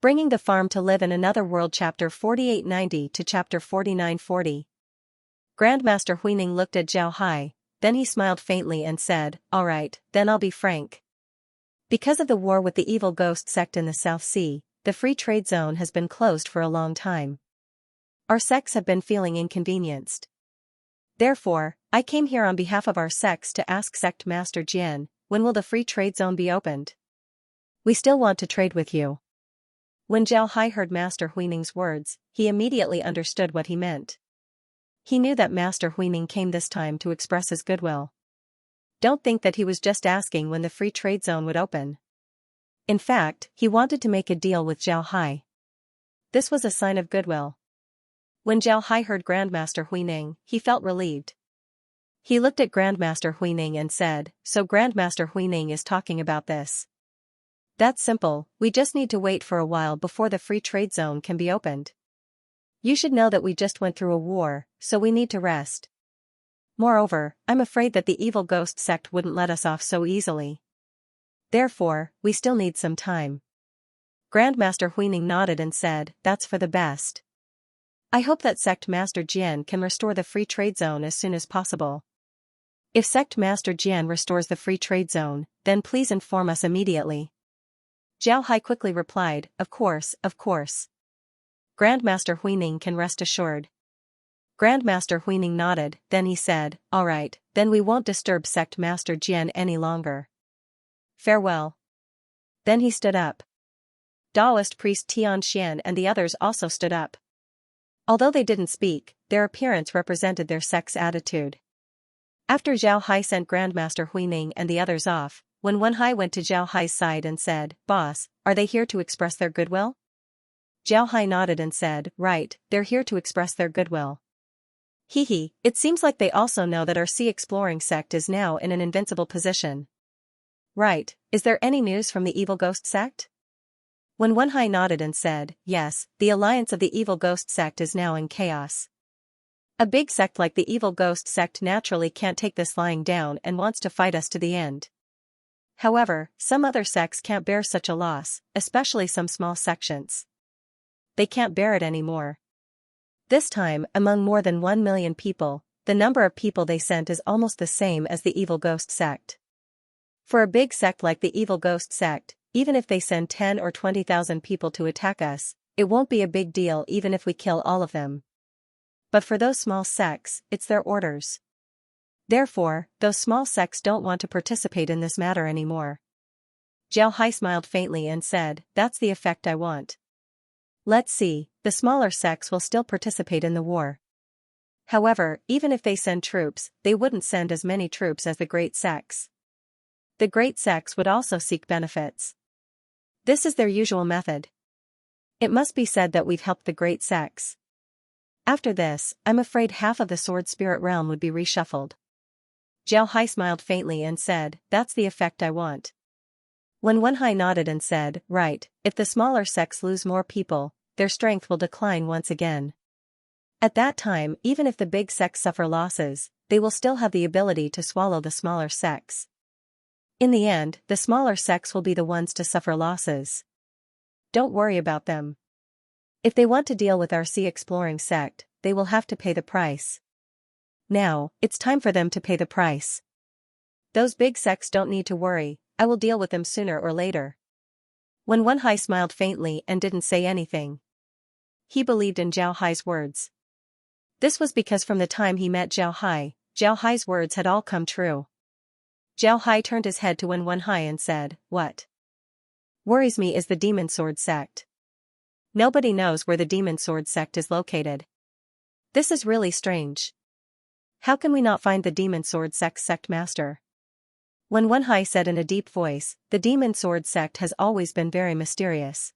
Bringing the farm to live in another world. Chapter 4890 to Chapter 4940. Grandmaster Huining looked at Zhao Hai, then he smiled faintly and said, "Alright, then I'll be frank. Because of the war with the evil ghost sect in the South Sea, the free trade zone has been closed for a long time. Our sects have been feeling inconvenienced. Therefore, I came here on behalf of our sects to ask Sect Master Jian, when will the free trade zone be opened? We still want to trade with you." When Zhao Hai heard Master Huining's words, he immediately understood what he meant. He knew that Master Huining came this time to express his goodwill. Don't think that he was just asking when the free trade zone would open. In fact, he wanted to make a deal with Zhao Hai. This was a sign of goodwill. When Zhao Hai heard Grandmaster Huining, he felt relieved. He looked at Grandmaster Huining and said, "So Grandmaster Huining is talking about this. That's simple, we just need to wait for a while before the free trade zone can be opened. You should know that we just went through a war, so we need to rest. Moreover, I'm afraid that the evil ghost sect wouldn't let us off so easily. Therefore, we still need some time." Grandmaster Huining nodded and said, "That's for the best. I hope that Sect Master Jian can restore the free trade zone as soon as possible. If Sect Master Jian restores the free trade zone, then please inform us immediately." Zhao Hai quickly replied, "Of course, of course. Grandmaster Huining can rest assured." Grandmaster Huining nodded, then he said, "Alright, then we won't disturb Sect Master Jian any longer. Farewell." Then he stood up. Taoist priest Tian Xian and the others also stood up. Although they didn't speak, their appearance represented their sect's attitude. After Zhao Hai sent Grandmaster Huining and the others off, when Wen Hai went to Zhao Hai's side and said, "Boss, are they here to express their goodwill?" Zhao Hai nodded and said, "Right, they're here to express their goodwill. Hee, it seems like they also know that our sea exploring sect is now in an invincible position. Right, is there any news from the evil ghost sect?" When Wen Hai nodded and said, "Yes, the alliance of the evil ghost sect is now in chaos. A big sect like the evil ghost sect naturally can't take this lying down and wants to fight us to the end. However, some other sects can't bear such a loss, especially some small sections. They can't bear it anymore. This time, among more than 1 million people, the number of people they sent is almost the same as the evil ghost sect. For a big sect like the evil ghost sect, even if they send 10 or 20,000 people to attack us, it won't be a big deal even if we kill all of them. But for those small sects, it's their orders. Therefore, those small sects don't want to participate in this matter anymore." Zhao Hai smiled faintly and said, "That's the effect I want. Let's see, the smaller sects will still participate in the war. However, even if they send troops, they wouldn't send as many troops as the great sects. The great sects would also seek benefits. This is their usual method. It must be said that we've helped the great sects. After this, I'm afraid half of the sword spirit realm would be reshuffled." Zhao Hai smiled faintly and said, "That's the effect I want." When Wen Hai nodded and said, "Right, if the smaller sects lose more people, their strength will decline once again. At that time, even if the big sects suffer losses, they will still have the ability to swallow the smaller sects. In the end, the smaller sects will be the ones to suffer losses. Don't worry about them. If they want to deal with our sea exploring sect, they will have to pay the price. Now, it's time for them to pay the price. Those big sects don't need to worry, I will deal with them sooner or later." When Wen Hai smiled faintly and didn't say anything. He believed in Zhao Hai's words. This was because from the time he met Zhao Hai's words had all come true. Zhao Hai turned his head to Wen Hai and said, "What worries me is the Demon Sword sect. Nobody knows where the Demon Sword sect is located. This is really strange. How can we not find the Demon Sword sect master?" When Wen Hai said in a deep voice, "The Demon Sword sect has always been very mysterious.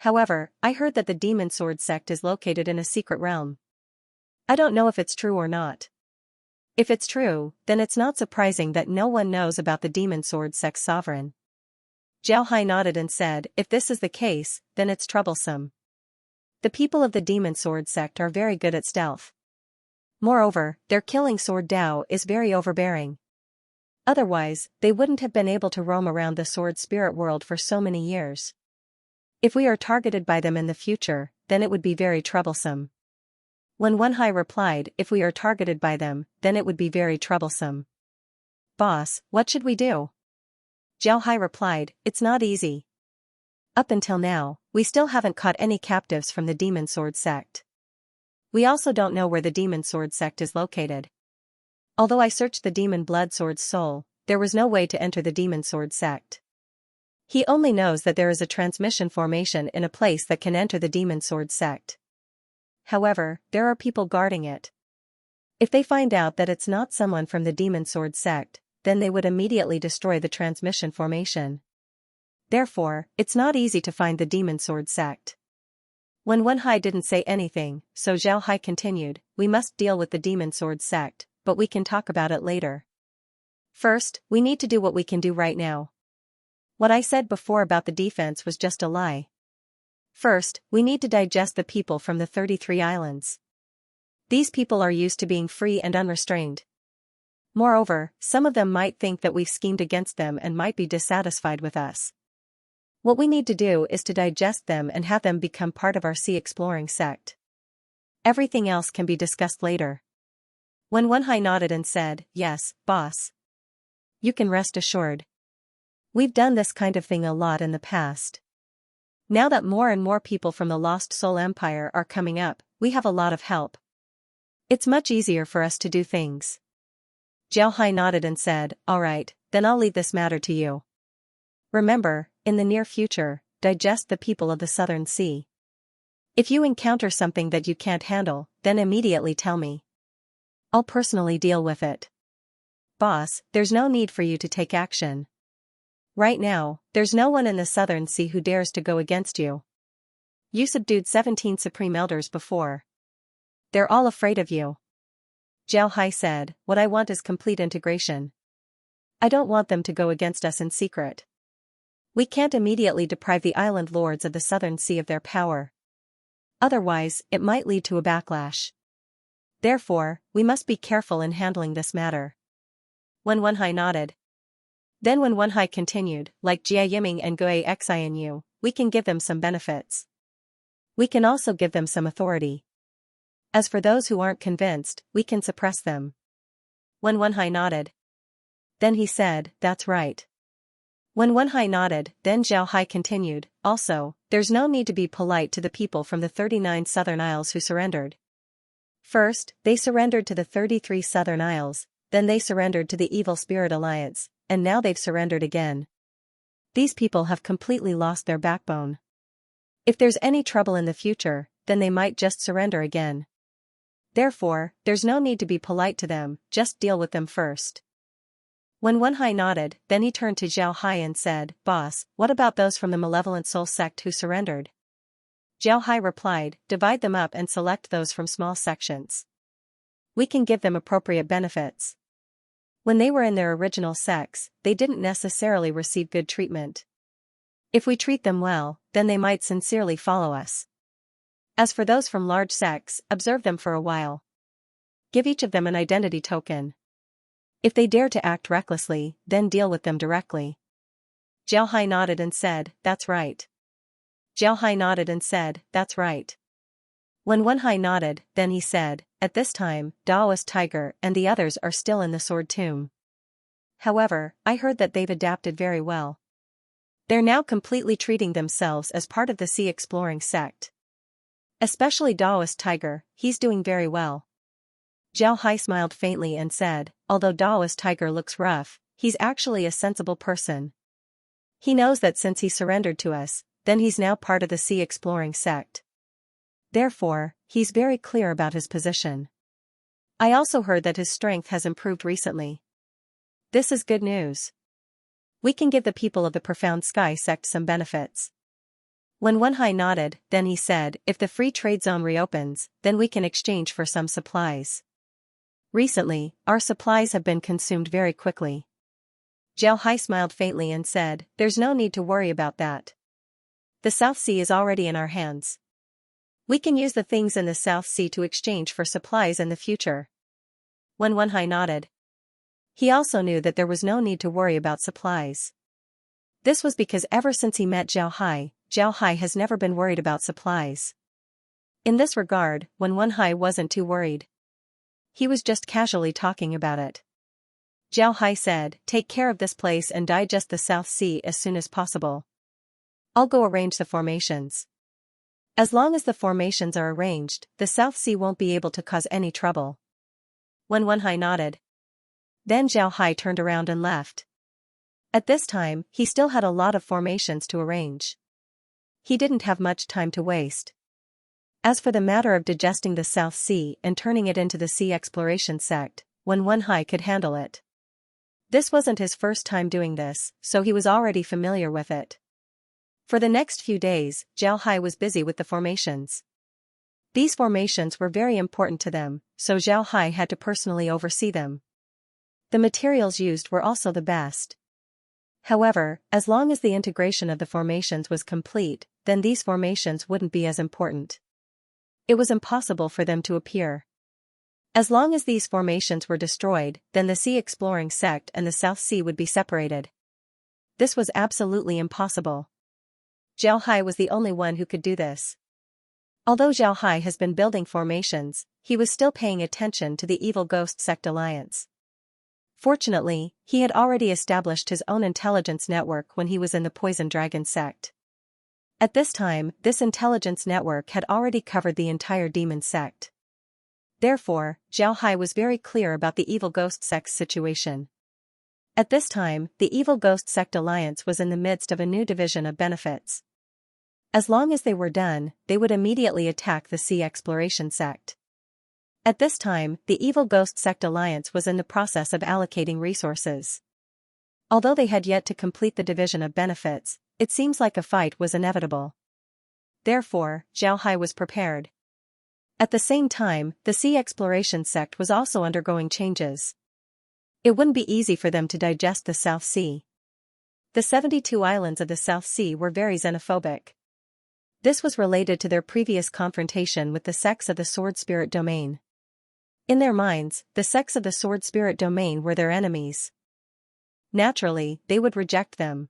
However, I heard that the Demon Sword sect is located in a secret realm. I don't know if it's true or not. If it's true, then it's not surprising that no one knows about the Demon Sword sect's sovereign." Zhao Hai nodded and said, "If this is the case, then it's troublesome. The people of the Demon Sword sect are very good at stealth. Moreover, their killing sword Dao is very overbearing. Otherwise, they wouldn't have been able to roam around the sword spirit world for so many years. If we are targeted by them in the future, then it would be very troublesome. When Wenhai replied, if we are targeted by them, then it would be very troublesome. Boss, what should we do? Zhao Hai replied, it's not easy. Up until now, we still haven't caught any captives from the Demon Sword sect. We also don't know where the Demon Sword sect is located. Although I searched the Demon Blood Sword's soul, there was no way to enter the Demon Sword sect. He only knows that there is a transmission formation in a place that can enter the Demon Sword sect. However, there are people guarding it. If they find out that it's not someone from the Demon Sword sect, then they would immediately destroy the transmission formation. Therefore, it's not easy to find the Demon Sword sect. When Wenhai didn't say anything, so Zhao Hai continued, we must deal with the Demon Sword sect, but we can talk about it later. First, we need to do what we can do right now. What I said before about the defense was just a lie. First, we need to digest the people from the 33 islands. These people are used to being free and unrestrained. Moreover, some of them might think that we've schemed against them and might be dissatisfied with us. What we need to do is to digest them and have them become part of our sea exploring sect. Everything else can be discussed later. When Wenhai nodded and said, yes, boss. You can rest assured. We've done this kind of thing a lot in the past. Now that more and more people from the Lost Soul Empire are coming up, we have a lot of help. It's much easier for us to do things. Zhao Hai nodded and said, alright, then I'll leave this matter to you. Remember, in the near future, digest the people of the Southern Sea. If you encounter something that you can't handle, then immediately tell me. I'll personally deal with it. Boss, there's no need for you to take action. Right now, there's no one in the Southern Sea who dares to go against you. You subdued 17 Supreme Elders before. They're all afraid of you. Zhao Hai said, what I want is complete integration. I don't want them to go against us in secret. We can't immediately deprive the island lords of the Southern Sea of their power. Otherwise, it might lead to a backlash. Therefore, we must be careful in handling this matter. When Wenhai nodded. Then when Wenhai continued, like Jia Yiming and Gui Xianxia, we can give them some benefits. We can also give them some authority. As for those who aren't convinced, we can suppress them. When Wenhai nodded. Then he said, that's right. When Wenhai nodded, then Zhao Hai continued, also, there's no need to be polite to the people from the 39 Southern Isles who surrendered. First, they surrendered to the 33 Southern Isles, then they surrendered to the Evil Spirit Alliance, and now they've surrendered again. These people have completely lost their backbone. If there's any trouble in the future, then they might just surrender again. Therefore, there's no need to be polite to them, just deal with them first. When Wenhai nodded, then he turned to Zhao Hai and said, boss, what about those from the Malevolent Soul sect who surrendered? Zhao Hai replied, divide them up and select those from small sections. We can give them appropriate benefits. When they were in their original sects, they didn't necessarily receive good treatment. If we treat them well, then they might sincerely follow us. As for those from large sects, observe them for a while. Give each of them an identity token. If they dare to act recklessly, then deal with them directly. Zhao Hai nodded and said, that's right. Zhao Hai nodded and said, that's right. When Wenhai nodded, then he said, at this time, Daoist Tiger and the others are still in the Sword Tomb. However, I heard that they've adapted very well. They're now completely treating themselves as part of the Sea Exploring sect. Especially Daoist Tiger, he's doing very well. Zhao Hai smiled faintly and said, although Daoist Tiger looks rough, he's actually a sensible person. He knows that since he surrendered to us, then he's now part of the Sea Exploring sect. Therefore, he's very clear about his position. I also heard that his strength has improved recently. This is good news. We can give the people of the Profound Sky sect some benefits. When Wenhai nodded, then he said, if the free trade zone reopens, then we can exchange for some supplies. Recently, our supplies have been consumed very quickly. Zhao Hai smiled faintly and said, there's no need to worry about that. The South Sea is already in our hands. We can use the things in the South Sea to exchange for supplies in the future. When Wenhai nodded. He also knew that there was no need to worry about supplies. This was because ever since he met Zhao Hai, Zhao Hai has never been worried about supplies. In this regard, Wen Hai wasn't too worried. He was just casually talking about it. Zhao Hai said, "Take care of this place and digest the South Sea as soon as possible. I'll go arrange the formations. As long as the formations are arranged, the South Sea won't be able to cause any trouble." Wen Hai nodded. Then Zhao Hai turned around and left. At this time, he still had a lot of formations to arrange. He didn't have much time to waste. As for the matter of digesting the South Sea and turning it into the Sea Exploration sect, Wen Hai could handle it. This wasn't his first time doing this, so he was already familiar with it. For the next few days, Zhao Hai was busy with the formations. These formations were very important to them, so Zhao Hai had to personally oversee them. The materials used were also the best. However, as long as the integration of the formations was complete, then these formations wouldn't be as important. It was impossible for them to appear. As long as these formations were destroyed, then the Sea Exploring sect and the South Sea would be separated. This was absolutely impossible. Zhao Hai was the only one who could do this. Although Zhao Hai has been building formations, he was still paying attention to the Evil Ghost Sect alliance. Fortunately, he had already established his own intelligence network when he was in the Poison Dragon sect. At this time, this intelligence network had already covered the entire demon sect. Therefore, Zhao Hai was very clear about the Evil Ghost Sect's situation. At this time, the Evil Ghost Sect Alliance was in the midst of a new division of benefits. As long as they were done, they would immediately attack the Sea Exploration sect. At this time, the Evil Ghost Sect Alliance was in the process of allocating resources. Although they had yet to complete the division of benefits, it seems like a fight was inevitable. Therefore, Zhao Hai was prepared. At the same time, the Sea Exploration sect was also undergoing changes. It wouldn't be easy for them to digest the South Sea. The 72 islands of the South Sea were very xenophobic. This was related to their previous confrontation with the sects of the Sword Spirit domain. In their minds, the sects of the Sword Spirit domain were their enemies. Naturally, they would reject them.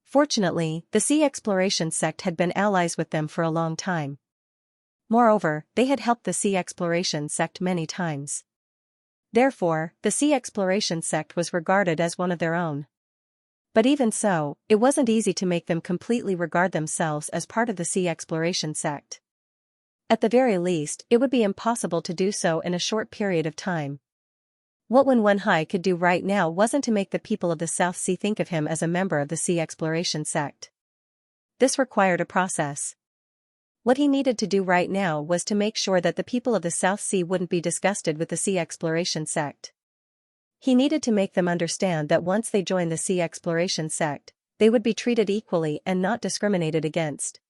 Fortunately, the Sea Exploration sect had been allies with them for a long time. Moreover, they had helped the Sea Exploration sect many times. Therefore, the Sea Exploration sect was regarded as one of their own. But even so, it wasn't easy to make them completely regard themselves as part of the Sea Exploration sect. At the very least, it would be impossible to do so in a short period of time. What Wen Hai could do right now wasn't to make the people of the South Sea think of him as a member of the Sea Exploration sect. This required a process. What he needed to do right now was to make sure that the people of the South Sea wouldn't be disgusted with the Sea Exploration sect. He needed to make them understand that once they joined the Sea Exploration sect, they would be treated equally and not discriminated against.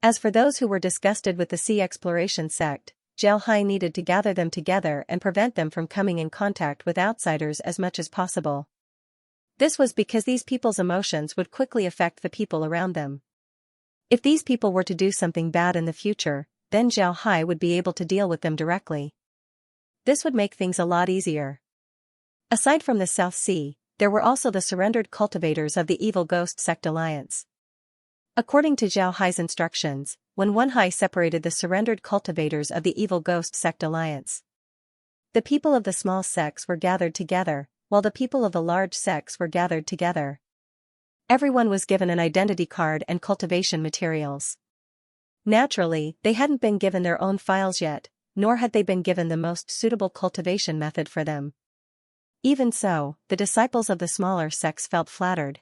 As for those who were disgusted with the Sea Exploration sect, Zhao Hai needed to gather them together and prevent them from coming in contact with outsiders as much as possible. This was because these people's emotions would quickly affect the people around them. If these people were to do something bad in the future, then Zhao Hai would be able to deal with them directly. This would make things a lot easier. Aside from the South Sea, there were also the surrendered cultivators of the Evil Ghost Sect Alliance. According to Zhao Hai's instructions, Wen Hai separated the surrendered cultivators of the Evil Ghost Sect Alliance. The people of the small sects were gathered together, while the people of the large sects were gathered together. Everyone was given an identity card and cultivation materials. Naturally, they hadn't been given their own files yet, nor had they been given the most suitable cultivation method for them. Even so, the disciples of the smaller sects felt flattered.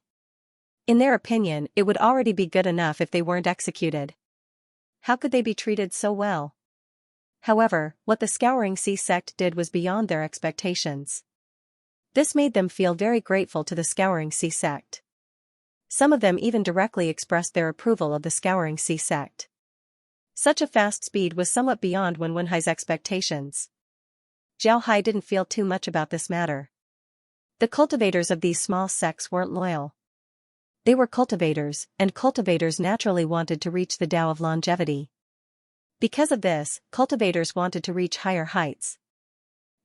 In their opinion, it would already be good enough if they weren't executed. How could they be treated so well? However, what the Scouring Sea sect did was beyond their expectations. This made them feel very grateful to the Scouring Sea sect. Some of them even directly expressed their approval of the Scouring Sea sect. Such a fast speed was somewhat beyond Wen Hai's expectations. Zhao Hai didn't feel too much about this matter. The cultivators of these small sects weren't loyal. They were cultivators, and cultivators naturally wanted to reach the Tao of longevity. Because of this, cultivators wanted to reach higher heights.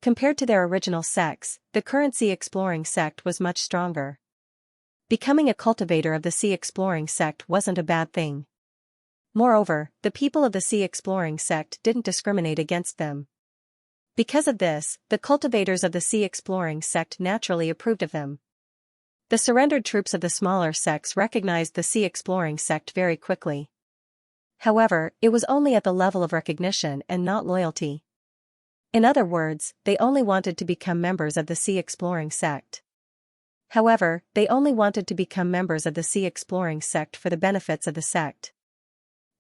Compared to their original sects, the current Sea Exploring sect was much stronger. Becoming a cultivator of the Sea Exploring sect wasn't a bad thing. Moreover, the people of the Sea Exploring sect didn't discriminate against them. Because of this, the cultivators of the Sea Exploring sect naturally approved of them. The surrendered troops of the smaller sects recognized the Sea Exploring sect very quickly. However, it was only at the level of recognition and not loyalty. In other words, they only wanted to become members of the Sea Exploring sect. However, they only wanted to become members of the Sea Exploring sect for the benefits of the sect.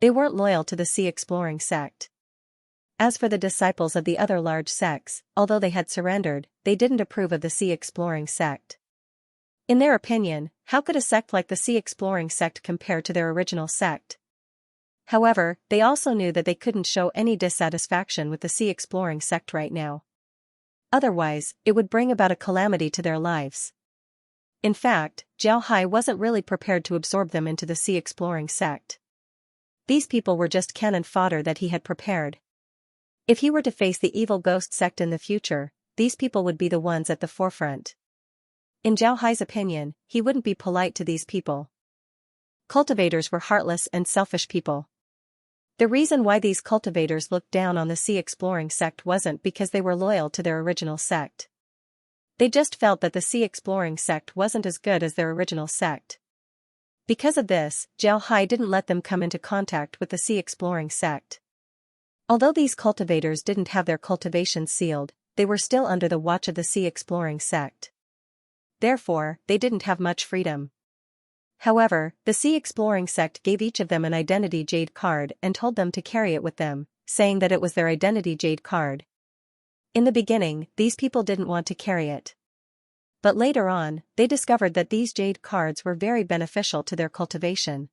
They weren't loyal to the Sea Exploring sect. As for the disciples of the other large sects, although they had surrendered, they didn't approve of the Sea Exploring sect. In their opinion, how could a sect like the Sea Exploring sect compare to their original sect? However, they also knew that they couldn't show any dissatisfaction with the Sea Exploring sect right now. Otherwise, it would bring about a calamity to their lives. In fact, Zhao Hai wasn't really prepared to absorb them into the Sea Exploring sect. These people were just cannon fodder that he had prepared. If he were to face the evil ghost sect in the future, these people would be the ones at the forefront. In Zhao Hai's opinion, he wouldn't be polite to these people. Cultivators were heartless and selfish people. The reason why these cultivators looked down on the Sea Exploring sect wasn't because they were loyal to their original sect. They just felt that the Sea Exploring sect wasn't as good as their original sect. Because of this, Zhao Hai didn't let them come into contact with the Sea Exploring sect. Although these cultivators didn't have their cultivations sealed, they were still under the watch of the Sea Exploring sect. Therefore, they didn't have much freedom. However, the Sea Exploring sect gave each of them an identity jade card and told them to carry it with them, saying that it was their identity jade card. In the beginning, these people didn't want to carry it. But later on, they discovered that these jade cards were very beneficial to their cultivation.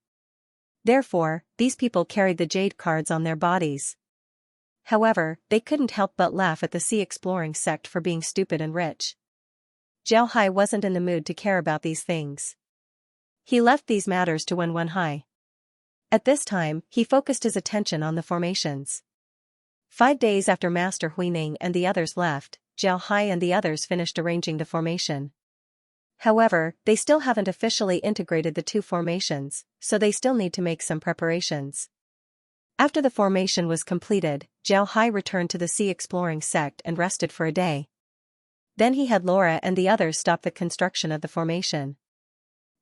Therefore, these people carried the jade cards on their bodies. However, they couldn't help but laugh at the Sea Exploring sect for being stupid and rich. Zhao Hai wasn't in the mood to care about these things. He left these matters to Wen Hai. At this time, he focused his attention on the formations. 5 days after Master Huining and the others left, Zhao Hai and the others finished arranging the formation. However, they still haven't officially integrated the two formations, so they still need to make some preparations. After the formation was completed, Zhao Hai returned to the Sea Exploring sect and rested for a day. Then he had Laura and the others stop the construction of the formation.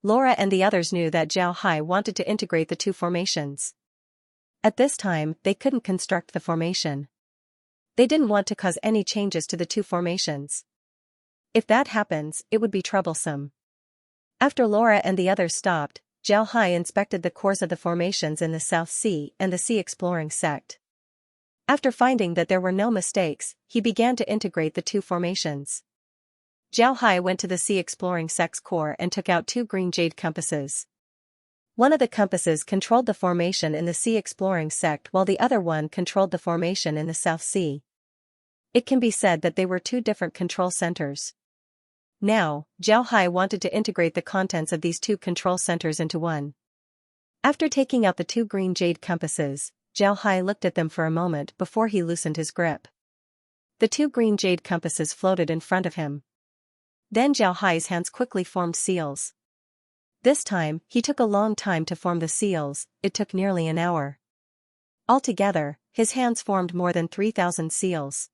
Laura and the others knew that Zhao Hai wanted to integrate the two formations. At this time, they couldn't construct the formation. They didn't want to cause any changes to the two formations. If that happens, it would be troublesome. After Laura and the others stopped, Zhao Hai inspected the course of the formations in the South Sea and the Sea Exploring sect. After finding that there were no mistakes, he began to integrate the two formations. Zhao Hai went to the Sea Exploring sect's core and took out 2 green jade compasses. One of the compasses controlled the formation in the Sea Exploring sect while the other one controlled the formation in the South Sea. It can be said that they were 2 different control centers. Now, Zhao Hai wanted to integrate the contents of these 2 control centers into one. After taking out the 2 green jade compasses, Zhao Hai looked at them for a moment before he loosened his grip. The 2 green jade compasses floated in front of him. Then Zhao Hai's hands quickly formed seals. This time, he took a long time to form the seals, it took nearly an hour. Altogether, his hands formed more than 3,000 seals.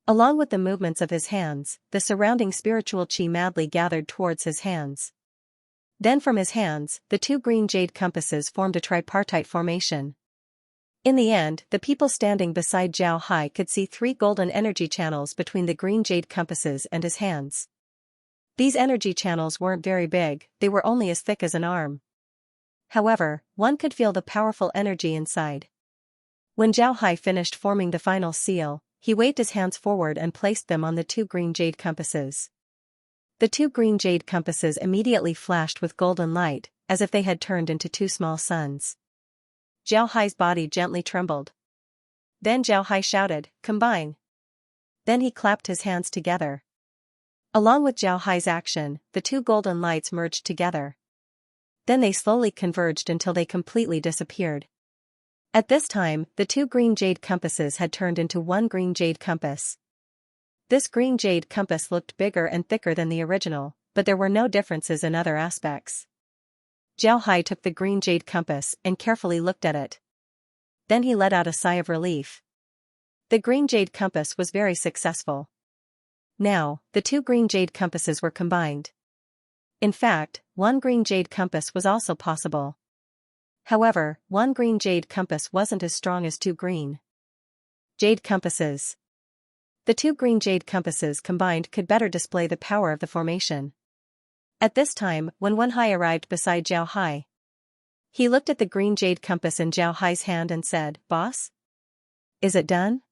Along with the movements of his hands, the surrounding spiritual chi madly gathered towards his hands. Then from his hands, the 2 green jade compasses formed a tripartite formation. In the end, the people standing beside Zhao Hai could see 3 golden energy channels between the green jade compasses and his hands. These energy channels weren't very big, they were only as thick as an arm. However, one could feel the powerful energy inside. When Zhao Hai finished forming the final seal, he waved his hands forward and placed them on the 2 green jade compasses. The 2 green jade compasses immediately flashed with golden light, as if they had turned into 2 small suns. Zhao Hai's body gently trembled. Then Zhao Hai shouted, "Combine!" Then he clapped his hands together. Along with Zhao Hai's action, the 2 golden lights merged together. Then they slowly converged until they completely disappeared. At this time, the 2 green jade compasses had turned into 1 green jade compass. This green jade compass looked bigger and thicker than the original, but there were no differences in other aspects. Zhao Hai took the green jade compass and carefully looked at it. Then he let out a sigh of relief. The green jade compass was very successful. Now, the two green jade compasses were combined. In fact, one green jade compass was also possible. However, one green jade compass wasn't as strong as two green jade compasses. The two green jade compasses combined could better display the power of the formation. At this time, when Wen Hai arrived beside Zhao Hai, he looked at the green jade compass in Zhao Hai's hand and said, "Boss? Is it done?"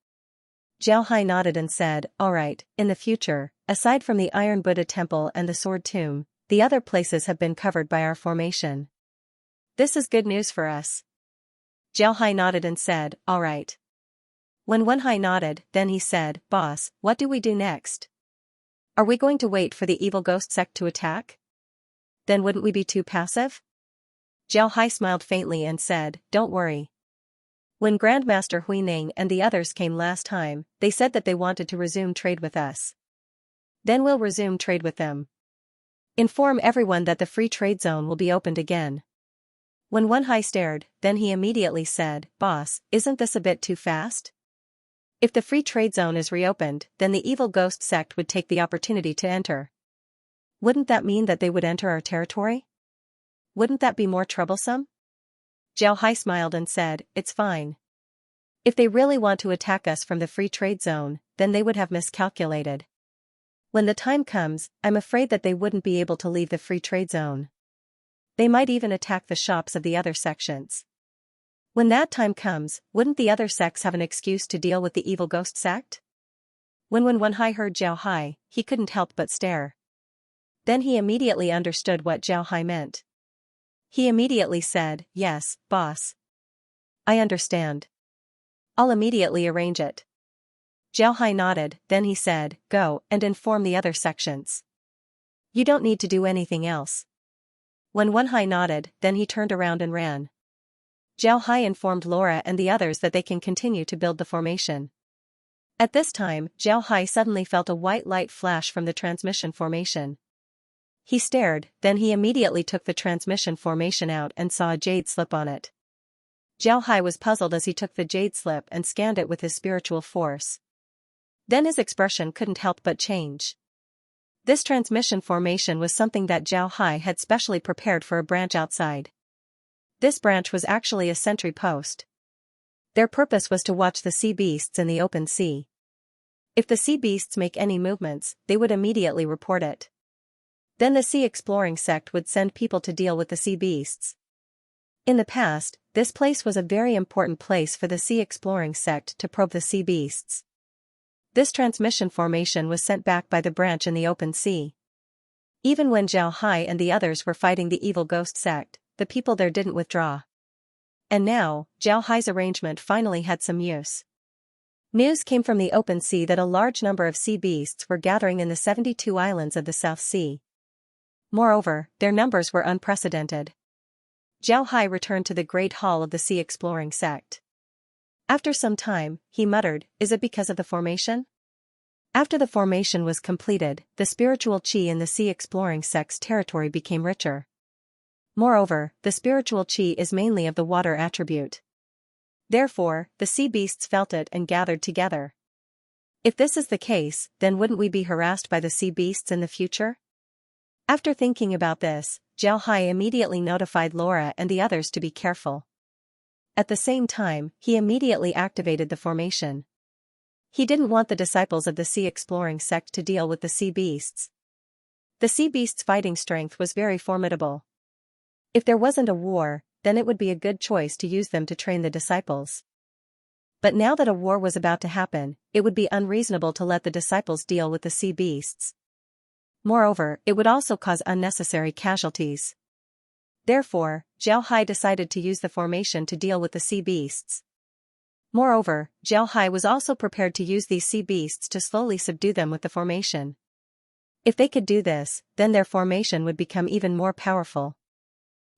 Zhao Hai nodded and said, "All right, in the future, aside from the Iron Buddha Temple and the Sword Tomb, the other places have been covered by our formation. This is good news for us." Zhao Hai nodded and said, "All right." When Wen Hai nodded, then he said, "Boss, what do we do next? Are we going to wait for the evil ghost sect to attack? Then wouldn't we be too passive?" Zhao Hai smiled faintly and said, "Don't worry. When Grandmaster Huining and the others came last time, they said that they wanted to resume trade with us. Then we'll resume trade with them. Inform everyone that the free trade zone will be opened again." When Wen Hai stared, then he immediately said, "Boss, isn't this a bit too fast? If the free trade zone is reopened, then the evil ghost sect would take the opportunity to enter. Wouldn't that mean that they would enter our territory? Wouldn't that be more troublesome?" Zhao Hai smiled and said, "It's fine. If they really want to attack us from the free trade zone, then they would have miscalculated. When the time comes, I'm afraid that they wouldn't be able to leave the free trade zone. They might even attack the shops of the other sections. When that time comes, wouldn't the other sects have an excuse to deal with the evil ghost sect?" When Wen Hai heard Zhao Hai, he couldn't help but stare. Then he immediately understood what Zhao Hai meant. He immediately said, "Yes, boss. I understand. I'll immediately arrange it." Zhao Hai nodded, then he said, "Go and inform the other sections. You don't need to do anything else." When Wen Hai nodded, then he turned around and ran. Zhao Hai informed Laura and the others that they can continue to build the formation. At this time, Zhao Hai suddenly felt a white light flash from the transmission formation. He stared, then he immediately took the transmission formation out and saw a jade slip on it. Zhao Hai was puzzled as he took the jade slip and scanned it with his spiritual force. Then his expression couldn't help but change. This transmission formation was something that Zhao Hai had specially prepared for a branch outside. This branch was actually a sentry post. Their purpose was to watch the sea beasts in the open sea. If the sea beasts make any movements, they would immediately report it. Then the sea exploring sect would send people to deal with the sea beasts. In the past, this place was a very important place for the sea exploring sect to probe the sea beasts. This transmission formation was sent back by the branch in the open sea. Even when Zhao Hai and the others were fighting the evil ghost sect, the people there didn't withdraw. And now, Zhao Hai's arrangement finally had some use. News came from the open sea that a large number of sea beasts were gathering in the 72 islands of the South Sea. Moreover, their numbers were unprecedented. Zhao Hai returned to the Great Hall of the Sea Exploring Sect. After some time, he muttered, "Is it because of the formation?" After the formation was completed, the spiritual qi in the Sea Exploring Sect's territory became richer. Moreover, the spiritual qi is mainly of the water attribute. Therefore, the sea beasts felt it and gathered together. If this is the case, then wouldn't we be harassed by the sea beasts in the future? After thinking about this, Zhao Hai immediately notified Laura and the others to be careful. At the same time, he immediately activated the formation. He didn't want the disciples of the Sea Exploring Sect to deal with the sea beasts. The sea beasts' fighting strength was very formidable. If there wasn't a war, then it would be a good choice to use them to train the disciples. But now that a war was about to happen, it would be unreasonable to let the disciples deal with the sea beasts. Moreover, it would also cause unnecessary casualties. Therefore, Zhao Hai decided to use the formation to deal with the sea beasts. Moreover, Zhao Hai was also prepared to use these sea beasts to slowly subdue them with the formation. If they could do this, then their formation would become even more powerful.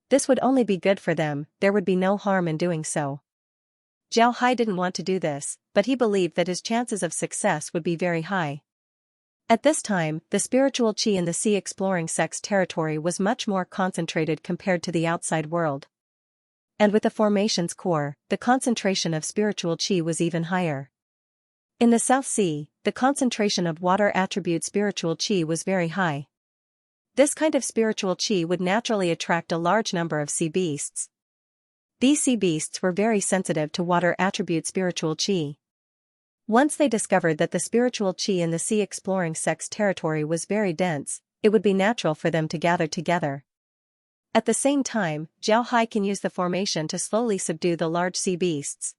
This would only be good for them, there would be no harm in doing so. Zhao Hai didn't want to do this, but he believed that his chances of success would be very high. At this time, the spiritual chi in the sea exploring sect's territory was much more concentrated compared to the outside world. And with the formation's core, the concentration of spiritual chi was even higher. In the South Sea, the concentration of water attribute spiritual chi was very high. This kind of spiritual chi would naturally attract a large number of sea beasts. These sea beasts were very sensitive to water attribute spiritual chi. Once they discovered that the spiritual chi in the sea exploring sect's territory was very dense, it would be natural for them to gather together. At the same time, Zhao Hai can use the formation to slowly subdue the large sea beasts.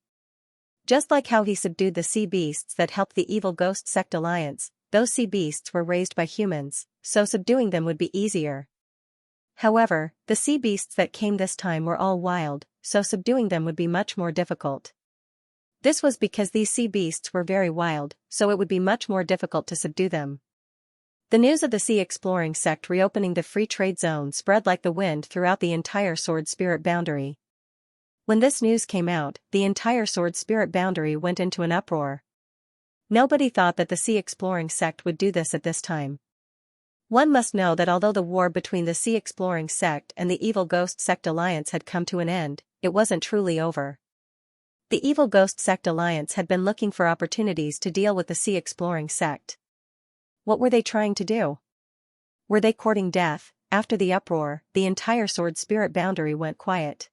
Just like how he subdued the sea beasts that helped the evil ghost sect alliance, those sea beasts were raised by humans, so subduing them would be easier. However, the sea beasts that came this time were all wild, so subduing them would be much more difficult. This was because these sea beasts were very wild, so it would be much more difficult to subdue them. The news of the sea exploring sect reopening the free trade zone spread like the wind throughout the entire Sword Spirit boundary. When this news came out, the entire Sword Spirit boundary went into an uproar. Nobody thought that the sea exploring sect would do this at this time. One must know that although the war between the sea exploring sect and the evil ghost sect alliance had come to an end, it wasn't truly over. The evil ghost sect alliance had been looking for opportunities to deal with the sea exploring sect. What were they trying to do? Were they courting death? After the uproar, the entire Sword Spirit boundary went quiet.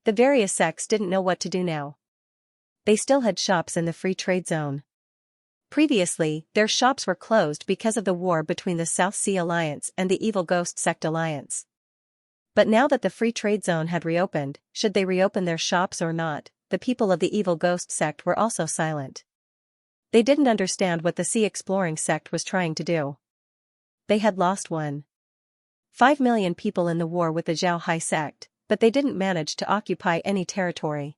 The various sects didn't know what to do now. They still had shops in the free trade zone. Previously, their shops were closed because of the war between the South Sea Alliance and the evil ghost sect alliance. But now that the free trade zone had reopened, should they reopen their shops or not, the people of the evil ghost sect were also silent. They didn't understand what the sea exploring sect was trying to do. They had lost 1.5 million people in the war with the Zhao Hai sect, but they didn't manage to occupy any territory.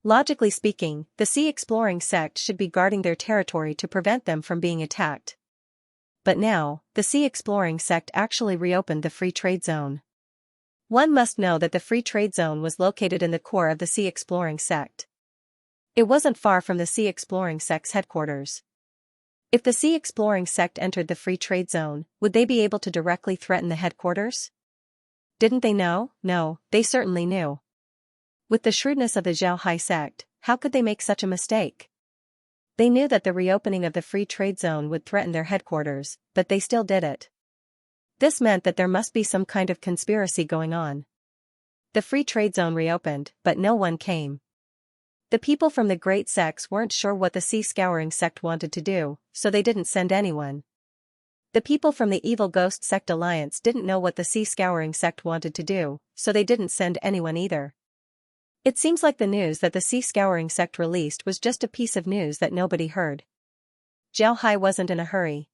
Logically speaking, the sea exploring sect should be guarding their territory to prevent them from being attacked. But now, the sea exploring sect actually reopened the free trade zone. One must know that the free trade zone was located in the core of the sea exploring sect. It wasn't far from the sea exploring sect's headquarters. If the sea exploring sect entered the free trade zone, would they be able to directly threaten the headquarters? Didn't they know? No, they certainly knew. With the shrewdness of the Zhao Hai sect, how could they make such a mistake? They knew that the reopening of the free trade zone would threaten their headquarters, but they still did it. This meant that there must be some kind of conspiracy going on. The free trade zone reopened, but no one came. The people from the great sects weren't sure what the sea scouring sect wanted to do, so they didn't send anyone. The people from the evil ghost sect alliance didn't know what the sea scouring sect wanted to do, so they didn't send anyone either. It seems like the news that the sea scouring sect released was just a piece of news that nobody heard. Zhao Hai wasn't in a hurry.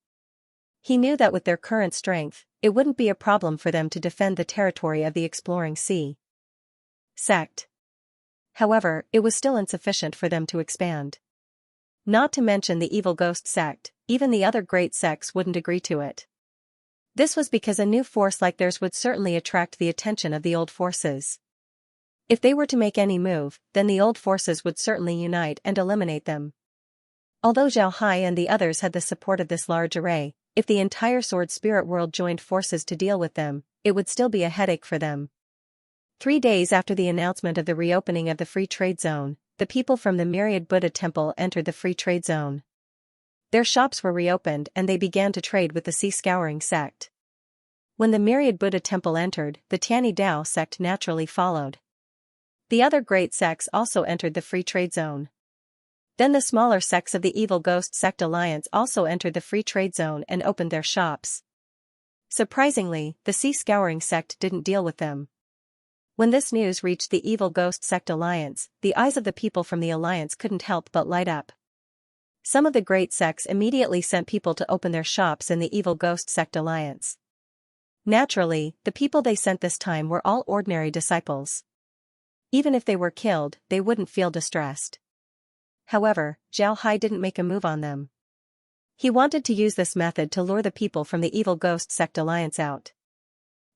He knew that with their current strength, it wouldn't be a problem for them to defend the territory of the exploring sea sect. However, it was still insufficient for them to expand. Not to mention the evil ghost sect, even the other great sects wouldn't agree to it. This was because a new force like theirs would certainly attract the attention of the old forces. If they were to make any move, then the old forces would certainly unite and eliminate them. Although Zhao Hai and the others had the support of this large array, if the entire Sword Spirit world joined forces to deal with them, it would still be a headache for them. 3 days after the announcement of the reopening of the free trade zone, the people from the Myriad Buddha Temple entered the free trade zone. Their shops were reopened and they began to trade with the sea scouring sect. When the Myriad Buddha Temple entered, the Tianyi Dao sect naturally followed. The other great sects also entered the free trade zone. Then the smaller sects of the evil ghost sect alliance also entered the free trade zone and opened their shops. Surprisingly, the sea scouring sect didn't deal with them. When this news reached the evil ghost sect alliance, the eyes of the people from the alliance couldn't help but light up. Some of the great sects immediately sent people to open their shops in the evil ghost sect alliance. Naturally, the people they sent this time were all ordinary disciples. Even if they were killed, they wouldn't feel distressed. However, Zhao Hai didn't make a move on them. He wanted to use this method to lure the people from the evil ghost sect alliance out.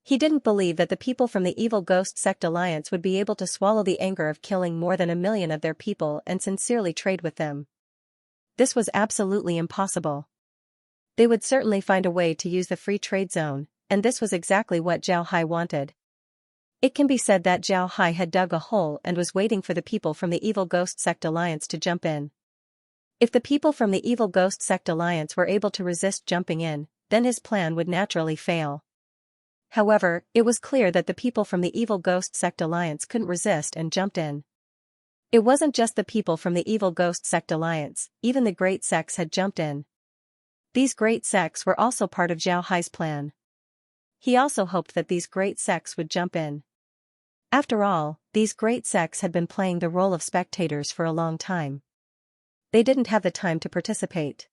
He didn't believe that the people from the evil ghost sect alliance would be able to swallow the anger of killing more than 1 million of their people and sincerely trade with them. This was absolutely impossible. They would certainly find a way to use the free trade zone, and this was exactly what Zhao Hai wanted. It can be said that Zhao Hai had dug a hole and was waiting for the people from the Evil Ghost Sect Alliance to jump in. If the people from the Evil Ghost Sect Alliance were able to resist jumping in, then his plan would naturally fail. However, it was clear that the people from the Evil Ghost Sect Alliance couldn't resist and jumped in. It wasn't just the people from the Evil Ghost Sect Alliance, even the great sects had jumped in. These great sects were also part of Zhao Hai's plan. He also hoped that these great sects would jump in. After all, these great sects had been playing the role of spectators for a long time. They didn't have the time to participate.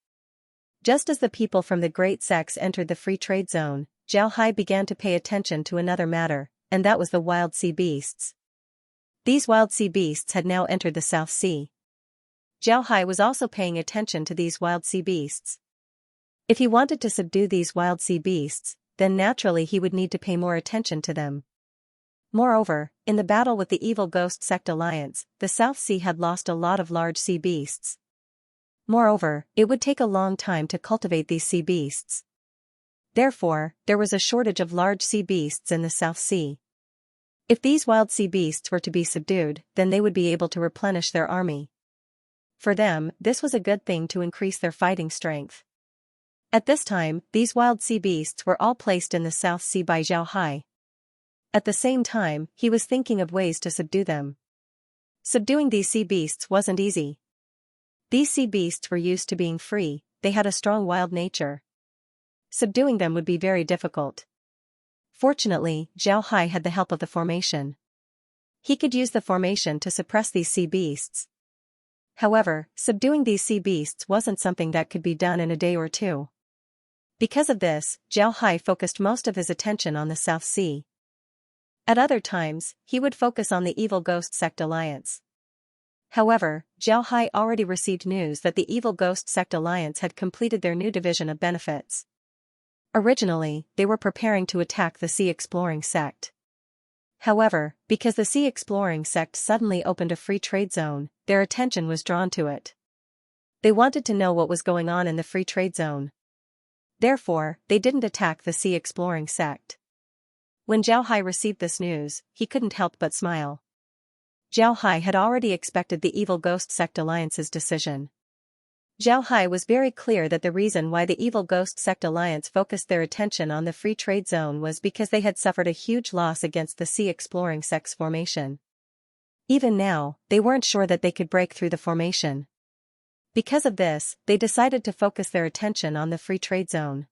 Just as the people from the great sects entered the free trade zone, Zhao Hai began to pay attention to another matter, and that was the wild sea beasts. These wild sea beasts had now entered the South Sea. Zhao Hai was also paying attention to these wild sea beasts. If he wanted to subdue these wild sea beasts, then naturally he would need to pay more attention to them. Moreover, in the battle with the Evil Ghost Sect Alliance, the South Sea had lost a lot of large sea beasts. Moreover, it would take a long time to cultivate these sea beasts. Therefore, there was a shortage of large sea beasts in the South Sea. If these wild sea beasts were to be subdued, then they would be able to replenish their army. For them, this was a good thing to increase their fighting strength. At this time, these wild sea beasts were all placed in the South Sea by Zhao Hai. At the same time, he was thinking of ways to subdue them. Subduing these sea beasts wasn't easy. These sea beasts were used to being free, they had a strong wild nature. Subduing them would be very difficult. Fortunately, Zhao Hai had the help of the formation. He could use the formation to suppress these sea beasts. However, subduing these sea beasts wasn't something that could be done in a day or two. Because of this, Zhao Hai focused most of his attention on the South Sea. At other times, he would focus on the Evil Ghost Sect Alliance. However, Zhao Hai already received news that the Evil Ghost Sect Alliance had completed their new division of benefits. Originally, they were preparing to attack the Sea Exploring Sect. However, because the Sea Exploring Sect suddenly opened a free trade zone, their attention was drawn to it. They wanted to know what was going on in the free trade zone. Therefore, they didn't attack the Sea Exploring Sect. When Zhao Hai received this news, he couldn't help but smile. Zhao Hai had already expected the Evil Ghost Sect Alliance's decision. Zhao Hai was very clear that the reason why the Evil Ghost Sect Alliance focused their attention on the free trade zone was because they had suffered a huge loss against the Sea Exploring Sect's formation. Even now, they weren't sure that they could break through the formation. Because of this, they decided to focus their attention on the free trade zone.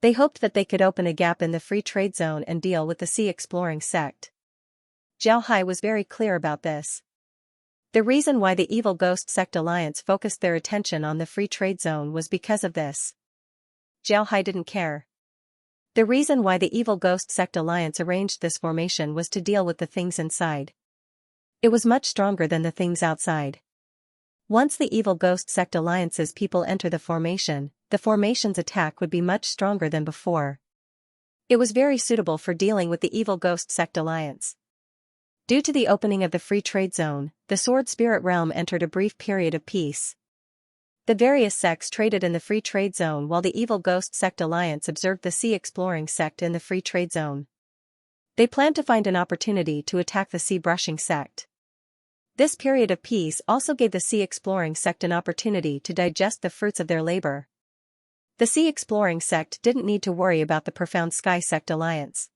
They hoped that they could open a gap in the free trade zone and deal with the Sea Exploring Sect. Zhao Hai was very clear about this. The reason why the Evil Ghost Sect Alliance focused their attention on the free trade zone was because of this. Zhao Hai didn't care. The reason why the Evil Ghost Sect Alliance arranged this formation was to deal with the things inside. It was much stronger than the things outside. Once the Evil Ghost Sect Alliance's people enter the formation's attack would be much stronger than before. It was very suitable for dealing with the Evil Ghost Sect Alliance. Due to the opening of the free trade zone, the Sword Spirit Realm entered a brief period of peace. The various sects traded in the free trade zone while the Evil Ghost Sect Alliance observed the Sea Exploring Sect in the free trade zone. They planned to find an opportunity to attack the Sea Brushing Sect. This period of peace also gave the Sea Exploring Sect an opportunity to digest the fruits of their labor. The Sea Exploring Sect didn't need to worry about the Profound Sky Sect Alliance.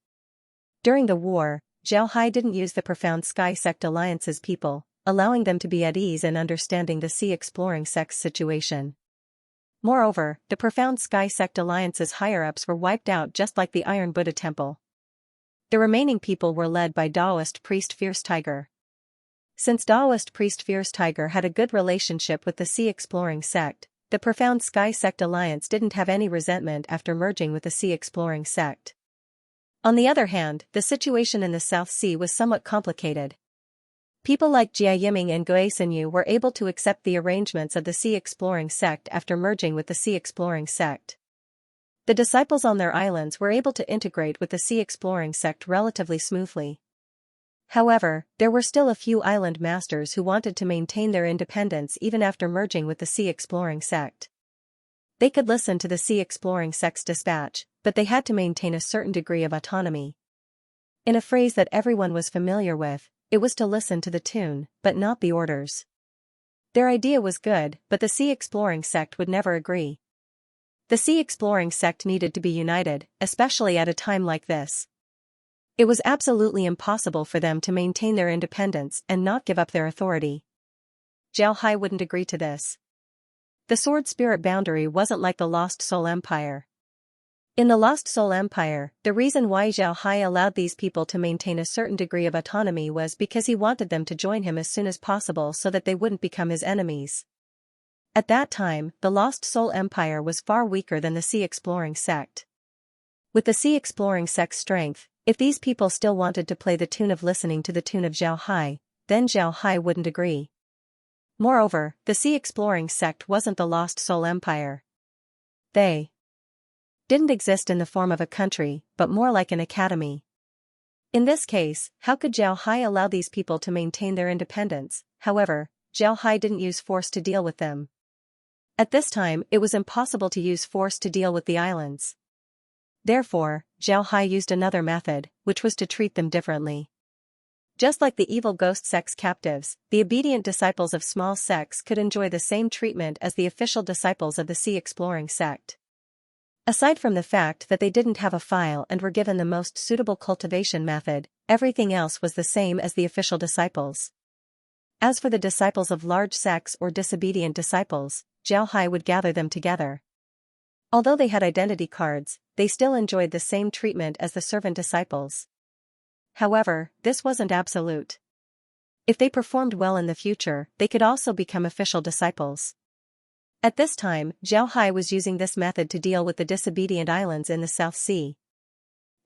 During the war, Zhao Hai didn't use the Profound Sky Sect Alliance's people, allowing them to be at ease and understanding the Sea Exploring Sect's situation. Moreover, the Profound Sky Sect Alliance's higher-ups were wiped out just like the Iron Buddha Temple. The remaining people were led by Taoist priest Fierce Tiger. Since Taoist priest Fierce Tiger had a good relationship with the Sea Exploring Sect, the Profound Sky Sect Alliance didn't have any resentment after merging with the Sea Exploring Sect. On the other hand, the situation in the South Sea was somewhat complicated. People like Jia Yiming and Gui Xinyu were able to accept the arrangements of the Sea Exploring Sect after merging with the Sea Exploring Sect. The disciples on their islands were able to integrate with the Sea Exploring Sect relatively smoothly. However, there were still a few island masters who wanted to maintain their independence even after merging with the Sea Exploring Sect. They could listen to the sea exploring sect's dispatch, but they had to maintain a certain degree of autonomy. In a phrase that everyone was familiar with, it was to listen to the tune, but not the orders. Their idea was good, but the sea exploring sect would never agree. The sea exploring sect needed to be united, especially at a time like this. It was absolutely impossible for them to maintain their independence and not give up their authority. Zhao Hai wouldn't agree to this. The Sword Spirit boundary wasn't like the Lost Soul Empire. In the Lost Soul Empire, the reason why Zhao Hai allowed these people to maintain a certain degree of autonomy was because he wanted them to join him as soon as possible so that they wouldn't become his enemies. At that time, the Lost Soul Empire was far weaker than the Sea Exploring sect. With the Sea Exploring sect's strength, if these people still wanted to play the tune of listening to the tune of Zhao Hai, then Zhao Hai wouldn't agree. Moreover, the Sea Exploring sect wasn't the Lost Soul Empire. They didn't exist in the form of a country, but more like an academy. In this case, how could Zhao Hai allow these people to maintain their independence? However, Zhao Hai didn't use force to deal with them. At this time, it was impossible to use force to deal with the islands. Therefore, Zhao Hai used another method, which was to treat them differently. Just like the evil ghost sect's captives, the obedient disciples of small sects could enjoy the same treatment as the official disciples of the Sea Exploring sect. Aside from the fact that they didn't have a file and were given the most suitable cultivation method, everything else was the same as the official disciples. As for the disciples of large sects or disobedient disciples, Zhao Hai would gather them together. Although they had identity cards, they still enjoyed the same treatment as the servant disciples. However, this wasn't absolute. If they performed well in the future, they could also become official disciples. At this time, Zhao Hai was using this method to deal with the disobedient islands in the South Sea.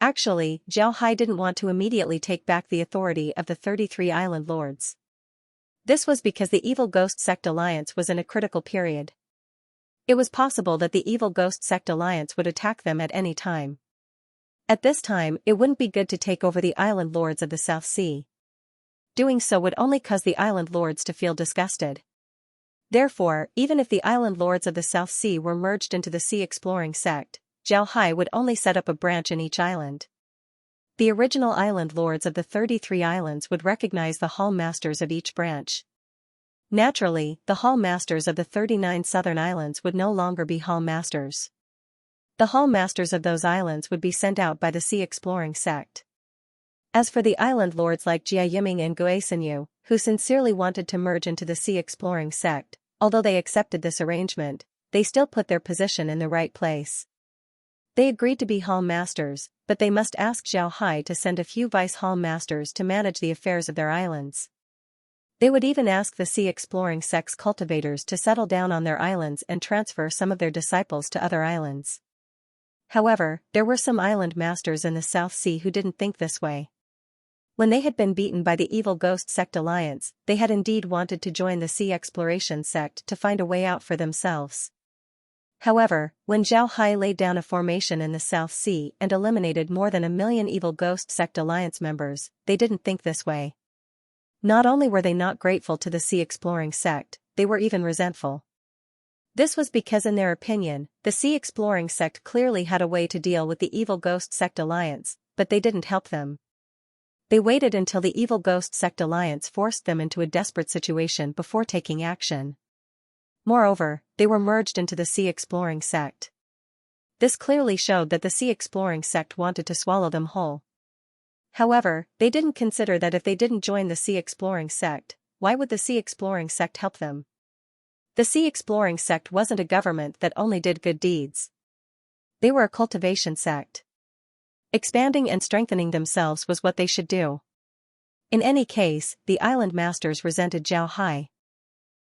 Actually, Zhao Hai didn't want to immediately take back the authority of the 33 island lords. This was because the Evil Ghost Sect Alliance was in a critical period. It was possible that the Evil Ghost Sect Alliance would attack them at any time. At this time, it wouldn't be good to take over the island lords of the South Sea. Doing so would only cause the island lords to feel disgusted. Therefore, even if the island lords of the South Sea were merged into the Sea Exploring sect, Zhao Hai would only set up a branch in each island. The original island lords of the 33 islands would recognize the hall masters of each branch. Naturally, the hall masters of the 39 southern islands would no longer be hall masters. The hall masters of those islands would be sent out by the Sea Exploring sect. As for the island lords like Jia Yiming and Guisenyu, who sincerely wanted to merge into the Sea Exploring sect, although they accepted this arrangement, they still put their position in the right place. They agreed to be hall masters, but they must ask Zhao Hai to send a few vice hall masters to manage the affairs of their islands. They would even ask the Sea Exploring sect's cultivators to settle down on their islands and transfer some of their disciples to other islands. However, there were some island masters in the South Sea who didn't think this way. When they had been beaten by the Evil Ghost Sect Alliance, they had indeed wanted to join the Sea Exploration sect to find a way out for themselves. However, when Zhao Hai laid down a formation in the South Sea and eliminated more than 1 million Evil Ghost Sect Alliance members, they didn't think this way. Not only were they not grateful to the Sea Exploring sect, they were even resentful. This was because in their opinion, the Sea Exploring sect clearly had a way to deal with the Evil Ghost Sect Alliance, but they didn't help them. They waited until the Evil Ghost Sect Alliance forced them into a desperate situation before taking action. Moreover, they were merged into the Sea Exploring sect. This clearly showed that the Sea Exploring sect wanted to swallow them whole. However, they didn't consider that if they didn't join the Sea Exploring sect, why would the Sea Exploring sect help them? The Sea Exploring sect wasn't a government that only did good deeds. They were a cultivation sect. Expanding and strengthening themselves was what they should do. In any case, the island masters resented Zhao Hai.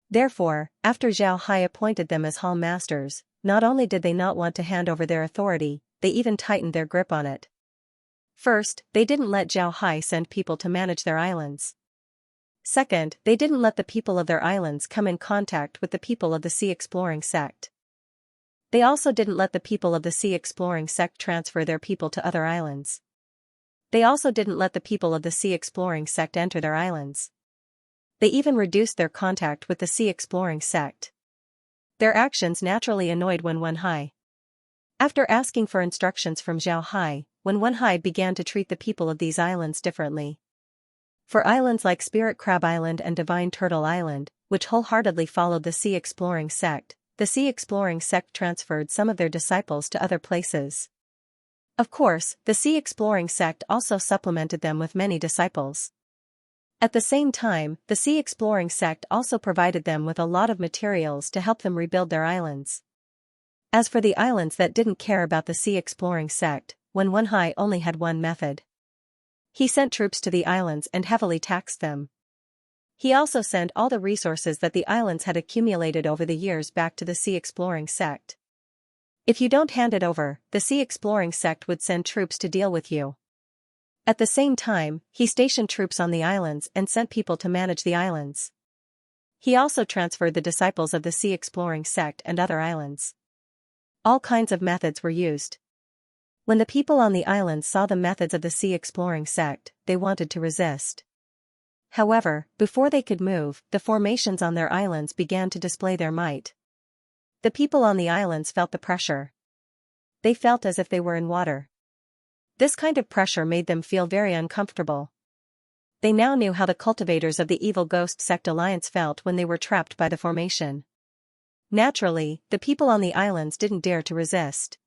Therefore, after Zhao Hai appointed them as hall masters, not only did they not want to hand over their authority, they even tightened their grip on it. First, they didn't let Zhao Hai send people to manage their islands. Second, they didn't let the people of their islands come in contact with the people of the Sea Exploring sect. They also didn't let the people of the Sea Exploring sect transfer their people to other islands. They also didn't let the people of the Sea Exploring sect enter their islands. They even reduced their contact with the Sea Exploring sect. Their actions naturally annoyed Wen Wenhai. After asking for instructions from Zhao Hai, Wen Wenhai began to treat the people of these islands differently. For islands like Spirit Crab Island and Divine Turtle Island, which wholeheartedly followed the Sea Exploring sect, the Sea Exploring sect transferred some of their disciples to other places. Of course, the Sea Exploring sect also supplemented them with many disciples. At the same time, the Sea Exploring sect also provided them with a lot of materials to help them rebuild their islands. As for the islands that didn't care about the Sea Exploring sect, Wen Wenhai only had one method. He sent troops to the islands and heavily taxed them. He also sent all the resources that the islands had accumulated over the years back to the Sea Exploring sect. If you don't hand it over, the Sea Exploring sect would send troops to deal with you. At the same time, he stationed troops on the islands and sent people to manage the islands. He also transferred the disciples of the Sea Exploring sect and other islands. All kinds of methods were used. When the people on the islands saw the methods of the Sea Exploring sect, they wanted to resist. However, before they could move, the formations on their islands began to display their might. The people on the islands felt the pressure. They felt as if they were in water. This kind of pressure made them feel very uncomfortable. They now knew how the cultivators of the Evil Ghost Sect Alliance felt when they were trapped by the formation. Naturally, the people on the islands didn't dare to resist.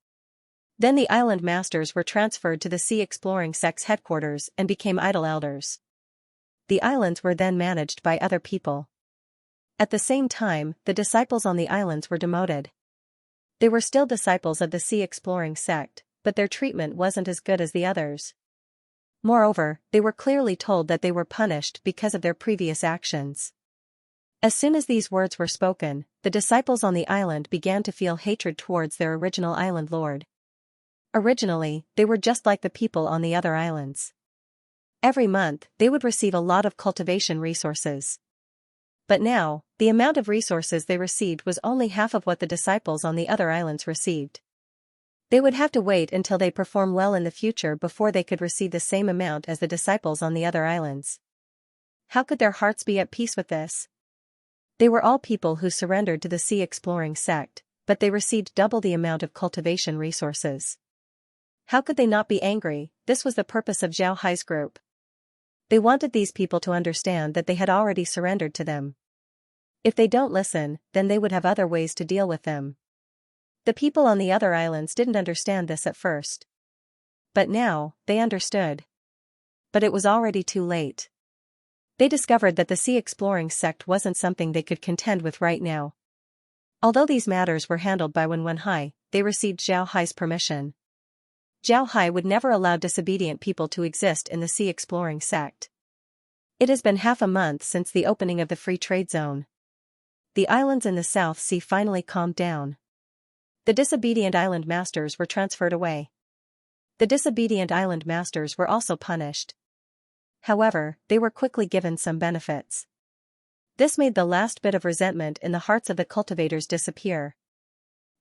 Then the island masters were transferred to the Sea Exploring sect's headquarters and became idol elders. The islands were then managed by other people. At the same time, the disciples on the islands were demoted. They were still disciples of the Sea Exploring sect, but their treatment wasn't as good as the others. Moreover, they were clearly told that they were punished because of their previous actions. As soon as these words were spoken, the disciples on the island began to feel hatred towards their original island lord. Originally, they were just like the people on the other islands. Every month, they would receive a lot of cultivation resources. But now, the amount of resources they received was only half of what the disciples on the other islands received. They would have to wait until they perform well in the future before they could receive the same amount as the disciples on the other islands. How could their hearts be at peace with this? They were all people who surrendered to the Sea Exploring sect, but they received double the amount of cultivation resources. How could they not be angry? This was the purpose of Zhao Hai's group. They wanted these people to understand that they had already surrendered to them. If they don't listen, then they would have other ways to deal with them. The people on the other islands didn't understand this at first. But now, they understood. But it was already too late. They discovered that the Sea Exploring sect wasn't something they could contend with right now. Although these matters were handled by Wen Wenhai, they received Zhao Hai's permission. Zhao Hai would never allow disobedient people to exist in the Sea Exploring sect. It has been half a month since the opening of the Free Trade Zone. The islands in the South Sea finally calmed down. The disobedient island masters were transferred away. The disobedient island masters were also punished. However, they were quickly given some benefits. This made the last bit of resentment in the hearts of the cultivators disappear.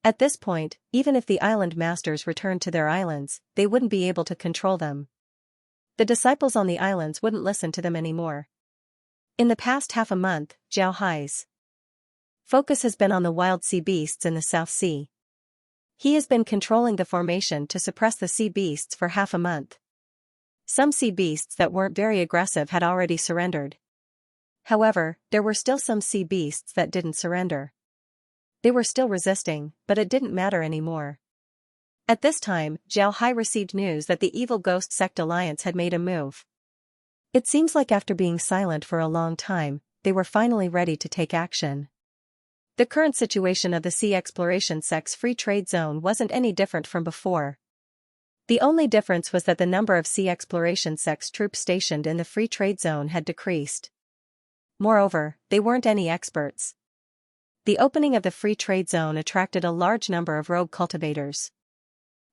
At this point, even if the island masters returned to their islands, they wouldn't be able to control them. The disciples on the islands wouldn't listen to them anymore. In the past half a month, Zhao Hai's focus has been on the wild sea beasts in the South Sea. He has been controlling the formation to suppress the sea beasts for half a month. Some sea beasts that weren't very aggressive had already surrendered. However, there were still some sea beasts that didn't surrender. They were still resisting, but it didn't matter anymore. At this time, Zhao Hai received news that the Evil Ghost Sect Alliance had made a move. It seems like after being silent for a long time, they were finally ready to take action. The current situation of the Sea Exploration Sect's Free Trade Zone wasn't any different from before. The only difference was that the number of Sea Exploration Sect's troops stationed in the Free Trade Zone had decreased. Moreover, they weren't any experts. The opening of the Free Trade Zone attracted a large number of rogue cultivators.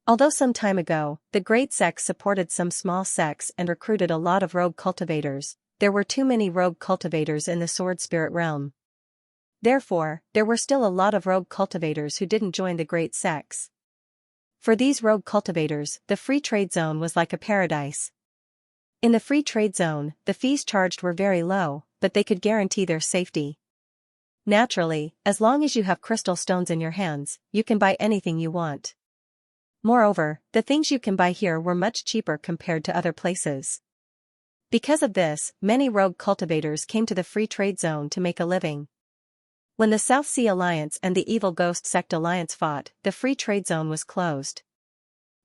Although some time ago, the great sects supported some small sects and recruited a lot of rogue cultivators, there were too many rogue cultivators in the sword spirit realm. Therefore, there were still a lot of rogue cultivators who didn't join the great sects. For these rogue cultivators, the Free Trade Zone was like a paradise. In the Free Trade Zone, the fees charged were very low, but they could guarantee their safety. Naturally, as long as you have crystal stones in your hands, you can buy anything you want. Moreover, the things you can buy here were much cheaper compared to other places. Because of this, many rogue cultivators came to the free trade zone to make a living. When the South Sea Alliance and the Evil Ghost Sect Alliance fought, the free trade zone was closed.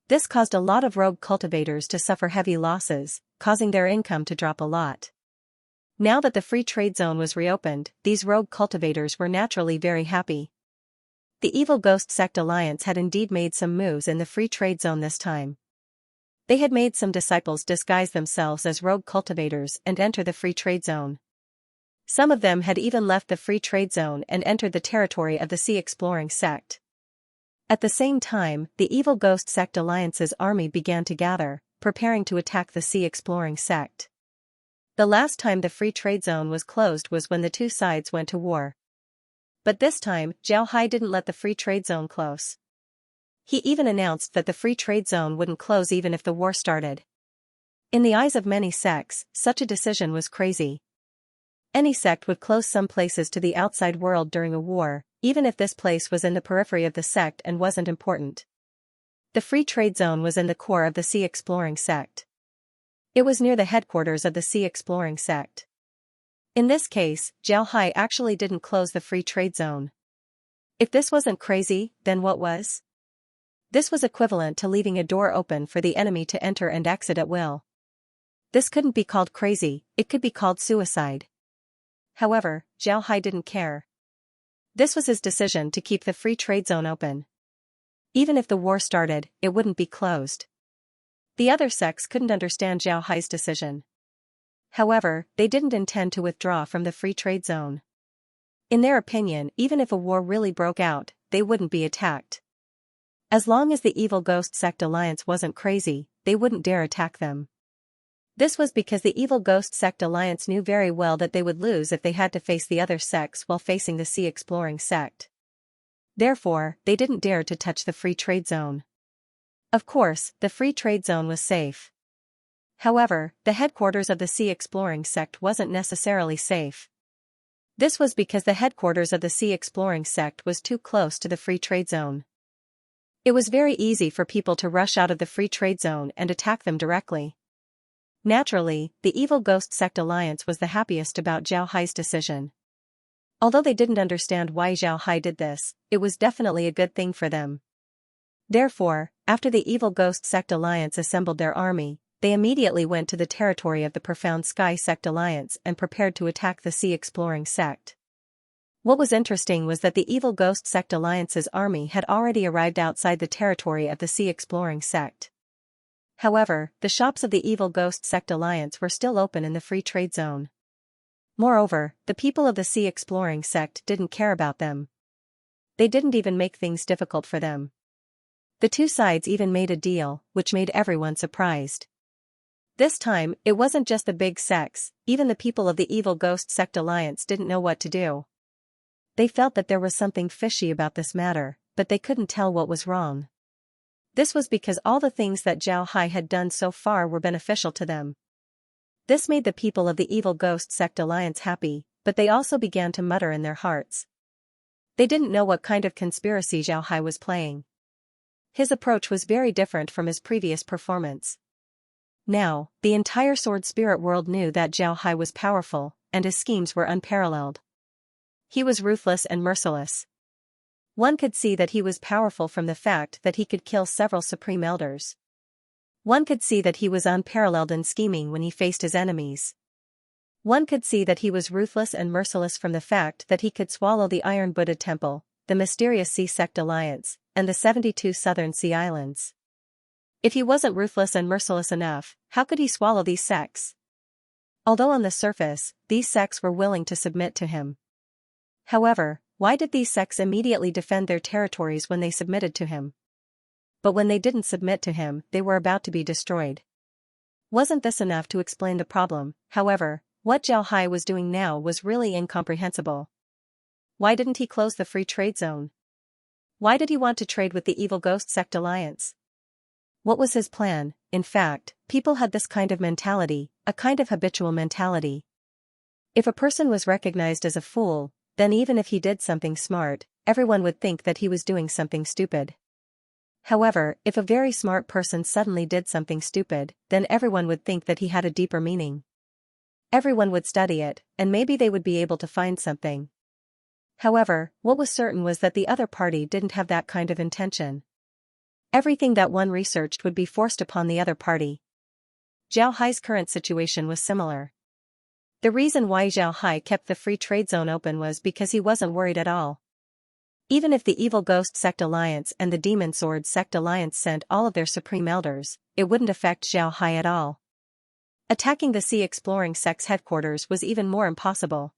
This caused a lot of rogue cultivators to suffer heavy losses, causing their income to drop a lot. Now that the free trade zone was reopened, these rogue cultivators were naturally very happy. The Evil Ghost Sect Alliance had indeed made some moves in the free trade zone this time. They had made some disciples disguise themselves as rogue cultivators and enter the free trade zone. Some of them had even left the free trade zone and entered the territory of the Sea Exploring Sect. At the same time, the Evil Ghost Sect Alliance's army began to gather, preparing to attack the Sea Exploring Sect. The last time the free trade zone was closed was when the two sides went to war. But this time, Zhao Hai didn't let the free trade zone close. He even announced that the free trade zone wouldn't close even if the war started. In the eyes of many sects, such a decision was crazy. Any sect would close some places to the outside world during a war, even if this place was in the periphery of the sect and wasn't important. The free trade zone was in the core of the Sea Exploring Sect. It was near the headquarters of the Sea Exploring Sect. In this case, Zhao Hai actually didn't close the free trade zone. If this wasn't crazy, then what was? This was equivalent to leaving a door open for the enemy to enter and exit at will. This couldn't be called crazy, it could be called suicide. However, Zhao Hai didn't care. This was his decision to keep the free trade zone open. Even if the war started, it wouldn't be closed. The other sects couldn't understand Zhao Hai's decision. However, they didn't intend to withdraw from the free trade zone. In their opinion, even if a war really broke out, they wouldn't be attacked. As long as the Evil Ghost Sect Alliance wasn't crazy, they wouldn't dare attack them. This was because the Evil Ghost Sect Alliance knew very well that they would lose if they had to face the other sects while facing the Sea Exploring Sect. Therefore, they didn't dare to touch the free trade zone. Of course, the free trade zone was safe. However, the headquarters of the Sea Exploring Sect wasn't necessarily safe. This was because the headquarters of the Sea Exploring Sect was too close to the free trade zone. It was very easy for people to rush out of the free trade zone and attack them directly. Naturally, the Evil Ghost Sect Alliance was the happiest about Zhao Hai's decision. Although they didn't understand why Zhao Hai did this, it was definitely a good thing for them. Therefore, after the Evil Ghost Sect Alliance assembled their army, they immediately went to the territory of the Profound Sky Sect Alliance and prepared to attack the Sea Exploring Sect. What was interesting was that the Evil Ghost Sect Alliance's army had already arrived outside the territory of the Sea Exploring Sect. However, the shops of the Evil Ghost Sect Alliance were still open in the free trade zone. Moreover, the people of the Sea Exploring Sect didn't care about them. They didn't even make things difficult for them. The two sides even made a deal, which made everyone surprised. This time, it wasn't just the big sects, even the people of the Evil Ghost Sect Alliance didn't know what to do. They felt that there was something fishy about this matter, but they couldn't tell what was wrong. This was because all the things that Zhao Hai had done so far were beneficial to them. This made the people of the Evil Ghost Sect Alliance happy, but they also began to mutter in their hearts. They didn't know what kind of conspiracy Zhao Hai was playing. His approach was very different from his previous performance. Now, the entire Sword Spirit world knew that Zhao Hai was powerful, and his schemes were unparalleled. He was ruthless and merciless. One could see that he was powerful from the fact that he could kill several Supreme Elders. One could see that he was unparalleled in scheming when he faced his enemies. One could see that he was ruthless and merciless from the fact that he could swallow the Iron Buddha Temple, the mysterious Sea Sect Alliance, and the 72 Southern Sea Islands. If he wasn't ruthless and merciless enough, how could he swallow these sects? Although on the surface, these sects were willing to submit to him. However, why did these sects immediately defend their territories when they submitted to him? But when they didn't submit to him, they were about to be destroyed. Wasn't this enough to explain the problem? However, what Zhao Hai was doing now was really incomprehensible. Why didn't he close the free trade zone? Why did he want to trade with the Evil Ghost Sect Alliance? What was his plan? In fact, people had this kind of mentality, a kind of habitual mentality. If a person was recognized as a fool, then even if he did something smart, everyone would think that he was doing something stupid. However, if a very smart person suddenly did something stupid, then everyone would think that he had a deeper meaning. Everyone would study it, and maybe they would be able to find something. However, what was certain was that the other party didn't have that kind of intention. Everything that one researched would be forced upon the other party. Zhao Hai's current situation was similar. The reason why Zhao Hai kept the free trade zone open was because he wasn't worried at all. Even if the Evil Ghost Sect Alliance and the Demon Sword Sect Alliance sent all of their supreme elders, it wouldn't affect Zhao Hai at all. Attacking the Sea Exploring Sect's headquarters was even more impossible.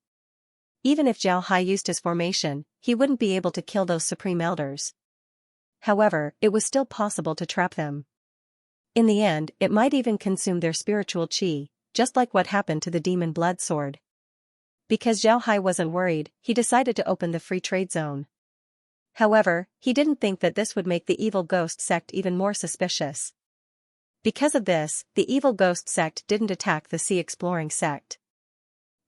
Even if Zhao Hai used his formation, he wouldn't be able to kill those supreme elders. However, it was still possible to trap them. In the end, it might even consume their spiritual qi, just like what happened to the Demon Blood Sword. Because Zhao Hai wasn't worried, he decided to open the free trade zone. However, he didn't think that this would make the Evil Ghost Sect even more suspicious. Because of this, the Evil Ghost Sect didn't attack the Sea Exploring Sect.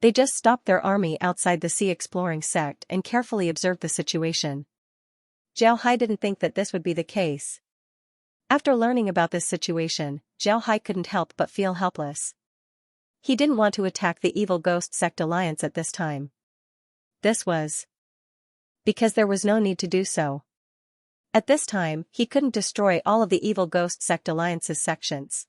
They just stopped their army outside the Sea Exploring Sect and carefully observed the situation. Zhao Hai didn't think that this would be the case. After learning about this situation, Zhao Hai couldn't help but feel helpless. He didn't want to attack the Evil Ghost Sect Alliance at this time. This was because there was no need to do so. At this time, he couldn't destroy all of the Evil Ghost Sect Alliance's sections.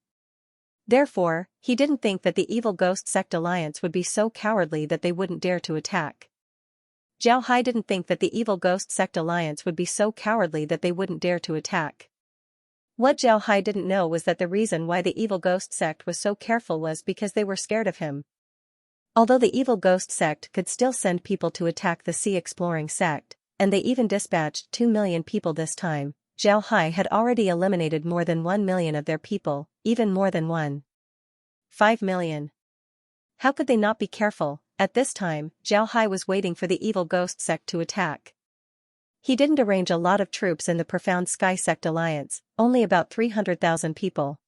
Therefore, he didn't think that the Evil Ghost Sect Alliance would be so cowardly that they wouldn't dare to attack. Zhao Hai didn't think that the Evil Ghost Sect Alliance would be so cowardly that they wouldn't dare to attack. What Zhao Hai didn't know was that the reason why the Evil Ghost Sect was so careful was because they were scared of him. Although the Evil Ghost Sect could still send people to attack the Sea Exploring Sect, and they even dispatched 2 million people this time, Zhao Hai had already eliminated more than 1 million of their people, even more than 1.5 million. How could they not be careful? At this time, Zhao Hai was waiting for the Evil Ghost Sect to attack. He didn't arrange a lot of troops in the Profound Sky Sect Alliance, only about 300,000 people.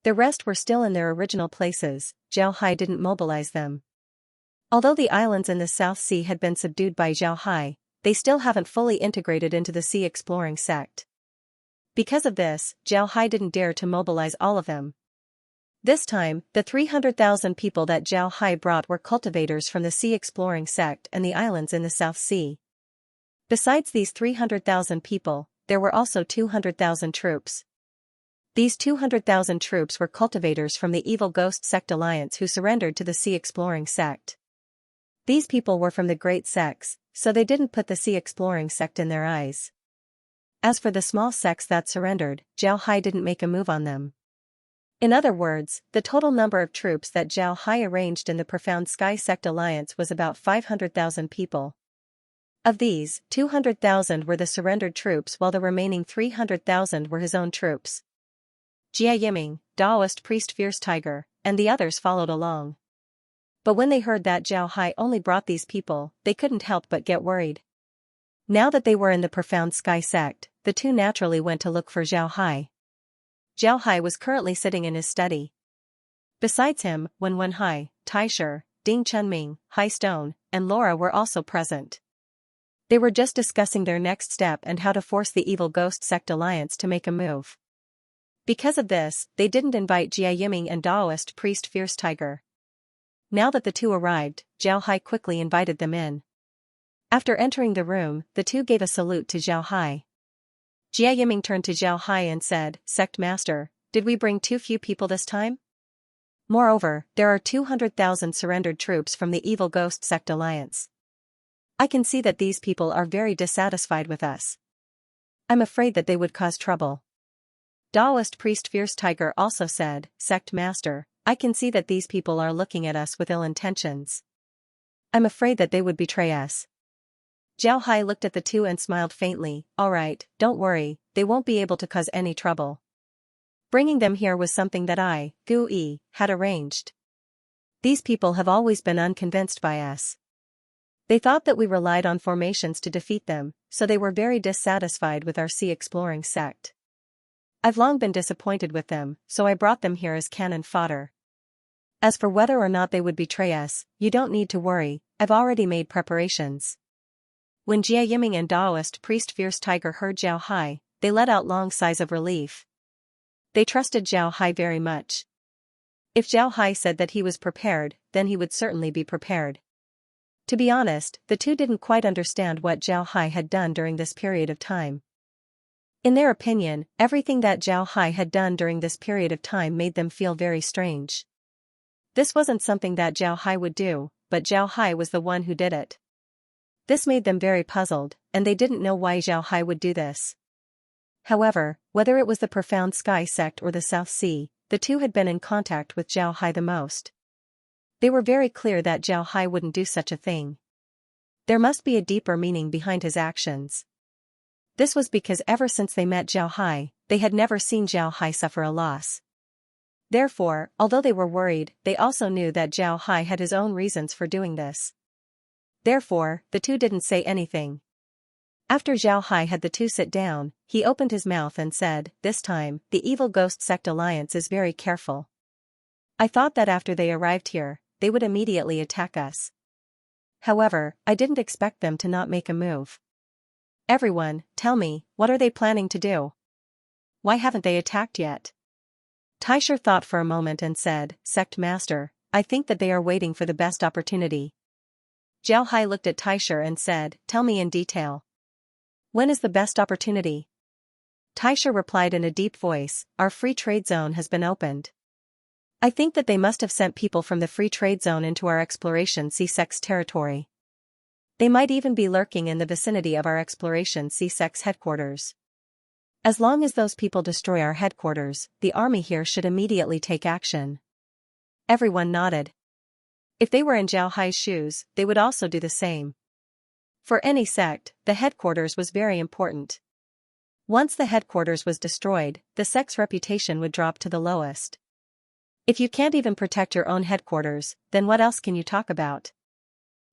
The rest were still in their original places. Zhao Hai didn't mobilize them. Although the islands in the South Sea had been subdued by Zhao Hai, they still haven't fully integrated into the Sea Exploring Sect. Because of this, Zhao Hai didn't dare to mobilize all of them. This time, the 300,000 people that Zhao Hai brought were cultivators from the Sea Exploring Sect and the islands in the South Sea. Besides these 300,000 people, there were also 200,000 troops. These 200,000 troops were cultivators from the Evil Ghost Sect Alliance who surrendered to the Sea Exploring Sect. These people were from the great sects, so they didn't put the Sea Exploring Sect in their eyes. As for the small sects that surrendered, Zhao Hai didn't make a move on them. In other words, the total number of troops that Zhao Hai arranged in the Profound Sky Sect Alliance was about 500,000 people. Of these, 200,000 were the surrendered troops while the remaining 300,000 were his own troops. Jia Yiming, Daoist Priest Fierce Tiger, and the others followed along. But when they heard that Zhao Hai only brought these people, they couldn't help but get worried. Now that they were in the Profound Sky Sect, the two naturally went to look for Zhao Hai. Zhao Hai was currently sitting in his study. Besides him, Wen Hai, Tai Shi, Ding Chunming, Hai Stone, and Laura were also present. They were just discussing their next step and how to force the Evil Ghost Sect Alliance to make a move. Because of this, they didn't invite Jia Yiming and Daoist Priest Fierce Tiger. Now that the two arrived, Zhao Hai quickly invited them in. After entering the room, the two gave a salute to Zhao Hai. Jia Yiming turned to Zhao Hai and said, "Sect Master, did we bring too few people this time? Moreover, there are 200,000 surrendered troops from the Evil Ghost Sect Alliance. I can see that these people are very dissatisfied with us. I'm afraid that they would cause trouble." Daoist Priest Fierce Tiger also said, "Sect Master, I can see that these people are looking at us with ill intentions. I'm afraid that they would betray us." Zhao Hai looked at the two and smiled faintly. "All right, don't worry, they won't be able to cause any trouble. Bringing them here was something that I, Gu Yi, had arranged. These people have always been unconvinced by us. They thought that we relied on formations to defeat them, so they were very dissatisfied with our Sea Exploring Sect. I've long been disappointed with them, so I brought them here as cannon fodder. As for whether or not they would betray us, you don't need to worry, I've already made preparations. When Jia Yiming and Daoist priest Fierce Tiger heard Zhao Hai, they let out long sighs of relief. They trusted Zhao Hai very much. If Zhao Hai said that he was prepared, then he would certainly be prepared. To be honest, the two didn't quite understand what Zhao Hai had done during this period of time. In their opinion, everything that Zhao Hai had done during this period of time made them feel very strange. This wasn't something that Zhao Hai would do, but Zhao Hai was the one who did it. This made them very puzzled, and they didn't know why Zhao Hai would do this. However, whether it was the Profound Sky sect or the South Sea, the two had been in contact with Zhao Hai the most. They were very clear that Zhao Hai wouldn't do such a thing. There must be a deeper meaning behind his actions. This was because ever since they met Zhao Hai, they had never seen Zhao Hai suffer a loss. Therefore, although they were worried, they also knew that Zhao Hai had his own reasons for doing this. Therefore, the two didn't say anything. After Zhao Hai had the two sit down, he opened his mouth and said, "This time, the Evil Ghost Sect Alliance is very careful. I thought that after they arrived here, they would immediately attack us. However, I didn't expect them to not make a move. Everyone, tell me, what are they planning to do? Why haven't they attacked yet?" Taisher thought for a moment and said, "Sect Master, I think that they are waiting for the best opportunity." Zhao Hai looked at Taisher and said, "Tell me in detail. When is the best opportunity?" Taisher replied in a deep voice, "Our free trade zone has been opened. I think that they must have sent people from the free trade zone into our Exploration Sea Sect's territory. They might even be lurking in the vicinity of our Exploration Sea Sect's headquarters. As long as those people destroy our headquarters, the army here should immediately take action." Everyone nodded. If they were in Zhao Hai's shoes, they would also do the same. For any sect, the headquarters was very important. Once the headquarters was destroyed, the sect's reputation would drop to the lowest. If you can't even protect your own headquarters, then what else can you talk about?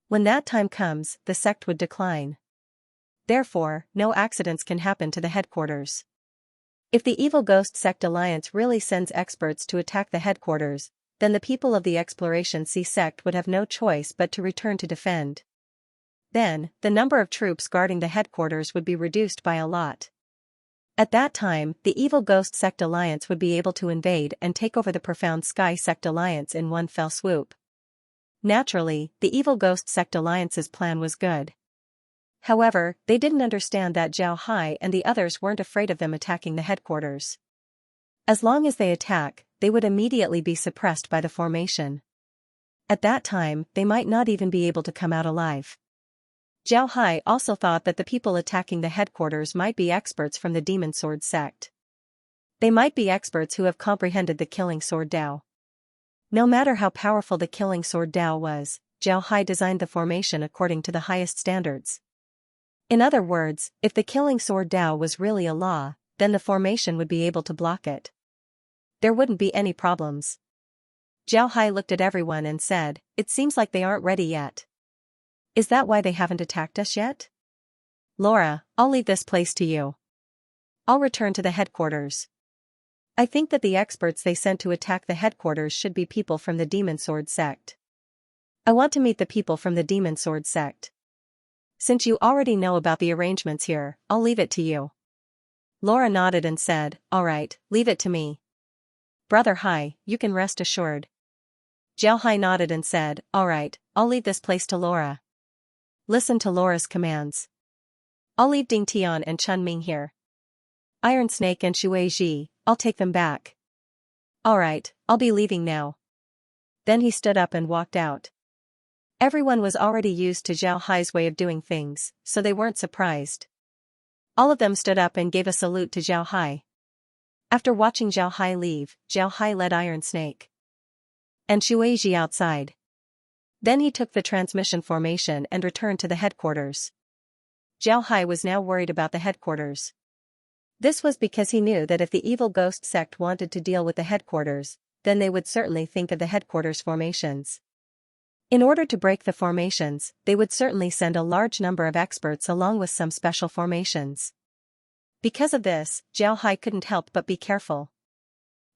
When that time comes, the sect would decline. Therefore, no accidents can happen to the headquarters. If the Evil Ghost Sect Alliance really sends experts to attack the headquarters, then the people of the Exploration Sea Sect would have no choice but to return to defend. Then, the number of troops guarding the headquarters would be reduced by a lot. At that time, the Evil Ghost Sect Alliance would be able to invade and take over the Profound Sky Sect Alliance in one fell swoop. Naturally, the Evil Ghost Sect Alliance's plan was good. However, they didn't understand that Zhao Hai and the others weren't afraid of them attacking the headquarters. As long as they attack, they would immediately be suppressed by the formation. At that time, they might not even be able to come out alive. Zhao Hai also thought that the people attacking the headquarters might be experts from the Demon Sword sect. They might be experts who have comprehended the Killing Sword Dao. No matter how powerful the Killing Sword Dao was, Zhao Hai designed the formation according to the highest standards. In other words, if the Killing Sword Dao was really a law, then the formation would be able to block it. There wouldn't be any problems. Zhao Hai looked at everyone and said, "It seems like they aren't ready yet. Is that why they haven't attacked us yet? Laura, I'll leave this place to you. I'll return to the headquarters. I think that the experts they sent to attack the headquarters should be people from the Demon Sword sect. I want to meet the people from the Demon Sword sect. Since you already know about the arrangements here, I'll leave it to you." Laura nodded and said, "All right, leave it to me. Brother Hai, you can rest assured." Zhao Hai nodded and said, "All right, I'll leave this place to Laura. Listen to Laura's commands. I'll leave Ding Tian and Chun Ming here. Iron Snake and Shui Ji, I'll take them back. All right, I'll be leaving now." Then he stood up and walked out. Everyone was already used to Zhao Hai's way of doing things, so they weren't surprised. All of them stood up and gave a salute to Zhao Hai. After watching Zhao Hai leave, Zhao Hai led Iron Snake and Shui Ji outside. Then he took the transmission formation and returned to the headquarters. Zhao Hai was now worried about the headquarters. This was because he knew that if the Evil Ghost sect wanted to deal with the headquarters, then they would certainly think of the headquarters formations. In order to break the formations, they would certainly send a large number of experts along with some special formations. Because of this, Zhao Hai couldn't help but be careful.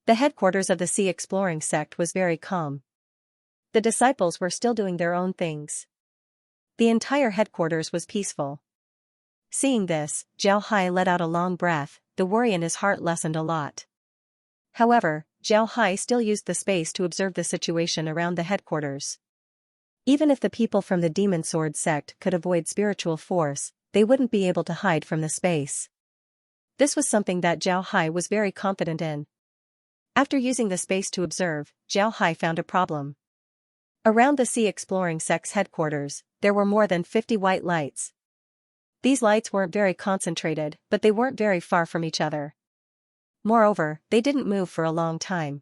The headquarters of the Sea Exploring sect was very calm. The disciples were still doing their own things. The entire headquarters was peaceful. Seeing this, Zhao Hai let out a long breath, the worry in his heart lessened a lot. However, Zhao Hai still used the space to observe the situation around the headquarters. Even if the people from the Demon Sword sect could avoid spiritual force, they wouldn't be able to hide from the space. This was something that Zhao Hai was very confident in. After using the space to observe, Zhao Hai found a problem. Around the Sea Exploring Sect's headquarters, there were more than 50 white lights. These lights weren't very concentrated, but they weren't very far from each other. Moreover, they didn't move for a long time.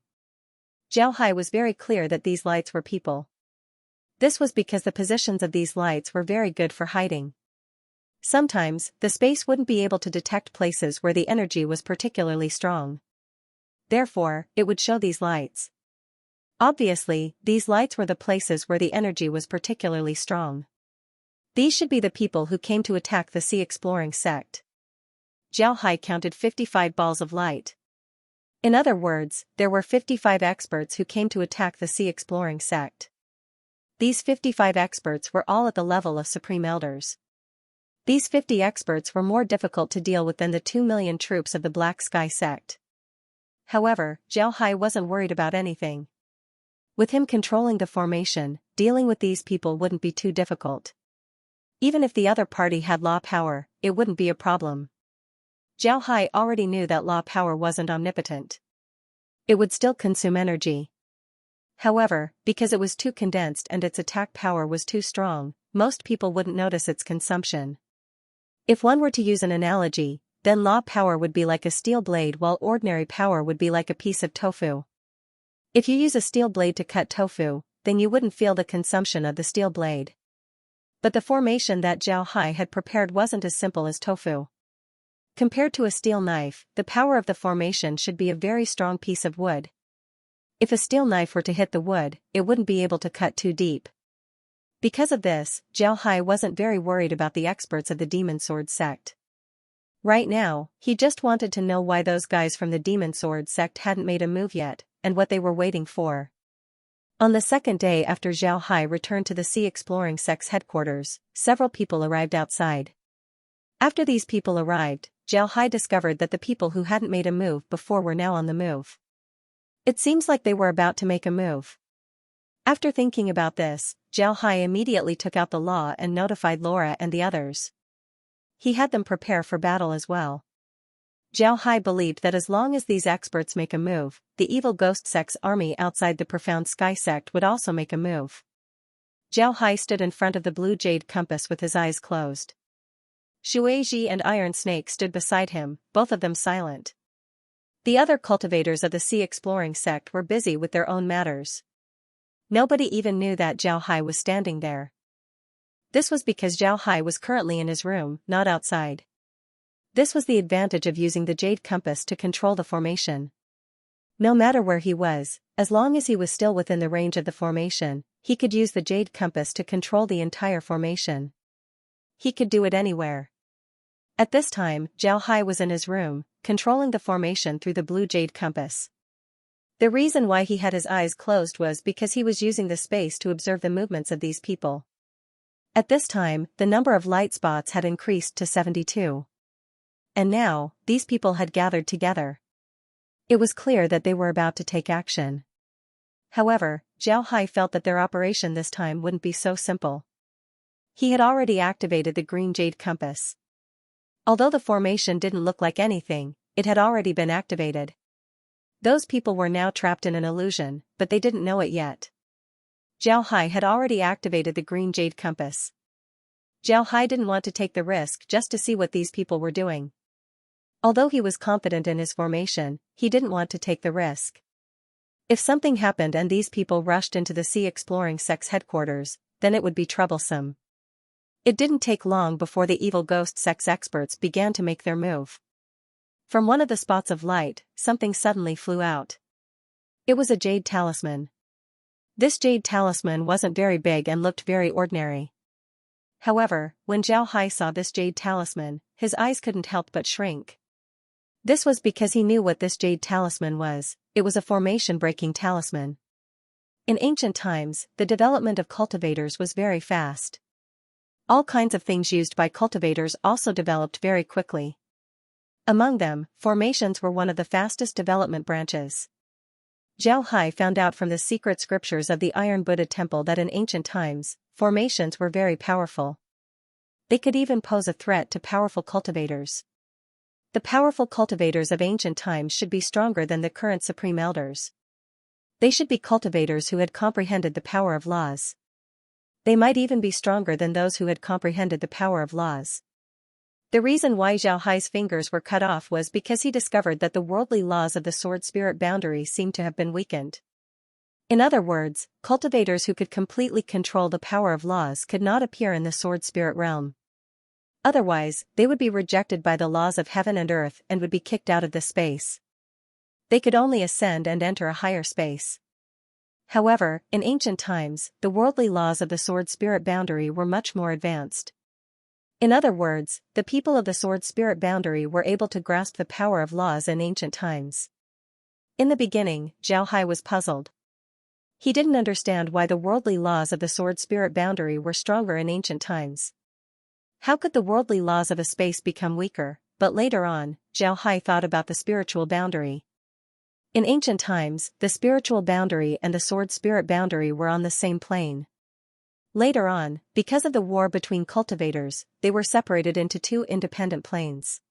Zhao Hai was very clear that these lights were people. This was because the positions of these lights were very good for hiding. Sometimes, the space wouldn't be able to detect places where the energy was particularly strong. Therefore, it would show these lights. Obviously, these lights were the places where the energy was particularly strong. These should be the people who came to attack the Sea Exploring sect. Zhao Hai counted 55 balls of light. In other words, there were 55 experts who came to attack the Sea Exploring sect. These 55 experts were all at the level of Supreme Elders. These 50 experts were more difficult to deal with than the 2 million troops of the Black Sky sect. However, Zhao Hai wasn't worried about anything. With him controlling the formation, dealing with these people wouldn't be too difficult. Even if the other party had law power, it wouldn't be a problem. Zhao Hai already knew that law power wasn't omnipotent. It would still consume energy. However, because it was too condensed and its attack power was too strong, most people wouldn't notice its consumption. If one were to use an analogy, then law power would be like a steel blade while ordinary power would be like a piece of tofu. If you use a steel blade to cut tofu, then you wouldn't feel the consumption of the steel blade. But the formation that Zhao Hai had prepared wasn't as simple as tofu. Compared to a steel knife, the power of the formation should be a very strong piece of wood. If a steel knife were to hit the wood, it wouldn't be able to cut too deep. Because of this, Zhao Hai wasn't very worried about the experts of the Demon Sword sect. Right now, he just wanted to know why those guys from the Demon Sword sect hadn't made a move yet, and what they were waiting for. On the second day after Zhao Hai returned to the Sea Exploring sect's headquarters, several people arrived outside. After these people arrived, Zhao Hai discovered that the people who hadn't made a move before were now on the move. It seems like they were about to make a move. After thinking about this, Zhao Hai immediately took out the law and notified Laura and the others. He had them prepare for battle as well. Zhao Hai believed that as long as these experts make a move, the evil ghost sect's army outside the Profound Sky sect would also make a move. Zhao Hai stood in front of the blue jade compass with his eyes closed. Shueiji and Iron Snake stood beside him, both of them silent. The other cultivators of the Sea Exploring sect were busy with their own matters. Nobody even knew that Zhao Hai was standing there. This was because Zhao Hai was currently in his room, not outside. This was the advantage of using the jade compass to control the formation. No matter where he was, as long as he was still within the range of the formation, he could use the jade compass to control the entire formation. He could do it anywhere. At this time, Zhao Hai was in his room, controlling the formation through the blue jade compass. The reason why he had his eyes closed was because he was using the space to observe the movements of these people. At this time, the number of light spots had increased to 72. And now, these people had gathered together. It was clear that they were about to take action. However, Zhao Hai felt that their operation this time wouldn't be so simple. He had already activated the green jade compass. Although the formation didn't look like anything, it had already been activated. Those people were now trapped in an illusion, but they didn't know it yet. Zhao Hai had already activated the green jade compass. Zhao Hai didn't want to take the risk just to see what these people were doing. Although he was confident in his formation, he didn't want to take the risk. If something happened and these people rushed into the Sea Exploring sect's headquarters, then it would be troublesome. It didn't take long before the evil ghost sect's experts began to make their move. From one of the spots of light, something suddenly flew out. It was a jade talisman. This jade talisman wasn't very big and looked very ordinary. However, when Zhao Hai saw this jade talisman, his eyes couldn't help but shrink. This was because he knew what this jade talisman was. It was a formation-breaking talisman. In ancient times, the development of cultivators was very fast. All kinds of things used by cultivators also developed very quickly. Among them, formations were one of the fastest development branches. Zhao Hai found out from the secret scriptures of the Iron Buddha Temple that in ancient times, formations were very powerful. They could even pose a threat to powerful cultivators. The powerful cultivators of ancient times should be stronger than the current supreme elders. They should be cultivators who had comprehended the power of laws. They might even be stronger than those who had comprehended the power of laws. The reason why Zhao Hai's fingers were cut off was because he discovered that the worldly laws of the sword-spirit boundary seemed to have been weakened. In other words, cultivators who could completely control the power of laws could not appear in the sword-spirit realm. Otherwise, they would be rejected by the laws of heaven and earth and would be kicked out of this space. They could only ascend and enter a higher space. However, in ancient times, the worldly laws of the sword-spirit boundary were much more advanced. In other words, the people of the sword-spirit boundary were able to grasp the power of laws in ancient times. In the beginning, Zhao Hai was puzzled. He didn't understand why the worldly laws of the sword-spirit boundary were stronger in ancient times. How could the worldly laws of a space become weaker? But later on, Zhao Hai thought about the spiritual boundary. In ancient times, the spiritual boundary and the sword-spirit boundary were on the same plane. Later on, because of the war between cultivators, they were separated into two independent planes.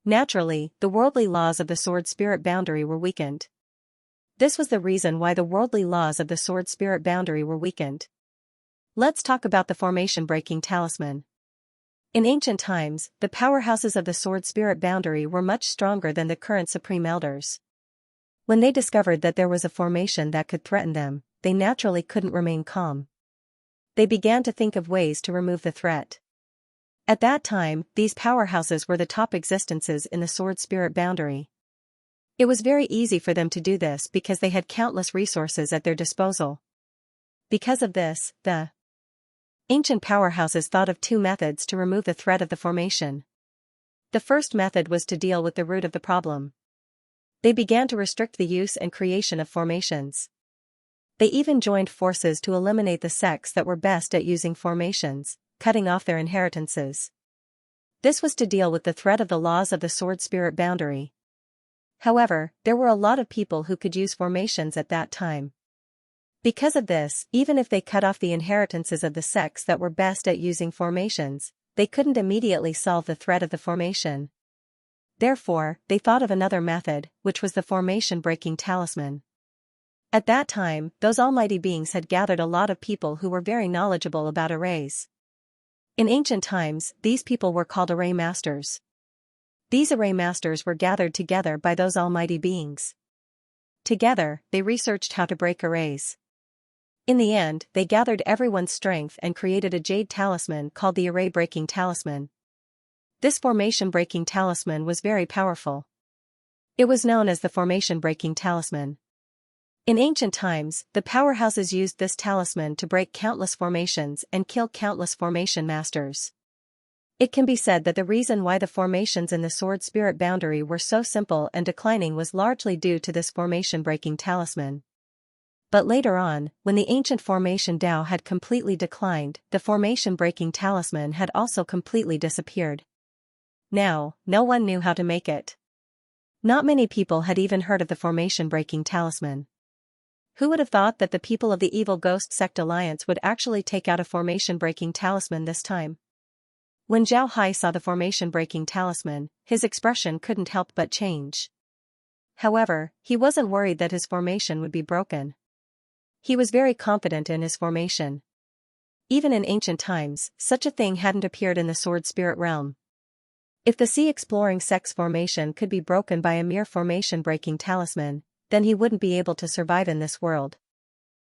Naturally, the worldly laws of the sword-spirit boundary were weakened. This was the reason why the worldly laws of the sword-spirit boundary were weakened. Let's talk about the formation-breaking talisman. In ancient times, the powerhouses of the sword-spirit boundary were much stronger than the current supreme elders. When they discovered that there was a formation that could threaten them, they naturally couldn't remain calm. They began to think of ways to remove the threat. At that time, these powerhouses were the top existences in the sword-spirit boundary. It was very easy for them to do this because they had countless resources at their disposal. Because of this, the ancient powerhouses thought of two methods to remove the threat of the formation. The first method was to deal with the root of the problem. They began to restrict the use and creation of formations. They even joined forces to eliminate the sects that were best at using formations, cutting off their inheritances. This was to deal with the threat of the laws of the sword-spirit boundary. However, there were a lot of people who could use formations at that time. Because of this, even if they cut off the inheritances of the sects that were best at using formations, they couldn't immediately solve the threat of the formation. Therefore, they thought of another method, which was the formation-breaking talisman. At that time, those almighty beings had gathered a lot of people who were very knowledgeable about arrays. In ancient times, these people were called array masters. These array masters were gathered together by those almighty beings. Together, they researched how to break arrays. In the end, they gathered everyone's strength and created a jade talisman called the array-breaking talisman. This formation-breaking talisman was very powerful. It was known as the formation-breaking talisman. In ancient times, the powerhouses used this talisman to break countless formations and kill countless formation masters. It can be said that the reason why the formations in the sword-spirit boundary were so simple and declining was largely due to this formation-breaking talisman. But later on, when the ancient formation Tao had completely declined, the formation-breaking talisman had also completely disappeared. Now, no one knew how to make it. Not many people had even heard of the formation-breaking talisman. Who would have thought that the people of the Evil Ghost Sect Alliance would actually take out a formation-breaking talisman this time? When Zhao Hai saw the formation-breaking talisman, his expression couldn't help but change. However, he wasn't worried that his formation would be broken. He was very confident in his formation. Even in ancient times, such a thing hadn't appeared in the sword-spirit realm. If the Sea Exploring Sect's formation could be broken by a mere formation-breaking talisman, then he wouldn't be able to survive in this world.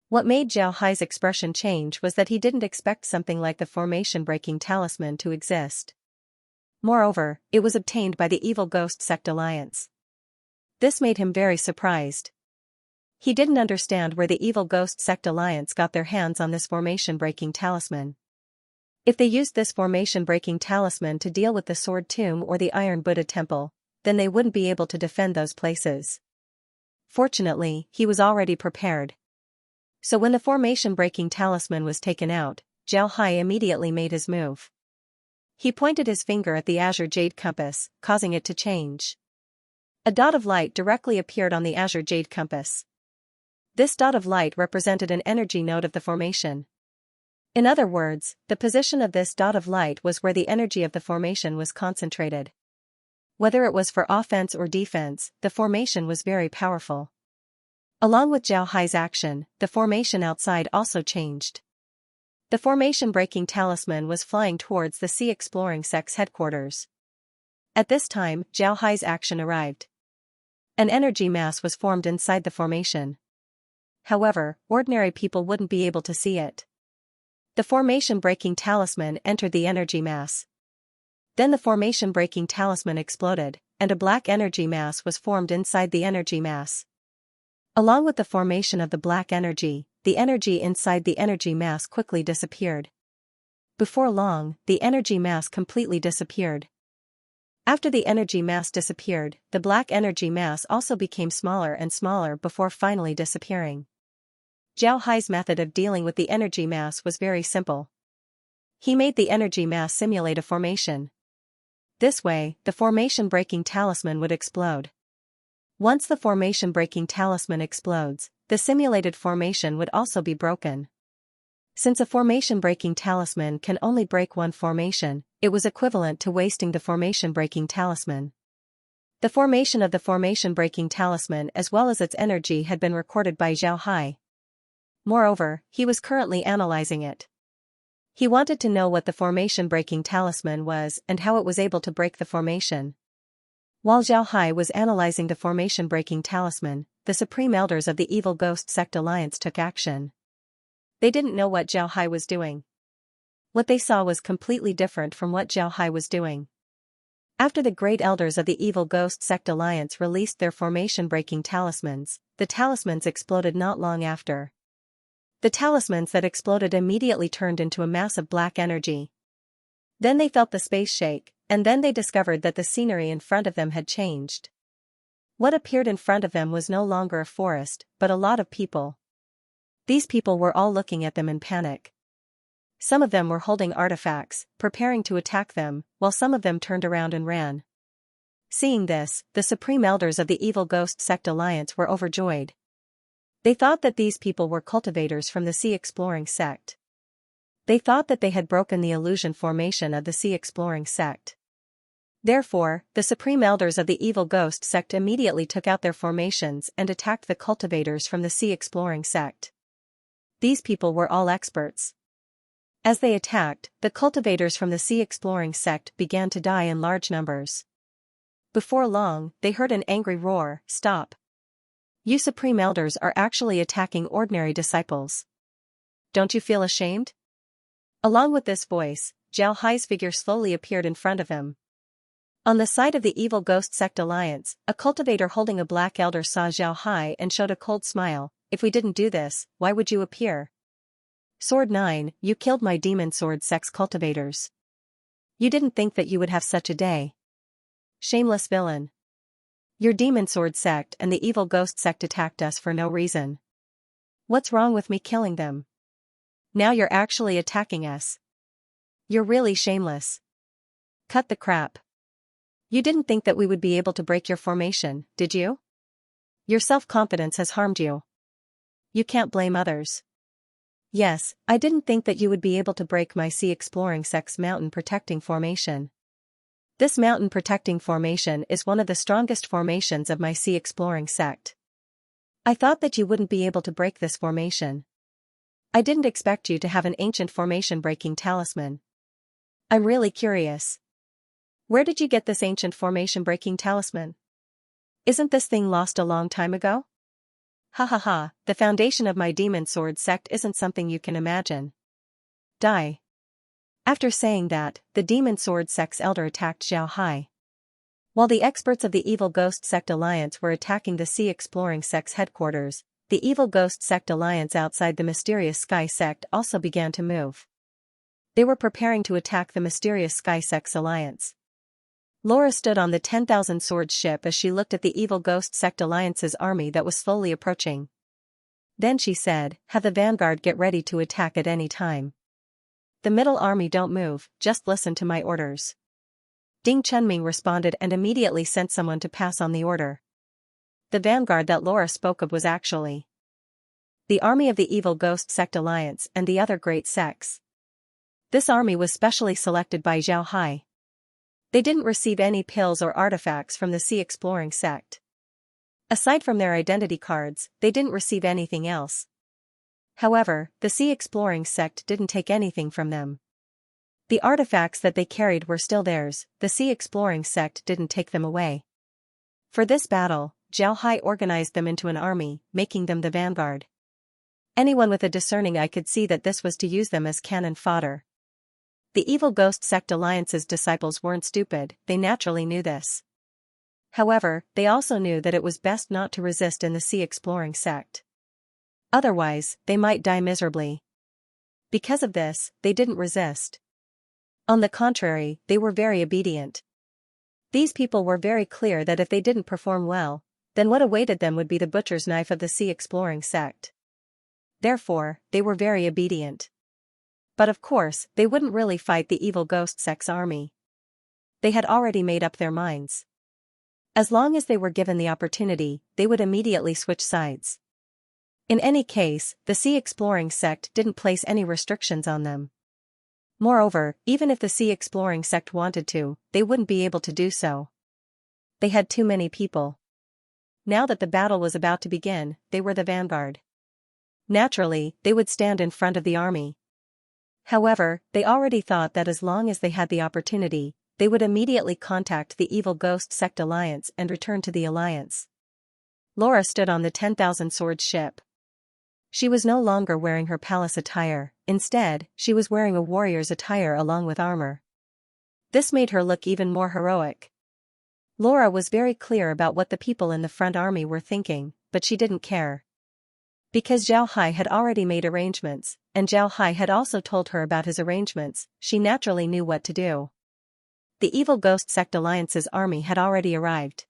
What made Zhao Hai's expression change was that he didn't expect something like the formation-breaking talisman to exist. Moreover, it was obtained by the Evil Ghost Sect Alliance. This made him very surprised. He didn't understand where the Evil Ghost Sect Alliance got their hands on this formation-breaking talisman. If they used this formation-breaking talisman to deal with the Sword Tomb or the Iron Buddha Temple, then they wouldn't be able to defend those places. Fortunately, he was already prepared. So when the formation-breaking talisman was taken out, Zhao Hai immediately made his move. He pointed his finger at the azure jade compass, causing it to change. A dot of light directly appeared on the azure jade compass. This dot of light represented an energy node of the formation. In other words, the position of this dot of light was where the energy of the formation was concentrated. Whether it was for offense or defense, the formation was very powerful. Along with Zhao Hai's action, the formation outside also changed. The formation-breaking talisman was flying towards the Sea Exploring Sect's headquarters. At this time, Zhao Hai's action arrived. An energy mass was formed inside the formation. However, ordinary people wouldn't be able to see it. The formation-breaking talisman entered the energy mass. Then the formation-breaking talisman exploded, and a black energy mass was formed inside the energy mass. Along with the formation of the black energy, the energy inside the energy mass quickly disappeared. Before long, the energy mass completely disappeared. After the energy mass disappeared, the black energy mass also became smaller and smaller before finally disappearing. Zhao Hai's method of dealing with the energy mass was very simple. He made the energy mass simulate a formation. This way, the formation-breaking talisman would explode. Once the formation-breaking talisman explodes, the simulated formation would also be broken. Since a formation-breaking talisman can only break one formation, it was equivalent to wasting the formation-breaking talisman. The formation of the formation-breaking talisman as well as its energy had been recorded by Zhao Hai. Moreover, he was currently analyzing it. He wanted to know what the formation-breaking talisman was and how it was able to break the formation. While Zhao Hai was analyzing the formation-breaking talisman, the Supreme Elders of the Evil Ghost Sect Alliance took action. They didn't know what Zhao Hai was doing. What they saw was completely different from what Zhao Hai was doing. After the Great Elders of the Evil Ghost Sect Alliance released their formation-breaking talismans, the talismans exploded not long after. The talismans that exploded immediately turned into a mass of black energy. Then they felt the space shake, and then they discovered that the scenery in front of them had changed. What appeared in front of them was no longer a forest, but a lot of people. These people were all looking at them in panic. Some of them were holding artifacts, preparing to attack them, while some of them turned around and ran. Seeing this, the Supreme Elders of the Evil Ghost Sect Alliance were overjoyed. They thought that these people were cultivators from the Sea Exploring Sect. They thought that they had broken the illusion formation of the Sea Exploring Sect. Therefore, the Supreme Elders of the Evil Ghost Sect immediately took out their formations and attacked the cultivators from the Sea Exploring Sect. These people were all experts. As they attacked, the cultivators from the Sea Exploring Sect began to die in large numbers. Before long, they heard an angry roar, "Stop! You Supreme Elders are actually attacking ordinary disciples. Don't you feel ashamed?" Along with this voice, Zhao Hai's figure slowly appeared in front of him. On the side of the Evil Ghost Sect Alliance, a cultivator holding a black elder saw Zhao Hai and showed a cold smile. "If we didn't do this, why would you appear?" Sword 9, you killed my demon sword sect's cultivators. You didn't think that you would have such a day. Shameless villain. Your demon sword sect and the Evil Ghost Sect attacked us for no reason. What's wrong with me killing them? Now you're actually attacking us. You're really shameless. Cut the crap. You didn't think that we would be able to break your formation, did you? Your self-confidence has harmed you. You can't blame others. Yes, I didn't think that you would be able to break my Sea Exploring Sect's mountain protecting formation. This mountain protecting formation is one of the strongest formations of my Sea Exploring Sect. I thought that you wouldn't be able to break this formation. I didn't expect you to have an ancient formation breaking talisman. I'm really curious. Where did you get this ancient formation-breaking talisman? Isn't this thing lost a long time ago? Ha ha ha, the foundation of my demon sword sect isn't something you can imagine. Die. After saying that, the demon sword sect's elder attacked Zhao Hai. While the experts of the Evil Ghost Sect Alliance were attacking the Sea Exploring Sect's headquarters, the Evil Ghost Sect Alliance outside the Mysterious Sky Sect also began to move. They were preparing to attack the Mysterious Sky Sect's alliance. Laura stood on the 10,000 Swords ship as she looked at the Evil Ghost Sect Alliance's army that was slowly approaching. Then she said, "Have the vanguard get ready to attack at any time." The middle army don't move, just listen to my orders. Ding Chunming responded and immediately sent someone to pass on the order. The vanguard that Laura spoke of was actually the army of the Evil Ghost Sect Alliance and the other great sects. This army was specially selected by Zhao Hai. They didn't receive any pills or artifacts from the Sea Exploring sect. Aside from their identity cards, they didn't receive anything else. However, the Sea Exploring sect didn't take anything from them. The artifacts that they carried were still theirs, the Sea Exploring sect didn't take them away. For this battle, Zhao Hai organized them into an army, making them the vanguard. Anyone with a discerning eye could see that this was to use them as cannon fodder. The Evil Ghost Sect Alliance's disciples weren't stupid, they naturally knew this. However, they also knew that it was best not to resist in the Sea Exploring sect. Otherwise, they might die miserably. Because of this, they didn't resist. On the contrary, they were very obedient. These people were very clear that if they didn't perform well, then what awaited them would be the butcher's knife of the Sea Exploring sect. Therefore, they were very obedient. But of course, they wouldn't really fight the Evil Ghost Sect's army. They had already made up their minds. As long as they were given the opportunity, they would immediately switch sides. In any case, the Sea Exploring sect didn't place any restrictions on them. Moreover, even if the Sea Exploring sect wanted to, they wouldn't be able to do so. They had too many people. Now that the battle was about to begin, they were the vanguard. Naturally, they would stand in front of the army. However, they already thought that as long as they had the opportunity, they would immediately contact the Evil Ghost Sect Alliance and return to the alliance. Laura stood on the 10,000 Swords ship. She was no longer wearing her palace attire, instead, she was wearing a warrior's attire along with armor. This made her look even more heroic. Laura was very clear about what the people in the front army were thinking, but she didn't care. Because Zhao Hai had already made arrangements, and Zhao Hai had also told her about his arrangements, she naturally knew what to do. The Evil Ghost Sect Alliance's army had already arrived.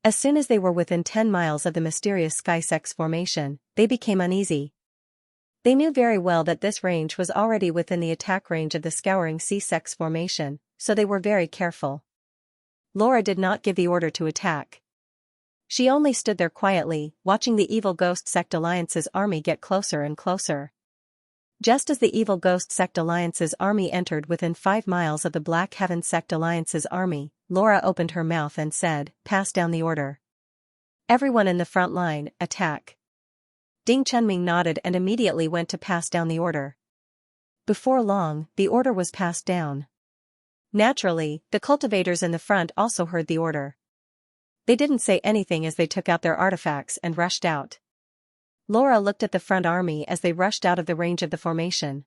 As soon as they were within 10 miles of the mysterious Sky Sect's formation, they became uneasy. They knew very well that this range was already within the attack range of the Scouring Sea Sect's formation, so they were very careful. Laura did not give the order to attack. She only stood there quietly, watching the Evil Ghost Sect Alliance's army get closer and closer. Just as the Evil Ghost Sect Alliance's army entered within 5 miles of the Black Heaven Sect Alliance's army, Laura opened her mouth and said, "Pass down the order. Everyone in the front line, attack." Ding Chunming nodded and immediately went to pass down the order. Before long, the order was passed down. Naturally, the cultivators in the front also heard the order. They didn't say anything as they took out their artifacts and rushed out. Laura looked at the front army as they rushed out of the range of the formation.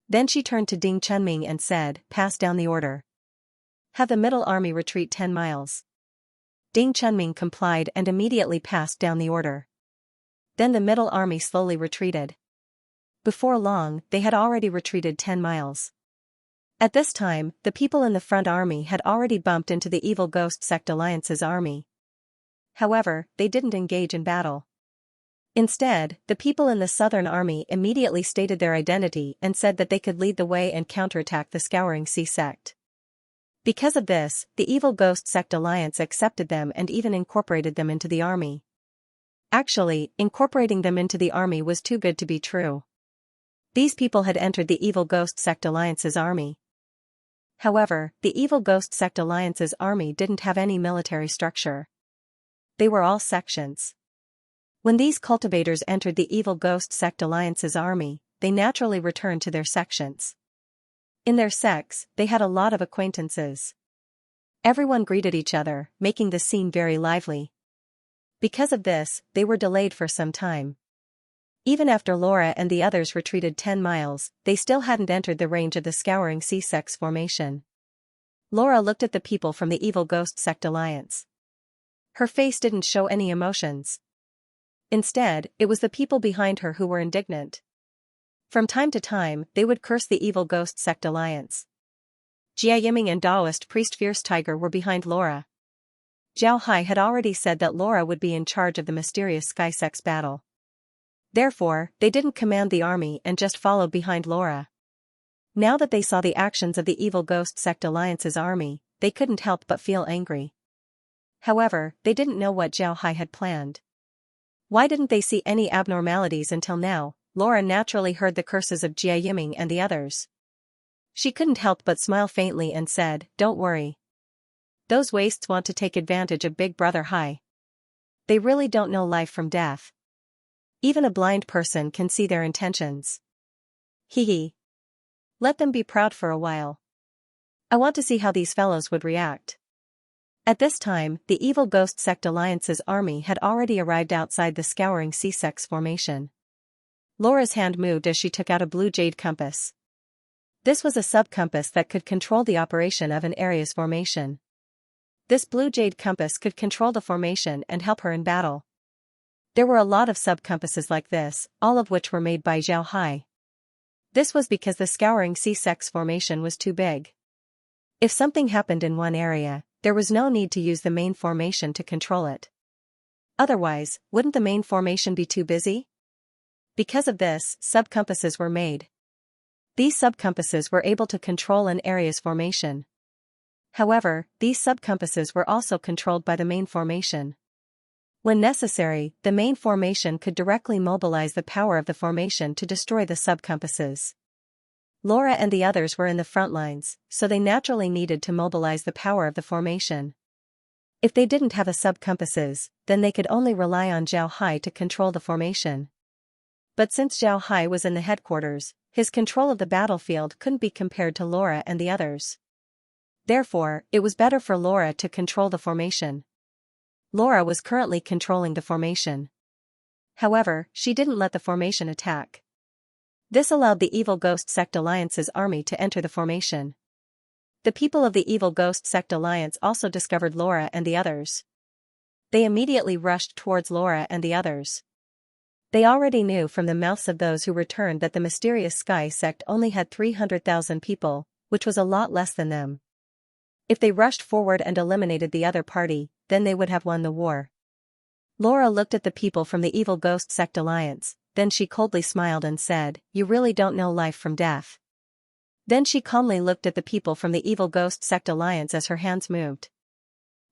Then she turned to Ding Chunming and said, "Pass down the order. Have the middle army retreat 10 miles. Ding Chunming complied and immediately passed down the order. Then the middle army slowly retreated. Before long, they had already retreated 10 miles. At this time, the people in the front army had already bumped into the Evil Ghost Sect Alliance's army. However, they didn't engage in battle. Instead, the people in the southern army immediately stated their identity and said that they could lead the way and counterattack the Scouring Sea Sect. Because of this, the Evil Ghost Sect Alliance accepted them and even incorporated them into the army. Actually, incorporating them into the army was too good to be true. These people had entered the Evil Ghost Sect Alliance's army. However, the Evil Ghost Sect Alliance's army didn't have any military structure. They were all sections. When these cultivators entered the Evil Ghost Sect Alliance's army, they naturally returned to their sections. In their sects, they had a lot of acquaintances. Everyone greeted each other, making the scene very lively. Because of this, they were delayed for some time. Even after Laura and the others retreated 10 miles, they still hadn't entered the range of the Scouring Sea Sect's formation. Laura looked at the people from the Evil Ghost Sect Alliance. Her face didn't show any emotions. Instead, it was the people behind her who were indignant. From time to time, they would curse the Evil Ghost Sect Alliance. Jia Yiming and Taoist priest Fierce Tiger were behind Laura. Zhao Hai had already said that Laura would be in charge of the mysterious Sky Sect's battle. Therefore, they didn't command the army and just followed behind Laura. Now that they saw the actions of the evil Ghost Sect Alliance's army, they couldn't help but feel angry. However, they didn't know what Zhao Hai had planned. Why didn't they see any abnormalities until now? Laura naturally heard the curses of Jia Yiming and the others. She couldn't help but smile faintly and said, "Don't worry. Those wastes want to take advantage of Big Brother Hai. They really don't know life from death. Even a blind person can see their intentions. Hee hee. Let them be proud for a while. I want to see how these fellows would react." At this time, the evil Ghost Sect Alliance's army had already arrived outside the Scouring Sea Sect's formation. Laura's hand moved as she took out a blue jade compass. This was a sub-compass that could control the operation of an area's formation. This blue jade compass could control the formation and help her in battle. There were a lot of sub-compasses like this, all of which were made by Zhao Hai. This was because the Scouring Sea Sect's formation was too big. If something happened in one area, there was no need to use the main formation to control it. Otherwise, wouldn't the main formation be too busy? Because of this, sub-compasses were made. These sub-compasses were able to control an area's formation. However, these sub-compasses were also controlled by the main formation. When necessary, the main formation could directly mobilize the power of the formation to destroy the sub-compasses. Laura and the others were in the front lines, so they naturally needed to mobilize the power of the formation. If they didn't have a sub-compasses, then they could only rely on Zhao Hai to control the formation. But since Zhao Hai was in the headquarters, his control of the battlefield couldn't be compared to Laura and the others. Therefore, it was better for Laura to control the formation. Laura was currently controlling the formation. However, she didn't let the formation attack. This allowed the evil Ghost Sect Alliance's army to enter the formation. The people of the evil Ghost Sect Alliance also discovered Laura and the others. They immediately rushed towards Laura and the others. They already knew from the mouths of those who returned that the mysterious Sky Sect only had 300,000 people, which was a lot less than them. If they rushed forward and eliminated the other party, then they would have won the war. Laura looked at the people from the evil Ghost Sect Alliance, then she coldly smiled and said, "You really don't know life from death." Then she calmly looked at the people from the evil Ghost Sect Alliance as her hands moved.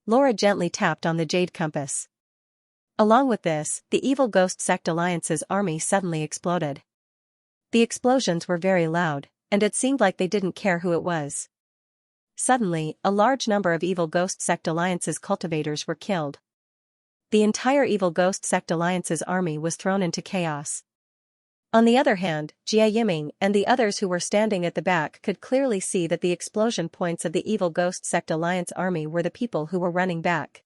Laura gently tapped on the jade compass. Along with this, the evil Ghost Sect Alliance's army suddenly exploded. The explosions were very loud, and it seemed like they didn't care who it was. Suddenly, a large number of evil Ghost Sect Alliance's cultivators were killed. The entire evil Ghost Sect Alliance's army was thrown into chaos. On the other hand, Jia Yiming and the others who were standing at the back could clearly see that the explosion points of the evil Ghost Sect Alliance army were the people who were running back.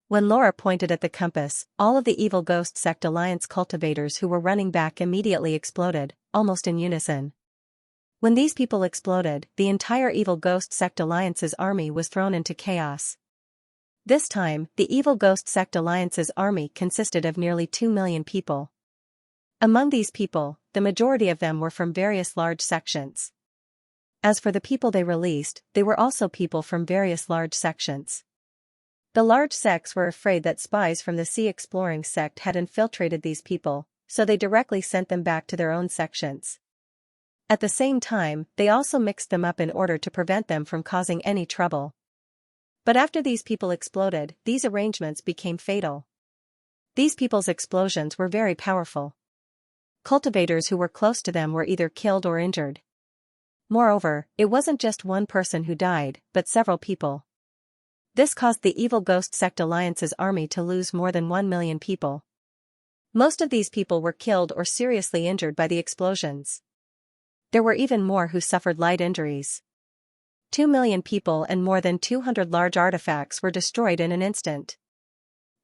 When Laura pointed at the compass, all of the evil Ghost Sect Alliance cultivators who were running back immediately exploded, almost in unison. When these people exploded, the entire evil Ghost Sect Alliance's army was thrown into chaos. This time, the evil Ghost Sect Alliance's army consisted of nearly 2 million people. Among these people, the majority of them were from various large sections. As for the people they released, they were also people from various large sections. The large sects were afraid that spies from the Sea Exploring sect had infiltrated these people, so they directly sent them back to their own sections. At the same time, they also mixed them up in order to prevent them from causing any trouble. But after these people exploded, these arrangements became fatal. These people's explosions were very powerful. Cultivators who were close to them were either killed or injured. Moreover, it wasn't just one person who died, but several people. This caused the evil Ghost Sect Alliance's army to lose more than 1 million people. Most of these people were killed or seriously injured by the explosions. There were even more who suffered light injuries. 2 million people and more than 200 large artifacts were destroyed in an instant.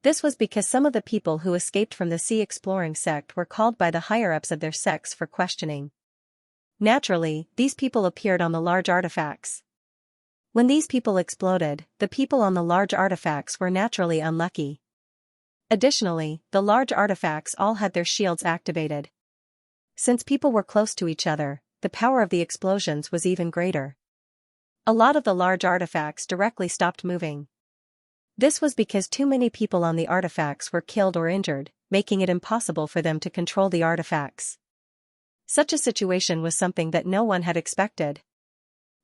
This was because some of the people who escaped from the Sea Exploring sect were called by the higher-ups of their sects for questioning. Naturally, these people appeared on the large artifacts. When these people exploded, the people on the large artifacts were naturally unlucky. Additionally, the large artifacts all had their shields activated. Since people were close to each other, the power of the explosions was even greater. A lot of the large artifacts directly stopped moving. This was because too many people on the artifacts were killed or injured, making it impossible for them to control the artifacts. Such a situation was something that no one had expected.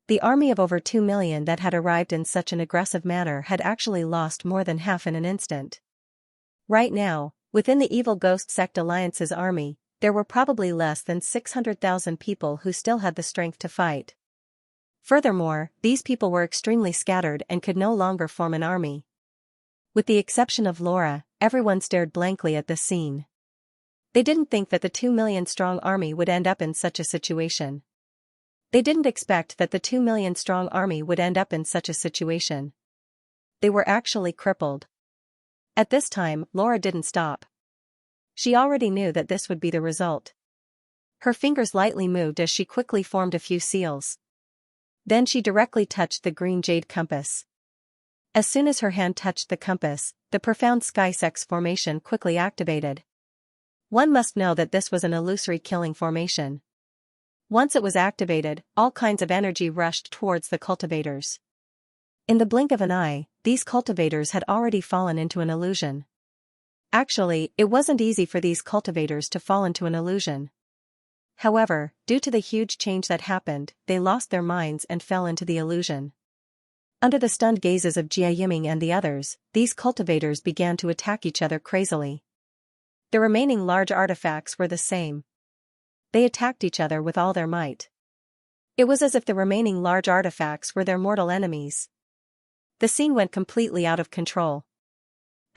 The army of over 2 million that had arrived in such an aggressive manner had actually lost more than half in an instant. Right now, within the Evil Ghost Sect Alliance's army, there were probably less than 600,000 people who still had the strength to fight. Furthermore, these people were extremely scattered and could no longer form an army. With the exception of Laura, everyone stared blankly at this scene. They didn't think that the 2 million strong army would end up in such a situation. They didn't expect that the 2 million strong army would end up in such a situation. They were actually crippled. At this time, Laura didn't stop. She already knew that this would be the result. Her fingers lightly moved as she quickly formed a few seals. Then she directly touched the green jade compass. As soon as her hand touched the compass, the profound sky sex formation quickly activated. One must know that this was an illusory killing formation. Once it was activated, all kinds of energy rushed towards the cultivators. In the blink of an eye, these cultivators had already fallen into an illusion. Actually, it wasn't easy for these cultivators to fall into an illusion. However, due to the huge change that happened, they lost their minds and fell into the illusion. Under the stunned gazes of Jia Yiming and the others, these cultivators began to attack each other crazily. The remaining large artifacts were the same. They attacked each other with all their might. It was as if the remaining large artifacts were their mortal enemies. The scene went completely out of control.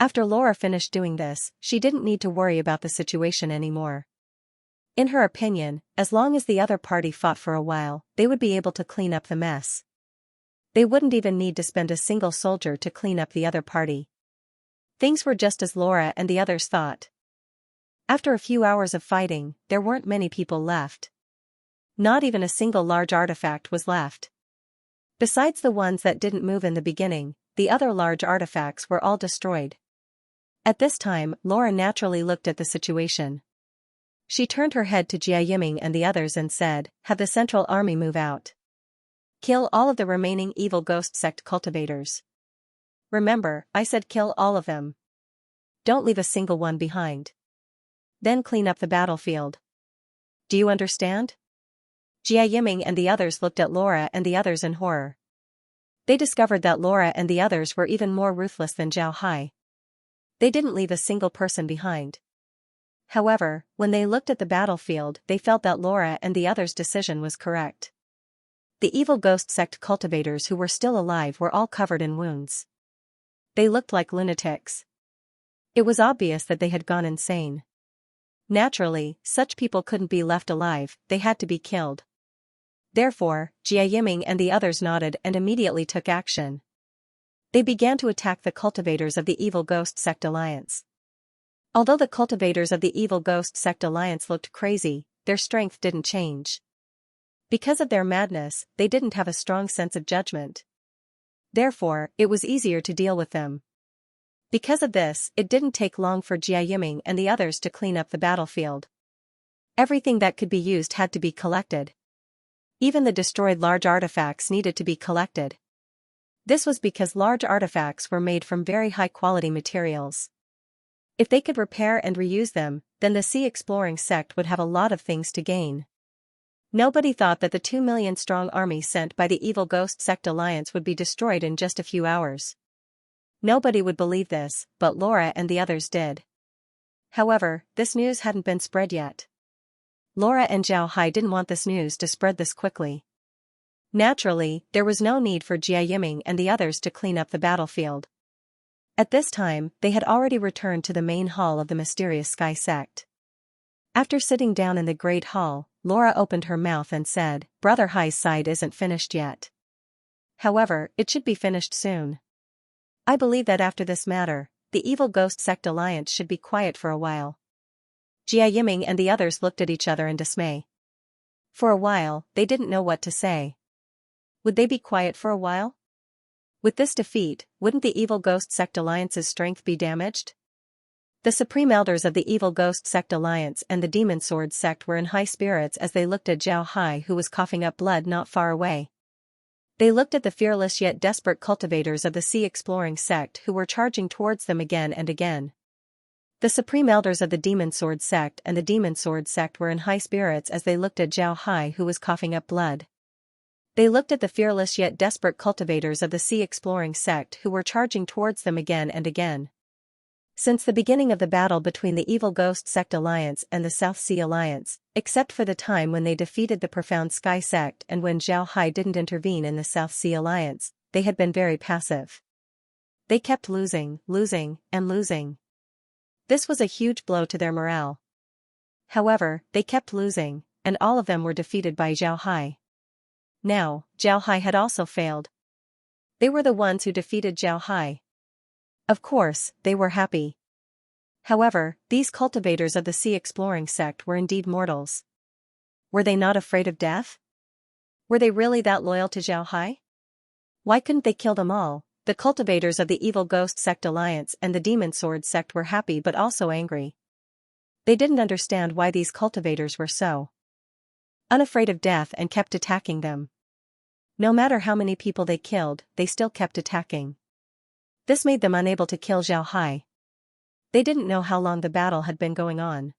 After Laura finished doing this, she didn't need to worry about the situation anymore. In her opinion, as long as the other party fought for a while, they would be able to clean up the mess. They wouldn't even need to spend a single soldier to clean up the other party. Things were just as Laura and the others thought. After a few hours of fighting, there weren't many people left. Not even a single large artifact was left. Besides the ones that didn't move in the beginning, the other large artifacts were all destroyed. At this time, Laura naturally looked at the situation. She turned her head to Jia Yiming and the others and said, "Have the central army move out. Kill all of the remaining Evil Ghost Sect cultivators. Remember, I said kill all of them. Don't leave a single one behind. Then clean up the battlefield. Do you understand?" Jia Yiming and the others looked at Laura and the others in horror. They discovered that Laura and the others were even more ruthless than Zhao Hai. They didn't leave a single person behind. However, when they looked at the battlefield, they felt that Laura and the others' decision was correct. The Evil Ghost Sect cultivators who were still alive were all covered in wounds. They looked like lunatics. It was obvious that they had gone insane. Naturally, such people couldn't be left alive, they had to be killed. Therefore, Jia Yiming and the others nodded and immediately took action. They began to attack the cultivators of the Evil Ghost Sect Alliance. Although the cultivators of the Evil Ghost Sect Alliance looked crazy, their strength didn't change. Because of their madness, they didn't have a strong sense of judgment. Therefore, it was easier to deal with them. Because of this, it didn't take long for Jia Yiming and the others to clean up the battlefield. Everything that could be used had to be collected. Even the destroyed large artifacts needed to be collected. This was because large artifacts were made from very high-quality materials. If they could repair and reuse them, then the Sea Exploring Sect would have a lot of things to gain. Nobody thought that the 2 million strong army sent by the Evil Ghost Sect Alliance would be destroyed in just a few hours. Nobody would believe this, but Laura and the others did. However, this news hadn't been spread yet. Laura and Zhao Hai didn't want this news to spread this quickly. Naturally, there was no need for Jia Yiming and the others to clean up the battlefield. At this time, they had already returned to the main hall of the mysterious Sky Sect. After sitting down in the Great Hall, Laura opened her mouth and said, "Brother Hai's side isn't finished yet. However, it should be finished soon. I believe that after this matter, the Evil Ghost Sect Alliance should be quiet for a while." Jia Yiming and the others looked at each other in dismay. For a while, they didn't know what to say. Would they be quiet for a while? With this defeat, wouldn't the Evil Ghost Sect Alliance's strength be damaged? The Supreme Elders of the Evil Ghost Sect Alliance and the Demon Sword Sect were in high spirits as they looked at Zhao Hai, who was coughing up blood not far away. They looked at the fearless yet desperate cultivators of the Sea Exploring Sect who were charging towards them again and again. The supreme elders of the Demon Sword sect and the Demon Sword sect were in high spirits as they looked at Zhao Hai, who was coughing up blood. They looked at the fearless yet desperate cultivators of the Sea Exploring sect who were charging towards them again and again. Since the beginning of the battle between the Evil Ghost Sect Alliance and the South Sea Alliance, except for the time when they defeated the Profound Sky Sect and when Zhao Hai didn't intervene in the South Sea Alliance, they had been very passive. They kept losing, and losing. This was a huge blow to their morale. However, they kept losing, and all of them were defeated by Zhao Hai. Now, Zhao Hai had also failed. They were the ones who defeated Zhao Hai. Of course, they were happy. However, these cultivators of the Sea Exploring sect were indeed mortals. Were they not afraid of death? Were they really that loyal to Zhao Hai? Why couldn't they kill them all? The cultivators of the Evil Ghost Sect Alliance and the Demon Sword sect were happy but also angry. They didn't understand why these cultivators were so unafraid of death and kept attacking them. No matter how many people they killed, they still kept attacking. This made them unable to kill Zhao Hai. They didn't know how long the battle had been going on.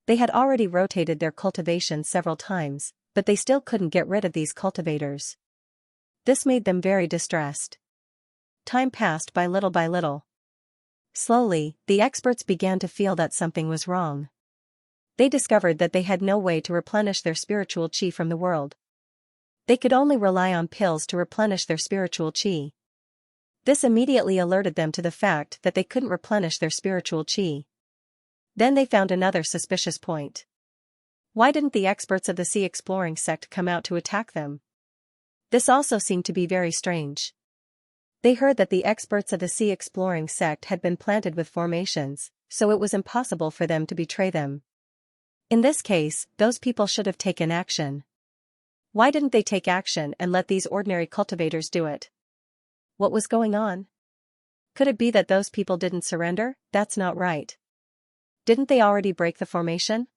They had already rotated their cultivation several times, but they still couldn't get rid of these cultivators. This made them very distressed. Time passed by little by little. Slowly, the experts began to feel that something was wrong. They discovered that they had no way to replenish their spiritual chi from the world. They could only rely on pills to replenish their spiritual chi. This immediately alerted them to the fact that they couldn't replenish their spiritual chi. Then they found another suspicious point. Why didn't the experts of the Sea Exploring sect come out to attack them? This also seemed to be very strange. They heard that the experts of the Sea Exploring sect had been planted with formations, so it was impossible for them to betray them. In this case, those people should have taken action. Why didn't they take action and let these ordinary cultivators do it? What was going on? Could it be that those people didn't surrender? That's not right. Didn't they already break the formation?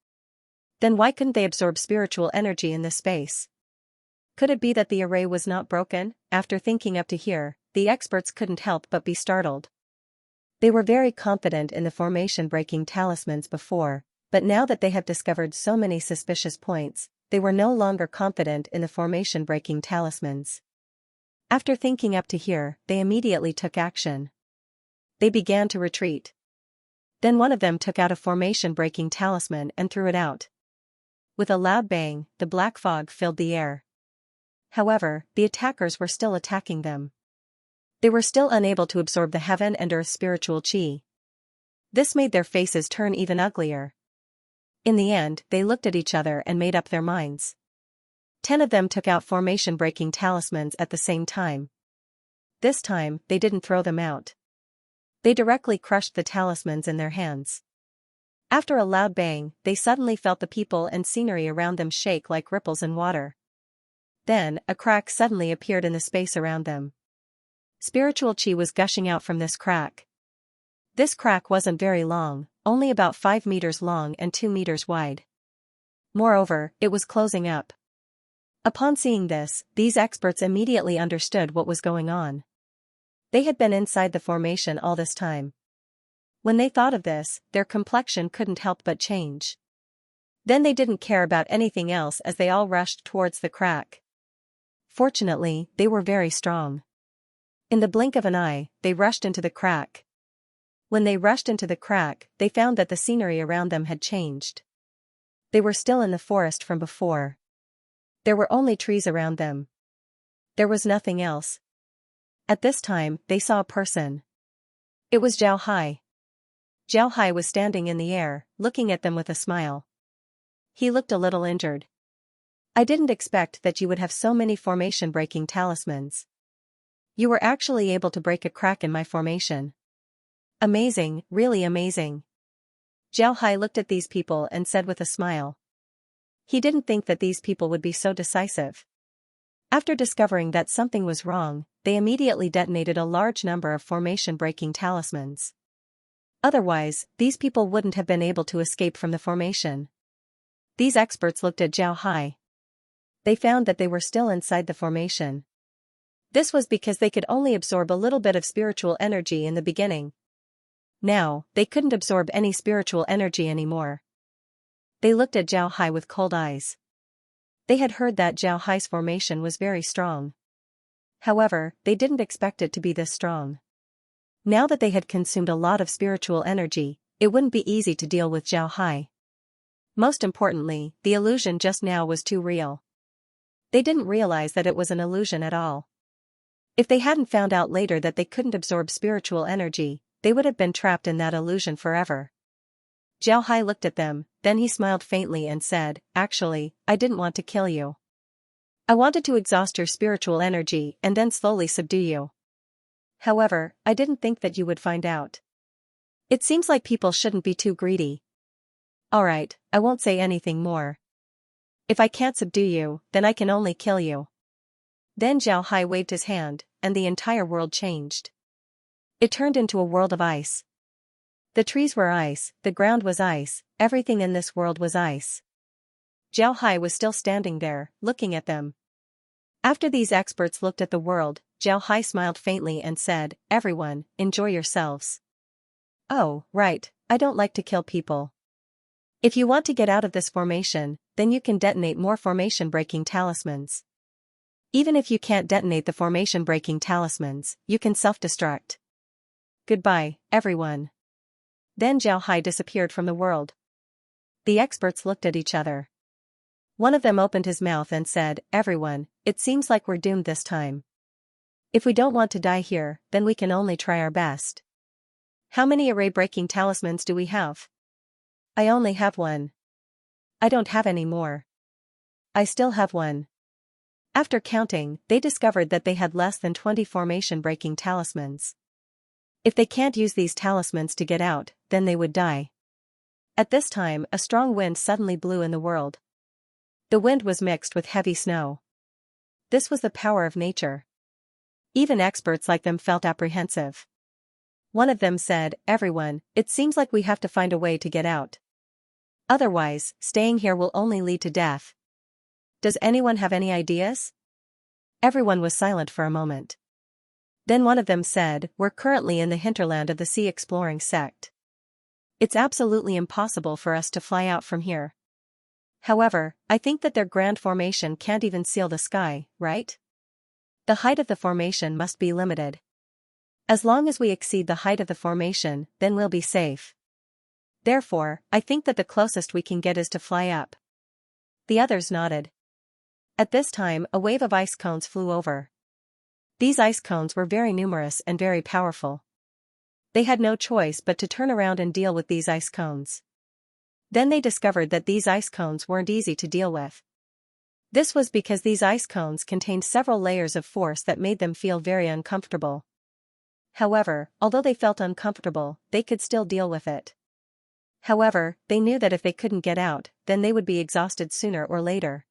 Then why couldn't they absorb spiritual energy in this space? Could it be that the array was not broken? After thinking up to here, the experts couldn't help but be startled. They were very confident in the formation-breaking talismans before, but now that they have discovered so many suspicious points, they were no longer confident in the formation-breaking talismans. After thinking up to here, they immediately took action. They began to retreat. Then one of them took out a formation-breaking talisman and threw it out. With a loud bang, the black fog filled the air. However, the attackers were still attacking them. They were still unable to absorb the heaven and earth spiritual chi. This made their faces turn even uglier. In the end, they looked at each other and made up their minds. 10 of them took out formation-breaking talismans at the same time. This time, they didn't throw them out. They directly crushed the talismans in their hands. After a loud bang, they suddenly felt the people and scenery around them shake like ripples in water. Then, a crack suddenly appeared in the space around them. Spiritual chi was gushing out from this crack. This crack wasn't very long, only about 5 meters long and 2 meters wide. Moreover, it was closing up. Upon seeing this, these experts immediately understood what was going on. They had been inside the formation all this time. When they thought of this, their complexion couldn't help but change. Then they didn't care about anything else as they all rushed towards the crack. Fortunately, they were very strong. In the blink of an eye, they rushed into the crack. When they rushed into the crack, they found that the scenery around them had changed. They were still in the forest from before. There were only trees around them. There was nothing else. At this time, they saw a person. It was Zhao Hai. Zhao Hai was standing in the air, looking at them with a smile. He looked a little injured. I didn't expect that you would have so many formation-breaking talismans. You were actually able to break a crack in my formation. Amazing, really amazing. Zhao Hai looked at these people and said with a smile. He didn't think that these people would be so decisive. After discovering that something was wrong, they immediately detonated a large number of formation-breaking talismans. Otherwise, these people wouldn't have been able to escape from the formation. These experts looked at Zhao Hai. They found that they were still inside the formation. This was because they could only absorb a little bit of spiritual energy in the beginning. Now, they couldn't absorb any spiritual energy anymore. They looked at Zhao Hai with cold eyes. They had heard that Zhao Hai's formation was very strong. However, they didn't expect it to be this strong. Now that they had consumed a lot of spiritual energy, it wouldn't be easy to deal with Zhao Hai. Most importantly, the illusion just now was too real. They didn't realize that it was an illusion at all. If they hadn't found out later that they couldn't absorb spiritual energy, they would have been trapped in that illusion forever. Zhao Hai looked at them, then he smiled faintly and said, "Actually, I didn't want to kill you. I wanted to exhaust your spiritual energy and then slowly subdue you. However, I didn't think that you would find out. It seems like people shouldn't be too greedy. Alright, I won't say anything more. If I can't subdue you, then I can only kill you." Then Zhao Hai waved his hand, and the entire world changed. It turned into a world of ice. The trees were ice, the ground was ice, everything in this world was ice. Zhao Hai was still standing there, looking at them. After these experts looked at the world, Zhao Hai smiled faintly and said, "Everyone, enjoy yourselves." "Oh, right, I don't like to kill people. If you want to get out of this formation, then you can detonate more formation-breaking talismans. Even if you can't detonate the formation-breaking talismans, you can self-destruct. Goodbye, everyone." Then Zhao Hai disappeared from the world. The experts looked at each other. One of them opened his mouth and said, "Everyone, it seems like we're doomed this time. If we don't want to die here, then we can only try our best. How many array-breaking talismans do we have?" "I only have one." "I don't have any more." "I still have one." After counting, they discovered that they had less than 20 formation-breaking talismans. If they can't use these talismans to get out, then they would die. At this time, a strong wind suddenly blew in the world. The wind was mixed with heavy snow. This was the power of nature. Even experts like them felt apprehensive. One of them said, "Everyone, it seems like we have to find a way to get out. Otherwise, staying here will only lead to death. Does anyone have any ideas?" Everyone was silent for a moment. Then one of them said, "We're currently in the hinterland of the sea exploring sect. It's absolutely impossible for us to fly out from here. However, I think that their grand formation can't even seal the sky, right? The height of the formation must be limited. As long as we exceed the height of the formation, then we'll be safe. Therefore, I think that the closest we can get is to fly up." The others nodded. At this time, a wave of ice cones flew over. These ice cones were very numerous and very powerful. They had no choice but to turn around and deal with these ice cones. Then they discovered that these ice cones weren't easy to deal with. This was because these ice cones contained several layers of force that made them feel very uncomfortable. However, although they felt uncomfortable, they could still deal with it. However, they knew that if they couldn't get out, then they would be exhausted sooner or later.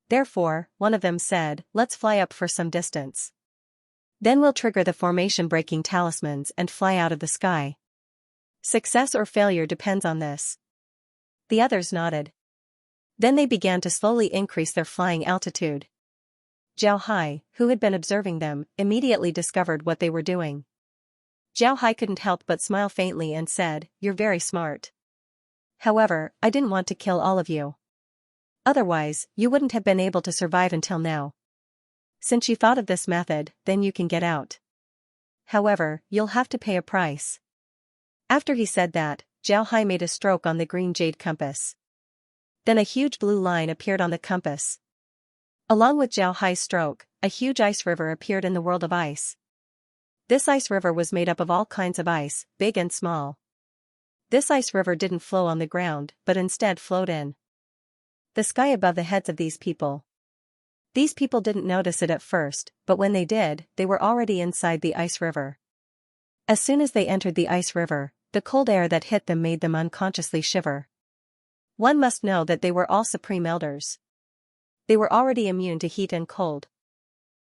Therefore, one of them said, "Let's fly up for some distance. Then we'll trigger the formation-breaking talismans and fly out of the sky. Success or failure depends on this." The others nodded. Then they began to slowly increase their flying altitude. Zhao Hai, who had been observing them, immediately discovered what they were doing. Zhao Hai couldn't help but smile faintly and said, "You're very smart. However, I didn't want to kill all of you. Otherwise, you wouldn't have been able to survive until now. Since you thought of this method, then you can get out. However, you'll have to pay a price." After he said that, Zhao Hai made a stroke on the green jade compass. Then a huge blue line appeared on the compass. Along with Zhao Hai's stroke, a huge ice river appeared in the world of ice. This ice river was made up of all kinds of ice, big and small. This ice river didn't flow on the ground, but instead flowed in the sky above the heads of these people. These people didn't notice it at first, but when they did, they were already inside the ice river. As soon as they entered the ice river, the cold air that hit them made them unconsciously shiver. One must know that they were all supreme elders. They were already immune to heat and cold.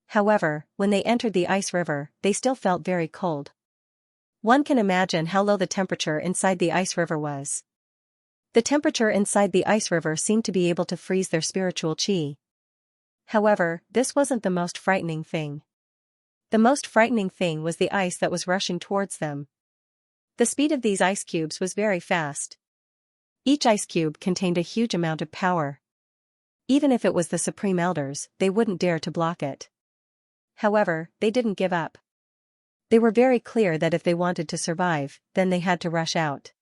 However, when they entered the ice river, they still felt very cold. One can imagine how low the temperature inside the ice river was. The temperature inside the ice river seemed to be able to freeze their spiritual chi. However, this wasn't the most frightening thing. The most frightening thing was the ice that was rushing towards them. The speed of these ice cubes was very fast. Each ice cube contained a huge amount of power. Even if it was the Supreme Elders, they wouldn't dare to block it. However, they didn't give up. They were very clear that if they wanted to survive, then they had to rush out.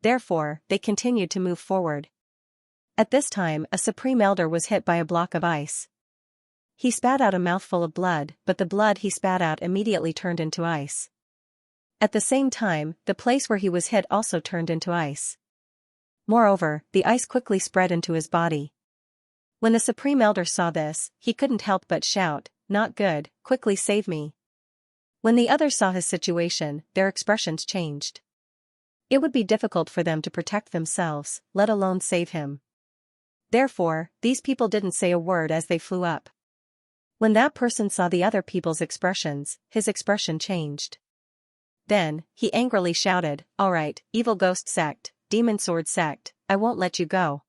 Therefore, they continued to move forward. At this time, a Supreme Elder was hit by a block of ice. He spat out a mouthful of blood, but the blood he spat out immediately turned into ice. At the same time, the place where he was hit also turned into ice. Moreover, the ice quickly spread into his body. When the Supreme Elder saw this, he couldn't help but shout, "Not good, quickly save me." When the others saw his situation, their expressions changed. It would be difficult for them to protect themselves, let alone save him. Therefore, these people didn't say a word as they flew up. When that person saw the other people's expressions, his expression changed. Then, he angrily shouted, "All right, evil ghost sect, demon sword sect, I won't let you go.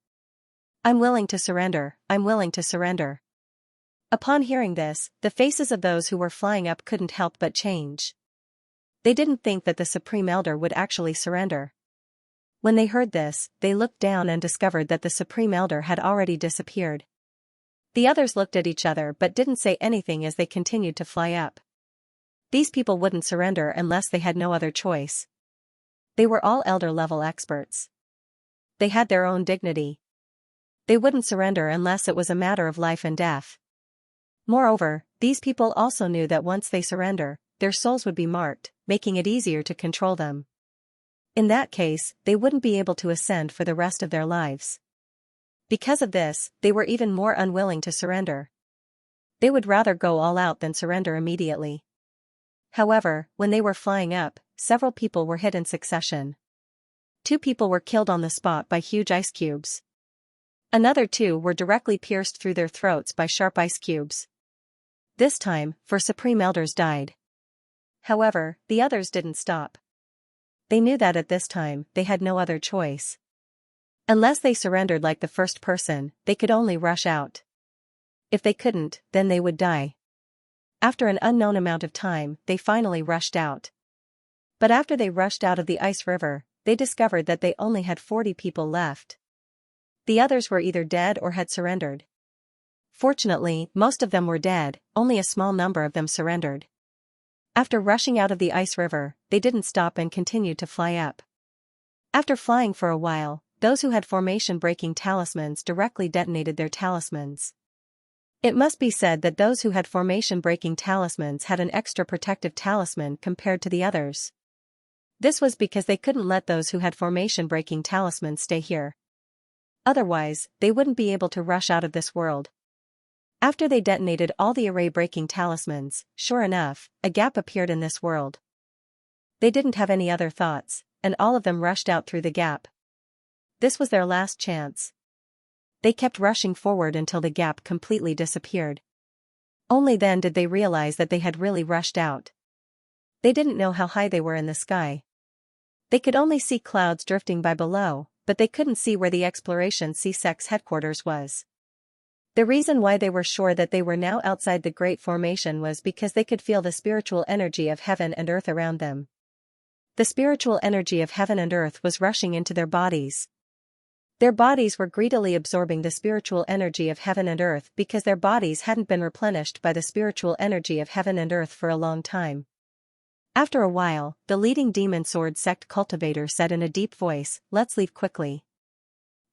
I'm willing to surrender, I'm willing to surrender." Upon hearing this, the faces of those who were flying up couldn't help but change. They didn't think that the Supreme Elder would actually surrender. When they heard this, they looked down and discovered that the Supreme Elder had already disappeared. The others looked at each other but didn't say anything as they continued to fly up. These people wouldn't surrender unless they had no other choice. They were all Elder-level experts. They had their own dignity. They wouldn't surrender unless it was a matter of life and death. Moreover, these people also knew that once they surrender, their souls would be marked, making it easier to control them. In that case, they wouldn't be able to ascend for the rest of their lives. Because of this, they were even more unwilling to surrender. They would rather go all out than surrender immediately. However, when they were flying up, several people were hit in succession. 2 people were killed on the spot by huge ice cubes. Another 2 were directly pierced through their throats by sharp ice cubes. This time, 4 Supreme Elders died. However, the others didn't stop. They knew that at this time, they had no other choice. Unless they surrendered like the first person, they could only rush out. If they couldn't, then they would die. After an unknown amount of time, they finally rushed out. But after they rushed out of the ice river, they discovered that they only had 40 people left. The others were either dead or had surrendered. Fortunately, most of them were dead, only a small number of them surrendered. After rushing out of the ice river, they didn't stop and continued to fly up. After flying for a while, those who had formation-breaking talismans directly detonated their talismans. It must be said that those who had formation-breaking talismans had an extra protective talisman compared to the others. This was because they couldn't let those who had formation-breaking talismans stay here. Otherwise, they wouldn't be able to rush out of this world. After they detonated all the array-breaking talismans, sure enough, a gap appeared in this world. They didn't have any other thoughts, and all of them rushed out through the gap. This was their last chance. They kept rushing forward until the gap completely disappeared. Only then did they realize that they had really rushed out. They didn't know how high they were in the sky. They could only see clouds drifting by below, but they couldn't see where the Exploration C-Sec's headquarters was. The reason why they were sure that they were now outside the Great Formation was because they could feel the spiritual energy of heaven and earth around them. The spiritual energy of heaven and earth was rushing into their bodies. Their bodies were greedily absorbing the spiritual energy of heaven and earth because their bodies hadn't been replenished by the spiritual energy of heaven and earth for a long time. After a while, the leading demon sword sect cultivator said in a deep voice, "Let's leave quickly.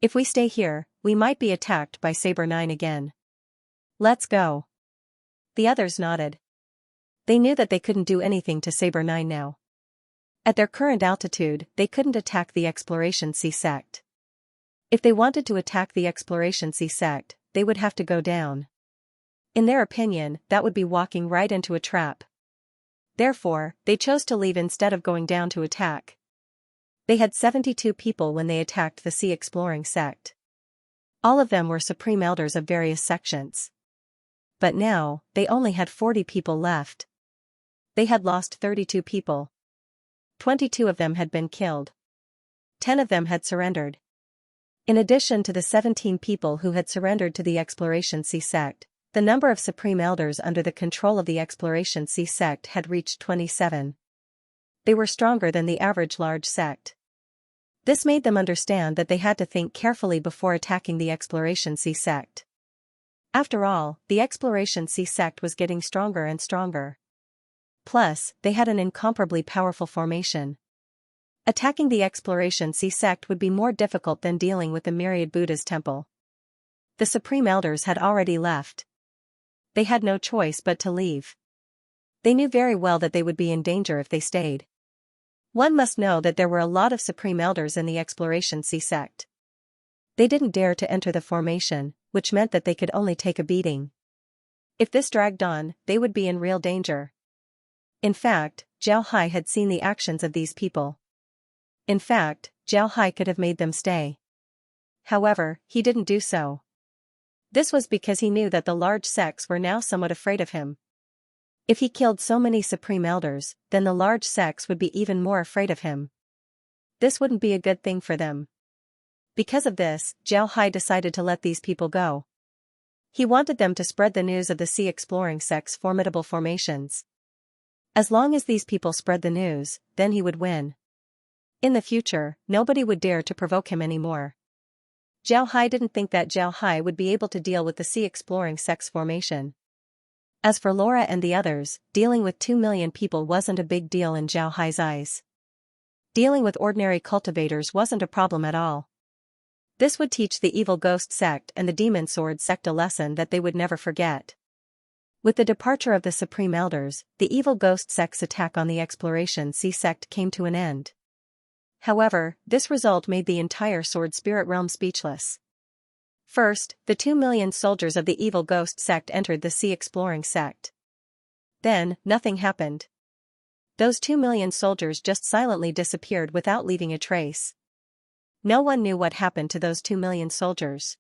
If we stay here, we might be attacked by Saber 9 again. Let's go." The others nodded. They knew that they couldn't do anything to Saber 9 now. At their current altitude, they couldn't attack the Exploration C sect. If they wanted to attack the Exploration C sect, they would have to go down. In their opinion, that would be walking right into a trap. Therefore, they chose to leave instead of going down to attack. They had 72 people when they attacked the Sea Exploring sect. All of them were Supreme Elders of various sections. But now, they only had 40 people left. They had lost 32 people. 22 of them had been killed. 10 of them had surrendered. In addition to the 17 people who had surrendered to the Exploration C sect, the number of Supreme Elders under the control of the Exploration C sect had reached 27. They were stronger than the average large sect. This made them understand that they had to think carefully before attacking the Exploration Sea sect. After all, the Exploration Sea sect was getting stronger and stronger. Plus, they had an incomparably powerful formation. Attacking the Exploration Sea sect would be more difficult than dealing with the myriad Buddha's temple. The Supreme Elders had already left. They had no choice but to leave. They knew very well that they would be in danger if they stayed. One must know that there were a lot of Supreme Elders in the Exploration Sea sect. They didn't dare to enter the formation, which meant that they could only take a beating. If this dragged on, they would be in real danger. In fact, Zhao Hai had seen the actions of these people. In fact, Zhao Hai could have made them stay. However, he didn't do so. This was because he knew that the large sects were now somewhat afraid of him. If he killed so many Supreme Elders, then the large sects would be even more afraid of him. This wouldn't be a good thing for them. Because of this, Zhao Hai decided to let these people go. He wanted them to spread the news of the Sea Exploring sect's formidable formations. As long as these people spread the news, then he would win. In the future, nobody would dare to provoke him anymore. Zhao Hai didn't think that Zhao Hai would be able to deal with the Sea Exploring sect's formation. As for Laura and the others, dealing with 2 million people wasn't a big deal in Zhao Hai's eyes. Dealing with ordinary cultivators wasn't a problem at all. This would teach the Evil Ghost sect and the Demon Sword sect a lesson that they would never forget. With the departure of the Supreme Elders, the Evil Ghost sect's attack on the Exploration Sea sect came to an end. However, this result made the entire Sword Spirit realm speechless. First, the 2 million soldiers of the Evil Ghost sect entered the Sea Exploring sect. Then, nothing happened. Those 2 million soldiers just silently disappeared without leaving a trace. No one knew what happened to those 2 million soldiers.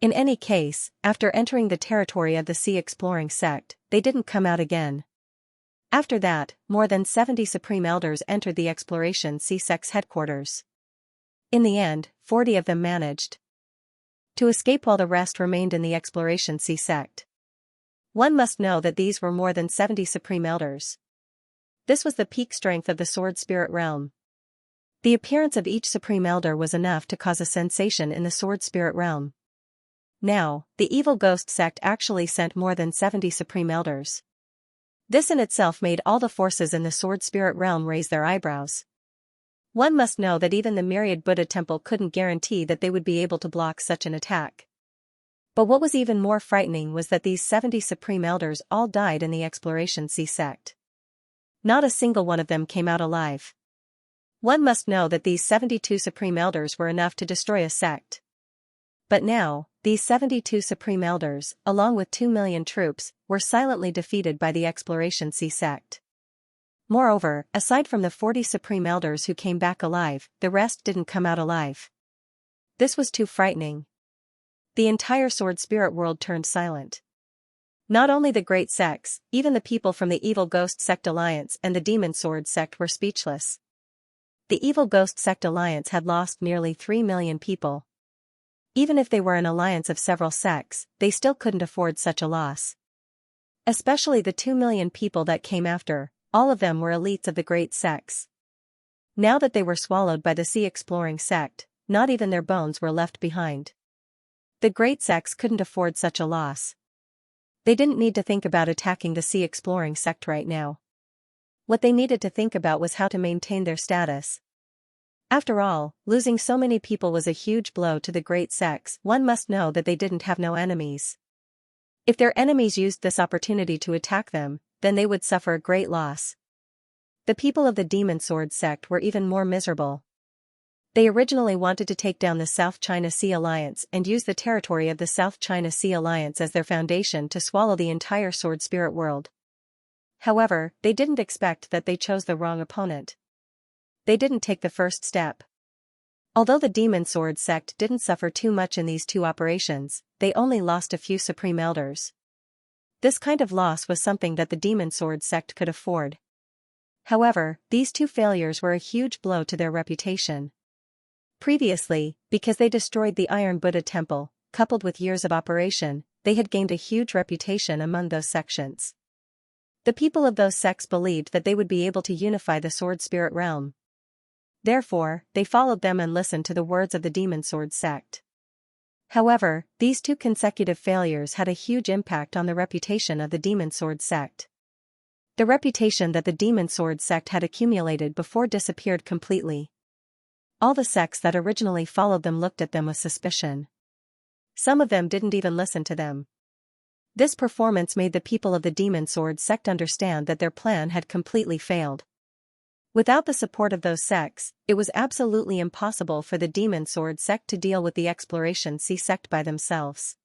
In any case, after entering the territory of the Sea Exploring sect, they didn't come out again. After that, more than 70 Supreme Elders entered the Exploration Sea sect's headquarters. In the end, 40 of them managed to escape while the rest remained in the Exploration Sea sect. One must know that these were more than 70 Supreme Elders. This was the peak strength of the Sword Spirit realm. The appearance of each Supreme Elder was enough to cause a sensation in the Sword Spirit realm. Now, the Evil Ghost sect actually sent more than 70 Supreme Elders. This in itself made all the forces in the Sword Spirit realm raise their eyebrows. One must know that even the Myriad Buddha Temple couldn't guarantee that they would be able to block such an attack. But what was even more frightening was that these 70 Supreme Elders all died in the Exploration Sea sect. Not a single one of them came out alive. One must know that these 72 Supreme Elders were enough to destroy a sect. But now, these 72 Supreme Elders, along with 2 million troops, were silently defeated by the Exploration Sea sect. Moreover, aside from the 40 Supreme Elders who came back alive, the rest didn't come out alive. This was too frightening. The entire Sword Spirit world turned silent. Not only the great sects, even the people from the Evil Ghost Sect Alliance and the Demon Sword Sect were speechless. The Evil Ghost Sect Alliance had lost nearly 3 million people. Even if they were an alliance of several sects, they still couldn't afford such a loss. Especially the 2 million people that came after, all of them were elites of the great sects. Now that they were swallowed by the Sea Exploring sect, not even their bones were left behind. The great sects couldn't afford such a loss. They didn't need to think about attacking the Sea Exploring sect right now. What they needed to think about was how to maintain their status. After all, losing so many people was a huge blow to the great sects. One must know that they didn't have no enemies. If their enemies used this opportunity to attack them, then they would suffer a great loss. The people of the Demon Sword sect were even more miserable. They originally wanted to take down the South China Sea Alliance and use the territory of the South China Sea Alliance as their foundation to swallow the entire Sword Spirit world. However, they didn't expect that they chose the wrong opponent. They didn't take the first step. Although the Demon Sword sect didn't suffer too much in these two operations, they only lost a few Supreme Elders. This kind of loss was something that the Demon Sword sect could afford. However, these two failures were a huge blow to their reputation. Previously, because they destroyed the Iron Buddha Temple, coupled with years of operation, they had gained a huge reputation among those sections. The people of those sects believed that they would be able to unify the sword spirit realm. Therefore, they followed them and listened to the words of the demon sword sect. However, these 2 consecutive failures had a huge impact on the reputation of the demon sword sect. The reputation that the demon sword sect had accumulated before disappeared completely. All the sects that originally followed them looked at them with suspicion. Some of them didn't even listen to them. This performance made the people of the demon sword sect understand that their plan had completely failed. Without the support of those sects, it was absolutely impossible for the demon sword sect to deal with the Exploration C sect by themselves.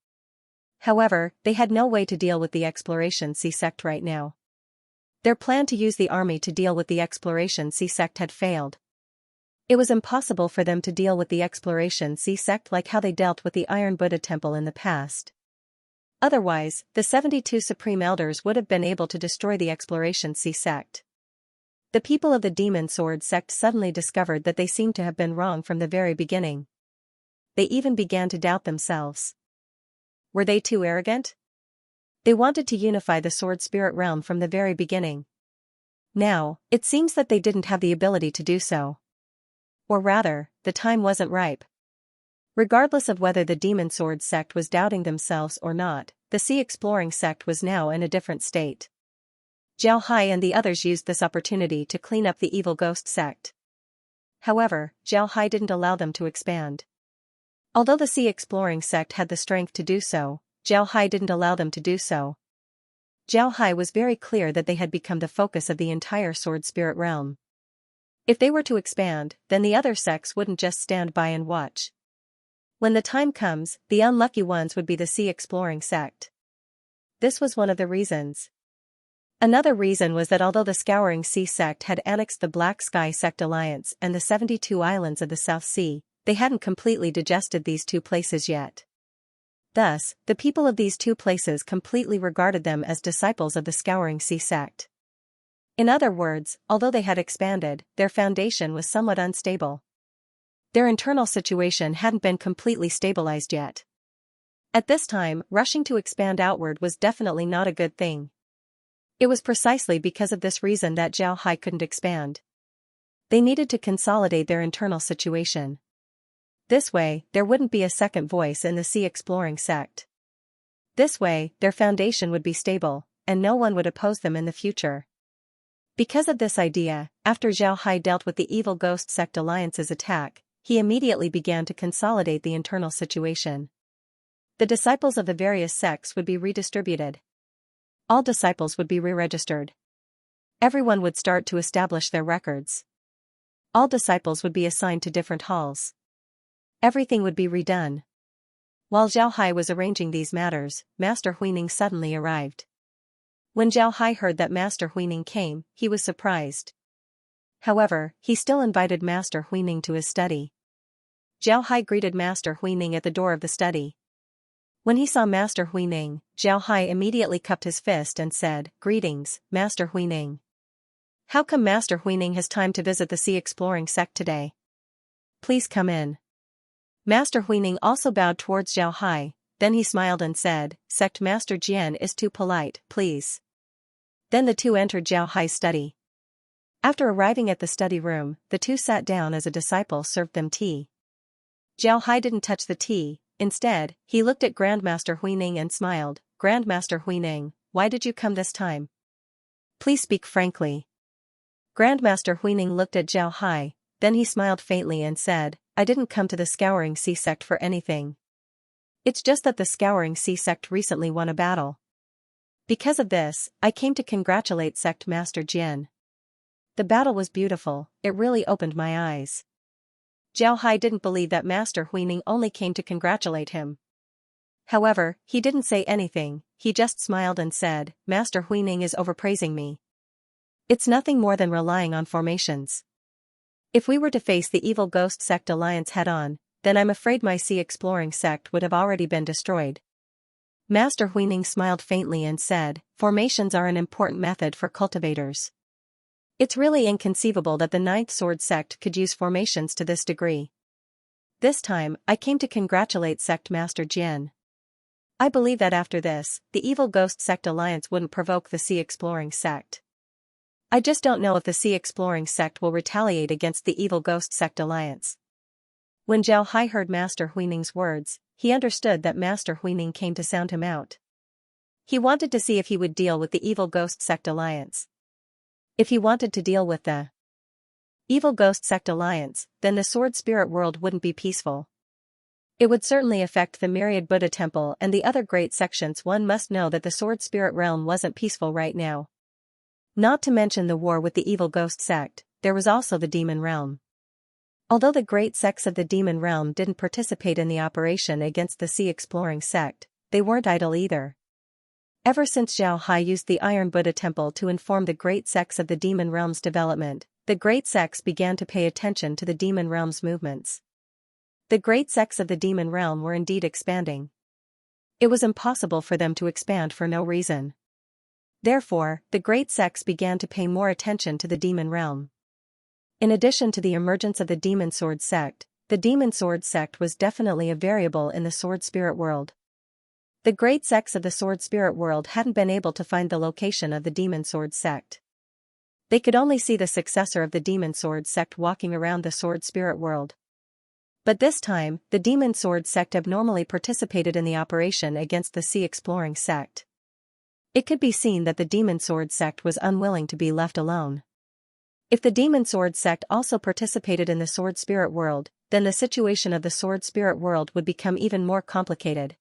However, they had no way to deal with the Exploration C sect right now. Their plan to use the army to deal with the Exploration C sect had failed. It was impossible for them to deal with the Exploration C sect like how they dealt with the Iron Buddha Temple in the past. Otherwise, the 72 Supreme Elders would have been able to destroy the Exploration C sect. The people of the demon sword sect suddenly discovered that they seemed to have been wrong from the very beginning. They even began to doubt themselves. Were they too arrogant? They wanted to unify the sword spirit realm from the very beginning. Now, it seems that they didn't have the ability to do so. Or rather, the time wasn't ripe. Regardless of whether the demon sword sect was doubting themselves or not, the sea exploring sect was now in a different state. Zhao Hai and the others used this opportunity to clean up the evil ghost sect. However, Zhao Hai didn't allow them to expand. Although the sea exploring sect had the strength to do so, Zhao Hai didn't allow them to do so. Zhao Hai was very clear that they had become the focus of the entire sword spirit realm. If they were to expand, then the other sects wouldn't just stand by and watch. When the time comes, the unlucky ones would be the sea exploring sect. This was one of the reasons. Another reason was that although the Scouring Sea sect had annexed the Black Sky Sect Alliance and the 72 islands of the South Sea, they hadn't completely digested these 2 places yet. Thus, the people of these 2 places completely regarded them as disciples of the Scouring Sea sect. In other words, although they had expanded, their foundation was somewhat unstable. Their internal situation hadn't been completely stabilized yet. At this time, rushing to expand outward was definitely not a good thing. It was precisely because of this reason that Zhao Hai couldn't expand. They needed to consolidate their internal situation. This way, there wouldn't be a second voice in the sea exploring sect. This way, their foundation would be stable, and no one would oppose them in the future. Because of this idea, after Zhao Hai dealt with the evil ghost sect alliance's attack, he immediately began to consolidate the internal situation. The disciples of the various sects would be redistributed. All disciples would be re-registered. Everyone would start to establish their records. All disciples would be assigned to different halls. Everything would be redone. While Zhao Hai was arranging these matters, Master Huining suddenly arrived. When Zhao Hai heard that Master Huining came, he was surprised. However, he still invited Master Huining to his study. Zhao Hai greeted Master Huining at the door of the study. When he saw Master Huining, Zhao Hai immediately cupped his fist and said, "Greetings, Master Huining. How come Master Huining has time to visit the sea exploring sect today? Please come in." Master Huining also bowed towards Zhao Hai, then he smiled and said, "Sect Master Jian is too polite, please." Then the 2 entered Zhao Hai's study. After arriving at the study room, the 2 sat down as a disciple served them tea. Zhao Hai didn't touch the tea. Instead, he looked at Grandmaster Huining and smiled. "Grandmaster Huining, why did you come this time? Please speak frankly." Grandmaster Huining looked at Zhao Hai, then he smiled faintly and said, "I didn't come to the Scouring Sea sect for anything. It's just that the Scouring Sea sect recently won a battle. Because of this, I came to congratulate Sect Master Jian. The battle was beautiful, it really opened my eyes." Zhao Hai didn't believe that Master Huining only came to congratulate him. However, he didn't say anything, he just smiled and said, "Master Huining is overpraising me. It's nothing more than relying on formations. If we were to face the evil ghost sect alliance head-on, then I'm afraid my sea exploring sect would have already been destroyed." Master Huining smiled faintly and said, "Formations are an important method for cultivators. It's really inconceivable that the Ninth Sword sect could use formations to this degree. This time, I came to congratulate Sect Master Jian. I believe that after this, the Evil Ghost Sect Alliance wouldn't provoke the Sea Exploring Sect. I just don't know if the Sea Exploring Sect will retaliate against the Evil Ghost Sect Alliance. When Zhao Hai heard Master Huining's words, he understood that Master Huining came to sound him out. He wanted to see if he would deal with the Evil Ghost Sect Alliance. If he wanted to deal with the Evil Ghost Sect Alliance, then the Sword Spirit world wouldn't be peaceful. It would certainly affect the Myriad Buddha Temple and the other great sections. One must know that the Sword Spirit realm wasn't peaceful right now. Not to mention the war with the Evil Ghost Sect, there was also the Demon Realm. Although the great sects of the Demon Realm didn't participate in the operation against the Sea Exploring Sect, they weren't idle either. Ever since Zhao Hai used the Iron Buddha Temple to inform the great sects of the Demon Realm's development, the great sects began to pay attention to the Demon Realm's movements. The great sects of the Demon Realm were indeed expanding. It was impossible for them to expand for no reason. Therefore, the great sects began to pay more attention to the Demon Realm. In addition to the emergence of the Demon Sword Sect, the Demon Sword Sect was definitely a variable in the Sword Spirit world. The great sects of the Sword Spirit world hadn't been able to find the location of the Demon Sword Sect. They could only see the successor of the Demon Sword Sect walking around the Sword Spirit world. But this time, the Demon Sword Sect abnormally participated in the operation against the Sea Exploring Sect. It could be seen that the Demon Sword Sect was unwilling to be left alone. If the Demon Sword Sect also participated in the Sword Spirit world, then the situation of the Sword Spirit world would become even more complicated.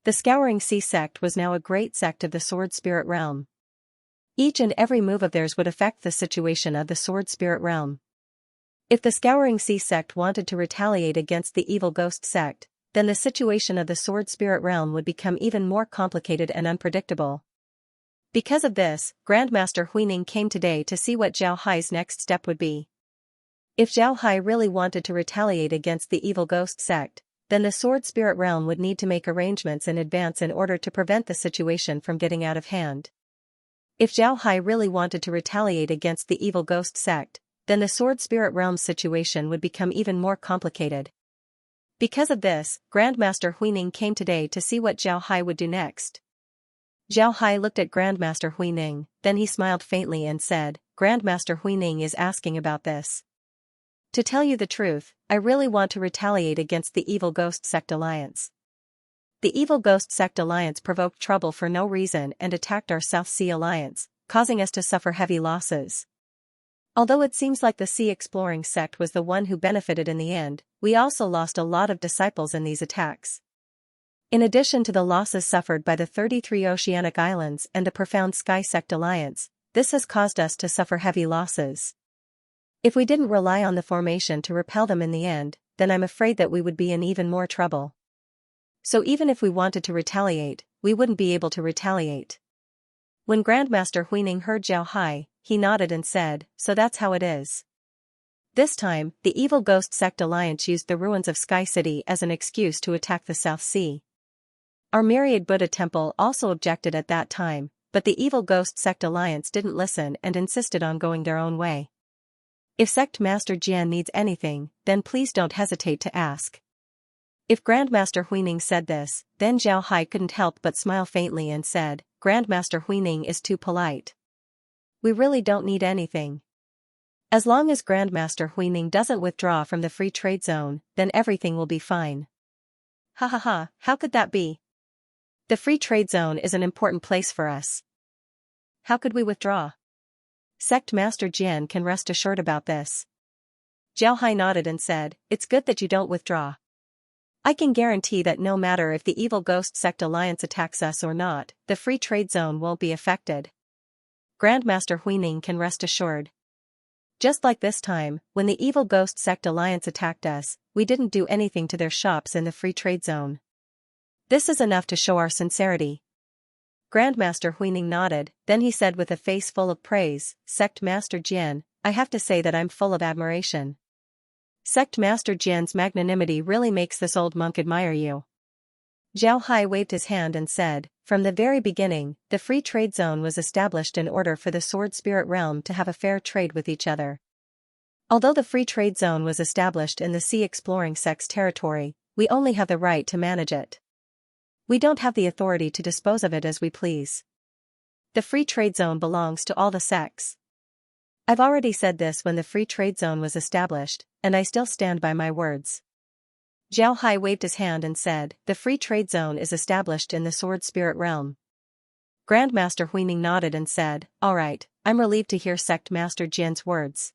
The Scouring Sea Sect was now a great sect of the Sword Spirit realm. Each and every move of theirs would affect the situation of the Sword Spirit realm. If the Scouring Sea Sect wanted to retaliate against the Evil Ghost Sect, then the situation of the Sword Spirit realm would become even more complicated and unpredictable. Because of this, Grandmaster Huining came today to see what Zhao Hai's next step would be. If Zhao Hai really wanted to retaliate against the Evil Ghost Sect, then the Sword Spirit realm would need to make arrangements in advance in order to prevent the situation from getting out of hand. If Zhao Hai really wanted to retaliate against the Evil Ghost Sect, then the Sword Spirit realm's situation would become even more complicated. Because of this, Grandmaster Huining came today to see what Zhao Hai would do next. Zhao Hai looked at Grandmaster Huining, then he smiled faintly and said, "Grandmaster Huining is asking about this. To tell you the truth, I really want to retaliate against the Evil Ghost Sect Alliance. The Evil Ghost Sect Alliance provoked trouble for no reason and attacked our South Sea Alliance, causing us to suffer heavy losses. Although it seems like the Sea Exploring Sect was the one who benefited in the end, we also lost a lot of disciples in these attacks. In addition to the losses suffered by the 33 Oceanic Islands and the Profound Sky Sect Alliance, this has caused us to suffer heavy losses. If we didn't rely on the formation to repel them in the end, then I'm afraid that we would be in even more trouble. So even if we wanted to retaliate, we wouldn't be able to retaliate." When Grandmaster Huining heard Zhao Hai, he nodded and said, "So that's how it is." This time, the Evil Ghost Sect Alliance used the ruins of Sky City as an excuse to attack the South Sea. Our Myriad Buddha Temple also objected at that time, but the Evil Ghost Sect Alliance didn't listen and insisted on going their own way. If Sect Master Jian needs anything, then please don't hesitate to ask. If Grandmaster Huining said this, then Zhao Hai couldn't help but smile faintly and said, "Grandmaster Huining is too polite. We really don't need anything. As long as Grandmaster Huining doesn't withdraw from the free trade zone, then everything will be fine." "Ha ha ha, how could that be? The free trade zone is an important place for us. How could we withdraw? Sect Master Jian can rest assured about this." Zhao Hai nodded and said, "It's good that you don't withdraw. I can guarantee that no matter if the Evil Ghost Sect Alliance attacks us or not, the free trade zone won't be affected. Grandmaster Huining can rest assured. Just like this time, when the Evil Ghost Sect Alliance attacked us, we didn't do anything to their shops in the free trade zone. This is enough to show our sincerity." Grandmaster Huining nodded, then he said with a face full of praise, "Sect Master Jian, I have to say that I'm full of admiration. Sect Master Jian's magnanimity really makes this old monk admire you." Zhao Hai waved his hand and said, "From the very beginning, the free trade zone was established in order for the Sword Spirit realm to have a fair trade with each other. Although the free trade zone was established in the Sea Exploring Sect's territory, we only have the right to manage it. We don't have the authority to dispose of it as we please. The free trade zone belongs to all the sects. I've already said this when the free trade zone was established, and I still stand by my words. Zhao Hai waved his hand and said, the free trade zone is established in the sword spirit realm. Grandmaster Huining nodded and said, all right, I'm relieved to hear Sect Master Jian's words.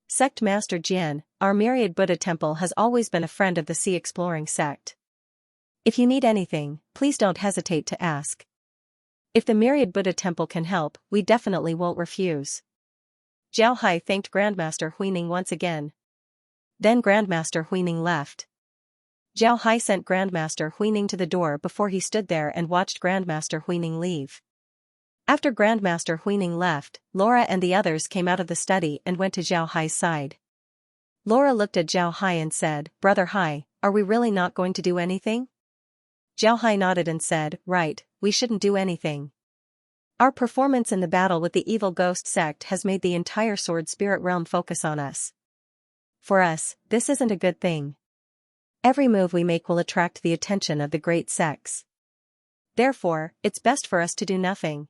Sect Master Jian, our Myriad Buddha Temple has always been a friend of the Sea Exploring Sect. If you need anything, please don't hesitate to ask. If the Myriad Buddha Temple can help, we definitely won't refuse. Zhao Hai thanked Grandmaster Huining once again. Then Grandmaster Huining left. Zhao Hai sent Grandmaster Huining to the door before he stood there and watched Grandmaster Huining leave. After Grandmaster Huining left, Laura and the others came out of the study and went to Zhao Hai's side. Laura looked at Zhao Hai and said, Brother Hai, are we really not going to do anything? Zhao Hai nodded and said, right, we shouldn't do anything. Our performance in the battle with the evil ghost sect has made the entire sword spirit realm focus on us. For us, this isn't a good thing. Every move we make will attract the attention of the great sects. Therefore, it's best for us to do nothing.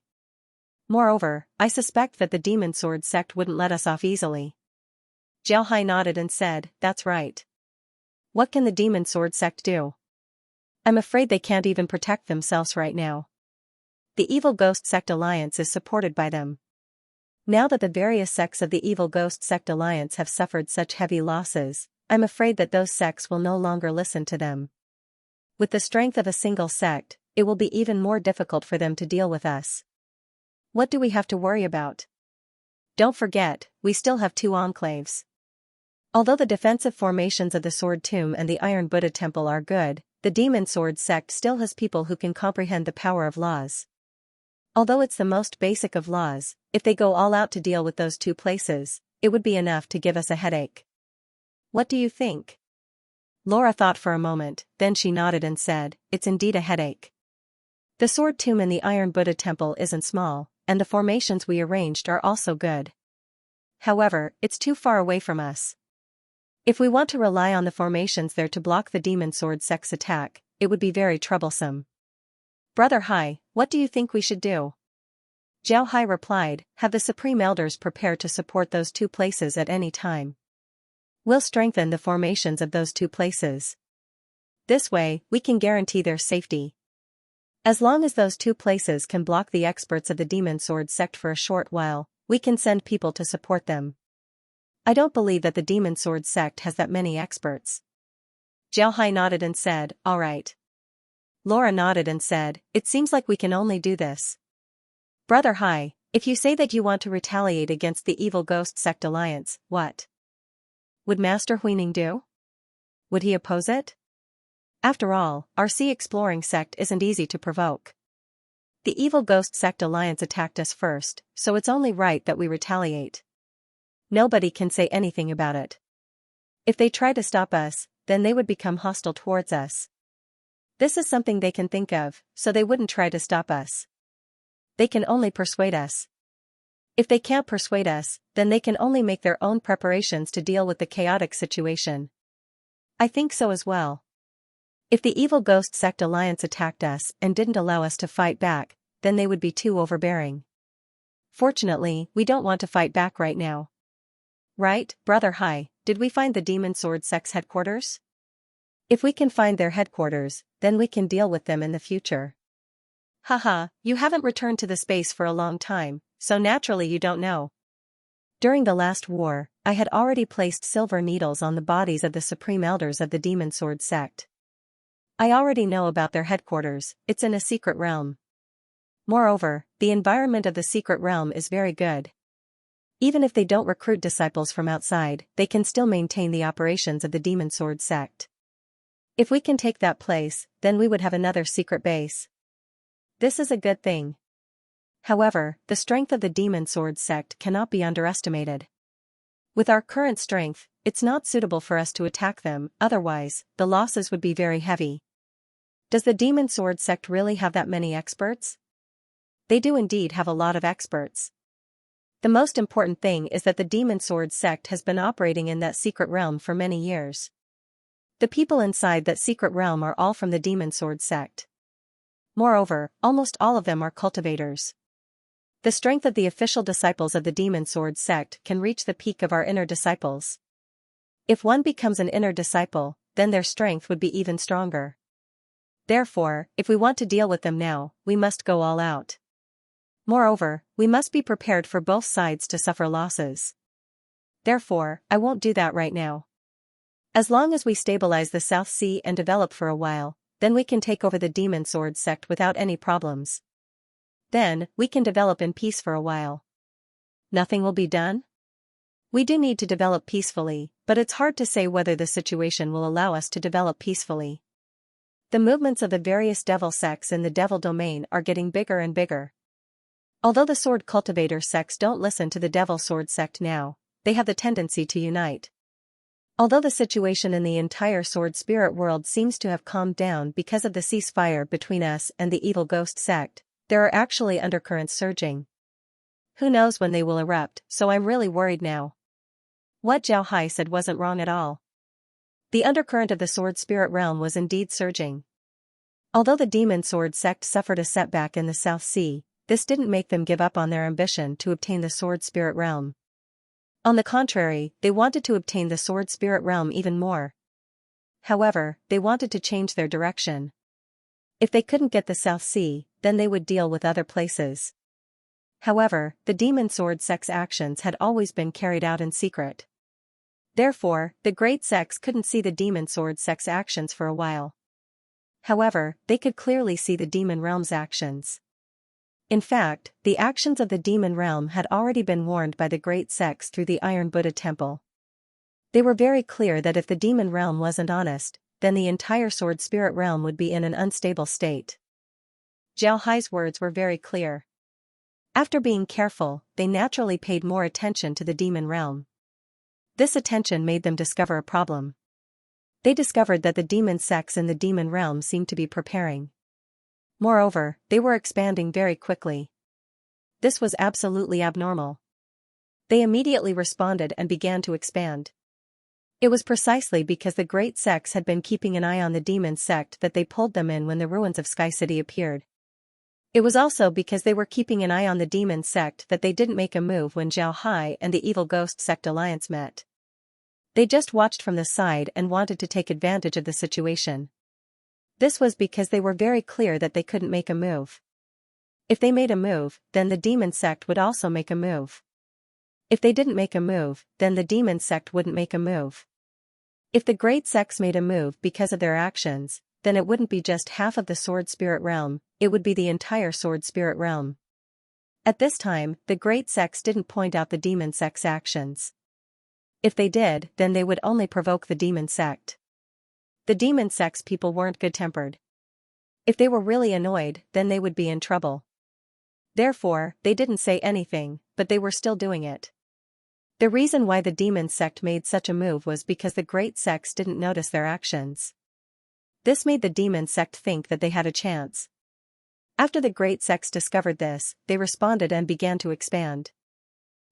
Moreover, I suspect that the demon sword sect wouldn't let us off easily. Zhao Hai nodded and said, that's right. What can the demon sword sect do? I'm afraid they can't even protect themselves right now. The evil ghost sect alliance is supported by them. Now that the various sects of the evil ghost sect alliance have suffered such heavy losses, I'm afraid that those sects will no longer listen to them. With the strength of a single sect, it will be even more difficult for them to deal with us. What do we have to worry about? Don't forget, we still have 2 enclaves. Although the defensive formations of the Sword Tomb and the Iron Buddha Temple are good, the Demon Sword sect still has people who can comprehend the power of laws. Although it's the most basic of laws, if they go all out to deal with those 2 places, it would be enough to give us a headache. What do you think? Laura thought for a moment, then she nodded and said, it's indeed a headache. The Sword Tomb and the Iron Buddha Temple isn't small, and the formations we arranged are also good. However, it's too far away from us. If we want to rely on the formations there to block the Demon Sword sect's attack, it would be very troublesome. Brother Hai, what do you think we should do? Zhao Hai replied, have the Supreme Elders prepare to support those 2 places at any time. We'll strengthen the formations of those 2 places. This way, we can guarantee their safety. As long as those 2 places can block the experts of the Demon Sword sect for a short while, we can send people to support them. I don't believe that the Demon Sword sect has that many experts. Zhao Hai nodded and said, all right. Laura nodded and said, it seems like we can only do this. Brother Hai, if you say that you want to retaliate against the evil ghost sect alliance, what would Master Huining do? Would he oppose it? After all, our Sea Exploring sect isn't easy to provoke. The evil ghost sect alliance attacked us first, so it's only right that we retaliate. Nobody can say anything about it. If they try to stop us, then they would become hostile towards us. This is something they can think of, so they wouldn't try to stop us. They can only persuade us. If they can't persuade us, then they can only make their own preparations to deal with the chaotic situation. I think so as well. If the evil ghost sect alliance attacked us and didn't allow us to fight back, then they would be too overbearing. Fortunately, we don't want to fight back right now. Right, Brother Hai, did we find the Demon Sword sect's headquarters? If we can find their headquarters, then we can deal with them in the future. Haha, you haven't returned to the space for a long time, so naturally you don't know. During the last war, I had already placed silver needles on the bodies of the Supreme Elders of the Demon Sword sect. I already know about their headquarters, it's in a secret realm. Moreover, the environment of the secret realm is very good. Even if they don't recruit disciples from outside, they can still maintain the operations of the Demon Sword sect. If we can take that place, then we would have another secret base. This is a good thing. However, the strength of the Demon Sword sect cannot be underestimated. With our current strength, it's not suitable for us to attack them, otherwise, the losses would be very heavy. Does the Demon Sword sect really have that many experts? They do indeed have a lot of experts. The most important thing is that the Demon Sword sect has been operating in that secret realm for many years. The people inside that secret realm are all from the Demon Sword sect. Moreover, almost all of them are cultivators. The strength of the official disciples of the Demon Sword sect can reach the peak of our inner disciples. If one becomes an inner disciple, then their strength would be even stronger. Therefore, if we want to deal with them now, we must go all out. Moreover, we must be prepared for both sides to suffer losses. Therefore, I won't do that right now. As long as we stabilize the South Sea and develop for a while, then we can take over the Demon Sword sect without any problems. Then, we can develop in peace for a while. Nothing will be done? We do need to develop peacefully, but it's hard to say whether the situation will allow us to develop peacefully. The movements of the various devil sects in the devil domain are getting bigger and bigger. Although the sword cultivator sects don't listen to the devil sword sect now, they have the tendency to unite. Although the situation in the entire sword spirit world seems to have calmed down because of the ceasefire between us and the evil ghost sect, there are actually undercurrents surging. Who knows when they will erupt, so I'm really worried now. What Zhao Hai said wasn't wrong at all. The undercurrent of the sword spirit realm was indeed surging. Although the demon sword sect suffered a setback in the South Sea, this didn't make them give up on their ambition to obtain the sword spirit realm. On the contrary, they wanted to obtain the sword spirit realm even more. However, they wanted to change their direction. If they couldn't get the South Sea, then they would deal with other places. However, the demon sword sect's actions had always been carried out in secret. Therefore, the great sects couldn't see the demon sword sect's actions for a while. However, they could clearly see the demon realm's actions. In fact, the actions of the demon realm had already been warned by the great sects through the Iron Buddha Temple. They were very clear that if the demon realm wasn't honest, then the entire sword spirit realm would be in an unstable state. Zhao Hai's words were very clear. After being careful, they naturally paid more attention to the demon realm. This attention made them discover a problem. They discovered that the demon sects in the demon realm seemed to be preparing. Moreover, they were expanding very quickly. This was absolutely abnormal. They immediately responded and began to expand. It was precisely because the great sects had been keeping an eye on the demon sect that they pulled them in when the ruins of Sky City appeared. It was also because they were keeping an eye on the demon sect that they didn't make a move when Zhao Hai and the evil ghost sect alliance met. They just watched from the side and wanted to take advantage of the situation. This was because they were very clear that they couldn't make a move. If they made a move, then the demon sect would also make a move. If they didn't make a move, then the demon sect wouldn't make a move. If the great sects made a move because of their actions, then it wouldn't be just half of the sword spirit realm, it would be the entire sword spirit realm. At this time, the great sects didn't point out the demon sect's actions. If they did, then they would only provoke the demon sect. The demon sect's people weren't good-tempered. If they were really annoyed, then they would be in trouble. Therefore, they didn't say anything, but they were still doing it. The reason why the demon sect made such a move was because the great sects didn't notice their actions. This made the demon sect think that they had a chance. After the great sects discovered this, they responded and began to expand.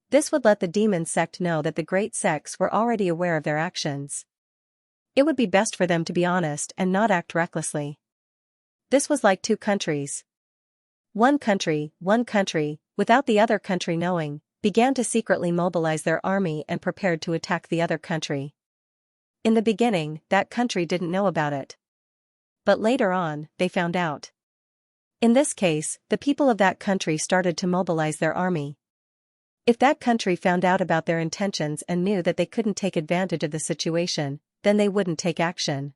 This would let the demon sect know that the great sects were already aware of their actions. It would be best for them to be honest and not act recklessly. This was like two countries. One country, without the other country knowing, began to secretly mobilize their army and prepared to attack the other country. In the beginning, that country didn't know about it. But later on, they found out. In this case, the people of that country started to mobilize their army. If that country found out about their intentions and knew that they couldn't take advantage of the situation, then they wouldn't take action.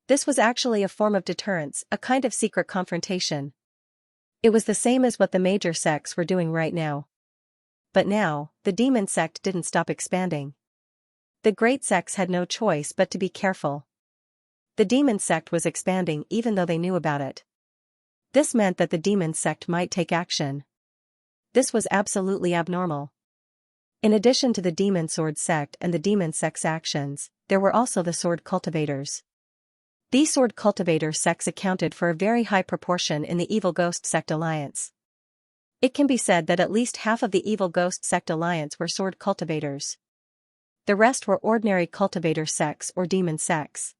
This was actually a form of deterrence, a kind of secret confrontation. It was the same as what the major sects were doing right now. But now, the demon sect didn't stop expanding. The great sects had no choice but to be careful. The demon sect was expanding even though they knew about it. This meant that the demon sect might take action. This was absolutely abnormal. In addition to the demon sword sect and the demon sect's actions, there were also the sword cultivators. These sword cultivator sects accounted for a very high proportion in the evil ghost sect alliance. It can be said that at least half of the evil ghost sect alliance were sword cultivators. The rest were ordinary cultivator sects or demon sects.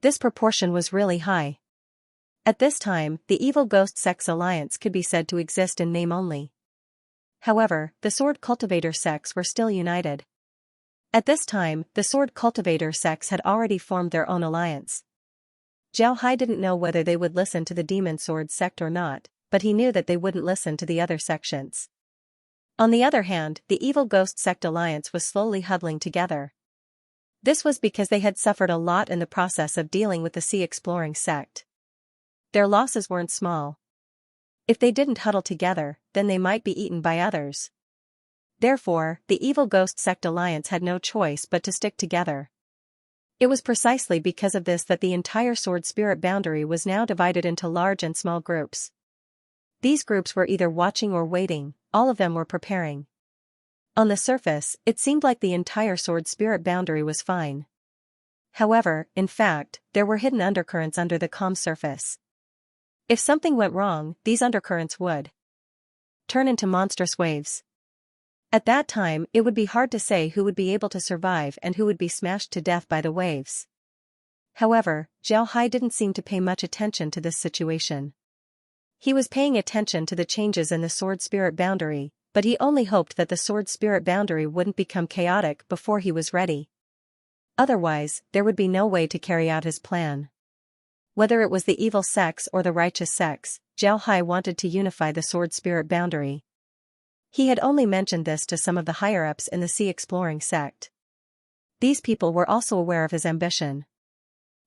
This proportion was really high. At this time, the evil ghost sects alliance could be said to exist in name only. However, the sword cultivator sects were still united. At this time, the sword cultivator sects had already formed their own alliance. Zhao Hai didn't know whether they would listen to the demon sword sect or not, but he knew that they wouldn't listen to the other sections. On the other hand, the evil ghost sect alliance was slowly huddling together. This was because they had suffered a lot in the process of dealing with the sea exploring sect. Their losses weren't small. If they didn't huddle together, then they might be eaten by others. Therefore, the evil ghost sect alliance had no choice but to stick together. It was precisely because of this that the entire sword spirit boundary was now divided into large and small groups. These groups were either watching or waiting, all of them were preparing. On the surface, it seemed like the entire sword spirit boundary was fine. However, in fact, there were hidden undercurrents under the calm surface. If something went wrong, these undercurrents would turn into monstrous waves. At that time, it would be hard to say who would be able to survive and who would be smashed to death by the waves. However, Zhao Hai didn't seem to pay much attention to this situation. He was paying attention to the changes in the sword spirit boundary, but he only hoped that the sword spirit boundary wouldn't become chaotic before he was ready. Otherwise, there would be no way to carry out his plan. Whether it was the evil sects or the righteous sects, Zhao Hai wanted to unify the sword spirit boundary. He had only mentioned this to some of the higher-ups in the sea exploring sect. These people were also aware of his ambition.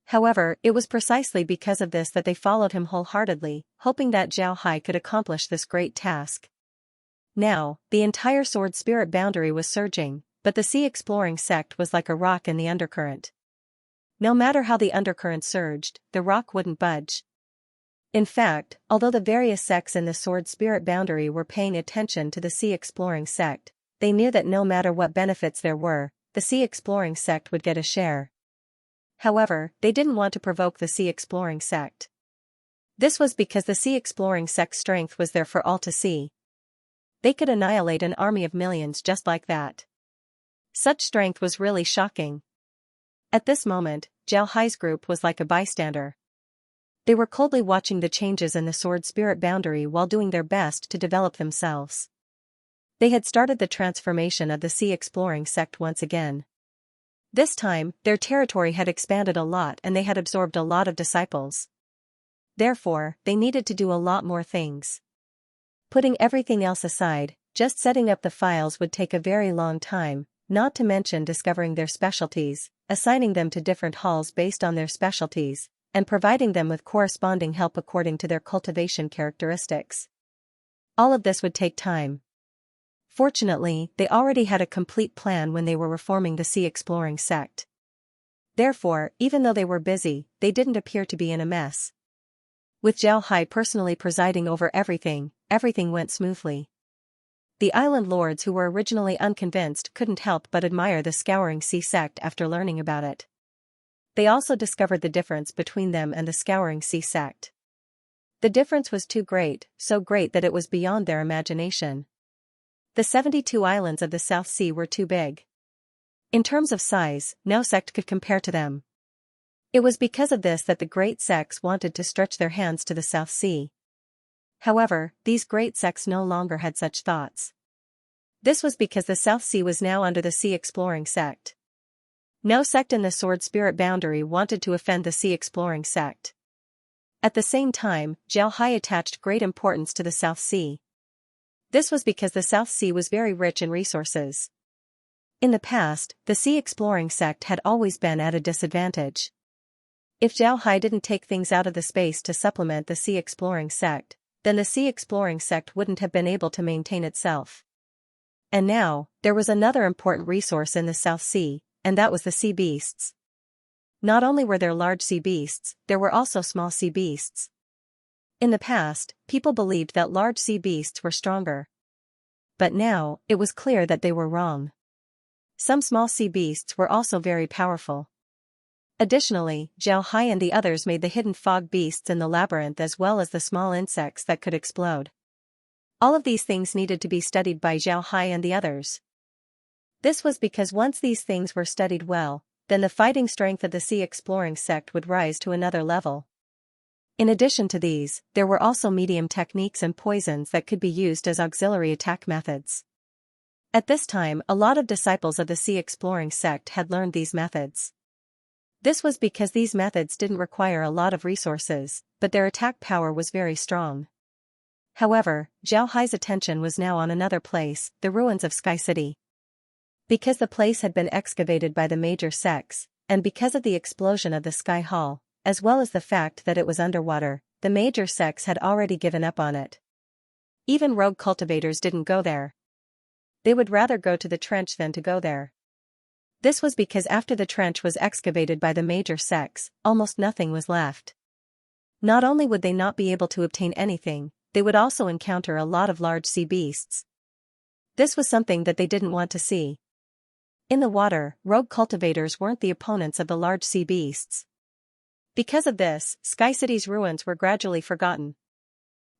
However, it was precisely because of this that they followed him wholeheartedly, hoping that Zhao Hai could accomplish this great task. Now, the entire sword spirit boundary was surging, but the sea exploring sect was like a rock in the undercurrent. No matter how the undercurrent surged, the rock wouldn't budge. In fact, although the various sects in the sword spirit boundary were paying attention to the sea exploring sect, they knew that no matter what benefits there were, the sea exploring sect would get a share. However, they didn't want to provoke the sea exploring sect. This was because the sea exploring sect's strength was there for all to see. They could annihilate an army of millions just like that. Such strength was really shocking. At this moment, Zhao Hai's group was like a bystander. They were coldly watching the changes in the sword spirit boundary while doing their best to develop themselves. They had started the transformation of the sea exploring sect once again. This time, their territory had expanded a lot and they had absorbed a lot of disciples. Therefore, they needed to do a lot more things. Putting everything else aside, just setting up the files would take a very long time, not to mention discovering their specialties, assigning them to different halls based on their specialties, and providing them with corresponding help according to their cultivation characteristics. All of this would take time. Fortunately, they already had a complete plan when they were reforming the sea exploring sect. Therefore, even though they were busy, they didn't appear to be in a mess. With Zhao Hai personally presiding over everything, everything went smoothly. The island lords who were originally unconvinced couldn't help but admire the Scouring Sea sect after learning about it. They also discovered the difference between them and the Scouring Sea sect. The difference was too great, so great that it was beyond their imagination. The 72 islands of the South Sea were too big. In terms of size, no sect could compare to them. It was because of this that the great sects wanted to stretch their hands to the South Sea. However, these great sects no longer had such thoughts. This was because the South Sea was now under the sea exploring sect. No sect in the sword spirit boundary wanted to offend the sea exploring sect. At the same time, Zhao Hai attached great importance to the South Sea. This was because the South Sea was very rich in resources. In the past, the sea exploring sect had always been at a disadvantage. If Zhao Hai didn't take things out of the space to supplement the sea exploring sect, then the sea exploring sect wouldn't have been able to maintain itself. And now, there was another important resource in the South Sea, and that was the sea beasts. Not only were there large sea beasts, there were also small sea beasts. In the past, people believed that large sea beasts were stronger. But now, it was clear that they were wrong. Some small sea beasts were also very powerful. Additionally, Zhao Hai and the others made the hidden fog beasts in the labyrinth as well as the small insects that could explode. All of these things needed to be studied by Zhao Hai and the others. This was because once these things were studied well, then the fighting strength of the sea exploring sect would rise to another level. In addition to these, there were also medium techniques and poisons that could be used as auxiliary attack methods. At this time, a lot of disciples of the sea exploring sect had learned these methods. This was because these methods didn't require a lot of resources, but their attack power was very strong. However, Zhao Hai's attention was now on another place, the ruins of Sky City. Because the place had been excavated by the major sects, and because of the explosion of the Sky Hall, as well as the fact that it was underwater, the major sects had already given up on it. Even rogue cultivators didn't go there. They would rather go to the trench than to go there. This was because after the trench was excavated by the major sects, almost nothing was left. Not only would they not be able to obtain anything, they would also encounter a lot of large sea beasts. This was something that they didn't want to see. In the water, rogue cultivators weren't the opponents of the large sea beasts. Because of this, Sky City's ruins were gradually forgotten.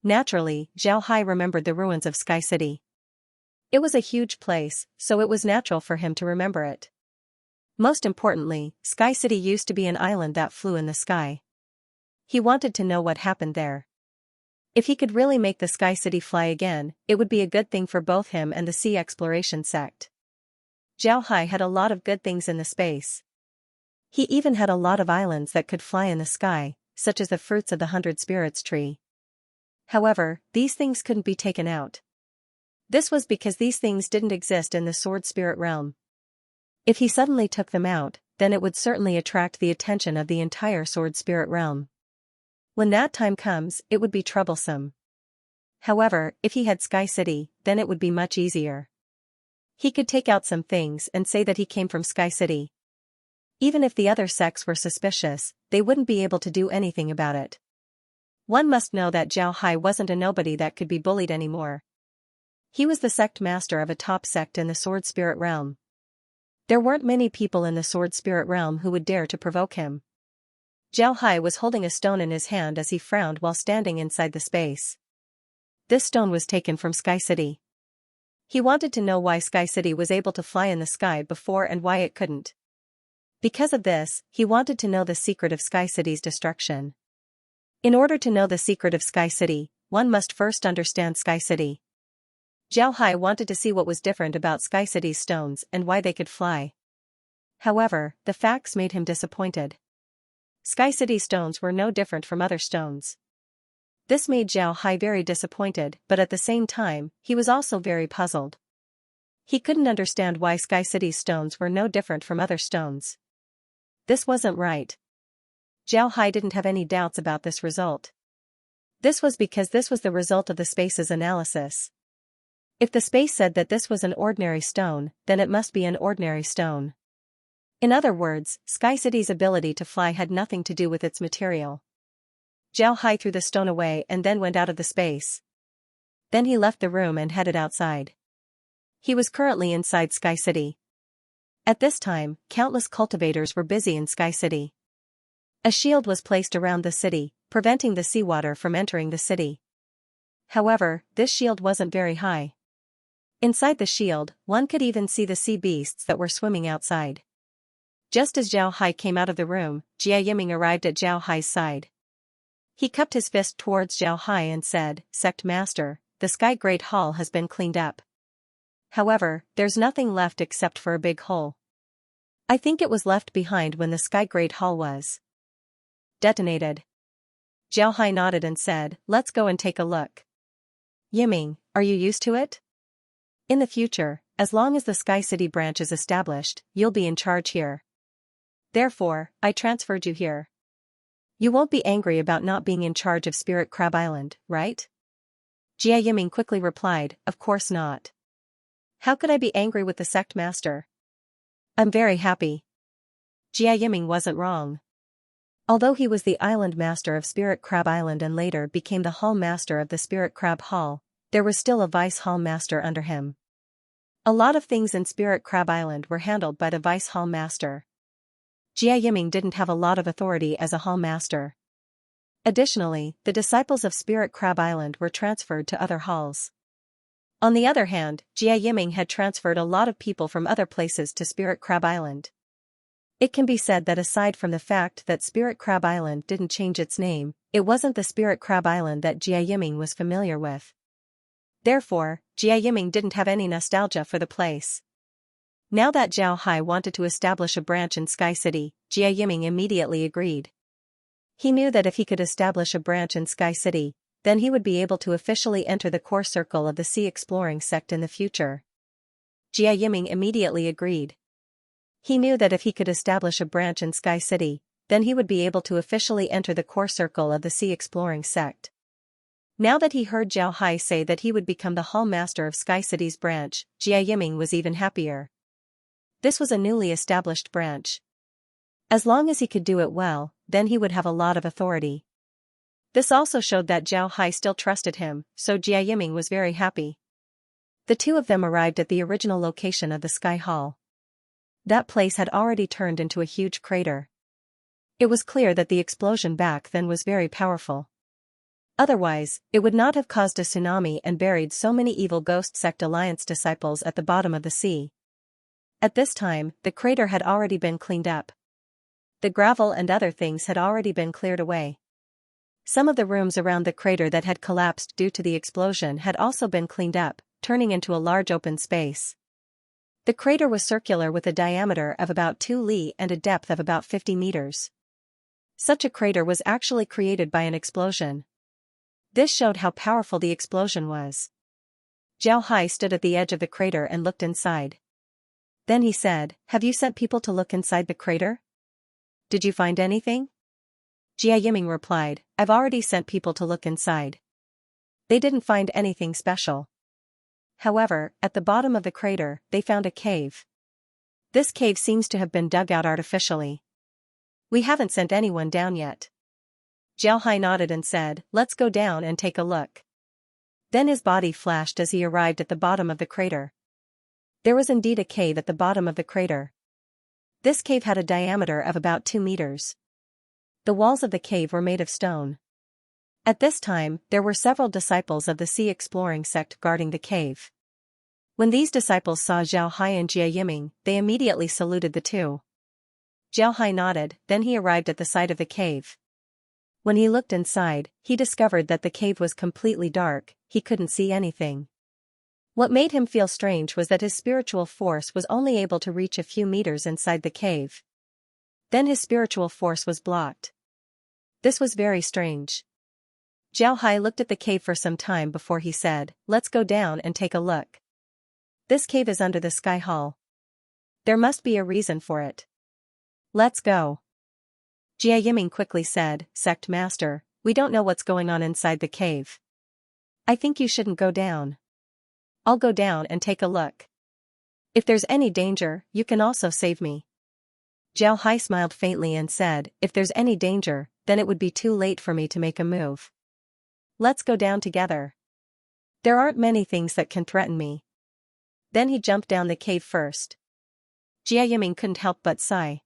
Naturally, Zhao Hai remembered the ruins of Sky City. It was a huge place, so it was natural for him to remember it. Most importantly, Sky City used to be an island that flew in the sky. He wanted to know what happened there. If he could really make the Sky City fly again, it would be a good thing for both him and the sea exploration sect. Zhao Hai had a lot of good things in the space. He even had a lot of islands that could fly in the sky, such as the fruits of the 100 Spirits tree. However, these things couldn't be taken out. This was because these things didn't exist in the Sword Spirit realm. If he suddenly took them out, then it would certainly attract the attention of the entire Sword Spirit realm. When that time comes, it would be troublesome. However, if he had Sky City, then it would be much easier. He could take out some things and say that he came from Sky City. Even if the other sects were suspicious, they wouldn't be able to do anything about it. One must know that Zhao Hai wasn't a nobody that could be bullied anymore. He was the sect master of a top sect in the Sword Spirit realm. There weren't many people in the Sword Spirit realm who would dare to provoke him. Zhao Hai was holding a stone in his hand as he frowned while standing inside the space. This stone was taken from Sky City. He wanted to know why Sky City was able to fly in the sky before and why it couldn't. Because of this, he wanted to know the secret of Sky City's destruction. In order to know the secret of Sky City, one must first understand Sky City. Zhao Hai wanted to see what was different about Sky City's stones and why they could fly. However, the facts made him disappointed. Sky City stones were no different from other stones. This made Zhao Hai very disappointed, but at the same time, he was also very puzzled. He couldn't understand why Sky City's stones were no different from other stones. This wasn't right. Zhao Hai didn't have any doubts about this result. This was because this was the result of the space's analysis. If the space said that this was an ordinary stone, then it must be an ordinary stone. In other words, Sky City's ability to fly had nothing to do with its material. Zhao Hai threw the stone away and then went out of the space. Then he left the room and headed outside. He was currently inside Sky City. At this time, countless cultivators were busy in Sky City. A shield was placed around the city, preventing the seawater from entering the city. However, this shield wasn't very high. Inside the shield, one could even see the sea beasts that were swimming outside. Just as Zhao Hai came out of the room, Jia Yiming arrived at Zhao Hai's side. He cupped his fist towards Zhao Hai and said, "Sect Master, the Sky Great Hall has been cleaned up. However, there's nothing left except for a big hole. I think it was left behind when the Sky Great Hall was detonated." Zhao Hai nodded and said, "Let's go and take a look." "Yiming, are you used to it? In the future, as long as the Sky City branch is established, you'll be in charge here. Therefore, I transferred you here. You won't be angry about not being in charge of Spirit Crab Island, right?" Jia Yiming quickly replied, "Of course not. How could I be angry with the sect master? I'm very happy." Jia Yiming wasn't wrong. Although he was the island master of Spirit Crab Island and later became the hall master of the Spirit Crab Hall, there was still a vice hall master under him. A lot of things in Spirit Crab Island were handled by the vice hall master. Jia Yiming didn't have a lot of authority as a hall master. Additionally, the disciples of Spirit Crab Island were transferred to other halls. On the other hand, Jia Yiming had transferred a lot of people from other places to Spirit Crab Island. It can be said that aside from the fact that Spirit Crab Island didn't change its name, it wasn't the Spirit Crab Island that Jia Yiming was familiar with. Therefore, Jia Yiming didn't have any nostalgia for the place. Now that Zhao Hai wanted to establish a branch in Sky City, Jia Yiming immediately agreed. He knew that if he could establish a branch in Sky City, then he would be able to officially enter the core circle of the Sea Exploring sect in the future. Jia Yiming immediately agreed. He knew that if he could establish a branch in Sky City, then he would be able to officially enter the core circle of the Sea Exploring sect. Now that he heard Zhao Hai say that he would become the Hall Master of Sky City's branch, Jia Yiming was even happier. This was a newly established branch. As long as he could do it well, then he would have a lot of authority. This also showed that Zhao Hai still trusted him, so Jia Yiming was very happy. The two of them arrived at the original location of the Sky Hall. That place had already turned into a huge crater. It was clear that the explosion back then was very powerful. Otherwise, it would not have caused a tsunami and buried so many evil Ghost Sect Alliance disciples at the bottom of the sea. At this time, the crater had already been cleaned up. The gravel and other things had already been cleared away. Some of the rooms around the crater that had collapsed due to the explosion had also been cleaned up, turning into a large open space. The crater was circular with a diameter of about 2 li and a depth of about 50 meters. Such a crater was actually created by an explosion. This showed how powerful the explosion was. Zhao Hai stood at the edge of the crater and looked inside. Then he said, "Have you sent people to look inside the crater? Did you find anything?" Jia Yiming replied, "I've already sent people to look inside. They didn't find anything special. However, at the bottom of the crater, they found a cave. This cave seems to have been dug out artificially. We haven't sent anyone down yet." Zhao Hai nodded and said, "Let's go down and take a look." Then his body flashed as he arrived at the bottom of the crater. There was indeed a cave at the bottom of the crater. This cave had a diameter of about 2 meters. The walls of the cave were made of stone. At this time, there were several disciples of the Sea Exploring sect guarding the cave. When these disciples saw Zhao Hai and Jia Yiming, they immediately saluted the two. Zhao Hai nodded, then he arrived at the side of the cave. When he looked inside, he discovered that the cave was completely dark, he couldn't see anything. What made him feel strange was that his spiritual force was only able to reach a few meters inside the cave. Then his spiritual force was blocked. This was very strange. Zhao Hai looked at the cave for some time before he said, "Let's go down and take a look. This cave is under the Sky Hall. There must be a reason for it. Let's go." Jia Yiming quickly said, "Sect Master, we don't know what's going on inside the cave. I think you shouldn't go down. I'll go down and take a look. If there's any danger, you can also save me." Zhao Hai smiled faintly and said, "If there's any danger, then it would be too late for me to make a move. Let's go down together. There aren't many things that can threaten me." Then he jumped down the cave first. Jia Yiming couldn't help but sigh.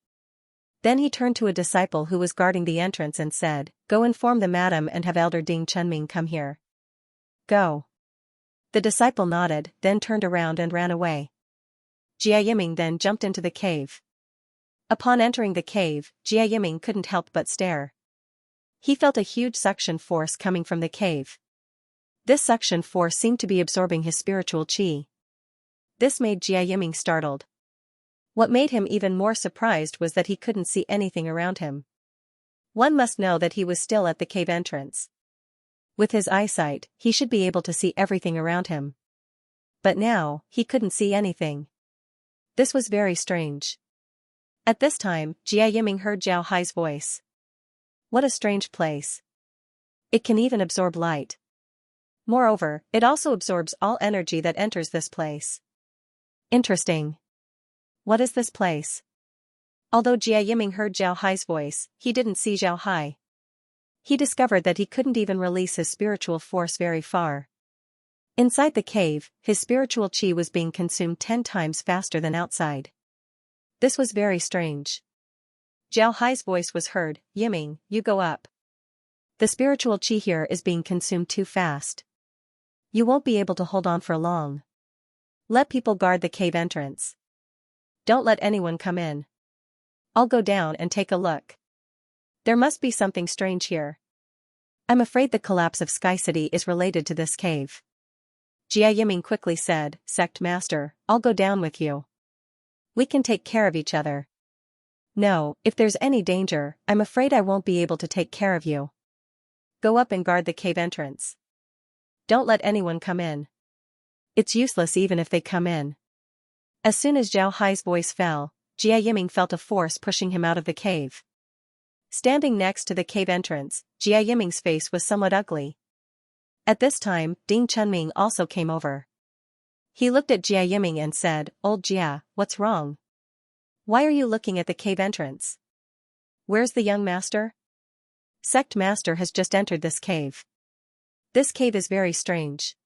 Then he turned to a disciple who was guarding the entrance and said, "Go inform the madam and have Elder Ding Chunming come here." "Go." The disciple nodded, then turned around and ran away. Jia Yiming then jumped into the cave. Upon entering the cave, Jia Yiming couldn't help but stare. He felt a huge suction force coming from the cave. This suction force seemed to be absorbing his spiritual qi. This made Jia Yiming startled. What made him even more surprised was that he couldn't see anything around him. One must know that he was still at the cave entrance. With his eyesight, he should be able to see everything around him. But now, he couldn't see anything. This was very strange. At this time, Jia Yiming heard Zhao Hai's voice. "What a strange place. It can even absorb light. Moreover, it also absorbs all energy that enters this place. Interesting. What is this place?" Although Jia Yiming heard Zhao Hai's voice, he didn't see Zhao Hai. He discovered that he couldn't even release his spiritual force very far. Inside the cave, his spiritual qi was being consumed 10 times faster than outside. This was very strange. Zhao Hai's voice was heard, "Yiming, you go up. The spiritual qi here is being consumed too fast. You won't be able to hold on for long. Let people guard the cave entrance. Don't let anyone come in. I'll go down and take a look. There must be something strange here. I'm afraid the collapse of Sky City is related to this cave. Jia Yiming quickly said, Sect Master, I'll go down with you. We can take care of each other. No, if there's any danger, I'm afraid I won't be able to take care of you. Go up and guard the cave entrance. Don't let anyone come in. It's useless even if they come in. As soon as Zhao Hai's voice fell, Jia Yiming felt a force pushing him out of the cave. Standing next to the cave entrance, Jia Yiming's face was somewhat ugly. At this time, Ding Chunming also came over. He looked at Jia Yiming and said, Old Jia, what's wrong? Why are you looking at the cave entrance? Where's the young master? Sect Master has just entered this cave. This cave is very strange.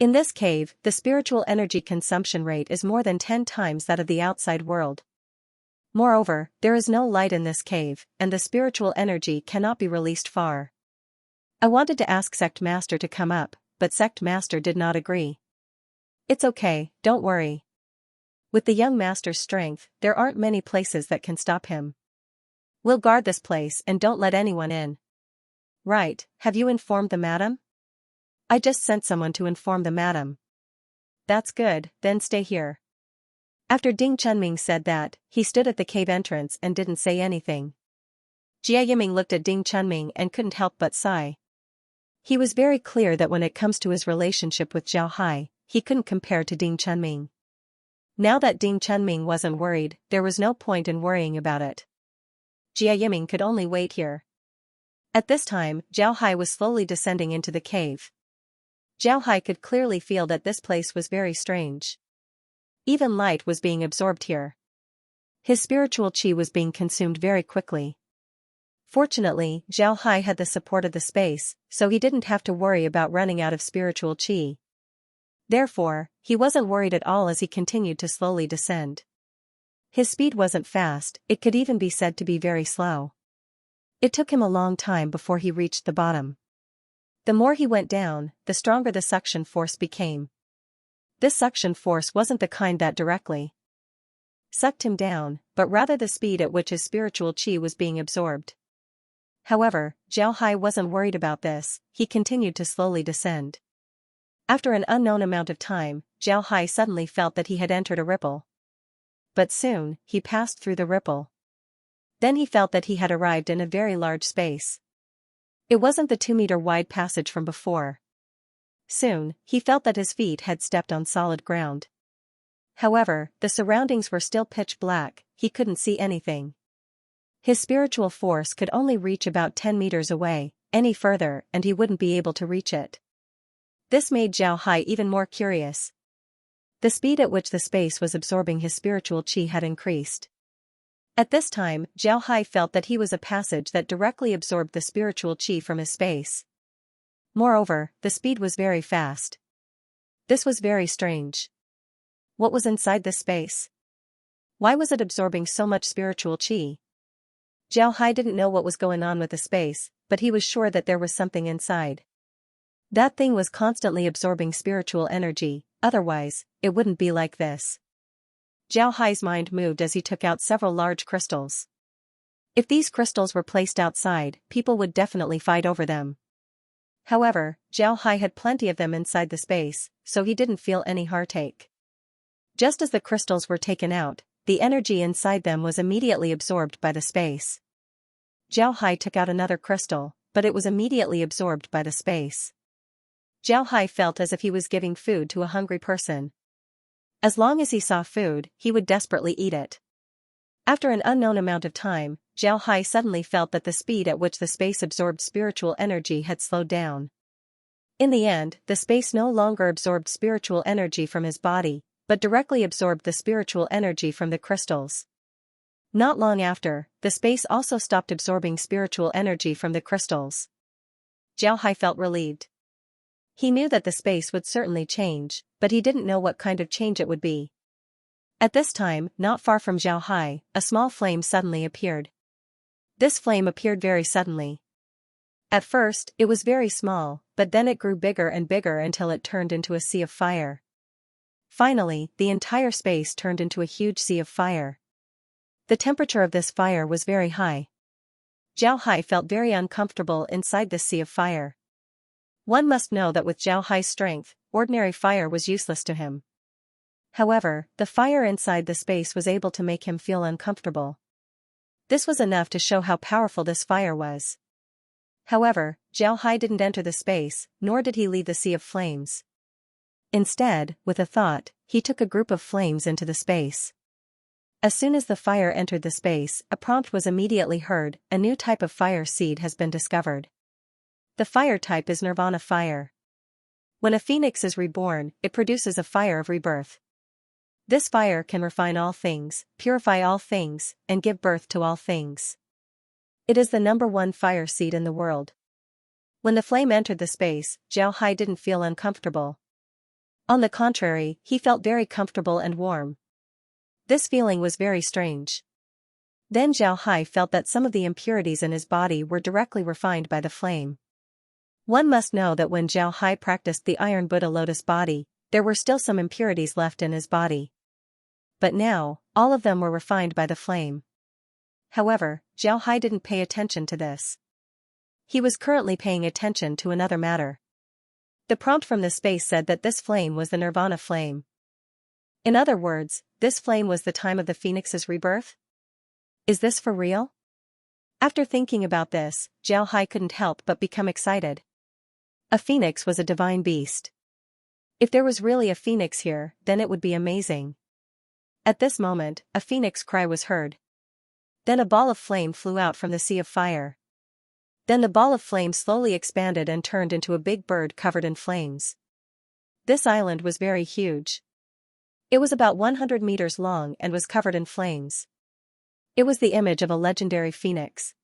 In this cave, the spiritual energy consumption rate is more than 10 times that of the outside world. Moreover, there is no light in this cave, and the spiritual energy cannot be released far. I wanted to ask Sect Master to come up, but Sect Master did not agree. It's okay, don't worry. With the young master's strength, there aren't many places that can stop him. We'll guard this place and don't let anyone in. Right, have you informed the madam? I just sent someone to inform the madam. That's good, then stay here. After Ding Chunming said that, he stood at the cave entrance and didn't say anything. Jia Yiming looked at Ding Chunming and couldn't help but sigh. He was very clear that when it comes to his relationship with Zhao Hai, he couldn't compare to Ding Chunming. Now that Ding Chunming wasn't worried, there was no point in worrying about it. Jia Yiming could only wait here. At this time, Zhao Hai was slowly descending into the cave. Zhao Hai could clearly feel that this place was very strange. Even light was being absorbed here. His spiritual qi was being consumed very quickly. Fortunately, Zhao Hai had the support of the space, so he didn't have to worry about running out of spiritual qi. Therefore, he wasn't worried at all as he continued to slowly descend. His speed wasn't fast, it could even be said to be very slow. It took him a long time before he reached the bottom. The more he went down, the stronger the suction force became. This suction force wasn't the kind that directly sucked him down, but rather the speed at which his spiritual qi was being absorbed. However, Zhao Hai wasn't worried about this, he continued to slowly descend. After an unknown amount of time, Zhao Hai suddenly felt that he had entered a ripple. But soon, he passed through the ripple. Then he felt that he had arrived in a very large space. It wasn't the 2-meter wide passage from before. Soon, he felt that his feet had stepped on solid ground. However, the surroundings were still pitch black, he couldn't see anything. His spiritual force could only reach about 10 meters away, any further and he wouldn't be able to reach it. This made Zhao Hai even more curious. The speed at which the space was absorbing his spiritual qi had increased. At this time, Zhao Hai felt that he was a passage that directly absorbed the spiritual qi from his space. Moreover, the speed was very fast. This was very strange. What was inside this space? Why was it absorbing so much spiritual qi? Zhao Hai didn't know what was going on with the space, but he was sure that there was something inside. That thing was constantly absorbing spiritual energy, otherwise, it wouldn't be like this. Zhao Hai's mind moved as he took out several large crystals. If these crystals were placed outside, people would definitely fight over them. However, Zhao Hai had plenty of them inside the space, so he didn't feel any heartache. Just as the crystals were taken out, the energy inside them was immediately absorbed by the space. Zhao Hai took out another crystal, but it was immediately absorbed by the space. Zhao Hai felt as if he was giving food to a hungry person. As long as he saw food, he would desperately eat it. After an unknown amount of time, Zhao Hai suddenly felt that the speed at which the space absorbed spiritual energy had slowed down. In the end, the space no longer absorbed spiritual energy from his body, but directly absorbed the spiritual energy from the crystals. Not long after, the space also stopped absorbing spiritual energy from the crystals. Zhao Hai felt relieved. He knew that the space would certainly change, but he didn't know what kind of change it would be. At this time, not far from Zhao Hai, a small flame suddenly appeared. This flame appeared very suddenly. At first, it was very small, but then it grew bigger and bigger until it turned into a sea of fire. Finally, the entire space turned into a huge sea of fire. The temperature of this fire was very high. Zhao Hai felt very uncomfortable inside this sea of fire. One must know that with Zhao Hai's strength, ordinary fire was useless to him. However, the fire inside the space was able to make him feel uncomfortable. This was enough to show how powerful this fire was. However, Zhao Hai didn't enter the space, nor did he leave the sea of flames. Instead, with a thought, he took a group of flames into the space. As soon as the fire entered the space, a prompt was immediately heard: a new type of fire seed has been discovered. The fire type is Nirvana fire. When a phoenix is reborn, it produces a fire of rebirth. This fire can refine all things, purify all things, and give birth to all things. It is the #1 fire seed in the world. When the flame entered the space, Zhao Hai didn't feel uncomfortable. On the contrary, he felt very comfortable and warm. This feeling was very strange. Then Zhao Hai felt that some of the impurities in his body were directly refined by the flame. One must know that when Zhao Hai practiced the Iron Buddha lotus body, there were still some impurities left in his body. But now, all of them were refined by the flame. However, Zhao Hai didn't pay attention to this. He was currently paying attention to another matter. The prompt from the space said that this flame was the Nirvana flame. In other words, this flame was the time of the phoenix's rebirth? Is this for real? After thinking about this, Zhao Hai couldn't help but become excited. A phoenix was a divine beast. If there was really a phoenix here, then it would be amazing. At this moment, a phoenix cry was heard. Then a ball of flame flew out from the sea of fire. Then the ball of flame slowly expanded and turned into a big bird covered in flames. This island was very huge. It was about 100 meters long and was covered in flames. It was the image of a legendary phoenix.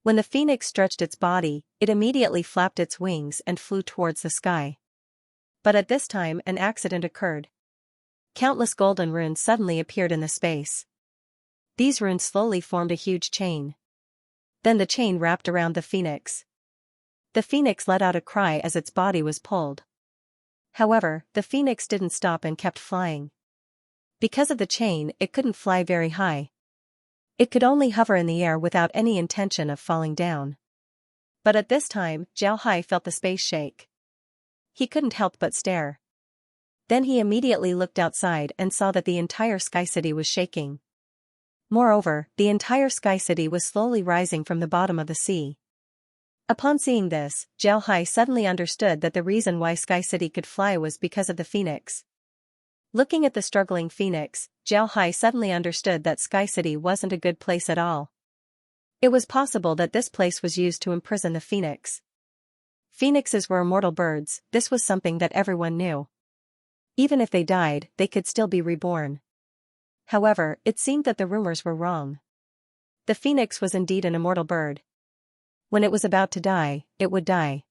When the phoenix stretched its body, it immediately flapped its wings and flew towards the sky. But at this time an accident occurred. Countless golden runes suddenly appeared in the space. These runes slowly formed a huge chain. Then the chain wrapped around the phoenix. The phoenix let out a cry as its body was pulled. However, the phoenix didn't stop and kept flying. Because of the chain, it couldn't fly very high. It could only hover in the air without any intention of falling down. But at this time, Zhao Hai felt the space shake. He couldn't help but stare. Then he immediately looked outside and saw that the entire Sky City was shaking. Moreover, the entire Sky City was slowly rising from the bottom of the sea. Upon seeing this, Zhao Hai suddenly understood that the reason why Sky City could fly was because of the phoenix. Looking at the struggling phoenix, Zhao Hai suddenly understood that Sky City wasn't a good place at all. It was possible that this place was used to imprison the phoenix. Phoenixes were immortal birds, this was something that everyone knew. Even if they died, they could still be reborn. However, it seemed that the rumors were wrong. The phoenix was indeed an immortal bird. When it was about to die, it would die.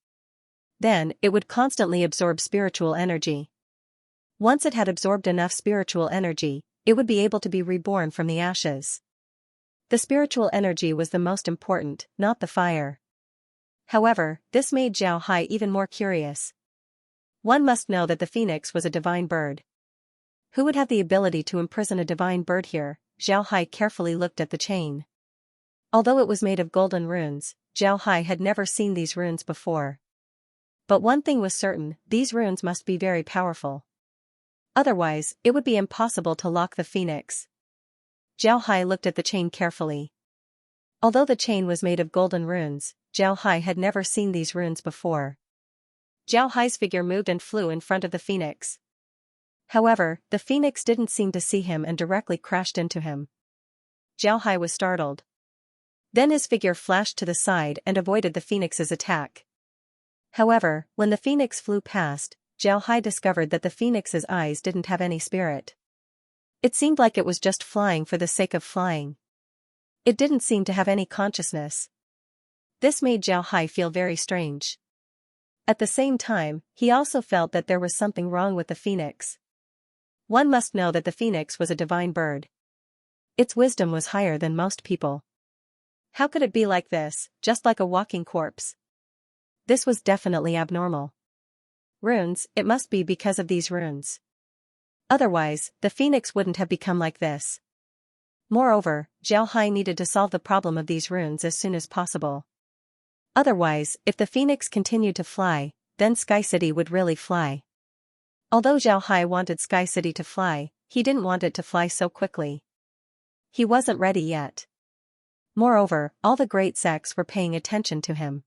Then, it would constantly absorb spiritual energy. Once it had absorbed enough spiritual energy, it would be able to be reborn from the ashes. The spiritual energy was the most important, not the fire. However, this made Zhao Hai even more curious. One must know that the phoenix was a divine bird. Who would have the ability to imprison a divine bird here? Zhao Hai carefully looked at the chain. Although it was made of golden runes, Zhao Hai had never seen these runes before. But one thing was certain, these runes must be very powerful. Otherwise, it would be impossible to lock the phoenix. Zhao Hai looked at the chain carefully. Although the chain was made of golden runes, Zhao Hai had never seen these runes before. Zhao Hai's figure moved and flew in front of the phoenix. However, the phoenix didn't seem to see him and directly crashed into him. Zhao Hai was startled. Then his figure flashed to the side and avoided the phoenix's attack. However, when the phoenix flew past, Zhao Hai discovered that the phoenix's eyes didn't have any spirit. It seemed like it was just flying for the sake of flying. It didn't seem to have any consciousness. This made Zhao Hai feel very strange. At the same time, he also felt that there was something wrong with the phoenix. One must know that the phoenix was a divine bird. Its wisdom was higher than most people. How could it be like this, just like a walking corpse? This was definitely abnormal. Runes, it must be because of these runes. Otherwise, the phoenix wouldn't have become like this. Moreover, Zhao Hai needed to solve the problem of these runes as soon as possible. Otherwise, if the phoenix continued to fly, then Sky City would really fly. Although Zhao Hai wanted Sky City to fly, he didn't want it to fly so quickly. He wasn't ready yet. Moreover, all the great sects were paying attention to him.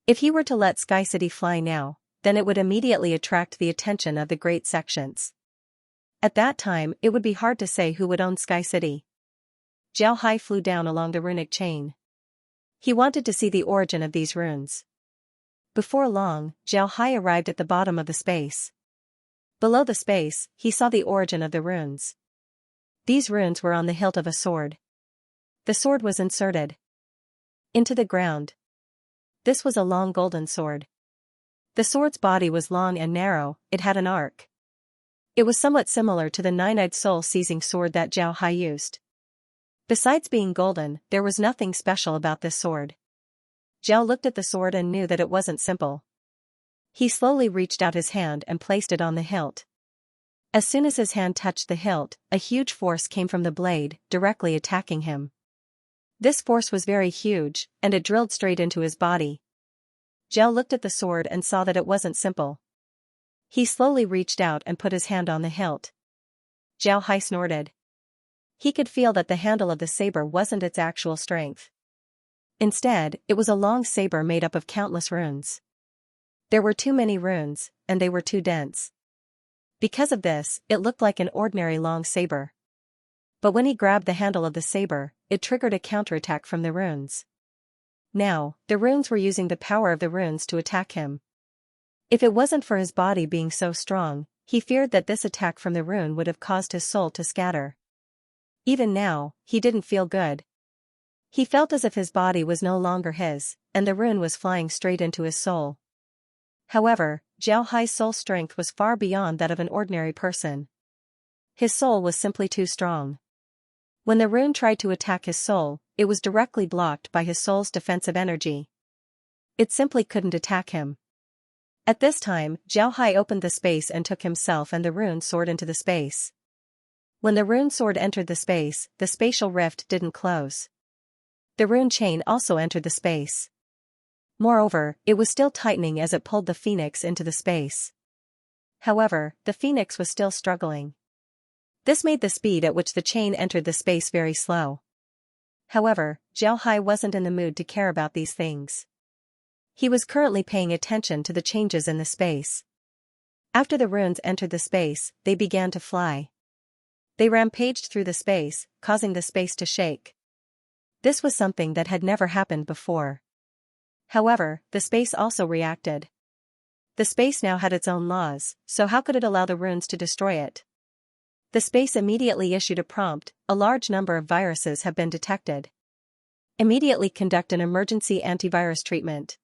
If he were to let Sky City fly now, then it would immediately attract the attention of the great sections. At that time, it would be hard to say who would own Sky City. Zhao Hai flew down along the runic chain. He wanted to see the origin of these runes. Before long, Zhao Hai arrived at the bottom of the space. Below the space, he saw the origin of the runes. These runes were on the hilt of a sword. The sword was inserted into the ground. This was a long golden sword. The sword's body was long and narrow, it had an arc. It was somewhat similar to the nine-eyed soul-seizing sword that Zhao Hai used. Besides being golden, there was nothing special about this sword. Zhao looked at the sword and knew that it wasn't simple. He slowly reached out his hand and placed it on the hilt. As soon as his hand touched the hilt, a huge force came from the blade, directly attacking him. This force was very huge, and it drilled straight into his body. Zhao looked at the sword and saw that it wasn't simple. He slowly reached out and put his hand on the hilt. Zhao Hai snorted. He could feel that the handle of the saber wasn't its actual strength. Instead, it was a long saber made up of countless runes. There were too many runes, and they were too dense. Because of this, it looked like an ordinary long saber. But when he grabbed the handle of the saber, it triggered a counterattack from the runes. Now, the runes were using the power of the runes to attack him. If it wasn't for his body being so strong, he feared that this attack from the rune would have caused his soul to scatter. Even now, he didn't feel good. He felt as if his body was no longer his, and the rune was flying straight into his soul. However, Zhao Hai's soul strength was far beyond that of an ordinary person. His soul was simply too strong. When the rune tried to attack his soul, it was directly blocked by his soul's defensive energy. It simply couldn't attack him. At this time, Zhao Hai opened the space and took himself and the rune sword into the space. When the rune sword entered the spatial rift didn't close. The rune chain also entered the space. Moreover, it was still tightening as it pulled the phoenix into the space. However, the phoenix was still struggling. This made the speed at which the chain entered the space very slow. However, Zhao Hai wasn't in the mood to care about these things. He was currently paying attention to the changes in the space. After the runes entered the space, they began to fly. They rampaged through the space, causing the space to shake. This was something that had never happened before. However, the space also reacted. The space now had its own laws, so how could it allow the runes to destroy it? The space immediately issued a prompt: a large number of viruses have been detected. Immediately conduct an emergency antivirus treatment.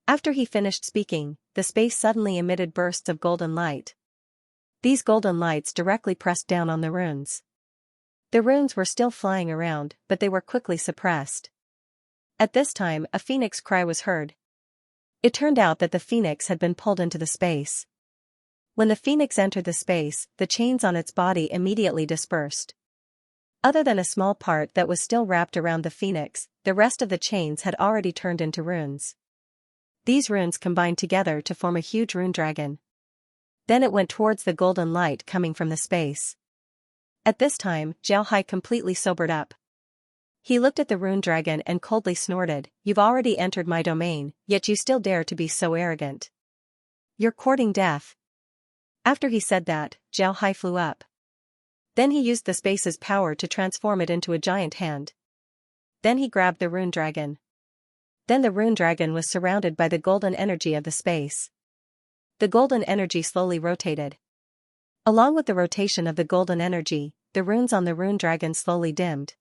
After he finished speaking, the space suddenly emitted bursts of golden light. These golden lights directly pressed down on the runes. The runes were still flying around, but they were quickly suppressed. At this time, a phoenix cry was heard. It turned out that the phoenix had been pulled into the space. When the phoenix entered the space, the chains on its body immediately dispersed. Other than a small part that was still wrapped around the phoenix, the rest of the chains had already turned into runes. These runes combined together to form a huge rune dragon. Then it went towards the golden light coming from the space. At this time, Zhao Hai completely sobered up. He looked at the rune dragon and coldly snorted, "You've already entered my domain, yet you still dare to be so arrogant. You're courting death." After he said that, Zhao Hai flew up. Then he used the space's power to transform it into a giant hand. Then he grabbed the rune dragon. Then the rune dragon was surrounded by the golden energy of the space. The golden energy slowly rotated. Along with the rotation of the golden energy, the runes on the rune dragon slowly dimmed.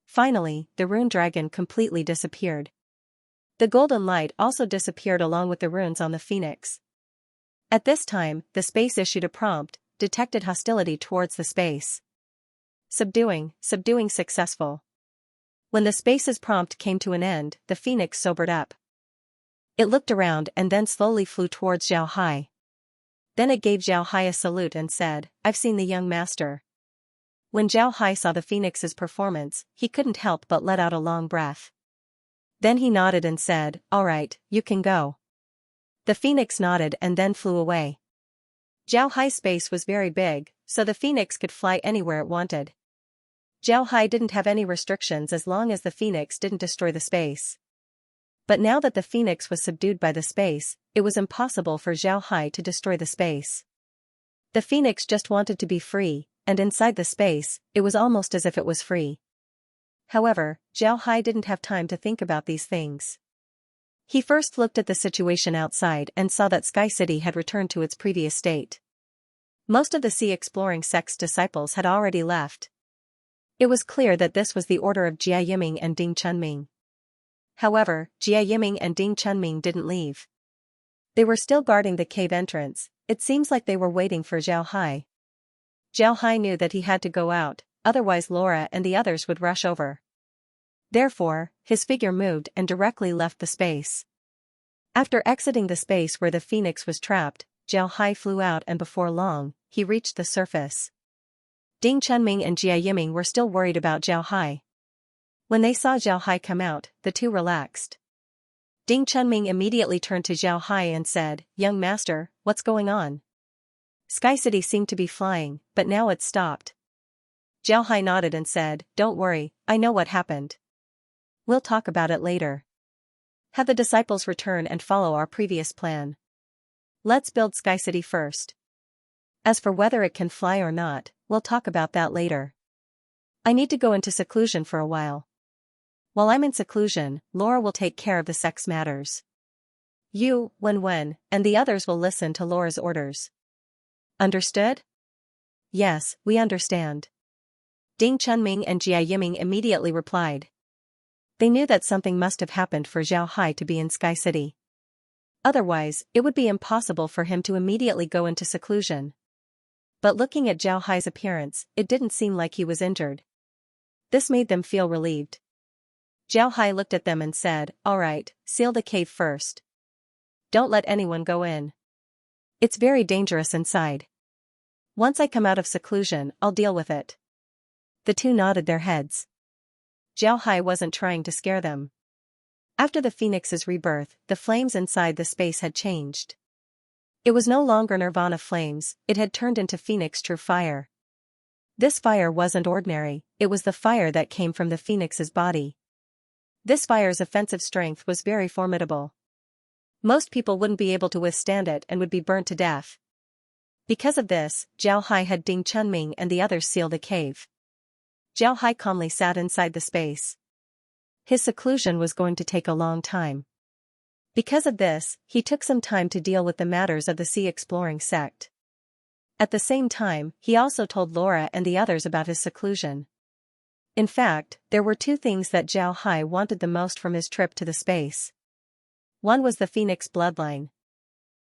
Finally, the rune dragon completely disappeared. The golden light also disappeared along with the runes on the phoenix. At this time, the space issued a prompt: detected hostility towards the space. Subduing successful. When the space's prompt came to an end, the phoenix sobered up. It looked around and then slowly flew towards Zhao Hai. Then it gave Zhao Hai a salute and said, "I've seen the young master." When Zhao Hai saw the phoenix's performance, he couldn't help but let out a long breath. Then he nodded and said, "All right, you can go." The phoenix nodded and then flew away. Zhao Hai's space was very big, so the phoenix could fly anywhere it wanted. Zhao Hai didn't have any restrictions as long as the phoenix didn't destroy the space. But now that the phoenix was subdued by the space, it was impossible for Zhao Hai to destroy the space. The phoenix just wanted to be free, and inside the space, it was almost as if it was free. However, Zhao Hai didn't have time to think about these things. He first looked at the situation outside and saw that Sky City had returned to its previous state. Most of the Sea Exploring sect's disciples had already left. It was clear that this was the order of Jia Yiming and Ding Chunming. However, Jia Yiming and Ding Chunming didn't leave. They were still guarding the cave entrance. It seems like they were waiting for Zhao Hai. Zhao Hai knew that he had to go out, otherwise Laura and the others would rush over. Therefore, his figure moved and directly left the space. After exiting the space where the phoenix was trapped, Zhao Hai flew out and before long, he reached the surface. Ding Chunming and Jia Yiming were still worried about Zhao Hai. When they saw Zhao Hai come out, the two relaxed. Ding Chunming immediately turned to Zhao Hai and said, "Young master, what's going on?" Sky City seemed to be flying, but now it stopped. Zhao Hai nodded and said, "Don't worry, I know what happened. We'll talk about it later. Have the disciples return and follow our previous plan. Let's build Sky City first. As for whether it can fly or not, we'll talk about that later. I need to go into seclusion for a while. While I'm in seclusion, Laura will take care of the sex matters. You, Wen, and the others will listen to Laura's orders. Understood?" "Yes, we understand." Ding Chunming and Jia Yiming immediately replied. They knew that something must have happened for Zhao Hai to be in Sky City. Otherwise, it would be impossible for him to immediately go into seclusion. But looking at Zhao Hai's appearance, it didn't seem like he was injured. This made them feel relieved. Zhao Hai looked at them and said, "All right, seal the cave first. Don't let anyone go in. It's very dangerous inside. Once I come out of seclusion, I'll deal with it." The two nodded their heads. Zhao Hai wasn't trying to scare them. After the phoenix's rebirth, the flames inside the space had changed. It was no longer nirvana flames, it had turned into phoenix true fire. This fire wasn't ordinary, it was the fire that came from the phoenix's body. This fire's offensive strength was very formidable. Most people wouldn't be able to withstand it and would be burnt to death. Because of this, Zhao Hai had Ding Chunming and the others seal the cave. Zhao Hai calmly sat inside the space. His seclusion was going to take a long time. Because of this, he took some time to deal with the matters of the Sea Exploring sect. At the same time, he also told Laura and the others about his seclusion. In fact, there were two things that Zhao Hai wanted the most from his trip to the space. One was the phoenix bloodline.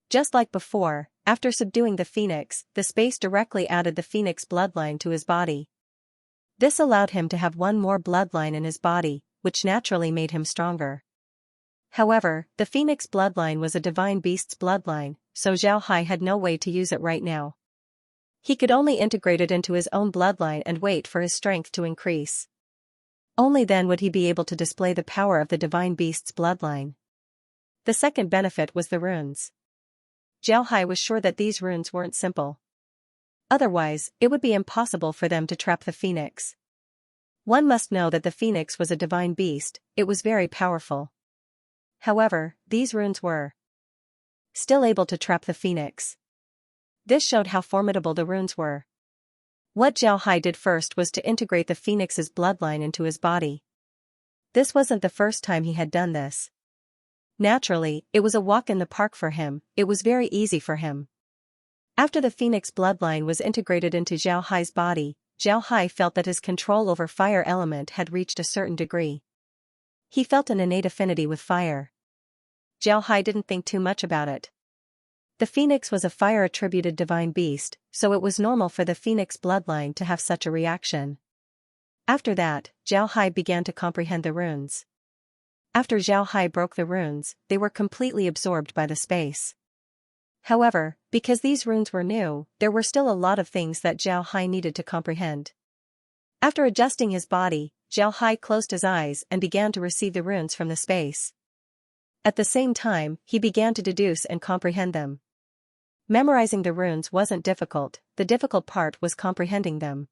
Just like before, after subduing the phoenix, the space directly added the phoenix bloodline to his body. This allowed him to have one more bloodline in his body, which naturally made him stronger. However, the phoenix bloodline was a divine beast's bloodline, so Zhao Hai had no way to use it right now. He could only integrate it into his own bloodline and wait for his strength to increase. Only then would he be able to display the power of the divine beast's bloodline. The second benefit was the runes. Zhao Hai was sure that these runes weren't simple. Otherwise, it would be impossible for them to trap the phoenix. One must know that the phoenix was a divine beast, it was very powerful. However, these runes were still able to trap the phoenix. This showed how formidable the runes were. What Zhao Hai did first was to integrate the phoenix's bloodline into his body. This wasn't the first time he had done this. Naturally, it was a walk in the park for him, it was very easy for him. After the phoenix bloodline was integrated into Zhao Hai's body, Zhao Hai felt that his control over fire element had reached a certain degree. He felt an innate affinity with fire. Zhao Hai didn't think too much about it. The phoenix was a fire-attributed divine beast, so it was normal for the phoenix bloodline to have such a reaction. After that, Zhao Hai began to comprehend the runes. After Zhao Hai broke the runes, they were completely absorbed by the space. However, because these runes were new, there were still a lot of things that Zhao Hai needed to comprehend. After adjusting his body, Zhao Hai closed his eyes and began to receive the runes from the space. At the same time, he began to deduce and comprehend them. Memorizing the runes wasn't difficult, the difficult part was comprehending them.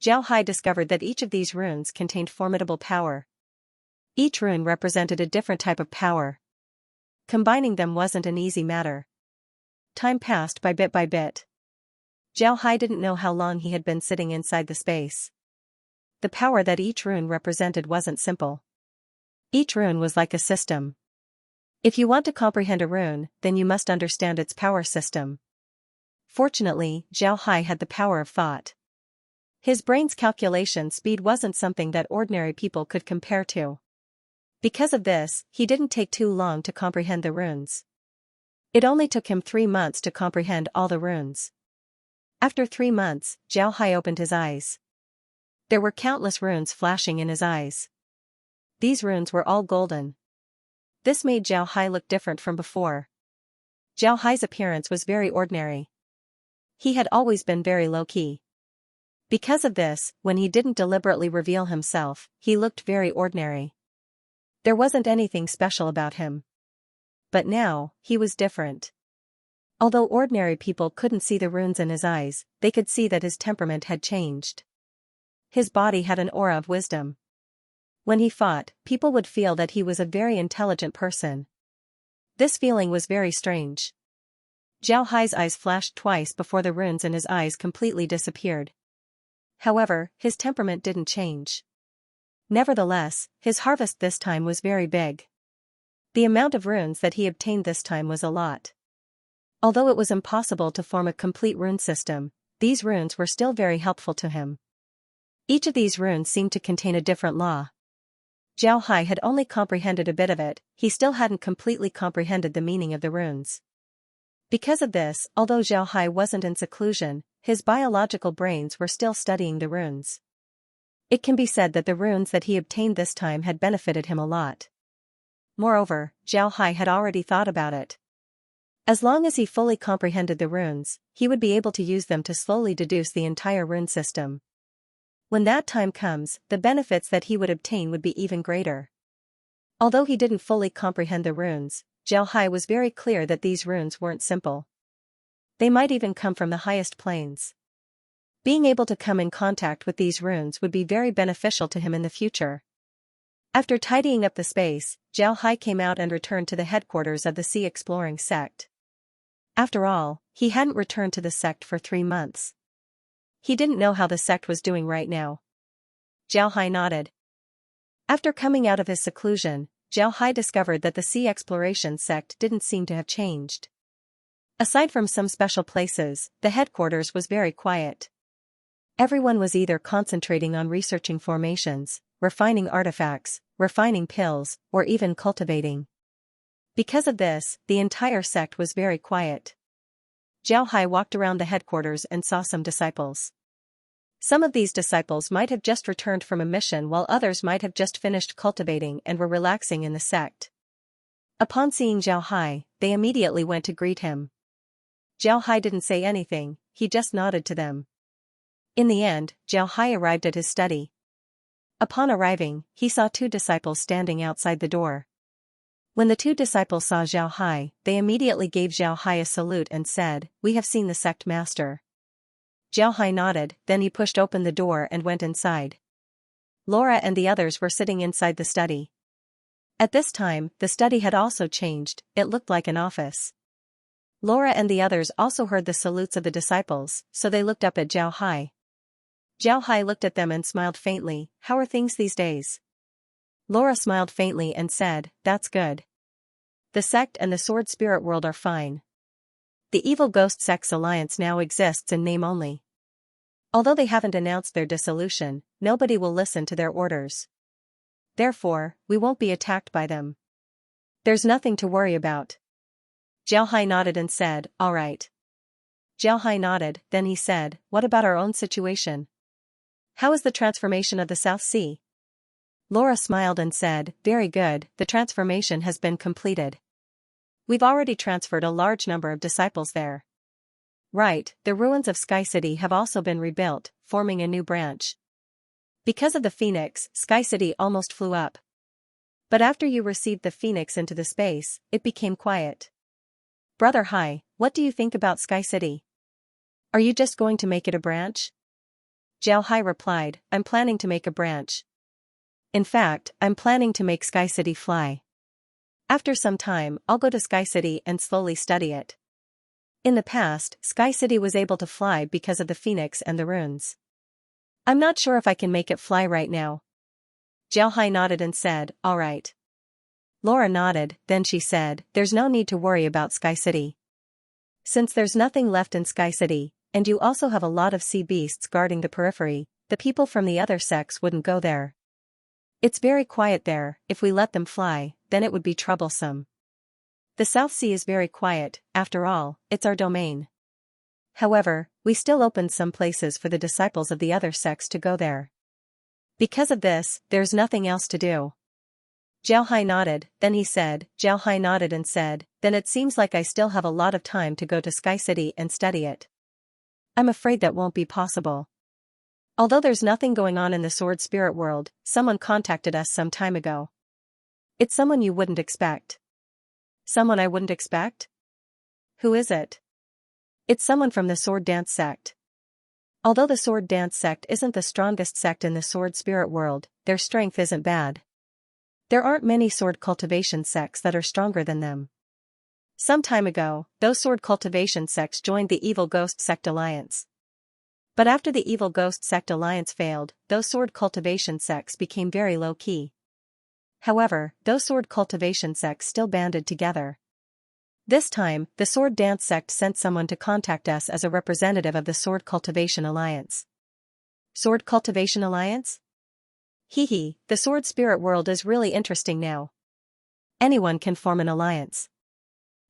Zhao Hai discovered that each of these runes contained formidable power. Each rune represented a different type of power. Combining them wasn't an easy matter. Time passed by bit. Zhao Hai didn't know how long he had been sitting inside the space. The power that each rune represented wasn't simple. Each rune was like a system. If you want to comprehend a rune, then you must understand its power system. Fortunately, Zhao Hai had the power of thought. His brain's calculation speed wasn't something that ordinary people could compare to. Because of this, he didn't take too long to comprehend the runes. It only took him 3 months to comprehend all the runes. After 3 months, Zhao Hai opened his eyes. There were countless runes flashing in his eyes. These runes were all golden. This made Zhao Hai look different from before. Zhao Hai's appearance was very ordinary. He had always been very low-key. Because of this, when he didn't deliberately reveal himself, he looked very ordinary. There wasn't anything special about him. But now, he was different. Although ordinary people couldn't see the runes in his eyes, they could see that his temperament had changed. His body had an aura of wisdom. When he fought, people would feel that he was a very intelligent person. This feeling was very strange. Zhao Hai's eyes flashed twice before the runes in his eyes completely disappeared. However, his temperament didn't change. Nevertheless, his harvest this time was very big. The amount of runes that he obtained this time was a lot. Although it was impossible to form a complete rune system, these runes were still very helpful to him. Each of these runes seemed to contain a different law. Zhao Hai had only comprehended a bit of it, he still hadn't completely comprehended the meaning of the runes. Because of this, although Zhao Hai wasn't in seclusion, his biological brains were still studying the runes. It can be said that the runes that he obtained this time had benefited him a lot. Moreover, Zhao Hai had already thought about it. As long as he fully comprehended the runes, he would be able to use them to slowly deduce the entire rune system. When that time comes, the benefits that he would obtain would be even greater. Although he didn't fully comprehend the runes, Zhao Hai was very clear that these runes weren't simple. They might even come from the highest planes. Being able to come in contact with these runes would be very beneficial to him in the future. After tidying up the space, Zhao Hai came out and returned to the headquarters of the Sea Exploring Sect. After all, he hadn't returned to the sect for 3 months. He didn't know how the sect was doing right now. Zhao Hai nodded. After coming out of his seclusion, Zhao Hai discovered that the Sea Exploration Sect didn't seem to have changed. Aside from some special places, the headquarters was very quiet. Everyone was either concentrating on researching formations, refining artifacts, refining pills, or even cultivating. Because of this, the entire sect was very quiet. Zhao Hai walked around the headquarters and saw some disciples. Some of these disciples might have just returned from a mission while others might have just finished cultivating and were relaxing in the sect. Upon seeing Zhao Hai, they immediately went to greet him. Zhao Hai didn't say anything, he just nodded to them. In the end, Zhao Hai arrived at his study. Upon arriving, he saw 2 disciples standing outside the door. When the 2 disciples saw Zhao Hai, they immediately gave Zhao Hai a salute and said, "We have seen the sect master." Zhao Hai nodded, then he pushed open the door and went inside. Laura and the others were sitting inside the study. At this time, the study had also changed, it looked like an office. Laura and the others also heard the salutes of the disciples, so they looked up at Zhao Hai. Zhao Hai looked at them and smiled faintly. "How are things these days?" Laura smiled faintly and said, "That's good. The sect and the Sword Spirit world are fine. The Evil Ghost Sect's alliance now exists in name only. Although they haven't announced their dissolution, nobody will listen to their orders. Therefore, we won't be attacked by them. There's nothing to worry about." Zhao Hai nodded and said, "All right." Zhao Hai nodded, then he said, "What about our own situation? How is the transformation of the South Sea?" Laura smiled and said, "Very good, the transformation has been completed. We've already transferred a large number of disciples there." "Right, the ruins of Sky City have also been rebuilt, forming a new branch. Because of the phoenix, Sky City almost flew up. But after you received the phoenix into the space, it became quiet. Brother Hai, what do you think about Sky City? Are you just going to make it a branch? Jiao Hai replied, I'm planning to make a branch. In fact, I'm planning to make Sky City fly. After some time, I'll go to Sky City and slowly study it. In the past, Sky City was able to fly because of the phoenix and the runes. I'm not sure if I can make it fly right now. Jiao Hai nodded and said, alright. Laura nodded, then she said, there's no need to worry about Sky City. Since there's nothing left in Sky City, and you also have a lot of sea beasts guarding the periphery, the people from the other sects wouldn't go there. It's very quiet there. If we let them fly, then it would be troublesome. The South Sea is very quiet, after all, it's our domain. However, we still opened some places for the disciples of the other sects to go there. Because of this, there's nothing else to do. Jiao Hai nodded, then he said, Jiao Hai nodded and said, then it seems like I still have a lot of time to go to Sky City and study it. I'm afraid that won't be possible. Although there's nothing going on in the sword spirit world, someone contacted us some time ago. It's someone you wouldn't expect. Someone I wouldn't expect? Who is it? It's someone from the sword dance sect. Although the sword dance sect isn't the strongest sect in the sword spirit world, their strength isn't bad. There aren't many sword cultivation sects that are stronger than them. Some time ago, those sword cultivation sects joined the Evil Ghost Sect Alliance. But after the Evil Ghost Sect Alliance failed, those sword cultivation sects became very low-key. However, those sword cultivation sects still banded together. This time, the Sword Dance sect sent someone to contact us as a representative of the Sword Cultivation Alliance. Sword Cultivation Alliance? Hee, the sword spirit world is really interesting now. Anyone can form an alliance.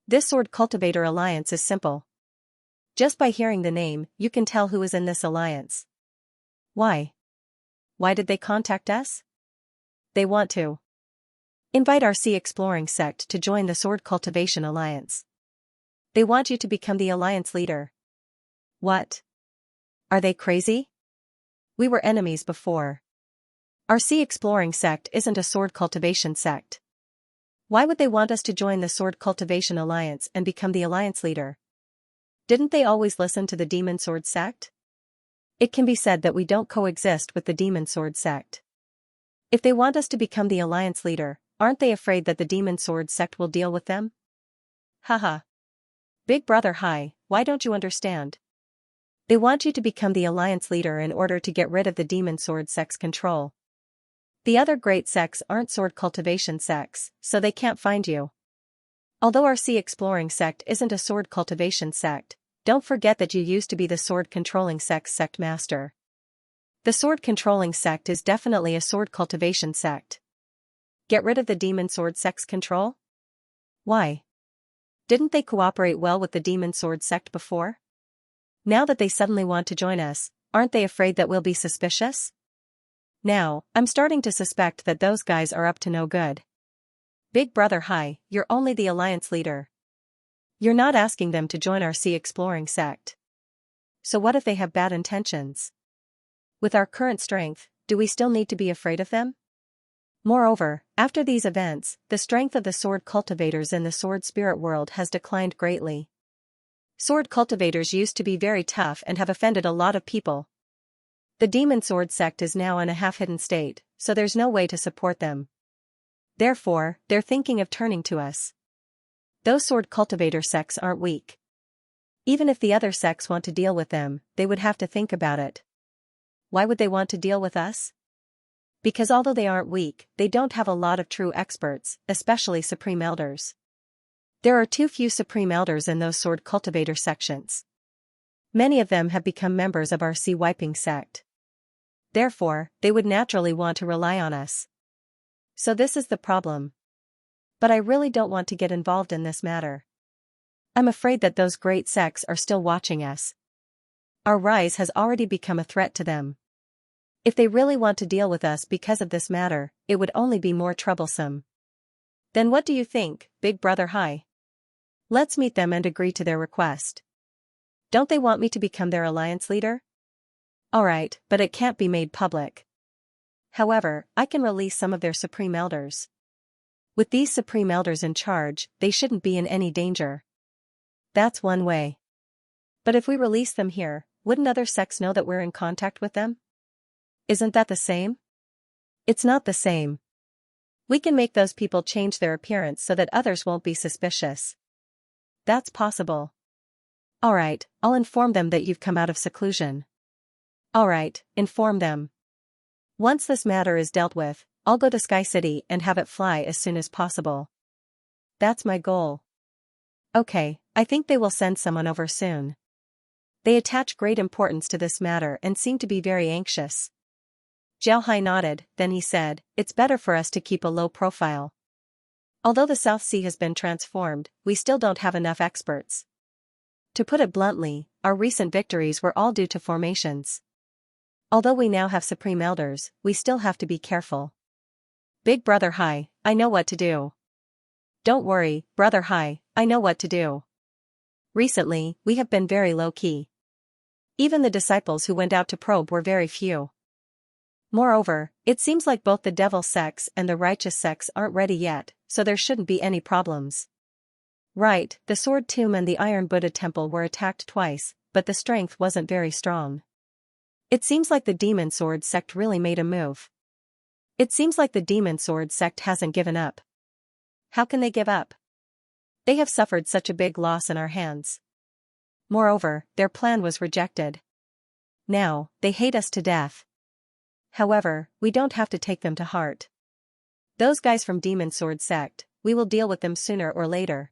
This Sword Cultivator Alliance is simple. Just by hearing the name, you can tell who is in this alliance. Why? Why did they contact us? They want to invite our Sea Exploring sect to join the Sword Cultivation Alliance. They want you to become the alliance leader. What? Are they crazy? We were enemies before. Our Sea Exploring sect isn't a sword cultivation sect. Why would they want us to join the Sword Cultivation Alliance and become the alliance leader? Didn't they always listen to the Demon Sword sect? It can be said that we don't coexist with the Demon Sword sect. If they want us to become the alliance leader, aren't they afraid that the Demon Sword sect will deal with them? Haha. Big Brother Hai, why don't you understand? They want you to become the alliance leader in order to get rid of the Demon Sword sect's control. The other great sects aren't sword cultivation sects, so they can't find you. Although our Sea Exploring sect isn't a sword cultivation sect, don't forget that you used to be the sword controlling sect's sect master. The sword controlling sect is definitely a sword cultivation sect. Get rid of the Demon Sword sect's control? Why? Didn't they cooperate well with the Demon Sword sect before? Now that they suddenly want to join us, aren't they afraid that we'll be suspicious? Now, I'm starting to suspect that those guys are up to no good. Big Brother Hai, you're only the alliance leader. You're not asking them to join our Sea Exploring sect. So what if they have bad intentions? With our current strength, do we still need to be afraid of them? Moreover, after these events, the strength of the sword cultivators in the sword spirit world has declined greatly. Sword cultivators used to be very tough and have offended a lot of people. The Demon Sword sect is now in a half-hidden state, so there's no way to support them. Therefore, they're thinking of turning to us. Those sword cultivator sects aren't weak. Even if the other sects want to deal with them, they would have to think about it. Why would they want to deal with us? Because although they aren't weak, they don't have a lot of true experts, especially Supreme Elders. There are too few Supreme Elders in those sword cultivator sections. Many of them have become members of our Sea Wiping sect. Therefore, they would naturally want to rely on us. So this is the problem. But I really don't want to get involved in this matter. I'm afraid that those great sects are still watching us. Our rise has already become a threat to them. If they really want to deal with us because of this matter, it would only be more troublesome. Then what do you think, Big Brother Hai? Let's meet them and agree to their request. Don't they want me to become their alliance leader? Alright, but it can't be made public. However, I can release some of their supreme elders. With these supreme elders in charge, they shouldn't be in any danger. That's one way. But if we release them here, wouldn't other sects know that we're in contact with them? Isn't that the same? It's not the same. We can make those people change their appearance so that others won't be suspicious. That's possible. Alright, I'll inform them that you've come out of seclusion. Alright, inform them. Once this matter is dealt with, I'll go to Sky City and have it fly as soon as possible. That's my goal. Okay, I think they will send someone over soon. They attach great importance to this matter and seem to be very anxious. Xiaohai nodded, then he said, it's better for us to keep a low profile. Although the South Sea has been transformed, we still don't have enough experts. To put it bluntly, our recent victories were all due to formations. Although we now have supreme elders, we still have to be careful. Big Brother Hai, I know what to do. Don't worry, Brother Hai, I know what to do. Recently, we have been very low-key. Even the disciples who went out to probe were very few. Moreover, it seems like both the devil sects and the righteous sects aren't ready yet, so there shouldn't be any problems. Right, the Sword Tomb and the Iron Buddha Temple were attacked twice, but the strength wasn't very strong. It seems like the Demon Sword sect really made a move. It seems like the Demon Sword sect hasn't given up. How can they give up? They have suffered such a big loss in our hands. Moreover, their plan was rejected. Now, they hate us to death. However, we don't have to take them to heart. Those guys from Demon Sword sect, we will deal with them sooner or later.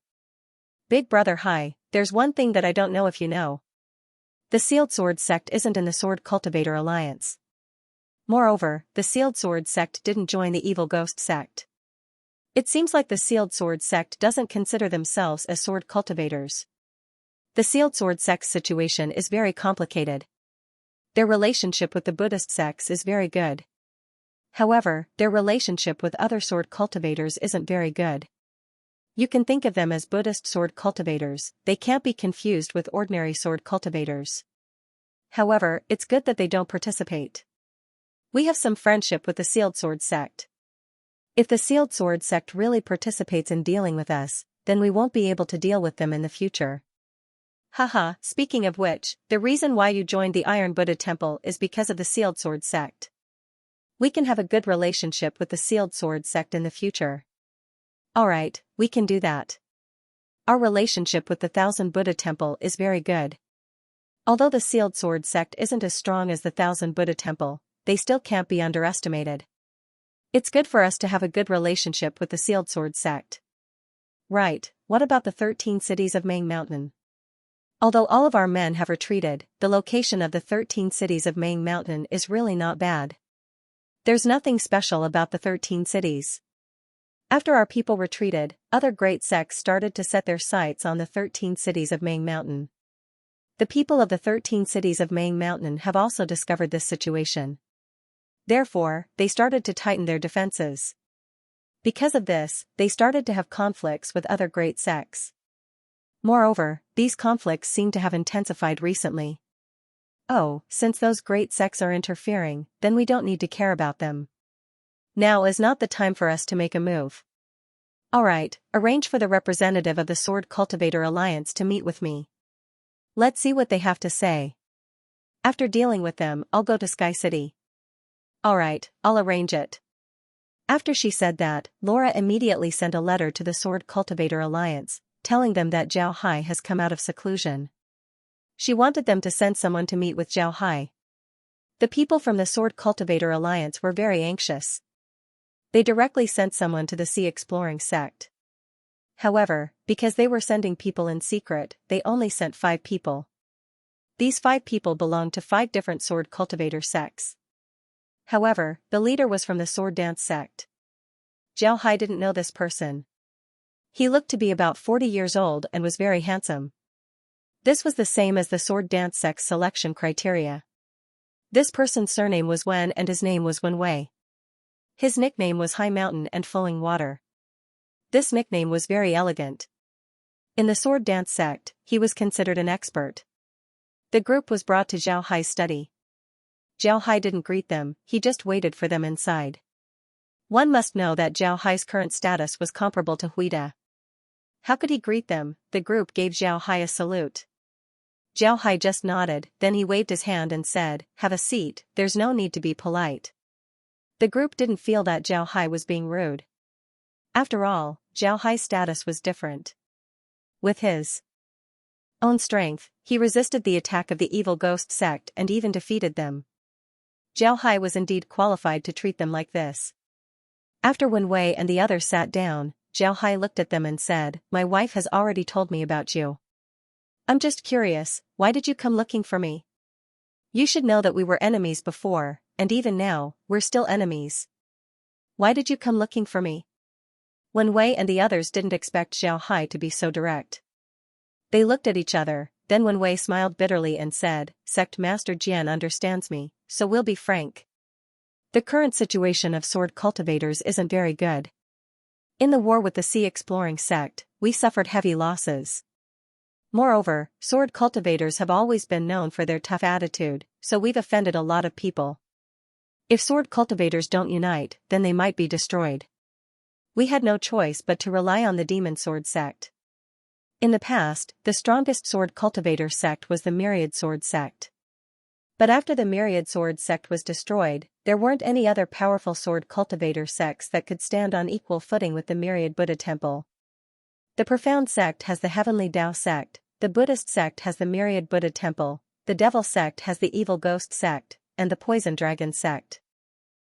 Big Brother Hai, there's one thing that I don't know if you know. The Sealed Sword sect isn't in the Sword Cultivator Alliance. Moreover, the Sealed Sword sect didn't join the Evil Ghost sect. It seems like the Sealed Sword sect doesn't consider themselves as sword cultivators. The Sealed Sword sect's situation is very complicated. Their relationship with the Buddhist sects is very good. However, their relationship with other sword cultivators isn't very good. You can think of them as Buddhist sword cultivators, they can't be confused with ordinary sword cultivators. However, it's good that they don't participate. We have some friendship with the Sealed Sword sect. If the Sealed Sword sect really participates in dealing with us, then we won't be able to deal with them in the future. Haha, speaking of which, the reason why you joined the Iron Buddha Temple is because of the Sealed Sword sect. We can have a good relationship with the Sealed Sword sect in the future. Alright, we can do that. Our relationship with the Thousand Buddha Temple is very good. Although the Sealed Sword sect isn't as strong as the Thousand Buddha Temple, they still can't be underestimated. It's good for us to have a good relationship with the Sealed Sword sect. Right, what about the 13 cities of Mang Mountain? Although all of our men have retreated, the location of the 13 cities of Mang Mountain is really not bad. There's nothing special about the 13 cities. After our people retreated, other great sects started to set their sights on the 13 cities of Mang Mountain. The people of the 13 cities of Mang Mountain have also discovered this situation. Therefore, they started to tighten their defenses. Because of this, they started to have conflicts with other great sects. Moreover, these conflicts seem to have intensified recently. Oh, since those great sects are interfering, then we don't need to care about them. Now is not the time for us to make a move. Alright, arrange for the representative of the Sword Cultivator Alliance to meet with me. Let's see what they have to say. After dealing with them, I'll go to Sky City. Alright, I'll arrange it. After she said that, Laura immediately sent a letter to the Sword Cultivator Alliance, telling them that Zhao Hai has come out of seclusion. She wanted them to send someone to meet with Zhao Hai. The people from the Sword Cultivator Alliance were very anxious. They directly sent someone to the Sea Exploring sect. However, because they were sending people in secret, they only sent 5 people. These 5 people belonged to 5 different sword cultivator sects. However, the leader was from the sword dance sect. Zhao Hai didn't know this person. He looked to be about 40 years old and was very handsome. This was the same as the sword dance sect's selection criteria. This person's surname was Wen and his name was Wen Wei. His nickname was High Mountain and Flowing Water. This nickname was very elegant. In the sword dance sect, he was considered an expert. The group was brought to Zhao Hai's study. Zhao Hai didn't greet them, he just waited for them inside. One must know that Zhao Hai's current status was comparable to Huida. How could he greet them? The group gave Zhao Hai a salute. Zhao Hai just nodded, then he waved his hand and said, "Have a seat, there's no need to be polite." The group didn't feel that Zhao Hai was being rude. After all, Zhao Hai's status was different. With his own strength, he resisted the attack of the evil ghost sect and even defeated them. Zhao Hai was indeed qualified to treat them like this. After Wen Wei and the others sat down, Zhao Hai looked at them and said, "My wife has already told me about you. I'm just curious, why did you come looking for me? You should know that we were enemies before, and even now, we're still enemies. Why did you come looking for me?" Wen Wei and the others didn't expect Zhao Hai to be so direct. They looked at each other, then Wen Wei smiled bitterly and said, "Sect Master Jian understands me, so we'll be frank. The current situation of sword cultivators isn't very good. In the war with the Sea Exploring sect, we suffered heavy losses. Moreover, sword cultivators have always been known for their tough attitude, so we've offended a lot of people. If sword cultivators don't unite, then they might be destroyed. We had no choice but to rely on the demon sword sect. In the past, the strongest sword cultivator sect was the Myriad Sword sect. But after the Myriad Sword sect was destroyed, there weren't any other powerful sword cultivator sects that could stand on equal footing with the Myriad Buddha Temple. The Profound sect has the Heavenly Tao sect, the Buddhist sect has the Myriad Buddha Temple, the Devil sect has the Evil Ghost sect, and the Poison Dragon sect.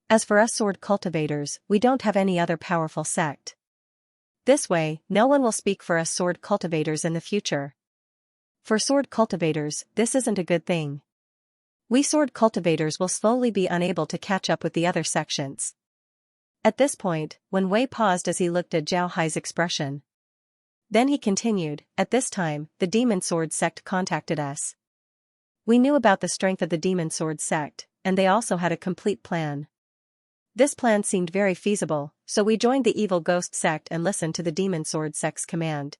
As for us sword cultivators, we don't have any other powerful sect. This way, no one will speak for us sword cultivators in the future. For sword cultivators, this isn't a good thing. We sword cultivators will slowly be unable to catch up with the other sections." At this point, Wen Wei paused as he looked at Zhao Hai's expression. Then he continued, "At this time, the Demon Sword sect contacted us. We knew about the strength of the Demon Sword sect, and they also had a complete plan. This plan seemed very feasible, so we joined the Evil Ghost sect and listened to the Demon Sword sect's command.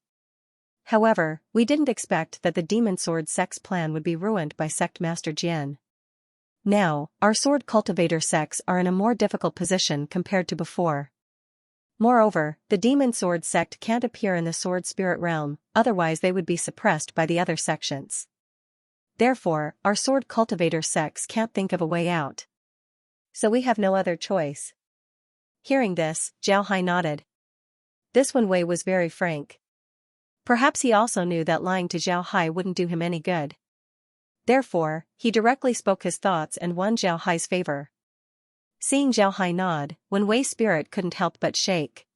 However, we didn't expect that the Demon Sword sect's plan would be ruined by Sect Master Jian. Now, our sword cultivator sects are in a more difficult position compared to before. Moreover, the Demon Sword sect can't appear in the Sword Spirit realm, otherwise they would be suppressed by the other sections. Therefore, our sword cultivator sects can't think of a way out. So we have no other choice." Hearing this, Zhao Hai nodded. This Wen Wei was very frank. Perhaps he also knew that lying to Zhao Hai wouldn't do him any good. Therefore, he directly spoke his thoughts and won Zhao Hai's favor. Seeing Zhao Hai nod, Wen Wei's spirit couldn't help but shake.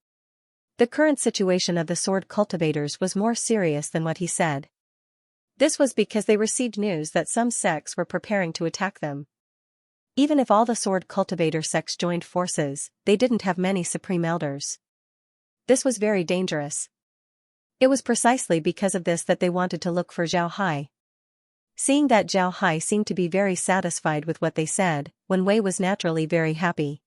The current situation of the sword cultivators was more serious than what he said. This was because they received news that some sects were preparing to attack them. Even if all the sword cultivator sects joined forces, they didn't have many supreme elders. This was very dangerous. It was precisely because of this that they wanted to look for Zhao Hai. Seeing that Zhao Hai seemed to be very satisfied with what they said, Wen Wei was naturally very happy.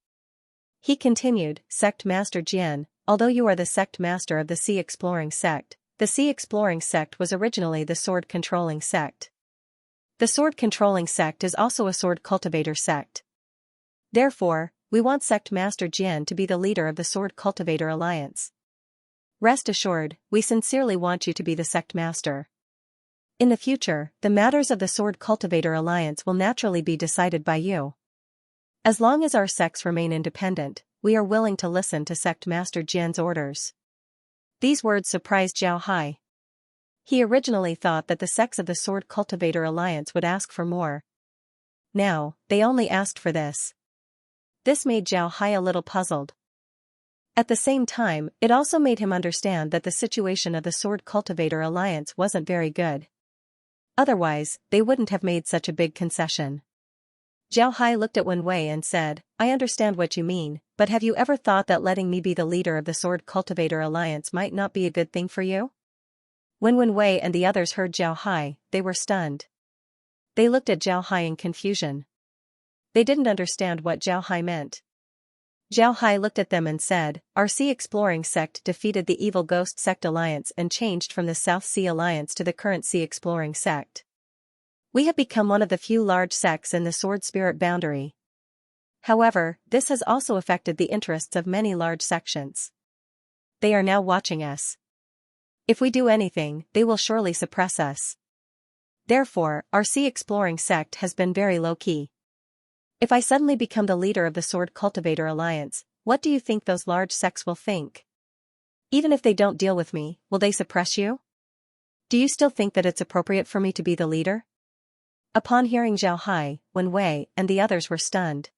He continued, "Sect Master Jian, although you are the sect master of the Sea Exploring sect, the Sea Exploring sect was originally the Sword Controlling sect. The Sword Controlling sect is also a sword cultivator sect. Therefore, we want Sect Master Jian to be the leader of the Sword Cultivator Alliance. Rest assured, we sincerely want you to be the sect master. In the future, the matters of the Sword Cultivator Alliance will naturally be decided by you. As long as our sects remain independent, we are willing to listen to Sect Master Jian's orders." These words surprised Zhao Hai. He originally thought that the sects of the Sword Cultivator Alliance would ask for more. Now, they only asked for this. This made Zhao Hai a little puzzled. At the same time, it also made him understand that the situation of the Sword Cultivator Alliance wasn't very good. Otherwise, they wouldn't have made such a big concession. Zhao Hai looked at Wen Wei and said, "I understand what you mean, but have you ever thought that letting me be the leader of the Sword Cultivator Alliance might not be a good thing for you?" When Wen Wei and the others heard Zhao Hai, they were stunned. They looked at Zhao Hai in confusion. They didn't understand what Zhao Hai meant. Zhao Hai looked at them and said, "Our Sea Exploring sect defeated the Evil Ghost sect alliance and changed from the South Sea Alliance to the current Sea Exploring sect. We have become one of the few large sects in the sword spirit boundary. However, this has also affected the interests of many large sections. They are now watching us. If we do anything, they will surely suppress us. Therefore, our sea exploring sect has been very low-key. If I suddenly become the leader of the Sword Cultivator Alliance, what do you think those large sects will think? Even if they don't deal with me, will they suppress you? Do you still think that it's appropriate for me to be the leader? Upon hearing Zhao Hai, Wen Wei, and the others were stunned.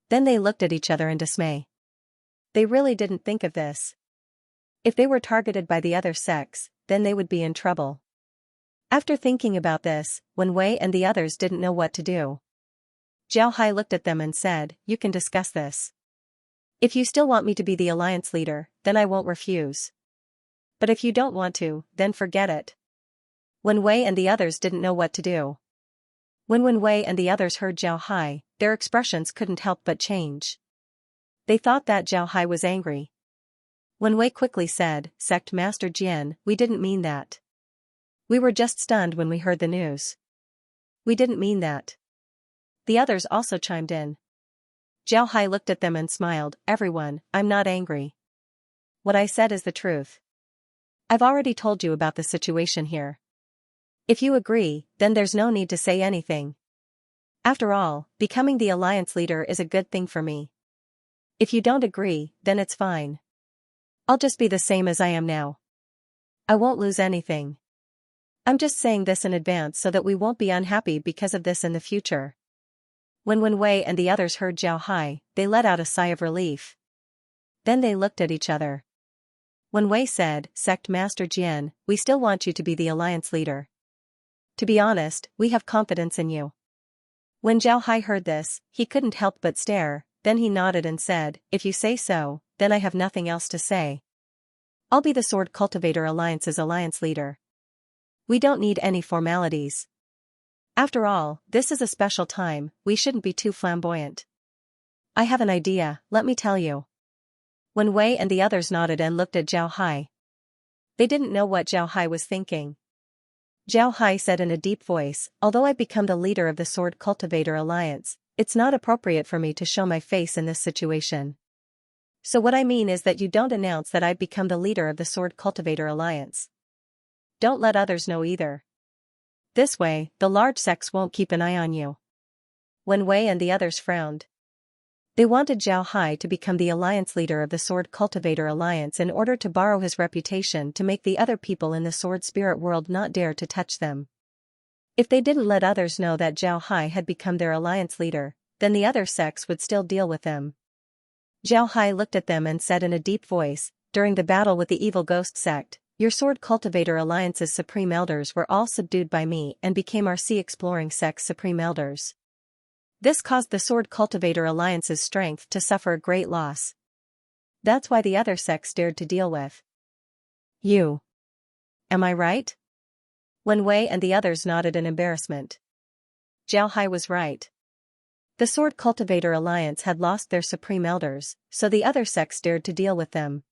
Then they looked at each other in dismay. They really didn't think of this. If they were targeted by the other sects, then they would be in trouble. After thinking about this, Wen Wei and the others didn't know what to do. Zhao Hai looked at them and said, "You can discuss this. If you still want me to be the alliance leader, then I won't refuse. But if you don't want to, then forget it." Wen Wei and the others didn't know what to do. When Wen Wei and the others heard Zhao Hai, their expressions couldn't help but change. They thought that Zhao Hai was angry. Wen Wei quickly said, "Sect Master Jian, we didn't mean that. We were just stunned when we heard the news. We didn't mean that." The others also chimed in. Zhao Hai looked at them and smiled, "Everyone, I'm not angry. What I said is the truth. I've already told you about the situation here. If you agree, then there's no need to say anything. After all, becoming the alliance leader is a good thing for me. If you don't agree, then it's fine. I'll just be the same as I am now. I won't lose anything. I'm just saying this in advance so that we won't be unhappy because of this in the future." When Wen Wei and the others heard Zhao Hai, they let out a sigh of relief. Then they looked at each other. Wen Wei said, "Sect Master Jian, we still want you to be the alliance leader. To be honest, we have confidence in you." When Zhao Hai heard this, he couldn't help but stare, then he nodded and said, "If you say so, then I have nothing else to say. I'll be the Sword Cultivator Alliance's alliance leader. We don't need any formalities. After all, this is a special time, we shouldn't be too flamboyant. I have an idea, let me tell you." Wen Wei and the others nodded and looked at Zhao Hai. They didn't know what Zhao Hai was thinking. Zhao Hai said in a deep voice, "Although I've become the leader of the Sword Cultivator Alliance, it's not appropriate for me to show my face in this situation. So what I mean is that you don't announce that I've become the leader of the Sword Cultivator Alliance. Don't let others know either. This way, the large sects won't keep an eye on you." Wen Wei and the others frowned. They wanted Zhao Hai to become the alliance leader of the Sword Cultivator Alliance in order to borrow his reputation to make the other people in the sword spirit world not dare to touch them. If they didn't let others know that Zhao Hai had become their alliance leader, then the other sects would still deal with them. Zhao Hai looked at them and said in a deep voice, "During the battle with the evil ghost sect, your Sword Cultivator Alliance's Supreme Elders were all subdued by me and became our Sea Exploring Sect's Supreme Elders. This caused the Sword Cultivator Alliance's strength to suffer a great loss. That's why the other sects dared to deal with you. Am I right?" Wen Wei and the others nodded in embarrassment. Zhao Hai was right. The Sword Cultivator Alliance had lost their Supreme Elders, so the other sects dared to deal with them.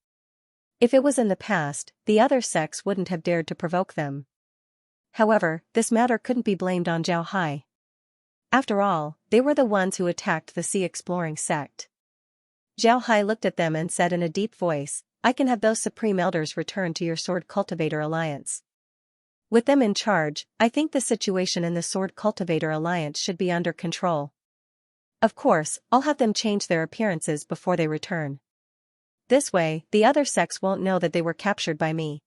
If it was in the past, the other sects wouldn't have dared to provoke them. However, this matter couldn't be blamed on Zhao Hai. After all, they were the ones who attacked the Sea Exploring sect. Zhao Hai looked at them and said in a deep voice, "I can have those Supreme Elders return to your Sword Cultivator Alliance. With them in charge, I think the situation in the Sword Cultivator Alliance should be under control. Of course, I'll have them change their appearances before they return. This way, the other sects won't know that they were captured by me.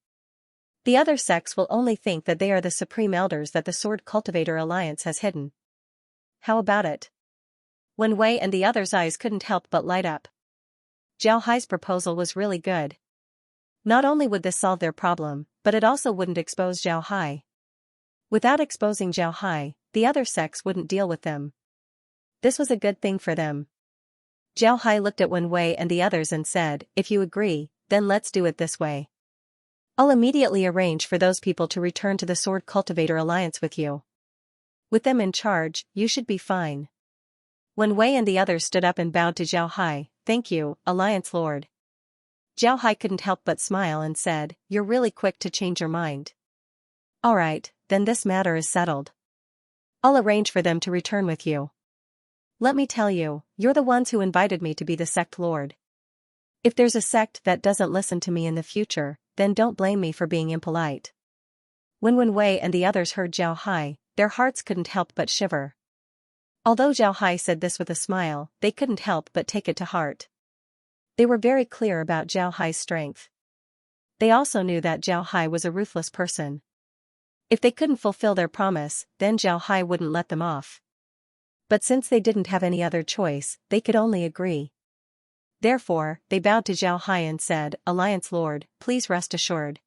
The other sects will only think that they are the Supreme Elders that the Sword Cultivator Alliance has hidden. How about it?" Wen Wei and the others' eyes couldn't help but light up. Zhao Hai's proposal was really good. Not only would this solve their problem, but it also wouldn't expose Zhao Hai. Without exposing Zhao Hai, the other sects wouldn't deal with them. This was a good thing for them. Zhao Hai looked at Wen Wei and the others and said, "If you agree, then let's do it this way. I'll immediately arrange for those people to return to the Sword Cultivator Alliance with you. With them in charge, you should be fine." Wen Wei and the others stood up and bowed to Zhao Hai, "Thank you, Alliance Lord." Zhao Hai couldn't help but smile and said, "You're really quick to change your mind. Alright, then this matter is settled. I'll arrange for them to return with you. Let me tell you, you're the ones who invited me to be the sect lord. If there's a sect that doesn't listen to me in the future, then don't blame me for being impolite. When Wen Wei and the others heard Zhao Hai, their hearts couldn't help but shiver. Although Zhao Hai said this with a smile, they couldn't help but take it to heart. They were very clear about Zhao Hai's strength. They also knew that Zhao Hai was a ruthless person. If they couldn't fulfill their promise, then Zhao Hai wouldn't let them off. But since they didn't have any other choice, they could only agree. Therefore, they bowed to Zhao Hai and said, "Alliance Lord, please rest assured."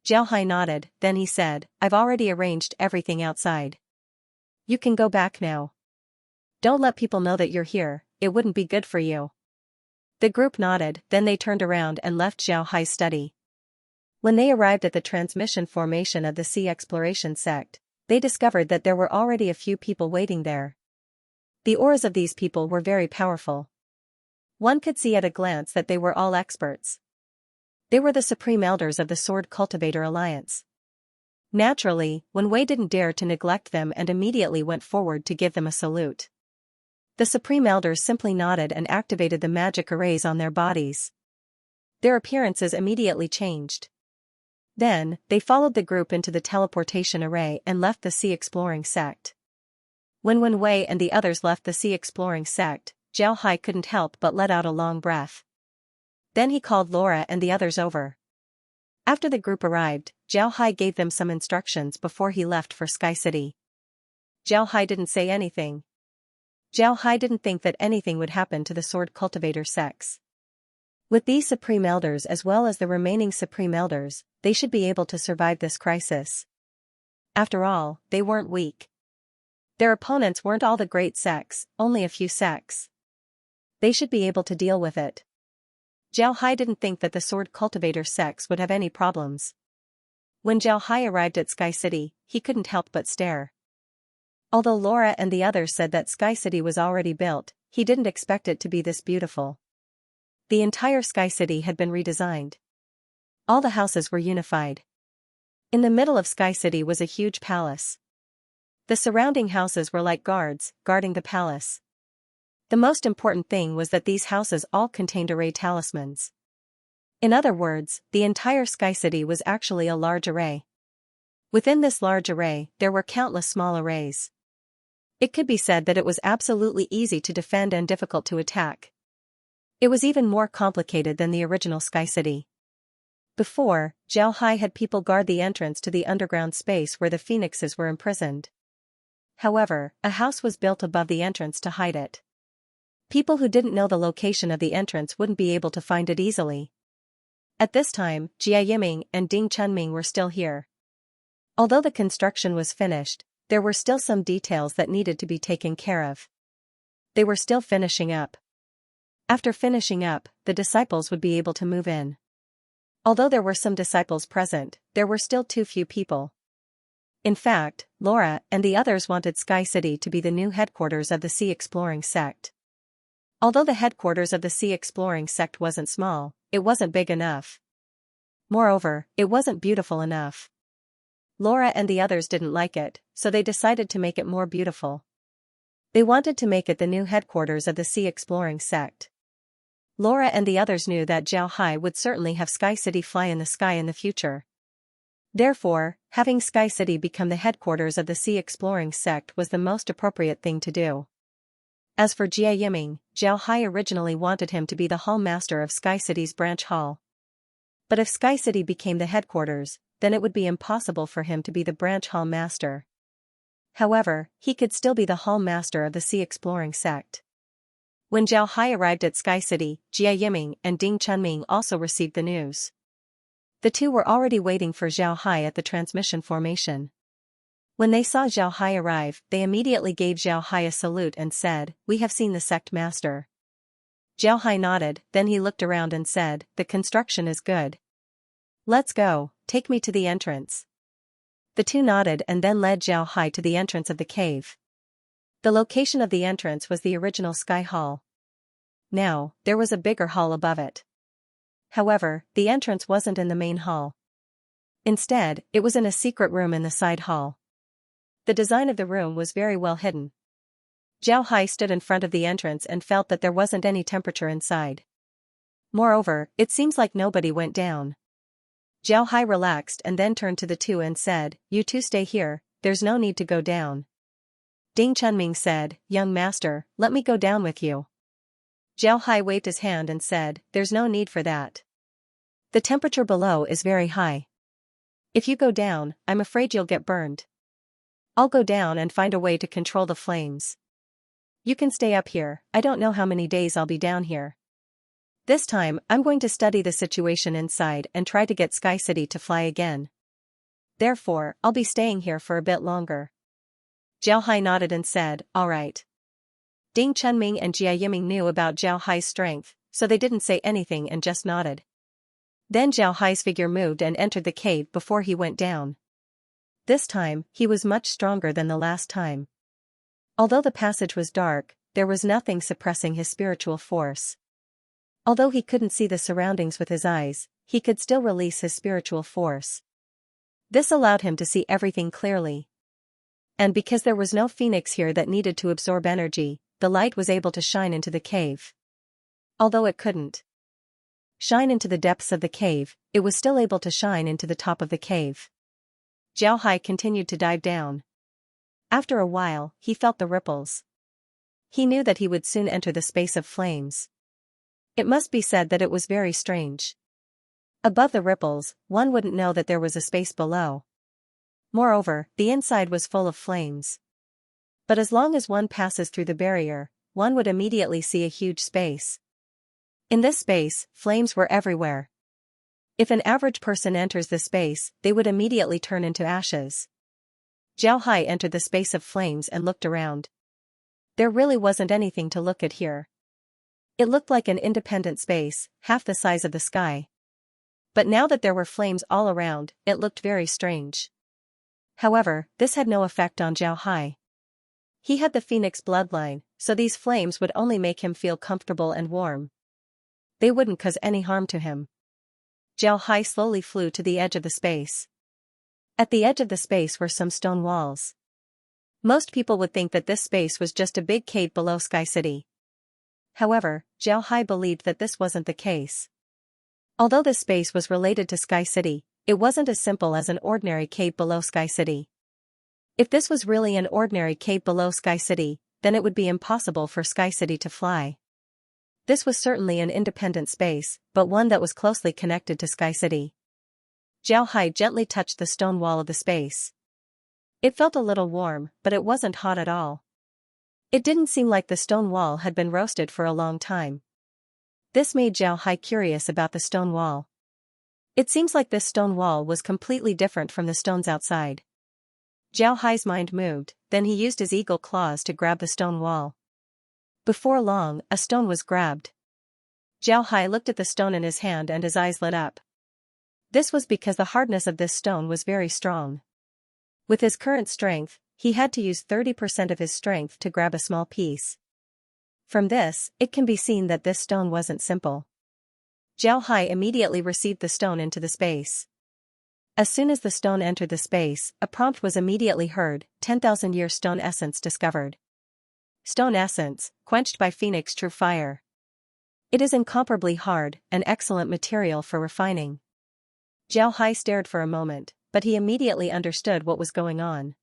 Zhao Hai nodded, then he said, "I've already arranged everything outside. You can go back now. Don't let people know that you're here, it wouldn't be good for you." The group nodded, then they turned around and left Zhao Hai's study. When they arrived at the transmission formation of the Sea Exploration sect, they discovered that there were already a few people waiting there. The auras of these people were very powerful. One could see at a glance that they were all experts. They were the supreme elders of the Sword Cultivator Alliance. Naturally, Wen Wei didn't dare to neglect them and immediately went forward to give them a salute. The supreme elders simply nodded and activated the magic arrays on their bodies. Their appearances immediately changed. Then, they followed the group into the teleportation array and left the Sea Exploring sect. When Wen Wei and the others left the Sea Exploring sect, Zhao Hai couldn't help but let out a long breath. Then he called Laura and the others over. After the group arrived, Zhao Hai gave them some instructions before he left for Sky City. Zhao Hai didn't say anything. Zhao Hai didn't think that anything would happen to the Sword Cultivator sects. With these Supreme Elders as well as the remaining Supreme Elders, they should be able to survive this crisis. After all, they weren't weak. Their opponents weren't all the great sects, only a few sects. They should be able to deal with it. Zhao Hai didn't think that the Sword Cultivator sects would have any problems. When Zhao Hai arrived at Sky City, he couldn't help but stare. Although Laura and the others said that Sky City was already built, he didn't expect it to be this beautiful. The entire Sky City had been redesigned. All the houses were unified. In the middle of Sky City was a huge palace. The surrounding houses were like guards, guarding the palace. The most important thing was that these houses all contained array talismans. In other words, the entire Sky City was actually a large array. Within this large array, there were countless small arrays. It could be said that it was absolutely easy to defend and difficult to attack. It was even more complicated than the original Sky City. Before, Zhao Hai had people guard the entrance to the underground space where the phoenixes were imprisoned. However, a house was built above the entrance to hide it. People who didn't know the location of the entrance wouldn't be able to find it easily. At this time, Jia Yiming and Ding Chunming were still here. Although the construction was finished, there were still some details that needed to be taken care of. They were still finishing up. After finishing up, the disciples would be able to move in. Although there were some disciples present, there were still too few people. In fact, Laura and the others wanted Sky City to be the new headquarters of the Sea Exploring sect. Although the headquarters of the Sea Exploring sect wasn't small, it wasn't big enough. Moreover, it wasn't beautiful enough. Laura and the others didn't like it, so they decided to make it more beautiful. They wanted to make it the new headquarters of the Sea Exploring sect. Laura and the others knew that Zhao Hai would certainly have Sky City fly in the sky in the future. Therefore, having Sky City become the headquarters of the Sea Exploring sect was the most appropriate thing to do. As for Jia Yiming, Zhao Hai originally wanted him to be the hall master of Sky City's branch hall. But if Sky City became the headquarters, then it would be impossible for him to be the branch hall master. However, he could still be the hall master of the Sea Exploring sect. When Zhao Hai arrived at Sky City, Jia Yiming and Ding Chunming also received the news. The two were already waiting for Zhao Hai at the transmission formation. When they saw Zhao Hai arrive, they immediately gave Zhao Hai a salute and said, "We have seen the sect master." Zhao Hai nodded, then he looked around and said, "The construction is good. Let's go, take me to the entrance." The two nodded and then led Zhao Hai to the entrance of the cave. The location of the entrance was the original Sky Hall. Now, there was a bigger hall above it. However, the entrance wasn't in the main hall. Instead, it was in a secret room in the side hall. The design of the room was very well hidden. Zhao Hai stood in front of the entrance and felt that there wasn't any temperature inside. Moreover, it seems like nobody went down. Zhao Hai relaxed and then turned to the two and said, "You two stay here, there's no need to go down." Ding Chunming said, "Young master, let me go down with you." Zhao Hai waved his hand and said, "There's no need for that. The temperature below is very high. If you go down, I'm afraid you'll get burned. I'll go down and find a way to control the flames. You can stay up here, I don't know how many days I'll be down here. This time, I'm going to study the situation inside and try to get Sky City to fly again. Therefore, I'll be staying here for a bit longer." Zhao Hai nodded and said, "All right." Ding Chunming and Jia Yiming knew about Zhao Hai's strength, so they didn't say anything and just nodded. Then Zhao Hai's figure moved and entered the cave before he went down. This time, he was much stronger than the last time. Although the passage was dark, there was nothing suppressing his spiritual force. Although he couldn't see the surroundings with his eyes, he could still release his spiritual force. This allowed him to see everything clearly. And because there was no phoenix here that needed to absorb energy, the light was able to shine into the cave. Although it couldn't shine into the depths of the cave, it was still able to shine into the top of the cave. Zhao Hai continued to dive down. After a while, he felt the ripples. He knew that he would soon enter the space of flames. It must be said that it was very strange. Above the ripples, one wouldn't know that there was a space below. Moreover, the inside was full of flames. But as long as one passes through the barrier, one would immediately see a huge space. In this space, flames were everywhere. If an average person enters the space, they would immediately turn into ashes. Zhao Hai entered the space of flames and looked around. There really wasn't anything to look at here. It looked like an independent space, half the size of the sky. But now that there were flames all around, it looked very strange. However, this had no effect on Zhao Hai. He had the phoenix bloodline, so these flames would only make him feel comfortable and warm. They wouldn't cause any harm to him. Zhao Hai slowly flew to the edge of the space. At the edge of the space were some stone walls. Most people would think that this space was just a big cave below Sky City. However, Zhao Hai believed that this wasn't the case. Although this space was related to Sky City, it wasn't as simple as an ordinary cave below Sky City. If this was really an ordinary cave below Sky City, then it would be impossible for Sky City to fly. This was certainly an independent space, but one that was closely connected to Sky City. Zhao Hai gently touched the stone wall of the space. It felt a little warm, but it wasn't hot at all. It didn't seem like the stone wall had been roasted for a long time. This made Zhao Hai curious about the stone wall. It seems like this stone wall was completely different from the stones outside. Zhao Hai's mind moved, then he used his eagle claws to grab the stone wall. Before long, a stone was grabbed. Zhao Hai looked at the stone in his hand and his eyes lit up. This was because the hardness of this stone was very strong. With his current strength, he had to use 30% of his strength to grab a small piece. From this, it can be seen that this stone wasn't simple. Zhao Hai immediately received the stone into the space. As soon as the stone entered the space, a prompt was immediately heard: 10,000-year stone essence discovered. Stone essence, quenched by Phoenix True Fire. It is incomparably hard, an excellent material for refining. Zhao Hai stared for a moment, but he immediately understood what was going on.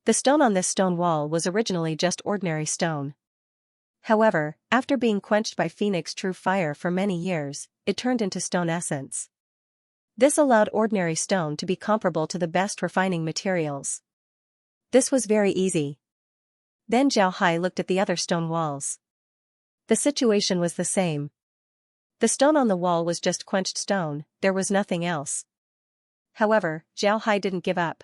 The stone on this stone wall was originally just ordinary stone. However, after being quenched by Phoenix True Fire for many years, it turned into stone essence. This allowed ordinary stone to be comparable to the best refining materials. This was very easy. Then Zhao Hai looked at the other stone walls. The situation was the same. The stone on the wall was just quenched stone, there was nothing else. However, Zhao Hai didn't give up.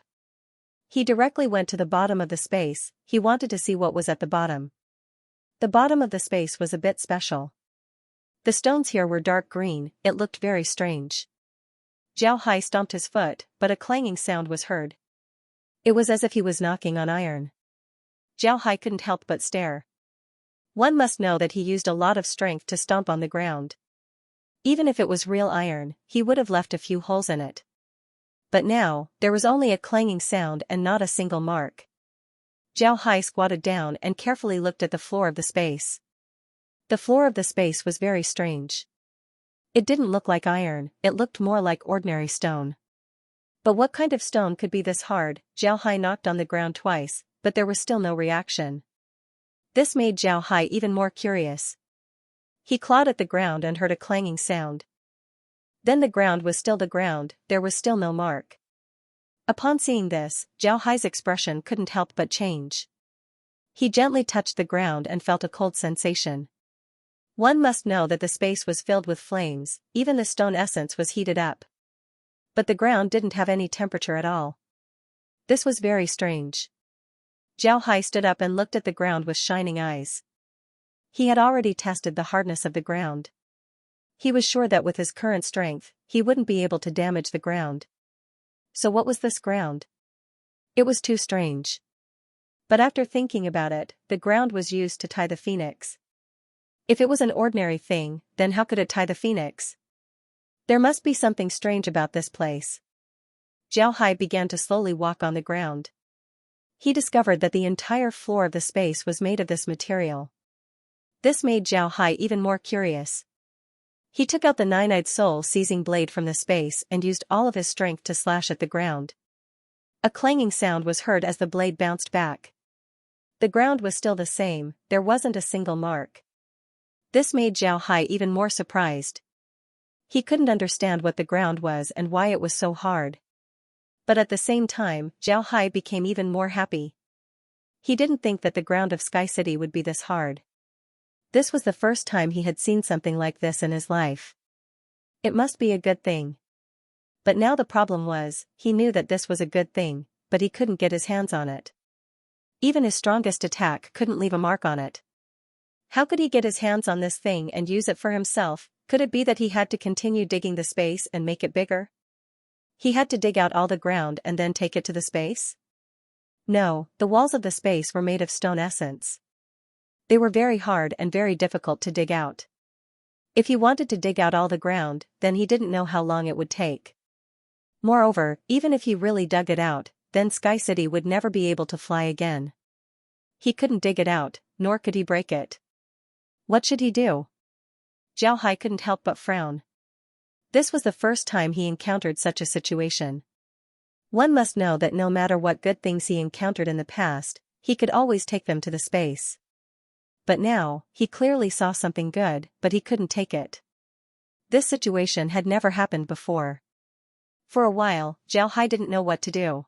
He directly went to the bottom of the space, he wanted to see what was at the bottom. The bottom of the space was a bit special. The stones here were dark green, it looked very strange. Zhao Hai stomped his foot, but a clanging sound was heard. It was as if he was knocking on iron. Zhao Hai couldn't help but stare. One must know that he used a lot of strength to stomp on the ground. Even if it was real iron, he would have left a few holes in it. But now, there was only a clanging sound and not a single mark. Zhao Hai squatted down and carefully looked at the floor of the space. The floor of the space was very strange. It didn't look like iron, it looked more like ordinary stone. But what kind of stone could be this hard? Zhao Hai knocked on the ground twice, but there was still no reaction. This made Zhao Hai even more curious. He clawed at the ground and heard a clanging sound. Then the ground was still the ground, there was still no mark. Upon seeing this, Zhao Hai's expression couldn't help but change. He gently touched the ground and felt a cold sensation. One must know that the space was filled with flames, even the stone essence was heated up. But the ground didn't have any temperature at all. This was very strange. Zhao Hai stood up and looked at the ground with shining eyes. He had already tested the hardness of the ground. He was sure that with his current strength, he wouldn't be able to damage the ground. So what was this ground? It was too strange. But after thinking about it, the ground was used to tie the phoenix. If it was an ordinary thing, then how could it tie the phoenix? There must be something strange about this place. Zhao Hai began to slowly walk on the ground. He discovered that the entire floor of the space was made of this material. This made Zhao Hai even more curious. He took out the nine-eyed soul-seizing blade from the space and used all of his strength to slash at the ground. A clanging sound was heard as the blade bounced back. The ground was still the same, there wasn't a single mark. This made Zhao Hai even more surprised. He couldn't understand what the ground was and why it was so hard. But at the same time, Zhao Hai became even more happy. He didn't think that the ground of Sky City would be this hard. This was the first time he had seen something like this in his life. It must be a good thing. But now the problem was, he knew that this was a good thing, but he couldn't get his hands on it. Even his strongest attack couldn't leave a mark on it. How could he get his hands on this thing and use it for himself? Could it be that he had to continue digging the space and make it bigger? He had to dig out all the ground and then take it to the space? No, the walls of the space were made of stone essence. They were very hard and very difficult to dig out. If he wanted to dig out all the ground, then he didn't know how long it would take. Moreover, even if he really dug it out, then Sky City would never be able to fly again. He couldn't dig it out, nor could he break it. What should he do? Zhao Hai couldn't help but frown. This was the first time he encountered such a situation. One must know that no matter what good things he encountered in the past, he could always take them to the space. But now, he clearly saw something good, but he couldn't take it. This situation had never happened before. For a while, Zhao Hai didn't know what to do.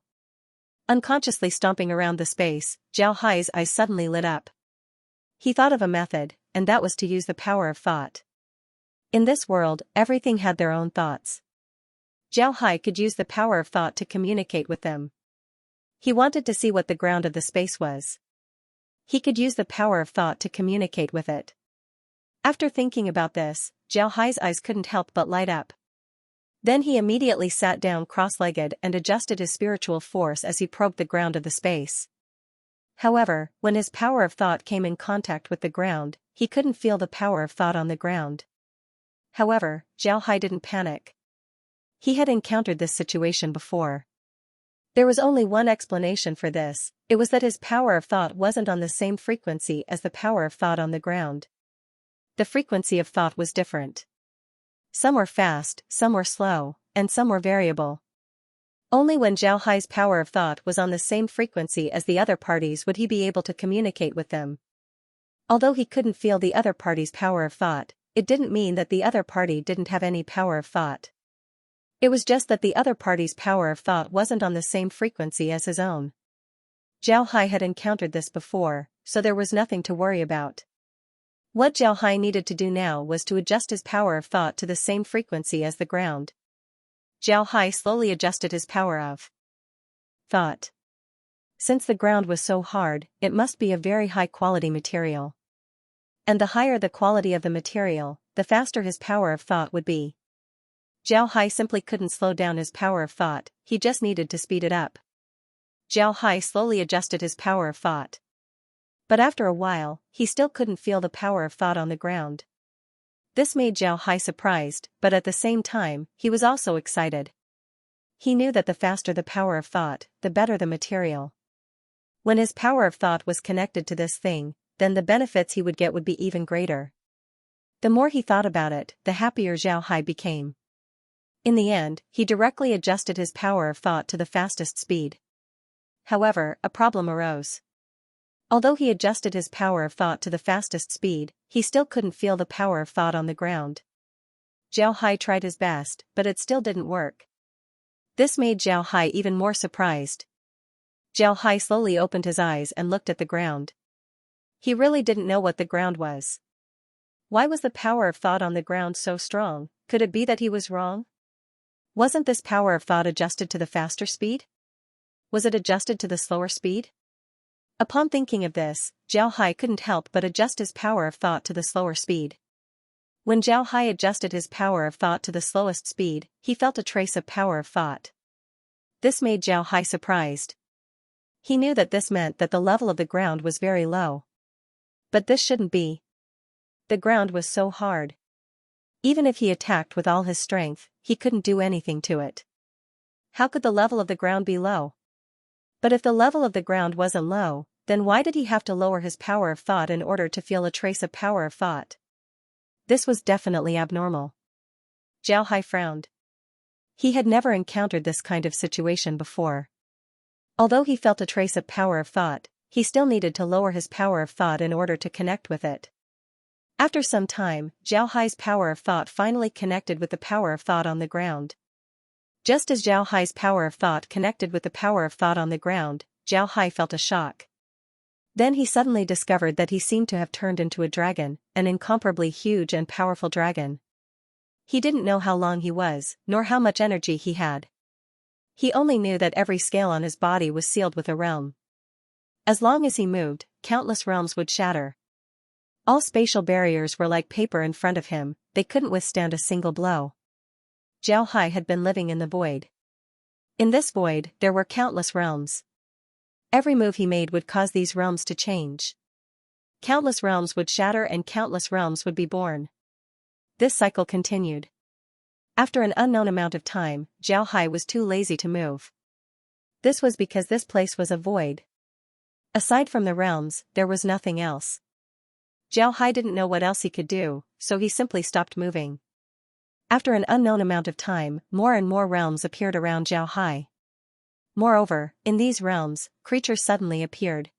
Unconsciously stomping around the space, Zhao Hai's eyes suddenly lit up. He thought of a method, and that was to use the power of thought. In this world, everything had their own thoughts. Zhao Hai could use the power of thought to communicate with them. He wanted to see what the ground of the space was. He could use the power of thought to communicate with it. After thinking about this, Zhao Hai's eyes couldn't help but light up. Then he immediately sat down cross-legged and adjusted his spiritual force as he probed the ground of the space. However, when his power of thought came in contact with the ground, he couldn't feel the power of thought on the ground. However, Zhao Hai didn't panic. He had encountered this situation before. There was only one explanation for this, it was that his power of thought wasn't on the same frequency as the power of thought on the ground. The frequency of thought was different. Some were fast, some were slow, and some were variable. Only when Zhao Hai's power of thought was on the same frequency as the other parties would he be able to communicate with them. Although he couldn't feel the other party's power of thought, it didn't mean that the other party didn't have any power of thought. It was just that the other party's power of thought wasn't on the same frequency as his own. Zhao Hai had encountered this before, so there was nothing to worry about. What Zhao Hai needed to do now was to adjust his power of thought to the same frequency as the ground. Zhao Hai slowly adjusted his power of thought. Since the ground was so hard, it must be a very high-quality material. And the higher the quality of the material, the faster his power of thought would be. Zhao Hai simply couldn't slow down his power of thought, he just needed to speed it up. Zhao Hai slowly adjusted his power of thought. But after a while, he still couldn't feel the power of thought on the ground. This made Zhao Hai surprised, but at the same time, he was also excited. He knew that the faster the power of thought, the better the material. When his power of thought was connected to this thing, then the benefits he would get would be even greater. The more he thought about it, the happier Zhao Hai became. In the end, he directly adjusted his power of thought to the fastest speed. However, a problem arose. Although he adjusted his power of thought to the fastest speed, he still couldn't feel the power of thought on the ground. Zhao Hai tried his best, but it still didn't work. This made Zhao Hai even more surprised. Zhao Hai slowly opened his eyes and looked at the ground. He really didn't know what the ground was. Why was the power of thought on the ground so strong? Could it be that he was wrong? Wasn't this power of thought adjusted to the faster speed? Was it adjusted to the slower speed? Upon thinking of this, Zhao Hai couldn't help but adjust his power of thought to the slower speed. When Zhao Hai adjusted his power of thought to the slowest speed, he felt a trace of power of thought. This made Zhao Hai surprised. He knew that this meant that the level of the ground was very low. But this shouldn't be. The ground was so hard. Even if he attacked with all his strength, he couldn't do anything to it. How could the level of the ground be low? But if the level of the ground wasn't low, then why did he have to lower his power of thought in order to feel a trace of power of thought? This was definitely abnormal. Zhao Hai frowned. He had never encountered this kind of situation before. Although he felt a trace of power of thought, he still needed to lower his power of thought in order to connect with it. After some time, Zhao Hai's power of thought finally connected with the power of thought on the ground. Just as Zhao Hai's power of thought connected with the power of thought on the ground, Zhao Hai felt a shock. Then he suddenly discovered that he seemed to have turned into a dragon, an incomparably huge and powerful dragon. He didn't know how long he was, nor how much energy he had. He only knew that every scale on his body was sealed with a realm. As long as he moved, countless realms would shatter. All spatial barriers were like paper in front of him, they couldn't withstand a single blow. Zhao Hai had been living in the void. In this void, there were countless realms. Every move he made would cause these realms to change. Countless realms would shatter and countless realms would be born. This cycle continued. After an unknown amount of time, Zhao Hai was too lazy to move. This was because this place was a void. Aside from the realms, there was nothing else. Zhao Hai didn't know what else he could do, so he simply stopped moving. After an unknown amount of time, more and more realms appeared around Zhao Hai. Moreover, in these realms, creatures suddenly appeared.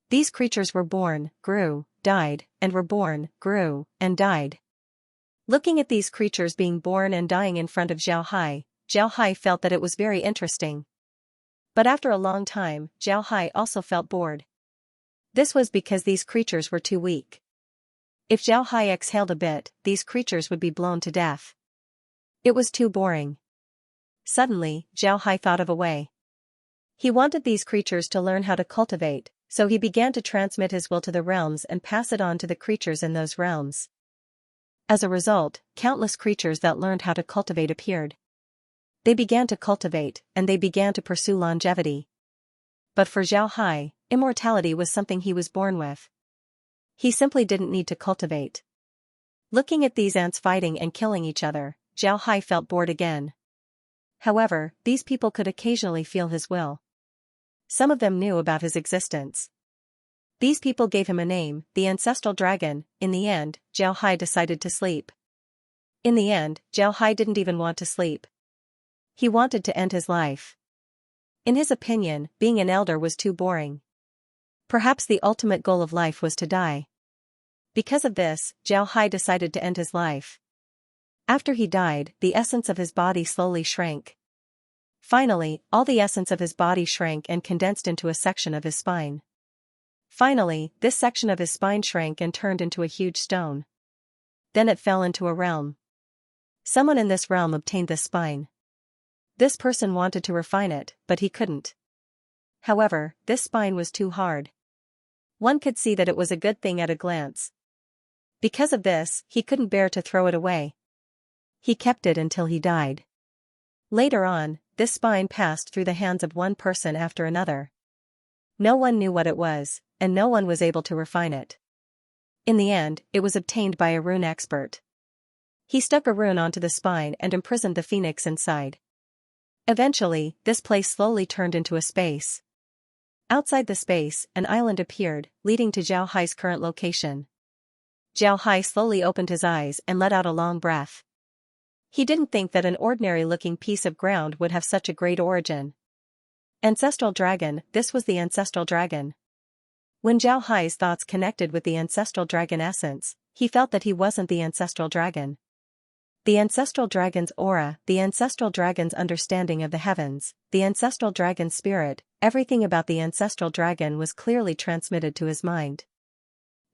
These creatures were born, grew, died, and were born, grew, and died. Looking at these creatures being born and dying in front of Zhao Hai felt that it was very interesting. But after a long time, Zhao Hai also felt bored. This was because these creatures were too weak. If Zhao Hai exhaled a bit, these creatures would be blown to death. It was too boring. Suddenly, Zhao Hai thought of a way. He wanted these creatures to learn how to cultivate, so he began to transmit his will to the realms and pass it on to the creatures in those realms. As a result, countless creatures that learned how to cultivate appeared. They began to cultivate, and they began to pursue longevity. But for Zhao Hai, immortality was something he was born with. He simply didn't need to cultivate. Looking at these ants fighting and killing each other, Zhao Hai felt bored again. However, these people could occasionally feel his will. Some of them knew about his existence. These people gave him a name, the ancestral dragon. In the end, Zhao Hai decided to sleep. In the end, Zhao Hai didn't even want to sleep. He wanted to end his life. In his opinion, being an elder was too boring. Perhaps the ultimate goal of life was to die. Because of this, Zhao Hai decided to end his life. After he died, the essence of his body slowly shrank. Finally, all the essence of his body shrank and condensed into a section of his spine. Finally, this section of his spine shrank and turned into a huge stone. Then it fell into a realm. Someone in this realm obtained this spine. This person wanted to refine it, but he couldn't. However, this spine was too hard. One could see that it was a good thing at a glance. Because of this, he couldn't bear to throw it away. He kept it until he died. Later on, this spine passed through the hands of one person after another. No one knew what it was, and no one was able to refine it. In the end, it was obtained by a rune expert. He stuck a rune onto the spine and imprisoned the phoenix inside. Eventually, this place slowly turned into a space. Outside the space, an island appeared, leading to Zhao Hai's current location. Zhao Hai slowly opened his eyes and let out a long breath. He didn't think that an ordinary-looking piece of ground would have such a great origin. Ancestral dragon, this was the ancestral dragon. When Zhao Hai's thoughts connected with the ancestral dragon essence, he felt that he wasn't the ancestral dragon. The ancestral dragon's aura, the ancestral dragon's understanding of the heavens, the ancestral dragon's spirit, everything about the ancestral dragon was clearly transmitted to his mind.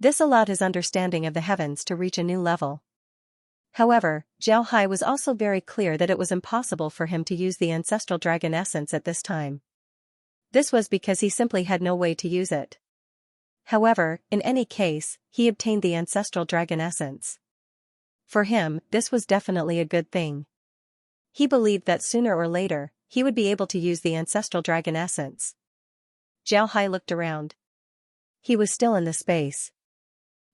This allowed his understanding of the heavens to reach a new level. However, Zhao Hai was also very clear that it was impossible for him to use the ancestral dragon essence at this time. This was because he simply had no way to use it. However, in any case, he obtained the ancestral dragon essence. For him, this was definitely a good thing. He believed that sooner or later, he would be able to use the ancestral dragon essence. Zhao Hai looked around. He was still in the space.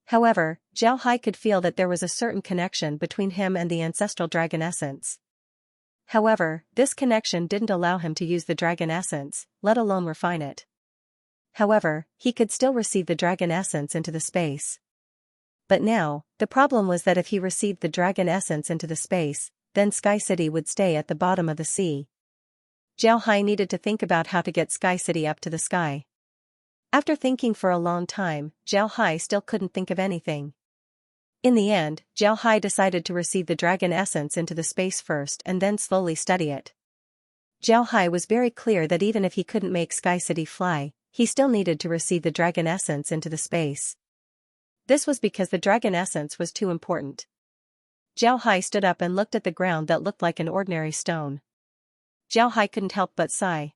However, Zhao Hai could feel that there was a certain connection between him and the ancestral dragon essence. However, this connection didn't allow him to use the dragon essence, let alone refine it. However, he could still receive the dragon essence into the space. But now, the problem was that if he received the dragon essence into the space, then Sky City would stay at the bottom of the sea. Zhao Hai needed to think about how to get Sky City up to the sky. After thinking for a long time, Zhao Hai still couldn't think of anything. In the end, Zhao Hai decided to receive the dragon essence into the space first and then slowly study it. Zhao Hai was very clear that even if he couldn't make Sky City fly, he still needed to receive the dragon essence into the space. This was because the dragon essence was too important. Zhao Hai stood up and looked at the ground that looked like an ordinary stone. Zhao Hai couldn't help but sigh.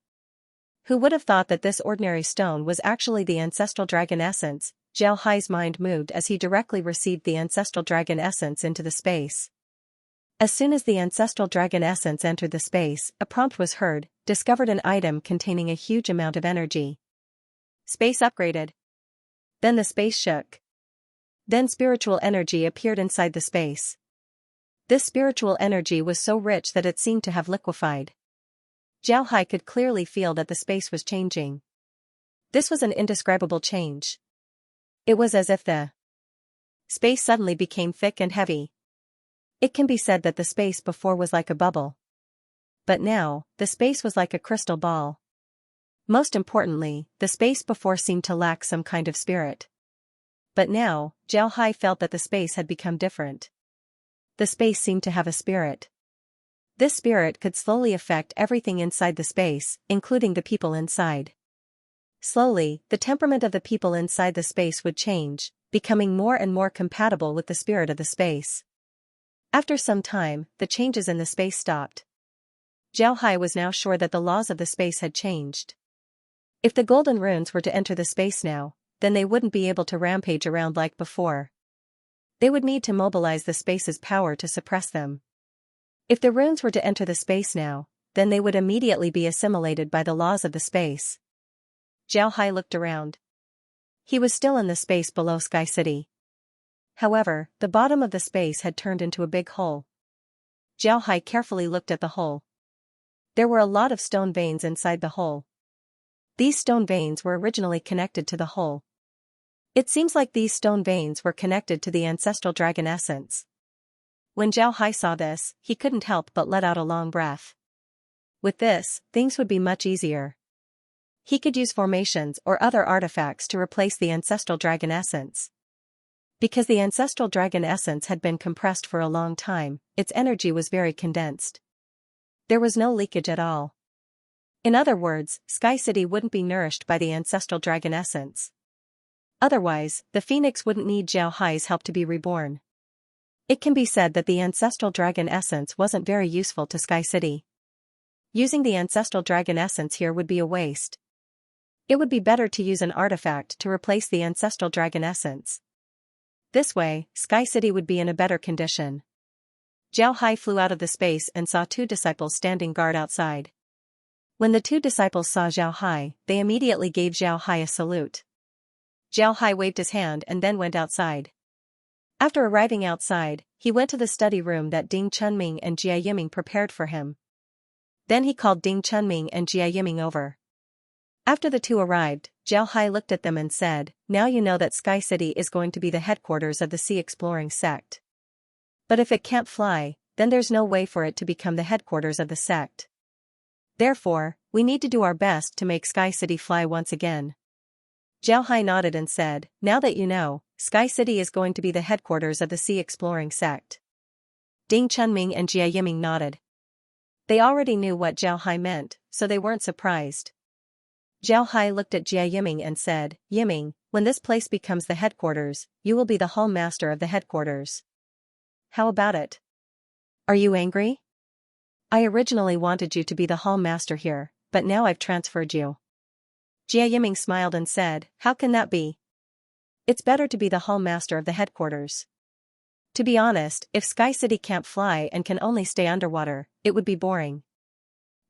Who would have thought that this ordinary stone was actually the ancestral dragon essence? Zhao Hai's mind moved as he directly received the ancestral dragon essence into the space. As soon as the ancestral dragon essence entered the space, a prompt was heard, discovered an item containing a huge amount of energy. Space upgraded. Then the space shook. Then spiritual energy appeared inside the space. This spiritual energy was so rich that it seemed to have liquefied. Zhao Hai could clearly feel that the space was changing. This was an indescribable change. It was as if the space suddenly became thick and heavy. It can be said that the space before was like a bubble. But now, the space was like a crystal ball. Most importantly, the space before seemed to lack some kind of spirit. But now, Zhao Hai felt that the space had become different. The space seemed to have a spirit. This spirit could slowly affect everything inside the space, including the people inside. Slowly, the temperament of the people inside the space would change, becoming more and more compatible with the spirit of the space. After some time, the changes in the space stopped. Zhao Hai was now sure that the laws of the space had changed. If the golden runes were to enter the space now, then they wouldn't be able to rampage around like before. They would need to mobilize the space's power to suppress them. If the runes were to enter the space now, then they would immediately be assimilated by the laws of the space. Zhao Hai looked around. He was still in the space below Sky City. However, the bottom of the space had turned into a big hole. Zhao Hai carefully looked at the hole. There were a lot of stone veins inside the hole. These stone veins were originally connected to the hole. It seems like these stone veins were connected to the ancestral dragon essence. When Zhao Hai saw this, he couldn't help but let out a long breath. With this, things would be much easier. He could use formations or other artifacts to replace the ancestral dragon essence. Because the ancestral dragon essence had been compressed for a long time, its energy was very condensed. There was no leakage at all. In other words, Sky City wouldn't be nourished by the ancestral dragon essence. Otherwise, the phoenix wouldn't need Zhao Hai's help to be reborn. It can be said that the ancestral dragon essence wasn't very useful to Sky City. Using the ancestral dragon essence here would be a waste. It would be better to use an artifact to replace the ancestral dragon essence. This way, Sky City would be in a better condition. Zhao Hai flew out of the space and saw two disciples standing guard outside. When the two disciples saw Zhao Hai, they immediately gave Zhao Hai a salute. Zhao Hai waved his hand and then went outside. After arriving outside, he went to the study room that Ding Chunming and Jia Yiming prepared for him. Then he called Ding Chunming and Jia Yiming over. After the two arrived, Zhao Hai looked at them and said, "Now you know that Sky City is going to be the headquarters of the Sea Exploring sect. But if it can't fly, then there's no way for it to become the headquarters of the sect. Therefore, we need to do our best to make Sky City fly once again." Zhao Hai nodded and said, "Now that you know, Sky City is going to be the headquarters of the Sea Exploring sect." Ding Chunming and Jia Yiming nodded. They already knew what Zhao Hai meant, so they weren't surprised. Zhao Hai looked at Jia Yiming and said, "Yiming, when this place becomes the headquarters, you will be the hall master of the headquarters. How about it? Are you angry? I originally wanted you to be the hall master here, but now I've transferred you." Jia Yiming smiled and said, "How can that be? It's better to be the hall master of the headquarters. To be honest, if Sky City can't fly and can only stay underwater, it would be boring."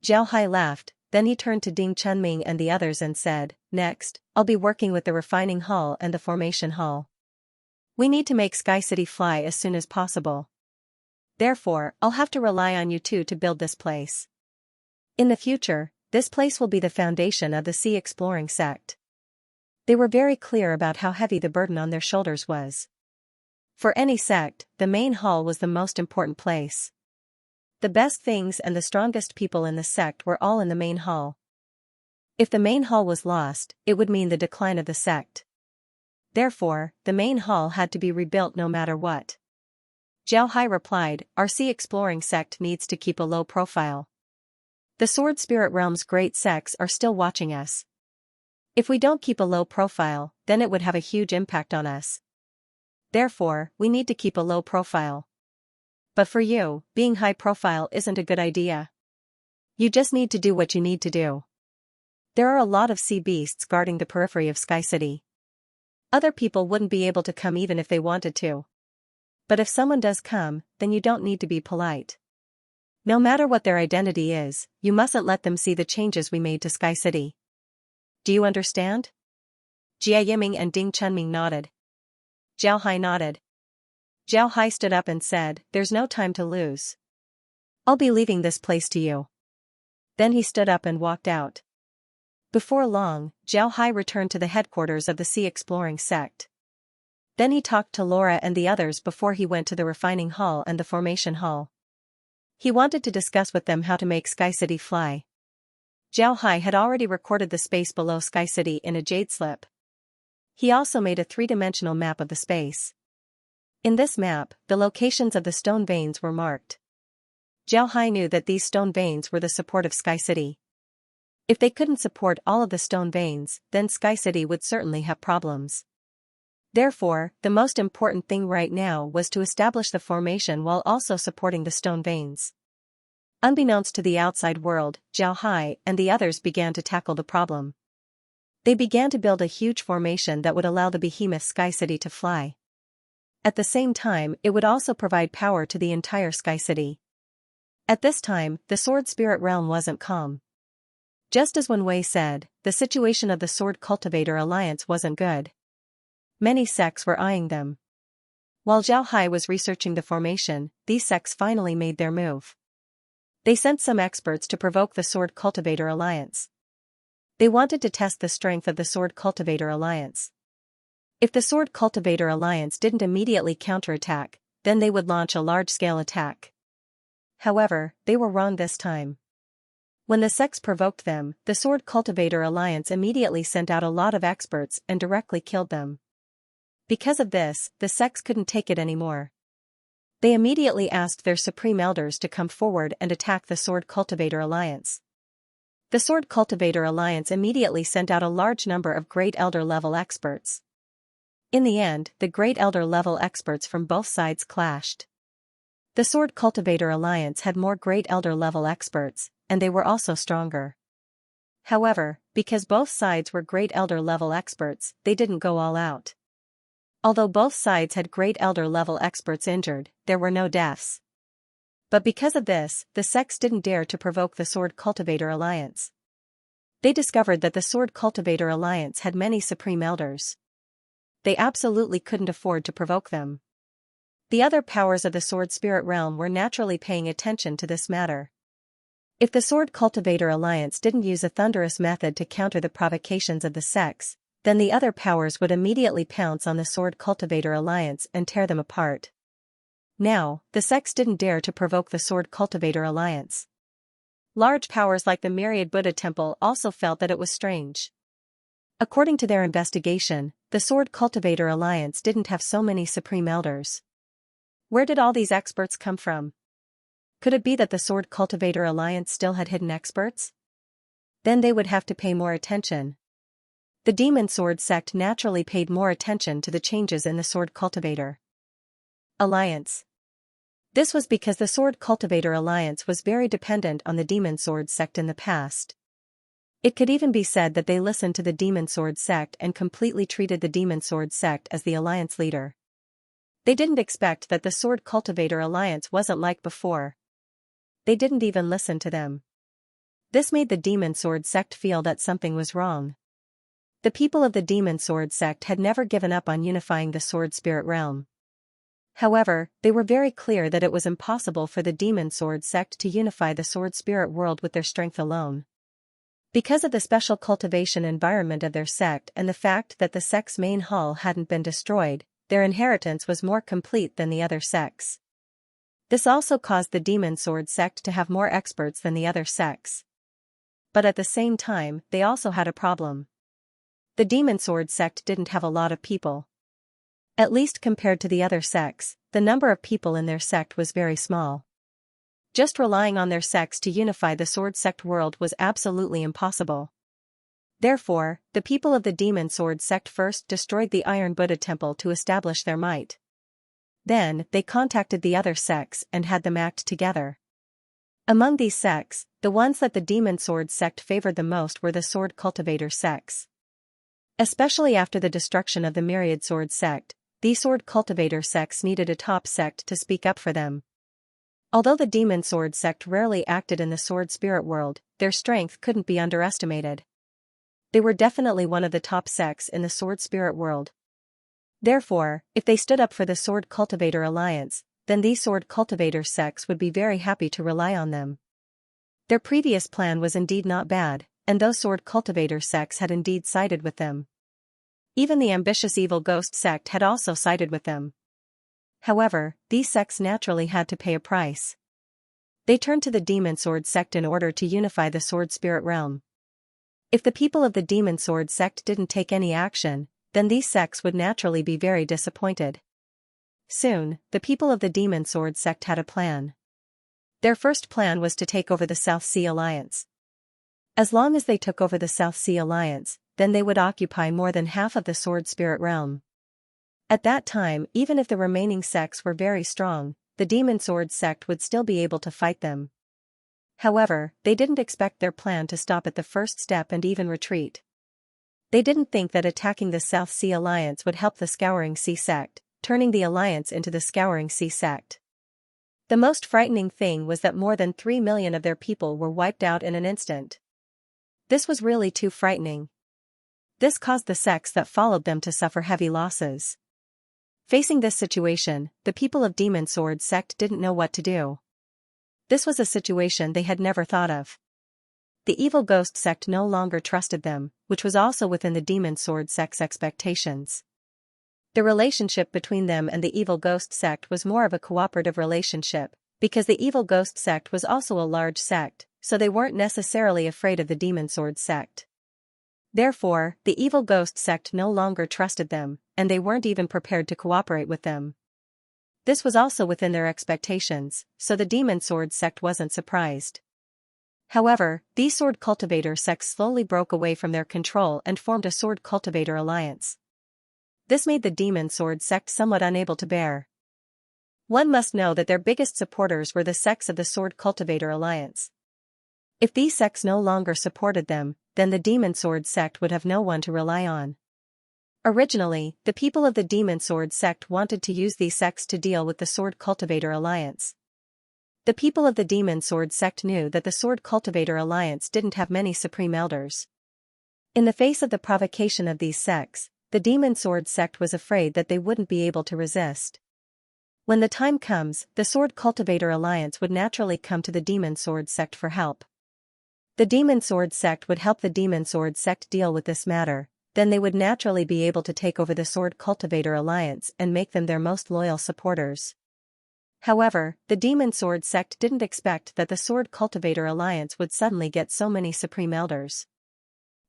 Zhao Hai laughed, then he turned to Ding Chunming and the others and said, "Next, I'll be working with the refining hall and the formation hall. We need to make Sky City fly as soon as possible. Therefore, I'll have to rely on you two to build this place. In the future, this place will be the foundation of the Sea Exploring sect." They were very clear about how heavy the burden on their shoulders was. For any sect, the main hall was the most important place. The best things and the strongest people in the sect were all in the main hall. If the main hall was lost, it would mean the decline of the sect. Therefore, the main hall had to be rebuilt no matter what. Zhao Hai replied, "Our Sea Exploring sect needs to keep a low profile. The Sword Spirit Realm's great sects are still watching us. If we don't keep a low profile, then it would have a huge impact on us. Therefore, we need to keep a low profile. But for you, being high profile isn't a good idea. You just need to do what you need to do. There are a lot of sea beasts guarding the periphery of Sky City. Other people wouldn't be able to come even if they wanted to. But if someone does come, then you don't need to be polite. No matter what their identity is, you mustn't let them see the changes we made to Sky City. Do you understand?" Jia Yiming and Ding Chunming nodded. Zhao Hai nodded. Zhao Hai stood up and said, "There's no time to lose. I'll be leaving this place to you." Then he stood up and walked out. Before long, Zhao Hai returned to the headquarters of the Sea Exploring sect. Then he talked to Laura and the others before he went to the refining hall and the formation hall. He wanted to discuss with them how to make Sky City fly. Zhao Hai had already recorded the space below Sky City in a jade slip. He also made a three-dimensional map of the space. In this map, the locations of the stone veins were marked. Zhao Hai knew that these stone veins were the support of Sky City. If they couldn't support all of the stone veins, then Sky City would certainly have problems. Therefore, the most important thing right now was to establish the formation while also supporting the stone veins. Unbeknownst to the outside world, Zhao Hai and the others began to tackle the problem. They began to build a huge formation that would allow the behemoth Sky City to fly. At the same time, it would also provide power to the entire Sky City. At this time, the Sword Spirit Realm wasn't calm. Just as Wen Wei said, the situation of the Sword Cultivator Alliance wasn't good. Many sects were eyeing them. While Zhao Hai was researching the formation, these sects finally made their move. They sent some experts to provoke the Sword Cultivator Alliance. They wanted to test the strength of the Sword Cultivator Alliance. If the Sword Cultivator Alliance didn't immediately counterattack, then they would launch a large-scale attack. However, they were wrong this time. When the sects provoked them, the Sword Cultivator Alliance immediately sent out a lot of experts and directly killed them. Because of this, the sects couldn't take it anymore. They immediately asked their Supreme Elders to come forward and attack the Sword Cultivator Alliance. The Sword Cultivator Alliance immediately sent out a large number of Great Elder level experts. In the end, the Great Elder level experts from both sides clashed. The Sword Cultivator Alliance had more Great Elder level experts, and they were also stronger. However, because both sides were Great Elder level experts, they didn't go all out. Although both sides had Great Elder level experts injured, there were no deaths. But because of this, the sects didn't dare to provoke the Sword Cultivator Alliance. They discovered that the Sword Cultivator Alliance had many Supreme Elders. They absolutely couldn't afford to provoke them. The other powers of the Sword Spirit Realm were naturally paying attention to this matter. If the Sword Cultivator Alliance didn't use a thunderous method to counter the provocations of the sects, then the other powers would immediately pounce on the Sword Cultivator Alliance and tear them apart. Now, the sects didn't dare to provoke the Sword Cultivator Alliance. Large powers like the Myriad Buddha Temple also felt that it was strange. According to their investigation, the Sword Cultivator Alliance didn't have so many supreme elders. Where did all these experts come from? Could it be that the Sword Cultivator Alliance still had hidden experts? Then they would have to pay more attention. The Demon Sword sect naturally paid more attention to the changes in the Sword Cultivator Alliance. This was because the Sword Cultivator Alliance was very dependent on the Demon Sword sect in the past. It could even be said that they listened to the Demon Sword sect and completely treated the Demon Sword sect as the alliance leader. They didn't expect that the Sword Cultivator Alliance wasn't like before. They didn't even listen to them. This made the Demon Sword sect feel that something was wrong. The people of the Demon Sword sect had never given up on unifying the Sword Spirit realm. However, they were very clear that it was impossible for the Demon Sword sect to unify the Sword Spirit world with their strength alone. Because of the special cultivation environment of their sect and the fact that the sect's main hall hadn't been destroyed, their inheritance was more complete than the other sects. This also caused the Demon Sword sect to have more experts than the other sects. But at the same time, they also had a problem. The Demon Sword sect didn't have a lot of people. At least compared to the other sects, the number of people in their sect was very small. Just relying on their sects to unify the Sword Sect world was absolutely impossible. Therefore, the people of the Demon Sword sect first destroyed the Iron Buddha Temple to establish their might. Then, they contacted the other sects and had them act together. Among these sects, the ones that the Demon Sword sect favored the most were the Sword Cultivator sects. Especially after the destruction of the Myriad Sword sect, these Sword Cultivator sects needed a top sect to speak up for them. Although the Demon Sword sect rarely acted in the Sword Spirit world, their strength couldn't be underestimated. They were definitely one of the top sects in the Sword Spirit world. Therefore, if they stood up for the Sword Cultivator Alliance, then these Sword Cultivator sects would be very happy to rely on them. Their previous plan was indeed not bad, and those Sword Cultivator sects had indeed sided with them. Even the ambitious Evil Ghost sect had also sided with them. However, these sects naturally had to pay a price. They turned to the Demon Sword sect in order to unify the Sword Spirit realm. If the people of the Demon Sword sect didn't take any action, then these sects would naturally be very disappointed. Soon, the people of the Demon Sword sect had a plan. Their first plan was to take over the South Sea Alliance. As long as they took over the South Sea Alliance, then they would occupy more than half of the Sword Spirit realm. At that time, even if the remaining sects were very strong, the Demon Sword sect would still be able to fight them. However, they didn't expect their plan to stop at the first step and even retreat. They didn't think that attacking the South Sea Alliance would help the Scouring Sea sect, turning the alliance into the Scouring Sea sect. The most frightening thing was that more than 3 million of their people were wiped out in an instant. This was really too frightening. This caused the sects that followed them to suffer heavy losses. Facing this situation, the people of Demon Sword sect didn't know what to do. This was a situation they had never thought of. The Evil Ghost sect no longer trusted them, which was also within the Demon Sword sect's expectations. The relationship between them and the Evil Ghost sect was more of a cooperative relationship, because the Evil Ghost sect was also a large sect, so they weren't necessarily afraid of the Demon Sword sect. Therefore, the Evil Ghost sect no longer trusted them, and they weren't even prepared to cooperate with them. This was also within their expectations, so the Demon Sword sect wasn't surprised. However, these Sword Cultivator sects slowly broke away from their control and formed a Sword Cultivator alliance. This made the Demon Sword sect somewhat unable to bear. One must know that their biggest supporters were the sects of the Sword Cultivator alliance. If these sects no longer supported them, then the Demon Sword sect would have no one to rely on. Originally, the people of the Demon Sword sect wanted to use these sects to deal with the Sword Cultivator alliance. The people of the Demon Sword sect knew that the Sword Cultivator alliance didn't have many supreme elders. In the face of the provocation of these sects, the Demon Sword sect was afraid that they wouldn't be able to resist. When the time comes, the Sword Cultivator alliance would naturally come to the Demon Sword sect for help. The Demon Sword sect would help the Demon Sword sect deal with this matter, then they would naturally be able to take over the Sword Cultivator Alliance and make them their most loyal supporters. However, the Demon Sword sect didn't expect that the Sword Cultivator Alliance would suddenly get so many Supreme Elders.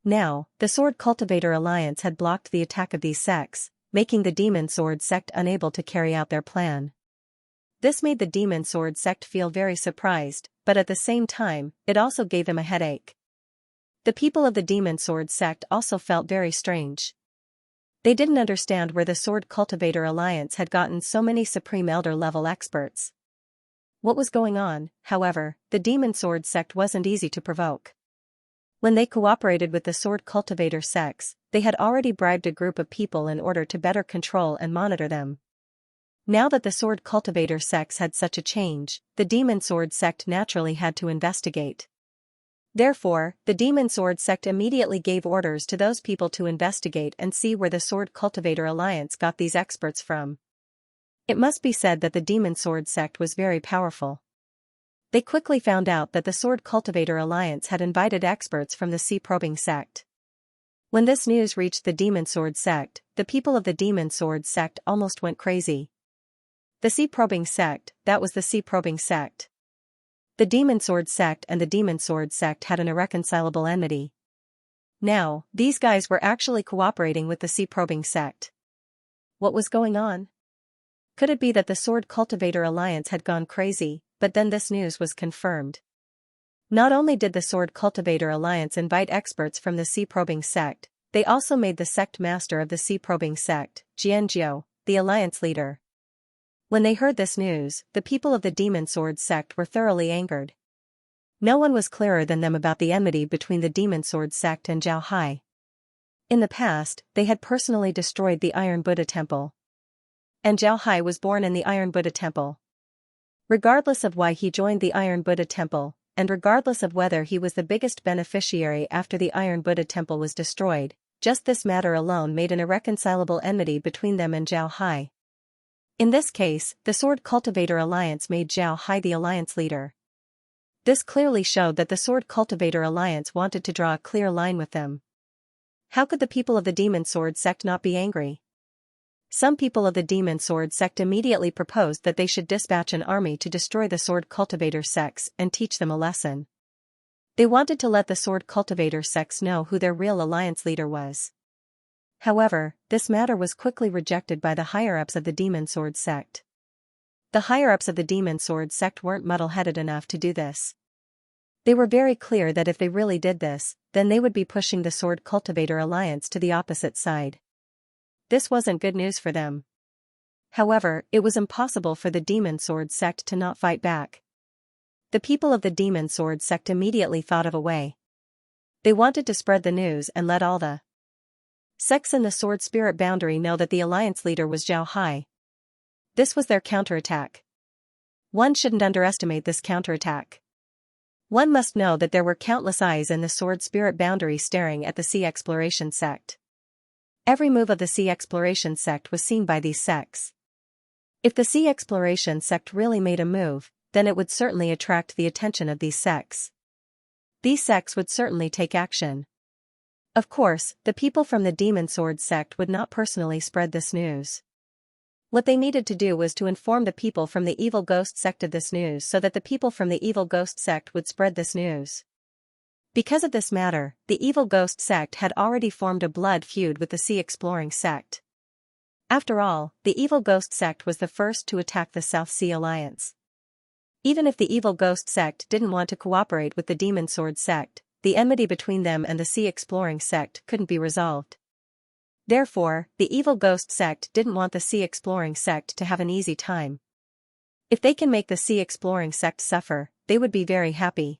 Now, the Sword Cultivator Alliance had blocked the attack of these sects, making the Demon Sword sect unable to carry out their plan. This made the Demon Sword sect feel very surprised, but at the same time, it also gave them a headache. The people of the Demon Sword sect also felt very strange. They didn't understand where the Sword Cultivator Alliance had gotten so many Supreme Elder level experts. What was going on, however, the Demon Sword sect wasn't easy to provoke. When they cooperated with the Sword Cultivator sects, they had already bribed a group of people in order to better control and monitor them. Now that the Sword Cultivator sects had such a change, the Demon Sword sect naturally had to investigate. Therefore, the Demon Sword sect immediately gave orders to those people to investigate and see where the Sword Cultivator Alliance got these experts from. It must be said that the Demon Sword sect was very powerful. They quickly found out that the Sword Cultivator Alliance had invited experts from the Sea Probing sect. When this news reached the Demon Sword sect, the people of the Demon Sword sect almost went crazy. The Sea Probing sect, that was the Sea Probing sect. The Demon Sword sect and the Demon Sword sect had an irreconcilable enmity. Now, these guys were actually cooperating with the Sea Probing sect. What was going on? Could it be that the Sword Cultivator Alliance had gone crazy, but then this news was confirmed? Not only did the Sword Cultivator Alliance invite experts from the Sea Probing sect, they also made the sect master of the Sea Probing sect, Xianxia, the alliance leader. When they heard this news, the people of the Demon Sword sect were thoroughly angered. No one was clearer than them about the enmity between the Demon Sword sect and Zhao Hai. In the past, they had personally destroyed the Iron Buddha Temple. And Zhao Hai was born in the Iron Buddha Temple. Regardless of why he joined the Iron Buddha Temple, and regardless of whether he was the biggest beneficiary after the Iron Buddha Temple was destroyed, just this matter alone made an irreconcilable enmity between them and Zhao Hai. In this case, the Sword Cultivator Alliance made Zhao Hai the alliance leader. This clearly showed that the Sword Cultivator Alliance wanted to draw a clear line with them. How could the people of the Demon Sword sect not be angry? Some people of the Demon Sword sect immediately proposed that they should dispatch an army to destroy the Sword Cultivator sects and teach them a lesson. They wanted to let the Sword Cultivator sects know who their real alliance leader was. However, this matter was quickly rejected by the higher-ups of the Demon Sword sect. The higher-ups of the Demon Sword sect weren't muddle-headed enough to do this. They were very clear that if they really did this, then they would be pushing the Sword Cultivator Alliance to the opposite side. This wasn't good news for them. However, it was impossible for the Demon Sword sect to not fight back. The people of the Demon Sword sect immediately thought of a way. They wanted to spread the news and let all the sects in the Sword Spirit boundary know that the alliance leader was Zhao Hai. This was their counterattack. One shouldn't underestimate this counterattack. One must know that there were countless eyes in the Sword Spirit boundary staring at the Sea Exploration sect. Every move of the Sea Exploration sect was seen by these sects. If the Sea Exploration sect really made a move, then it would certainly attract the attention of these sects. These sects would certainly take action. Of course, the people from the Demon Sword sect would not personally spread this news. What they needed to do was to inform the people from the Evil Ghost sect of this news so that the people from the Evil Ghost sect would spread this news. Because of this matter, the Evil Ghost sect had already formed a blood feud with the Sea Exploring sect. After all, the Evil Ghost sect was the first to attack the South Sea Alliance. Even if the Evil Ghost sect didn't want to cooperate with the Demon Sword sect, the enmity between them and the Sea Exploring sect couldn't be resolved. Therefore, the Evil Ghost sect didn't want the Sea Exploring sect to have an easy time. If they can make the Sea Exploring sect suffer, they would be very happy.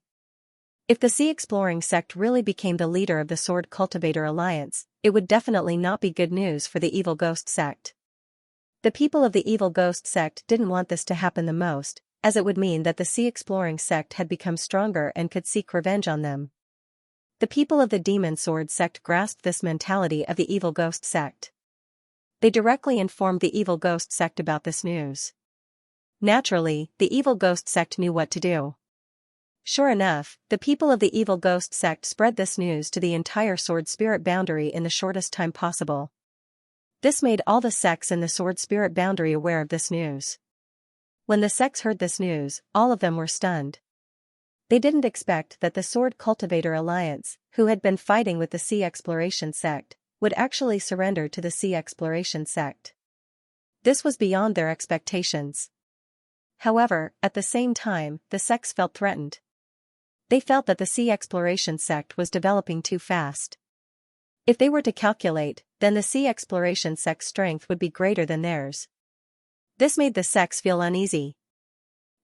If the Sea Exploring sect really became the leader of the Sword Cultivator Alliance, it would definitely not be good news for the Evil Ghost sect. The people of the Evil Ghost sect didn't want this to happen the most, as it would mean that the Sea Exploring sect had become stronger and could seek revenge on them. The people of the Demon Sword sect grasped this mentality of the Evil Ghost sect. They directly informed the Evil Ghost sect about this news. Naturally, the Evil Ghost sect knew what to do. Sure enough, the people of the evil ghost sect spread this news to the entire sword spirit boundary in the shortest time possible. This made all the sects in the sword spirit boundary aware of this news. When the sects heard this news, all of them were stunned. They didn't expect that the Sword Cultivator Alliance, who had been fighting with the Sea Exploration sect, would actually surrender to the Sea Exploration sect. This was beyond their expectations. However, at the same time, the sects felt threatened. They felt that the Sea Exploration sect was developing too fast. If they were to calculate, then the Sea Exploration sect's strength would be greater than theirs. This made the sects feel uneasy.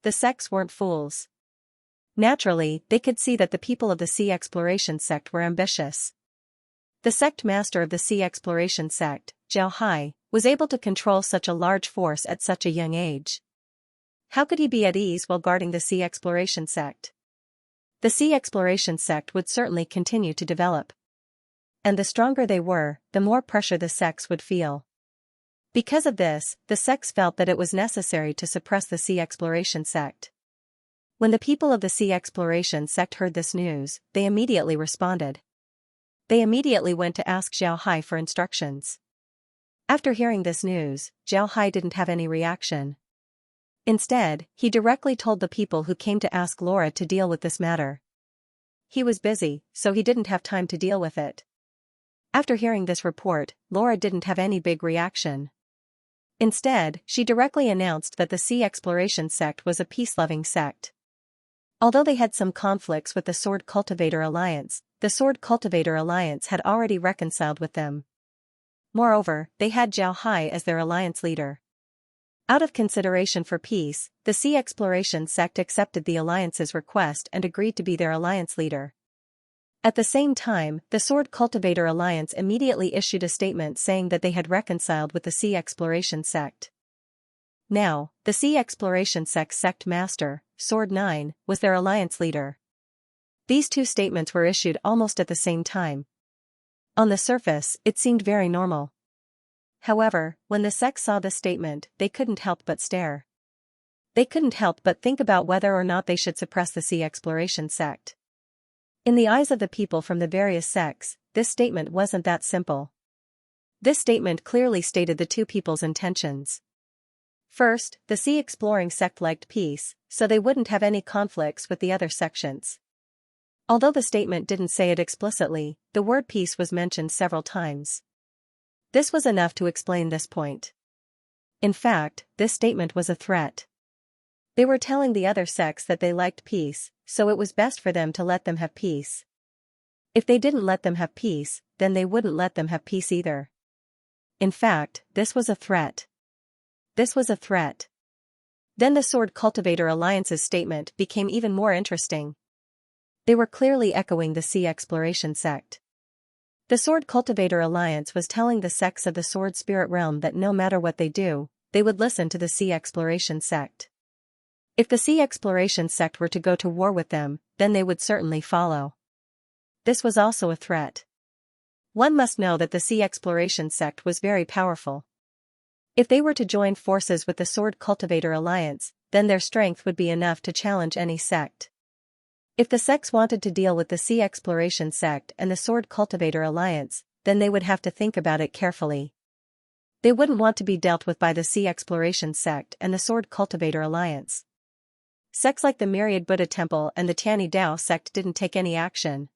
The sects weren't fools. Naturally, they could see that the people of the Sea Exploration sect were ambitious. The sect master of the Sea Exploration sect, Xianxia, was able to control such a large force at such a young age. How could he be at ease while guarding the Sea Exploration sect? The Sea Exploration sect would certainly continue to develop. And the stronger they were, the more pressure the sects would feel. Because of this, the sects felt that it was necessary to suppress the Sea Exploration sect. When the people of the Sea Exploration sect heard this news, they immediately responded. They immediately went to ask Xianxia for instructions. After hearing this news, Xianxia didn't have any reaction. Instead, he directly told the people who came to ask Laura to deal with this matter. He was busy, so he didn't have time to deal with it. After hearing this report, Laura didn't have any big reaction. Instead, she directly announced that the Sea Exploration sect was a peace-loving sect. Although they had some conflicts with the Sword Cultivator Alliance, the Sword Cultivator Alliance had already reconciled with them. Moreover, they had Xianxia as their alliance leader. Out of consideration for peace, the Sea Exploration sect accepted the alliance's request and agreed to be their alliance leader. At the same time, the Sword Cultivator Alliance immediately issued a statement saying that they had reconciled with the Sea Exploration sect. Now, the Sea Exploration sect master, Sword 9, was their alliance leader. These two statements were issued almost at the same time. On the surface, it seemed very normal. However, when the sects saw this statement, they couldn't help but stare. They couldn't help but think about whether or not they should suppress the Sea Exploration sect. In the eyes of the people from the various sects, this statement wasn't that simple. This statement clearly stated the two people's intentions. First, the Sea Exploring sect liked peace, so they wouldn't have any conflicts with the other sections. Although the statement didn't say it explicitly, the word peace was mentioned several times. This was enough to explain this point. In fact, this statement was a threat. They were telling the other sects that they liked peace, so it was best for them to let them have peace. If they didn't let them have peace, then they wouldn't let them have peace either. In fact, this was a threat. This was a threat. Then the Sword Cultivator Alliance's statement became even more interesting. They were clearly echoing the Sea Exploration sect. The Sword Cultivator Alliance was telling the sects of the Sword Spirit Realm that no matter what they do, they would listen to the Sea Exploration sect. If the Sea Exploration sect were to go to war with them, then they would certainly follow. This was also a threat. One must know that the Sea Exploration sect was very powerful. If they were to join forces with the Sword Cultivator Alliance, then their strength would be enough to challenge any sect. If the sects wanted to deal with the Sea Exploration sect and the Sword Cultivator Alliance, then they would have to think about it carefully. They wouldn't want to be dealt with by the Sea Exploration sect and the Sword Cultivator Alliance. Sects like the Myriad Buddha Temple and the Tianyi Dao sect didn't take any action.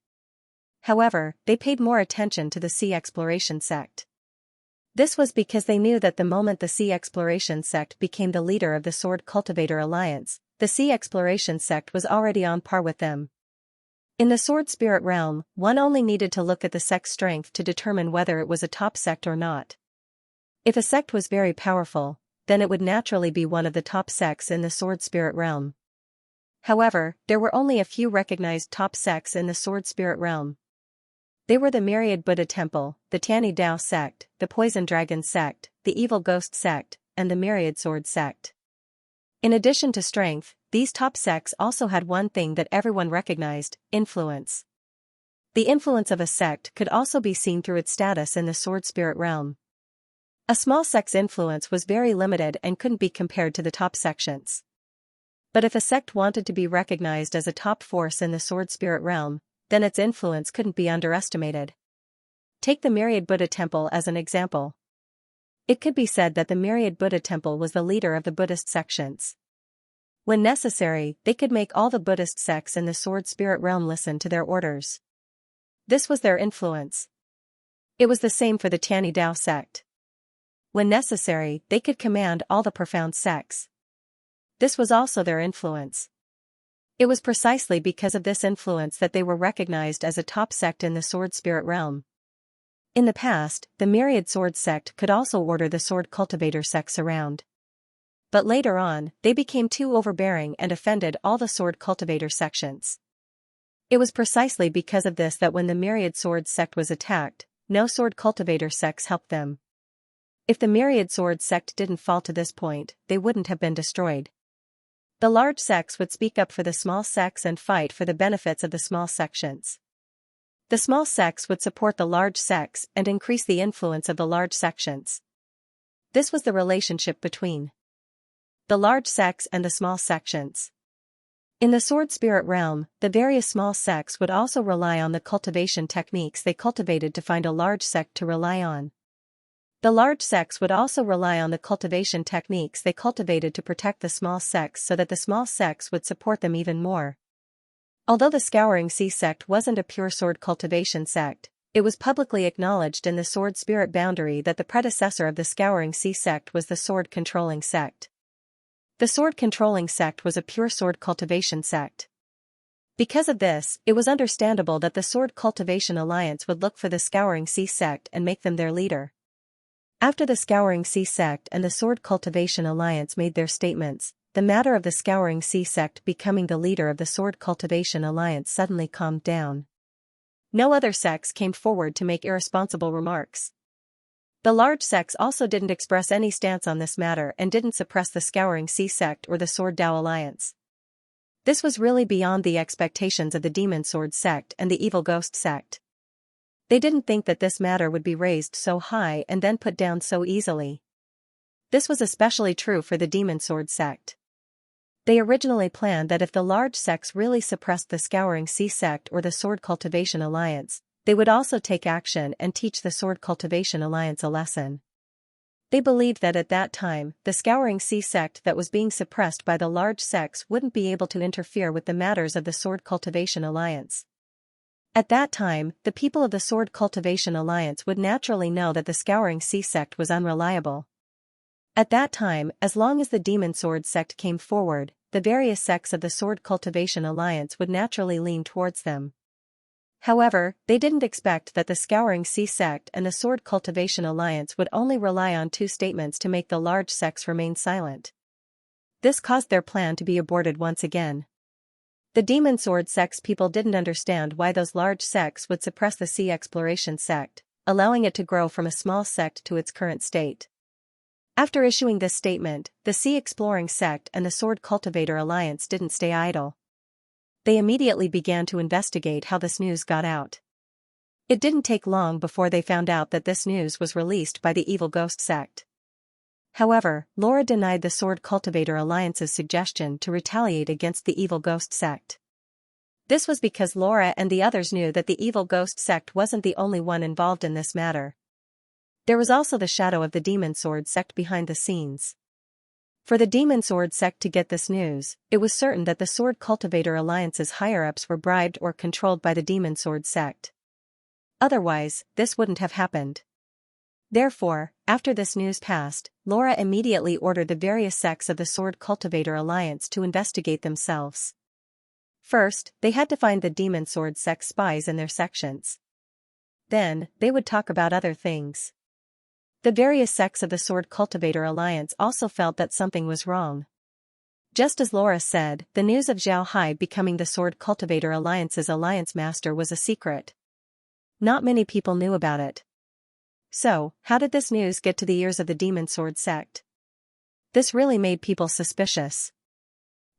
However, they paid more attention to the Sea Exploration sect. This was because they knew that the moment the Sea Exploration sect became the leader of the Sword Cultivator Alliance, the Sea Exploration sect was already on par with them. In the Sword Spirit Realm, one only needed to look at the sect's strength to determine whether it was a top sect or not. If a sect was very powerful, then it would naturally be one of the top sects in the Sword Spirit Realm. However, there were only a few recognized top sects in the Sword Spirit Realm. They were the Myriad Buddha Temple, the Tianyi Dao sect, the Poison Dragon sect, the Evil Ghost sect, and the Myriad Sword sect. In addition to strength, these top sects also had one thing that everyone recognized: influence. The influence of a sect could also be seen through its status in the Sword Spirit Realm. A small sect's influence was very limited and couldn't be compared to the top sections. But if a sect wanted to be recognized as a top force in the sword spirit realm, then its influence couldn't be underestimated. Take the Myriad Buddha Temple as an example. It could be said that the Myriad Buddha Temple was the leader of the Buddhist sections. When necessary, they could make all the Buddhist sects in the sword spirit realm listen to their orders. This was their influence. It was the same for the Tianyi Dao sect. When necessary, they could command all the profound sects. This was also their influence. It was precisely because of this influence that they were recognized as a top sect in the sword spirit realm. In the past, the Myriad Sword sect could also order the sword cultivator sects around. But later on, they became too overbearing and offended all the sword cultivator sections. It was precisely because of this that when the Myriad Sword sect was attacked, no sword cultivator sects helped them. If the Myriad Sword sect didn't fall to this point, they wouldn't have been destroyed. The large sects would speak up for the small sects and fight for the benefits of the small sections. The small sects would support the large sects and increase the influence of the large sections. This was the relationship between the large sects and the small sections. In the sword spirit realm, the various small sects would also rely on the cultivation techniques they cultivated to find a large sect to rely on. The large sects would also rely on the cultivation techniques they cultivated to protect the small sects so that the small sects would support them even more. Although the Scouring Sea sect wasn't a pure sword cultivation sect, it was publicly acknowledged in the sword spirit boundary that the predecessor of the Scouring Sea sect was the sword controlling sect. The sword controlling sect was a pure sword cultivation sect. Because of this, it was understandable that the Sword Cultivation Alliance would look for the Scouring Sea sect and make them their leader. After the Scouring Sea sect and the Sword Cultivation Alliance made their statements, the matter of the Scouring Sea sect becoming the leader of the Sword Cultivation Alliance suddenly calmed down. No other sects came forward to make irresponsible remarks. The large sects also didn't express any stance on this matter and didn't suppress the Scouring Sea sect or the Sword Dao Alliance. This was really beyond the expectations of the Demon Sword sect and the Evil Ghost sect. They didn't think that this matter would be raised so high and then put down so easily. This was especially true for the Demon Sword sect. They originally planned that if the large sects really suppressed the Scouring Sea sect or the Sword Cultivation Alliance, they would also take action and teach the Sword Cultivation Alliance a lesson. They believed that at that time, the Scouring Sea sect that was being suppressed by the large sects wouldn't be able to interfere with the matters of the Sword Cultivation Alliance. At that time, the people of the Sword Cultivation Alliance would naturally know that the Scouring Sea sect was unreliable. At that time, as long as the Demon Sword sect came forward, the various sects of the Sword Cultivation Alliance would naturally lean towards them. However, they didn't expect that the Scouring Sea sect and the Sword Cultivation Alliance would only rely on two statements to make the large sects remain silent. This caused their plan to be aborted once again. The Demon Sword sect's people didn't understand why those large sects would suppress the Sea Exploration sect, allowing it to grow from a small sect to its current state. After issuing this statement, the Sea Exploring sect and the Sword Cultivator Alliance didn't stay idle. They immediately began to investigate how this news got out. It didn't take long before they found out that this news was released by the Evil Ghost sect. However, Laura denied the Sword Cultivator Alliance's suggestion to retaliate against the Evil Ghost sect. This was because Laura and the others knew that the Evil Ghost sect wasn't the only one involved in this matter. There was also the shadow of the Demon Sword sect behind the scenes. For the Demon Sword sect to get this news, it was certain that the Sword Cultivator Alliance's higher-ups were bribed or controlled by the Demon Sword sect. Otherwise, this wouldn't have happened. Therefore, after this news passed, Laura immediately ordered the various sects of the Sword Cultivator Alliance to investigate themselves. First, they had to find the Demon Sword sect spies in their sections. Then, they would talk about other things. The various sects of the Sword Cultivator Alliance also felt that something was wrong. Just as Laura said, the news of Zhao Hai becoming the Sword Cultivator Alliance's alliance master was a secret. Not many people knew about it. So, how did this news get to the ears of the Demon Sword sect? This really made people suspicious.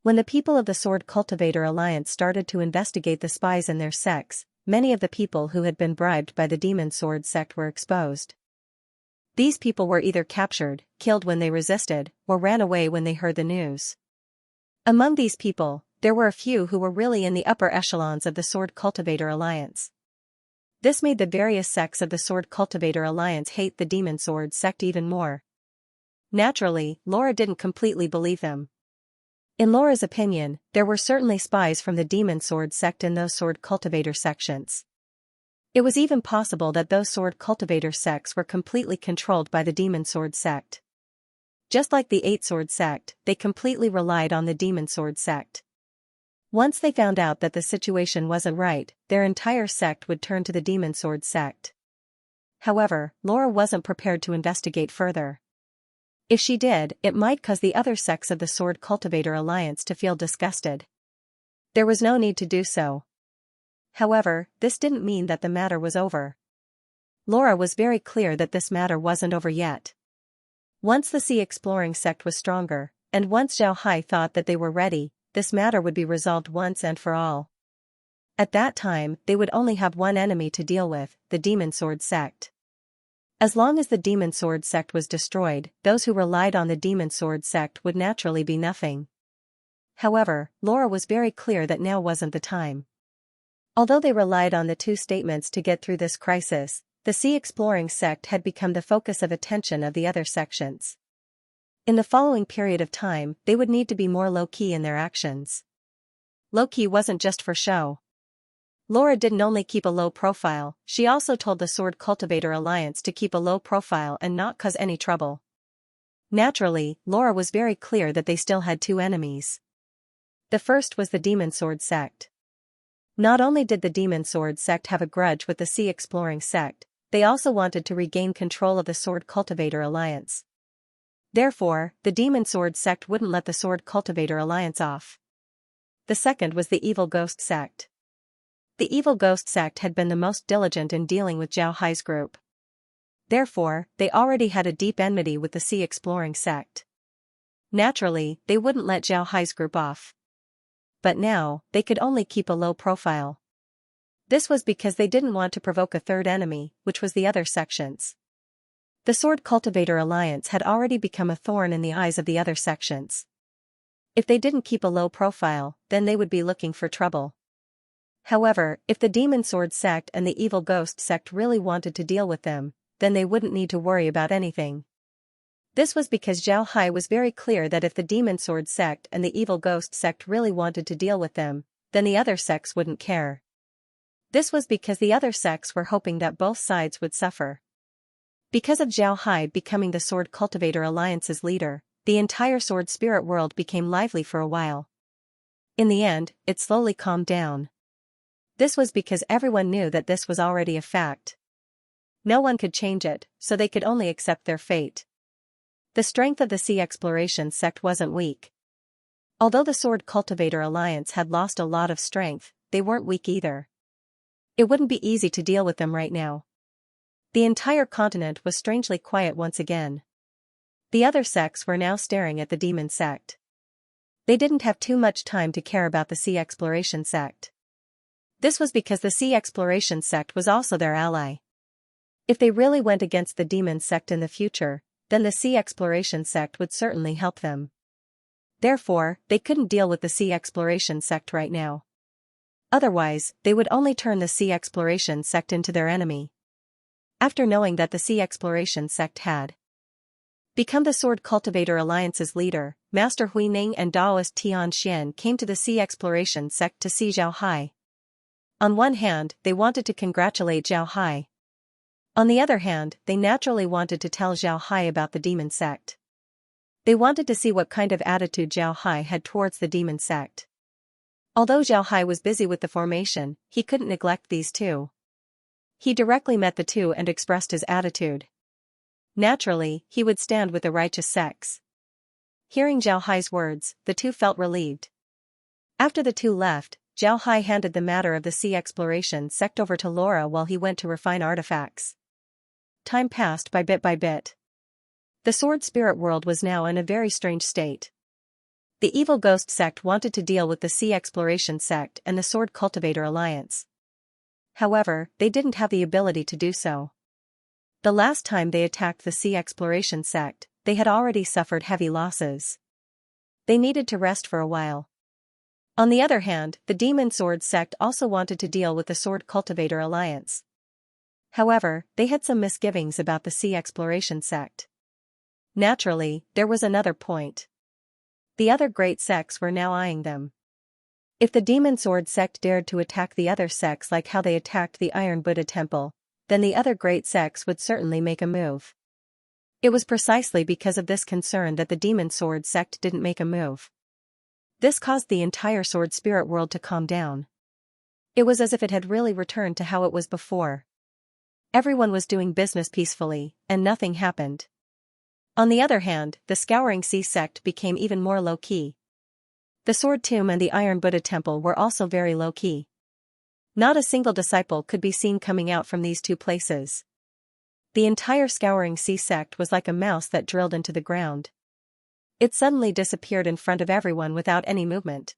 When the people of the Sword Cultivator Alliance started to investigate the spies in their sects, many of the people who had been bribed by the Demon Sword sect were exposed. These people were either captured, killed when they resisted, or ran away when they heard the news. Among these people, there were a few who were really in the upper echelons of the Sword Cultivator Alliance. This made the various sects of the Sword Cultivator Alliance hate the Demon Sword sect even more. Naturally, Laura didn't completely believe them. In Laura's opinion, there were certainly spies from the Demon Sword sect in those Sword Cultivator sections. It was even possible that those Sword Cultivator sects were completely controlled by the Demon Sword sect. Just like the Eight Sword sect, they completely relied on the Demon Sword sect. Once they found out that the situation wasn't right, their entire sect would turn to the Demon Sword sect. However, Laura wasn't prepared to investigate further. If she did, it might cause the other sects of the Sword Cultivator Alliance to feel disgusted. There was no need to do so. However, this didn't mean that the matter was over. Laura was very clear that this matter wasn't over yet. Once the Sea Exploring sect was stronger, and once Zhao Hai thought that they were ready, this matter would be resolved once and for all. At that time, they would only have one enemy to deal with, the Demon Sword sect. As long as the Demon Sword sect was destroyed, those who relied on the Demon Sword sect would naturally be nothing. However, Laura was very clear that now wasn't the time. Although they relied on the two statements to get through this crisis, the Sea Exploring sect had become the focus of attention of the other sections. In the following period of time, they would need to be more low-key in their actions. Low-key wasn't just for show. Laura didn't only keep a low profile, she also told the Sword Cultivator Alliance to keep a low profile and not cause any trouble. Naturally, Laura was very clear that they still had two enemies. The first was the Demon Sword sect. Not only did the Demon Sword sect have a grudge with the Sea Exploring sect, they also wanted to regain control of the Sword Cultivator Alliance. Therefore, the Demon Sword sect wouldn't let the Sword Cultivator Alliance off. The second was the Evil Ghost sect. The Evil Ghost sect had been the most diligent in dealing with Zhao Hai's group. Therefore, they already had a deep enmity with the Sea Exploring sect. Naturally, they wouldn't let Zhao Hai's group off. But now, they could only keep a low profile. This was because they didn't want to provoke a third enemy, which was the other sections. The Sword Cultivator Alliance had already become a thorn in the eyes of the other sections. If they didn't keep a low profile, then they would be looking for trouble. However, if the Demon Sword sect and the Evil Ghost sect really wanted to deal with them, then they wouldn't need to worry about anything. This was because Zhao Hai was very clear that if the Demon Sword sect and the Evil Ghost sect really wanted to deal with them, then the other sects wouldn't care. This was because the other sects were hoping that both sides would suffer. Because of Zhao Hai becoming the Sword Cultivator Alliance's leader, the entire sword spirit world became lively for a while. In the end, it slowly calmed down. This was because everyone knew that this was already a fact. No one could change it, so they could only accept their fate. The strength of the Sea Exploration sect wasn't weak. Although the Sword Cultivator Alliance had lost a lot of strength, they weren't weak either. It wouldn't be easy to deal with them right now. The entire continent was strangely quiet once again. The other sects were now staring at the Demon sect. They didn't have too much time to care about the Sea Exploration sect. This was because the Sea Exploration sect was also their ally. If they really went against the Demon sect in the future, then the Sea Exploration sect would certainly help them. Therefore, they couldn't deal with the Sea Exploration sect right now. Otherwise, they would only turn the Sea Exploration sect into their enemy. After knowing that the Sea Exploration sect had become the Sword Cultivator Alliance's leader, Master Huining and Taoist Xianxia came to the Sea Exploration sect to see Zhao Hai. On one hand, they wanted to congratulate Zhao Hai. On the other hand, they naturally wanted to tell Zhao Hai about the Demon sect. They wanted to see what kind of attitude Zhao Hai had towards the Demon sect. Although Zhao Hai was busy with the formation, he couldn't neglect these two. He directly met the two and expressed his attitude. Naturally, he would stand with the righteous sects. Hearing Zhao Hai's words, the two felt relieved. After the two left, Zhao Hai handed the matter of the Sea Exploration sect over to Laura while he went to refine artifacts. Time passed by bit. The sword spirit world was now in a very strange state. The Evil Ghost sect wanted to deal with the Sea Exploration sect and the Sword Cultivator Alliance. However, they didn't have the ability to do so. The last time they attacked the Sea Exploration sect, they had already suffered heavy losses. They needed to rest for a while. On the other hand, the Demon Sword sect also wanted to deal with the Sword Cultivator Alliance. However, they had some misgivings about the Sea Exploration sect. Naturally, there was another point. The other great sects were now eyeing them. If the Demon Sword sect dared to attack the other sects like how they attacked the Iron Buddha Temple, then the other great sects would certainly make a move. It was precisely because of this concern that the Demon Sword sect didn't make a move. This caused the entire sword spirit world to calm down. It was as if it had really returned to how it was before. Everyone was doing business peacefully, and nothing happened. On the other hand, the Scouring Sea sect became even more low-key. The Sword Tomb and the Iron Buddha Temple were also very low-key. Not a single disciple could be seen coming out from these two places. The entire Scouring Sea sect was like a mouse that drilled into the ground. It suddenly disappeared in front of everyone without any movement.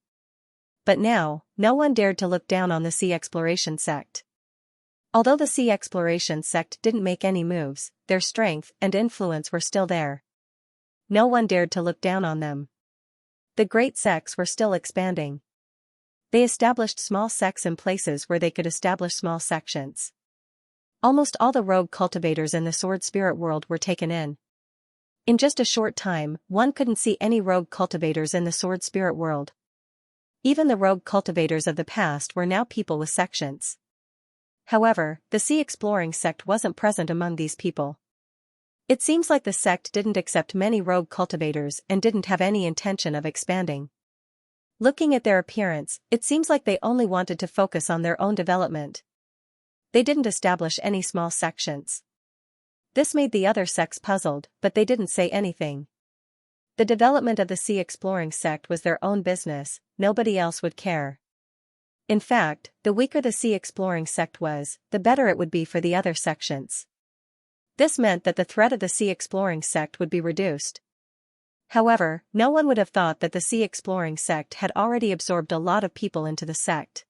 But now, no one dared to look down on the Sea Exploration sect. Although the Sea Exploration sect didn't make any moves, their strength and influence were still there. No one dared to look down on them. The great sects were still expanding. They established small sects in places where they could establish small sections. Almost all the rogue cultivators in the sword spirit world were taken in. In just a short time, one couldn't see any rogue cultivators in the sword spirit world. Even the rogue cultivators of the past were now people with sections. However, the Sea Exploring sect wasn't present among these people. It seems like the sect didn't accept many rogue cultivators and didn't have any intention of expanding. Looking at their appearance, it seems like they only wanted to focus on their own development. They didn't establish any small sections. This made the other sects puzzled, but they didn't say anything. The development of the Sea Exploring sect was their own business, nobody else would care. In fact, the weaker the Sea Exploring sect was, the better it would be for the other sections. This meant that the threat of the Sea Exploring sect would be reduced. However, no one would have thought that the Sea Exploring sect had already absorbed a lot of people into the sect.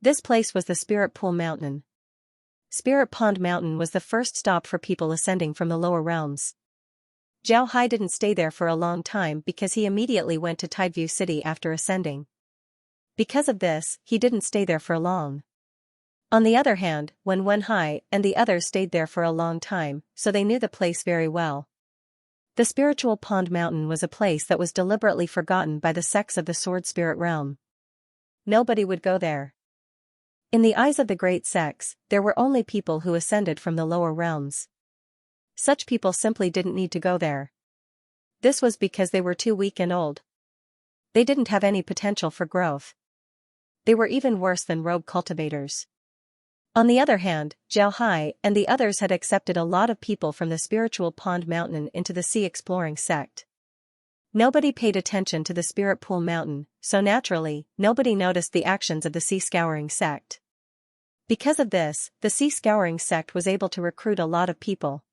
This place was the Spirit Pool Mountain. Spirit Pond Mountain was the first stop for people ascending from the lower realms. Zhao Hai didn't stay there for a long time because he immediately went to Tideview City after ascending. Because of this, he didn't stay there for long. On the other hand, Wen Hai and the others stayed there for a long time, so they knew the place very well. The Spiritual Pond Mountain was a place that was deliberately forgotten by the sects of the Sword Spirit realm. Nobody would go there. In the eyes of the great sects, there were only people who ascended from the lower realms. Such people simply didn't need to go there. This was because they were too weak and old. They didn't have any potential for growth. They were even worse than rogue cultivators. On the other hand, Zhao Hai and the others had accepted a lot of people from the Spiritual Pond Mountain into the Sea Exploring sect. Nobody paid attention to the Spirit Pool Mountain, so naturally, nobody noticed the actions of the Sea Scouring sect. Because of this, the Sea Scouring sect was able to recruit a lot of people.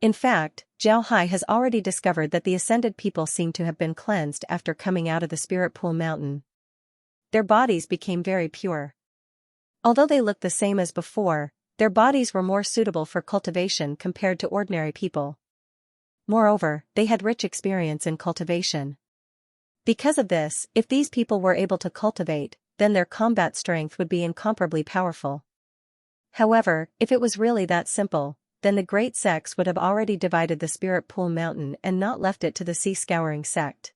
In fact, Zhao Hai has already discovered that the ascended people seem to have been cleansed after coming out of the Spirit Pool Mountain. Their bodies became very pure. Although they looked the same as before, their bodies were more suitable for cultivation compared to ordinary people. Moreover, they had rich experience in cultivation. Because of this, if these people were able to cultivate, then their combat strength would be incomparably powerful. However, if it was really that simple, then the great sects would have already divided the Spirit Pool Mountain and not left it to the Sea Scouring sect.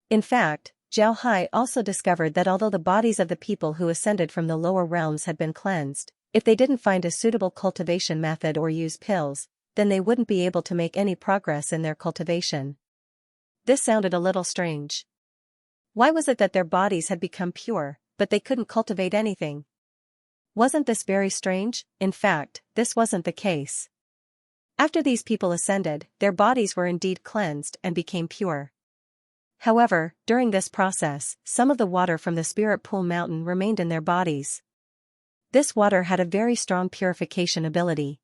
In fact, Zhao Hai also discovered that although the bodies of the people who ascended from the lower realms had been cleansed, if they didn't find a suitable cultivation method or use pills, then they wouldn't be able to make any progress in their cultivation. This sounded a little strange. Why was it that their bodies had become pure, but they couldn't cultivate anything? Wasn't this very strange? In fact, this wasn't the case. After these people ascended, their bodies were indeed cleansed and became pure. However, during this process, some of the water from the Spirit Pool Mountain remained in their bodies. This water had a very strong purification ability.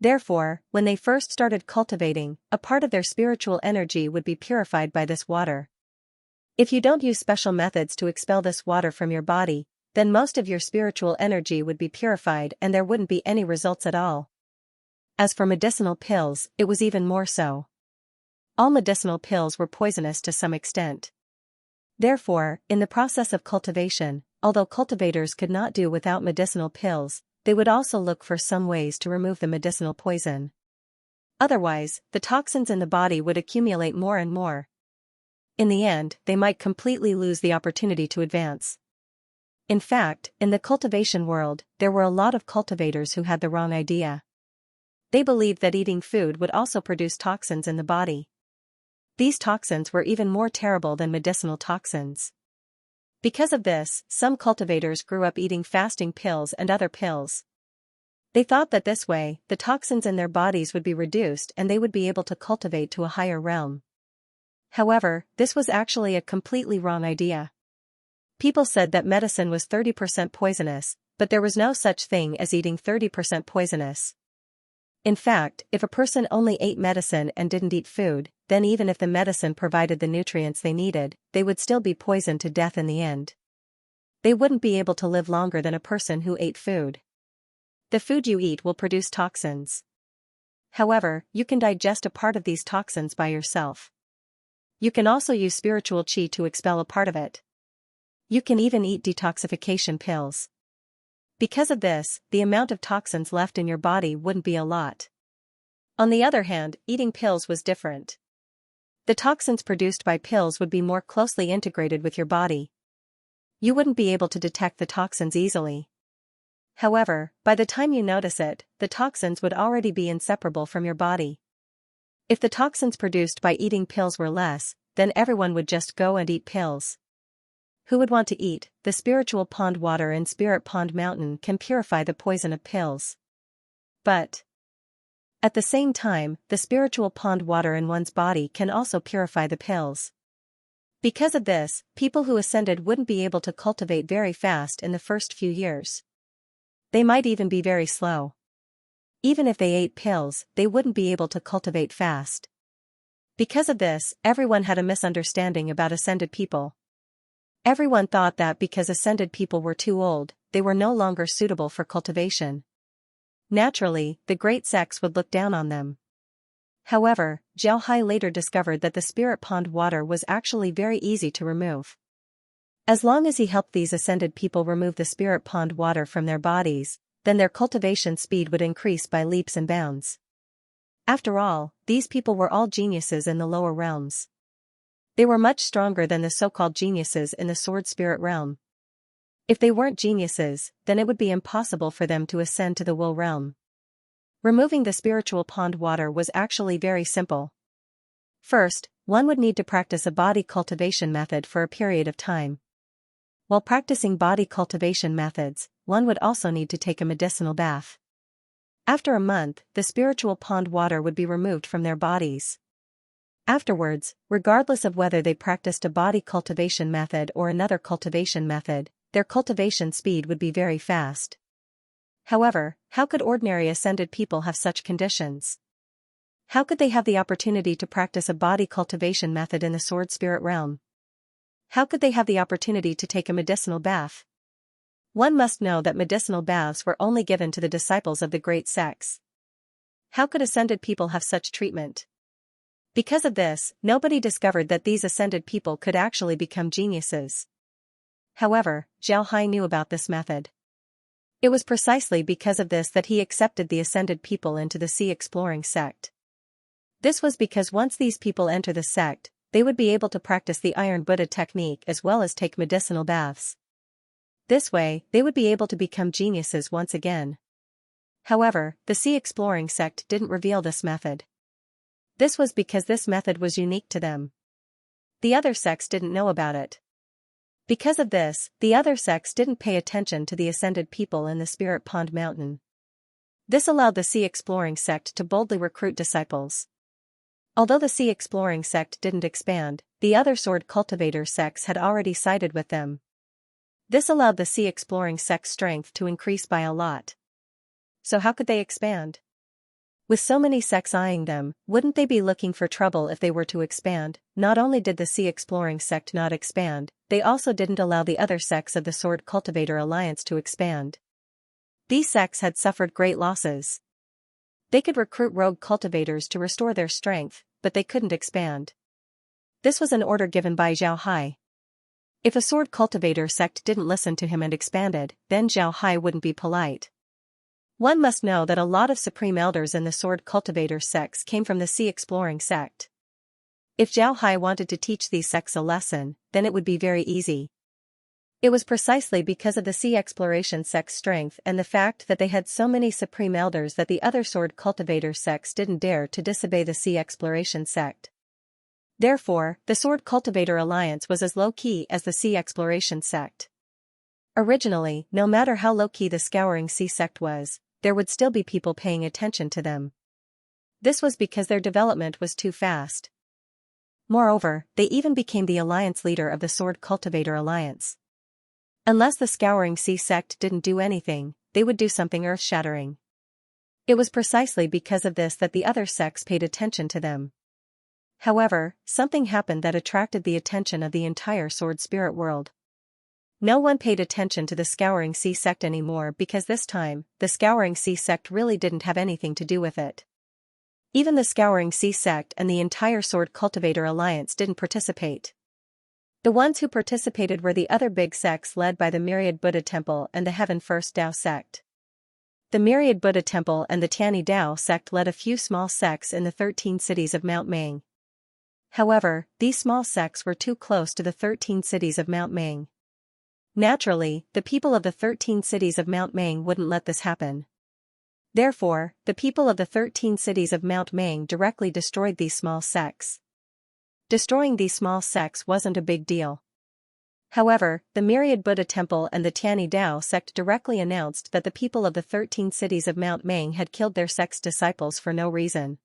Therefore, when they first started cultivating, a part of their spiritual energy would be purified by this water. If you don't use special methods to expel this water from your body, then most of your spiritual energy would be purified and there wouldn't be any results at all. As for medicinal pills, it was even more so. all medicinal pills were poisonous to some extent. Therefore, in the process of cultivation, although cultivators could not do without medicinal pills, they would also look for some ways to remove the medicinal poison. Otherwise, the toxins in the body would accumulate more and more. In the end, they might completely lose the opportunity to advance. In fact, in the cultivation world, there were a lot of cultivators who had the wrong idea. They believed that eating food would also produce toxins in the body. These toxins were even more terrible than medicinal toxins. Because of this, some cultivators grew up eating fasting pills and other pills. They thought that this way, the toxins in their bodies would be reduced and they would be able to cultivate to a higher realm. However, this was actually a completely wrong idea. People said that medicine was 30% poisonous, but there was no such thing as eating 30% poisonous. In fact, if a person only ate medicine and didn't eat food, then even if the medicine provided the nutrients they needed, they would still be poisoned to death in the end. They wouldn't be able to live longer than a person who ate food. The food you eat will produce toxins. However, you can digest a part of these toxins by yourself. You can also use spiritual qi to expel a part of it. You can even eat detoxification pills. Because of this, the amount of toxins left in your body wouldn't be a lot. On the other hand, eating pills was different. The toxins produced by pills would be more closely integrated with your body. You wouldn't be able to detect the toxins easily. However, by the time you notice it, the toxins would already be inseparable from your body. If the toxins produced by eating pills were less, then everyone would just go and eat pills. Who would want to eat? The spiritual pond water in Spirit Pond Mountain can purify the poison of pills. But at the same time, the spiritual pond water in one's body can also purify the pills. Because of this, people who ascended wouldn't be able to cultivate very fast in the first few years. They might even be very slow. Even if they ate pills, they wouldn't be able to cultivate fast. Because of this, everyone had a misunderstanding about ascended people. Everyone thought that because ascended people were too old, they were no longer suitable for cultivation. Naturally, the great sects would look down on them. However, Xianxia later discovered that the spirit pond water was actually very easy to remove. As long as he helped these ascended people remove the spirit pond water from their bodies, then their cultivation speed would increase by leaps and bounds. After all, these people were all geniuses in the lower realms. They were much stronger than the so-called geniuses in the sword spirit realm. If they weren't geniuses, then it would be impossible for them to ascend to the will realm. Removing the spiritual pond water was actually very simple. First, one would need to practice a body cultivation method for a period of time. While practicing body cultivation methods, one would also need to take a medicinal bath. After a month, the spiritual pond water would be removed from their bodies. Afterwards, regardless of whether they practiced a body cultivation method or another cultivation method, their cultivation speed would be very fast. However, how could ordinary ascended people have such conditions? How could they have the opportunity to practice a body cultivation method in the sword spirit realm? How could they have the opportunity to take a medicinal bath? One must know that medicinal baths were only given to the disciples of the great sects. How could ascended people have such treatment? Because of this, nobody discovered that these ascended people could actually become geniuses. However, Xianxia knew about this method. It was precisely because of this that he accepted the ascended people into the sea exploring sect. This was because once these people enter the sect, they would be able to practice the Iron Buddha technique as well as take medicinal baths. This way, they would be able to become geniuses once again. However, the sea exploring sect didn't reveal this method. This was because this method was unique to them. The other sects didn't know about it. Because of this, the other sects didn't pay attention to the ascended people in the Spirit Pond Mountain. This allowed the sea exploring sect to boldly recruit disciples. Although the sea exploring sect didn't expand, the other sword cultivator sects had already sided with them. This allowed the sea exploring sect's strength to increase by a lot. So how could they expand? With so many sects eyeing them, wouldn't they be looking for trouble if they were to expand? Not only did the sea exploring sect not expand, they also didn't allow the other sects of the Sword Cultivator Alliance to expand. These sects had suffered great losses. They could recruit rogue cultivators to restore their strength, but they couldn't expand. This was an order given by Zhao Hai. If a sword cultivator sect didn't listen to him and expanded, then Zhao Hai wouldn't be polite. One must know that a lot of supreme elders in the sword cultivator sects came from the sea exploring sect. If Zhao Hai wanted to teach these sects a lesson, then it would be very easy. It was precisely because of the sea exploration sect's strength and the fact that they had so many supreme elders that the other sword cultivator sects didn't dare to disobey the sea exploration sect. Therefore, the sword cultivator alliance was as low-key as the sea exploration sect. Originally, no matter how low-key the scouring sea sect was, there would still be people paying attention to them. This was because their development was too fast. Moreover, they even became the alliance leader of the sword cultivator alliance. Unless the scouring sea sect didn't do anything, they would do something earth-shattering. It was precisely because of this that the other sects paid attention to them. However, something happened that attracted the attention of the entire sword spirit world. No one paid attention to the Scouring Sea sect anymore because this time, the Scouring Sea sect really didn't have anything to do with it. Even the Scouring Sea sect and the entire Sword Cultivator Alliance didn't participate. The ones who participated were the other big sects led by the Myriad Buddha Temple and the Heaven First Tao sect. The Myriad Buddha Temple and the Tianyi Dao sect led a few small sects in the 13 cities of Mount Mang. However, these small sects were too close to the 13 cities of Mount Mang. Naturally, the people of the 13 cities of Mount Mang wouldn't let this happen. Therefore, the people of the 13 cities of Mount Mang directly destroyed these small sects. Destroying these small sects wasn't a big deal. However, the Myriad Buddha Temple and the Tianyi Dao sect directly announced that the people of the 13 cities of Mount Mang had killed their sect's disciples for no reason.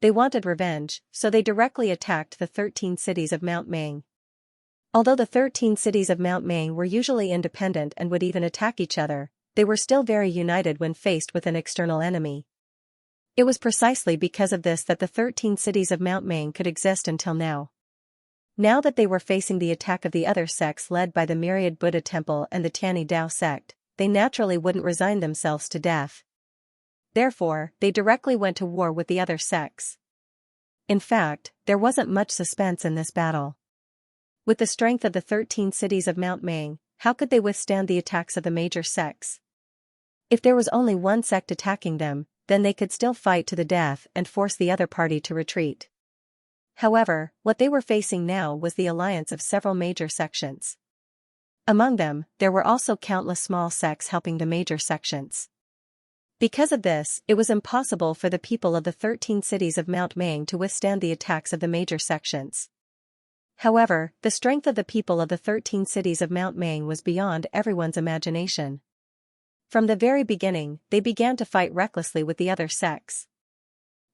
They wanted revenge, so they directly attacked the 13 cities of Mount Mang. Although the 13 cities of Mount Mang were usually independent and would even attack each other, they were still very united when faced with an external enemy. It was precisely because of this that the 13 cities of Mount Mang could exist until now. Now that they were facing the attack of the other sects led by the Myriad Buddha Temple and the Tianyi Dao sect, they naturally wouldn't resign themselves to death. Therefore, they directly went to war with the other sects. In fact, there wasn't much suspense in this battle. With the strength of the 13 cities of Mount Mang, how could they withstand the attacks of the major sects? If there was only one sect attacking them, then they could still fight to the death and force the other party to retreat. However, what they were facing now was the alliance of several major sections. Among them, there were also countless small sects helping the major sections. Because of this, it was impossible for the people of the 13 cities of Mount Mang to withstand the attacks of the major sections. However, the strength of the people of the 13 cities of Mount Mang was beyond everyone's imagination. From the very beginning, they began to fight recklessly with the other sects.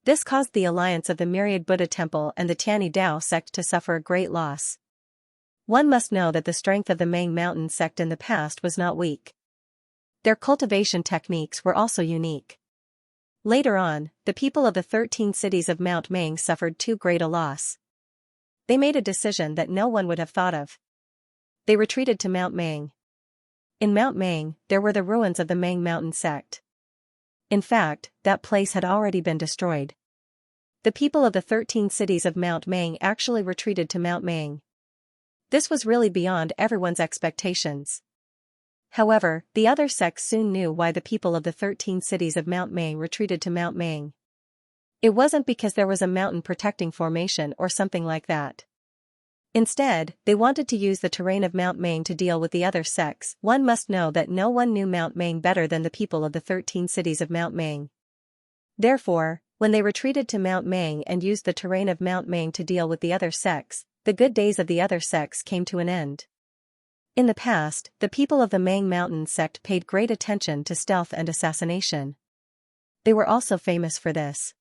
This caused the alliance of the Myriad Buddha Temple and the Tianyi Dao sect to suffer a great loss. One must know that the strength of the Mang Mountain sect in the past was not weak. Their cultivation techniques were also unique. Later on, the people of the 13 cities of Mount Mang suffered too great a loss. They made a decision that no one would have thought of. They retreated to Mount Mang. In Mount Mang, there were the ruins of the Mang Mountain sect. In fact, that place had already been destroyed. The people of the 13 cities of Mount Mang actually retreated to Mount Mang. This was really beyond everyone's expectations. However, the other sects soon knew why the people of the 13 cities of Mount Mang retreated to Mount Mang. It wasn't because there was a mountain protecting formation or something like that. Instead, they wanted to use the terrain of Mount Mang to deal with the other sects. One must know that no one knew Mount Mang better than the people of the 13 cities of Mount Mang. Therefore, when they retreated to Mount Mang and used the terrain of Mount Mang to deal with the other sects, the good days of the other sects came to an end. In the past, the people of the Mang Mountain sect paid great attention to stealth and assassination. They were also famous for this.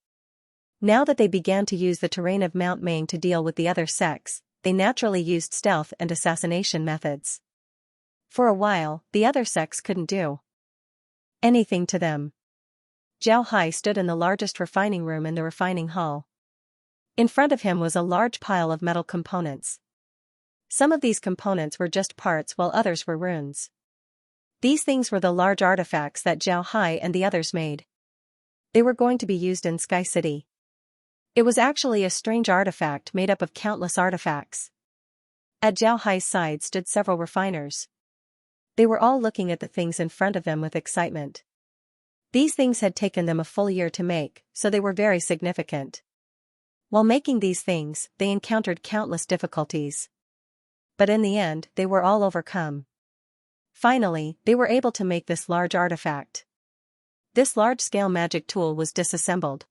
Now that they began to use the terrain of Mount Mang to deal with the other sects, they naturally used stealth and assassination methods. For a while, the other sects couldn't do anything to them. Zhao Hai stood in the largest refining room in the refining hall. In front of him was a large pile of metal components. Some of these components were just parts while others were runes. These things were the large artifacts that Zhao Hai and the others made. They were going to be used in Sky City. It was actually a strange artifact made up of countless artifacts. At Zhao Hai's side stood several refiners. They were all looking at the things in front of them with excitement. These things had taken them a full year to make, so they were very significant. While making these things, they encountered countless difficulties. But in the end, they were all overcome. Finally, they were able to make this large artifact. This large-scale magic tool was disassembled.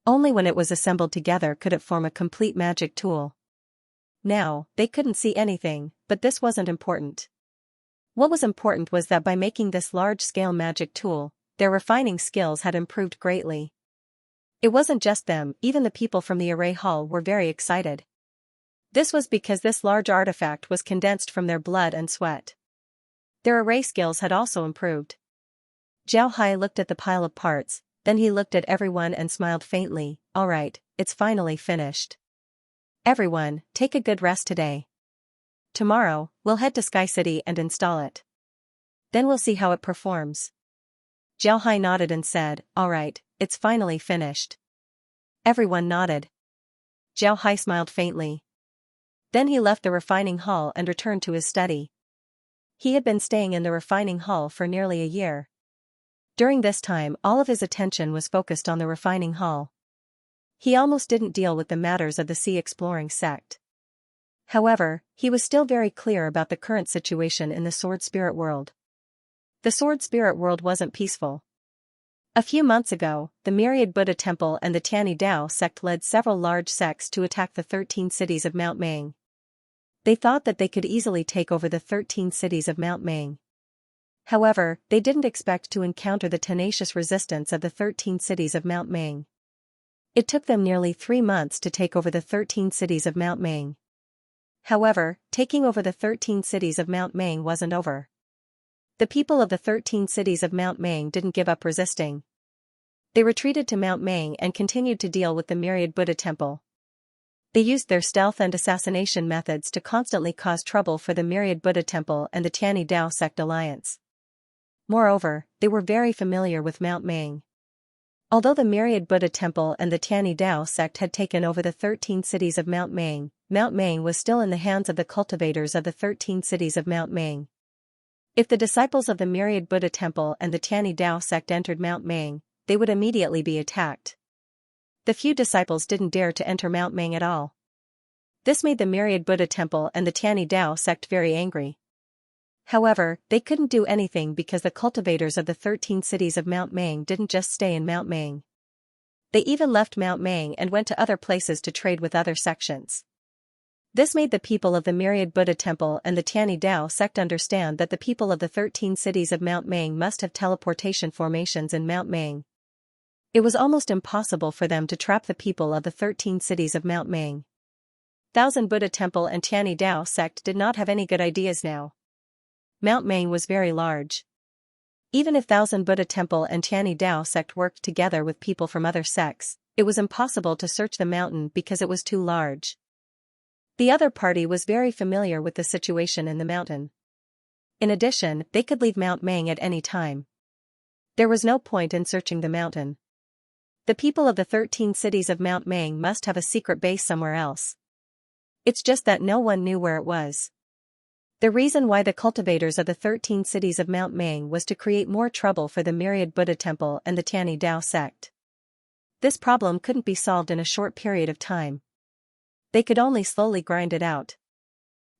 Only when it was assembled together could it form a complete magic tool. Now, they couldn't see anything, but this wasn't important. What was important was that by making this large-scale magic tool, their refining skills had improved greatly. It wasn't just them, even the people from the array hall were very excited. This was because this large artifact was condensed from their blood and sweat. Their array skills had also improved. Zhao Hai looked at the pile of parts, then he looked at everyone and smiled faintly. All right, it's finally finished. Everyone, take a good rest today. Tomorrow, we'll head to Sky City and install it. Then we'll see how it performs. Zhao Hai nodded and said, all right, it's finally finished. Everyone nodded. Zhao Hai smiled faintly. Then he left the refining hall and returned to his study. He had been staying in the refining hall for nearly a year. During this time, all of his attention was focused on the refining hall. He almost didn't deal with the matters of the sea exploring sect. However, he was still very clear about the current situation in the Sword Spirit world. The Sword Spirit world wasn't peaceful. A few months ago, the Myriad Buddha Temple and the Tianyi Dao sect led several large sects to attack the 13 cities of Mount Mang. They thought that they could easily take over the 13 cities of Mount Mang. However, they didn't expect to encounter the tenacious resistance of the 13 cities of Mount Mang. It took them nearly 3 months to take over the 13 cities of Mount Mang. However, taking over the 13 cities of Mount Mang wasn't over. The people of the 13 cities of Mount Mang didn't give up resisting. They retreated to Mount Mang and continued to deal with the Myriad Buddha Temple. They used their stealth and assassination methods to constantly cause trouble for the Myriad Buddha Temple and the Tianyi Dao sect alliance. Moreover, they were very familiar with Mount Mang. Although the Myriad Buddha Temple and the Tianyi Dao sect had taken over the 13 cities of Mount Mang was still in the hands of the cultivators of the 13 cities of Mount Mang. If the disciples of the Myriad Buddha Temple and the Tianyi Dao sect entered Mount Mang, they would immediately be attacked. The few disciples didn't dare to enter Mount Mang at all. This made the Myriad Buddha Temple and the Tianyi Dao sect very angry. However, they couldn't do anything because the cultivators of the 13 cities of Mount Mang didn't just stay in Mount Mang. They even left Mount Mang and went to other places to trade with other sections. This made the people of the Myriad Buddha Temple and the Tianyi Dao sect understand that the people of the 13 cities of Mount Mang must have teleportation formations in Mount Mang. It was almost impossible for them to trap the people of the 13 cities of Mount Mang. Thousand Buddha Temple and Tianyi Dao sect did not have any good ideas now. Mount Mang was very large. Even if Thousand Buddha Temple and Tianyi Dao sect worked together with people from other sects, it was impossible to search the mountain because it was too large. The other party was very familiar with the situation in the mountain. In addition, they could leave Mount Mang at any time. There was no point in searching the mountain. The people of the 13 cities of Mount Mang must have a secret base somewhere else. It's just that no one knew where it was. The reason why the cultivators of the 13 cities of Mount Mang was to create more trouble for the Myriad Buddha Temple and the Tianyi Dao sect. This problem couldn't be solved in a short period of time. They could only slowly grind it out.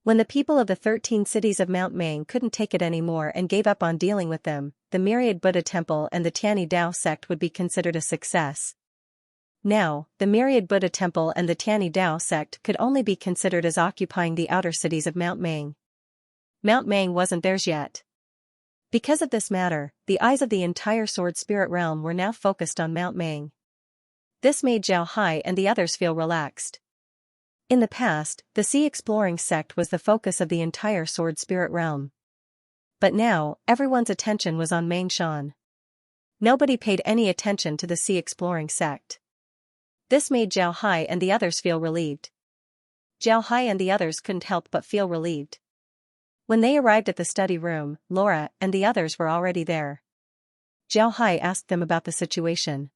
When the people of the 13 cities of Mount Mang couldn't take it anymore and gave up on dealing with them, the Myriad Buddha Temple and the Tianyi Dao sect would be considered a success. Now, the Myriad Buddha Temple and the Tianyi Dao sect could only be considered as occupying the outer cities of Mount Mang. Mount Mang wasn't theirs yet. Because of this matter, the eyes of the entire Sword Spirit realm were now focused on Mount Mang. This made Zhao Hai and the others feel relaxed. In the past, the Sea Exploring sect was the focus of the entire Sword Spirit realm. But now, everyone's attention was on Mang Shan. Nobody paid any attention to the Sea Exploring sect. This made Zhao Hai and the others feel relieved. Zhao Hai and the others couldn't help but feel relieved. When they arrived at the study room, Laura and the others were already there. Zhao Hai asked them about the situation.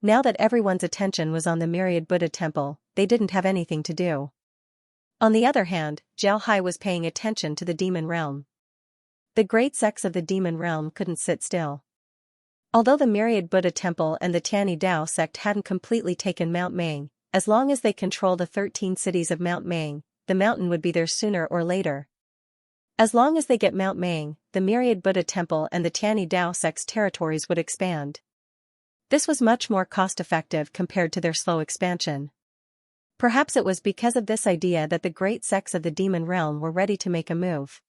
Now that everyone's attention was on the myriad Buddha temple, they didn't have anything to do. On the other hand, Zhao Hai was paying attention to the demon realm. The great sects of the demon realm couldn't sit still. Although the myriad Buddha temple and the Tianyi Dao sect hadn't completely taken Mount Mang, as long as they control the 13 cities of Mount Mang, the mountain would be theirs sooner or later. As long as they get Mount Mang, the myriad Buddha temple and the Tianyi Dao sect's territories would expand. This was much more cost-effective compared to their slow expansion. Perhaps it was because of this idea that the great sects of the demon realm were ready to make a move.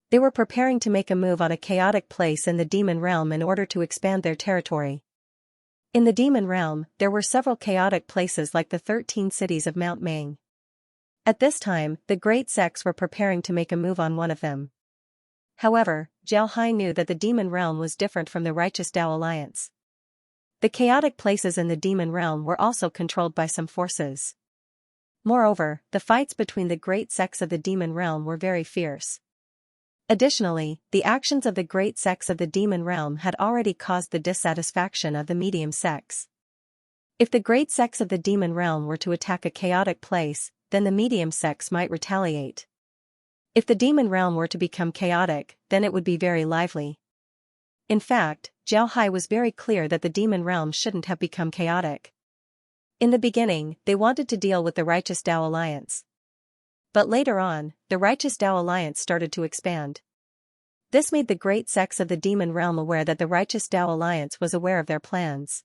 They were preparing to make a move on a chaotic place in the demon realm in order to expand their territory. In the demon realm, there were several chaotic places like the 13 cities of Mount Mang. At this time, the great sects were preparing to make a move on one of them. However, Zhao Hai knew that the demon realm was different from the righteous Dao alliance. The chaotic places in the demon realm were also controlled by some forces. Moreover, the fights between the great sects of the demon realm were very fierce. Additionally, the actions of the great sects of the demon realm had already caused the dissatisfaction of the medium sects. If the great sects of the demon realm were to attack a chaotic place, then the medium sects might retaliate. If the demon realm were to become chaotic, then it would be very lively. In fact, Zhao Hai was very clear that the demon realm shouldn't have become chaotic. In the beginning, they wanted to deal with the righteous Dao alliance. But later on, the righteous Dao alliance started to expand. This made the great sects of the demon realm aware that the righteous Dao alliance was aware of their plans.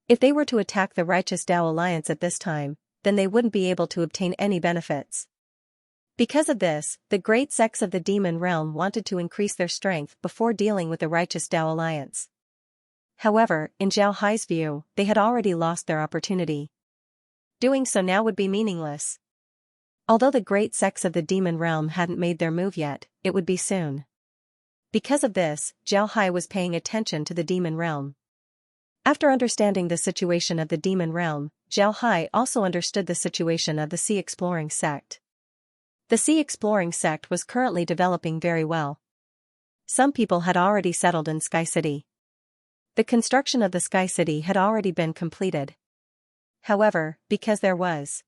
If they were to attack the righteous Dao alliance at this time, then they wouldn't be able to obtain any benefits. Because of this, the great sects of the demon realm wanted to increase their strength before dealing with the righteous Dao alliance. However, in Zhao Hai's view, they had already lost their opportunity. Doing so now would be meaningless. Although the great sects of the demon realm hadn't made their move yet, it would be soon. Because of this, Zhao Hai was paying attention to the demon realm. After understanding the situation of the demon realm, Zhao Hai also understood the situation of the Sea Exploring sect. The Sea Exploring sect was currently developing very well. Some people had already settled in Sky City. The construction of the Sky City had already been completed. However, because there was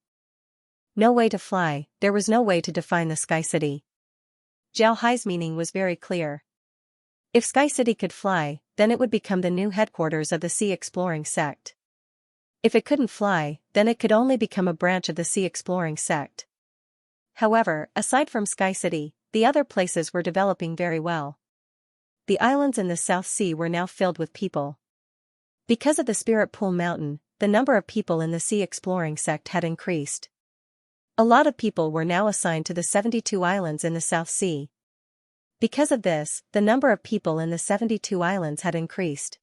no way to fly, there was no way to define the Sky City. Zhao Hai's meaning was very clear. If Sky City could fly, then it would become the new headquarters of the Sea Exploring sect. If it couldn't fly, then it could only become a branch of the Sea Exploring sect. However, aside from Sky City, the other places were developing very well. The islands in the South Sea were now filled with people. Because of the Spirit Pool Mountain, the number of people in the Sea Exploring sect had increased. A lot of people were now assigned to the 72 islands in the South Sea. Because of this, the number of people in the 72 islands had increased.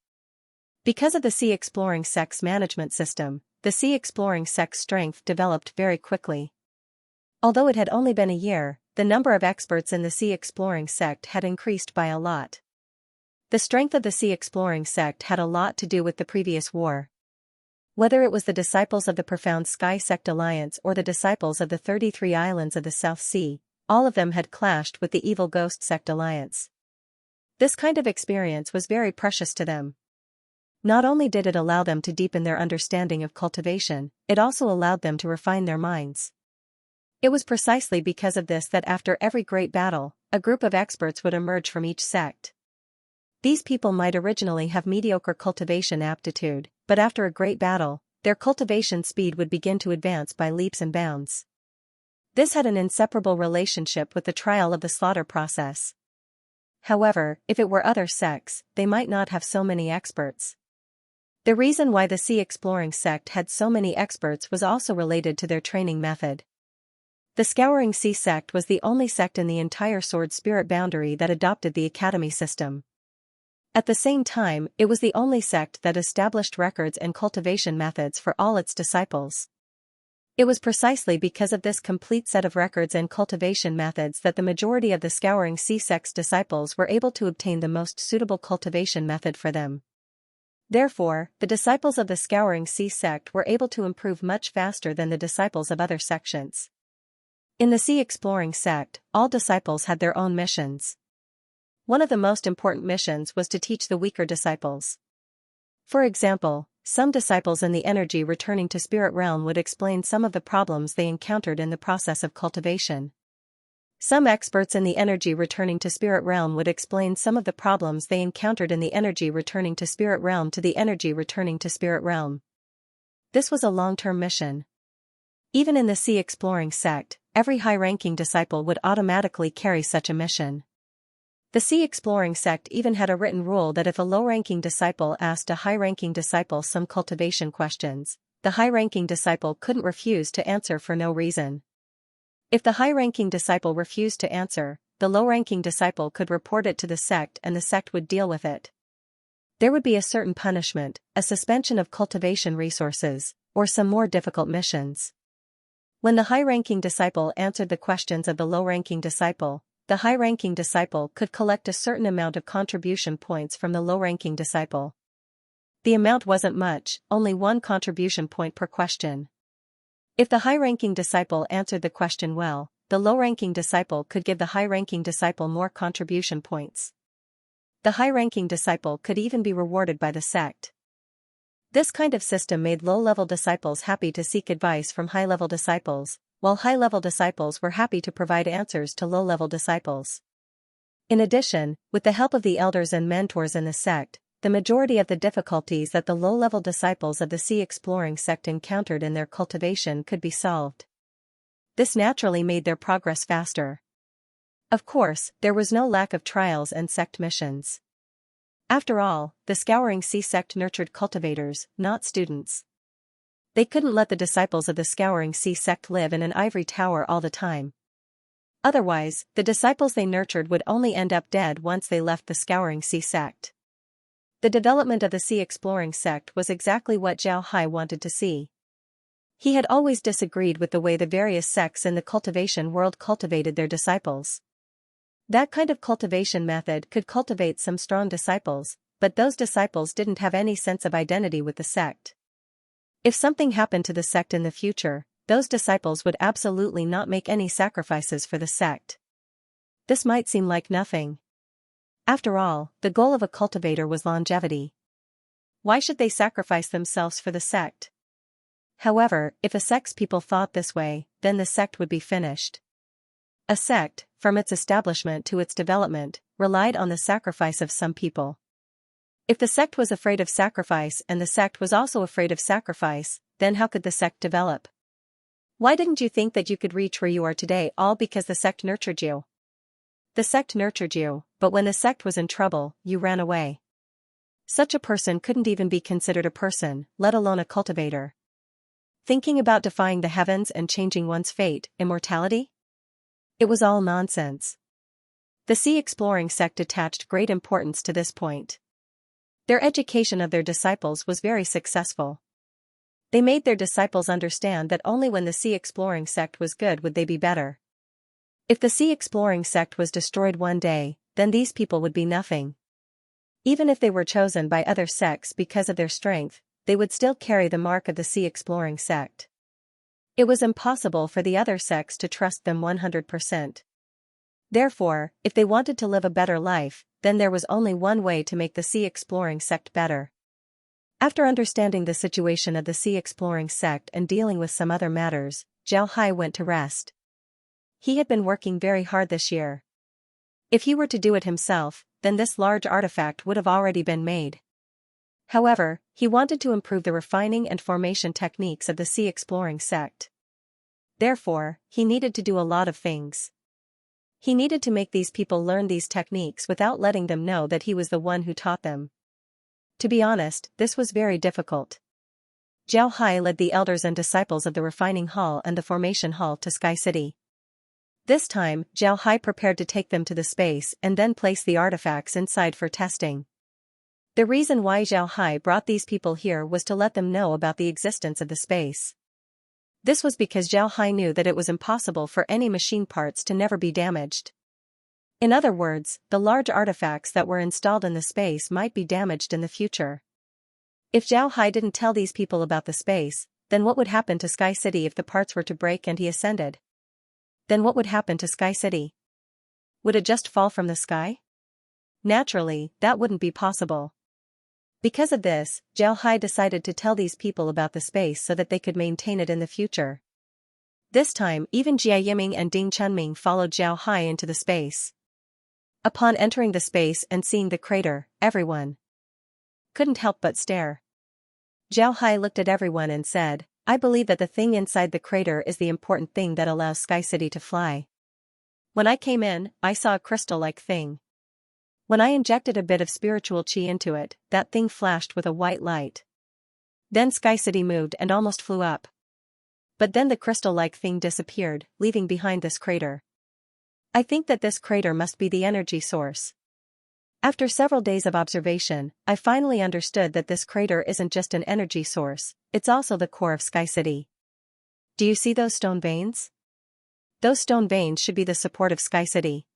Because of the Sea Exploring sect's management system, the Sea Exploring sect's strength developed very quickly. Although it had only been a year, the number of experts in the Sea Exploring sect had increased by a lot. The strength of the Sea Exploring sect had a lot to do with the previous war. Whether it was the disciples of the Profound Sky Sect Alliance or the disciples of the 33 islands of the South Sea, all of them had clashed with the Evil Ghost Sect Alliance. This kind of experience was very precious to them. Not only did it allow them to deepen their understanding of cultivation, it also allowed them to refine their minds. It was precisely because of this that after every great battle, a group of experts would emerge from each sect. These people might originally have mediocre cultivation aptitude, but after a great battle, their cultivation speed would begin to advance by leaps and bounds. This had an inseparable relationship with the trial of the slaughter process. However, if it were other sects, they might not have so many experts. The reason why the Sea Exploring sect had so many experts was also related to their training method. The Scouring Sea sect was the only sect in the entire Sword Spirit boundary that adopted the academy system. At the same time, it was the only sect that established records and cultivation methods for all its disciples. It was precisely because of this complete set of records and cultivation methods that the majority of the Scouring Sea sect's disciples were able to obtain the most suitable cultivation method for them. Therefore, the disciples of the Scouring Sea sect were able to improve much faster than the disciples of other sections. In the Sea Exploring sect, all disciples had their own missions. One of the most important missions was to teach the weaker disciples. For example, some disciples in the energy returning to spirit realm would explain some of the problems they encountered in the process of cultivation. Some experts in the energy returning to spirit realm would explain some of the problems they encountered in the energy returning to spirit realm to the energy returning to spirit realm. This was a long-term mission. Even in the Sea Exploring sect, every high-ranking disciple would automatically carry such a mission. The Sea Exploring sect even had a written rule that if a low-ranking disciple asked a high-ranking disciple some cultivation questions, the high-ranking disciple couldn't refuse to answer for no reason. If the high-ranking disciple refused to answer, the low-ranking disciple could report it to the sect and the sect would deal with it. There would be a certain punishment, a suspension of cultivation resources, or some more difficult missions. When the high-ranking disciple answered the questions of the low-ranking disciple, the high-ranking disciple could collect a certain amount of contribution points from the low-ranking disciple. The amount wasn't much, only 1 contribution point per question. If the high-ranking disciple answered the question well, the low-ranking disciple could give the high-ranking disciple more contribution points. The high-ranking disciple could even be rewarded by the sect. This kind of system made low-level disciples happy to seek advice from high-level disciples, while high-level disciples were happy to provide answers to low-level disciples. In addition, with the help of the elders and mentors in the sect, the majority of the difficulties that the low-level disciples of the Sea Exploring sect encountered in their cultivation could be solved. This naturally made their progress faster. Of course, there was no lack of trials and sect missions. After all, the Scouring Sea sect nurtured cultivators, not students. They couldn't let the disciples of the Scouring Sea sect live in an ivory tower all the time. Otherwise, the disciples they nurtured would only end up dead once they left the Scouring Sea sect. The development of the Sea Exploring sect was exactly what Zhao Hai wanted to see. He had always disagreed with the way the various sects in the cultivation world cultivated their disciples. That kind of cultivation method could cultivate some strong disciples, but those disciples didn't have any sense of identity with the sect. If something happened to the sect in the future, those disciples would absolutely not make any sacrifices for the sect. This might seem like nothing. After all, the goal of a cultivator was longevity. Why should they sacrifice themselves for the sect? However, if a sect's people thought this way, then the sect would be finished. A sect, from its establishment to its development, relied on the sacrifice of some people. If the sect was afraid of sacrifice and the sect was also afraid of sacrifice, then how could the sect develop? Why didn't you think that you could reach where you are today all because the sect nurtured you? The sect nurtured you, but when the sect was in trouble, you ran away. Such a person couldn't even be considered a person, let alone a cultivator. Thinking about defying the heavens and changing one's fate, immortality? It was all nonsense. The Sea Exploring sect attached great importance to this point. Their education of their disciples was very successful. They made their disciples understand that only when the Sea Exploring sect was good would they be better. If the Sea Exploring sect was destroyed one day, then these people would be nothing. Even if they were chosen by other sects because of their strength, they would still carry the mark of the Sea Exploring sect. It was impossible for the other sects to trust them 100%. Therefore, if they wanted to live a better life, then there was only one way to make the Sea Exploring sect better. After understanding the situation of the Sea Exploring sect and dealing with some other matters, Zhao Hai went to rest. He had been working very hard this year. If he were to do it himself, then this large artifact would have already been made. However, he wanted to improve the refining and formation techniques of the Sea Exploring sect. Therefore, he needed to do a lot of things. He needed to make these people learn these techniques without letting them know that he was the one who taught them. To be honest, this was very difficult. Zhao Hai led the elders and disciples of the Refining Hall and the Formation Hall to Sky City. This time, Zhao Hai prepared to take them to the space and then place the artifacts inside for testing. The reason why Zhao Hai brought these people here was to let them know about the existence of the space. This was because Zhao Hai knew that it was impossible for any machine parts to never be damaged. In other words, the large artifacts that were installed in the space might be damaged in the future. If Zhao Hai didn't tell these people about the space, then what would happen to Sky City if the parts were to break and he ascended? Then what would happen to Sky City? Would it just fall from the sky? Naturally, that wouldn't be possible. Because of this, Zhao Hai decided to tell these people about the space so that they could maintain it in the future. This time, even Jia Yiming and Ding Chunming followed Zhao Hai into the space. Upon entering the space and seeing the crater, everyone couldn't help but stare. Zhao Hai looked at everyone and said, I believe that the thing inside the crater is the important thing that allows Sky City to fly. When I came in, I saw a crystal-like thing. When I injected a bit of spiritual chi into it, that thing flashed with a white light. Then Sky City moved and almost flew up. But then the crystal-like thing disappeared, leaving behind this crater. I think that this crater must be the energy source. After several days of observation, I finally understood that this crater isn't just an energy source, it's also the core of Sky City. Do you see those stone veins? Those stone veins should be the support of Sky City.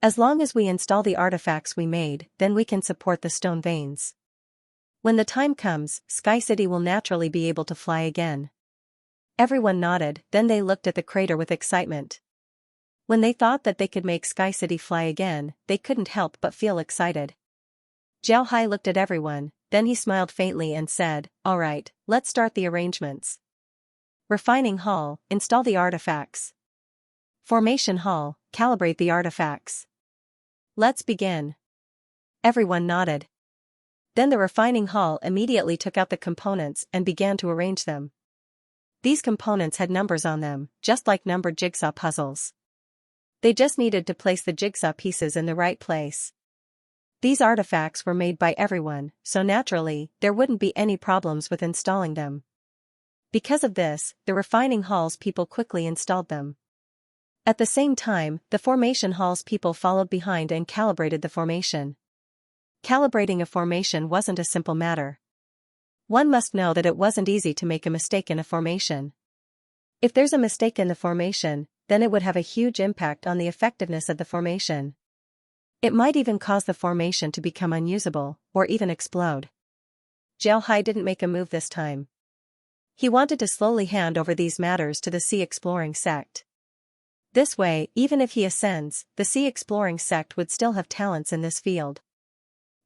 As long as we install the artifacts we made, then we can support the stone veins. When the time comes, Sky City will naturally be able to fly again. Everyone nodded, then they looked at the crater with excitement. When they thought that they could make Sky City fly again, they couldn't help but feel excited. Zhao Hai looked at everyone, then he smiled faintly and said, All right, let's start the arrangements. Refining Hall, install the artifacts. Formation Hall, calibrate the artifacts. Let's begin. Everyone nodded. Then the refining hall immediately took out the components and began to arrange them. These components had numbers on them, just like numbered jigsaw puzzles. They just needed to place the jigsaw pieces in the right place. These artifacts were made by everyone, so naturally, there wouldn't be any problems with installing them. Because of this, the refining hall's people quickly installed them. At the same time, the formation hall's people followed behind and calibrated the formation. Calibrating a formation wasn't a simple matter. One must know that it wasn't easy to make a mistake in a formation. If there's a mistake in the formation, then it would have a huge impact on the effectiveness of the formation. It might even cause the formation to become unusable, or even explode. Zhao Hai didn't make a move this time. He wanted to slowly hand over these matters to the Sea Exploring Sect. This way, even if he ascends, the Sea Exploring Sect would still have talents in this field.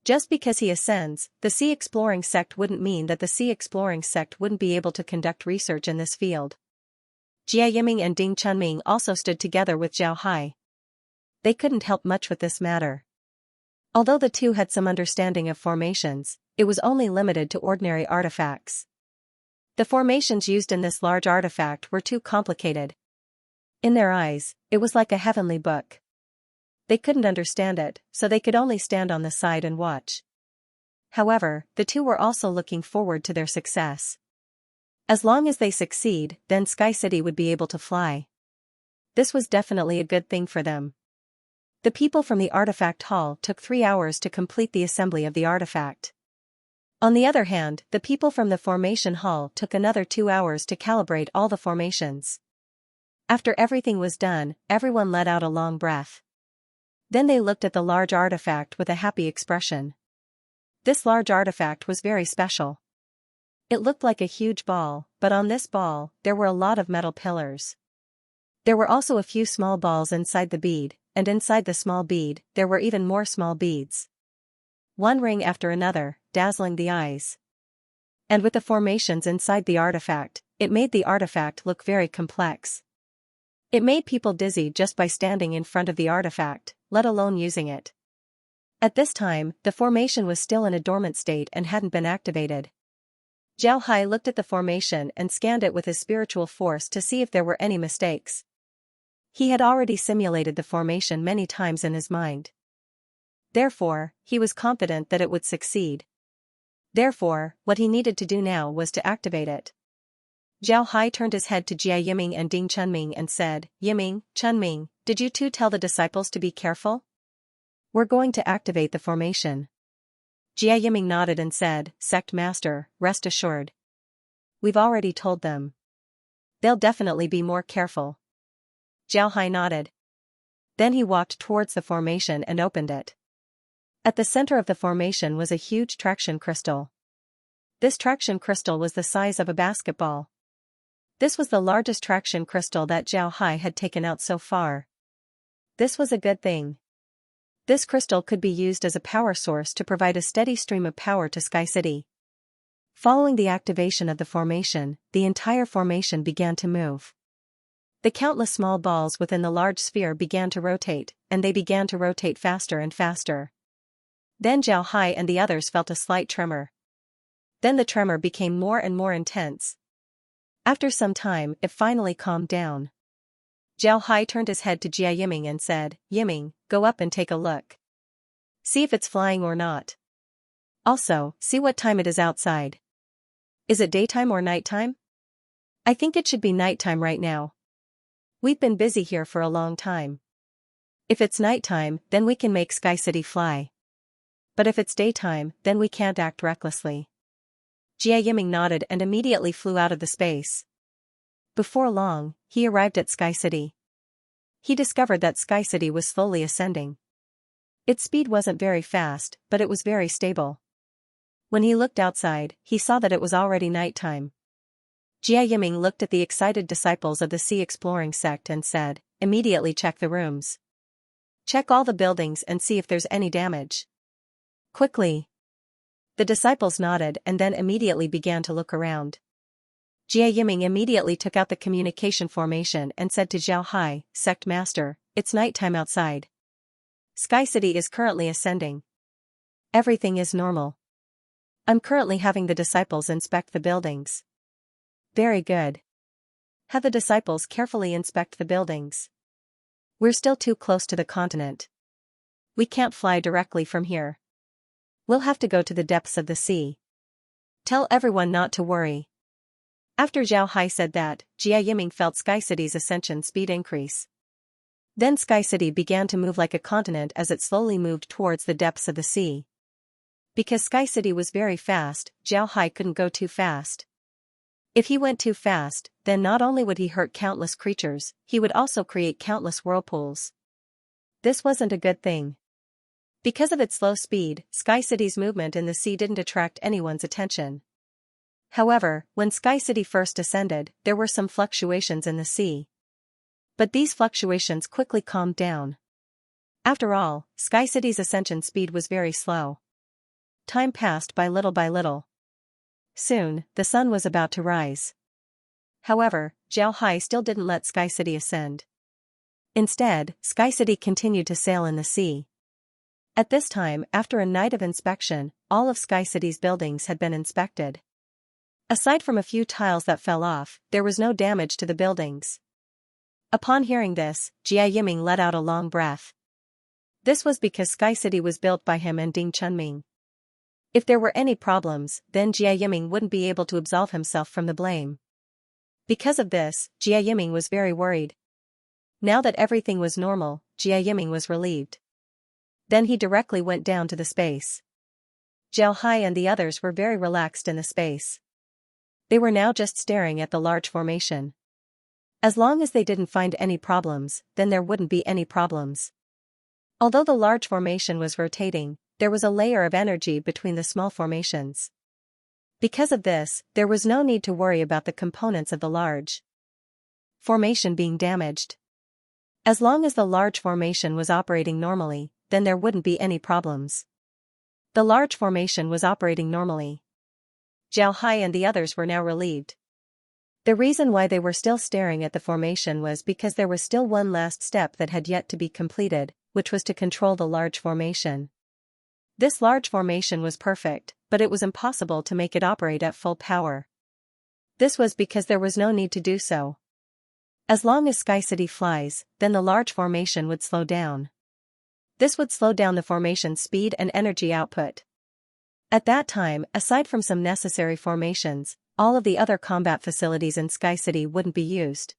Just because he ascends, the Sea Exploring Sect wouldn't mean that the Sea Exploring Sect wouldn't be able to conduct research in this field. Jia Yiming and Ding Chunming also stood together with Zhao Hai. They couldn't help much with this matter. Although the two had some understanding of formations, it was only limited to ordinary artifacts. The formations used in this large artifact were too complicated. In their eyes, it was like a heavenly book. They couldn't understand it, so they could only stand on the side and watch. However, the two were also looking forward to their success. As long as they succeed, then Sky City would be able to fly. This was definitely a good thing for them. The people from the artifact hall took 3 hours to complete the assembly of the artifact. On the other hand, the people from the formation hall took another 2 hours to calibrate all the formations. After everything was done, everyone let out a long breath. Then they looked at the large artifact with a happy expression. This large artifact was very special. It looked like a huge ball, but on this ball, there were a lot of metal pillars. There were also a few small balls inside the bead, and inside the small bead, there were even more small beads. One ring after another, dazzling the eyes. And with the formations inside the artifact, it made the artifact look very complex. It made people dizzy just by standing in front of the artifact, let alone using it. At this time, the formation was still in a dormant state and hadn't been activated. Zhao Hai looked at the formation and scanned it with his spiritual force to see if there were any mistakes. He had already simulated the formation many times in his mind. Therefore, he was confident that it would succeed. Therefore, what he needed to do now was to activate it. Zhao Hai turned his head to Jia Yiming and Ding Chunming and said, Yiming, Chunming, did you two tell the disciples to be careful? We're going to activate the formation. Jia Yiming nodded and said, Sect Master, rest assured. We've already told them. They'll definitely be more careful. Zhao Hai nodded. Then he walked towards the formation and opened it. At the center of the formation was a huge traction crystal. This traction crystal was the size of a basketball. This was the largest traction crystal that Zhao Hai had taken out so far. This was a good thing. This crystal could be used as a power source to provide a steady stream of power to Sky City. Following the activation of the formation, the entire formation began to move. The countless small balls within the large sphere began to rotate, and they began to rotate faster and faster. Then Zhao Hai and the others felt a slight tremor. Then the tremor became more and more intense. After some time, it finally calmed down. Zhao Hai turned his head to Jia Yiming and said, "Yiming, go up and take a look. See if it's flying or not. Also, see what time it is outside. Is it daytime or nighttime? I think it should be nighttime right now. We've been busy here for a long time. If it's nighttime, then we can make Sky City fly. But if it's daytime, then we can't act recklessly." Jia Yiming nodded and immediately flew out of the space. Before long, he arrived at Sky City. He discovered that Sky City was slowly ascending. Its speed wasn't very fast, but it was very stable. When he looked outside, he saw that it was already nighttime. Jia Yiming looked at the excited disciples of the Sea Exploring sect and said, "Immediately check the rooms. Check all the buildings and see if there's any damage. Quickly." The disciples nodded and then immediately began to look around. Jia Yiming immediately took out the communication formation and said to Zhao Hai, "Sect Master, it's nighttime outside. Sky City is currently ascending. Everything is normal. I'm currently having the disciples inspect the buildings." "Very good. Have the disciples carefully inspect the buildings. We're still too close to the continent. We can't fly directly from here. We'll have to go to the depths of the sea. Tell everyone not to worry." After Zhao Hai said that, Jia Yiming felt Sky City's ascension speed increase. Then Sky City began to move like a continent as it slowly moved towards the depths of the sea. Because Sky City was very fast, Zhao Hai couldn't go too fast. If he went too fast, then not only would he hurt countless creatures, he would also create countless whirlpools. This wasn't a good thing. Because of its slow speed, Sky City's movement in the sea didn't attract anyone's attention. However, when Sky City first ascended, there were some fluctuations in the sea. But these fluctuations quickly calmed down. After all, Sky City's ascension speed was very slow. Time passed by little by little. Soon, the sun was about to rise. However, Zhao Hai still didn't let Sky City ascend. Instead, Sky City continued to sail in the sea. At this time, after a night of inspection, all of Sky City's buildings had been inspected. Aside from a few tiles that fell off, there was no damage to the buildings. Upon hearing this, Jia Yiming let out a long breath. This was because Sky City was built by him and Ding Chunming. If there were any problems, then Jia Yiming wouldn't be able to absolve himself from the blame. Because of this, Jia Yiming was very worried. Now that everything was normal, Jia Yiming was relieved. Then he directly went down to the space. Zhao Hai and the others were very relaxed in the space. They were now just staring at the large formation. As long as they didn't find any problems, then there wouldn't be any problems. Although the large formation was rotating, there was a layer of energy between the small formations. Because of this, there was no need to worry about the components of the large formation being damaged. As long as the large formation was operating normally, then there wouldn't be any problems. The large formation was operating normally. Zhao Hai and the others were now relieved. The reason why they were still staring at the formation was because there was still one last step that had yet to be completed, which was to control the large formation. This large formation was perfect, but it was impossible to make it operate at full power. This was because there was no need to do so. As long as Sky City flies, then the large formation would slow down. This would slow down the formation's speed and energy output. At that time, aside from some necessary formations, all of the other combat facilities in Sky City wouldn't be used.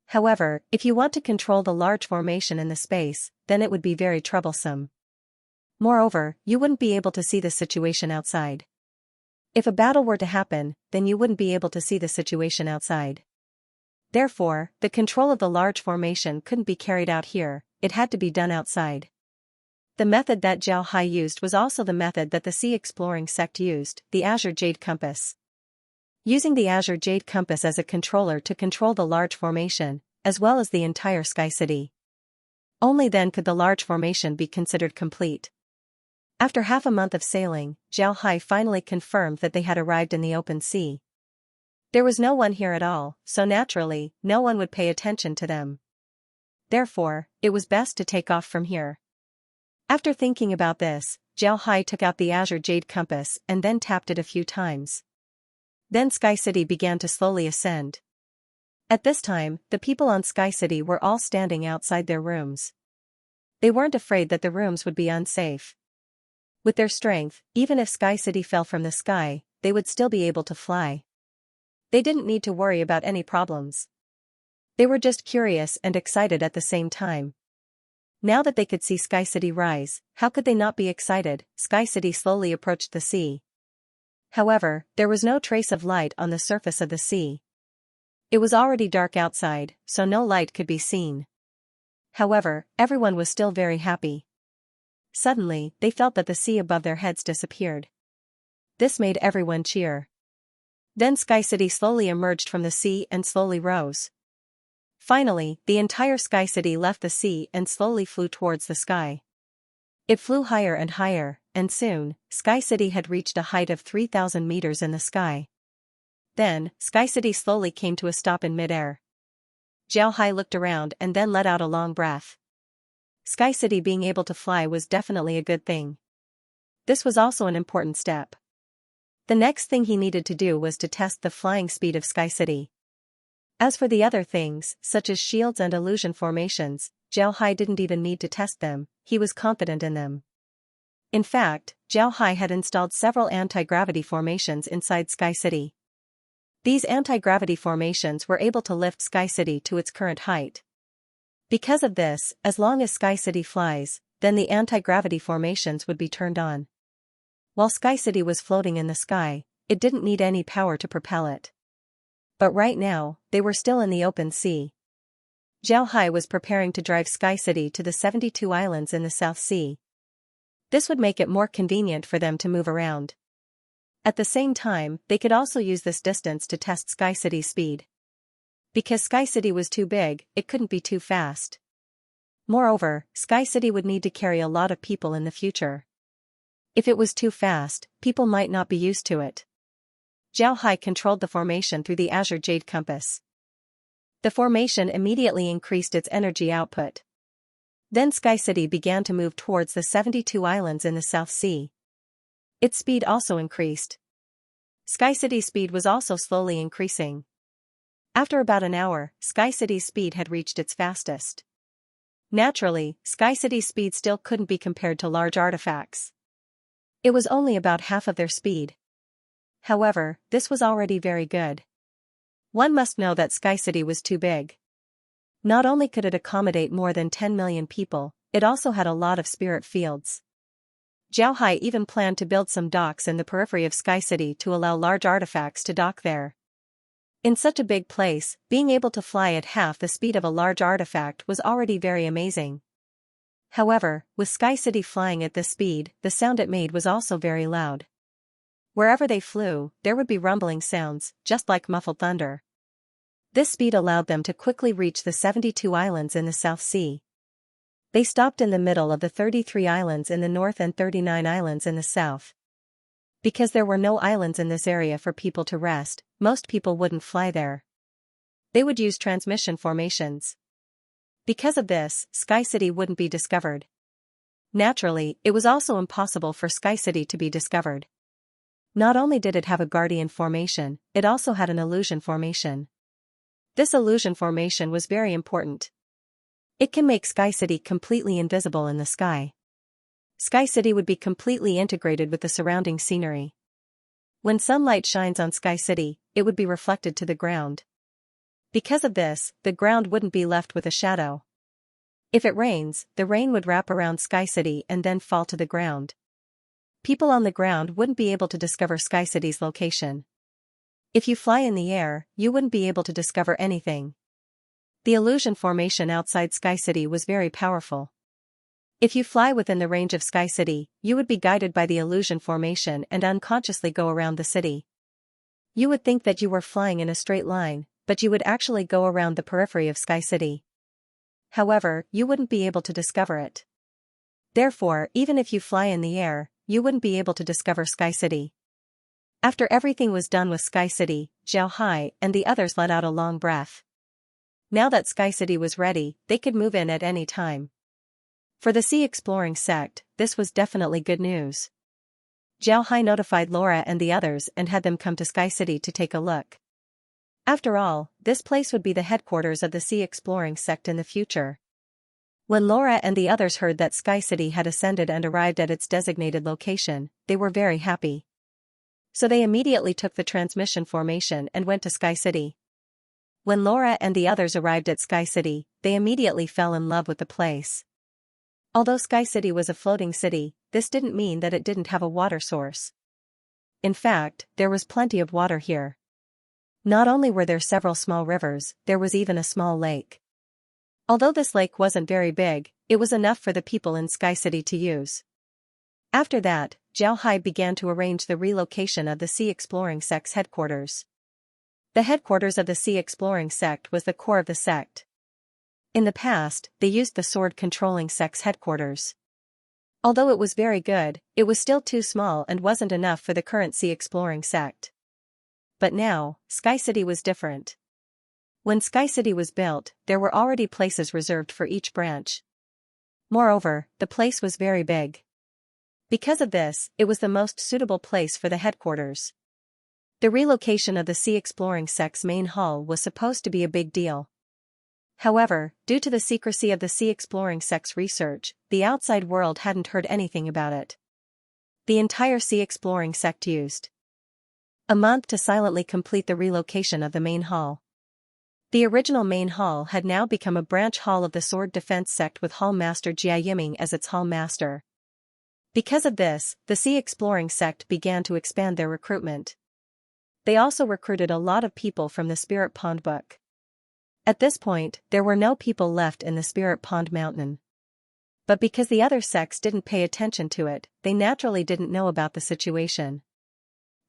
However, if you want to control the large formation in the space, then it would be very troublesome. Moreover, you wouldn't be able to see the situation outside. If a battle were to happen, then you wouldn't be able to see the situation outside. Therefore, the control of the large formation couldn't be carried out here, it had to be done outside. The method that Zhao Hai used was also the method that the Sea Exploring sect used, the Azure Jade Compass. Using the Azure Jade Compass as a controller to control the large formation, as well as the entire Sky City. Only then could the large formation be considered complete. After half a month of sailing, Zhao Hai finally confirmed that they had arrived in the open sea. There was no one here at all, so naturally, no one would pay attention to them. Therefore, it was best to take off from here. After thinking about this, Zhao Hai took out the azure jade compass and then tapped it a few times. Then Sky City began to slowly ascend. At this time, the people on Sky City were all standing outside their rooms. They weren't afraid that the rooms would be unsafe. With their strength, even if Sky City fell from the sky, they would still be able to fly. They didn't need to worry about any problems. They were just curious and excited at the same time. Now that they could see Sky City rise, how could they not be excited? Sky City slowly approached the sea. However, there was no trace of light on the surface of the sea. It was already dark outside, so no light could be seen. However, everyone was still very happy. Suddenly, they felt that the sea above their heads disappeared. This made everyone cheer. Then Sky City slowly emerged from the sea and slowly rose. Finally, the entire Sky City left the sea and slowly flew towards the sky. It flew higher and higher, and soon, Sky City had reached a height of 3,000 meters in the sky. Then, Sky City slowly came to a stop in midair. Zhao Hai looked around and then let out a long breath. Sky City being able to fly was definitely a good thing. This was also an important step. The next thing he needed to do was to test the flying speed of Sky City. As for the other things, such as shields and illusion formations, Zhao Hai didn't even need to test them, he was confident in them. In fact, Zhao Hai had installed several anti-gravity formations inside Sky City. These anti-gravity formations were able to lift Sky City to its current height. Because of this, as long as Sky City flies, then the anti-gravity formations would be turned on. While Sky City was floating in the sky, it didn't need any power to propel it. But right now, they were still in the open sea. Zhao Hai was preparing to drive Sky City to the 72 islands in the South Sea. This would make it more convenient for them to move around. At the same time, they could also use this distance to test Sky City's speed. Because Sky City was too big, it couldn't be too fast. Moreover, Sky City would need to carry a lot of people in the future. If it was too fast, people might not be used to it. Zhao Hai controlled the formation through the azure jade compass. The formation immediately increased its energy output. Then Sky City began to move towards the 72 islands in the South Sea. Its speed also increased. Sky City's speed was also slowly increasing. After about an hour, Sky City's speed had reached its fastest. Naturally, Sky City's speed still couldn't be compared to large artifacts. It was only about half of their speed. However, this was already very good. One must know that Sky City was too big. Not only could it accommodate more than 10 million people, it also had a lot of spirit fields. Zhao Hai even planned to build some docks in the periphery of Sky City to allow large artifacts to dock there. In such a big place, being able to fly at half the speed of a large artifact was already very amazing. However, with Sky City flying at this speed, the sound it made was also very loud. Wherever they flew, there would be rumbling sounds, just like muffled thunder. This speed allowed them to quickly reach the 72 islands in the South Sea. They stopped in the middle of the 33 islands in the north and 39 islands in the south. Because there were no islands in this area for people to rest, most people wouldn't fly there. They would use transmission formations. Because of this, Sky City wouldn't be discovered. Naturally, it was also impossible for Sky City to be discovered. Not only did it have a guardian formation, it also had an illusion formation. This illusion formation was very important. It can make Sky City completely invisible in the sky. Sky City would be completely integrated with the surrounding scenery. When sunlight shines on Sky City, it would be reflected to the ground. Because of this, the ground wouldn't be left with a shadow. If it rains, the rain would wrap around Sky City and then fall to the ground. People on the ground wouldn't be able to discover Sky City's location. If you fly in the air, you wouldn't be able to discover anything. The illusion formation outside Sky City was very powerful. If you fly within the range of Sky City, you would be guided by the illusion formation and unconsciously go around the city. You would think that you were flying in a straight line, but you would actually go around the periphery of Sky City. However, you wouldn't be able to discover it. Therefore, even if you fly in the air, you wouldn't be able to discover Sky City. After everything was done with Sky City, Zhao Hai and the others let out a long breath. Now that Sky City was ready, they could move in at any time. For the Sea Exploring sect, this was definitely good news. Zhao Hai notified Laura and the others and had them come to Sky City to take a look. After all, this place would be the headquarters of the Sea Exploring sect in the future. When Laura and the others heard that Sky City had ascended and arrived at its designated location, they were very happy. So they immediately took the transmission formation and went to Sky City. When Laura and the others arrived at Sky City, they immediately fell in love with the place. Although Sky City was a floating city, this didn't mean that it didn't have a water source. In fact, there was plenty of water here. Not only were there several small rivers, there was even a small lake. Although this lake wasn't very big, it was enough for the people in Sky City to use. After that, Zhao Hai began to arrange the relocation of the Sea Exploring sect's headquarters. The headquarters of the Sea Exploring sect was the core of the sect. In the past, they used the Sword Controlling sect's headquarters. Although it was very good, it was still too small and wasn't enough for the current Sea Exploring sect. But now, Sky City was different. When Sky City was built, there were already places reserved for each branch. Moreover, the place was very big. Because of this, it was the most suitable place for the headquarters. The relocation of the Sea Exploring sect's main hall was supposed to be a big deal. However, due to the secrecy of the Sea Exploring sect's research, the outside world hadn't heard anything about it. The entire Sea Exploring sect used a month to silently complete the relocation of the main hall. The original main hall had now become a branch hall of the Sword Defense sect with Hall Master Jia Yiming as its hall master. Because of this, the Sea Exploring sect began to expand their recruitment. They also recruited a lot of people from the Spirit Pond book. At this point, there were no people left in the Spirit Pond Mountain. But because the other sects didn't pay attention to it, they naturally didn't know about the situation.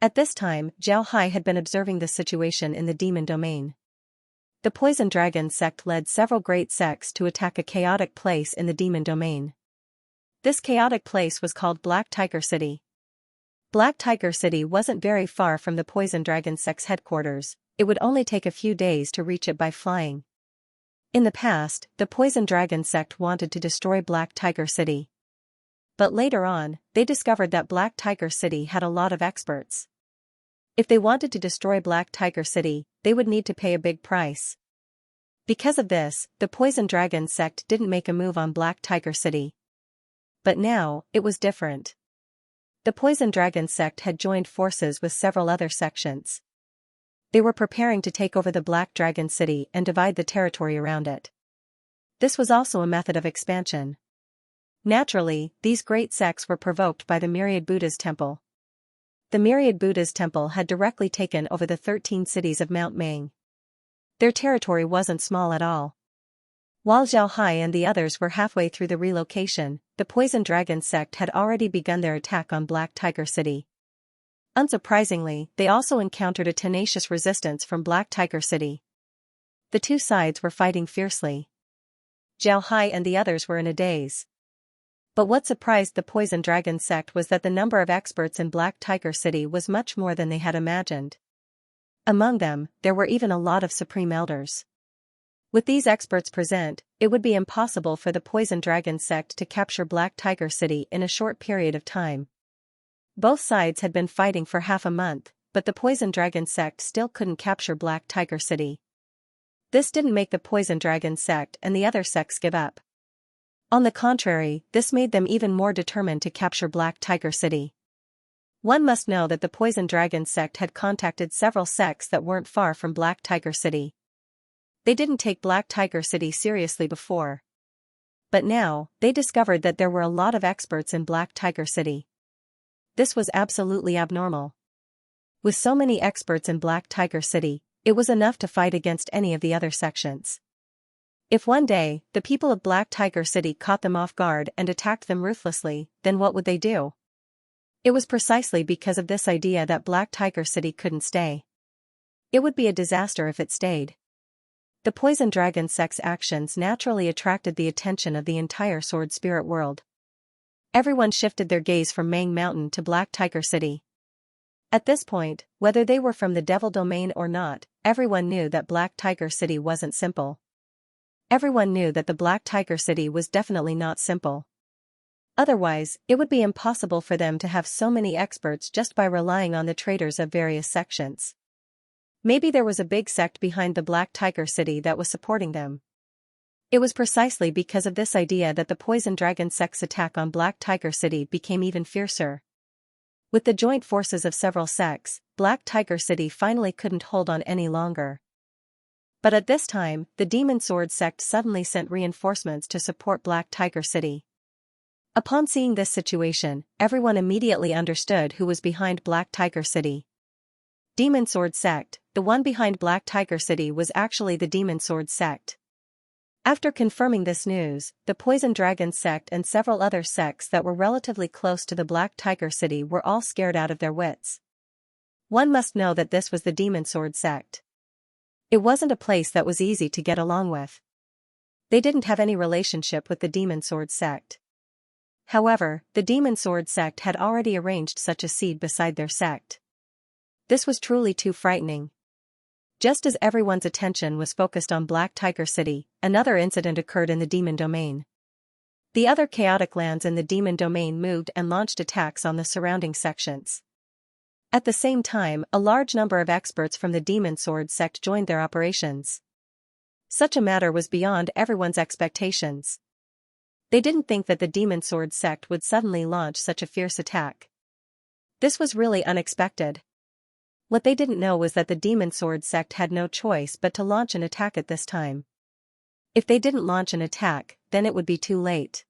At this time, Zhao Hai had been observing the situation in the demon domain. The Poison Dragon sect led several great sects to attack a chaotic place in the demon domain. This chaotic place was called Black Tiger City. Black Tiger City wasn't very far from the Poison Dragon sect's headquarters. It would only take a few days to reach it by flying. In the past, the Poison Dragon sect wanted to destroy Black Tiger City. But later on, they discovered that Black Tiger City had a lot of experts. If they wanted to destroy Black Tiger City, they would need to pay a big price. Because of this, the Poison Dragon sect didn't make a move on Black Tiger City. But now, it was different. The Poison Dragon sect had joined forces with several other sections. They were preparing to take over the Black Dragon City and divide the territory around it. This was also a method of expansion. Naturally, these great sects were provoked by the Myriad Buddha's temple. The Myriad Buddha's temple had directly taken over the 13 cities of Mount Mang. Their territory wasn't small at all. While Zhao Hai and the others were halfway through the relocation, the Poison Dragon sect had already begun their attack on Black Tiger City. Unsurprisingly, they also encountered a tenacious resistance from Black Tiger City. The two sides were fighting fiercely. Zhao Hai and the others were in a daze. But what surprised the Poison Dragon sect was that the number of experts in Black Tiger City was much more than they had imagined. Among them, there were even a lot of Supreme Elders. With these experts present, it would be impossible for the Poison Dragon sect to capture Black Tiger City in a short period of time. Both sides had been fighting for half a month, but the Poison Dragon sect still couldn't capture Black Tiger City. This didn't make the Poison Dragon sect and the other sects give up. On the contrary, this made them even more determined to capture Black Tiger City. One must know that the Poison Dragon sect had contacted several sects that weren't far from Black Tiger City. They didn't take Black Tiger City seriously before. But now, they discovered that there were a lot of experts in Black Tiger City. This was absolutely abnormal. With so many experts in Black Tiger City, it was enough to fight against any of the other sections. If one day, the people of Black Tiger City caught them off guard and attacked them ruthlessly, then what would they do? It was precisely because of this idea that Black Tiger City couldn't stay. It would be a disaster if it stayed. the poison dragon sect's actions naturally attracted the attention of the entire sword spirit world. Everyone shifted their gaze from Mang Mountain to Black Tiger City. At this point, whether they were from the Devil Domain or not, everyone knew that Black Tiger City wasn't simple. Everyone knew that the Black Tiger City was definitely not simple. Otherwise, it would be impossible for them to have so many experts just by relying on the traders of various sections. Maybe there was a big sect behind the Black Tiger City that was supporting them. It was precisely because of this idea that the Poison Dragon sect's attack on Black Tiger City became even fiercer. With the joint forces of several sects, Black Tiger City finally couldn't hold on any longer. But at this time, the Demon Sword sect suddenly sent reinforcements to support Black Tiger City. Upon seeing this situation, everyone immediately understood who was behind Black Tiger City. Demon Sword sect, the one behind Black Tiger City was actually the Demon Sword sect. After confirming this news, the Poison Dragon sect and several other sects that were relatively close to the Black Tiger City were all scared out of their wits. One must know that this was the Demon Sword sect. It wasn't a place that was easy to get along with. They didn't have any relationship with the Demon Sword sect. However, the Demon Sword sect had already arranged such a seed beside their sect. This was truly too frightening. Just as everyone's attention was focused on Black Tiger City, another incident occurred in the Demon Domain. The other chaotic lands in the Demon Domain moved and launched attacks on the surrounding sections. At the same time, a large number of experts from the Demon Sword sect joined their operations. Such a matter was beyond everyone's expectations. They didn't think that the Demon Sword sect would suddenly launch such a fierce attack. This was really unexpected. What they didn't know was that the Demon Sword sect had no choice but to launch an attack at this time. If they didn't launch an attack, then it would be too late.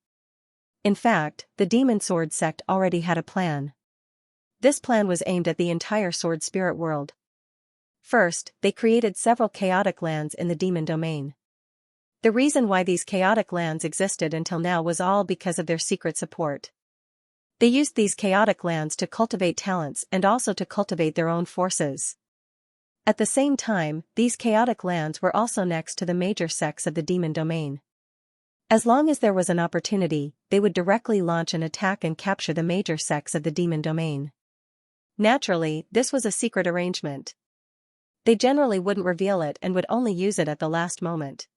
In fact, the Demon Sword sect already had a plan. This plan was aimed at the entire sword spirit world. First, they created several chaotic lands in the Demon Domain. The reason why these chaotic lands existed until now was all because of their secret support. They used these chaotic lands to cultivate talents and also to cultivate their own forces. At the same time, these chaotic lands were also next to the major sects of the Demon Domain. As long as there was an opportunity, they would directly launch an attack and capture the major sects of the Demon Domain. Naturally, this was a secret arrangement. They generally wouldn't reveal it and would only use it at the last moment.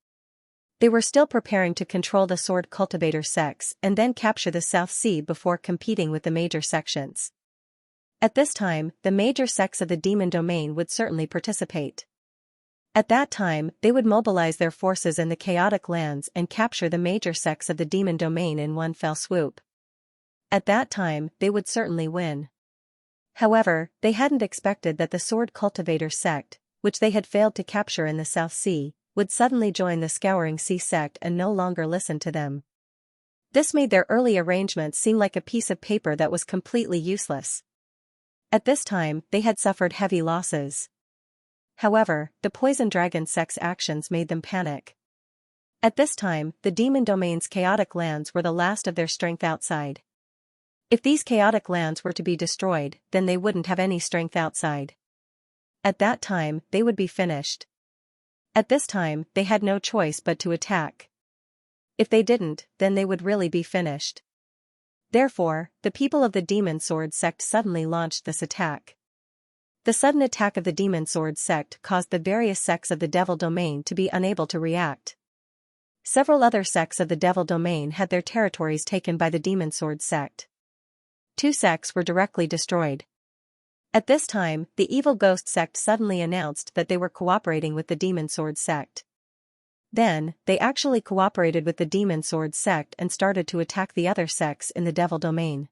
They were still preparing to control the sword cultivator sects and then capture the South Sea before competing with the major sections. At this time, the major sects of the Demon Domain would certainly participate. At that time, they would mobilize their forces in the chaotic lands and capture the major sects of the Demon Domain in one fell swoop. At that time, they would certainly win. However, they hadn't expected that the sword cultivator sect, which they had failed to capture in the South Sea, would suddenly join the Scouring Sea sect and no longer listen to them. This made their early arrangements seem like a piece of paper that was completely useless. At this time, they had suffered heavy losses. However, the Poison Dragon sect's actions made them panic. At this time, the Demon Domain's chaotic lands were the last of their strength outside. If these chaotic lands were to be destroyed, then they wouldn't have any strength outside. At that time, they would be finished. At this time, they had no choice but to attack. If they didn't, then they would really be finished. Therefore, the people of the Demon Sword sect suddenly launched this attack. The sudden attack of the Demon Sword sect caused the various sects of the Devil Domain to be unable to react. Several other sects of the Devil Domain had their territories taken by the Demon Sword sect. 2 sects were directly destroyed. At this time, the Evil Ghost sect suddenly announced that they were cooperating with the Demon Sword sect. Then, they actually cooperated with the Demon Sword sect and started to attack the other sects in the Devil Domain.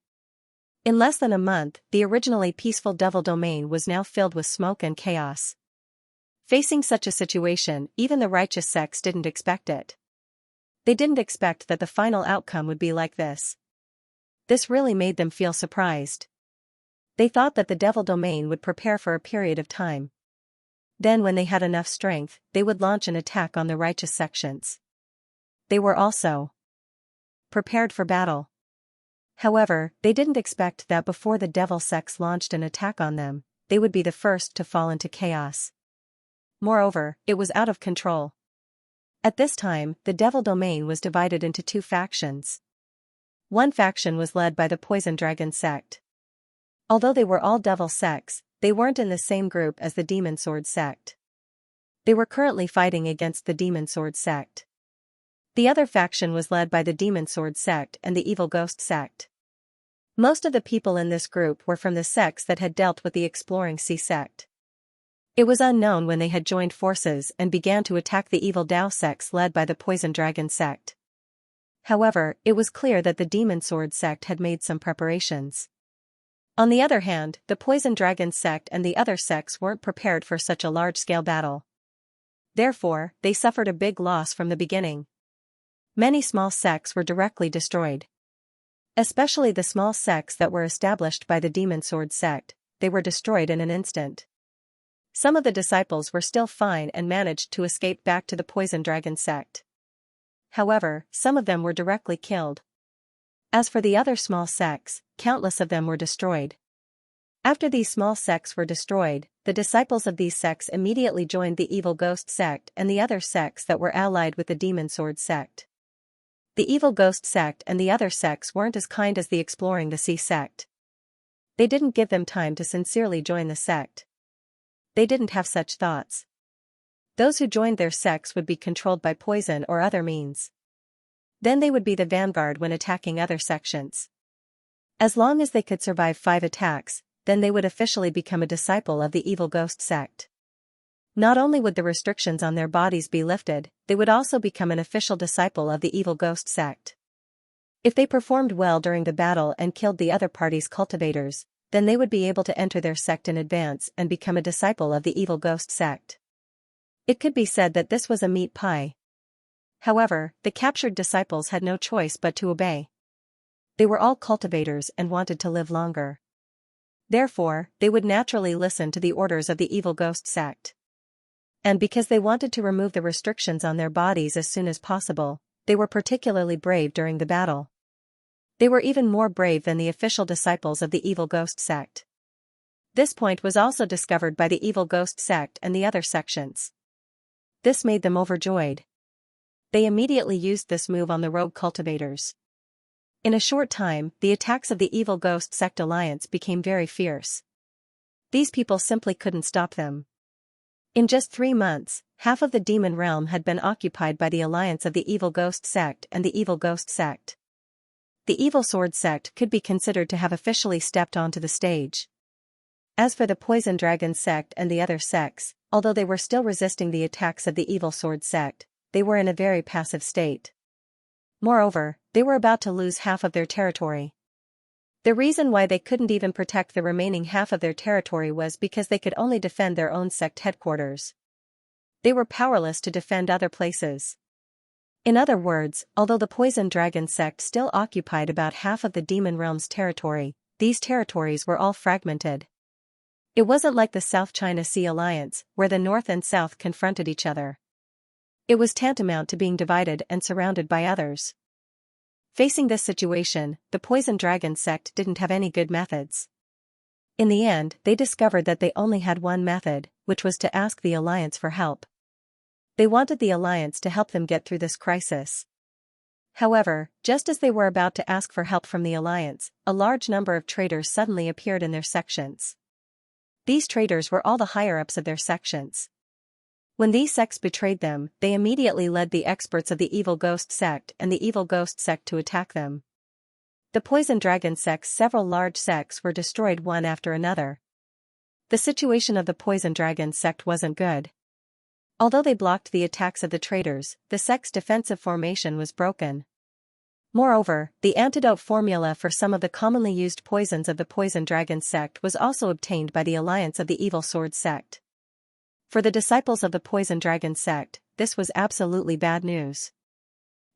In less than a month, the originally peaceful Devil Domain was now filled with smoke and chaos. Facing such a situation, even the righteous sects didn't expect it. They didn't expect that the final outcome would be like this. This really made them feel surprised. They thought that the Devil Domain would prepare for a period of time. Then when they had enough strength, they would launch an attack on the righteous sections. They were also prepared for battle. However, they didn't expect that before the Devil sects launched an attack on them, they would be the first to fall into chaos. Moreover, it was out of control. At this time, the Devil Domain was divided into two factions. One faction was led by the Poison Dragon sect. Although they were all devil sects, they weren't in the same group as the Demon Sword sect. They were currently fighting against the Demon Sword sect. The other faction was led by the Demon Sword sect and the Evil Ghost sect. Most of the people in this group were from the sects that had dealt with the Exploring Sea sect. It was unknown when they had joined forces and began to attack the Evil Dao sects led by the Poison Dragon sect. However, it was clear that the Demon Sword sect had made some preparations. On the other hand, the Poison Dragon sect and the other sects weren't prepared for such a large-scale battle. Therefore, they suffered a big loss from the beginning. Many small sects were directly destroyed. Especially the small sects that were established by the Demon Sword sect, they were destroyed in an instant. Some of the disciples were still fine and managed to escape back to the Poison Dragon sect. However, some of them were directly killed. As for the other small sects, countless of them were destroyed. After these small sects were destroyed, the disciples of these sects immediately joined the Evil Ghost sect and the other sects that were allied with the Demon Sword sect. The Evil Ghost sect and the other sects weren't as kind as the Exploring the Sea sect. They didn't give them time to sincerely join the sect. They didn't have such thoughts. Those who joined their sects would be controlled by poison or other means. Then they would be the vanguard when attacking other sections. As long as they could survive 5 attacks, then they would officially become a disciple of the Evil Ghost sect. Not only would the restrictions on their bodies be lifted, they would also become an official disciple of the Evil Ghost sect. If they performed well during the battle and killed the other party's cultivators, then they would be able to enter their sect in advance and become a disciple of the Evil Ghost sect. It could be said that this was a meat pie. However, the captured disciples had no choice but to obey. They were all cultivators and wanted to live longer. Therefore, they would naturally listen to the orders of the Evil Ghost sect. And because they wanted to remove the restrictions on their bodies as soon as possible, they were particularly brave during the battle. They were even more brave than the official disciples of the Evil Ghost sect. This point was also discovered by the Evil Ghost sect and the other sections. This made them overjoyed. They immediately used this move on the rogue cultivators. In a short time, the attacks of the Evil Ghost sect alliance became very fierce. These people simply couldn't stop them. In just 3 months, half of the demon realm had been occupied by the alliance of the Evil Ghost sect and the Evil Ghost sect. The Evil Sword sect could be considered to have officially stepped onto the stage. As for the Poison Dragon sect and the other sects, although they were still resisting the attacks of the Evil Sword sect, they were in a very passive state. Moreover, they were about to lose half of their territory. The reason why they couldn't even protect the remaining half of their territory was because they could only defend their own sect headquarters. They were powerless to defend other places. In other words, although the Poison Dragon sect still occupied about half of the Demon Realm's territory, these territories were all fragmented. It wasn't like the South China Sea Alliance, where the North and South confronted each other. It was tantamount to being divided and surrounded by others. Facing this situation, the Poison Dragon sect didn't have any good methods. In the end, they discovered that they only had one method, which was to ask the Alliance for help. They wanted the Alliance to help them get through this crisis. However, just as they were about to ask for help from the Alliance, a large number of traitors suddenly appeared in their sections. These traitors were all the higher-ups of their sections. When these sects betrayed them, they immediately led the experts of the Evil Ghost sect and the Evil Ghost sect to attack them. The Poison Dragon sect's several large sects were destroyed one after another. The situation of the Poison Dragon sect wasn't good. Although they blocked the attacks of the traitors, the sect's defensive formation was broken. Moreover, the antidote formula for some of the commonly used poisons of the Poison Dragon sect was also obtained by the alliance of the Evil Sword sect. For the disciples of the Poison Dragon sect, this was absolutely bad news.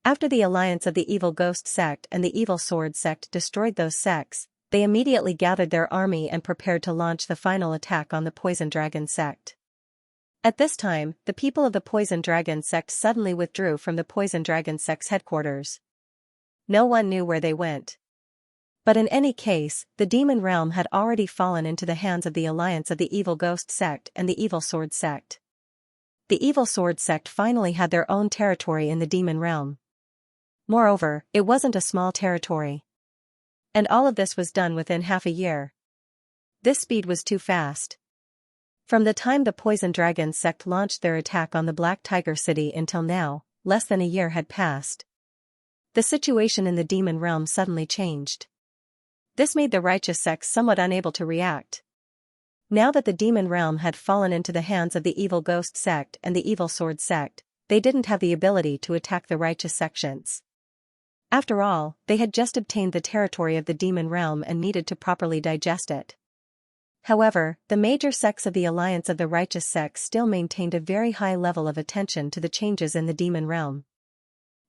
After the alliance of the Evil Ghost sect and the Evil Sword sect destroyed those sects, they immediately gathered their army and prepared to launch the final attack on the Poison Dragon sect. At this time, the people of the Poison Dragon sect suddenly withdrew from the Poison Dragon sect's headquarters. No one knew where they went. But in any case, the demon realm had already fallen into the hands of the alliance of the Evil Ghost sect and the Evil Sword sect. the evil sword sect finally had their own territory in the demon realm. Moreover, it wasn't a small territory. And all of this was done within half a year. This speed was too fast. From the time the Poison Dragon sect launched their attack on the Black Tiger City until now, less than a year had passed. The situation in the demon realm suddenly changed. This made the righteous sects somewhat unable to react. Now that the demon realm had fallen into the hands of the evil ghost sect and the evil sword sect, they didn't have the ability to attack the righteous sections. After all, they had just obtained the territory of the demon realm and needed to properly digest it. However, the major sects of the alliance of the righteous sects still maintained a very high level of attention to the changes in the demon realm.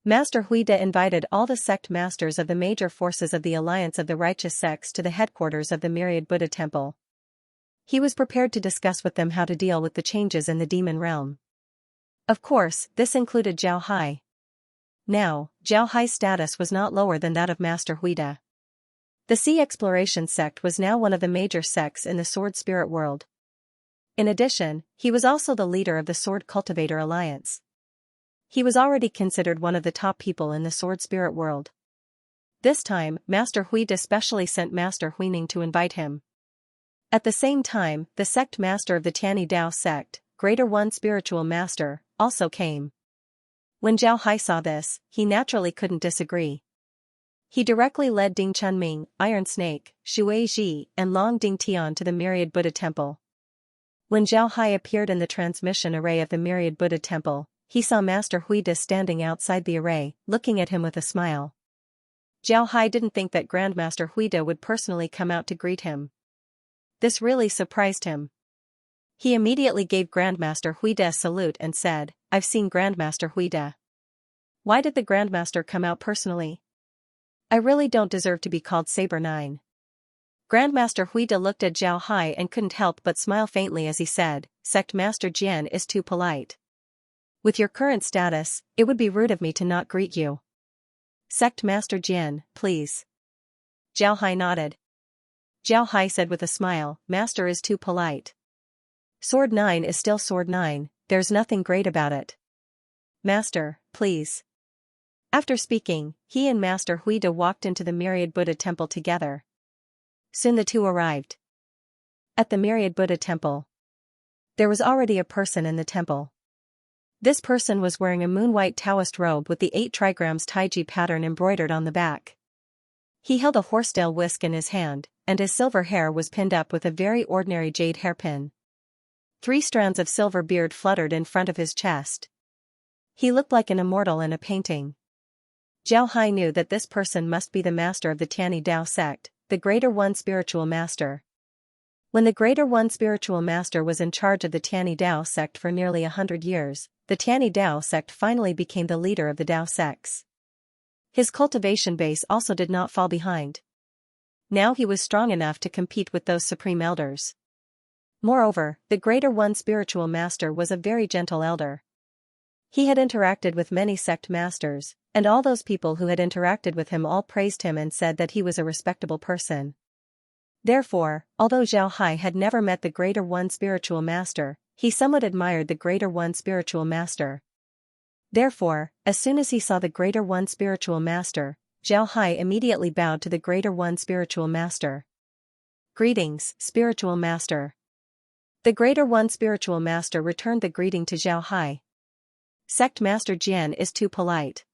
Master Huida invited all the sect masters of the major forces of the alliance of the righteous sects to the headquarters of the Myriad Buddha Temple. He was prepared to discuss with them how to deal with the changes in the demon realm. Of course, this included Zhao Hai. Now, Zhao Hai's status was not lower than that of Master Huida. The Sea Exploration sect was now one of the major sects in the Sword Spirit world. In addition, he was also the leader of the Sword Cultivator Alliance. He was already considered one of the top people in the Sword Spirit world. This time, Master Huida specially sent Master Huining to invite him. At the same time, the sect master of the Tianyi Dao sect, Greater One Spiritual Master, also came. When Zhao Hai saw this, he naturally couldn't disagree. He directly led Ding Chunming, Iron Snake, Shui Ji, and Long Ding Tian to the Myriad Buddha Temple. When Zhao Hai appeared in the transmission array of the Myriad Buddha Temple, he saw Master Huida standing outside the array, looking at him with a smile. Zhao Hai didn't think that Grandmaster Huida would personally come out to greet him. This really surprised him. He immediately gave Grandmaster Huida a salute and said, "I've seen Grandmaster Huida. Why did the Grandmaster come out personally? I really don't deserve to be called Saber 9. Grandmaster Huida looked at Zhao Hai and couldn't help but smile faintly as he said, "Sect Master Jian is too polite. With your current status, it would be rude of me to not greet you. Sect Master Jian, please." Zhao Hai nodded. Zhao Hai said with a smile, "Master is too polite. Sword 9 is still Sword 9, there's nothing great about it. Master, please." After speaking, he and Master Huida walked into the Myriad Buddha Temple together. Soon the two arrived. At the Myriad Buddha Temple, there was already a person in the temple. This person was wearing a moon-white Taoist robe with the 8 trigrams Taiji pattern embroidered on the back. He held a horsetail whisk in his hand, and his silver hair was pinned up with a very ordinary jade hairpin. 3 strands of silver beard fluttered in front of his chest. He looked like an immortal in a painting. Zhao Hai knew that this person must be the master of the Tianyi Dao sect, the Greater One Spiritual Master. When the Greater One Spiritual Master was in charge of the Tianyi Dao sect for nearly 100 years, the Tianyi Dao sect finally became the leader of the Dao sects. His cultivation base also did not fall behind. Now he was strong enough to compete with those supreme elders. Moreover, the Greater One Spiritual Master was a very gentle elder. He had interacted with many sect masters, and all those people who had interacted with him all praised him and said that he was a respectable person. Therefore, although Zhao Hai had never met the Greater One Spiritual Master, he somewhat admired the Greater One Spiritual Master. Therefore, as soon as he saw the Greater One Spiritual Master, Zhao Hai immediately bowed to the Greater One Spiritual Master. "Greetings, Spiritual Master." The Greater One Spiritual Master returned the greeting to Zhao Hai. "Sect Master Jian is too polite.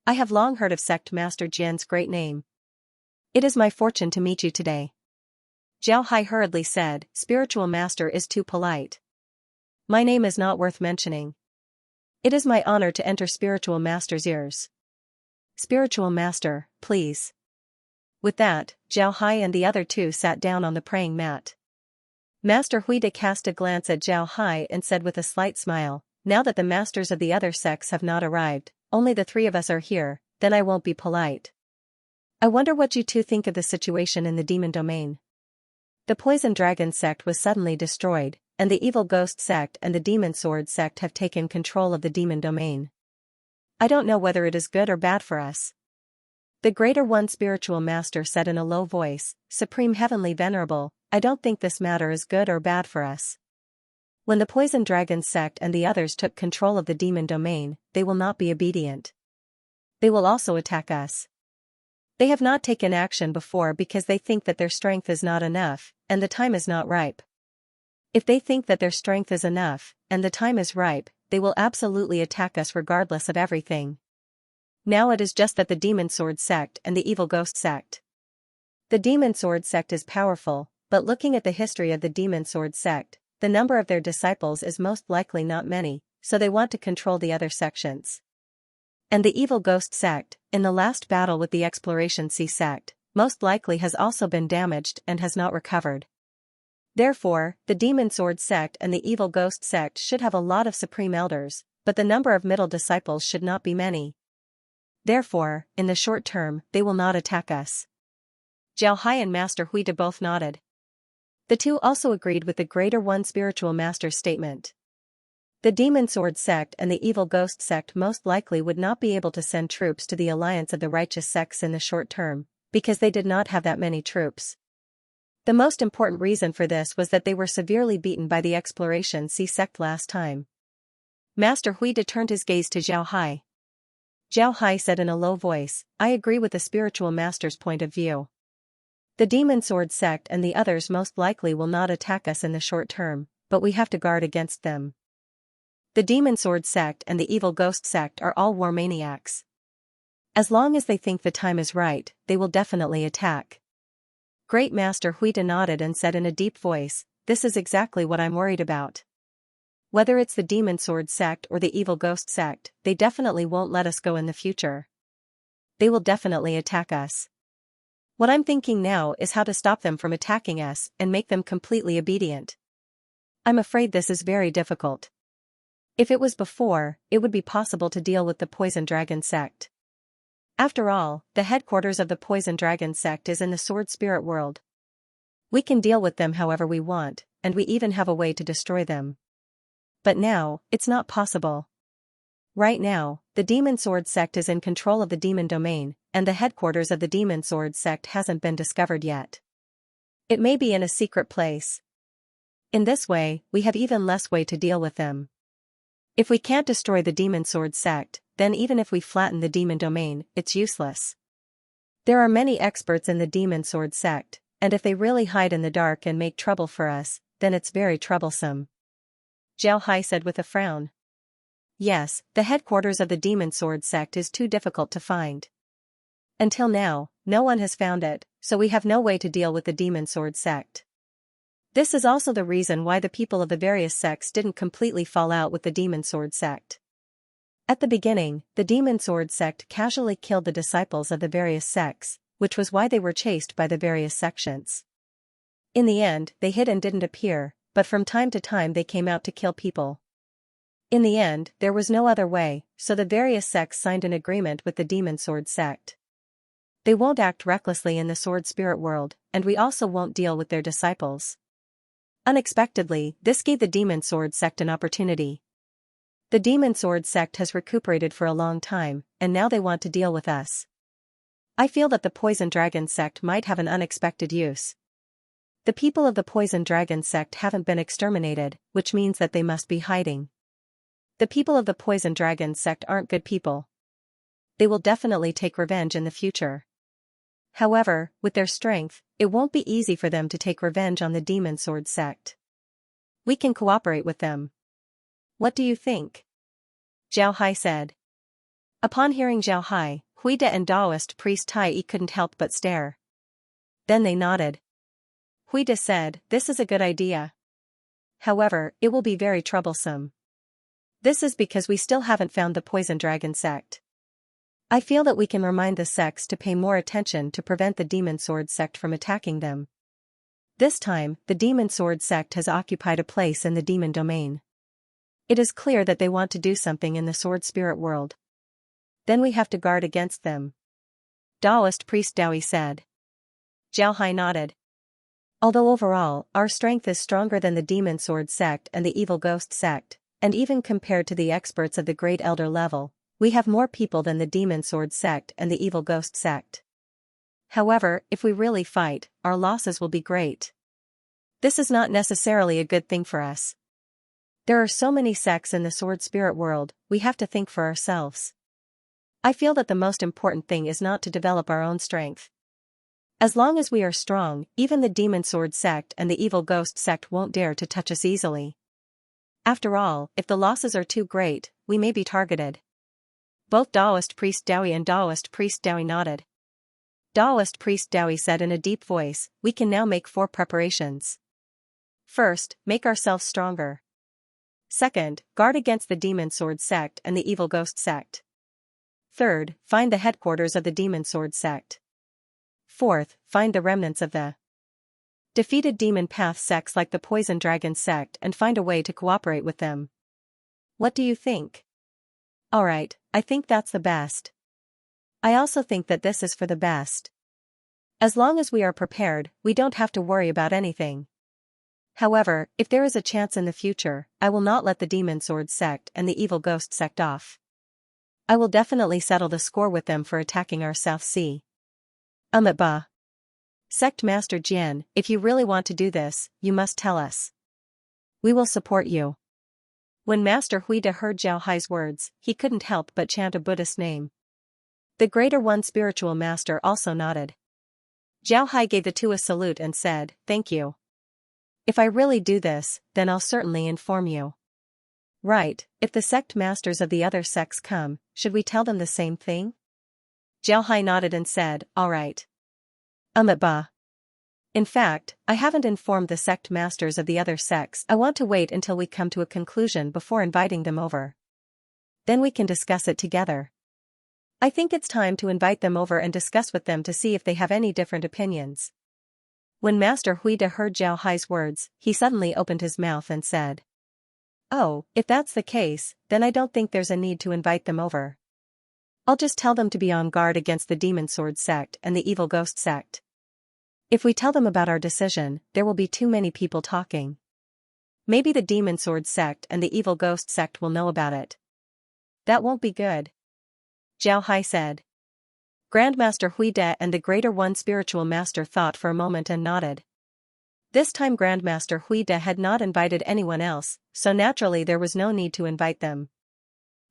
I have long heard of Sect Master Jian's great name. It is my fortune to meet you today." Zhao Hai hurriedly said, "Spiritual Master is too polite. My name is not worth mentioning. It is my honor to enter Spiritual Master's ears. Spiritual Master, please." With that, Zhao Hai and the other two sat down on the praying mat. Master Huida cast a glance at Zhao Hai and said with a slight smile, "Now that the masters of the other sects have not arrived, only the 3 of us are here, then I won't be polite. I wonder what you two think of the situation in the demon domain." The Poison Dragon sect was suddenly destroyed, and the Evil Ghost sect and the Demon Sword sect have taken control of the demon domain. I don't know whether it is good or bad for us. The Greater One Spiritual Master said in a low voice, "Supreme Heavenly Venerable, I don't think this matter is good or bad for us. When the Poison Dragon sect and the others took control of the demon domain, they will not be obedient. They will also attack us. They have not taken action before because they think that their strength is not enough, and the time is not ripe. If they think that their strength is enough, and the time is ripe, they will absolutely attack us regardless of everything. Now it is just that the Demon Sword sect and the Evil Ghost sect. The Demon Sword sect is powerful, but looking at the history of the Demon Sword sect, the number of their disciples is most likely not many, so they want to control the other sections. And the Evil Ghost sect, in the last battle with the Exploration Sea sect, most likely has also been damaged and has not recovered. Therefore, the Demon Sword sect and the Evil Ghost sect should have a lot of supreme elders, but the number of middle disciples should not be many. Therefore, in the short term, they will not attack us. Zhao Hai and Master Huida both nodded. The two also agreed with the Greater One Spiritual Master's statement. The Demon Sword sect and the Evil Ghost sect most likely would not be able to send troops to the alliance of the righteous sects in the short term, because they did not have that many troops. The most important reason for this was that they were severely beaten by the Exploration Sea sect last time. Master Huida turned his gaze to Zhao Hai. Zhao Hai said in a low voice, "I agree with the spiritual master's point of view. The Demon Sword sect and the others most likely will not attack us in the short term, but we have to guard against them. The Demon Sword sect and the Evil Ghost sect are all war maniacs. As long as they think the time is right, they will definitely attack." Great Master Huida nodded and said in a deep voice, "This is exactly what I'm worried about. Whether it's the Demon Sword sect or the Evil Ghost sect, they definitely won't let us go in the future. They will definitely attack us. What I'm thinking now is how to stop them from attacking us and make them completely obedient. I'm afraid this is very difficult. If it was before, it would be possible to deal with the Poison Dragon sect. After all, the headquarters of the Poison Dragon sect is in the Sword Spirit world. We can deal with them however we want, and we even have a way to destroy them. But now, it's not possible. Right now, the Demon Sword sect is in control of the demon domain, and the headquarters of the Demon Sword sect hasn't been discovered yet. It may be in a secret place. In this way, we have even less way to deal with them. If we can't destroy the Demon Sword sect, then even if we flatten the demon domain, it's useless. There are many experts in the Demon Sword sect, and if they really hide in the dark and make trouble for us, then it's very troublesome. Zhao Hai said with a frown. Yes, the headquarters of the Demon Sword sect is too difficult to find. Until now, no one has found it, so we have no way to deal with the Demon Sword sect. This is also the reason why the people of the various sects didn't completely fall out with the Demon Sword sect. At the beginning, the Demon Sword sect casually killed the disciples of the various sects, which was why they were chased by the various sections. In the end, they hid and didn't appear, but from time to time they came out to kill people. In the end, there was no other way, so the various sects signed an agreement with the Demon Sword sect. They won't act recklessly in the Sword Spirit world, and we also won't deal with their disciples. Unexpectedly, this gave the Demon Sword sect an opportunity. The Demon Sword sect has recuperated for a long time, and now they want to deal with us. I feel that the Poison Dragon sect might have an unexpected use. The people of the Poison Dragon sect haven't been exterminated, which means that they must be hiding. The people of the Poison Dragon sect aren't good people. They will definitely take revenge in the future. However, with their strength, it won't be easy for them to take revenge on the Demon Sword sect. We can cooperate with them. What do you think? Zhao Hai said. Upon hearing Zhao Hai, Huida and Taoist priest Tai Yi couldn't help but stare. Then they nodded. Huida said, "This is a good idea. However, it will be very troublesome. This is because we still haven't found the Poison Dragon sect. I feel that we can remind the sects to pay more attention to prevent the Demon Sword sect from attacking them. This time, the Demon Sword sect has occupied a place in the demon domain. It is clear that they want to do something in the Sword Spirit world. Then we have to guard against them." Taoist priest Dowie said. Zhao Hai nodded. Although overall, our strength is stronger than the Demon Sword sect and the Evil Ghost sect, and even compared to the experts of the Great Elder level, we have more people than the Demon Sword sect and the Evil Ghost sect. However, if we really fight, our losses will be great. This is not necessarily a good thing for us. There are so many sects in the sword spirit world, we have to think for ourselves. I feel that the most important thing is not to develop our own strength. As long as we are strong, even the demon sword sect and the evil ghost sect won't dare to touch us easily. After all, if the losses are too great, we may be targeted. Both Taoist priest Dowie and Taoist priest Dowie nodded. Taoist priest Dowie said in a deep voice, "We can now make 4 preparations. First, make ourselves stronger. Second, guard against the demon sword sect and the evil ghost sect. Third, find the headquarters of the demon sword sect. Fourth, find the remnants of the defeated demon path sects like the poison dragon sect and find a way to cooperate with them. What do you think?" "Alright, I think that's the best. I also think that this is for the best. As long as we are prepared, we don't have to worry about anything. However, if there is a chance in the future, I will not let the demon sword sect and the evil ghost sect off. I will definitely settle the score with them for attacking our South Sea. Ba. Sect Master Jian, if you really want to do this, you must tell us. We will support you." When Master Huida heard Zhao Hai's words, he couldn't help but chant a Buddhist name. The Greater One Spiritual Master also nodded. Zhao Hai gave the two a salute and said, "Thank you. If I really do this, then I'll certainly inform you." "Right, if the sect masters of the other sects come, should we tell them the same thing?" Zhao Hai nodded and said, "All right. Ba. In fact, I haven't informed the sect masters of the other sects. I want to wait until we come to a conclusion before inviting them over. Then we can discuss it together. I think it's time to invite them over and discuss with them to see if they have any different opinions." When Master Huida heard Zhao Hai's words, he suddenly opened his mouth and said, "Oh, if that's the case, then I don't think there's a need to invite them over. I'll just tell them to be on guard against the demon sword sect and the evil ghost sect. If we tell them about our decision, there will be too many people talking. Maybe the demon sword sect and the evil ghost sect will know about it. That won't be good," Zhao Hai said. Grandmaster Huida and the Greater One Spiritual Master thought for a moment and nodded. This time Grandmaster Huida had not invited anyone else, so naturally there was no need to invite them.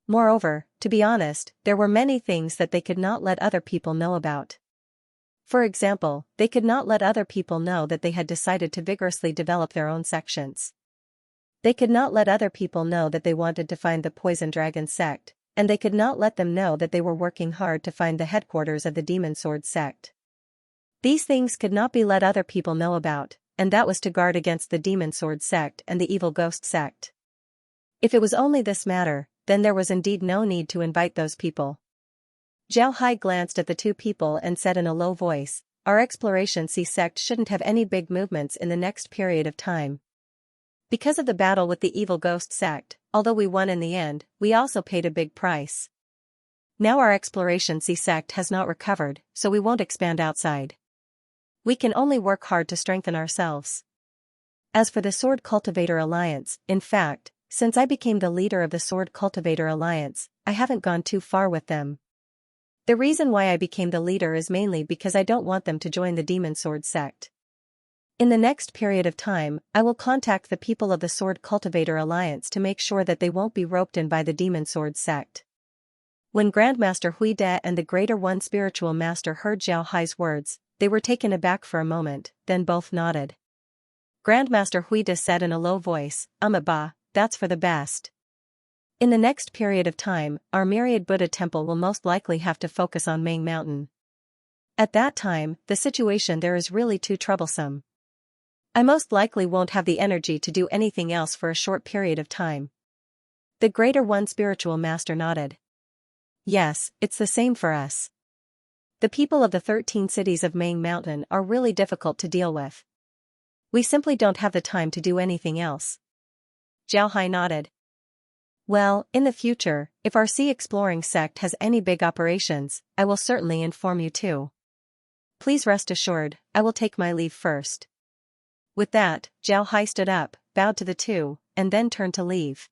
Moreover, to be honest, there were many things that they could not let other people know about. For example, they could not let other people know that they had decided to vigorously develop their own sections. They could not let other people know that they wanted to find the Poison Dragon sect, and they could not let them know that they were working hard to find the headquarters of the Demon Sword sect. These things could not be let other people know about, and that was to guard against the Demon Sword sect and the Evil Ghost sect. If it was only this matter, then there was indeed no need to invite those people. Zhao Hai glanced at the two people and said in a low voice, "Our Exploration C sect shouldn't have any big movements in the next period of time. Because of the battle with the Evil Ghost sect, although we won in the end, we also paid a big price. Now our Exploration C sect has not recovered, so we won't expand outside. We can only work hard to strengthen ourselves. As for the Sword Cultivator Alliance, in fact, since I became the leader of the Sword Cultivator Alliance, I haven't gone too far with them. The reason why I became the leader is mainly because I don't want them to join the Demon Sword sect. In the next period of time, I will contact the people of the Sword Cultivator Alliance to make sure that they won't be roped in by the Demon Sword sect." When Grandmaster Huida and the Greater One Spiritual Master heard Zhao Hai's words, they were taken aback for a moment, then both nodded. Grandmaster Huida said in a low voice, Ba, that's for the best. In the next period of time, our Myriad Buddha Temple will most likely have to focus on Ming Mountain. At that time, the situation there is really too troublesome. I most likely won't have the energy to do anything else for a short period of time. The Greater One Spiritual Master nodded. Yes, it's the same for us. The people of the 13 cities of Ming Mountain are really difficult to deal with. We simply don't have the time to do anything else. Zhao Hai nodded. Well, in the future, if our sea exploring sect has any big operations, I will certainly inform you too. Please rest assured, I will take my leave first. With that, Zhao Hai stood up, bowed to the two, and then turned to leave.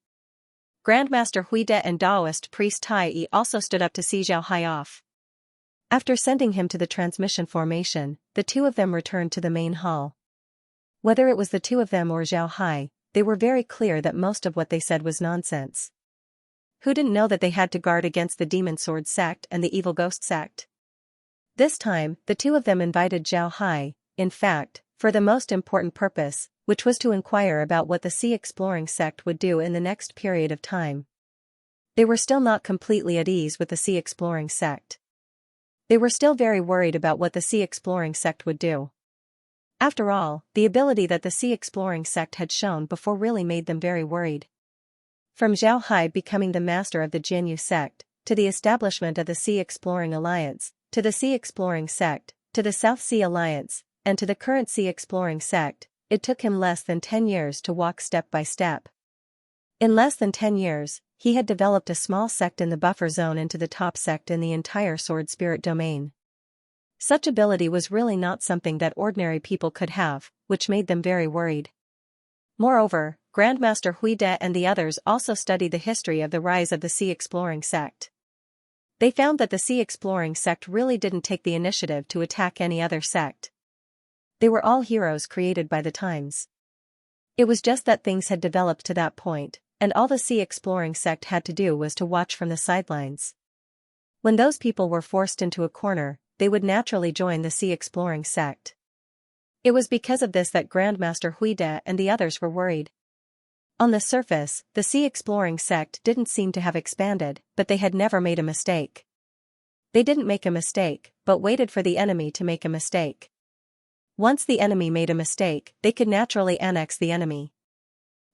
Grandmaster Huida and Taoist priest Tai Yi also stood up to see Zhao Hai off. After sending him to the transmission formation, the two of them returned to the main hall. Whether it was the two of them or Zhao Hai, they were very clear that most of what they said was nonsense. Who didn't know that they had to guard against the Demon Sword sect and the Evil Ghost sect? This time, the two of them invited Zhao Hai, in fact, for the most important purpose, which was to inquire about what the Sea Exploring sect would do in the next period of time. They were still not completely at ease with the Sea Exploring sect. They were still very worried about what the Sea Exploring sect would do. After all, the ability that the Sea Exploring sect had shown before really made them very worried. From Zhao Hai becoming the master of the Jianyu sect, to the establishment of the Sea Exploring Alliance, to the Sea Exploring sect, to the South Sea Alliance, and to the current Sea Exploring sect, it took him less than 10 years to walk step by step. In less than 10 years, he had developed a small sect in the buffer zone into the top sect in the entire sword spirit domain. Such ability was really not something that ordinary people could have, which made them very worried. Moreover, Grandmaster Huide and the others also studied the history of the rise of the Sea Exploring sect. They found that the Sea Exploring sect really didn't take the initiative to attack any other sect. They were all heroes created by the times. It was just that things had developed to that point, and all the Sea Exploring sect had to do was to watch from the sidelines. When those people were forced into a corner, they would naturally join the Sea Exploring sect. It was because of this that Grandmaster Huide and the others were worried. On the surface, the Sea Exploring sect didn't seem to have expanded, but they had never made a mistake. They didn't make a mistake, but waited for the enemy to make a mistake. Once the enemy made a mistake, they could naturally annex the enemy.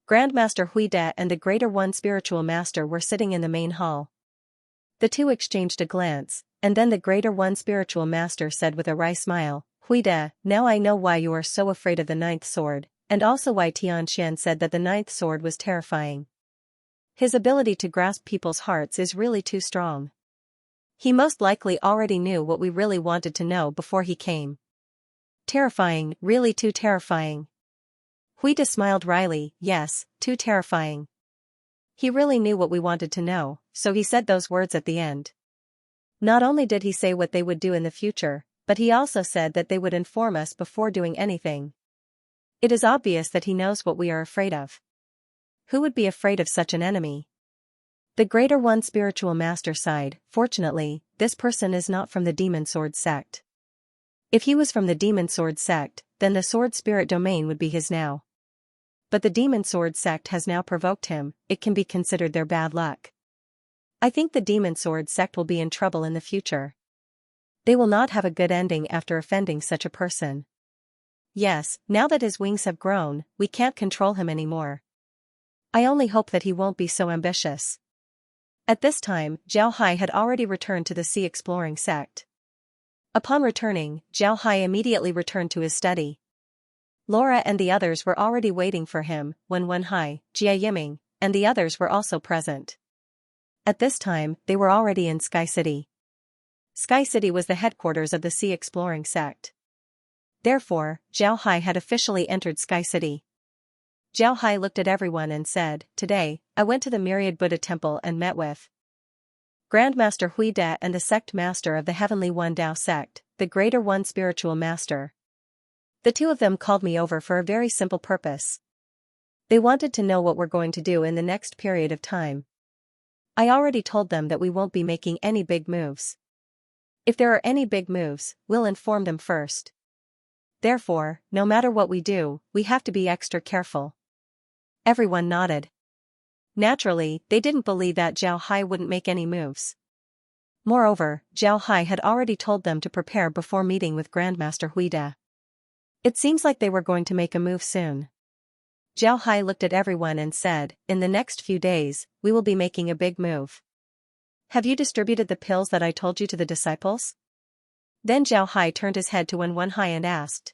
Grandmaster Huide and the Greater One Spiritual Master were sitting in the main hall. The two exchanged a glance, and then the Greater One Spiritual Master said with a wry smile, "Huide, now I know why you are so afraid of the ninth sword, and also why Xianxia said that the ninth sword was terrifying. His ability to grasp people's hearts is really too strong. He most likely already knew what we really wanted to know before he came. Terrifying, really too terrifying." Huide smiled wryly, "Yes, too terrifying. He really knew what we wanted to know, so he said those words at the end. Not only did he say what they would do in the future, but he also said that they would inform us before doing anything. It is obvious that he knows what we are afraid of. Who would be afraid of such an enemy?" The Greater One Spiritual Master sighed. "Fortunately, this person is not from the Demon Sword sect. If he was from the Demon Sword sect, then the Sword Spirit domain would be his now. But the Demon Sword sect has now provoked him, it can be considered their bad luck. I think the Demon Sword sect will be in trouble in the future. They will not have a good ending after offending such a person. Yes, now that his wings have grown, we can't control him anymore. I only hope that he won't be so ambitious." At this time, Zhao Hai had already returned to the Sea Exploring sect. Upon returning, Zhao Hai immediately returned to his study. Laura and the others were already waiting for him, when Wen Hai, Jia Yiming, and the others were also present. At this time, they were already in Sky City. Sky City was the headquarters of the Sea Exploring sect. Therefore, Zhao Hai had officially entered Sky City. Zhao Hai looked at everyone and said, "Today, I went to the Myriad Buddha Temple and met with Grandmaster Huide and the sect master of the Heavenly One Dao sect, the Greater One Spiritual Master. The two of them called me over for a very simple purpose. They wanted to know what we're going to do in the next period of time. I already told them that we won't be making any big moves. If there are any big moves, we'll inform them first. Therefore, no matter what we do, we have to be extra careful." Everyone nodded. Naturally, they didn't believe that Zhao Hai wouldn't make any moves. Moreover, Zhao Hai had already told them to prepare before meeting with Grandmaster Huide. It seems like they were going to make a move soon. Zhao Hai looked at everyone and said, "In the next few days, we will be making a big move. Have you distributed the pills that I told you to the disciples?" Then Zhao Hai turned his head to Wen Hai and asked.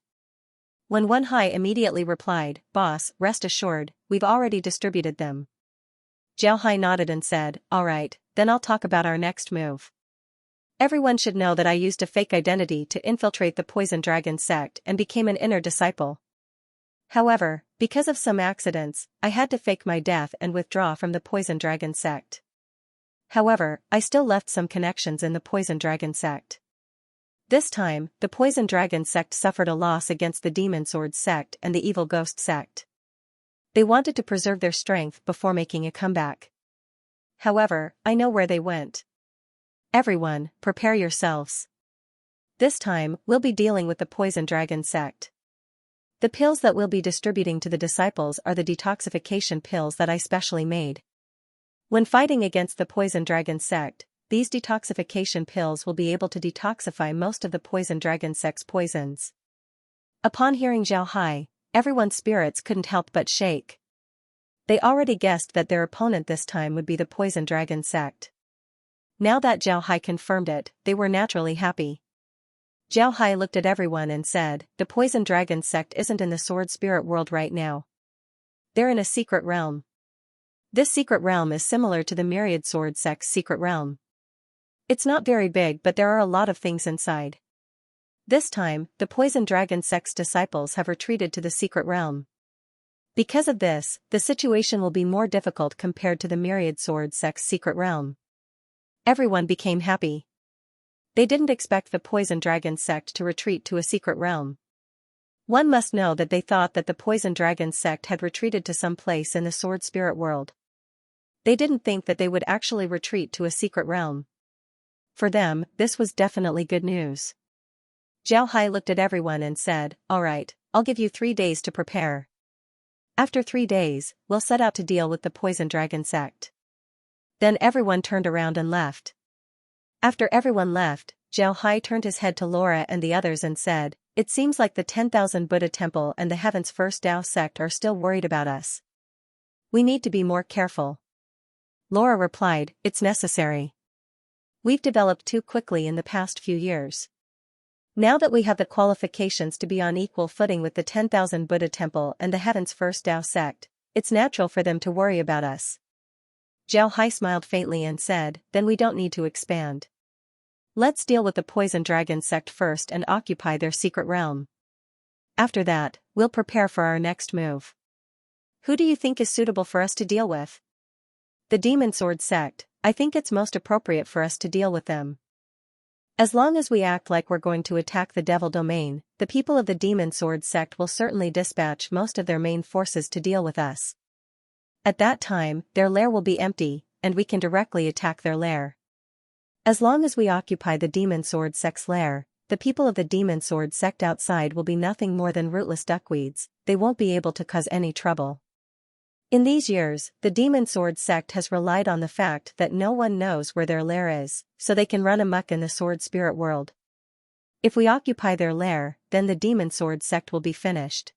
Wen Hai immediately replied, "Boss, rest assured, we've already distributed them." Zhao Hai nodded and said, "All right, then I'll talk about our next move. Everyone should know that I used a fake identity to infiltrate the Poison Dragon sect and became an inner disciple. However, because of some accidents, I had to fake my death and withdraw from the Poison Dragon sect. However, I still left some connections in the Poison Dragon sect. This time, the Poison Dragon sect suffered a loss against the Demon Sword sect and the Evil Ghost sect. They wanted to preserve their strength before making a comeback. However, I know where they went. Everyone, prepare yourselves. This time, we'll be dealing with the Poison Dragon sect. The pills that we'll be distributing to the disciples are the detoxification pills that I specially made. When fighting against the Poison Dragon sect, these detoxification pills will be able to detoxify most of the Poison Dragon sect's poisons. Upon hearing Zhao Hai, everyone's spirits couldn't help but shake. They already guessed that their opponent this time would be the Poison Dragon sect. Now that Zhao Hai confirmed it, they were naturally happy. Zhao Hai looked at everyone and said, "The Poison Dragon sect isn't in the Sword Spirit world right now. They're in a secret realm. This secret realm is similar to the Myriad Sword sect's secret realm. It's not very big, but there are a lot of things inside. This time, the Poison Dragon sect's disciples have retreated to the secret realm. Because of this, the situation will be more difficult compared to the Myriad Sword sect's secret realm." Everyone became happy. They didn't expect the Poison Dragon sect to retreat to a secret realm. One must know that they thought that the Poison Dragon sect had retreated to some place in the Sword Spirit world. They didn't think that they would actually retreat to a secret realm. For them, this was definitely good news. Zhao Hai looked at everyone and said, "All right, I'll give you 3 days to prepare. After 3 days, we'll set out to deal with the Poison Dragon sect." Then everyone turned around and left. After everyone left, Zhao Hai turned his head to Laura and the others and said, "It seems like the 10,000 Buddha Temple and the Heaven's First Dao sect are still worried about us. We need to be more careful." Laura replied, "It's necessary. We've developed too quickly in the past few years. Now that we have the qualifications to be on equal footing with the 10,000 Buddha Temple and the Heaven's First Dao sect, it's natural for them to worry about us." Zhao Hai smiled faintly and said, "Then we don't need to expand. Let's deal with the Poison Dragon sect first and occupy their secret realm. After that, we'll prepare for our next move. Who do you think is suitable for us to deal with?" "The Demon Sword sect. I think it's most appropriate for us to deal with them. As long as we act like we're going to attack the Devil Domain, the people of the Demon Sword sect will certainly dispatch most of their main forces to deal with us. At that time, their lair will be empty, and we can directly attack their lair. As long as we occupy the Demon Sword sect's lair, the people of the Demon Sword sect outside will be nothing more than rootless duckweeds. They won't be able to cause any trouble." In these years, the Demon Sword sect has relied on the fact that no one knows where their lair is, so they can run amok in the Sword Spirit world. If we occupy their lair, then the Demon Sword sect will be finished.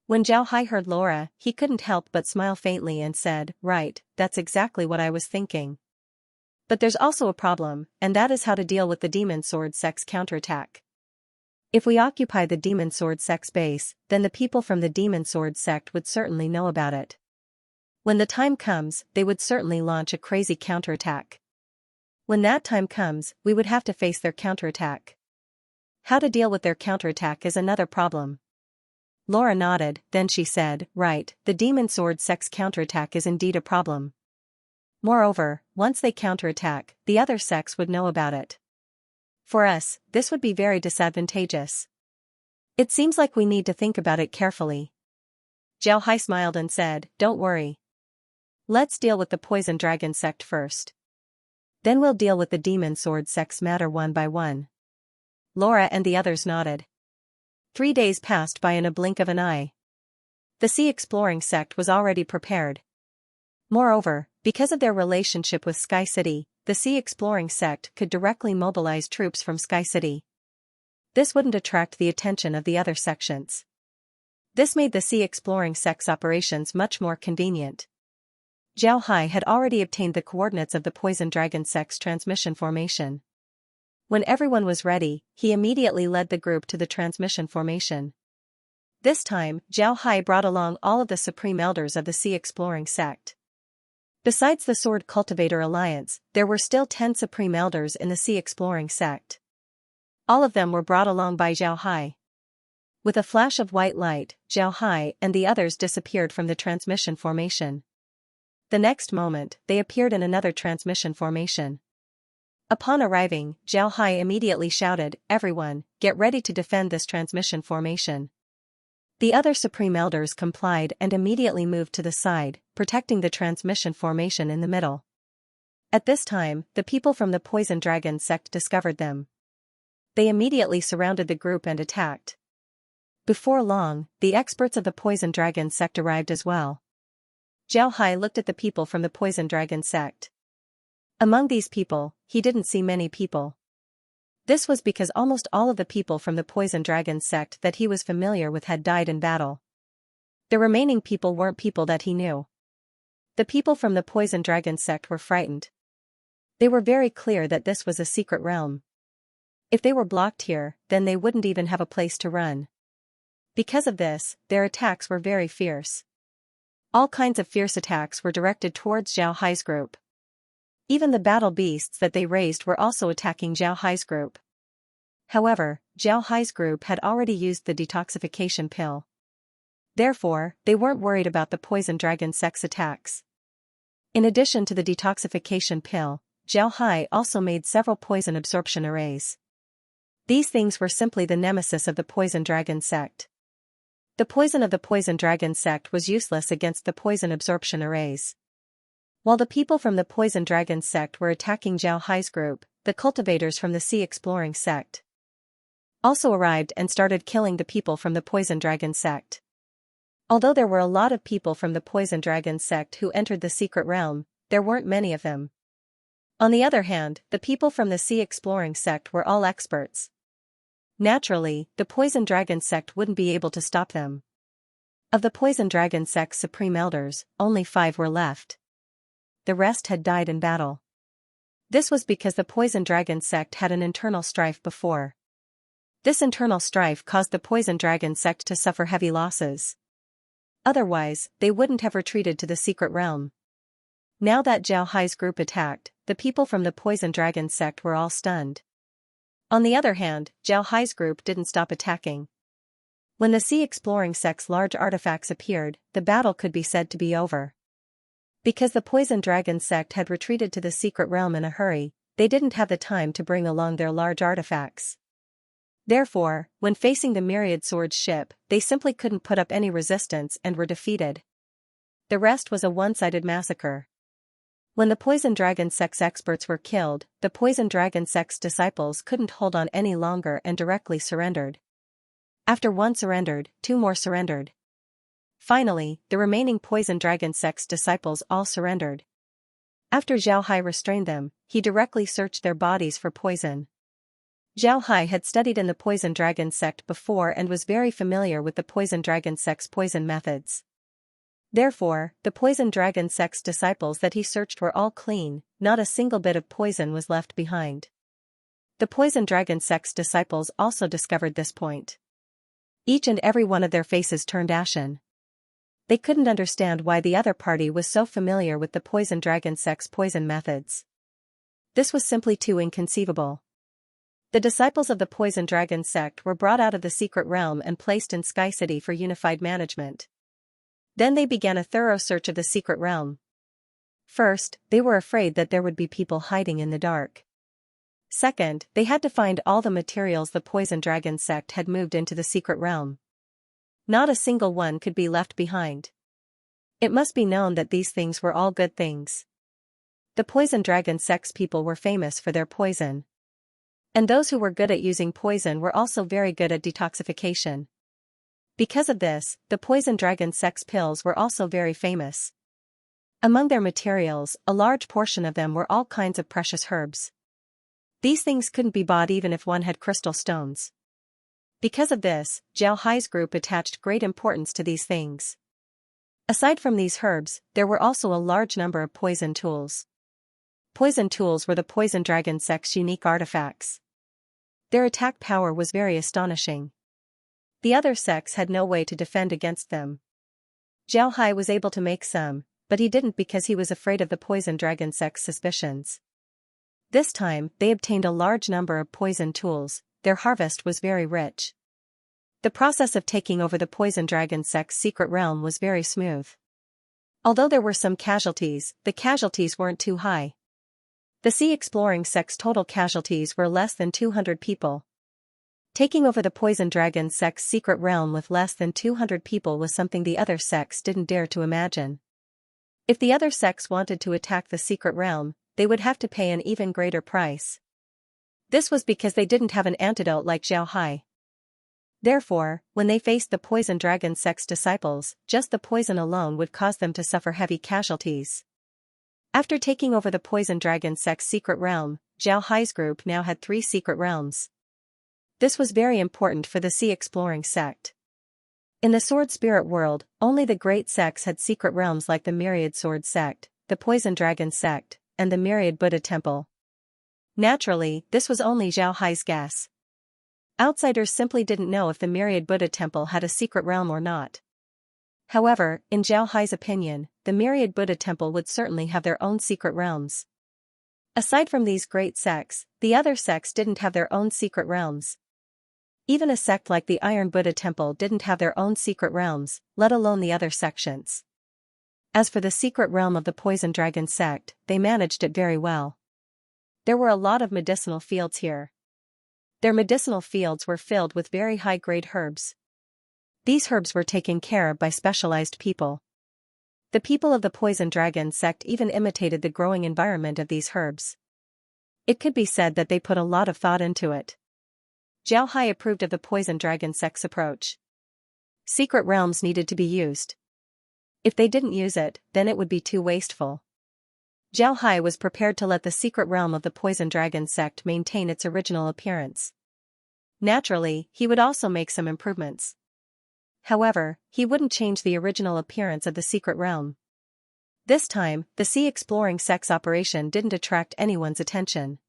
When Zhao Hai heard Laura, he couldn't help but smile faintly and said, "Right, that's exactly what I was thinking. But there's also a problem, and that is how to deal with the Demon Sword sect's counterattack. If we occupy the Demon Sword sect's base, then the people from the Demon Sword sect would certainly know about it. When the time comes, they would certainly launch a crazy counterattack. When that time comes, we would have to face their counterattack. How to deal with their counterattack is another problem." Laura nodded, then she said, "Right, the Demon Sword sect's counterattack is indeed a problem. Moreover, once they counterattack, the other sects would know about it. For us, this would be very disadvantageous. It seems like we need to think about it carefully." Zhao Hai smiled and said, "Don't worry. Let's deal with the Poison Dragon sect first. Then we'll deal with the Demon Sword sect's matter one by one." Laura and the others nodded. 3 days passed by in a blink of an eye. The Sea Exploring sect was already prepared. Moreover, because of their relationship with Sky City, the Sea Exploring sect could directly mobilize troops from Sky City. This wouldn't attract the attention of the other sections. This made the Sea Exploring sect's operations much more convenient. Zhao Hai had already obtained the coordinates of the Poison Dragon sect's transmission formation. When everyone was ready, he immediately led the group to the transmission formation. This time, Zhao Hai brought along all of the Supreme Elders of the Sea Exploring sect. Besides the Sword Cultivator Alliance, there were still 10 Supreme Elders in the Sea Exploring sect. All of them were brought along by Zhao Hai. With a flash of white light, Zhao Hai and the others disappeared from the transmission formation. The next moment, they appeared in another transmission formation. Upon arriving, Zhao Hai immediately shouted, "Everyone, get ready to defend this transmission formation." The other Supreme Elders complied and immediately moved to the side, protecting the transmission formation in the middle. At this time, the people from the Poison Dragon sect discovered them. They immediately surrounded the group and attacked. Before long, the experts of the Poison Dragon sect arrived as well. Zhao Hai looked at the people from the Poison Dragon sect. Among these people, he didn't see many people. This was because almost all of the people from the Poison Dragon sect that he was familiar with had died in battle. The remaining people weren't people that he knew. The people from the Poison Dragon sect were frightened. They were very clear that this was a secret realm. If they were blocked here, then they wouldn't even have a place to run. Because of this, their attacks were very fierce. All kinds of fierce attacks were directed towards Zhao Hai's group. Even the battle beasts that they raised were also attacking Zhao Hai's group. However, Zhao Hai's group had already used the detoxification pill. Therefore, they weren't worried about the Poison Dragon sect's attacks. In addition to the detoxification pill, Zhao Hai also made several poison absorption arrays. These things were simply the nemesis of the Poison Dragon sect. The poison of the Poison Dragon sect was useless against the poison absorption arrays. While the people from the Poison Dragon sect were attacking Zhao Hai's group, the cultivators from the Sea Exploring sect also arrived and started killing the people from the Poison Dragon sect. Although there were a lot of people from the Poison Dragon sect who entered the secret realm, there weren't many of them. On the other hand, the people from the Sea Exploring sect were all experts. Naturally, the Poison Dragon sect wouldn't be able to stop them. Of the Poison Dragon sect's Supreme Elders, only 5 were left. The rest had died in battle. This was because the Poison Dragon sect had an internal strife before. This internal strife caused the Poison Dragon sect to suffer heavy losses. Otherwise, they wouldn't have retreated to the secret realm. Now that Zhao Hai's group attacked, the people from the Poison Dragon sect were all stunned. On the other hand, Zhao Hai's group didn't stop attacking. When the Sea Exploring sect's large artifacts appeared, the battle could be said to be over. Because the Poison Dragon sect had retreated to the secret realm in a hurry, they didn't have the time to bring along their large artifacts. Therefore, when facing the Myriad Swords ship, they simply couldn't put up any resistance and were defeated. The rest was a one-sided massacre. When the Poison Dragon sect's experts were killed, the Poison Dragon sect's disciples couldn't hold on any longer and directly surrendered. After one surrendered, 2 more surrendered. Finally, the remaining Poison Dragon sect's disciples all surrendered. After Zhao Hai restrained them, he directly searched their bodies for poison. Zhao Hai had studied in the Poison Dragon sect before and was very familiar with the Poison Dragon sect's poison methods. Therefore, the Poison Dragon sect's disciples that he searched were all clean, not a single bit of poison was left behind. The Poison Dragon sect's disciples also discovered this point. Each and every one of their faces turned ashen. They couldn't understand why the other party was so familiar with the Poison Dragon sect's poison methods. This was simply too inconceivable. The disciples of the Poison Dragon sect were brought out of the secret realm and placed in Sky City for unified management. Then they began a thorough search of the secret realm. First, they were afraid that there would be people hiding in the dark. Second, they had to find all the materials the Poison Dragon sect had moved into the secret realm. Not a single one could be left behind. It must be known that these things were all good things. The Poison Dragon sect's people were famous for their poison. And those who were good at using poison were also very good at detoxification. Because of this, the Poison Dragon sect's pills were also very famous. Among their materials, a large portion of them were all kinds of precious herbs. These things couldn't be bought even if one had crystal stones. Because of this, Zhao Hai's group attached great importance to these things. Aside from these herbs, there were also a large number of poison tools. Poison tools were the Poison Dragon sect's unique artifacts. Their attack power was very astonishing. The other sects had no way to defend against them. Zhao Hai was able to make some, but he didn't because he was afraid of the Poison Dragon sect's suspicions. This time, they obtained a large number of poison tools. Their harvest was very rich. The process of taking over the Poison Dragon sect's secret realm was very smooth. Although there were some casualties, the casualties weren't too high. The Sea Exploring sect's total casualties were less than 200 people. Taking over the Poison Dragon sect's secret realm with less than 200 people was something the other sects didn't dare to imagine. If the other sects wanted to attack the secret realm, they would have to pay an even greater price. This was because they didn't have an antidote like Zhao Hai. Therefore, when they faced the Poison Dragon sect's disciples, just the poison alone would cause them to suffer heavy casualties. After taking over the Poison Dragon sect's secret realm, Zhao Hai's group now had 3 secret realms. This was very important for the Sea Exploring sect. In the Sword Spirit world, only the great sects had secret realms like the Myriad Sword sect, the Poison Dragon sect, and the Myriad Buddha Temple. Naturally, this was only Zhao Hai's guess. Outsiders simply didn't know if the Myriad Buddha Temple had a secret realm or not. However, in Zhao Hai's opinion, the Myriad Buddha Temple would certainly have their own secret realms. Aside from these great sects, the other sects didn't have their own secret realms. Even a sect like the Iron Buddha Temple didn't have their own secret realms, let alone the other sections. As for the secret realm of the Poison Dragon sect, they managed it very well. There were a lot of medicinal fields here. Their medicinal fields were filled with very high-grade herbs. These herbs were taken care of by specialized people. The people of the Poison Dragon sect even imitated the growing environment of these herbs. It could be said that they put a lot of thought into it. Zhao Hai approved of the Poison Dragon sect's approach. Secret realms needed to be used. If they didn't use it, then it would be too wasteful. Zhao Hai was prepared to let the secret realm of the Poison Dragon sect maintain its original appearance. Naturally, he would also make some improvements. However, he wouldn't change the original appearance of the secret realm. This time, the Sea Exploring sect's operation didn't attract anyone's attention.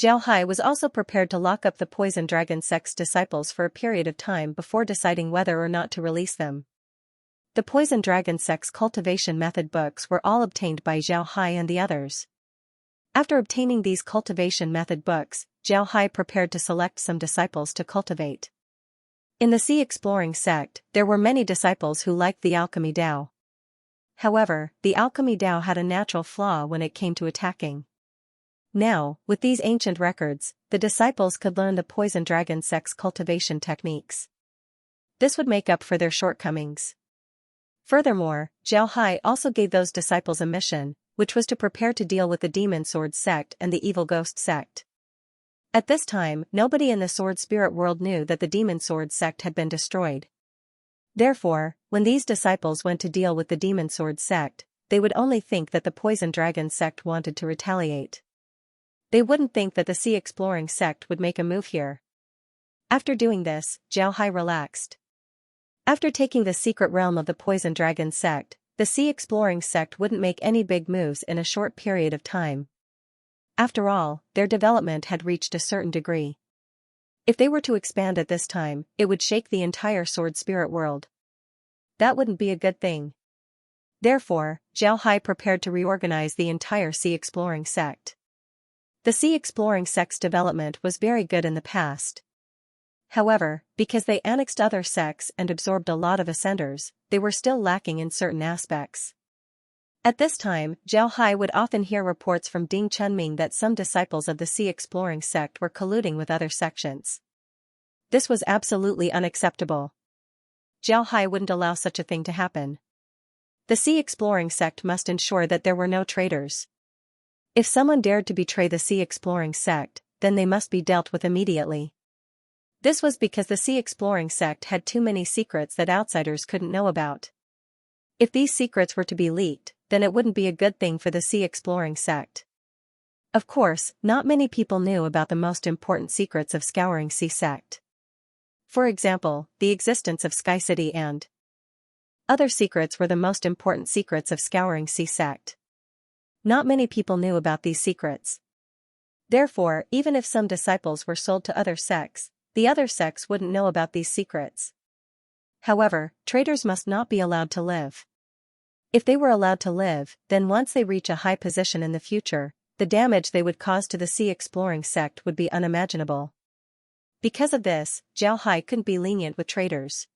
Zhao Hai was also prepared to lock up the Poison Dragon sect's disciples for a period of time before deciding whether or not to release them. The Poison Dragon sect's cultivation method books were all obtained by Zhao Hai and the others. After obtaining these cultivation method books, Zhao Hai prepared to select some disciples to cultivate. In the Sea Exploring sect, there were many disciples who liked the alchemy Dao. However, the alchemy Dao had a natural flaw when it came to attacking. Now, with these ancient records, the disciples could learn the Poison Dragon sect's cultivation techniques. This would make up for their shortcomings. Furthermore, Zhao Hai also gave those disciples a mission, which was to prepare to deal with the Demon Sword sect and the Evil Ghost sect. At this time, nobody in the Sword Spirit world knew that the Demon Sword sect had been destroyed. Therefore, when these disciples went to deal with the Demon Sword sect, they would only think that the Poison Dragon sect wanted to retaliate. They wouldn't think that the Sea Exploring sect would make a move here. After doing this, Zhao Hai relaxed. After taking the secret realm of the Poison Dragon sect, the Sea Exploring sect wouldn't make any big moves in a short period of time. After all, their development had reached a certain degree. If they were to expand at this time, it would shake the entire Sword Spirit world. That wouldn't be a good thing. Therefore, Zhao Hai prepared to reorganize the entire Sea Exploring sect. The Sea Exploring sect's development was very good in the past. However, because they annexed other sects and absorbed a lot of ascenders, they were still lacking in certain aspects. At this time, Zhao Hai would often hear reports from Ding Chunming that some disciples of the Sea Exploring sect were colluding with other sections. This was absolutely unacceptable. Zhao Hai wouldn't allow such a thing to happen. The Sea Exploring sect must ensure that there were no traitors. If someone dared to betray the Sea Exploring sect, then they must be dealt with immediately. This was because the Sea Exploring sect had too many secrets that outsiders couldn't know about. If these secrets were to be leaked, then it wouldn't be a good thing for the Sea Exploring sect. Of course, not many people knew about the most important secrets of Scouring Sea sect. For example, the existence of Sky City and other secrets were the most important secrets of Scouring Sea sect. Not many people knew about these secrets. Therefore, even if some disciples were sold to other sects, the other sects wouldn't know about these secrets. However, traitors must not be allowed to live. If they were allowed to live, then once they reach a high position in the future, the damage they would cause to the Sea Exploring sect would be unimaginable. Because of this, Zhao Hai couldn't be lenient with traitors.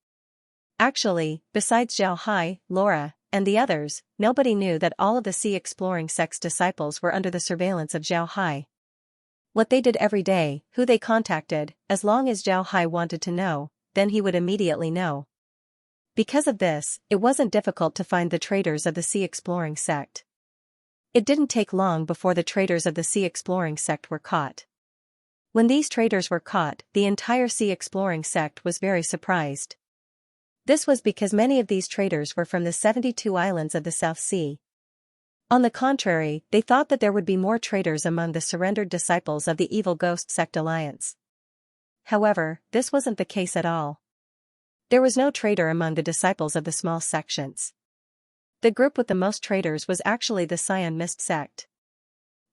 Actually, besides Zhao Hai, Laura, and the others, nobody knew that all of the Sea Exploring sect's disciples were under the surveillance of Zhao Hai. what they did every day, who they contacted, as long as Zhao Hai wanted to know, then he would immediately know. Because of this, it wasn't difficult to find the traitors of the sea exploring sect. It didn't take long before the traitors of the sea exploring sect were caught. When these traitors were caught, the entire sea exploring sect was very surprised. This was because many of these traitors were from the 72 islands of the South Sea. On the contrary, they thought that there would be more traitors among the surrendered disciples of the Evil Ghost Sect Alliance. However, this wasn't the case at all. There was no traitor among the disciples of the small sections. The group with the most traitors was actually the Cyan Mist Sect.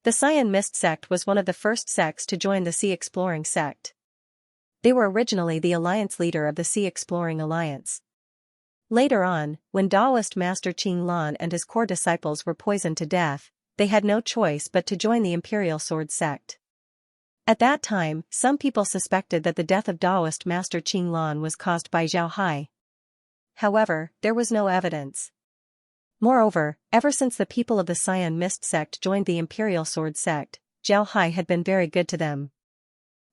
The Cyan Mist Sect was one of the first sects to join the Sea Exploring Sect. They were originally the alliance leader of the Sea Exploring Alliance. Later on, when Taoist Master Qing Lan and his core disciples were poisoned to death, they had no choice but to join the Imperial Sword Sect. At that time, some people suspected that the death of Taoist Master Qing Lan was caused by Zhao Hai. However, there was no evidence. Moreover, ever since the people of the Cyan Mist Sect joined the Imperial Sword Sect, Zhao Hai had been very good to them.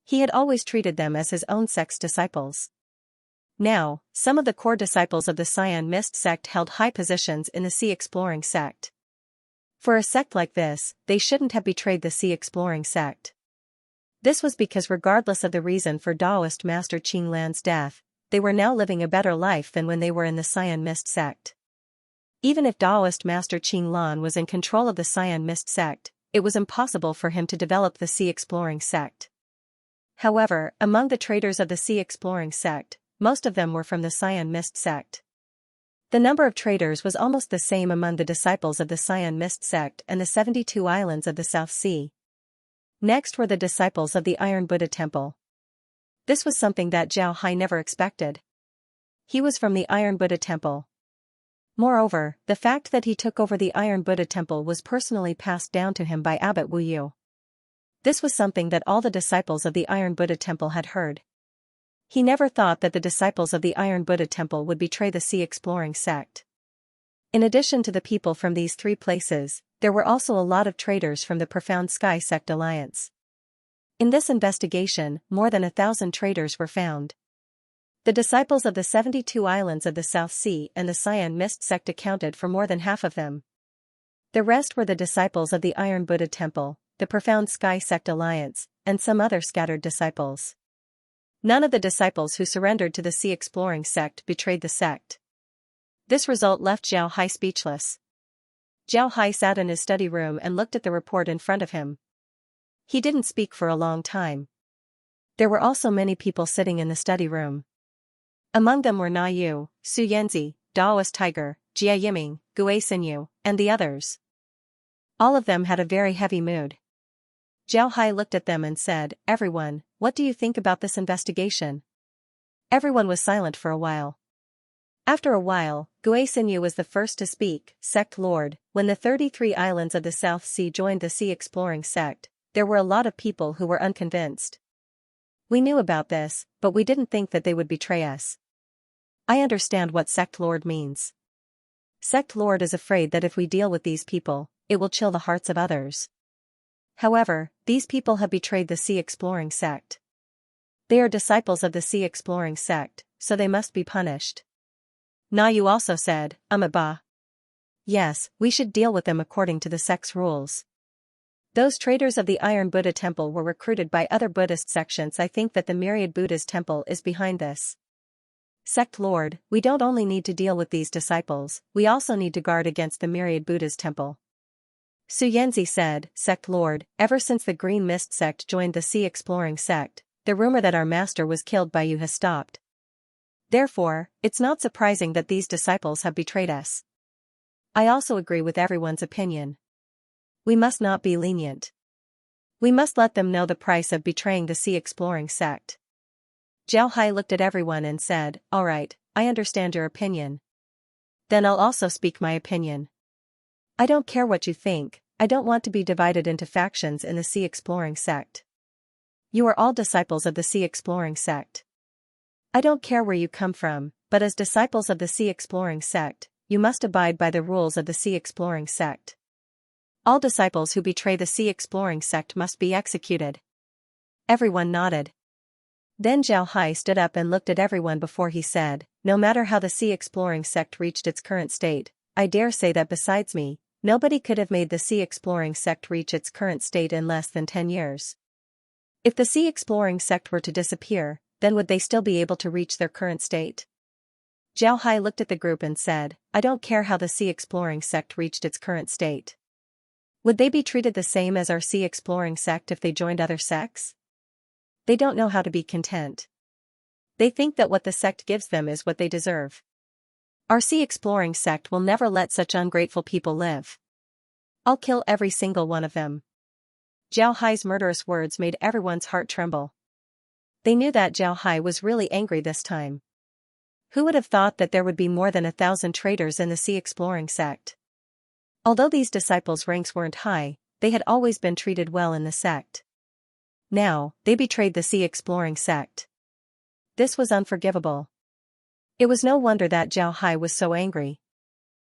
He had always treated them as his own sect's disciples. Now, some of the core disciples of the Cyan Mist Sect held high positions in the Sea Exploring Sect. For a sect like this, they shouldn't have betrayed the Sea Exploring Sect. This was because regardless of the reason for Taoist Master Qing Lan's death, they were now living a better life than when they were in the Cyan Mist Sect. Even if Taoist Master Qing Lan was in control of the Cyan Mist Sect, it was impossible for him to develop the Sea Exploring Sect. However, among the traitors of the Sea Exploring Sect, most of them were from the Cyan Mist Sect. The number of traitors was almost the same among the disciples of the Cyan Mist Sect and the 72 islands of the South Sea. Next were the disciples of the Iron Buddha Temple. This was something that Zhao Hai never expected. He was from the Iron Buddha Temple. Moreover, the fact that he took over the Iron Buddha Temple was personally passed down to him by Abbot Wu Yu. This was something that all the disciples of the Iron Buddha Temple had heard. He never thought that the disciples of the Iron Buddha Temple would betray the Sea Exploring Sect. In addition to the people from these three places, there were also a lot of traitors from the Profound Sky Sect Alliance. In this investigation, more than 1,000 traitors were found. The disciples of the 72 islands of the South Sea and the Cyan Mist Sect accounted for more than half of them. The rest were the disciples of the Iron Buddha Temple, the Profound Sky Sect Alliance, and some other scattered disciples. None of the disciples who surrendered to the Sea Exploring Sect betrayed the sect. This result left Zhao Hai speechless. Zhao Hai sat in his study room and looked at the report in front of him. He didn't speak for a long time. There were also many people sitting in the study room. Among them were Na Yu, Su Yanzi, Daoist Tiger, Jia Yiming, Gue Xinyu, and the others. All of them had a very heavy mood. Zhao Hai looked at them and said, "Everyone, what do you think about this investigation?" Everyone was silent for a while. After a while, Gue Xinyu was the first to speak. "Sect Lord, when the 33 islands of the South Sea joined the Sea Exploring Sect, there were a lot of people who were unconvinced. We knew about this, but we didn't think that they would betray us. I understand what Sect Lord means. Sect Lord is afraid that if we deal with these people, it will chill the hearts of others. However, these people have betrayed the Sea Exploring Sect. They are disciples of the Sea Exploring Sect, so they must be punished." Na Yu also said, "Ba. Yes, we should deal with them according to the sect's rules. Those traitors of the Iron Buddha Temple were recruited by other Buddhist sections. I think that the Myriad Buddha's Temple is behind this. Sect Lord, we don't only need to deal with these disciples, we also need to guard against the Myriad Buddha's Temple." Su Yanzi said, "Sect Lord, ever since the Green Mist Sect joined the Sea Exploring Sect, the rumor that our master was killed by you has stopped. Therefore, it's not surprising that these disciples have betrayed us. I also agree with everyone's opinion. We must not be lenient. We must let them know the price of betraying the Sea Exploring Sect." Zhao Hai looked at everyone and said, "All right, I understand your opinion. Then I'll also speak my opinion. I don't care what you think, I don't want to be divided into factions in the Sea Exploring Sect. You are all disciples of the Sea Exploring Sect. I don't care where you come from, but as disciples of the Sea Exploring Sect, you must abide by the rules of the Sea Exploring Sect. All disciples who betray the Sea Exploring Sect must be executed. Everyone nodded. Then Zhao Hai stood up and looked at everyone before he said, no matter how the sea exploring sect reached its current state, I dare say that besides me, nobody could have made the sea exploring sect reach its current state in less than 10 years. If the sea exploring sect were to disappear, then would they still be able to reach their current state? Zhao Hai looked at the group and said, I don't care how the sea exploring sect reached its current state. Would they be treated the same as our sea exploring sect if they joined other sects? They don't know how to be content. They think that what the sect gives them is what they deserve. Our sea exploring sect will never let such ungrateful people live. I'll kill every single one of them. Zhao Hai's murderous words made everyone's heart tremble. They knew that Zhao Hai was really angry this time. Who would have thought that there would be more than 1,000 traitors in the sea exploring sect? Although these disciples' ranks weren't high, they had always been treated well in the sect. Now, they betrayed the sea exploring sect. This was unforgivable. It was no wonder that Zhao Hai was so angry.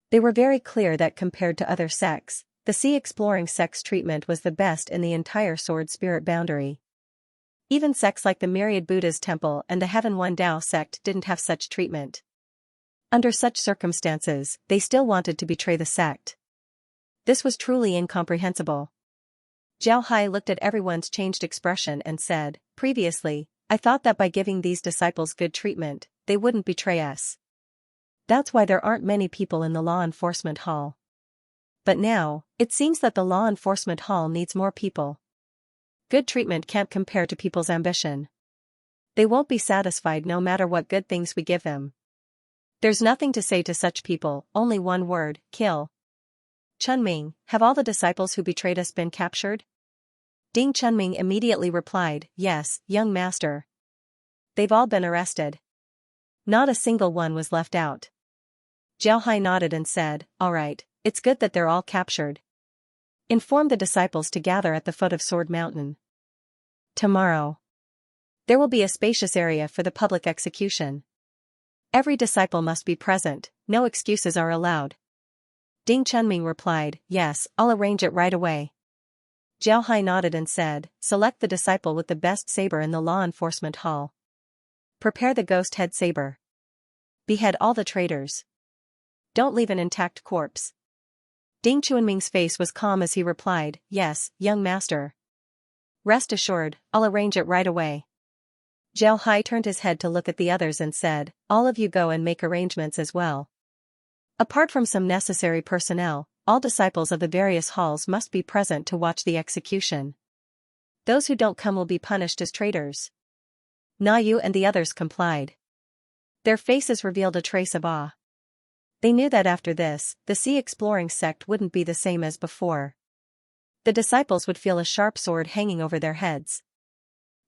They were very clear that compared to other sects, the sea exploring sect's treatment was the best in the entire Sword Spirit boundary. Even sects like the Myriad Buddha's Temple and the Heaven One Dao sect didn't have such treatment. Under such circumstances, they still wanted to betray the sect. This was truly incomprehensible. Zhao Hai looked at everyone's changed expression and said, previously, I thought that by giving these disciples good treatment, they wouldn't betray us. That's why there aren't many people in the law enforcement hall. But now, it seems that the law enforcement hall needs more people. Good treatment can't compare to people's ambition. They won't be satisfied no matter what good things we give them. There's nothing to say to such people, only one word, kill. Chunming, have all the disciples who betrayed us been captured? Ding Chunming immediately replied, yes, young master. They've all been arrested. Not a single one was left out. Zhao Hai nodded and said, all right, it's good that they're all captured. Inform the disciples to gather at the foot of Sword Mountain. Tomorrow. There will be a spacious area for the public execution. Every disciple must be present, no excuses are allowed. Ding Chunming replied, yes, I'll arrange it right away. Zhao Hai nodded and said, select the disciple with the best saber in the law enforcement hall. Prepare the ghost head saber. Behead all the traitors. Don't leave an intact corpse. Ding Chunming's face was calm as he replied, yes, young master. Rest assured, I'll arrange it right away. Zhao Hai turned his head to look at the others and said, all of you go and make arrangements as well. Apart from some necessary personnel, all disciples of the various halls must be present to watch the execution. Those who don't come will be punished as traitors. Na Yu and the others complied. Their faces revealed a trace of awe. They knew that after this, the sea exploring sect wouldn't be the same as before. The disciples would feel a sharp sword hanging over their heads.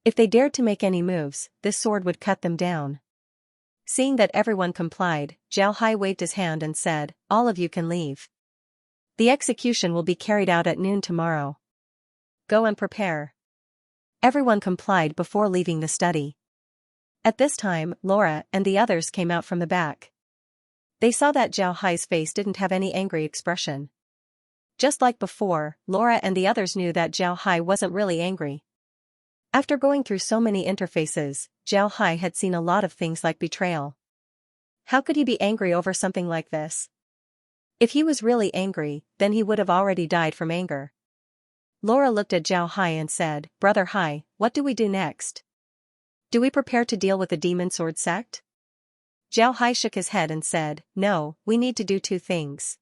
If they dared to make any moves, this sword would cut them down. Seeing that everyone complied, Zhao Hai waved his hand and said, all of you can leave. The execution will be carried out at noon tomorrow. Go and prepare. Everyone complied before leaving the study. At this time, Laura and the others came out from the back. They saw that Zhao Hai's face didn't have any angry expression. Just like before, Laura and the others knew that Zhao Hai wasn't really angry. After going through so many interfaces, Zhao Hai had seen a lot of things like betrayal. How could he be angry over something like this? If he was really angry, then he would have already died from anger. Laura looked at Zhao Hai and said, Brother Hai, what do we do next? Do we prepare to deal with the demon sword sect? Zhao Hai shook his head and said, no, we need to do two things.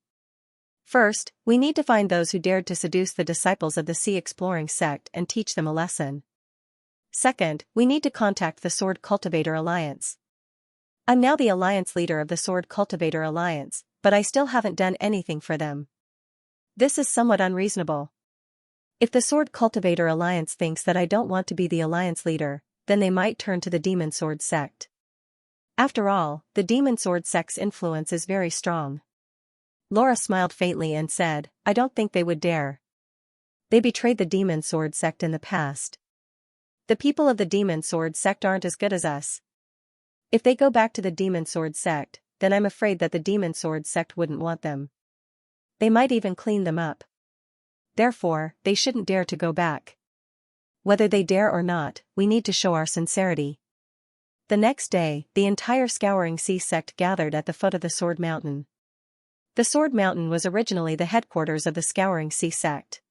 First, we need to find those who dared to seduce the disciples of the sea exploring sect and teach them a lesson. Second, we need to contact the Sword Cultivator Alliance. I'm now the alliance leader of the Sword Cultivator Alliance, but I still haven't done anything for them. This is somewhat unreasonable. If the Sword Cultivator Alliance thinks that I don't want to be the alliance leader, then they might turn to the Demon Sword sect. After all, the Demon Sword sect's influence is very strong. Laura smiled faintly and said, I don't think they would dare. They betrayed the Demon Sword sect in the past. The people of the Demon Sword sect aren't as good as us. If they go back to the Demon Sword sect, then I'm afraid that the Demon Sword sect wouldn't want them. They might even clean them up. Therefore, they shouldn't dare to go back. Whether they dare or not, we need to show our sincerity. The next day, the entire Scouring Sea sect gathered at the foot of the Sword Mountain. The Sword Mountain was originally the headquarters of the Scouring Sea sect.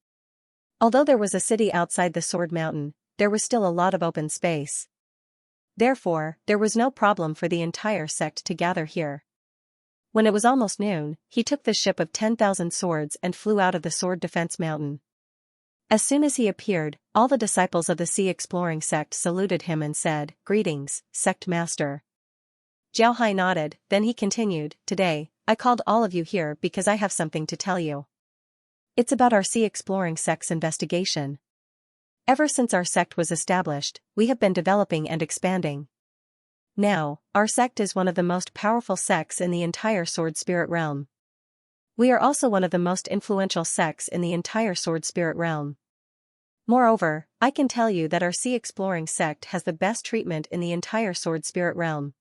Although there was a city outside the Sword Mountain, there was still a lot of open space. Therefore, there was no problem for the entire sect to gather here. When it was almost noon, he took the ship of 10,000 swords and flew out of the Sword Defense Mountain. As soon as he appeared, all the disciples of the Sea Exploring sect saluted him and said, "Greetings, Sect Master." Zhao Hai nodded, then he continued, "Today, I called all of you here because I have something to tell you. It's about our Sea Exploring sect's investigation. Ever since our sect was established, we have been developing and expanding. Now, our sect is one of the most powerful sects in the entire Sword Spirit realm. We are also one of the most influential sects in the entire Sword Spirit realm. Moreover, I can tell you that our Sea Exploring sect has the best treatment in the entire Sword Spirit realm.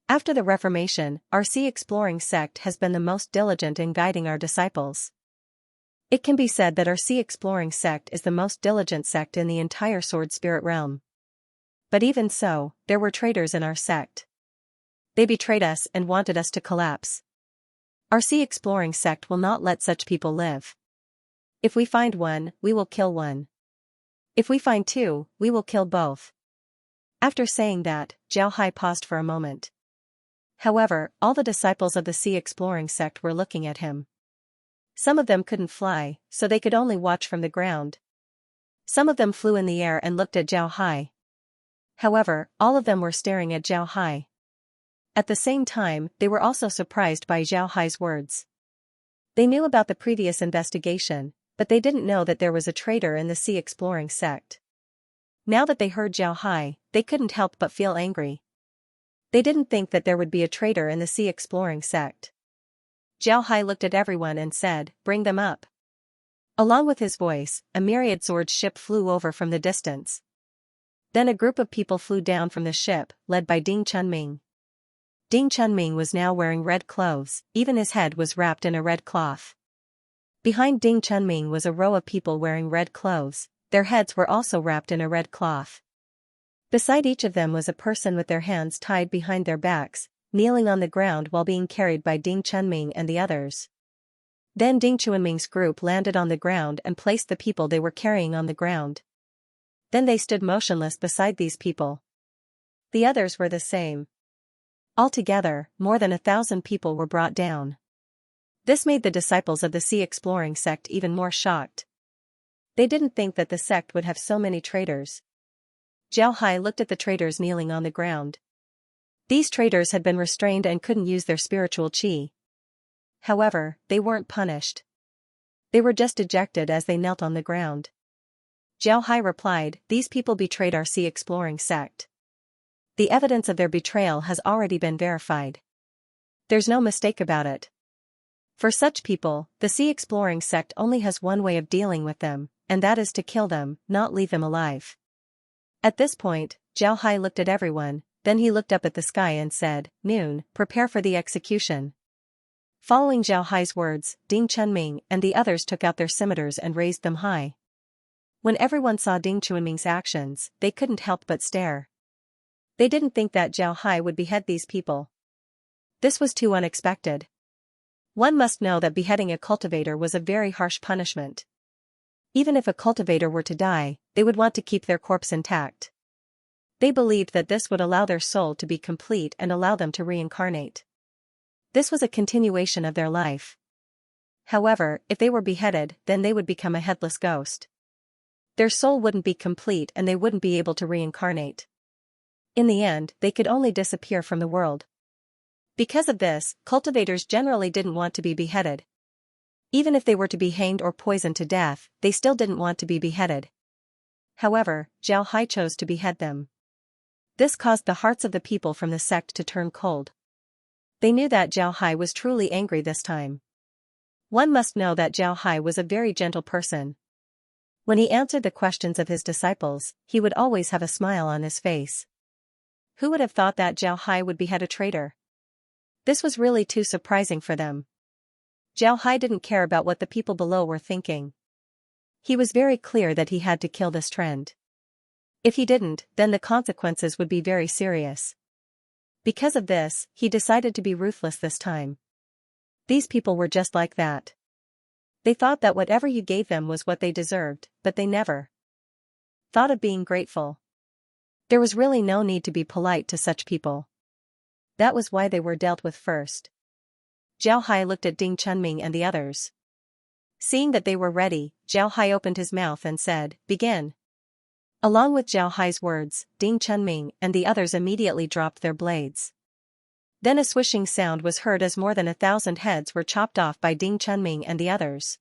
After the Reformation, our Sea Exploring sect has been the most diligent in guiding our disciples. It can be said that our Sea Exploring sect is the most diligent sect in the entire Sword Spirit realm. But even so, there were traitors in our sect. They betrayed us and wanted us to collapse. Our Sea Exploring sect will not let such people live. If we find one, we will kill one. If we find two, we will kill both." After saying that, Zhao Hai paused for a moment. However, all the disciples of the Sea Exploring sect were looking at him. Some of them couldn't fly, so they could only watch from the ground. Some of them flew in the air and looked at Zhao Hai. However, all of them were staring at Zhao Hai. At the same time, they were also surprised by Zhao Hai's words. They knew about the previous investigation, but they didn't know that there was a traitor in the Sea Exploring sect. Now that they heard Zhao Hai, they couldn't help but feel angry. They didn't think that there would be a traitor in the Sea Exploring sect. Zhao Hai looked at everyone and said, "Bring them up." Along with his voice, a myriad sword ship flew over from the distance. Then a group of people flew down from the ship, led by Ding Chunming. Ding Chunming was now wearing red clothes, even his head was wrapped in a red cloth. Behind Ding Chunming was a row of people wearing red clothes, their heads were also wrapped in a red cloth. Beside each of them was a person with their hands tied behind their backs, kneeling on the ground while being carried by Ding Chunming and the others. Then Ding Chunming's group landed on the ground and placed the people they were carrying on the ground. Then they stood motionless beside these people. The others were the same. Altogether, more than 1,000 people were brought down. This made the disciples of the Sea Exploring sect even more shocked. They didn't think that the sect would have so many traitors. Zhao Hai looked at the traitors kneeling on the ground. These traitors had been restrained and couldn't use their spiritual qi. However, they weren't punished. They were just ejected as they knelt on the ground. Zhao Hai replied, "These people betrayed our Sea Exploring sect. The evidence of their betrayal has already been verified. There's no mistake about it. For such people, the Sea Exploring sect only has one way of dealing with them, and that is to kill them, not leave them alive." At this point, Zhao Hai looked at everyone, then he looked up at the sky and said, "Noon, prepare for the execution." Following Zhao Hai's words, Ding Chunming and the others took out their scimitars and raised them high. When everyone saw Ding Chunming's actions, they couldn't help but stare. They didn't think that Zhao Hai would behead these people. This was too unexpected. One must know that beheading a cultivator was a very harsh punishment. Even if a cultivator were to die, they would want to keep their corpse intact. They believed that this would allow their soul to be complete and allow them to reincarnate. This was a continuation of their life. However, if they were beheaded, then they would become a headless ghost. Their soul wouldn't be complete and they wouldn't be able to reincarnate. In the end, they could only disappear from the world. Because of this, cultivators generally didn't want to be beheaded. Even if they were to be hanged or poisoned to death, they still didn't want to be beheaded. However, Zhao Hai chose to behead them. This caused the hearts of the people from the sect to turn cold. They knew that Zhao Hai was truly angry this time. One must know that Zhao Hai was a very gentle person. When he answered the questions of his disciples, he would always have a smile on his face. Who would have thought that Zhao Hai would behead a traitor? This was really too surprising for them. Zhao Hai didn't care about what the people below were thinking. He was very clear that he had to kill this trend. If he didn't, then the consequences would be very serious. Because of this, he decided to be ruthless this time. These people were just like that. They thought that whatever you gave them was what they deserved, but they never thought of being grateful. There was really no need to be polite to such people. That was why they were dealt with first. Zhao Hai looked at Ding Chunming and the others. Seeing that they were ready, Zhao Hai opened his mouth and said, "Begin." Along with Zhao Hai's words, Ding Chunming and the others immediately dropped their blades. Then a swishing sound was heard as more than 1,000 heads were chopped off by Ding Chunming and the others.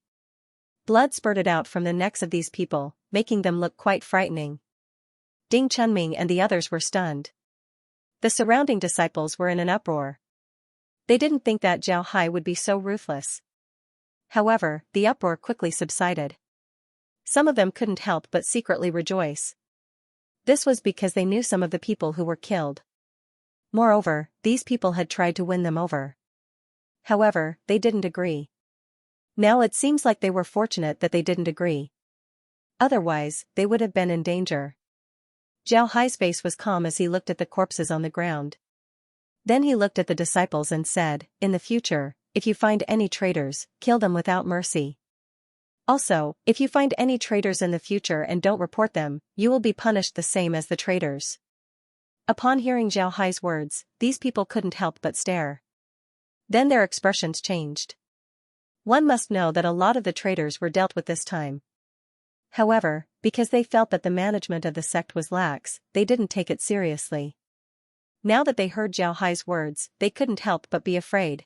Blood spurted out from the necks of these people, making them look quite frightening. Ding Chunming and the others were stunned. The surrounding disciples were in an uproar. They didn't think that Zhao Hai would be so ruthless. However, the uproar quickly subsided. Some of them couldn't help but secretly rejoice. This was because they knew some of the people who were killed. Moreover, these people had tried to win them over. However, they didn't agree. Now it seems like they were fortunate that they didn't agree. Otherwise, they would have been in danger. Zhao Hai's face was calm as he looked at the corpses on the ground. Then he looked at the disciples and said, "In the future, if you find any traitors, kill them without mercy. Also, if you find any traitors in the future and don't report them, you will be punished the same as the traitors." Upon hearing Zhao Hai's words, these people couldn't help but stare. Then their expressions changed. One must know that a lot of the traitors were dealt with this time. However, because they felt that the management of the sect was lax, they didn't take it seriously. Now that they heard Zhao Hai's words, they couldn't help but be afraid.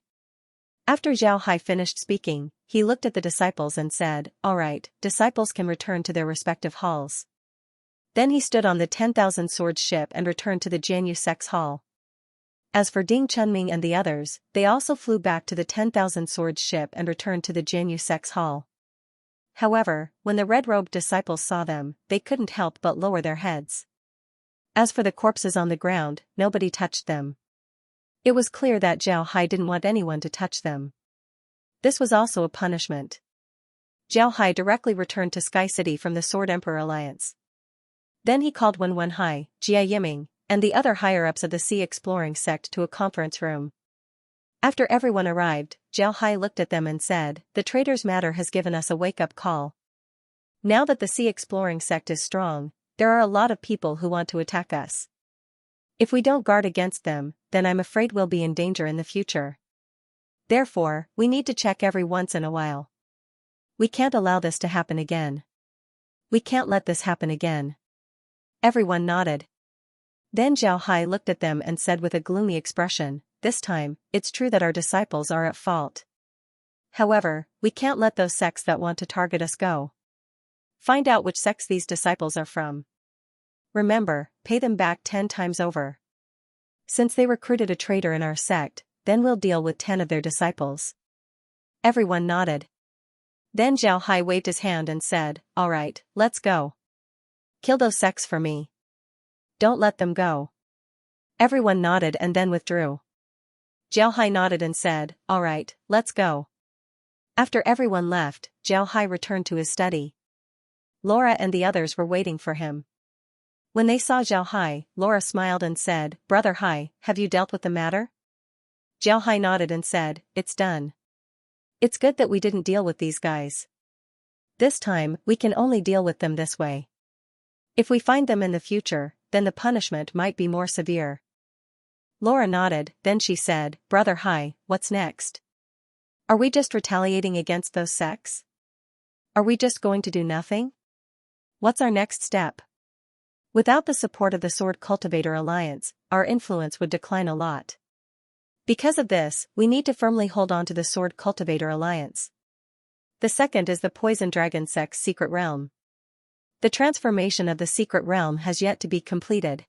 After Zhao Hai finished speaking, he looked at the disciples and said, "All right, disciples can return to their respective halls." Then he stood on the 10,000 swords ship and returned to the Jianyu sect's hall. As for Ding Chunming and the others, they also flew back to the 10,000 swords ship and returned to the Jianyu sect's hall. However, when the red-robed disciples saw them, they couldn't help but lower their heads. As for the corpses on the ground, nobody touched them. It was clear that Zhao Hai didn't want anyone to touch them. This was also a punishment. Zhao Hai directly returned to Sky City from the Sword Emperor Alliance. Then he called Wen Wenhai, Jia Yiming, and the other higher-ups of the Sea Exploring sect to a conference room. After everyone arrived, Zhao Hai looked at them and said, "The traitors' matter has given us a wake-up call. Now that the Sea Exploring sect is strong, there are a lot of people who want to attack us. If we don't guard against them, then I'm afraid we'll be in danger in the future. Therefore, we need to check every once in a while. We can't allow this to happen again. We can't let this happen again." Everyone nodded. Then Zhao Hai looked at them and said with a gloomy expression, "This time, it's true that our disciples are at fault. However, we can't let those sects that want to target us go. Find out which sects these disciples are from. Remember, pay them back 10 times over. Since they recruited a traitor in our sect, then we'll deal with 10 of their disciples." Everyone nodded. Then Zhao Hai waved his hand and said, "All right, let's go. Kill those sects for me. Don't let them go." Everyone nodded and then withdrew. Zhao Hai nodded and said, "All right, let's go." After everyone left, Zhao Hai returned to his study. Laura and the others were waiting for him. When they saw Zhao Hai, Laura smiled and said, "Brother Hai, have you dealt with the matter?" Zhao Hai nodded and said, "It's done. It's good that we didn't deal with these guys. This time, we can only deal with them this way. If we find them in the future, then the punishment might be more severe." Laura nodded, then she said, "Brother Hai, what's next? Are we just retaliating against those sects? Are we just going to do nothing? What's our next step?" Without the support of the Sword Cultivator Alliance, our influence would decline a lot. Because of this, we need to firmly hold on to the Sword Cultivator Alliance. The second is the Poison Dragon sect's secret realm. The transformation of the secret realm has yet to be completed.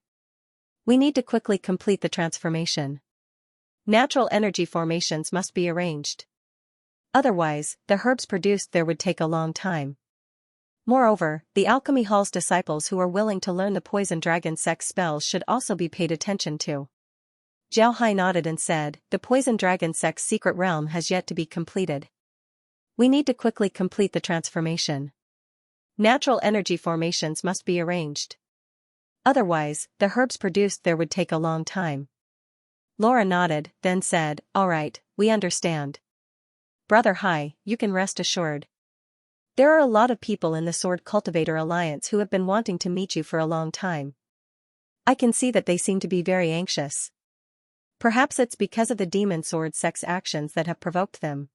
We need to quickly complete the transformation. Natural energy formations must be arranged. Otherwise, the herbs produced there would take a long time. Moreover, the Alchemy Hall's disciples who are willing to learn the Poison Dragon sect's spells should also be paid attention to. Zhao Hai nodded and said, "The Poison Dragon sect's secret realm has yet to be completed. We need to quickly complete the transformation. Natural energy formations must be arranged. Otherwise, the herbs produced there would take a long time. Laura nodded, then said, "All right, we understand. Brother Hai, you can rest assured. There are a lot of people in the Sword Cultivator Alliance who have been wanting to meet you for a long time. I can see that they seem to be very anxious. Perhaps it's because of the Demon Sword Sect's actions that have provoked them.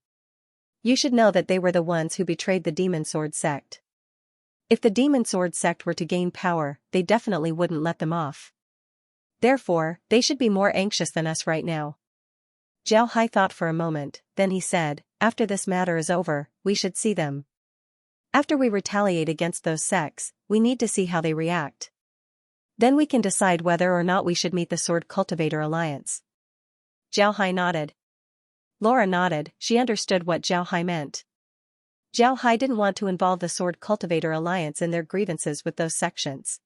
You should know that they were the ones who betrayed the Demon Sword Sect. If the Demon Sword Sect were to gain power, they definitely wouldn't let them off. Therefore, they should be more anxious than us right now." Zhao Hai thought for a moment, then he said, "After this matter is over, we should see them. After we retaliate against those sects, we need to see how they react. Then we can decide whether or not we should meet the Sword Cultivator Alliance." Zhao Hai nodded. Laura nodded, she understood what Zhao Hai meant. Zhao Hai didn't want to involve the Sword Cultivator Alliance in their grievances with those sections.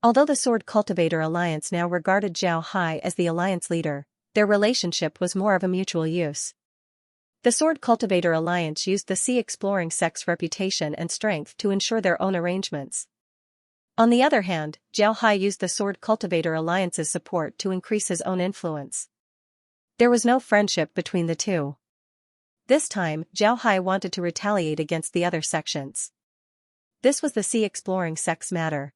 Although the Sword Cultivator Alliance now regarded Zhao Hai as the alliance leader, their relationship was more of a mutual use. The Sword Cultivator Alliance used the Sea Exploring Sect's reputation and strength to ensure their own arrangements. On the other hand, Zhao Hai used the Sword Cultivator Alliance's support to increase his own influence. There was no friendship between the two. This time, Zhao Hai wanted to retaliate against the other sections. This was the Sea Exploring Sect's matter.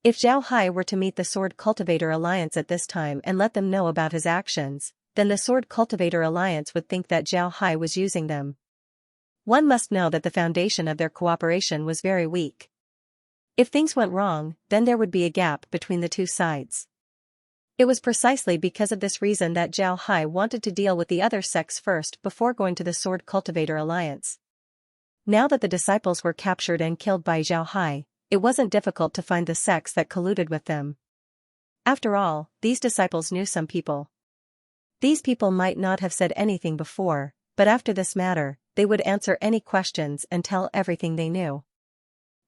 If Zhao Hai were to meet the Sword Cultivator Alliance at this time and let them know about his actions, then the Sword Cultivator Alliance would think that Zhao Hai was using them. One must know that the foundation of their cooperation was very weak. If things went wrong, then there would be a gap between the two sides. It was precisely because of this reason that Zhao Hai wanted to deal with the other sects first before going to the Sword Cultivator Alliance. Now that the disciples were captured and killed by Zhao Hai, it wasn't difficult to find the sects that colluded with them. After all, these disciples knew some people. These people might not have said anything before, but after this matter, they would answer any questions and tell everything they knew.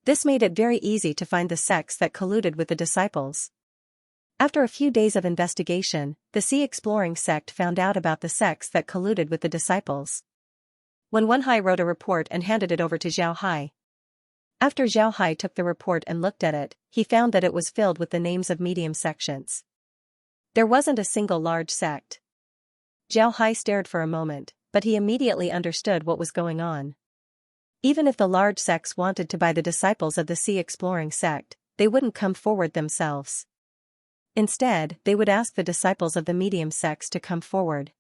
This made it very easy to find the sects that colluded with the disciples. After a few days of investigation, the Sea Exploring Sect found out about the sects that colluded with the disciples. When Wenhai wrote a report and handed it over to Zhao Hai. After Zhao Hai took the report and looked at it, he found that it was filled with the names of medium sections. There wasn't a single large sect. Zhao Hai stared for a moment, but he immediately understood what was going on. Even if the large sects wanted to buy the disciples of the Sea Exploring Sect, they wouldn't come forward themselves. Instead, they would ask the disciples of the medium sects to come forward.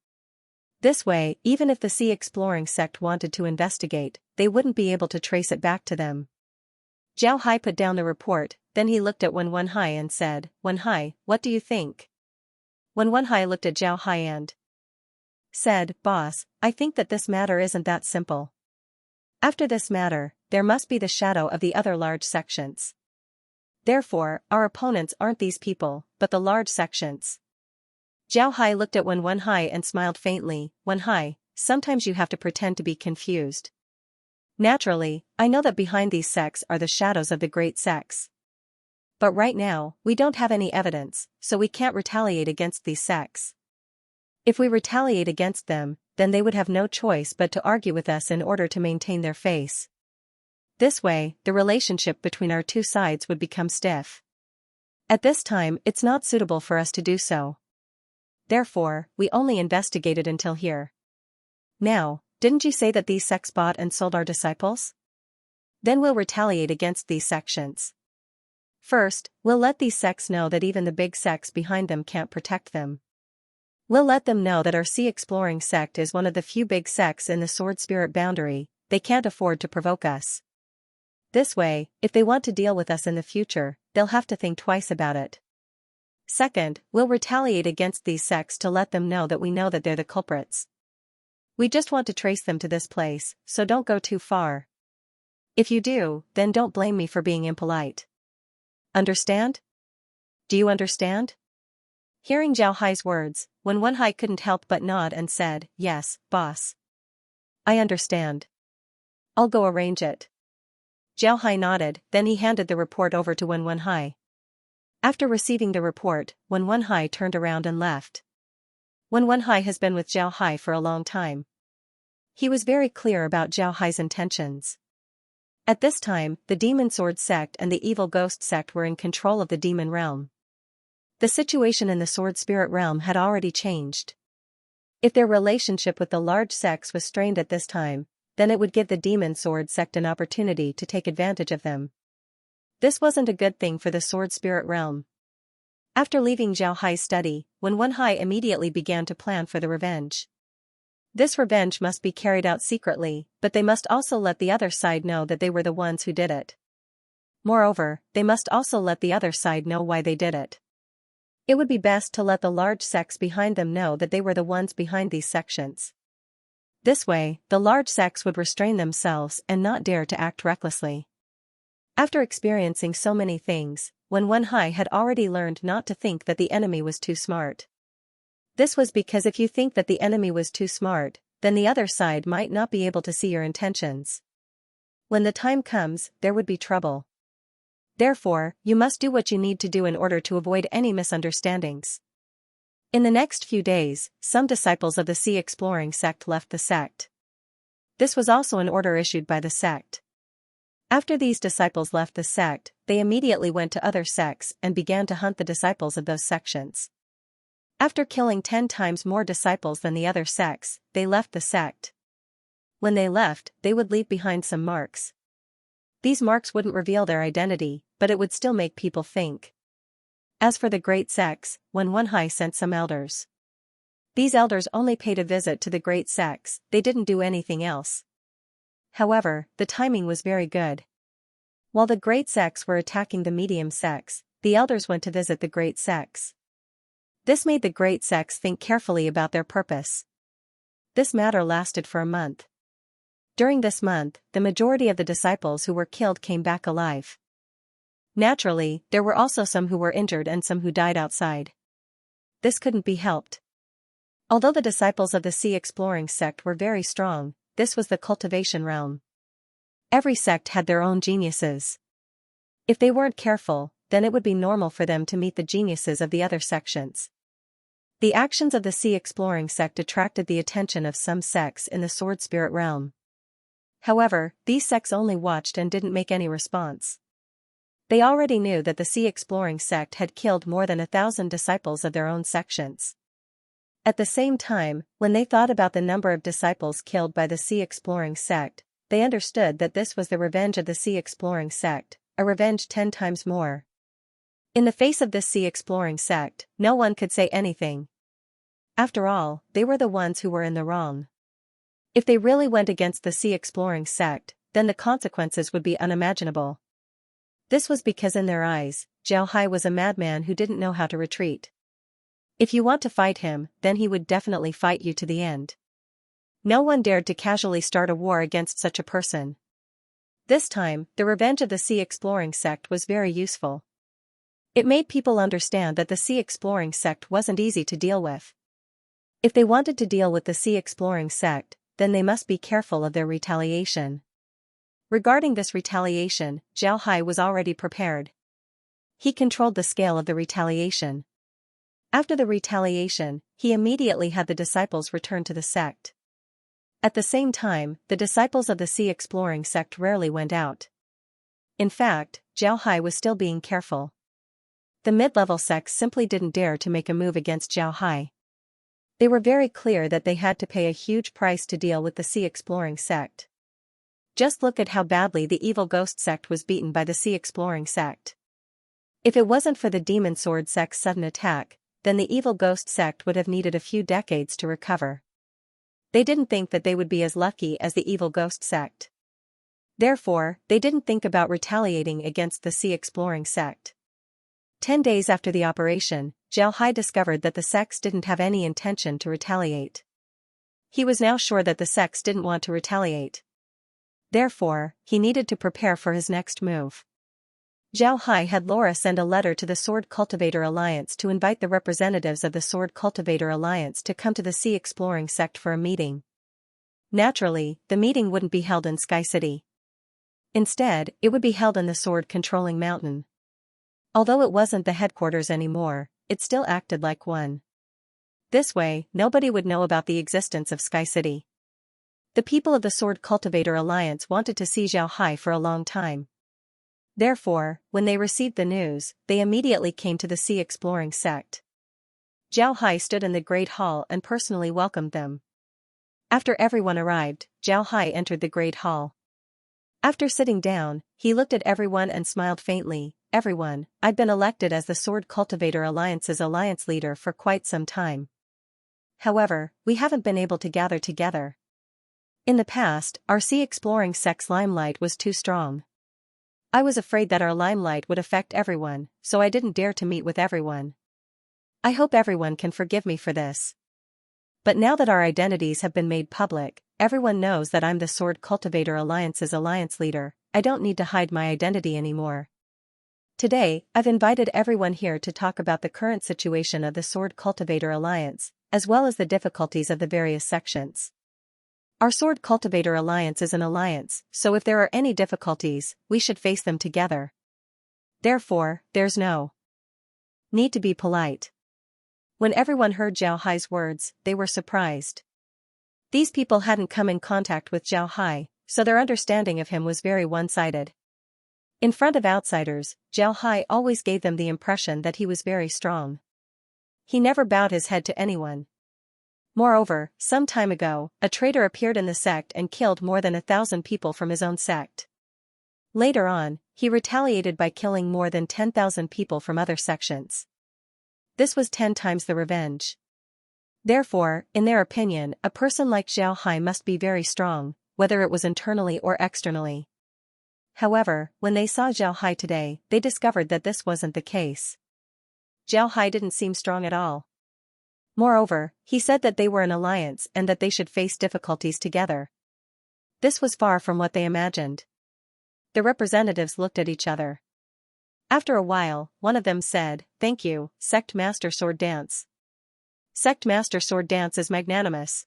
This way, even if the Sea Exploring Sect wanted to investigate, they wouldn't be able to trace it back to them. Zhao Hai put down the report, then he looked at Wenhai and said, "Wenhai, what do you think?" Wenhai looked at Zhao Hai and said, "Boss, I think that this matter isn't that simple. After this matter, there must be the shadow of the other large sections. Therefore, our opponents aren't these people, but the large sections." Zhao Hai looked at Wenhai and smiled faintly. "Wenhai, sometimes you have to pretend to be confused. Naturally, I know that behind these sects are the shadows of the great sects. But right now, we don't have any evidence, so we can't retaliate against these sects. If we retaliate against them, then they would have no choice but to argue with us in order to maintain their face. This way, the relationship between our two sides would become stiff. At this time, it's not suitable for us to do so. Therefore, we only investigated until here. Now, didn't you say that these sects bought and sold our disciples? Then we'll retaliate against these sections. First, we'll let these sects know that even the big sects behind them can't protect them. We'll let them know that our Sea Exploring Sect is one of the few big sects in the Sword Spirit boundary, they can't afford to provoke us. This way, if they want to deal with us in the future, they'll have to think twice about it. Second, we'll retaliate against these sects to let them know that we know that they're the culprits. We just want to trace them to this place, so don't go too far. If you do, then don't blame me for being impolite. Understand? Do you understand? Hearing Zhao Hai's words, Wenhai couldn't help but nod and said, "Yes, boss. I understand. I'll go arrange it." Zhao Hai nodded, then he handed the report over to Wenhai. After receiving the report, Wenhai turned around and left. Wenhai has been with Zhao Hai for a long time. He was very clear about Zhao Hai's intentions. At this time, the Demon Sword sect and the Evil Ghost sect were in control of the demon realm. The situation in the Sword Spirit realm had already changed. If their relationship with the large sects was strained at this time, then it would give the Demon Sword sect an opportunity to take advantage of them. This wasn't a good thing for the Sword Spirit realm. After leaving Zhao Hai's study, Wen Hai immediately began to plan for the revenge. This revenge must be carried out secretly, but they must also let the other side know that they were the ones who did it. Moreover, they must also let the other side know why they did it. It would be best to let the large sects behind them know that they were the ones behind these sections. This way, the large sects would restrain themselves and not dare to act recklessly. After experiencing so many things, Wen Hai had already learned not to think that the enemy was too smart. This was because if you think that the enemy was too smart, then the other side might not be able to see your intentions. When the time comes, there would be trouble. Therefore, you must do what you need to do in order to avoid any misunderstandings. In the next few days, some disciples of the Sea Exploring sect left the sect. This was also an order issued by the sect. After these disciples left the sect, they immediately went to other sects and began to hunt the disciples of those sections. After killing 10 times more disciples than the other sects, they left the sect. When they left, they would leave behind some marks. These marks wouldn't reveal their identity, but it would still make people think. As for the great sects, Wen Hai sent some elders. These elders only paid a visit to the great sects, they didn't do anything else. However, the timing was very good. While the great sects were attacking the medium sects, the elders went to visit the great sects. This made the great sects think carefully about their purpose. This matter lasted for a month. During this month, the majority of the disciples who were killed came back alive. Naturally, there were also some who were injured and some who died outside. This couldn't be helped. Although the disciples of the Sea Exploring sect were very strong, this was the cultivation realm. Every sect had their own geniuses. If they weren't careful, then it would be normal for them to meet the geniuses of the other sections. The actions of the Sea Exploring sect attracted the attention of some sects in the Sword Spirit realm. However, these sects only watched and didn't make any response. They already knew that the Sea Exploring sect had killed more than 1,000 disciples of their own sections. At the same time, when they thought about the number of disciples killed by the Sea Exploring sect, they understood that this was the revenge of the Sea Exploring sect, a revenge 10 times more. In the face of this Sea Exploring sect, no one could say anything. After all, they were the ones who were in the wrong. If they really went against the Sea Exploring sect, then the consequences would be unimaginable. This was because in their eyes, Zhao Hai was a madman who didn't know how to retreat. If you want to fight him, then he would definitely fight you to the end. No one dared to casually start a war against such a person. This time, the revenge of the Sea Exploring sect was very useful. It made people understand that the Sea Exploring sect wasn't easy to deal with. If they wanted to deal with the Sea Exploring sect, then they must be careful of their retaliation. Regarding this retaliation, Zhao Hai was already prepared. He controlled the scale of the retaliation. After the retaliation, he immediately had the disciples return to the sect. At the same time, the disciples of the Sea Exploring sect rarely went out. In fact, Zhao Hai was still being careful. The mid-level sects simply didn't dare to make a move against Zhao Hai. They were very clear that they had to pay a huge price to deal with the Sea Exploring sect. Just look at how badly the Evil Ghost sect was beaten by the Sea Exploring sect. If it wasn't for the Demon Sword sect's sudden attack, then the Evil Ghost sect would have needed a few decades to recover. They didn't think that they would be as lucky as the Evil Ghost sect. Therefore, they didn't think about retaliating against the Sea Exploring sect. 10 days after the operation, Zhao Hai discovered that the sects didn't have any intention to retaliate. He was now sure that the sects didn't want to retaliate. Therefore, he needed to prepare for his next move. Zhao Hai had Laura send a letter to the Sword Cultivator Alliance to invite the representatives of the Sword Cultivator Alliance to come to the Sea Exploring sect for a meeting. Naturally, the meeting wouldn't be held in Sky City. Instead, it would be held in the sword-controlling mountain. Although it wasn't the headquarters anymore, it still acted like one. This way, nobody would know about the existence of Sky City. The people of the Sword Cultivator Alliance wanted to see Zhao Hai for a long time. Therefore, when they received the news, they immediately came to the Sea Exploring sect. Zhao Hai stood in the Great Hall and personally welcomed them. After everyone arrived, Zhao Hai entered the Great Hall. After sitting down, he looked at everyone and smiled faintly. Everyone, I've been elected as the Sword Cultivator Alliance's alliance leader for quite some time. However, we haven't been able to gather together. In the past, our Sea Exploring sect's limelight was too strong. I was afraid that our limelight would affect everyone, so I didn't dare to meet with everyone. I hope everyone can forgive me for this. But now that our identities have been made public, everyone knows that I'm the Sword Cultivator Alliance's alliance leader. I don't need to hide my identity anymore. Today, I've invited everyone here to talk about the current situation of the Sword Cultivator Alliance, as well as the difficulties of the various sections. Our Sword Cultivator Alliance is an alliance, so if there are any difficulties, we should face them together. Therefore, there's no need to be polite. When everyone heard Zhao Hai's words, they were surprised. These people hadn't come in contact with Zhao Hai, so their understanding of him was very one-sided. In front of outsiders, Zhao Hai always gave them the impression that he was very strong. He never bowed his head to anyone. Moreover, some time ago, a traitor appeared in the sect and killed more than 1,000 people from his own sect. Later on, he retaliated by killing more than 10,000 people from other sections. This was 10 times the revenge. Therefore, in their opinion, a person like Zhao Hai must be very strong, whether it was internally or externally. However, when they saw Zhao Hai today, they discovered that this wasn't the case. Zhao Hai didn't seem strong at all. Moreover, he said that they were an alliance and that they should face difficulties together. This was far from what they imagined. The representatives looked at each other. After a while, one of them said, "Thank you, Sect Master Sword Dance. Sect Master Sword Dance is magnanimous.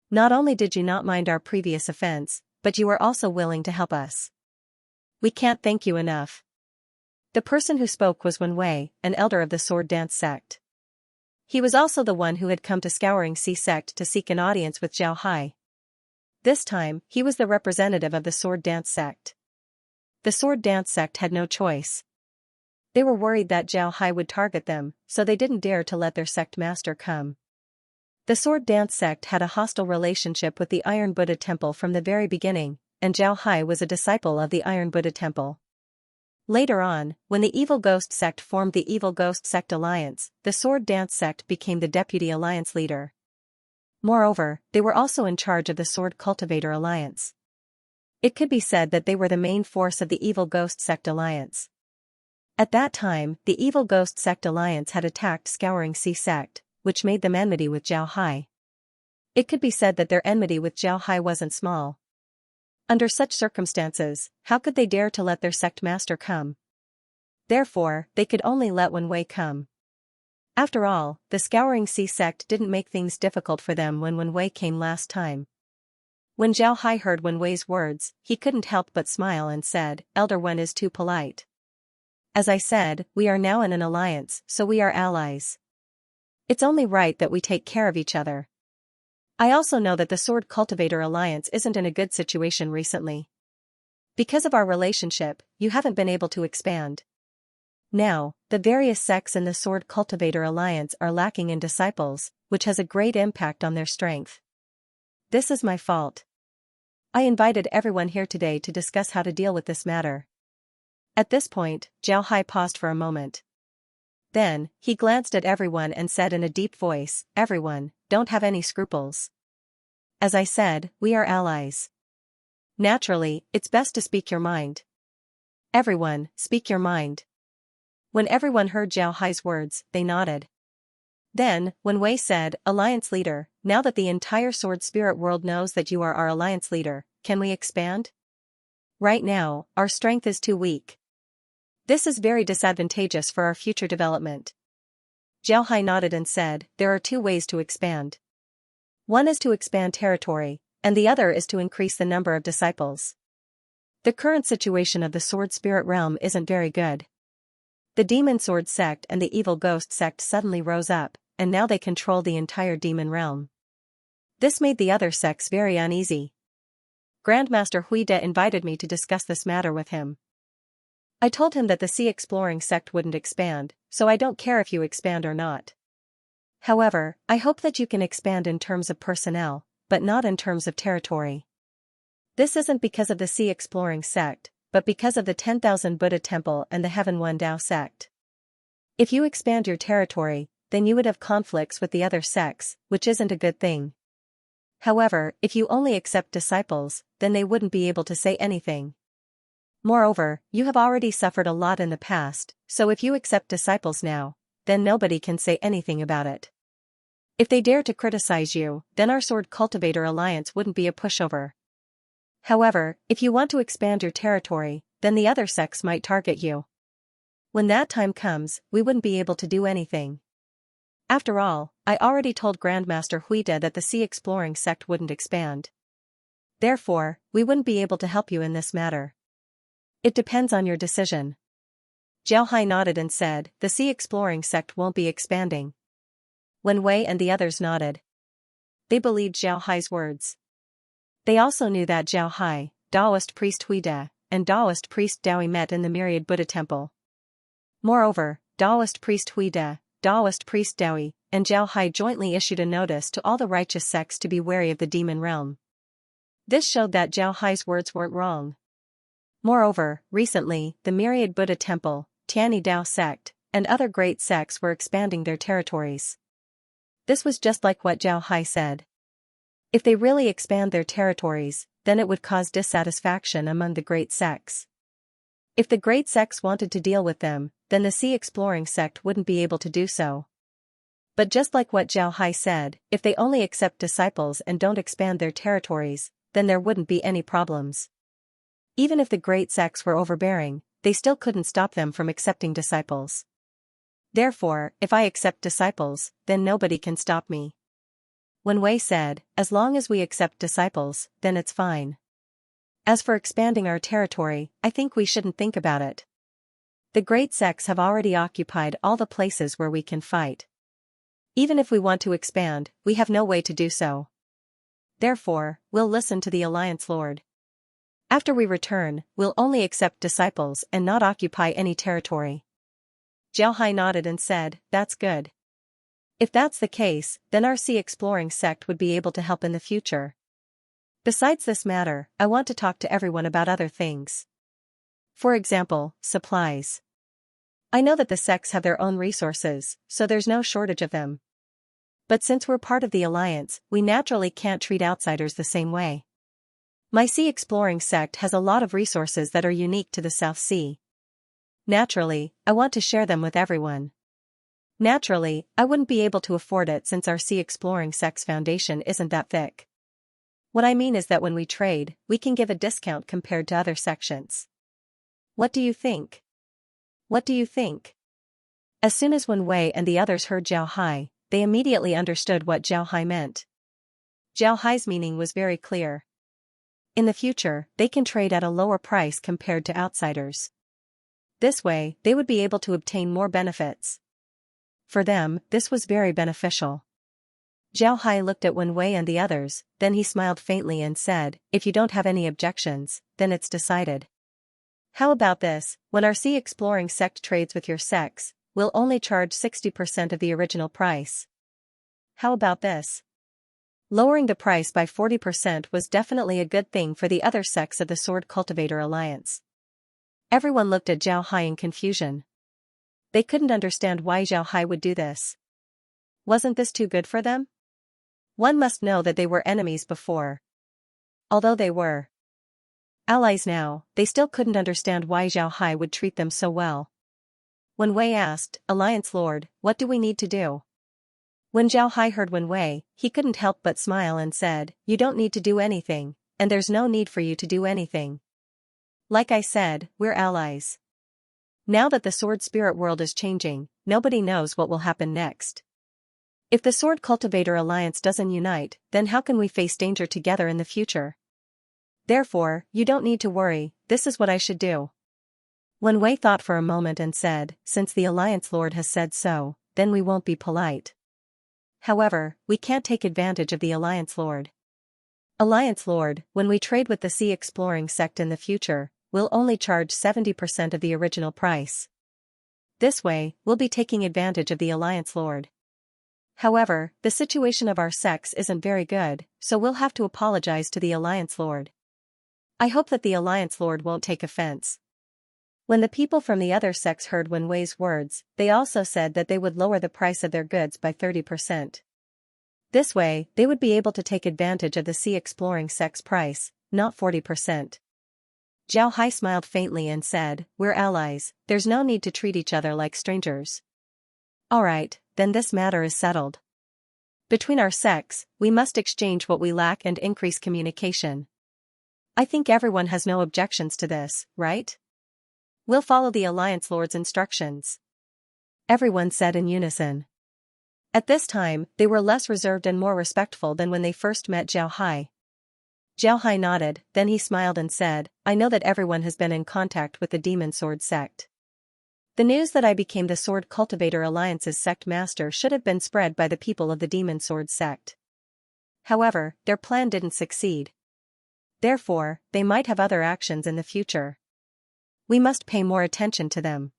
Not only did you not mind our previous offense, but you were also willing to help us. We can't thank you enough." The person who spoke was Wen Wei, an elder of the Sword Dance sect. He was also the one who had come to Scouring Sea sect to seek an audience with Zhao Hai. This time, he was the representative of the Sword Dance sect. The Sword Dance sect had no choice. They were worried that Zhao Hai would target them, so they didn't dare to let their sect master come. The Sword Dance sect had a hostile relationship with the Iron Buddha Temple from the very beginning, and Zhao Hai was a disciple of the Iron Buddha Temple. Later on, when the Evil Ghost sect formed the Evil Ghost Sect Alliance, the Sword Dance sect became the deputy alliance leader. Moreover, they were also in charge of the Sword Cultivator Alliance. It could be said that they were the main force of the Evil Ghost Sect Alliance. At that time, the Evil Ghost Sect Alliance had attacked Scouring Sea sect, which made them enmity with Zhao Hai. It could be said that their enmity with Zhao Hai wasn't small. Under such circumstances, how could they dare to let their sect master come? Therefore, they could only let Wen Wei come. After all, the Scouring Sea sect didn't make things difficult for them when Wen Wei came last time. When Zhao Hai heard Wen Wei's words, he couldn't help but smile and said, "Elder Wen is too polite. As I said, we are now in an alliance, so we are allies. It's only right that we take care of each other. I also know that the Sword Cultivator Alliance isn't in a good situation recently. Because of our relationship, you haven't been able to expand. Now, the various sects in the Sword Cultivator Alliance are lacking in disciples, which has a great impact on their strength. This is my fault. I invited everyone here today to discuss how to deal with this matter." At this point, Zhao Hai paused for a moment. Then, he glanced at everyone and said in a deep voice, "Everyone, don't have any scruples. As I said, we are allies. Naturally, it's best to speak your mind. Everyone, speak your mind." When everyone heard Zhao Hai's words, they nodded. Then, Wen Wei said, "Alliance leader, now that the entire Sword Spirit world knows that you are our alliance leader, can we expand? Right now, our strength is too weak. This is very disadvantageous for our future development." Zhao Hai nodded and said, "There are two ways to expand. One is to expand territory, and the other is to increase the number of disciples. The current situation of the Sword Spirit realm isn't very good. The Demon Sword sect and the Evil Ghost sect suddenly rose up, and now they control the entire demon realm. This made the other sects very uneasy. Grandmaster Huide invited me to discuss this matter with him. I told him that the sea exploring sect wouldn't expand, so I don't care if you expand or not. However, I hope that you can expand in terms of personnel, but not in terms of territory. This isn't because of the sea exploring sect, but because of the 10,000 Buddha temple and the Heaven One Dao sect. If you expand your territory, then you would have conflicts with the other sects, which isn't a good thing. However, if you only accept disciples, then they wouldn't be able to say anything. Moreover, you have already suffered a lot in the past, so if you accept disciples now, then nobody can say anything about it. If they dare to criticize you, then our Sword Cultivator Alliance wouldn't be a pushover. However, if you want to expand your territory, then the other sects might target you. When that time comes, we wouldn't be able to do anything. After all, I already told Grandmaster Huide that the sea exploring sect wouldn't expand. Therefore, we wouldn't be able to help you in this matter. It depends on your decision. Zhao Hai nodded and said, the sea exploring sect won't be expanding. Wen Wei and the others nodded. They believed Zhao Hai's words. They also knew that Zhao Hai, Taoist priest Huide, and Taoist priest Daoi met in the Myriad Buddha temple. Moreover, Taoist priest Huide, Taoist priest Daoi, and Zhao Hai jointly issued a notice to all the righteous sects to be wary of the demon realm. This showed that Zhao Hai's words weren't wrong. Moreover, recently, the Myriad Buddha temple, Tiani Dao sect, and other great sects were expanding their territories. This was just like what Zhao Hai said. If they really expand their territories, then it would cause dissatisfaction among the great sects. If the great sects wanted to deal with them, then the sea exploring sect wouldn't be able to do so. But just like what Zhao Hai said, if they only accept disciples and don't expand their territories, then there wouldn't be any problems. Even if the great sects were overbearing, they still couldn't stop them from accepting disciples. Therefore, if I accept disciples, then nobody can stop me. Wen Wei said, as long as we accept disciples, then it's fine. As for expanding our territory, I think we shouldn't think about it. The great sects have already occupied all the places where we can fight. Even if we want to expand, we have no way to do so. Therefore, we'll listen to the Alliance Lord. After we return, we'll only accept disciples and not occupy any territory. Zhao Hai nodded and said, that's good. If that's the case, then our sea exploring sect would be able to help in the future. Besides this matter, I want to talk to everyone about other things. For example, supplies. I know that the sects have their own resources, so there's no shortage of them. But since we're part of the alliance, we naturally can't treat outsiders the same way. My sea exploring sect has a lot of resources that are unique to the South Sea. Naturally, I want to share them with everyone. Naturally, I wouldn't be able to afford it since our sea exploring sect's foundation isn't that thick. What I mean is that when we trade, we can give a discount compared to other sections. What do you think? What do you think? As soon as Wen Wei and the others heard Zhao Hai, they immediately understood what Zhao Hai meant. Zhao Hai's meaning was very clear. In the future, they can trade at a lower price compared to outsiders. This way, they would be able to obtain more benefits. For them, this was very beneficial. Zhao Hai looked at Wen Wei and the others, then he smiled faintly and said, if you don't have any objections, then it's decided. How about this, when our sea exploring sect trades with your sects, we'll only charge 60% of the original price. How about this? Lowering the price by 40% was definitely a good thing for the other sects of the Sword Cultivator Alliance. Everyone looked at Zhao Hai in confusion. They couldn't understand why Zhao Hai would do this. Wasn't this too good for them? One must know that they were enemies before. Although they were allies now, they still couldn't understand why Zhao Hai would treat them so well. Wen Wei asked, Alliance Lord, what do we need to do? When Zhao Hai heard Wen Wei, he couldn't help but smile and said, you don't need to do anything, and there's no need for you to do anything. Like I said, we're allies. Now that the sword spirit world is changing, nobody knows what will happen next. If the Sword Cultivator Alliance doesn't unite, then how can we face danger together in the future? Therefore, you don't need to worry, this is what I should do. Wen Wei thought for a moment and said, since the Alliance Lord has said so, then we won't be polite. However, we can't take advantage of the Alliance Lord. Alliance Lord, when we trade with the Sea Exploring sect in the future, we'll only charge 70% of the original price. This way, we'll be taking advantage of the Alliance Lord. However, the situation of our sects isn't very good, so we'll have to apologize to the Alliance Lord. I hope that the Alliance Lord won't take offense. When the people from the other sects heard Wen Wei's words, they also said that they would lower the price of their goods by 30%. This way, they would be able to take advantage of the Sea Exploring sect's price, not 40%. Zhao Hai smiled faintly and said, "We're allies, there's no need to treat each other like strangers." Alright, then this matter is settled. Between our sects, we must exchange what we lack and increase communication. I think everyone has no objections to this, right? We'll follow the Alliance Lord's instructions. Everyone said in unison. At this time, they were less reserved and more respectful than when they first met Zhao Hai. Zhao Hai nodded, then he smiled and said, "I know that everyone has been in contact with the Demon Sword sect. The news that I became the Sword Cultivator Alliance's sect master should have been spread by the people of the Demon Sword sect. However, their plan didn't succeed. Therefore, they might have other actions in the future. We must pay more attention to them."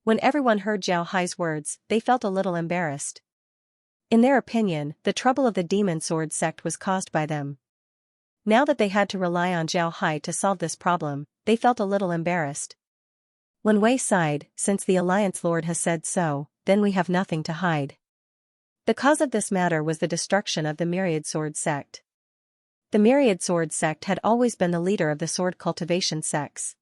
When everyone heard Zhao Hai's words, they felt a little embarrassed. In their opinion, the trouble of the Demon Sword sect was caused by them. Now that they had to rely on Zhao Hai to solve this problem, they felt a little embarrassed. Wen Wei sighed, "Since the Alliance Lord has said so, then we have nothing to hide." The cause of this matter was the destruction of the Myriad Sword sect. The Myriad Sword sect had always been the leader of the sword cultivation sects.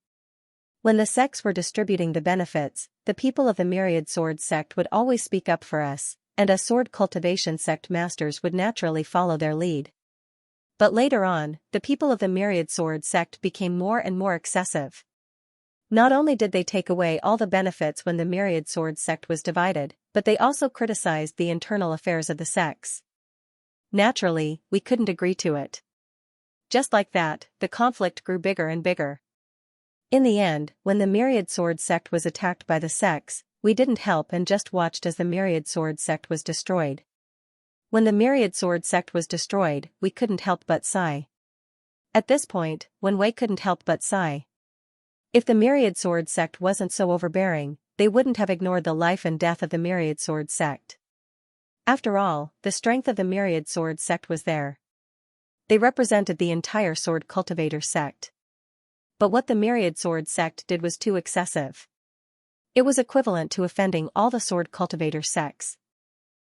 When the sects were distributing the benefits, the people of the Myriad Sword sect would always speak up for us, and as sword cultivation sect masters would naturally follow their lead. But later on, the people of the Myriad Sword sect became more and more excessive. Not only did they take away all the benefits when the Myriad Sword sect was divided, but they also criticized the internal affairs of the sects. Naturally, we couldn't agree to it. Just like that, the conflict grew bigger and bigger. In the end, when the Myriad Sword sect was attacked by the sects, we didn't help and just watched as the Myriad Sword sect was destroyed. When the Myriad Sword sect was destroyed, we couldn't help but sigh. At this point, Wen Wei couldn't help but sigh. If the Myriad Sword sect wasn't so overbearing, they wouldn't have ignored the life and death of the Myriad Sword sect. After all, the strength of the Myriad Sword sect was there. They represented the entire sword cultivator sect. But what the Myriad Sword sect did was too excessive. It was equivalent to offending all the sword cultivator sects.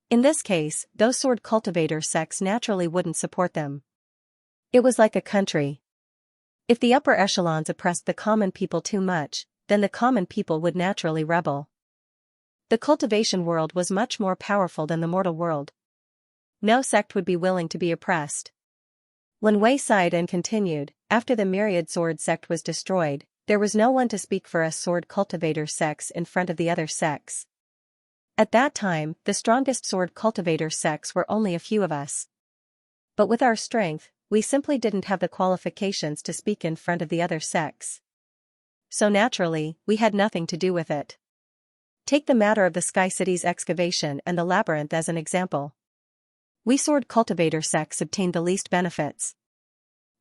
In this case, those sword cultivator sects naturally wouldn't support them. It was like a country. If the upper echelons oppressed the common people too much, then the common people would naturally rebel. The cultivation world was much more powerful than the mortal world. No sect would be willing to be oppressed. Wen Wei sighed and continued, "After the Myriad Sword sect was destroyed, there was no one to speak for us sword cultivator sects in front of the other sects. At that time, the strongest sword cultivator sects were only a few of us. But with our strength, we simply didn't have the qualifications to speak in front of the other sects. So naturally, we had nothing to do with it. Take the matter of the Sky City's excavation and the labyrinth as an example. We sword cultivator sects obtained the least benefits.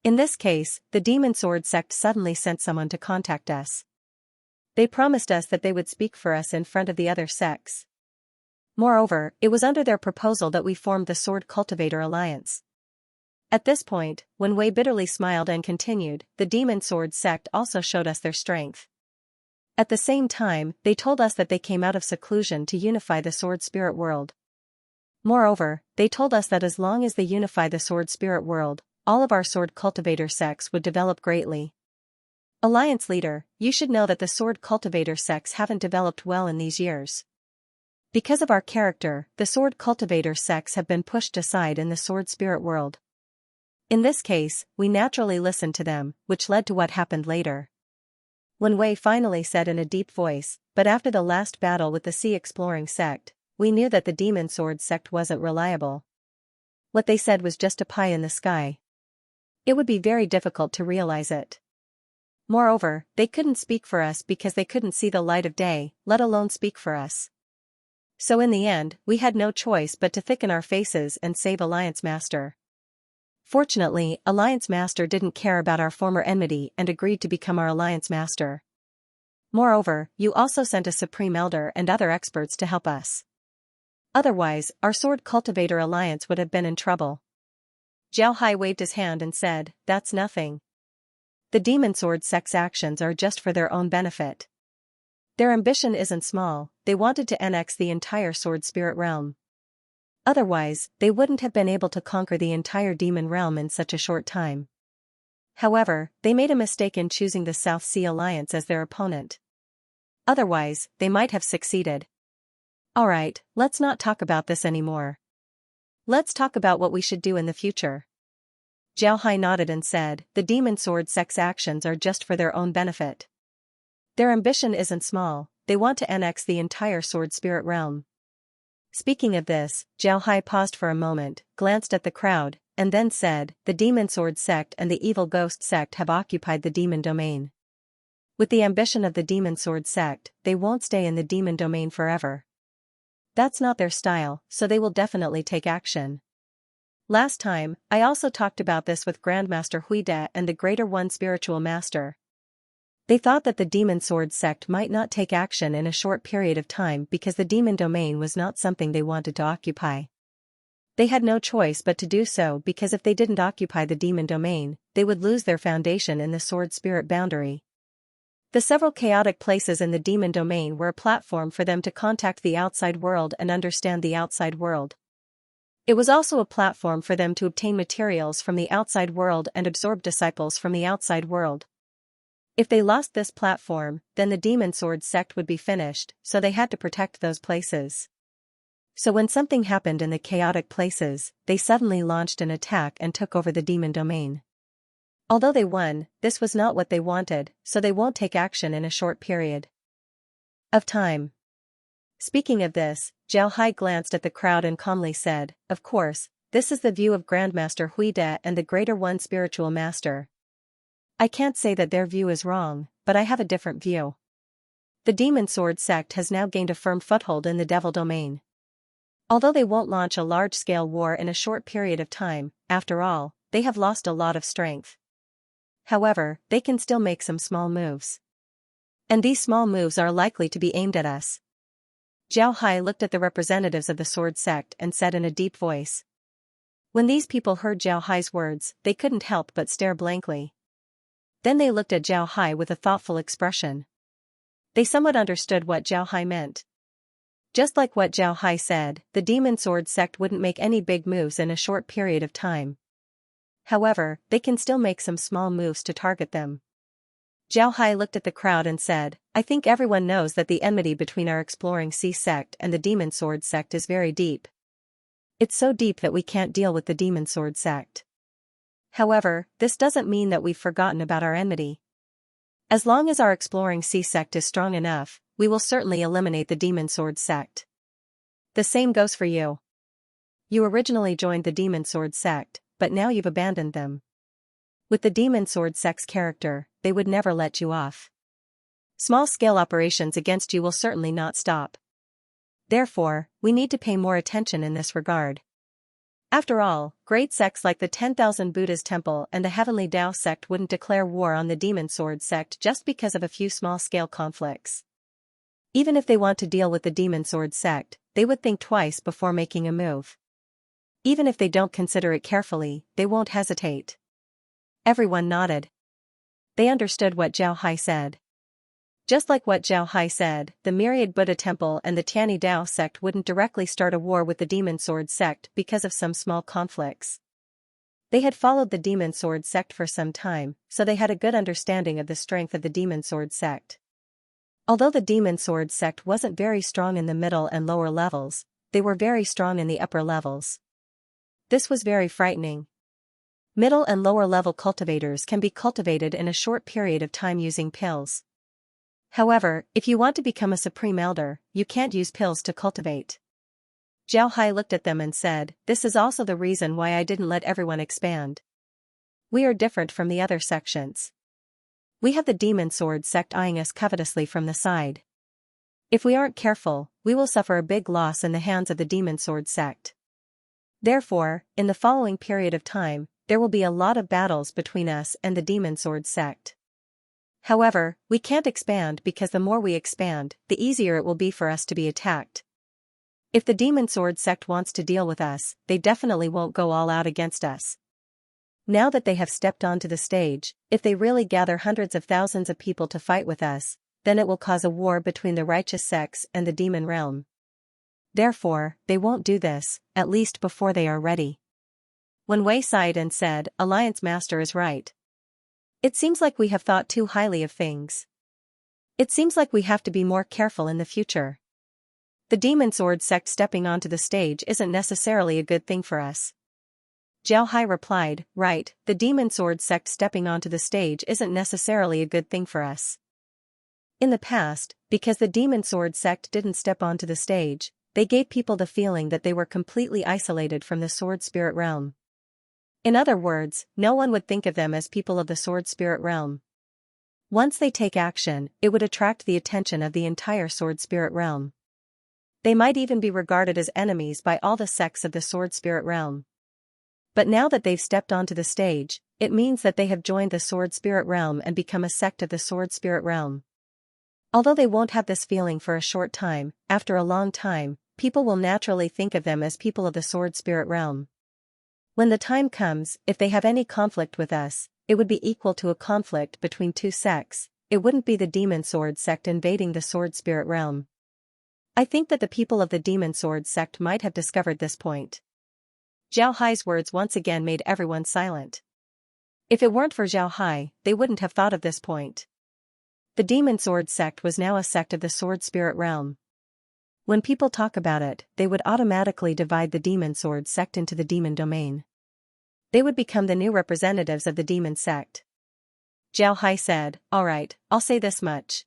In this case, the Demon Sword sect suddenly sent someone to contact us. They promised us that they would speak for us in front of the other sects. Moreover, it was under their proposal that we formed the Sword Cultivator Alliance." At this point, Wen Wei bitterly smiled and continued, "The Demon Sword sect also showed us their strength. At the same time, they told us that they came out of seclusion to unify the sword spirit world. Moreover, they told us that as long as they unify the sword spirit world, all of our sword cultivator sects would develop greatly. Alliance leader, you should know that the sword cultivator sects haven't developed well in these years. Because of our character, the sword cultivator sects have been pushed aside in the sword spirit world. In this case, we naturally listened to them, which led to what happened later." Wen Wei finally said in a deep voice, "But after the last battle with the Sea Exploring sect, we knew that the Demon Sword sect wasn't reliable. What they said was just a pie in the sky. It would be very difficult to realize it. Moreover, they couldn't speak for us because they couldn't see the light of day, let alone speak for us. So in the end, we had no choice but to thicken our faces and save Alliance Master. Fortunately, Alliance Master didn't care about our former enmity and agreed to become our Alliance Master. Moreover, you also sent a Supreme Elder and other experts to help us. Otherwise, our Sword Cultivator Alliance would have been in trouble. Zhao Hai waved his hand and said, "That's nothing. The Demon Sword sect's actions are just for their own benefit. Their ambition isn't small, they wanted to annex the entire Sword Spirit realm. Otherwise, they wouldn't have been able to conquer the entire demon realm in such a short time. However, they made a mistake in choosing the South Sea Alliance as their opponent. Otherwise, they might have succeeded. Alright, let's not talk about this anymore. Let's talk about what we should do in the future." Zhao Hai nodded and said, "The Demon Sword sect's actions are just for their own benefit. Their ambition isn't small, they want to annex the entire Sword Spirit realm." Speaking of this, Zhao Hai paused for a moment, glanced at the crowd, and then said, "The Demon Sword sect and the Evil Ghost sect have occupied the demon domain. With the ambition of the Demon Sword sect, they won't stay in the demon domain forever. That's not their style, so they will definitely take action. Last time, I also talked about this with Grandmaster Huide and the Greater One Spiritual Master. They thought that the Demon Sword sect might not take action in a short period of time because the demon domain was not something they wanted to occupy. They had no choice but to do so because if they didn't occupy the demon domain, they would lose their foundation in the Sword Spirit boundary. The several chaotic places in the demon domain were a platform for them to contact the outside world and understand the outside world. It was also a platform for them to obtain materials from the outside world and absorb disciples from the outside world. If they lost this platform, then the Demon Sword sect would be finished, so they had to protect those places. So when something happened in the chaotic places, they suddenly launched an attack and took over the demon domain. Although they won, this was not what they wanted, so they won't take action in a short period of time. Speaking of this, Zhao Hai glanced at the crowd and calmly said, "Of course, this is the view of Grandmaster Huide and the Greater One Spiritual Master. I can't say that their view is wrong, but I have a different view. The Demon Sword sect has now gained a firm foothold in the Devil domain. Although they won't launch a large-scale war in a short period of time, after all, they have lost a lot of strength. However, they can still make some small moves. And these small moves are likely to be aimed at us." Zhao Hai looked at the representatives of the Sword sect and said in a deep voice. When these people heard Zhao Hai's words, they couldn't help but stare blankly. Then they looked at Zhao Hai with a thoughtful expression. They somewhat understood what Zhao Hai meant. Just like what Zhao Hai said, the Demon Sword sect wouldn't make any big moves in a short period of time. However, they can still make some small moves to target them. Zhao Hai looked at the crowd and said, "I think everyone knows that the enmity between our Exploring Sea sect and the Demon Sword sect is very deep. It's so deep that we can't deal with the Demon Sword sect. However, this doesn't mean that we've forgotten about our enmity. As long as our Exploring Sea sect is strong enough, we will certainly eliminate the Demon Sword sect. The same goes for you. You originally joined the Demon Sword sect, but now you've abandoned them. With the Demon Sword sect's character, they would never let you off. Small-scale operations against you will certainly not stop. Therefore, we need to pay more attention in this regard. After all, great sects like the 10,000 Buddhas Temple and the Heavenly Tao sect wouldn't declare war on the Demon Sword sect just because of a few small-scale conflicts. Even if they want to deal with the Demon Sword sect, they would think twice before making a move. Even if they don't consider it carefully, they won't hesitate." Everyone nodded. They understood what Zhao Hai said. Just like what Zhao Hai said, the Myriad Buddha Temple and the Tianyi Dao sect wouldn't directly start a war with the Demon Sword sect because of some small conflicts. They had followed the Demon Sword sect for some time, so they had a good understanding of the strength of the Demon Sword sect. Although the Demon Sword sect wasn't very strong in the middle and lower levels, they were very strong in the upper levels. This was very frightening. Middle and lower level cultivators can be cultivated in a short period of time using pills. However, if you want to become a Supreme Elder, you can't use pills to cultivate. Zhao Hai looked at them and said, "This is also the reason why I didn't let everyone expand. We are different from the other sections. We have the Demon Sword sect eyeing us covetously from the side. If we aren't careful, we will suffer a big loss in the hands of the demon sword sect. Therefore, in the following period of time, there will be a lot of battles between us and the demon sword sect. However, we can't expand because the more we expand, the easier it will be for us to be attacked. If the demon sword sect wants to deal with us, they definitely won't go all out against us. Now that they have stepped onto the stage, if they really gather hundreds of thousands of people to fight with us, then it will cause a war between the righteous sects and the demon realm. Therefore, they won't do this, at least before they are ready. Wen Wei sighed and said, Alliance Master is right. It seems like we have thought too highly of things. It seems like we have to be more careful in the future. The demon sword sect stepping onto the stage isn't necessarily a good thing for us. Zhao Hai replied, right, the demon sword sect stepping onto the stage isn't necessarily a good thing for us. In the past, because the demon sword sect didn't step onto the stage, they gave people the feeling that they were completely isolated from the sword spirit realm. In other words, no one would think of them as people of the sword spirit realm. Once they take action, it would attract the attention of the entire sword spirit realm. They might even be regarded as enemies by all the sects of the sword spirit realm. But now that they've stepped onto the stage, it means that they have joined the sword spirit realm and become a sect of the sword spirit realm. Although they won't have this feeling for a short time, after a long time, people will naturally think of them as people of the sword spirit realm. When the time comes, if they have any conflict with us, it would be equal to a conflict between two sects. It wouldn't be the demon sword sect invading the sword spirit realm. I think that the people of the demon sword sect might have discovered this point. Zhao Hai's words once again made everyone silent. If it weren't for Zhao Hai, they wouldn't have thought of this point. The demon sword sect was now a sect of the sword spirit realm. When people talk about it, they would automatically divide the demon sword sect into the demon domain. They would become the new representatives of the demon sect. Zhao Hai said, alright, I'll say this much.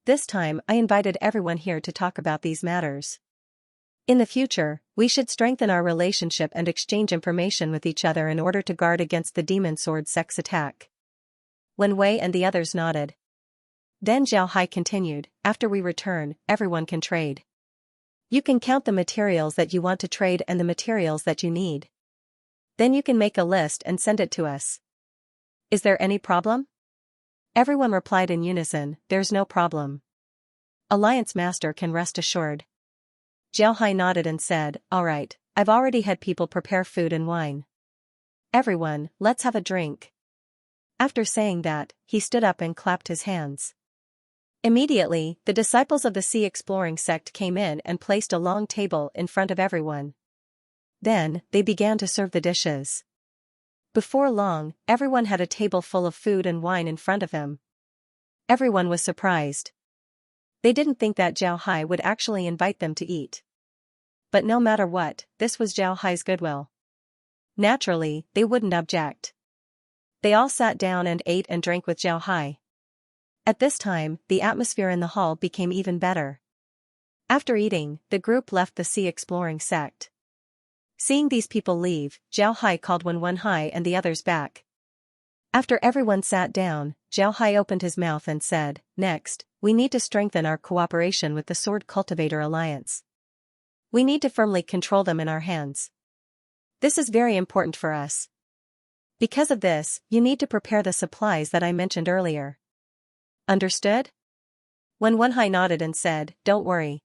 This time I invited everyone here to talk about these matters. In the future, we should strengthen our relationship and exchange information with each other in order to guard against the demon sword sect's attack. Wen Wei and the others nodded. Then Zhao Hai continued, after we return, everyone can trade. You can count the materials that you want to trade and the materials that you need. Then you can make a list and send it to us. Is there any problem? Everyone replied in unison, there's no problem. Alliance Master can rest assured. Zhao Hai nodded and said, alright, I've already had people prepare food and wine. Everyone, let's have a drink. After saying that, he stood up and clapped his hands. Immediately, the disciples of the Sea Exploring sect came in and placed a long table in front of everyone. Then, they began to serve the dishes. Before long, everyone had a table full of food and wine in front of them. Everyone was surprised. They didn't think that Zhao Hai would actually invite them to eat. But no matter what, this was Zhao Hai's goodwill. Naturally, they wouldn't object. They all sat down and ate and drank with Zhao Hai. At this time, the atmosphere in the hall became even better. After eating, the group left the Sea Exploring sect. Seeing these people leave, Zhao Hai called Wen Hai and the others back. After everyone sat down, Zhao Hai opened his mouth and said, next, we need to strengthen our cooperation with the Sword Cultivator Alliance. We need to firmly control them in our hands. This is very important for us. Because of this, you need to prepare the supplies that I mentioned earlier. Understood? Wen Hai nodded and said, don't worry.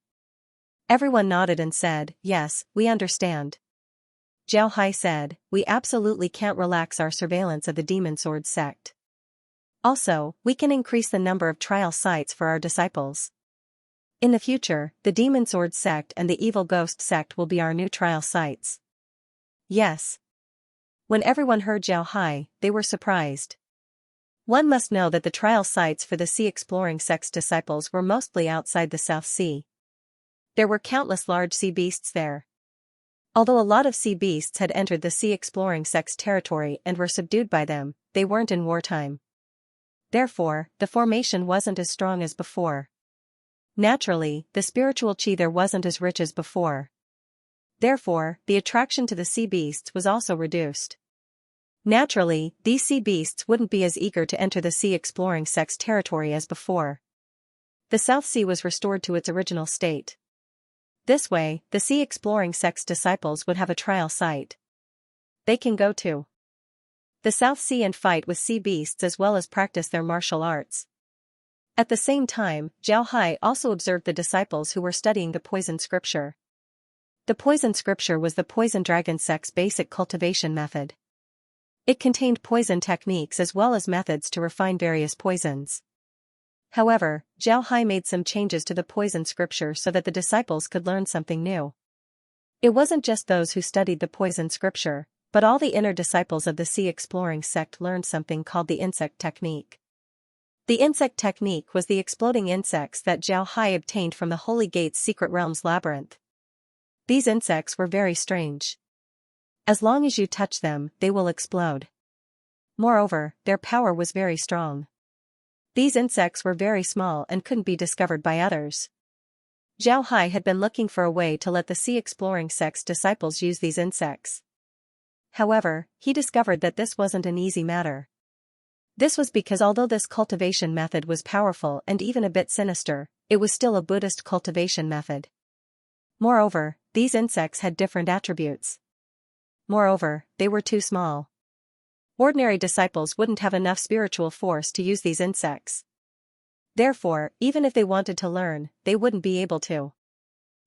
Everyone nodded and said, yes, we understand. Zhao Hai said, we absolutely can't relax our surveillance of the demon sword sect. Also, we can increase the number of trial sites for our disciples. In the future, the demon sword sect and the evil ghost sect will be our new trial sites. Yes. When everyone heard Zhao Hai, they were surprised. One must know that the trial sites for the Sea Exploring sect's disciples were mostly outside the South Sea. There were countless large sea beasts there. Although a lot of sea beasts had entered the Sea Exploring sect's territory and were subdued by them, they weren't in wartime. Therefore, the formation wasn't as strong as before. Naturally, the spiritual chi there wasn't as rich as before. Therefore, the attraction to the sea beasts was also reduced. Naturally, these sea beasts wouldn't be as eager to enter the Sea Exploring sect's territory as before. The South Sea was restored to its original state. This way, the sea exploring sect's disciples would have a trial site they can go to the South Sea and fight with sea beasts as well as practice their martial arts. At the same time, Zhao Hai also observed the disciples who were studying the poison scripture. The poison scripture was the poison dragon sect's basic cultivation method. It contained poison techniques as well as methods to refine various poisons. However, Zhao Hai made some changes to the poison scripture so that the disciples could learn something new. It wasn't just those who studied the poison scripture, but all the inner disciples of the sea exploring sect learned something called the insect technique. The insect technique was the exploding insects that Zhao Hai obtained from the Holy Gate's Secret Realms labyrinth. These insects were very strange. As long as you touch them, they will explode. Moreover, their power was very strong. These insects were very small and couldn't be discovered by others. Zhao Hai had been looking for a way to let the sea exploring sect's disciples use these insects. However, he discovered that this wasn't an easy matter. This was because although this cultivation method was powerful and even a bit sinister, it was still a Buddhist cultivation method. Moreover, these insects had different attributes. Moreover, they were too small. Ordinary disciples wouldn't have enough spiritual force to use these insects. Therefore, even if they wanted to learn, they wouldn't be able to.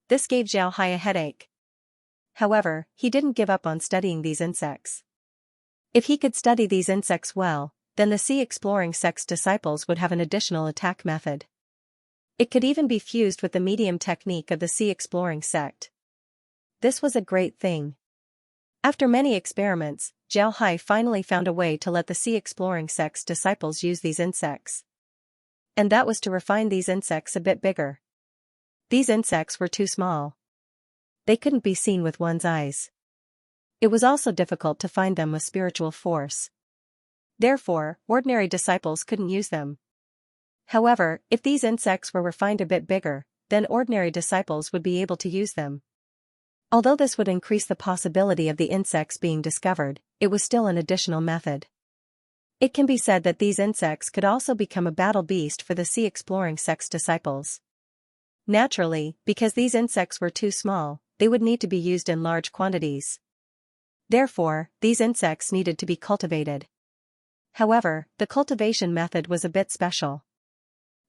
This gave Zhao Hai a headache. However, he didn't give up on studying these insects. If he could study these insects well, then the sea exploring sect's disciples would have an additional attack method. It could even be fused with the medium technique of the sea exploring sect. This was a great thing. After many experiments, Zhao Hai finally found a way to let the sea exploring sect's disciples use these insects. And that was to refine these insects a bit bigger. These insects were too small. They couldn't be seen with one's eyes. It was also difficult to find them with spiritual force. Therefore, ordinary disciples couldn't use them. However, if these insects were refined a bit bigger, then ordinary disciples would be able to use them. Although this would increase the possibility of the insects being discovered, it was still an additional method. It can be said that these insects could also become a battle beast for the sea exploring sect's disciples. Naturally, because these insects were too small, they would need to be used in large quantities. Therefore, these insects needed to be cultivated. However, the cultivation method was a bit special.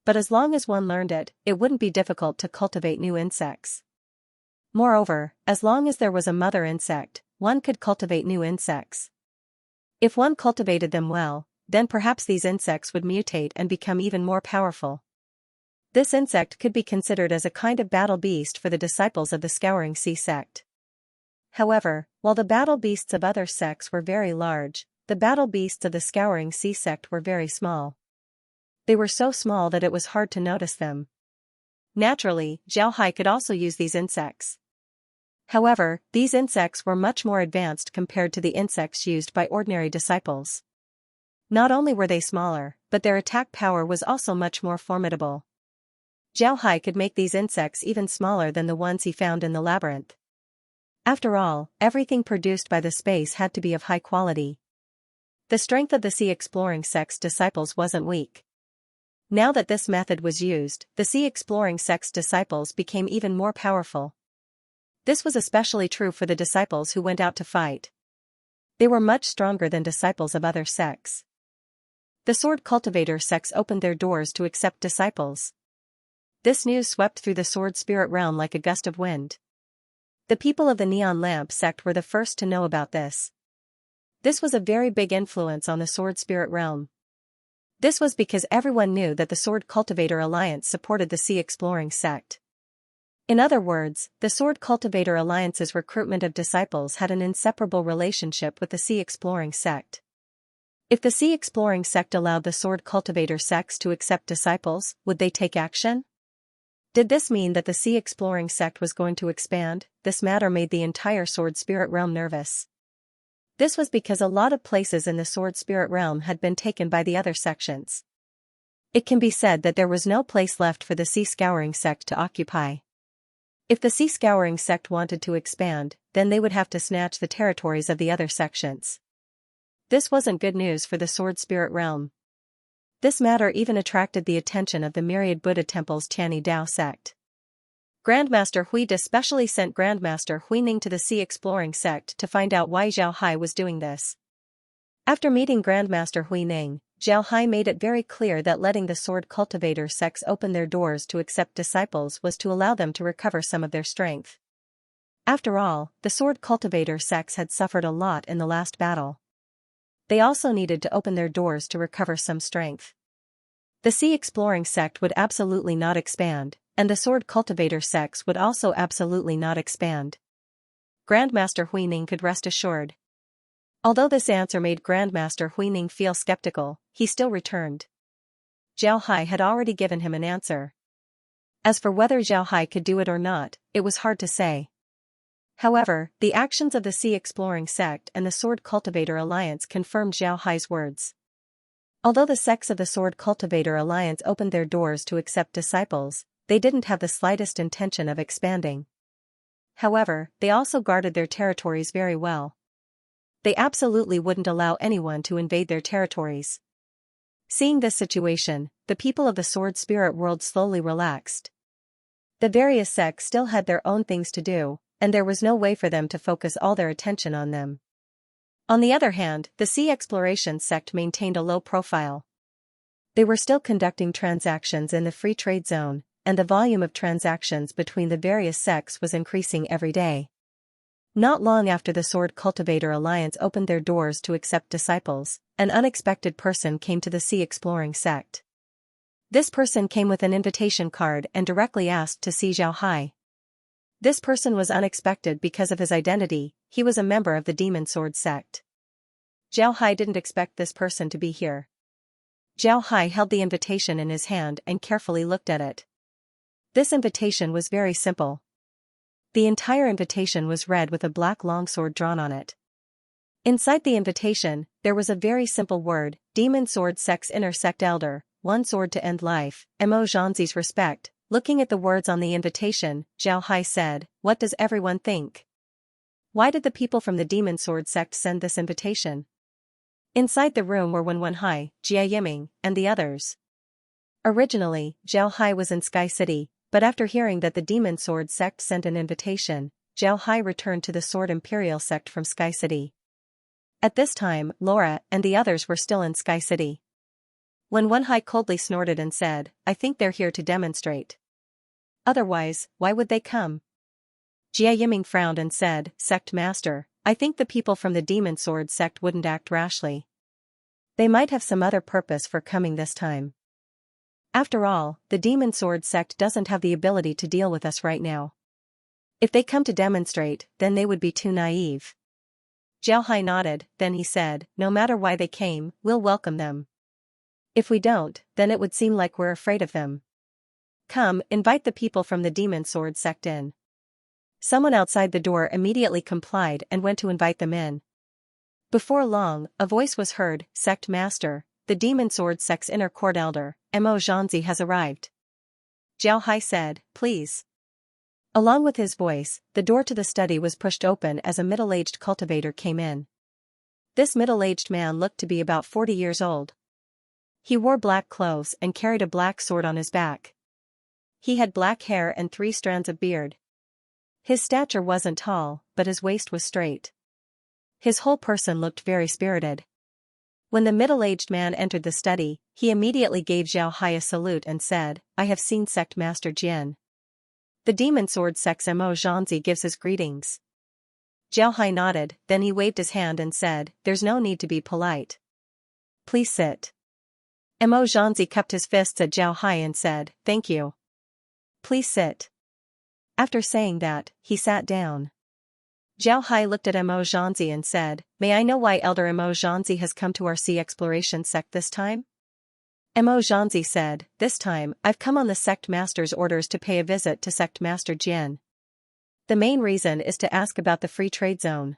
But as long as one learned it, it wouldn't be difficult to cultivate new insects. Moreover, as long as there was a mother insect, one could cultivate new insects. If one cultivated them well, then perhaps these insects would mutate and become even more powerful. This insect could be considered as a kind of battle beast for the disciples of the Scouring Sea sect. However, while the battle beasts of other sects were very large, the battle beasts of the Scouring Sea sect were very small. They were so small that it was hard to notice them. Naturally, Zhao Hai could also use these insects. However, these insects were much more advanced compared to the insects used by ordinary disciples. Not only were they smaller, but their attack power was also much more formidable. Zhao Hai could make these insects even smaller than the ones he found in the labyrinth. After all, everything produced by the space had to be of high quality. The strength of the sea exploring sect's disciples wasn't weak. Now that this method was used, the sea exploring sect's disciples became even more powerful. This was especially true for the disciples who went out to fight. They were much stronger than disciples of other sects. The sword cultivator sects opened their doors to accept disciples. This news swept through the sword spirit realm like a gust of wind. The people of the Neon Lamp sect were the first to know about this. This was a very big influence on the sword spirit realm. This was because everyone knew that the Sword Cultivator Alliance supported the Sea Exploring sect. In other words, the Sword Cultivator Alliance's recruitment of disciples had an inseparable relationship with the Sea Exploring sect. If the Sea Exploring sect allowed the Sword Cultivator sects to accept disciples, would they take action? Did this mean that the Sea Exploring sect was going to expand? This matter made the entire Sword Spirit realm nervous. This was because a lot of places in the Sword Spirit realm had been taken by the other sections. It can be said that there was no place left for the Sea Scouring sect to occupy. If the Sea Scouring sect wanted to expand, then they would have to snatch the territories of the other sections. This wasn't good news for the Sword Spirit realm. This matter even attracted the attention of the myriad Buddha temple's Tianyi Dao sect. Grandmaster Huide specially sent Grandmaster Huining to the Sea Exploring sect to find out why Zhao Hai was doing this. After meeting Grandmaster Huining, Zhao Hai made it very clear that letting the Sword Cultivator sects open their doors to accept disciples was to allow them to recover some of their strength. After all, the Sword Cultivator sects had suffered a lot in the last battle. They also needed to open their doors to recover some strength. The Sea Exploring sect would absolutely not expand, and the Sword Cultivator sects would also absolutely not expand. Grandmaster Huining could rest assured. Although this answer made Grandmaster Huining feel skeptical, he still returned. Zhao Hai had already given him an answer. As for whether Zhao Hai could do it or not, it was hard to say. However, the actions of the Sea Exploring sect and the Sword Cultivator Alliance confirmed Zhao Hai's words. Although the sects of the Sword Cultivator Alliance opened their doors to accept disciples, they didn't have the slightest intention of expanding. However, they also guarded their territories very well. They absolutely wouldn't allow anyone to invade their territories. Seeing this situation, the people of the Sword Spirit world slowly relaxed. The various sects still had their own things to do, and there was no way for them to focus all their attention on them. On the other hand, the Sea Exploration sect maintained a low profile. They were still conducting transactions in the free trade zone, and the volume of transactions between the various sects was increasing every day. Not long after the Sword Cultivator Alliance opened their doors to accept disciples, an unexpected person came to the Sea Exploring sect. This person came with an invitation card and directly asked to see Zhao Hai. This person was unexpected because of his identity. He was a member of the Demon Sword sect. Zhao Hai didn't expect this person to be here. Zhao Hai held the invitation in his hand and carefully looked at it. This invitation was very simple. The entire invitation was red with a black longsword drawn on it. Inside the invitation, there was a very simple word: Demon Sword Sect's Inner Sect Elder, one sword to end life, Mo Zhanzi's respect. Looking at the words on the invitation, Zhao Hai said, "What does everyone think? Why did the people from the Demon Sword sect send this invitation?" Inside the room were Wen Wenhai, Jia Yiming, and the others. Originally, Zhao Hai was in Sky City, but after hearing that the Demon Sword sect sent an invitation, Zhao Hai returned to the Sword Imperial sect from Sky City. At this time, Laura and the others were still in Sky City. Wen Wenhai coldly snorted and said, "I think they're here to demonstrate. Otherwise, why would they come?" Jia Yiming frowned and said, "Sect Master, I think the people from the Demon Sword sect wouldn't act rashly. They might have some other purpose for coming this time. After all, the Demon Sword sect doesn't have the ability to deal with us right now. If they come to demonstrate, then they would be too naive." Zhao Hai nodded, then he said, "No matter why they came, we'll welcome them. If we don't, then it would seem like we're afraid of them. Come, invite the people from the Demon Sword sect in." Someone outside the door immediately complied and went to invite them in. Before long, a voice was heard, "Sect Master, the Demon Sword sect's inner court elder, Mo Zhanzi has arrived." Zhao Hai said, "Please." Along with his voice, the door to the study was pushed open as a middle-aged cultivator came in. This middle-aged man looked to be about 40 years old. He wore black clothes and carried a black sword on his back. He had black hair and 3 strands of beard. His stature wasn't tall, but his waist was straight. His whole person looked very spirited. When the middle-aged man entered the study, he immediately gave Zhao Hai a salute and said, "I have seen Sect Master Jian. The Demon Sword sect's Mo Zhanzi gives his greetings." Zhao Hai nodded, then he waved his hand and said, "There's no need to be polite. Please sit." Mo Zhanzi cupped his fists at Zhao Hai and said, "Thank you. Please sit." After saying that, he sat down. Zhao Hai looked at Mo Zhanzi and said, "May I know why Elder Mo Zhanzi has come to our Sea Exploration sect this time?" Mo Zhanzi said, "This time, I've come on the Sect Master's orders to pay a visit to Sect Master Jian. The main reason is to ask about the Free Trade Zone.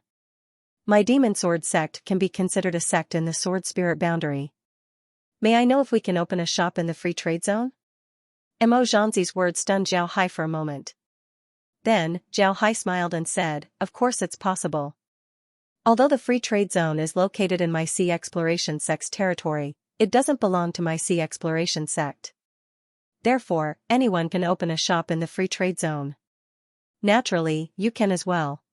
My Demon Sword sect can be considered a sect in the Sword Spirit boundary. May I know if we can open a shop in the Free Trade Zone?" Mo Zhanzi's words stunned Zhao Hai for a moment. Then, Zhao Hai smiled and said, "Of course it's possible. Although the Free Trade Zone is located in my Sea Exploration sect's territory, it doesn't belong to my sea exploration sect. Therefore, anyone can open a shop in the free trade zone. Naturally, you can as well.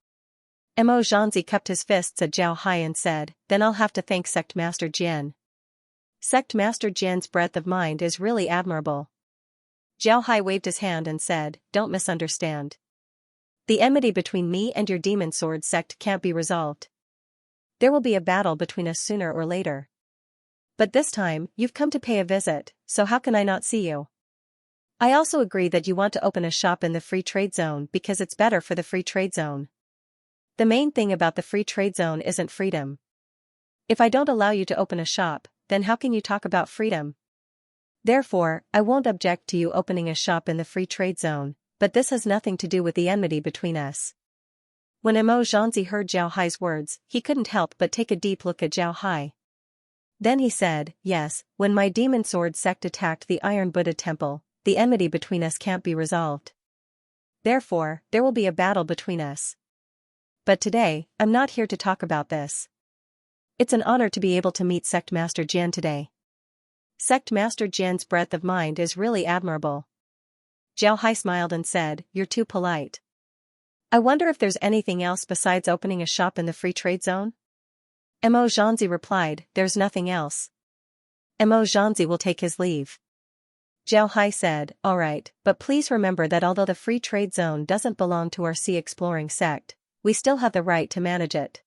Mo Zhanzi cupped his fists at Zhao Hai and said, then I'll have to thank Sect Master Jian. Sect Master Jian's breadth of mind is really admirable. Zhao Hai waved his hand and said, don't misunderstand. The enmity between me and your demon sword sect can't be resolved. There will be a battle between us sooner or later. But this time, you've come to pay a visit, so how can I not see you? I also agree that you want to open a shop in the free trade zone because it's better for the free trade zone. The main thing about the free trade zone isn't freedom. If I don't allow you to open a shop, then how can you talk about freedom? Therefore, I won't object to you opening a shop in the free trade zone, but this has nothing to do with the enmity between us. When Mo Zhanzi heard Zhao Hai's words, he couldn't help but take a deep look at Zhao Hai. Then he said, yes, when my demon sword sect attacked the Iron Buddha temple, the enmity between us can't be resolved. Therefore, there will be a battle between us. But today, I'm not here to talk about this. It's an honor to be able to meet Sect Master Jian today. Sect Master Jian's breadth of mind is really admirable. Zhao Hai smiled and said, you're too polite. I wonder if there's anything else besides opening a shop in the free trade zone? Mo Zhanzi replied, there's nothing else. Mo Zhanzi will take his leave. Zhao Hai said, alright, but please remember that although the free trade zone doesn't belong to our sea exploring sect, we still have the right to manage it.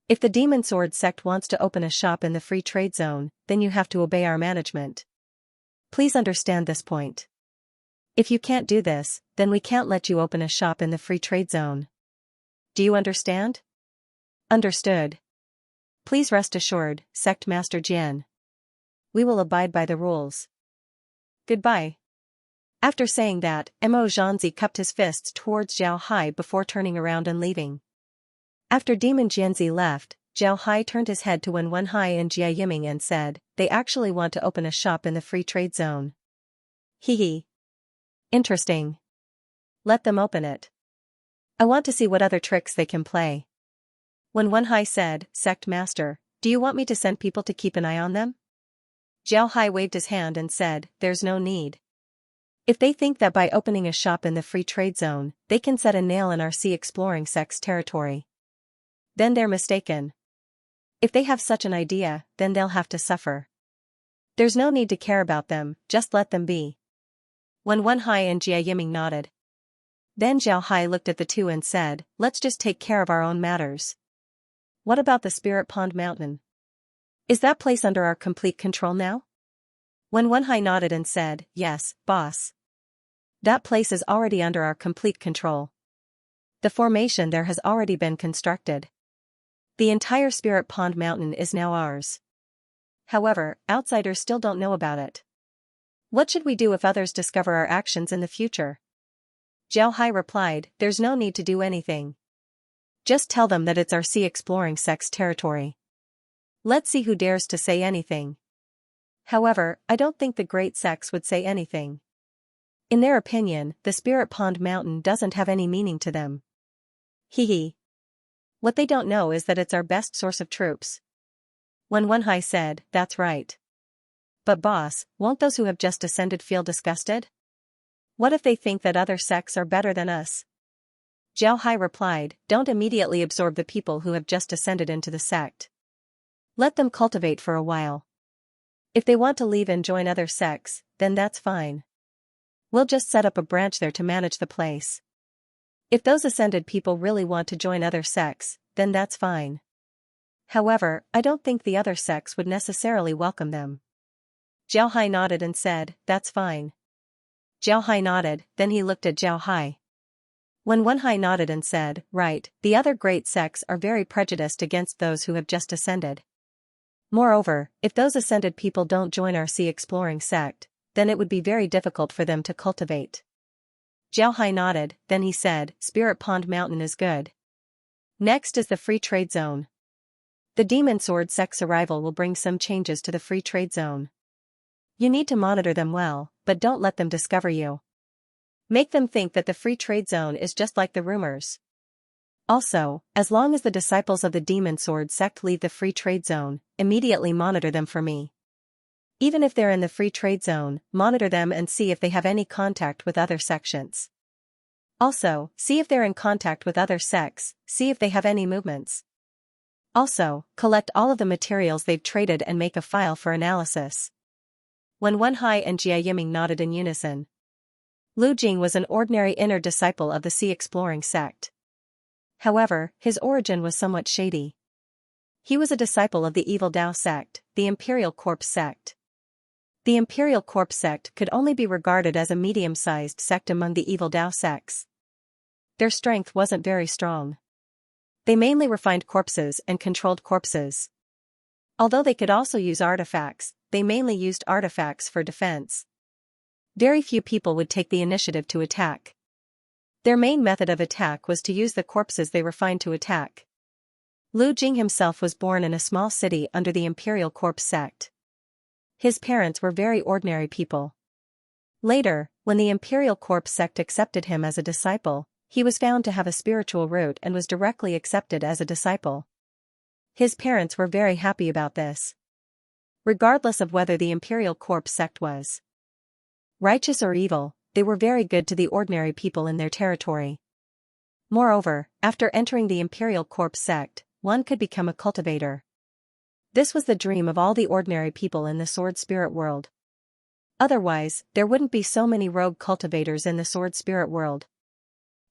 If the Demon Sword sect wants to open a shop in the free trade zone, then you have to obey our management. Please understand this point. If you can't do this, then we can't let you open a shop in the free trade zone. Do you understand? Understood. Please rest assured, Sect Master Jian. We will abide by the rules. Goodbye. After saying that, Mo Zhanzi cupped his fists towards Zhao Hai before turning around and leaving. After Demon Jianzi left, Zhao Hai turned his head to Wen Wenhai and Jia Yiming and said, they actually want to open a shop in the free trade zone. Hee. Interesting. Let them open it. I want to see what other tricks they can play. Wen Wenhai said, Sect Master, do you want me to send people to keep an eye on them? Zhao Hai waved his hand and said, there's no need. If they think that by opening a shop in the free trade zone, they can set a nail in our sea exploring sect's territory, then they're mistaken. If they have such an idea, then they'll have to suffer. There's no need to care about them, just let them be. Wen Wenhai and Jia Yiming nodded. Then Zhao Hai looked at the two and said, let's just take care of our own matters. What about the Spirit Pond Mountain? Is that place under our complete control now? Wen Wenhai nodded and said, yes, boss. That place is already under our complete control. The formation there has already been constructed. The entire Spirit Pond Mountain is now ours. However, outsiders still don't know about it. What should we do if others discover our actions in the future? Zhao Hai replied, there's no need to do anything. Just tell them that it's our sea exploring sect's territory. Let's see who dares to say anything. However, I don't think the great sects would say anything. In their opinion, the Spirit Pond Mountain doesn't have any meaning to them. Hee. What they don't know is that it's our best source of troops. Wen Wenhai said, that's right. But boss, won't those who have just ascended feel disgusted? What if they think that other sects are better than us? Zhao Hai replied, don't immediately absorb the people who have just ascended into the sect. Let them cultivate for a while. If they want to leave and join other sects, then that's fine. We'll just set up a branch there to manage the place. If those ascended people really want to join other sects, then that's fine. However, I don't think the other sects would necessarily welcome them. Zhao Hai nodded and said, that's fine. Zhao Hai nodded, then he looked at Zhao Hai. Wen Wenhai nodded and said, right, the other great sects are very prejudiced against those who have just ascended. Moreover, if those ascended people don't join our sea exploring sect, then it would be very difficult for them to cultivate. Zhao Hai nodded, then he said, Spirit Pond Mountain is good. Next is the free trade zone. The Demon Sword sect's arrival will bring some changes to the free trade zone. You need to monitor them well, but don't let them discover you. Make them think that the free trade zone is just like the rumors. Also, as long as the disciples of the Demon Sword sect leave the free trade zone, immediately monitor them for me. Even if they're in the free trade zone, monitor them and see if they have any contact with other sections. Also, see if they're in contact with other sects, see if they have any movements. Also, collect all of the materials they've traded and make a file for analysis. Wen Wenhai and Jia Yiming nodded in unison. Lu Jing was an ordinary inner disciple of the Sea Exploring sect. However, his origin was somewhat shady. He was a disciple of the Evil Dao sect, the Imperial Corpse sect. The Imperial Corpse sect could only be regarded as a medium-sized sect among the Evil Dao sects. Their strength wasn't very strong. They mainly refined corpses and controlled corpses. Although they could also use artifacts, they mainly used artifacts for defense. Very few people would take the initiative to attack. Their main method of attack was to use the corpses they refined to attack. Lu Jing himself was born in a small city under the Imperial Corpse sect. His parents were very ordinary people. Later, when the Imperial Corpse sect accepted him as a disciple, he was found to have a spiritual root and was directly accepted as a disciple. His parents were very happy about this. Regardless of whether the Imperial Corpse sect was righteous or evil, they were very good to the ordinary people in their territory. Moreover, after entering the Imperial Corpse sect, one could become a cultivator. This was the dream of all the ordinary people in the sword spirit world. Otherwise, there wouldn't be so many rogue cultivators in the sword spirit world.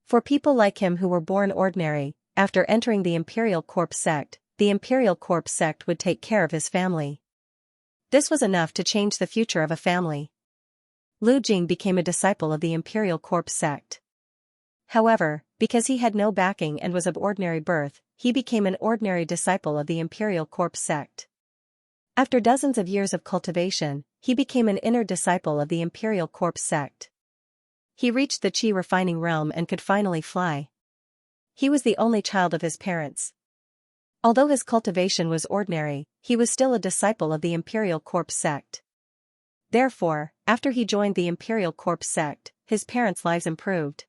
For people like him who were born ordinary, after entering the Imperial Corpse sect, the Imperial Corpse sect would take care of his family. This was enough to change the future of a family. Lu Jing became a disciple of the Imperial Corpse sect. However, because he had no backing and was of ordinary birth, he became an ordinary disciple of the Imperial Corpse sect. After dozens of years of cultivation, he became an inner disciple of the Imperial Corpse sect. He reached the Qi refining realm and could finally fly. He was the only child of his parents. Although his cultivation was ordinary, he was still a disciple of the Imperial Corpse sect. Therefore, after he joined the Imperial Corpse sect, his parents' lives improved.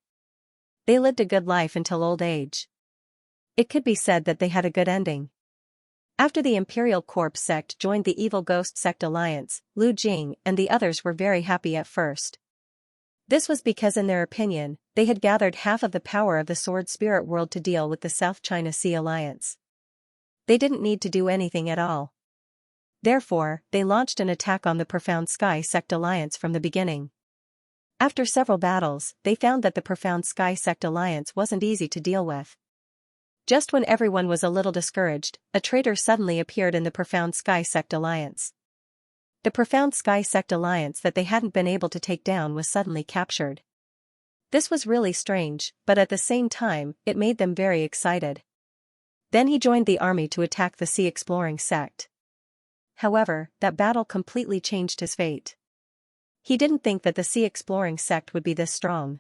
They lived a good life until old age. It could be said that they had a good ending. After the Imperial Corpse sect joined the Evil Ghost Sect Alliance, Lu Jing and the others were very happy at first. This was because in their opinion, they had gathered half of the power of the Sword Spirit world to deal with the South China Sea Alliance. They didn't need to do anything at all. Therefore, they launched an attack on the Profound Sky Sect Alliance from the beginning. After several battles, they found that the Profound Sky Sect Alliance wasn't easy to deal with. Just when everyone was a little discouraged, a traitor suddenly appeared in the Profound Sky Sect Alliance. The Profound Sky Sect Alliance that they hadn't been able to take down was suddenly captured. This was really strange, but at the same time, it made them very excited. Then he joined the army to attack the Sea Exploring sect. However, that battle completely changed his fate. He didn't think that the Sea Exploring sect would be this strong.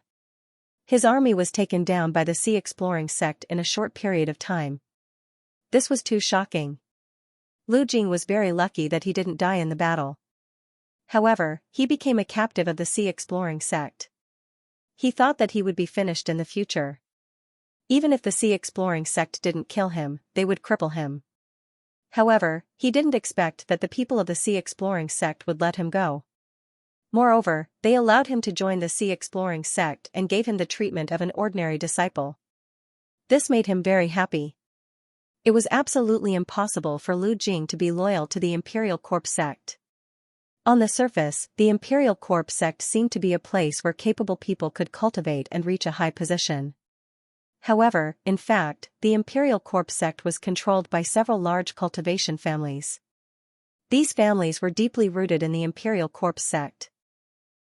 His army was taken down by the Sea Exploring sect in a short period of time. This was too shocking. Lu Jing was very lucky that he didn't die in the battle. However, he became a captive of the Sea Exploring sect. He thought that he would be finished in the future. Even if the Sea Exploring sect didn't kill him, they would cripple him. However, he didn't expect that the people of the Sea Exploring sect would let him go. Moreover, they allowed him to join the Sea Exploring sect and gave him the treatment of an ordinary disciple. This made him very happy. It was absolutely impossible for Lu Jing to be loyal to the Imperial Corpse sect. On the surface, the Imperial Corpse sect seemed to be a place where capable people could cultivate and reach a high position. However, in fact, the Imperial Corpse sect was controlled by several large cultivation families. These families were deeply rooted in the Imperial Corpse sect.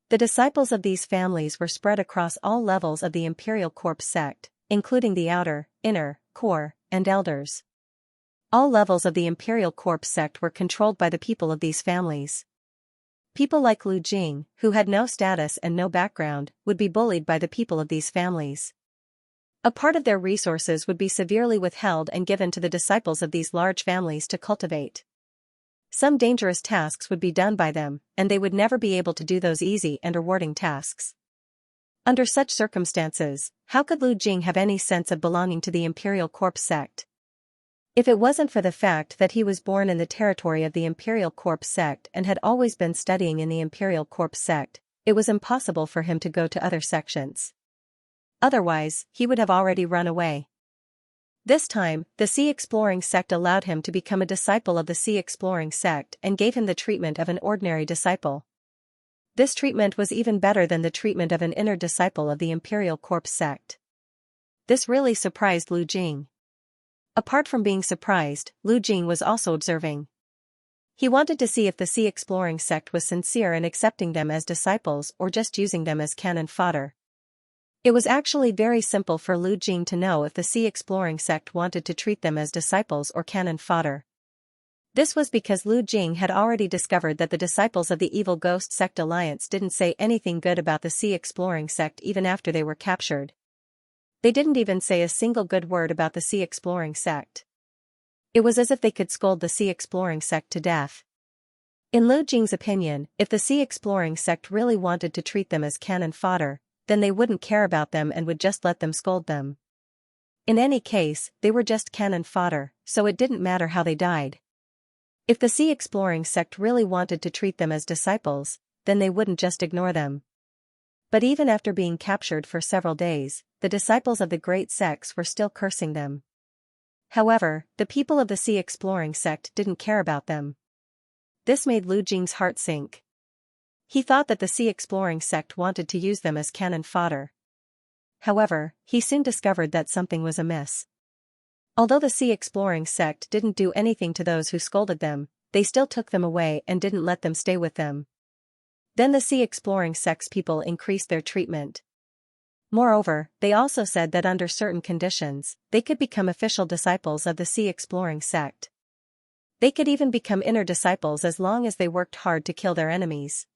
The disciples of these families were spread across all levels of the Imperial Corpse sect, including the outer, inner, core, and elders. All levels of the Imperial Corpse sect were controlled by the people of these families. People like Lu Jing, who had no status and no background, would be bullied by the people of these families. A part of their resources would be severely withheld and given to the disciples of these large families to cultivate. Some dangerous tasks would be done by them, and they would never be able to do those easy and rewarding tasks. Under such circumstances, how could Lu Jing have any sense of belonging to the Imperial Corpse sect? If it wasn't for the fact that he was born in the territory of the Imperial Corpse sect and had always been studying in the Imperial Corpse sect, it was impossible for him to go to other sections. Otherwise, he would have already run away. This time, the Sea Exploring sect allowed him to become a disciple of the Sea Exploring sect and gave him the treatment of an ordinary disciple. This treatment was even better than the treatment of an inner disciple of the Imperial Corpse sect. This really surprised Lu Jing. Apart from being surprised, Lu Jing was also observing. He wanted to see if the Sea Exploring sect was sincere in accepting them as disciples or just using them as cannon fodder. It was actually very simple for Lu Jing to know if the Sea Exploring sect wanted to treat them as disciples or cannon fodder. This was because Lu Jing had already discovered that the disciples of the Evil Ghost Sect Alliance didn't say anything good about the Sea Exploring sect even after they were captured. They didn't even say a single good word about the Sea Exploring sect. It was as if they could scold the Sea Exploring sect to death. In Lu Jing's opinion, if the Sea Exploring sect really wanted to treat them as cannon fodder, then they wouldn't care about them and would just let them scold them. In any case, they were just cannon fodder, so it didn't matter how they died. If the Sea Exploring sect really wanted to treat them as disciples, then they wouldn't just ignore them. But even after being captured for several days, the disciples of the great sects were still cursing them. However, the people of the Sea Exploring sect didn't care about them. This made Lu Jing's heart sink. He thought that the Sea Exploring sect wanted to use them as cannon fodder. However, he soon discovered that something was amiss. Although the Sea Exploring sect didn't do anything to those who scolded them, they still took them away and didn't let them stay with them. Then the Sea Exploring sect's people increased their treatment. Moreover, they also said that under certain conditions, they could become official disciples of the Sea Exploring sect. They could even become inner disciples as long as they worked hard to kill their enemies.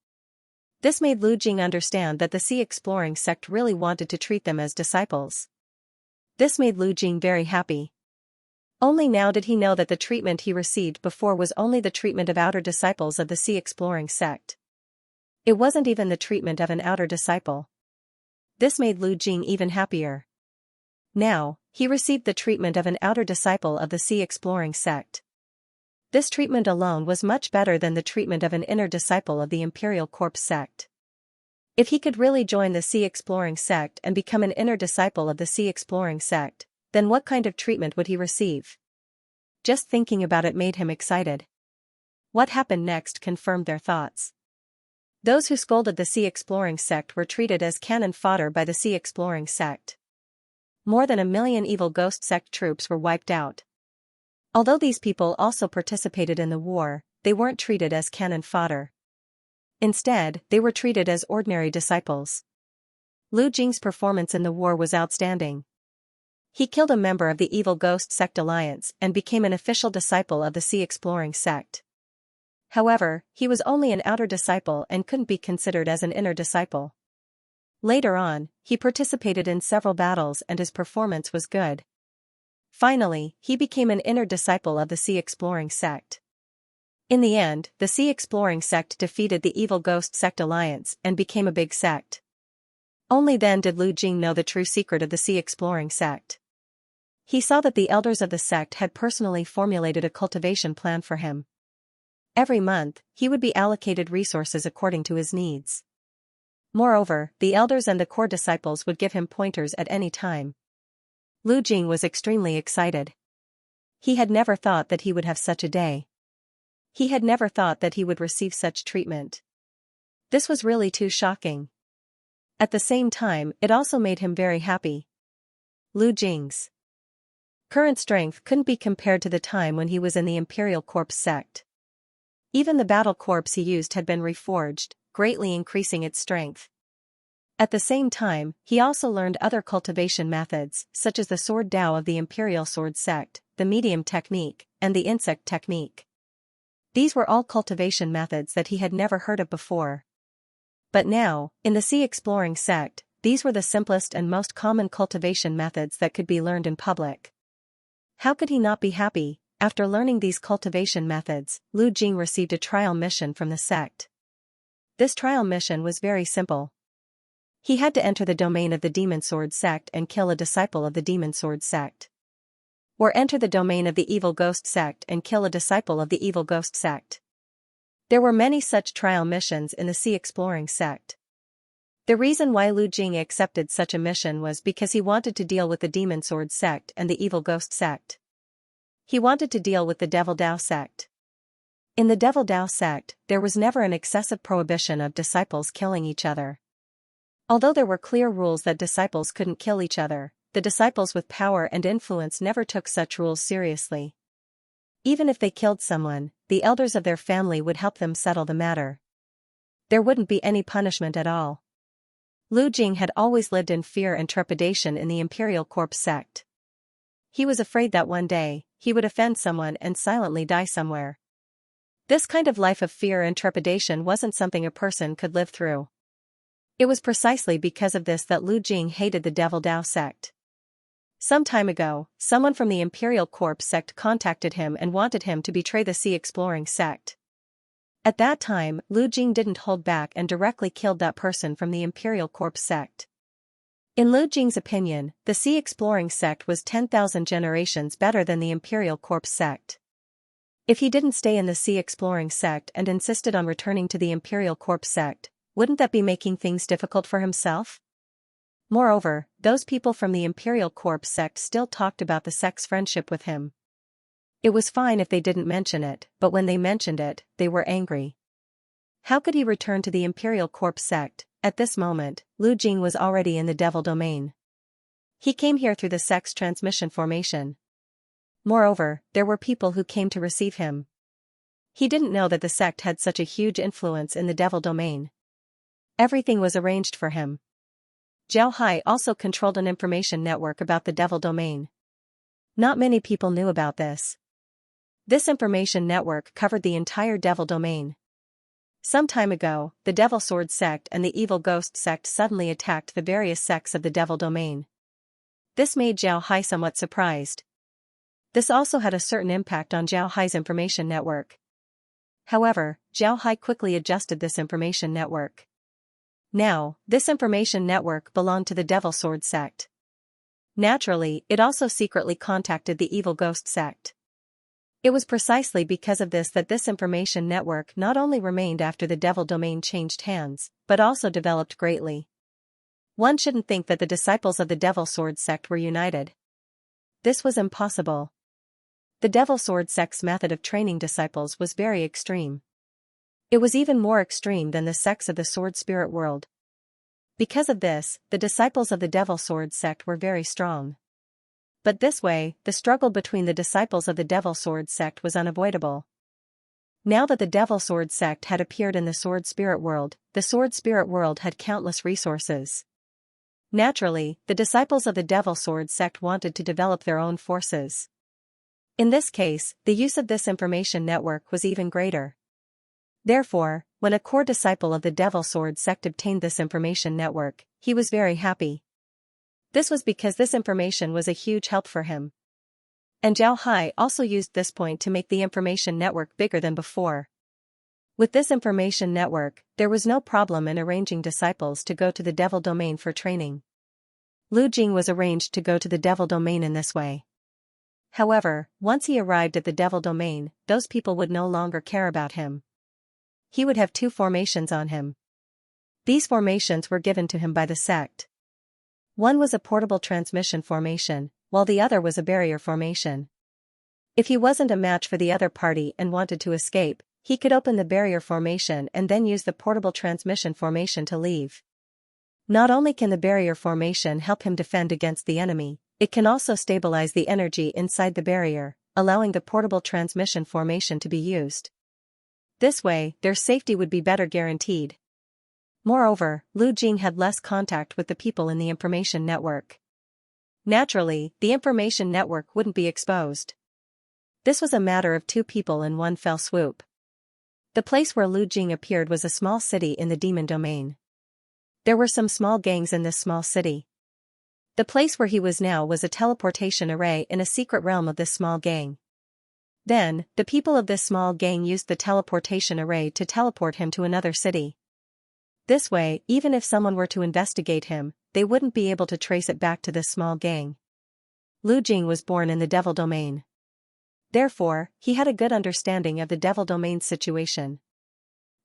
This made Lu Jing understand that the Sea Exploring sect really wanted to treat them as disciples. This made Lu Jing very happy. Only now did he know that the treatment he received before was only the treatment of outer disciples of the Sea Exploring sect. It wasn't even the treatment of an outer disciple. This made Lu Jing even happier. Now, he received the treatment of an outer disciple of the Sea Exploring sect. This treatment alone was much better than the treatment of an inner disciple of the Imperial Corpse sect. If he could really join the Sea Exploring sect and become an inner disciple of the Sea Exploring sect, then what kind of treatment would he receive? Just thinking about it made him excited. What happened next confirmed their thoughts. Those who scolded the Sea Exploring sect were treated as cannon fodder by the Sea Exploring sect. More than 1 million Evil Ghost sect troops were wiped out. Although these people also participated in the war, they weren't treated as cannon fodder. Instead, they were treated as ordinary disciples. Lu Jing's performance in the war was outstanding. He killed a member of the Evil Ghost Sect Alliance and became an official disciple of the Sea Exploring sect. However, he was only an outer disciple and couldn't be considered as an inner disciple. Later on, he participated in several battles and his performance was good. Finally, he became an inner disciple of the Sea Exploring sect. In the end, the Sea Exploring sect defeated the Evil Ghost Sect Alliance and became a big sect. Only then did Lu Jing know the true secret of the Sea Exploring sect. He saw that the elders of the sect had personally formulated a cultivation plan for him. Every month, he would be allocated resources according to his needs. Moreover, the elders and the core disciples would give him pointers at any time. Lu Jing was extremely excited. He had never thought that he would have such a day. He had never thought that he would receive such treatment. This was really too shocking. At the same time, it also made him very happy. Lu Jing's current strength couldn't be compared to the time when he was in the Imperial Corpse sect. Even the battle corpse he used had been reforged, greatly increasing its strength. At the same time, he also learned other cultivation methods, such as the Sword Dao of the Imperial Sword sect, the Medium technique, and the Insect technique. These were all cultivation methods that he had never heard of before. But now, in the Sea Exploring sect, these were the simplest and most common cultivation methods that could be learned in public. How could he not be happy? After learning these cultivation methods, Lu Jing received a trial mission from the sect. This trial mission was very simple. He had to enter the domain of the Demon Sword sect and kill a disciple of the Demon Sword sect. Or enter the domain of the evil ghost sect and kill a disciple of the evil ghost sect. There were many such trial missions in the Sea Exploring sect. The reason why Lu Jing accepted such a mission was because he wanted to deal with the Demon Sword sect and the evil ghost sect. He wanted to deal with the Devil Dao sect. In the Devil Dao sect, there was never an excessive prohibition of disciples killing each other. Although there were clear rules that disciples couldn't kill each other, the disciples with power and influence never took such rules seriously. Even if they killed someone, the elders of their family would help them settle the matter. There wouldn't be any punishment at all. Lu Jing had always lived in fear and trepidation in the Imperial Corpse sect. He was afraid that one day, he would offend someone and silently die somewhere. This kind of life of fear and trepidation wasn't something a person could live through. It was precisely because of this that Lu Jing hated the Devil Dao sect. Some time ago, someone from the Imperial Corpse sect contacted him and wanted him to betray the Sea Exploring sect. At that time, Lu Jing didn't hold back and directly killed that person from the Imperial Corpse sect. In Lu Jing's opinion, the Sea Exploring sect was 10,000 generations better than the Imperial Corpse sect. If he didn't stay in the Sea Exploring sect and insisted on returning to the Imperial Corpse sect, wouldn't that be making things difficult for himself? Moreover, those people from the Imperial Corpse sect still talked about the sect's friendship with him. It was fine if they didn't mention it, but when they mentioned it, they were angry. How could he return to the Imperial Corpse sect? At this moment, Lu Jing was already in the Devil domain. He came here through the sect's transmission formation. Moreover, there were people who came to receive him. He didn't know that the sect had such a huge influence in the Devil domain. Everything was arranged for him. Zhao Hai also controlled an information network about the Devil domain. Not many people knew about this. This information network covered the entire Devil domain. Some time ago, the Devil Sword sect and the Evil Ghost sect suddenly attacked the various sects of the Devil domain. This made Zhao Hai somewhat surprised. This also had a certain impact on Zhao Hai's information network. However, Zhao Hai quickly adjusted this information network. Now, this information network belonged to the Devil Sword sect. Naturally, it also secretly contacted the Evil Ghost sect. It was precisely because of this that this information network not only remained after the Devil domain changed hands, but also developed greatly. One shouldn't think that the disciples of the Devil Sword sect were united. This was impossible. The Devil Sword sect's method of training disciples was very extreme. It was even more extreme than the sects of the Sword Spirit world. Because of this, the disciples of the Devil Sword sect were very strong. But this way, the struggle between the disciples of the Devil Sword sect was unavoidable. Now that the Devil Sword sect had appeared in the Sword Spirit world, the Sword Spirit world had countless resources. Naturally, the disciples of the Devil Sword sect wanted to develop their own forces. In this case, the use of this information network was even greater. Therefore, when a core disciple of the Devil Sword sect obtained this information network, he was very happy. This was because this information was a huge help for him. And Zhao Hai also used this point to make the information network bigger than before. With this information network, there was no problem in arranging disciples to go to the Devil domain for training. Lu Jing was arranged to go to the Devil domain in this way. However, once he arrived at the Devil domain, those people would no longer care about him. He would have two formations on him. These formations were given to him by the sect. One was a portable transmission formation, while the other was a barrier formation. If he wasn't a match for the other party and wanted to escape, he could open the barrier formation and then use the portable transmission formation to leave. Not only can the barrier formation help him defend against the enemy, it can also stabilize the energy inside the barrier, allowing the portable transmission formation to be used. This way, their safety would be better guaranteed. Moreover, Lu Jing had less contact with the people in the information network. Naturally, the information network wouldn't be exposed. This was a matter of two people in one fell swoop. The place where Lu Jing appeared was a small city in the demon domain. There were some small gangs in this small city. The place where he was now was a teleportation array in a secret realm of this small gang. Then, the people of this small gang used the teleportation array to teleport him to another city. This way, even if someone were to investigate him, they wouldn't be able to trace it back to this small gang. Lu Jing was born in the devil domain. Therefore, he had a good understanding of the devil domain situation.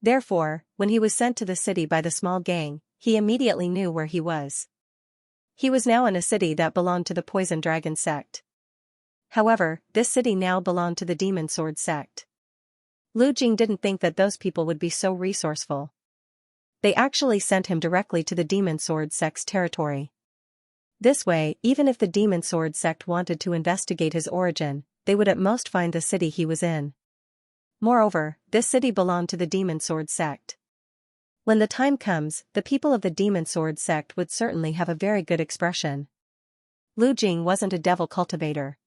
Therefore, when he was sent to the city by the small gang, he immediately knew where he was. He was now in a city that belonged to the Poison Dragon sect. However, this city now belonged to the Demon Sword sect. Lu Jing didn't think that those people would be so resourceful. They actually sent him directly to the Demon Sword sect's territory. This way, even if the Demon Sword sect wanted to investigate his origin, they would at most find the city he was in. Moreover, this city belonged to the Demon Sword sect. When the time comes, the people of the Demon Sword sect would certainly have a very good expression. Lu Jing wasn't a devil cultivator.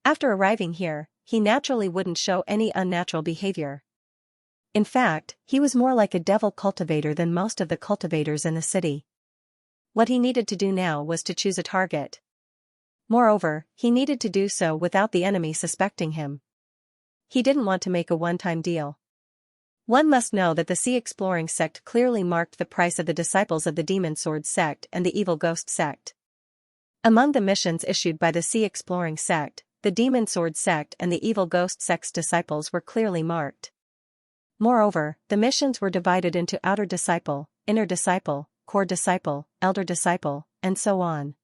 After arriving here, he naturally wouldn't show any unnatural behavior. In fact, he was more like a devil cultivator than most of the cultivators in the city. What he needed to do now was to choose a target. Moreover, he needed to do so without the enemy suspecting him. He didn't want to make a one-time deal. One must know that the Sea Exploring sect clearly marked the price of the disciples of the Demon Sword sect and the Evil Ghost sect. Among the missions issued by the Sea Exploring sect, the Demon Sword sect and the Evil Ghost sect's disciples were clearly marked. Moreover, the missions were divided into outer disciple, inner disciple, core disciple, elder disciple, and so on.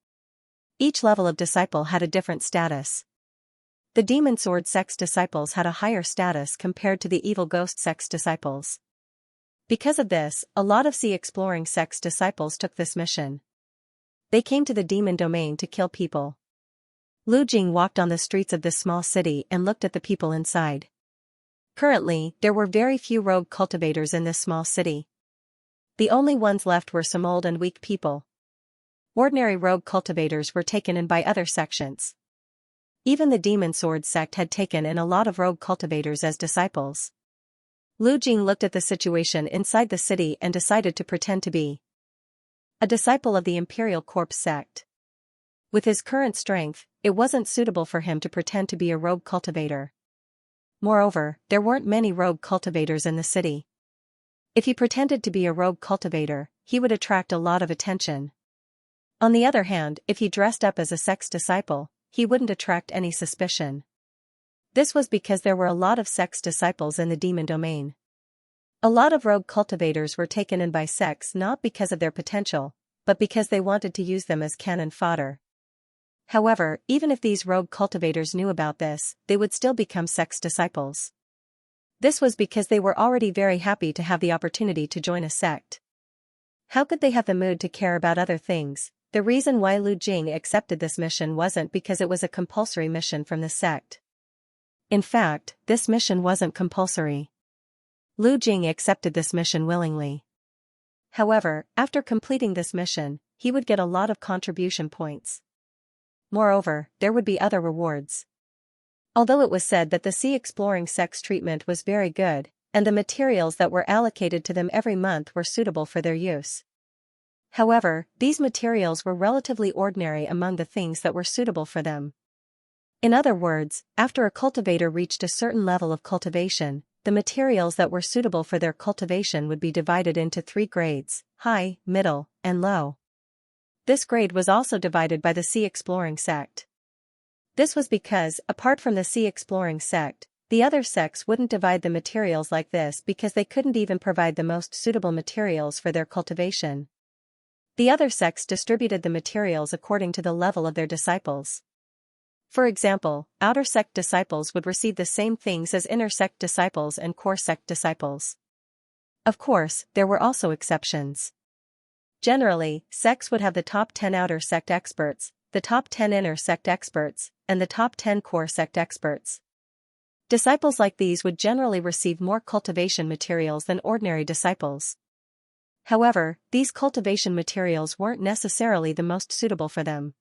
Each level of disciple had a different status. The Demon Sword sect's disciples had a higher status compared to the Evil Ghost sect's disciples. Because of this, a lot of Sea Exploring sect's disciples took this mission. They came to the demon domain to kill people. Lu Jing walked on the streets of this small city and looked at the people inside. Currently, there were very few rogue cultivators in this small city. The only ones left were some old and weak people. Ordinary rogue cultivators were taken in by other sections. Even the Demon Sword sect had taken in a lot of rogue cultivators as disciples. Lu Jing looked at the situation inside the city and decided to pretend to be a disciple of the Imperial Corpse sect. With his current strength, it wasn't suitable for him to pretend to be a rogue cultivator. Moreover, there weren't many rogue cultivators in the city. If he pretended to be a rogue cultivator, he would attract a lot of attention. On the other hand, if he dressed up as a sect's disciple, he wouldn't attract any suspicion. This was because there were a lot of sect's disciples in the demon domain. A lot of rogue cultivators were taken in by sects not because of their potential, but because they wanted to use them as cannon fodder. However, even if these rogue cultivators knew about this, they would still become sect's disciples. This was because they were already very happy to have the opportunity to join a sect. How could they have the mood to care about other things? The reason why Lu Jing accepted this mission wasn't because it was a compulsory mission from the sect. In fact, this mission wasn't compulsory. Lu Jing accepted this mission willingly. However, after completing this mission, he would get a lot of contribution points. Moreover, there would be other rewards. Although it was said that the Sea Exploring sect's treatment was very good, and the materials that were allocated to them every month were suitable for their use. However, these materials were relatively ordinary among the things that were suitable for them. In other words, after a cultivator reached a certain level of cultivation, the materials that were suitable for their cultivation would be divided into 3 grades: high, middle, and low. This grade was also divided by the Sea Exploring sect. This was because, apart from the Sea Exploring sect, the other sects wouldn't divide the materials like this because they couldn't even provide the most suitable materials for their cultivation. The other sects distributed the materials according to the level of their disciples. For example, outer sect disciples would receive the same things as inner sect disciples and core sect disciples. Of course, there were also exceptions. Generally, sects would have the top 10 outer sect experts, the top 10 inner sect experts, and the top 10 core sect experts. Disciples like these would generally receive more cultivation materials than ordinary disciples. However, these cultivation materials weren't necessarily the most suitable for them.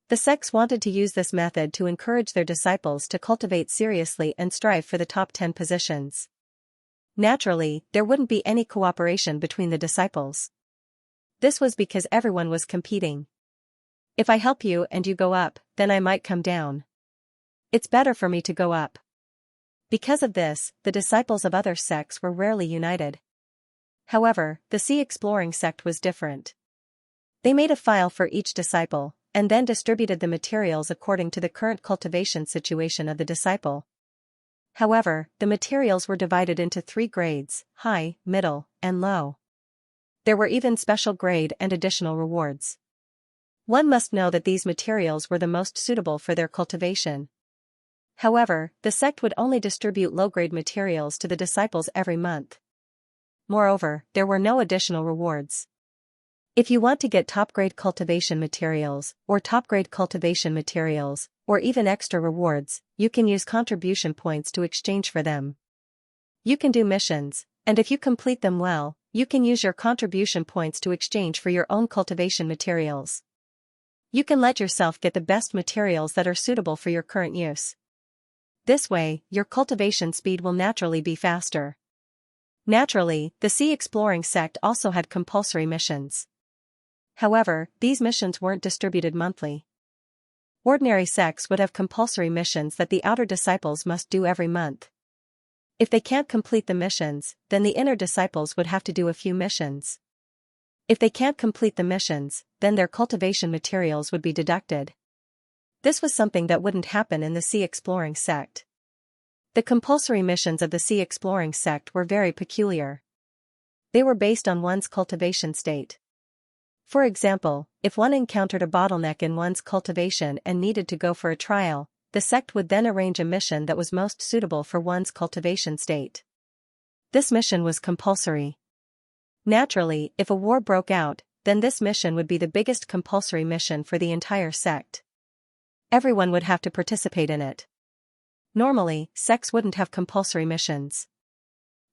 The sects wanted to use this method to encourage their disciples to cultivate seriously and strive for the top 10 positions. Naturally, there wouldn't be any cooperation between the disciples. This was because everyone was competing. If I help you and you go up, then I might come down. It's better for me to go up. Because of this, the disciples of other sects were rarely united. However, the Sea Exploring sect was different. They made a file for each disciple, and then distributed the materials according to the current cultivation situation of the disciple. However, the materials were divided into 3 grades: high, middle, and low. There were even special grade and additional rewards. One must know that these materials were the most suitable for their cultivation. However, the sect would only distribute low-grade materials to the disciples every month. Moreover, there were no additional rewards. If you want to get top-grade cultivation materials, or top-grade cultivation materials, or even extra rewards, you can use contribution points to exchange for them. You can do missions, and if you complete them well, you can use your contribution points to exchange for your own cultivation materials. You can let yourself get the best materials that are suitable for your current use. This way, your cultivation speed will naturally be faster. Naturally, the Sea Exploring sect also had compulsory missions. However, these missions weren't distributed monthly. Ordinary sects would have compulsory missions that the outer disciples must do every month. If they can't complete the missions, then the inner disciples would have to do a few missions. If they can't complete the missions, then their cultivation materials would be deducted. This was something that wouldn't happen in the Sea Exploring sect. The compulsory missions of the Sea Exploring sect were very peculiar. They were based on one's cultivation state. For example, if one encountered a bottleneck in one's cultivation and needed to go for a trial, the sect would then arrange a mission that was most suitable for one's cultivation state. This mission was compulsory. Naturally, if a war broke out, then this mission would be the biggest compulsory mission for the entire sect. Everyone would have to participate in it. Normally, sects wouldn't have compulsory missions.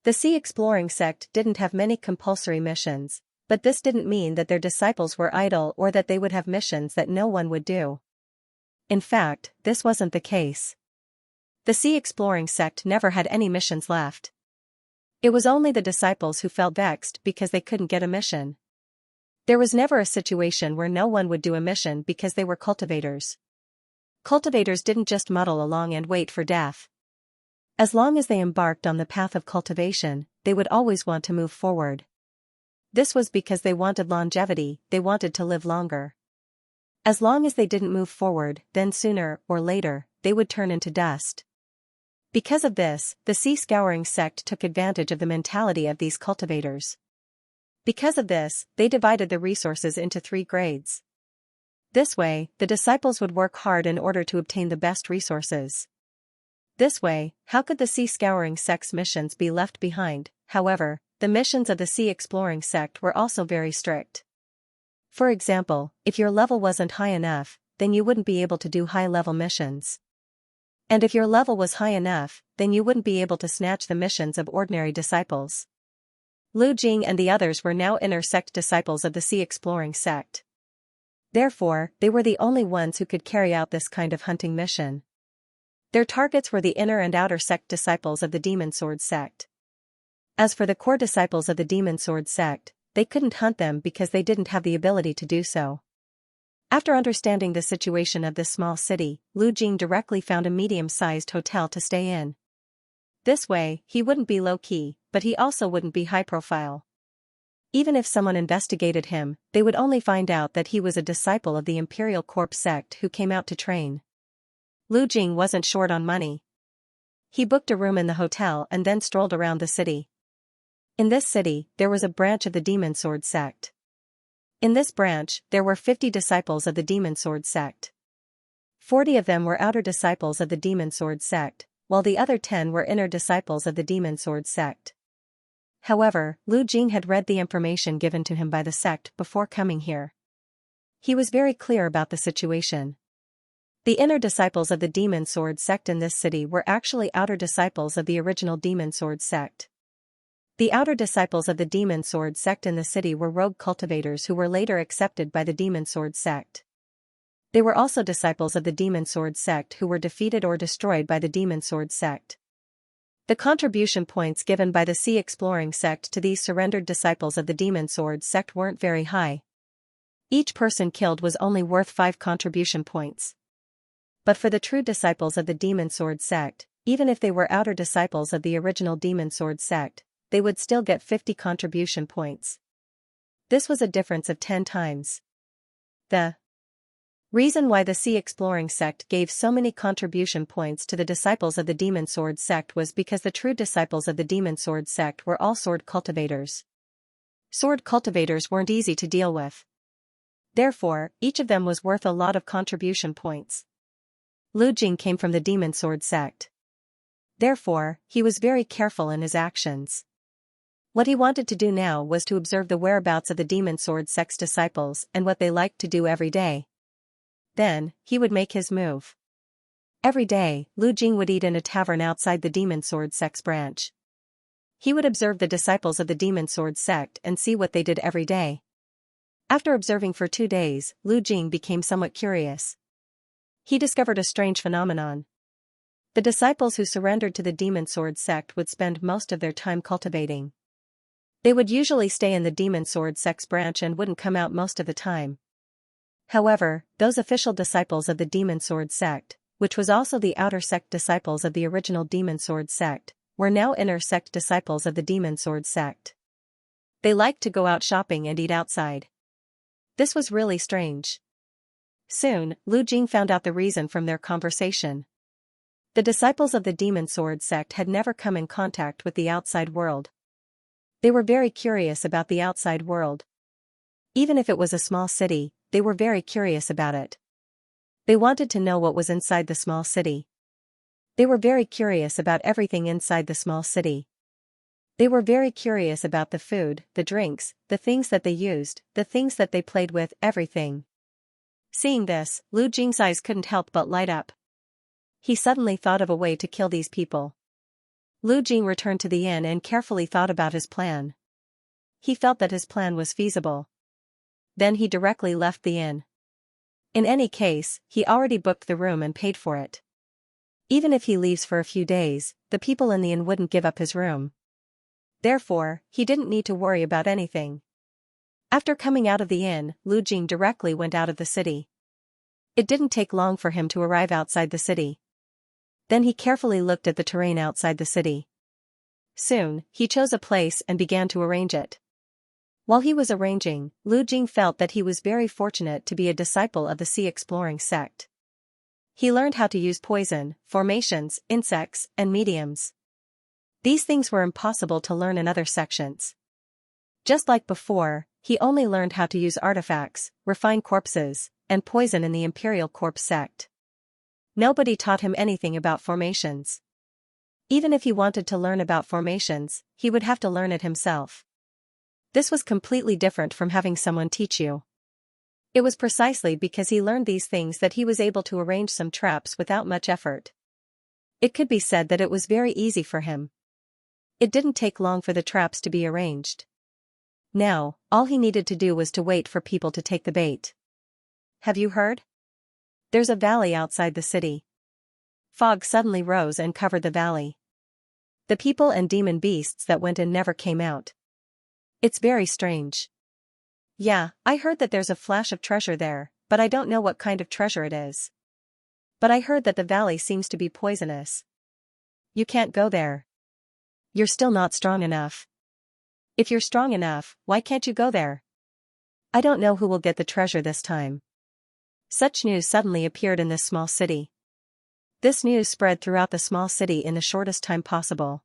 The Sea Exploring sect didn't have many compulsory missions, but this didn't mean that their disciples were idle or that they would have missions that no one would do. In fact, this wasn't the case. The Sea Exploring sect never had any missions left. It was only the disciples who felt vexed because they couldn't get a mission. There was never a situation where no one would do a mission because they were cultivators. Cultivators didn't just muddle along and wait for death. As long as they embarked on the path of cultivation, they would always want to move forward. This was because they wanted longevity, they wanted to live longer. As long as they didn't move forward, then sooner or later, they would turn into dust. Because of this, the Sea Scouring sect took advantage of the mentality of these cultivators. Because of this, they divided the resources into 3 grades. This way, the disciples would work hard in order to obtain the best resources. This way, how could the Sea Scouring sect's missions be left behind? However, the missions of the Sea Exploring sect were also very strict. For example, if your level wasn't high enough, then you wouldn't be able to do high-level missions. And if your level was high enough, then you wouldn't be able to snatch the missions of ordinary disciples. Lu Jing and the others were now inner sect disciples of the Sea Exploring sect. Therefore, they were the only ones who could carry out this kind of hunting mission. Their targets were the inner and outer sect disciples of the Demon Sword sect. As for the core disciples of the Demon Sword sect, they couldn't hunt them because they didn't have the ability to do so. After understanding the situation of this small city, Lu Jing directly found a medium-sized hotel to stay in. This way, he wouldn't be low-key, but he also wouldn't be high-profile. Even if someone investigated him, they would only find out that he was a disciple of the Imperial Corp sect who came out to train. Lu Jing wasn't short on money. He booked a room in the hotel and then strolled around the city. In this city, there was a branch of the Demon Sword sect. In this branch, there were 50 disciples of the Demon Sword sect. 40 of them were outer disciples of the Demon Sword sect, while the other 10 were inner disciples of the Demon Sword sect. However, Lu Jing had read the information given to him by the sect before coming here. He was very clear about the situation. The inner disciples of the Demon Sword sect in this city were actually outer disciples of the original Demon Sword sect. The outer disciples of the Demon Sword sect in the city were rogue cultivators who were later accepted by the Demon Sword sect. They were also disciples of the Demon Sword sect who were defeated or destroyed by the Demon Sword sect. The contribution points given by the Sea Exploring sect to these surrendered disciples of the Demon Sword sect weren't very high. Each person killed was only worth 5 contribution points. But for the true disciples of the Demon Sword sect, even if they were outer disciples of the original Demon Sword sect, they would still get 50 contribution points. This was a difference of 10 times. The Reason why the Sea Exploring sect gave so many contribution points to the disciples of the Demon Sword sect was because the true disciples of the Demon Sword sect were all sword cultivators. Sword cultivators weren't easy to deal with. Therefore, each of them was worth a lot of contribution points. Lu Jing came from the Demon Sword sect. Therefore, he was very careful in his actions. What he wanted to do now was to observe the whereabouts of the Demon Sword sect's disciples and what they liked to do every day. Then, he would make his move. Every day, Lu Jing would eat in a tavern outside the Demon Sword sect's branch. He would observe the disciples of the Demon Sword sect and see what they did every day. After observing for 2 days, Lu Jing became somewhat curious. He discovered a strange phenomenon. The disciples who surrendered to the Demon Sword sect would spend most of their time cultivating. They would usually stay in the Demon Sword sect's branch and wouldn't come out most of the time. However, those official disciples of the Demon Sword sect, which was also the outer sect disciples of the original Demon Sword sect, were now inner sect disciples of the Demon Sword sect. They liked to go out shopping and eat outside. This was really strange. Soon, Lu Jing found out the reason from their conversation. The disciples of the Demon Sword sect had never come in contact with the outside world. They were very curious about the outside world. Even if it was a small city, they were very curious about it. They wanted to know what was inside the small city. They were very curious about everything inside the small city. They were very curious about the food, the drinks, the things that they used, the things that they played with, everything. Seeing this, Lu Jing's eyes couldn't help but light up. He suddenly thought of a way to kill these people. Lu Jing returned to the inn and carefully thought about his plan. He felt that his plan was feasible. Then he directly left the inn. In any case, he already booked the room and paid for it. Even if he leaves for a few days, the people in the inn wouldn't give up his room. Therefore, he didn't need to worry about anything. After coming out of the inn, Lu Jing directly went out of the city. It didn't take long for him to arrive outside the city. Then he carefully looked at the terrain outside the city. Soon, he chose a place and began to arrange it. While he was arranging, Lu Jing felt that he was very fortunate to be a disciple of the Sea Exploring sect. He learned how to use poison, formations, insects, and mediums. These things were impossible to learn in other sections. Just like before, he only learned how to use artifacts, refine corpses, and poison in the Imperial Corpse sect. Nobody taught him anything about formations. Even if he wanted to learn about formations, he would have to learn it himself. This was completely different from having someone teach you. It was precisely because he learned these things that he was able to arrange some traps without much effort. It could be said that it was very easy for him. It didn't take long for the traps to be arranged. Now, all he needed to do was to wait for people to take the bait. Have you heard? There's a valley outside the city. Fog suddenly rose and covered the valley. The people and demon beasts that went in never came out. It's very strange. Yeah, I heard that there's a flash of treasure there, but I don't know what kind of treasure it is. But I heard that the valley seems to be poisonous. You can't go there. You're still not strong enough. If you're strong enough, why can't you go there? I don't know who will get the treasure this time. Such news suddenly appeared in this small city. This news spread throughout the small city in the shortest time possible.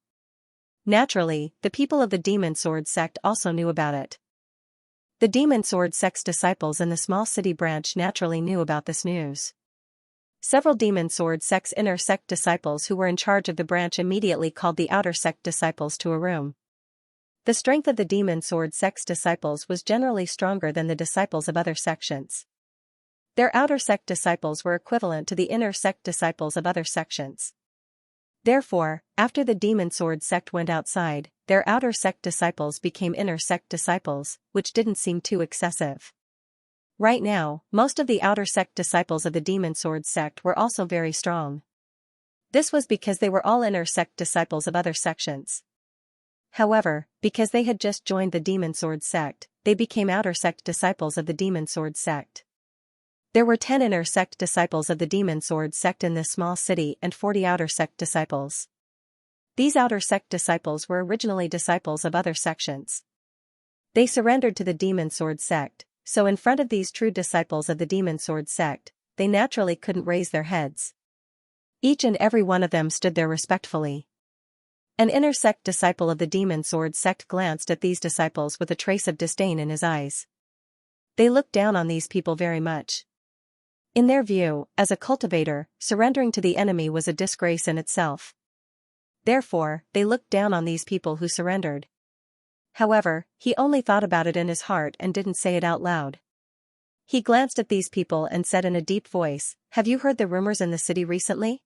Naturally, the people of the Demon Sword sect also knew about it. The Demon Sword sect's disciples in the small city branch naturally knew about this news. Several Demon Sword sect's inner sect disciples who were in charge of the branch immediately called the outer sect disciples to a room. The strength of the Demon Sword sect's disciples was generally stronger than the disciples of other sections. Their outer sect disciples were equivalent to the inner sect disciples of other sections. Therefore, after the Demon Sword sect went outside, their outer sect disciples became inner sect disciples, which didn't seem too excessive. Right now, most of the outer sect disciples of the Demon Sword sect were also very strong. This was because they were all inner sect disciples of other sections. However, because they had just joined the Demon Sword sect, they became outer sect disciples of the Demon Sword sect. There were 10 inner sect disciples of the Demon Sword sect in this small city and 40 outer sect disciples. These outer sect disciples were originally disciples of other sections. They surrendered to the Demon Sword sect, so in front of these true disciples of the Demon Sword sect, they naturally couldn't raise their heads. Each and every one of them stood there respectfully. An inner sect disciple of the demon sword sect glanced at these disciples with a trace of disdain in his eyes. They looked down on these people very much. In their view, as a cultivator, surrendering to the enemy was a disgrace in itself. Therefore, they looked down on these people who surrendered. However, he only thought about it in his heart and didn't say it out loud. He glanced at these people and said in a deep voice, "Have you heard the rumors in the city recently?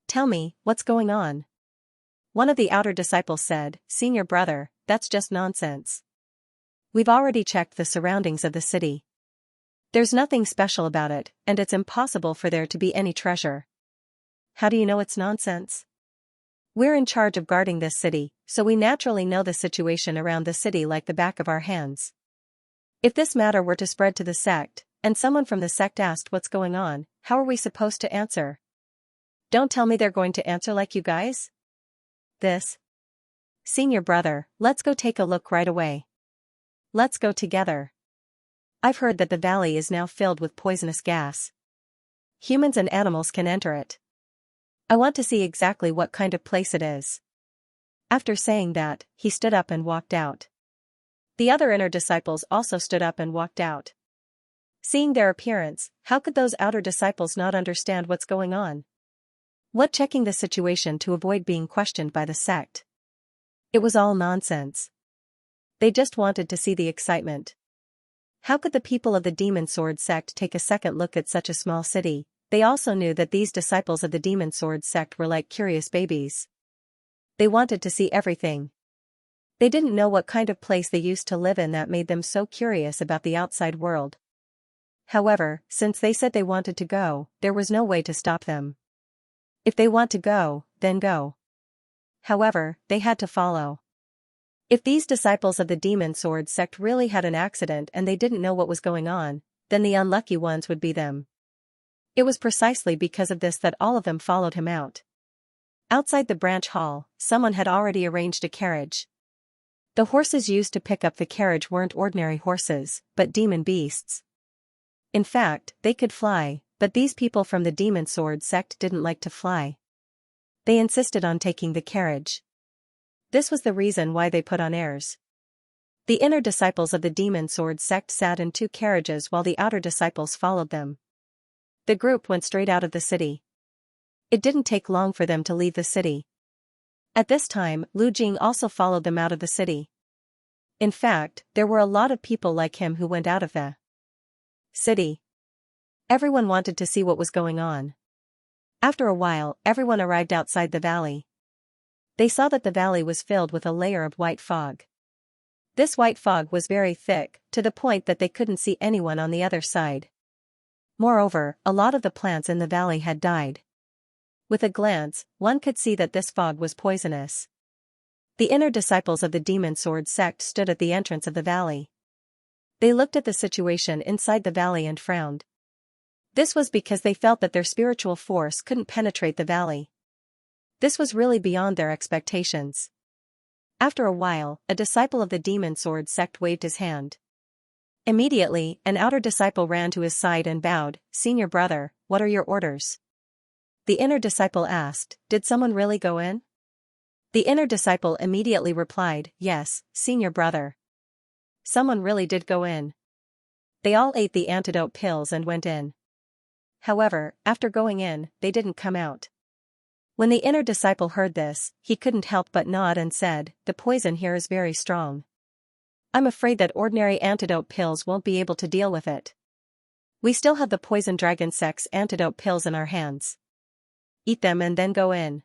Tell me, what's going on?" One of the outer disciples said, "Senior brother, that's just nonsense. We've already checked the surroundings of the city. There's nothing special about it, and it's impossible for there to be any treasure." "How do you know it's nonsense?" "We're in charge of guarding this city, so we naturally know the situation around the city like the back of our hands. If this matter were to spread to the sect, and someone from the sect asked what's going on, how are we supposed to answer? Don't tell me they're going to answer like you guys? This? Senior brother, let's go take a look right away. Let's go together. I've heard that the valley is now filled with poisonous gas. Humans and animals can enter it. I want to see exactly what kind of place it is." After saying that, he stood up and walked out. The other inner disciples also stood up and walked out. Seeing their appearance, how could those outer disciples not understand what's going on? What checking the situation to avoid being questioned by the sect? It was all nonsense. They just wanted to see the excitement. How could the people of the Demon Sword sect take a second look at such a small city? They also knew that these disciples of the Demon Sword sect were like curious babies. They wanted to see everything. They didn't know what kind of place they used to live in that made them so curious about the outside world. However, since they said they wanted to go, there was no way to stop them. If they want to go, then go. However, they had to follow. If these disciples of the Demon Sword sect really had an accident and they didn't know what was going on, then the unlucky ones would be them. It was precisely because of this that all of them followed him out. Outside the branch hall, someone had already arranged a carriage. The horses used to pick up the carriage weren't ordinary horses, but demon beasts. In fact, they could fly, but these people from the Demon Sword sect didn't like to fly. They insisted on taking the carriage. This was the reason why they put on airs. The inner disciples of the Demon Sword sect sat in 2 carriages while the outer disciples followed them. The group went straight out of the city. It didn't take long for them to leave the city. At this time, Lu Jing also followed them out of the city. In fact, there were a lot of people like him who went out of the city. Everyone wanted to see what was going on. After a while, everyone arrived outside the valley. They saw that the valley was filled with a layer of white fog. This white fog was very thick, to the point that they couldn't see anyone on the other side. Moreover, a lot of the plants in the valley had died. With a glance, one could see that this fog was poisonous. The inner disciples of the Demon Sword sect stood at the entrance of the valley. They looked at the situation inside the valley and frowned. This was because they felt that their spiritual force couldn't penetrate the valley. This was really beyond their expectations. After a while, a disciple of the Demon Sword sect waved his hand. Immediately, an outer disciple ran to his side and bowed, "Senior brother, what are your orders?" The inner disciple asked, "Did someone really go in?" The inner disciple immediately replied, "Yes, senior brother. Someone really did go in. They all ate the antidote pills and went in. However, after going in, they didn't come out." When the inner disciple heard this, he couldn't help but nod and said, "The poison here is very strong. I'm afraid that ordinary antidote pills won't be able to deal with it. We still have the poison dragon sect's antidote pills in our hands. Eat them and then go in."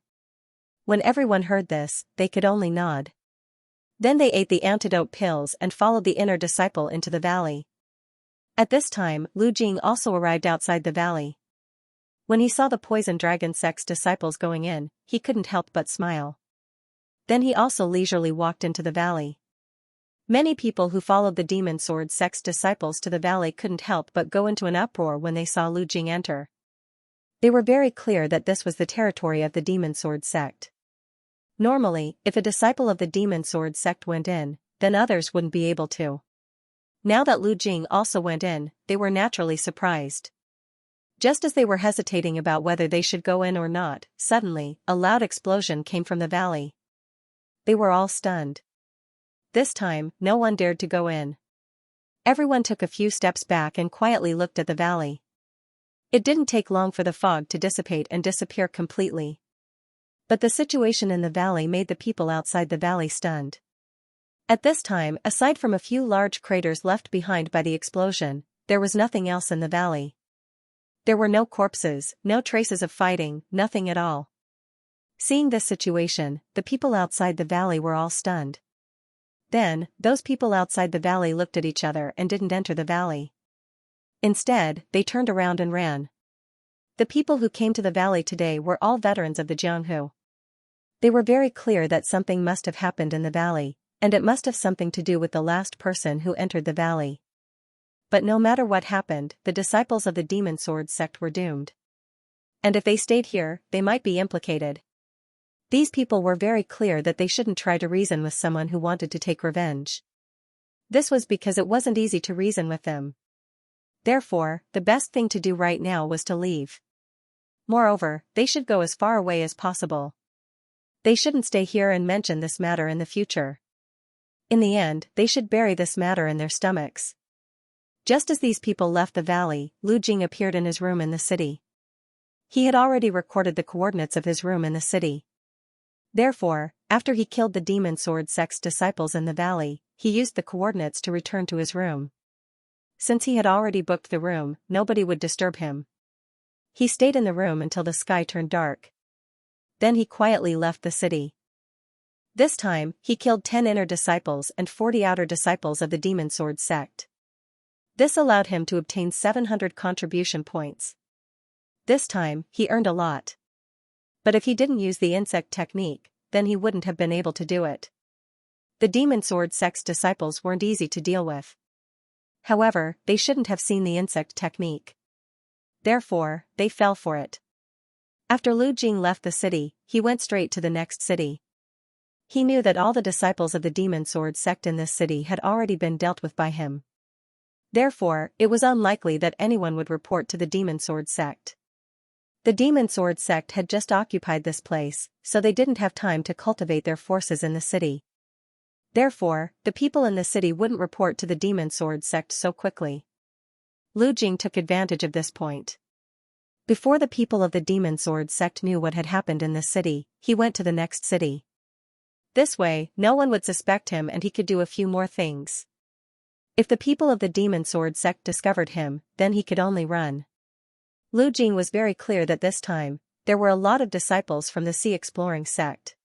When everyone heard this, they could only nod. Then they ate the antidote pills and followed the inner disciple into the valley. At this time, Lu Jing also arrived outside the valley. When he saw the poison dragon sect's disciples going in, he couldn't help but smile. Then he also leisurely walked into the valley. Many people who followed the Demon Sword sect's disciples to the valley couldn't help but go into an uproar when they saw Lu Jing enter. They were very clear that this was the territory of the Demon Sword sect. Normally, if a disciple of the Demon Sword sect went in, then others wouldn't be able to. Now that Lu Jing also went in, they were naturally surprised. Just as they were hesitating about whether they should go in or not, suddenly, a loud explosion came from the valley. They were all stunned. This time, no one dared to go in. Everyone took a few steps back and quietly looked at the valley. It didn't take long for the fog to dissipate and disappear completely. But the situation in the valley made the people outside the valley stunned. At this time, aside from a few large craters left behind by the explosion, there was nothing else in the valley. There were no corpses, no traces of fighting, nothing at all. Seeing this situation, the people outside the valley were all stunned. Then, those people outside the valley looked at each other and didn't enter the valley. Instead, they turned around and ran. The people who came to the valley today were all veterans of the Jianghu. They were very clear that something must have happened in the valley, and it must have something to do with the last person who entered the valley. But no matter what happened, the disciples of the Demon Sword sect were doomed. And if they stayed here, they might be implicated. These people were very clear that they shouldn't try to reason with someone who wanted to take revenge. This was because it wasn't easy to reason with them. Therefore, the best thing to do right now was to leave. Moreover, they should go as far away as possible. They shouldn't stay here and mention this matter in the future. In the end, they should bury this matter in their stomachs. Just as these people left the valley, Lu Jing appeared in his room in the city. He had already recorded the coordinates of his room in the city. Therefore, after he killed the Demon Sword sect's disciples in the valley, he used the coordinates to return to his room. Since he had already booked the room, nobody would disturb him. He stayed in the room until the sky turned dark. Then he quietly left the city. This time, he killed 10 inner disciples and 40 outer disciples of the Demon Sword sect. This allowed him to obtain 700 contribution points. This time, he earned a lot. But if he didn't use the insect technique, then he wouldn't have been able to do it. The Demon Sword sect's disciples weren't easy to deal with. However, they shouldn't have seen the insect technique. Therefore, they fell for it. After Lu Jing left the city, he went straight to the next city. He knew that all the disciples of the Demon Sword sect in this city had already been dealt with by him. Therefore, it was unlikely that anyone would report to the Demon Sword sect. The Demon Sword sect had just occupied this place, so they didn't have time to cultivate their forces in the city. Therefore, the people in the city wouldn't report to the Demon Sword sect so quickly. Lu Jing took advantage of this point. Before the people of the Demon Sword sect knew what had happened in this city, he went to the next city. This way, no one would suspect him and he could do a few more things. If the people of the Demon Sword sect discovered him, then he could only run. Lu Jing was very clear that this time, there were a lot of disciples from the Sea Exploring sect.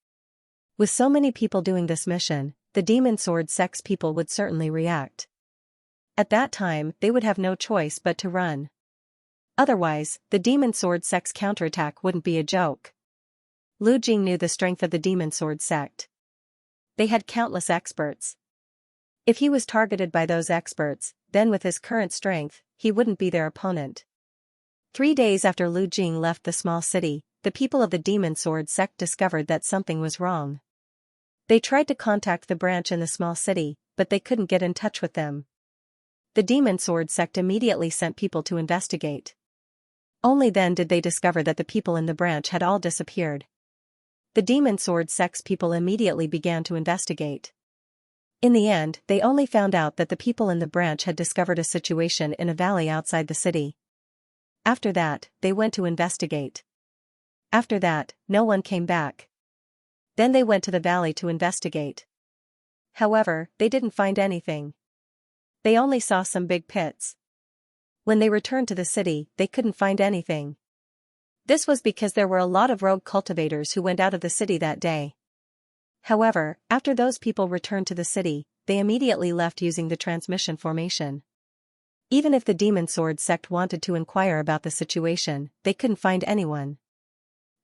With so many people doing this mission, the Demon Sword sect's people would certainly react. At that time, they would have no choice but to run. Otherwise, the Demon Sword sect's counterattack wouldn't be a joke. Lu Jing knew the strength of the Demon Sword sect. They had countless experts. If he was targeted by those experts, then with his current strength, he wouldn't be their opponent. 3 days after Lu Jing left the small city, the people of the Demon Sword sect discovered that something was wrong. They tried to contact the branch in the small city, but they couldn't get in touch with them. The Demon Sword sect immediately sent people to investigate. Only then did they discover that the people in the branch had all disappeared. The Demon Sword sect's people immediately began to investigate. In the end, they only found out that the people in the branch had discovered a situation in a valley outside the city. After that, they went to investigate. After that, no one came back. Then they went to the valley to investigate. However, they didn't find anything. They only saw some big pits. When they returned to the city, they couldn't find anything. This was because there were a lot of rogue cultivators who went out of the city that day. However, after those people returned to the city, they immediately left using the transmission formation. Even if the Demon Sword sect wanted to inquire about the situation, they couldn't find anyone.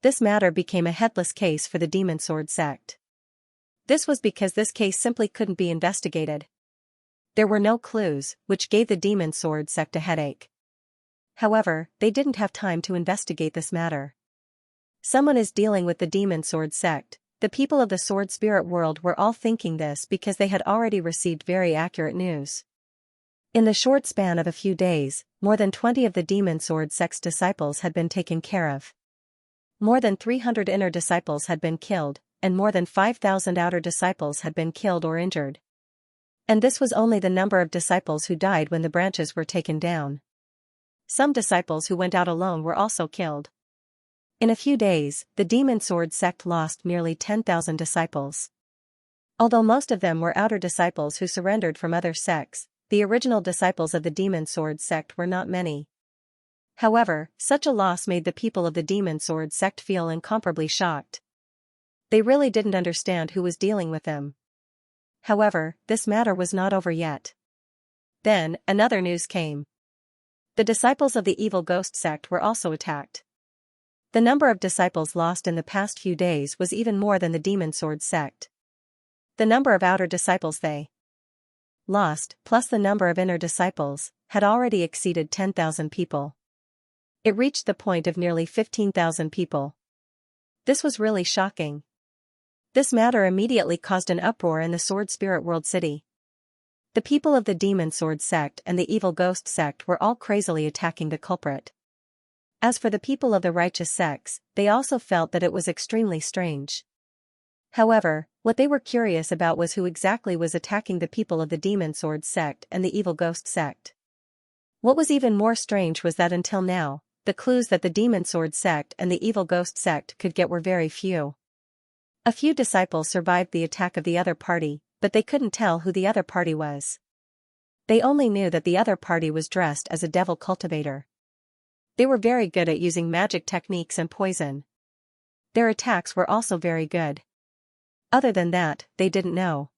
This matter became a headless case for the Demon Sword sect. This was because this case simply couldn't be investigated. There were no clues, which gave the Demon Sword sect a headache. However, they didn't have time to investigate this matter. Someone is dealing with the Demon Sword sect. The people of the Sword Spirit world were all thinking this because they had already received very accurate news. In the short span of a few days, more than 20 of the demon sword sect's disciples had been taken care of. More than 300 inner disciples had been killed, and more than 5,000 outer disciples had been killed or injured. And this was only the number of disciples who died when the branches were taken down. Some disciples who went out alone were also killed. In a few days, the demon sword sect lost nearly 10,000 disciples. Although most of them were outer disciples who surrendered from other sects, the original disciples of the demon sword sect were not many. However, such a loss made the people of the demon sword sect feel incomparably shocked. They really didn't understand who was dealing with them. However, this matter was not over yet. Then, another news came. The disciples of the evil ghost sect were also attacked. The number of disciples lost in the past few days was even more than the demon sword sect. The number of outer disciples they lost, plus the number of inner disciples, had already exceeded 10,000 people. It reached the point of nearly 15,000 people. This was really shocking. This matter immediately caused an uproar in the Sword Spirit World City. The people of the demon sword sect and the evil ghost sect were all crazily attacking the culprit. As for the people of the righteous sects, they also felt that it was extremely strange. However, what they were curious about was who exactly was attacking the people of the demon sword sect and the evil ghost sect. What was even more strange was that until now, the clues that the demon sword sect and the evil ghost sect could get were very few. A few disciples survived the attack of the other party, but they couldn't tell who the other party was. They only knew that the other party was dressed as a devil cultivator. They were very good at using magic techniques and poison. Their attacks were also very good. Other than that, they didn't know.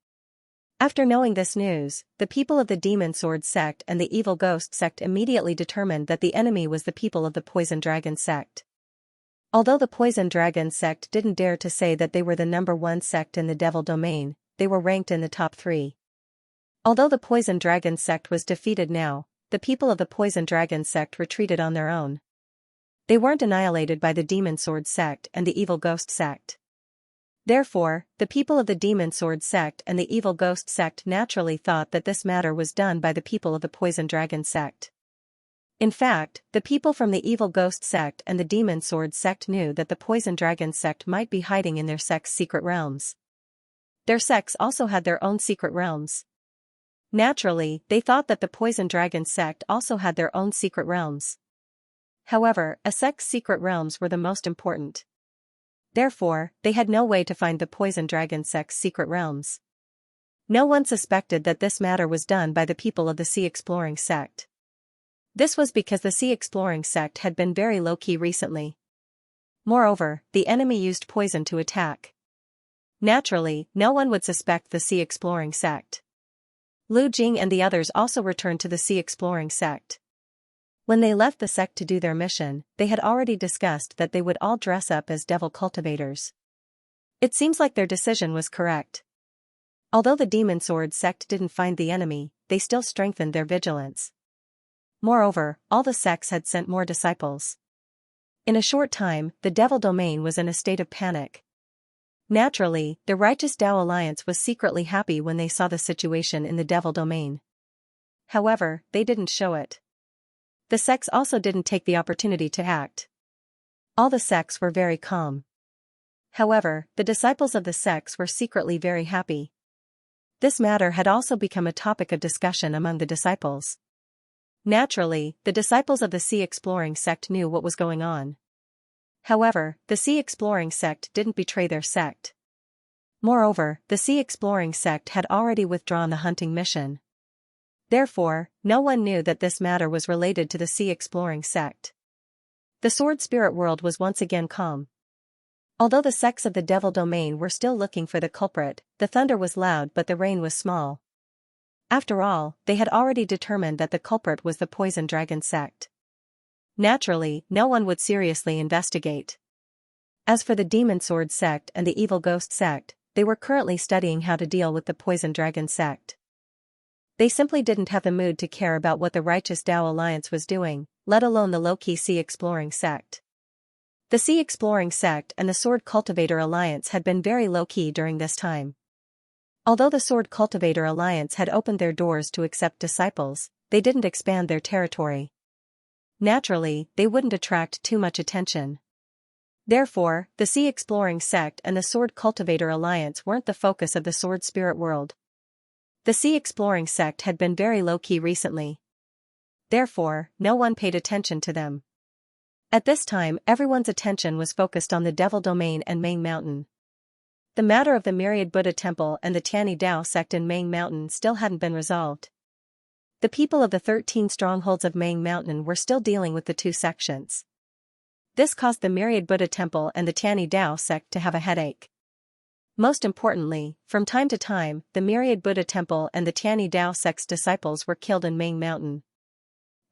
After knowing this news, the people of the demon sword sect and the evil ghost sect immediately determined that the enemy was the people of the poison dragon sect. Although the poison dragon sect didn't dare to say that they were the number one sect in the devil domain, they were ranked in the top 3. Although the poison dragon sect was defeated now, the people of the poison dragon sect retreated on their own. They weren't annihilated by the demon sword sect and the evil ghost sect. Therefore, the people of the demon sword sect and the evil ghost sect naturally thought that this matter was done by the people of the poison dragon sect. In fact, the people from the evil ghost sect and the demon sword sect knew that the poison dragon sect might be hiding in their sect's secret realms. Their sects also had their own secret realms. Naturally, they thought that the poison dragon sect also had their own secret realms. However, a sect's secret realms were the most important. Therefore, they had no way to find the poison dragon sect's secret realms. No one suspected that this matter was done by the people of the Sea Exploring sect. This was because the Sea Exploring sect had been very low-key recently. Moreover, the enemy used poison to attack. Naturally, no one would suspect the Sea Exploring sect. Lu Jing and the others also returned to the Sea Exploring sect. When they left the sect to do their mission, they had already discussed that they would all dress up as devil cultivators. It seems like their decision was correct. Although the demon sword sect didn't find the enemy, they still strengthened their vigilance. Moreover, all the sects had sent more disciples. In a short time, the devil domain was in a state of panic. Naturally, the Righteous Tao Alliance was secretly happy when they saw the situation in the devil domain. However, they didn't show it. The sects also didn't take the opportunity to act. All the sects were very calm. However, the disciples of the sects were secretly very happy. This matter had also become a topic of discussion among the disciples. Naturally, the disciples of the Sea Exploring sect knew what was going on. However, the Sea Exploring sect didn't betray their sect. Moreover, the Sea Exploring sect had already withdrawn the hunting mission. Therefore, no one knew that this matter was related to the Sea Exploring sect. The Sword Spirit World was once again calm. Although the sects of the devil domain were still looking for the culprit, the thunder was loud but the rain was small. After all, they had already determined that the culprit was the poison dragon sect. Naturally, no one would seriously investigate. As for the demon sword sect and the evil ghost sect, they were currently studying how to deal with the poison dragon sect. They simply didn't have the mood to care about what the Righteous Tao Alliance was doing, let alone the low-key Sea Exploring sect. The Sea Exploring sect and the Sword Cultivator Alliance had been very low-key during this time. Although the Sword Cultivator Alliance had opened their doors to accept disciples, they didn't expand their territory. Naturally, they wouldn't attract too much attention. Therefore, the Sea Exploring Sect and the Sword Cultivator Alliance weren't the focus of the Sword Spirit world. The Sea Exploring Sect had been very low-key recently. Therefore, no one paid attention to them. At this time, everyone's attention was focused on the Devil Domain and Ming Mountain. The matter of the Myriad Buddha Temple and the Tianyi Dao sect in Ming Mountain still hadn't been resolved. The people of the 13 strongholds of Ming Mountain were still dealing with the two sections. This caused the Myriad Buddha Temple and the Tianyi Dao sect to have a headache. Most importantly, from time to time, the Myriad Buddha Temple and the Tianyi Dao sect's disciples were killed in Ming Mountain.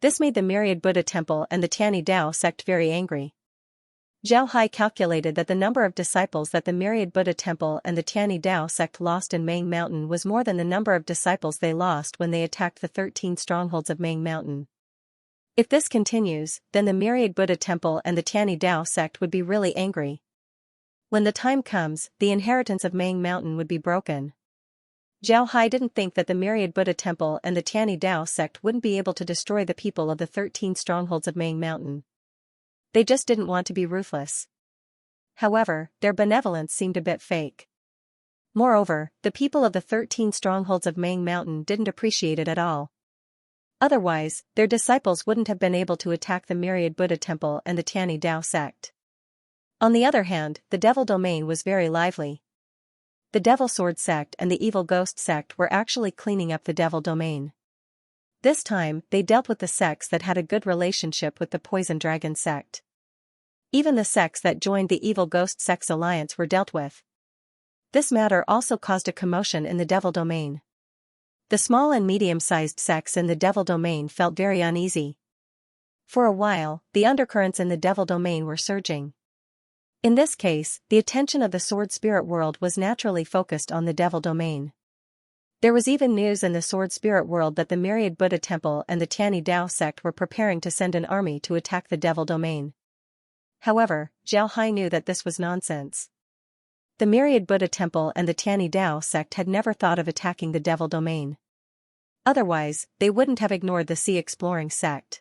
This made the Myriad Buddha Temple and the Tianyi Dao sect very angry. Zhao Hai calculated that the number of disciples that the Myriad Buddha Temple and the Tianyi Dao sect lost in Ming Mountain was more than the number of disciples they lost when they attacked the 13 strongholds of Ming Mountain. If this continues, then the Myriad Buddha Temple and the Tianyi Dao sect would be really angry. When the time comes, the inheritance of Ming Mountain would be broken. Zhao Hai didn't think that the Myriad Buddha Temple and the Tianyi Dao sect wouldn't be able to destroy the people of the 13 strongholds of Ming Mountain. They just didn't want to be ruthless. However, their benevolence seemed a bit fake. Moreover, the people of the 13 strongholds of Ming Mountain didn't appreciate it at all. Otherwise, their disciples wouldn't have been able to attack the Myriad Buddha Temple and the Tianyi Dao sect. On the other hand, the Devil Domain was very lively. The Devil Sword sect and the Evil Ghost sect were actually cleaning up the Devil Domain. This time, they dealt with the sects that had a good relationship with the Poison Dragon sect. Even the sects that joined the Evil Ghost sect's alliance were dealt with. This matter also caused a commotion in the Devil Domain. The small and medium-sized sects in the Devil Domain felt very uneasy. For a while, the undercurrents in the Devil Domain were surging. In this case, the attention of the Sword Spirit world was naturally focused on the Devil Domain. There was even news in the Sword Spirit world that the Myriad Buddha Temple and the Tianyi Dao sect were preparing to send an army to attack the Devil Domain. However, Zhao Hai knew that this was nonsense. The Myriad Buddha Temple and the Tianyi Dao sect had never thought of attacking the Devil Domain. Otherwise, they wouldn't have ignored the Sea Exploring sect.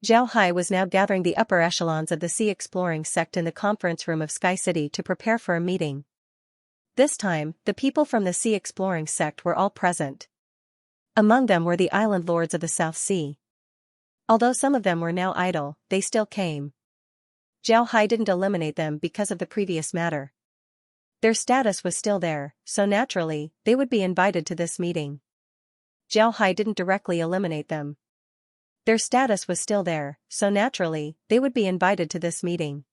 Zhao Hai was now gathering the upper echelons of the Sea Exploring sect in the conference room of Sky City to prepare for a meeting. This time, the people from the Sea Exploring sect were all present. Among them were the island lords of the South Sea. Although some of them were now idle, they still came. Zhao Hai didn't eliminate them because of the previous matter. Their status was still there, so naturally, they would be invited to this meeting. Zhao Hai didn't directly eliminate them. Their status was still there, so naturally, they would be invited to this meeting.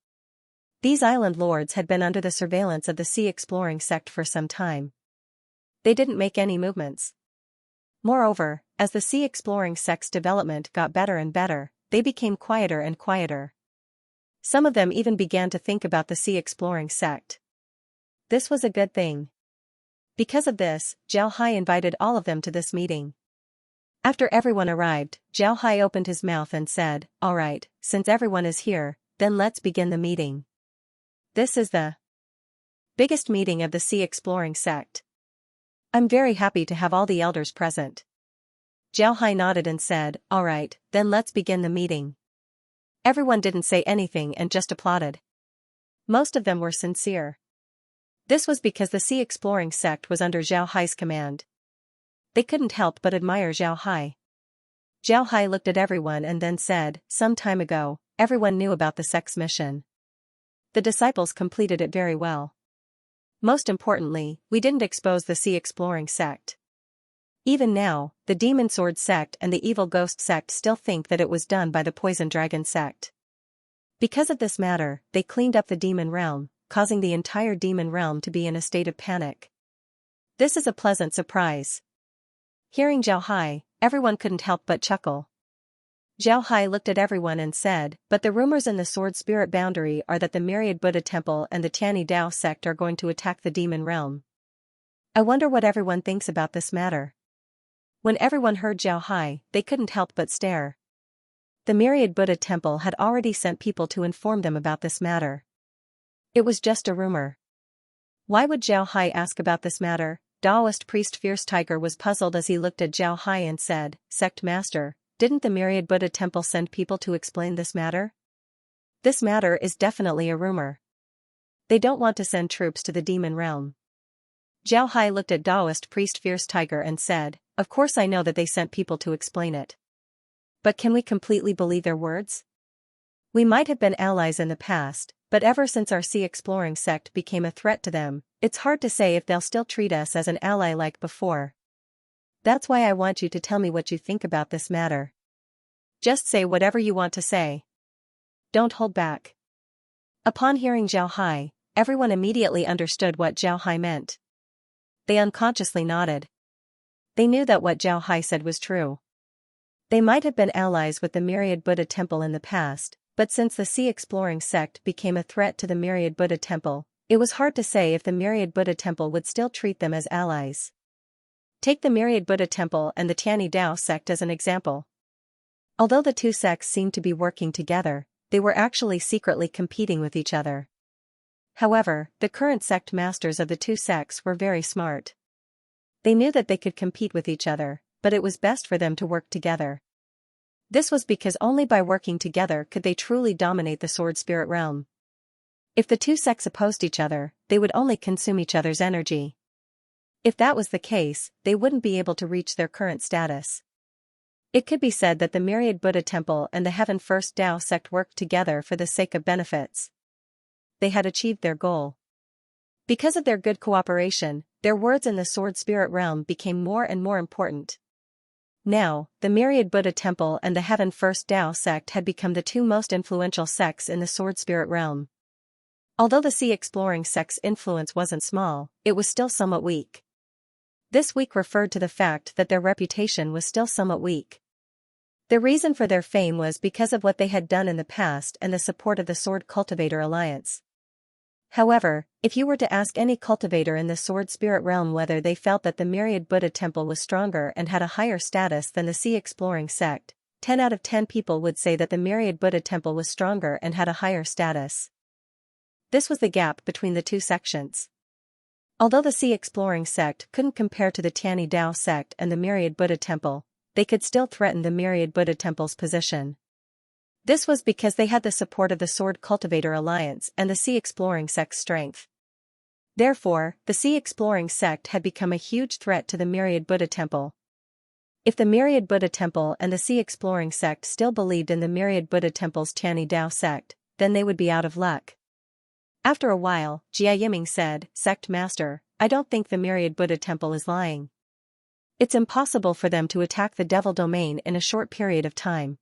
These island lords had been under the surveillance of the Sea Exploring sect for some time. They didn't make any movements. Moreover, as the Sea Exploring sect's development got better and better, they became quieter and quieter. Some of them even began to think about the Sea Exploring sect. This was a good thing. Because of this, Zhao Hai invited all of them to this meeting. After everyone arrived, Zhao Hai opened his mouth and said, "All right, since everyone is here, then let's begin the meeting. This is the biggest meeting of the Sea Exploring sect. I'm very happy to have all the elders present." Zhao Hai nodded and said, "All right, then let's begin the meeting." Everyone didn't say anything and just applauded. Most of them were sincere. This was because the Sea Exploring sect was under Zhao Hai's command. They couldn't help but admire Zhao Hai. Zhao Hai looked at everyone and then said, "Some time ago, everyone knew about the sect's mission. The disciples completed it very well. Most importantly, we didn't expose the Sea Exploring sect. Even now, the Demon Sword sect and the Evil Ghost sect still think that it was done by the Poison Dragon sect. Because of this matter, they cleaned up the demon realm, causing the entire demon realm to be in a state of panic. This is a pleasant surprise." Hearing Zhao Hai, everyone couldn't help but chuckle. Zhao Hai looked at everyone and said, "But the rumors in the Sword Spirit boundary are that the Myriad Buddha Temple and the Tianyi Dao sect are going to attack the demon realm. I wonder what everyone thinks about this matter." When everyone heard Zhao Hai, they couldn't help but stare. The Myriad Buddha Temple had already sent people to inform them about this matter. It was just a rumor. Why would Zhao Hai ask about this matter? Taoist priest Fierce Tiger was puzzled as he looked at Zhao Hai and said, Sect Master, didn't the Myriad Buddha Temple send people to explain this matter? This matter is definitely a rumor. They don't want to send troops to the demon realm. Zhao Hai looked at Taoist priest Fierce Tiger and said, Of course I know that they sent people to explain it. But can we completely believe their words? We might have been allies in the past, but ever since our sea exploring sect became a threat to them, it's hard to say if they'll still treat us as an ally like before. That's why I want you to tell me what you think about this matter. Just say whatever you want to say. Don't hold back. Upon hearing Zhao Hai, everyone immediately understood what Zhao Hai meant. They unconsciously nodded. They knew that what Zhao Hai said was true. They might have been allies with the Myriad Buddha Temple in the past, but since the sea exploring sect became a threat to the Myriad Buddha Temple, it was hard to say if the Myriad Buddha Temple would still treat them as allies. Take the Myriad Buddha Temple and the Tiani Dao sect as an example. Although the two sects seemed to be working together, they were actually secretly competing with each other. However, the current sect masters of the two sects were very smart. They knew that they could compete with each other, but it was best for them to work together. This was because only by working together could they truly dominate the sword spirit realm. If the two sects opposed each other, they would only consume each other's energy. If that was the case, they wouldn't be able to reach their current status. It could be said that the Myriad Buddha Temple and the Heaven First Tao sect worked together for the sake of benefits. They had achieved their goal. Because of their good cooperation, their words in the sword spirit realm became more and more important. Now, the Myriad Buddha Temple and the Heaven First Tao sect had become the two most influential sects in the sword spirit realm. Although the sea exploring sect's influence wasn't small, it was still somewhat weak. This weak referred to the fact that their reputation was still somewhat weak. The reason for their fame was because of what they had done in the past and the support of the Sword Cultivator Alliance. However, if you were to ask any cultivator in the sword spirit realm whether they felt that the Myriad Buddha Temple was stronger and had a higher status than the sea exploring sect, 10 out of 10 people would say that the Myriad Buddha Temple was stronger and had a higher status. This was the gap between the two sections. Although the sea exploring sect couldn't compare to the Tiani Dao sect and the Myriad Buddha Temple, they could still threaten the Myriad Buddha Temple's position. This was because they had the support of the Sword Cultivator Alliance and the sea exploring sect's strength. Therefore, the sea exploring sect had become a huge threat to the Myriad Buddha Temple. If the Myriad Buddha Temple and the sea exploring sect still believed in the Myriad Buddha Temple's Tiani Dao sect, then they would be out of luck. After a while, Jia Yiming said, Sect Master, I don't think the Myriad Buddha Temple is lying. It's impossible for them to attack the Devil Domain in a short period of time.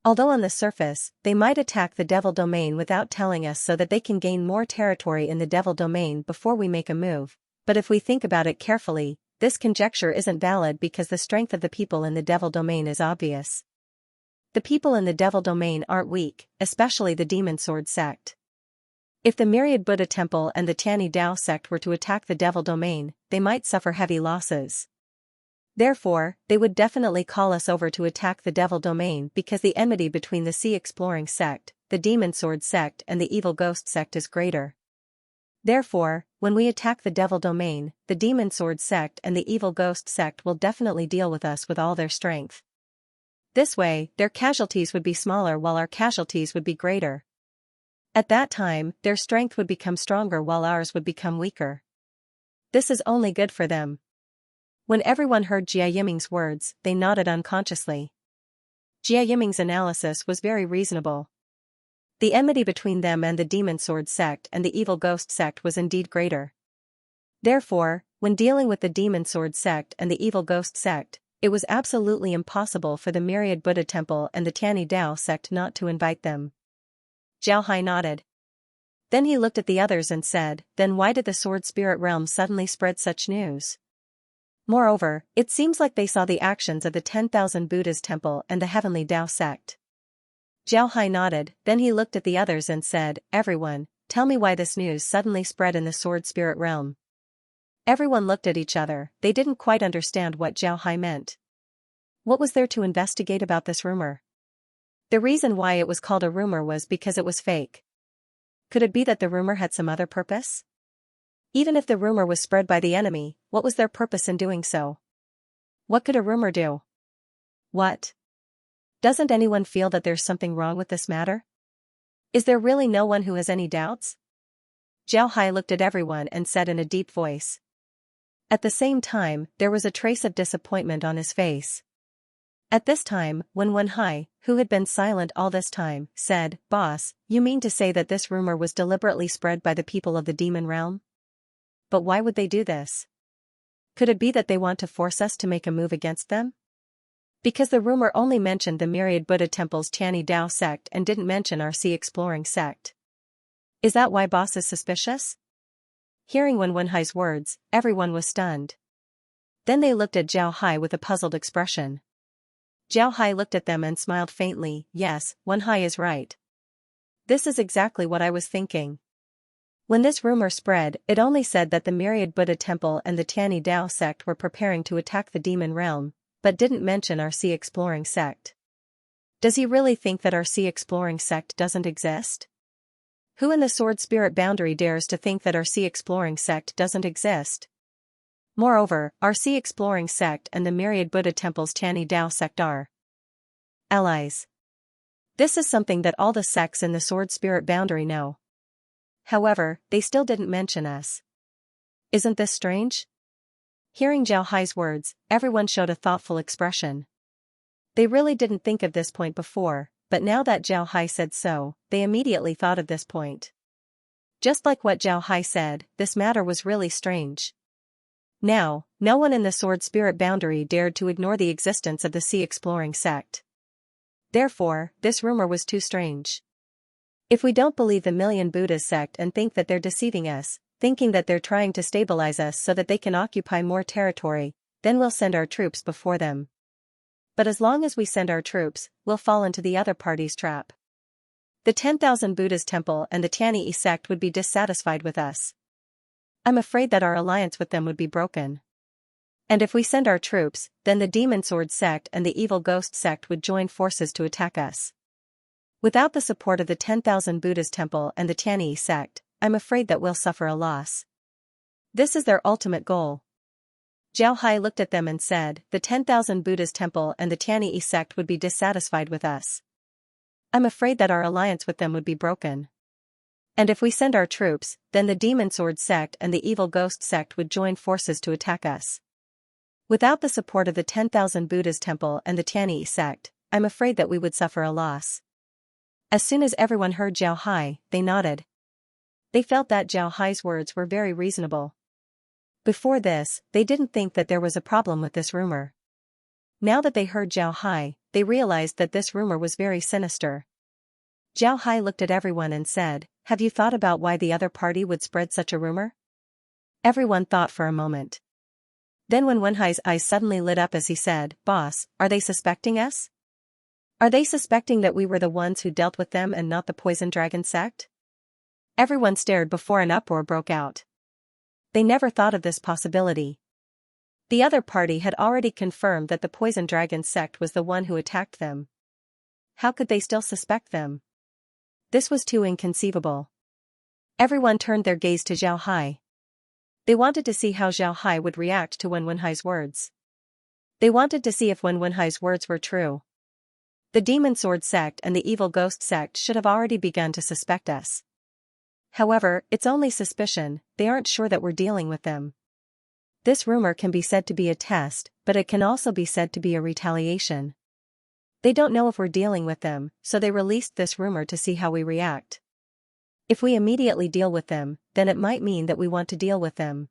Although on the surface, they might attack the Devil Domain without telling us so that they can gain more territory in the Devil Domain before we make a move, but if we think about it carefully, this conjecture isn't valid because the strength of the people in the Devil Domain is obvious. The people in the Devil Domain aren't weak, especially the Demon Sword sect. If the Myriad Buddha Temple and the Tiani Dao sect were to attack the Devil Domain, they might suffer heavy losses. Therefore, they would definitely call us over to attack the Devil Domain because the enmity between the Sea Exploring sect, the Demon Sword sect and the Evil Ghost sect is greater. Therefore, when we attack the Devil Domain, the Demon Sword sect and the Evil Ghost sect will definitely deal with us with all their strength. This way, their casualties would be smaller while our casualties would be greater. At that time, their strength would become stronger while ours would become weaker. This is only good for them. When everyone heard Jia Yiming's words, they nodded unconsciously. Jia Yiming's analysis was very reasonable. The enmity between them and the Demon Sword sect and the Evil Ghost sect was indeed greater. Therefore, when dealing with the Demon Sword sect and the Evil Ghost sect, it was absolutely impossible for the Myriad Buddha Temple and the Tiani Dao sect not to invite them. Zhao Hai nodded. Then he looked at the others and said, Then why did the Sword Spirit Realm suddenly spread such news? Moreover, it seems like they saw the actions of the 10,000 Buddhas Temple and the Heavenly Dao sect. Zhao Hai nodded, then he looked at the others and said, Everyone, tell me why this news suddenly spread in the Sword Spirit Realm. Everyone looked at each other, they didn't quite understand what Zhao Hai meant. What was there to investigate about this rumor? The reason why it was called a rumor was because it was fake. Could it be that the rumor had some other purpose? Even if the rumor was spread by the enemy, what was their purpose in doing so? What could a rumor do? What? Doesn't anyone feel that there's something wrong with this matter? Is there really no one who has any doubts? Zhao Hai looked at everyone and said in a deep voice. At the same time, there was a trace of disappointment on his face. At this time, when Wen Hai, who had been silent all this time, said, "Boss, you mean to say that this rumor was deliberately spread by the people of the demon realm? But why would they do this? Could it be that they want to force us to make a move against them? Because the rumor only mentioned the myriad Buddha temple's Tianyi Dao sect and didn't mention our sea exploring sect. Is that why boss is suspicious?" Hearing Wen Hai's words, everyone was stunned. Then they looked at Zhao Hai with a puzzled expression. Zhao Hai looked at them and smiled faintly. Yes, Wen Hai is right. This is exactly what I was thinking. When this rumor spread, it only said that the myriad Buddha temple and the Tianyi Dao sect were preparing to attack the demon realm, but didn't mention our sea exploring sect. Does he really think that our sea exploring sect doesn't exist? Who in the sword spirit boundary dares to think that our sea exploring sect doesn't exist? Moreover, our sea exploring sect and the myriad Buddha temple's Tianyi Dao sect are allies. This is something that all the sects in the sword spirit boundary know. However, they still didn't mention us. Isn't this strange? Hearing Zhao Hai's words, everyone showed a thoughtful expression. They really didn't think of this point before, but now that Zhao Hai said so, they immediately thought of this point. Just like what Zhao Hai said, this matter was really strange. Now, no one in the sword spirit boundary dared to ignore the existence of the sea exploring sect. Therefore, this rumor was too strange. If we don't believe the Million Buddhas sect and think that they're deceiving us, thinking that they're trying to stabilize us so that they can occupy more territory, then we'll send our troops before them. But as long as we send our troops, we'll fall into the other party's trap. The 10,000 Buddhas temple and the Tianyi sect would be dissatisfied with us. I'm afraid that our alliance with them would be broken. And if we send our troops, then the Demon Sword sect and the Evil Ghost sect would join forces to attack us. Without the support of the 10,000 Buddhas temple and the Tianyi sect, I'm afraid that we'll suffer a loss. This is their ultimate goal. Zhao Hai looked at them and said, the 10,000 Buddhas temple and the Tianyi sect would be dissatisfied with us. I'm afraid that our alliance with them would be broken. And if we send our troops, then the Demon Sword sect and the Evil Ghost sect would join forces to attack us. Without the support of the 10,000 Buddhas temple and the Tianyi sect, I'm afraid that we would suffer a loss. As soon as everyone heard Zhao Hai, they nodded. They felt that Zhao Hai's words were very reasonable. Before this, they didn't think that there was a problem with this rumor. Now that they heard Zhao Hai, they realized that this rumor was very sinister. Zhao Hai looked at everyone and said, "Have you thought about why the other party would spread such a rumor?" Everyone thought for a moment. Then when Wen Hai's eyes suddenly lit up as he said, "Boss, are they suspecting us? Are they suspecting that we were the ones who dealt with them and not the Poison Dragon sect?" Everyone stared before an uproar broke out. They never thought of this possibility. The other party had already confirmed that the Poison Dragon sect was the one who attacked them. How could they still suspect them? This was too inconceivable. Everyone turned their gaze to Zhao Hai. They wanted to see how Zhao Hai would react to Wen Hai's words. They wanted to see if Wen Hai's words were true. The Demon Sword sect and the Evil Ghost sect should have already begun to suspect us. However, it's only suspicion, they aren't sure that we're dealing with them. This rumor can be said to be a test, but it can also be said to be a retaliation. They don't know if we're dealing with them, so they released this rumor to see how we react. If we immediately deal with them, then it might mean that we want to deal with them.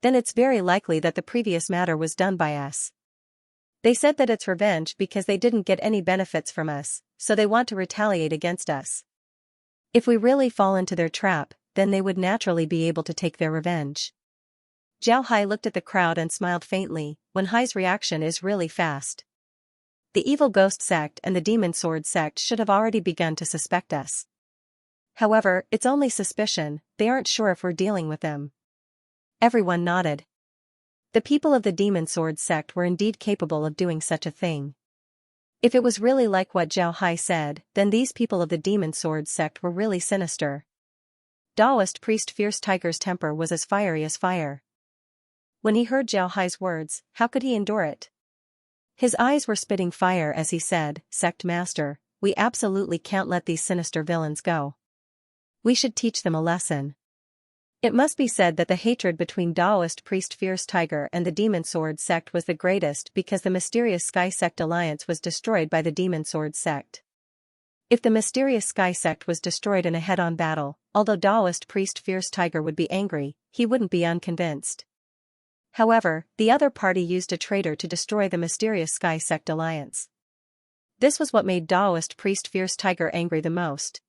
Then it's very likely that the previous matter was done by us. They said that it's revenge because they didn't get any benefits from us, so they want to retaliate against us. If we really fall into their trap, then they would naturally be able to take their revenge. Zhao Hai looked at the crowd and smiled faintly. Wen Hai's reaction is really fast. The Evil Ghost sect and the Demon Sword sect should have already begun to suspect us. However, it's only suspicion, they aren't sure if we're dealing with them. Everyone nodded. The people of the Demon Sword sect were indeed capable of doing such a thing. If it was really like what Zhao Hai said, then these people of the Demon Sword sect were really sinister. Taoist priest Fierce Tiger's temper was as fiery as fire. When he heard Zhao Hai's words, how could he endure it? His eyes were spitting fire as he said, "Sect Master, we absolutely can't let these sinister villains go. We should teach them a lesson." It must be said that the hatred between Taoist priest Fierce Tiger and the Demon Sword sect was the greatest because the mysterious Sky Sect alliance was destroyed by the Demon Sword sect. If the mysterious Sky Sect was destroyed in a head-on battle, although Taoist priest Fierce Tiger would be angry, he wouldn't be unconvinced. However, the other party used a traitor to destroy the mysterious Sky Sect alliance. This was what made Taoist priest Fierce Tiger angry the most.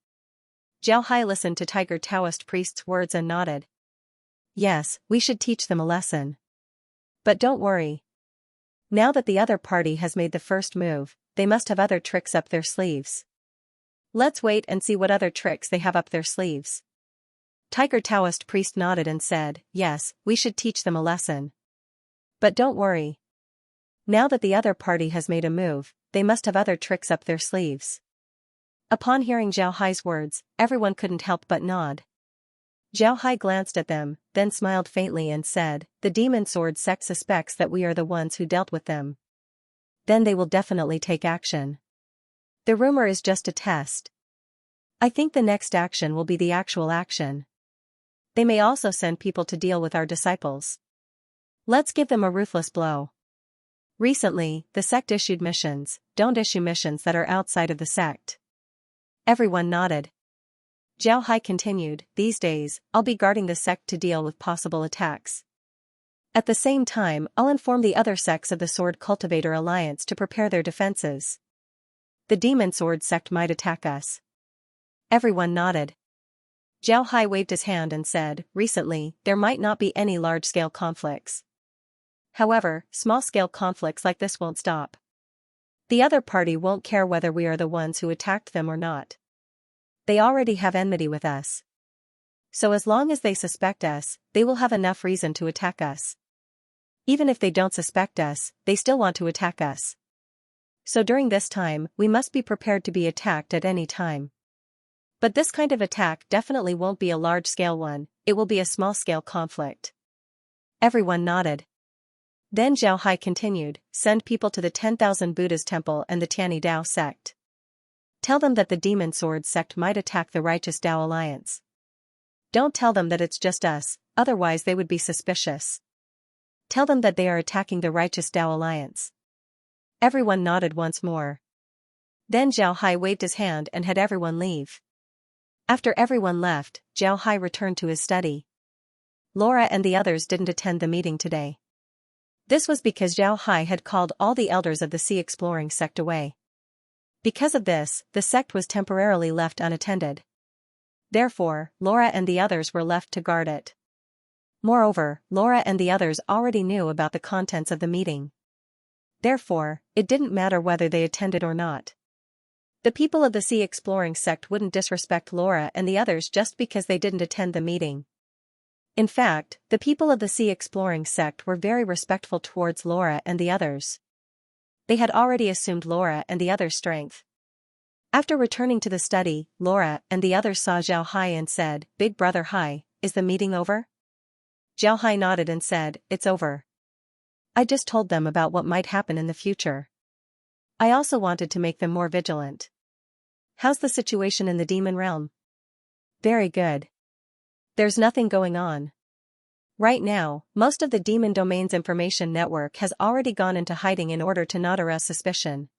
Zhao Hai listened to Tiger Taoist priest's words and nodded. Yes, we should teach them a lesson. But don't worry. Now that the other party has made the first move, they must have other tricks up their sleeves. Let's wait and see what other tricks they have up their sleeves. Tiger Taoist priest nodded and said, yes, we should teach them a lesson. But don't worry. Now that the other party has made a move, they must have other tricks up their sleeves. Upon hearing Zhao Hai's words, everyone couldn't help but nod. Zhao Hai glanced at them, then smiled faintly and said, the Demon Sword sect suspects that we are the ones who dealt with them. Then they will definitely take action. The rumor is just a test. I think the next action will be the actual action. They may also send people to deal with our disciples. Let's give them a ruthless blow. Recently, the sect issued missions. Don't issue missions that are outside of the sect. Everyone nodded. Zhao Hai continued, these days, I'll be guarding the sect to deal with possible attacks. At the same time, I'll inform the other sects of the Sword Cultivator Alliance to prepare their defenses. The Demon Sword sect might attack us. Everyone nodded. Zhao Hai waved his hand and said, recently, there might not be any large-scale conflicts. However, small-scale conflicts like this won't stop. The other party won't care whether we are the ones who attacked them or not. They already have enmity with us. So as long as they suspect us, they will have enough reason to attack us. Even if they don't suspect us, they still want to attack us. So during this time, we must be prepared to be attacked at any time. But this kind of attack definitely won't be a large-scale one, it will be a small-scale conflict. Everyone nodded. Then Zhao Hai continued, send people to the 10,000 Buddha's temple and the Tianyi Dao sect. Tell them that the Demon Sword sect might attack the Righteous Dao Alliance. Don't tell them that it's just us, otherwise they would be suspicious. Tell them that they are attacking the Righteous Dao Alliance. Everyone nodded once more. Then Zhao Hai waved his hand and had everyone leave. After everyone left, Zhao Hai returned to his study. Laura and the others didn't attend the meeting today. This was because Zhao Hai had called all the elders of the Sea Exploring sect away. Because of this, the sect was temporarily left unattended. Therefore, Laura and the others were left to guard it. Moreover, Laura and the others already knew about the contents of the meeting. Therefore, it didn't matter whether they attended or not. The people of the Sea Exploring sect wouldn't disrespect Laura and the others just because they didn't attend the meeting. In fact, the people of the Sea Exploring sect were very respectful towards Laura and the others. They had already assumed Laura and the others' strength. After returning to the study, Laura and the others saw Zhao Hai and said, Big Brother Hai, is the meeting over? Zhao Hai nodded and said, it's over. I just told them about what might happen in the future. I also wanted to make them more vigilant. How's the situation in the demon realm? Very good. There's nothing going on. Right now, most of the Demon Domain's information network has already gone into hiding in order to not arouse suspicion.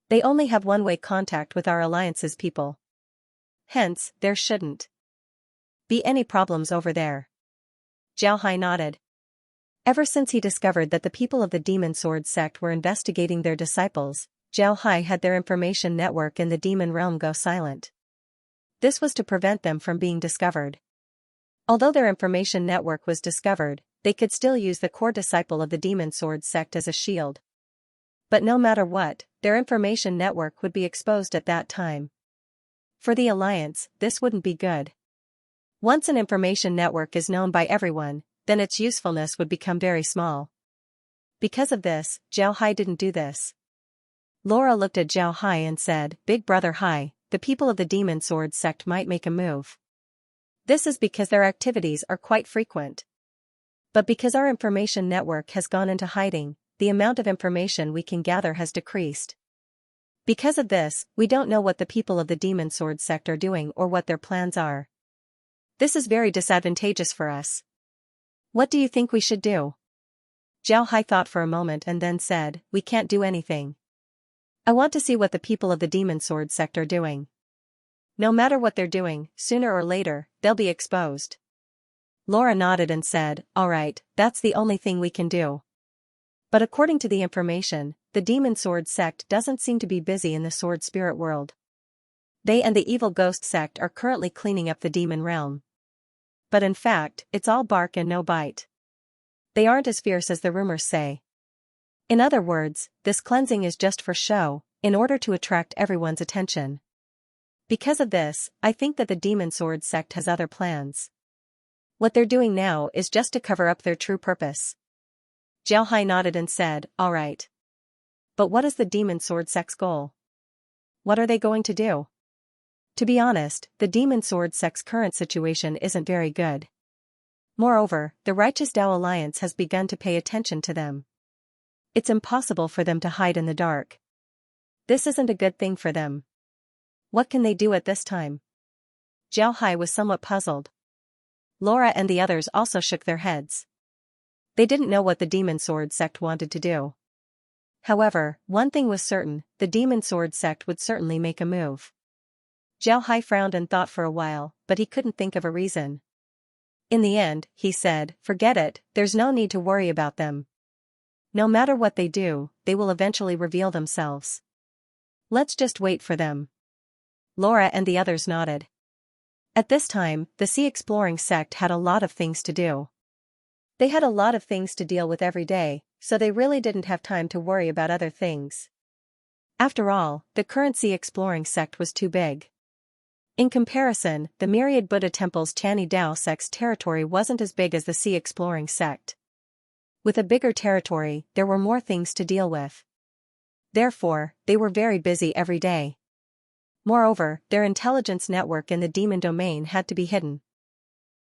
They only have one-way contact with our alliance's people. Hence, there shouldn't be any problems over there. Zhao Hai nodded. Ever since he discovered that the people of the Demon Sword sect were investigating their disciples, Zhao Hai had their information network in the demon realm go silent. This was to prevent them from being discovered. Although their information network was discovered, they could still use the core disciple of the Demon Sword sect as a shield. But no matter what, their information network would be exposed at that time. For the Alliance, this wouldn't be good. Once an information network is known by everyone, then its usefulness would become very small. Because of this, Zhao Hai didn't do this. Laura looked at Zhao Hai and said, Big Brother Hai, the people of the Demon Sword sect might make a move. This is because their activities are quite frequent. But because our information network has gone into hiding, the amount of information we can gather has decreased. Because of this, we don't know what the people of the Demon Sword sect are doing or what their plans are. This is very disadvantageous for us. What do you think we should do? Zhao Hai thought for a moment and then said, we can't do anything. I want to see what the people of the Demon Sword sect are doing. No matter what they're doing, sooner or later, they'll be exposed. Laura nodded and said, all right, that's the only thing we can do. But according to the information, the Demon Sword sect doesn't seem to be busy in the sword spirit world. They and the evil ghost sect are currently cleaning up the demon realm. But in fact, it's all bark and no bite. They aren't as fierce as the rumors say. In other words, this cleansing is just for show, in order to attract everyone's attention. Because of this, I think that the Demon Sword sect has other plans. What they're doing now is just to cover up their true purpose. Zhao Hai nodded and said, all right. But what is the Demon Sword sect's goal? What are they going to do? To be honest, the Demon Sword sect's current situation isn't very good. Moreover, the Righteous Tao Alliance has begun to pay attention to them. It's impossible for them to hide in the dark. This isn't a good thing for them. What can they do at this time? Zhao Hai was somewhat puzzled. Laura and the others also shook their heads. They didn't know what the Demon Sword sect wanted to do. However, one thing was certain, the Demon Sword sect would certainly make a move. Zhao Hai frowned and thought for a while, but he couldn't think of a reason. In the end, he said, forget it, there's no need to worry about them. No matter what they do, they will eventually reveal themselves. Let's just wait for them. Laura and the others nodded. At this time, the Sea Exploring sect had a lot of things to do. They had a lot of things to deal with every day, so they really didn't have time to worry about other things. After all, the current Sea Exploring sect was too big. In comparison, the myriad Buddha temples Chani Dao sect's territory wasn't as big as the Sea Exploring sect. With a bigger territory, there were more things to deal with. Therefore, they were very busy every day. Moreover, their intelligence network in the demon domain had to be hidden.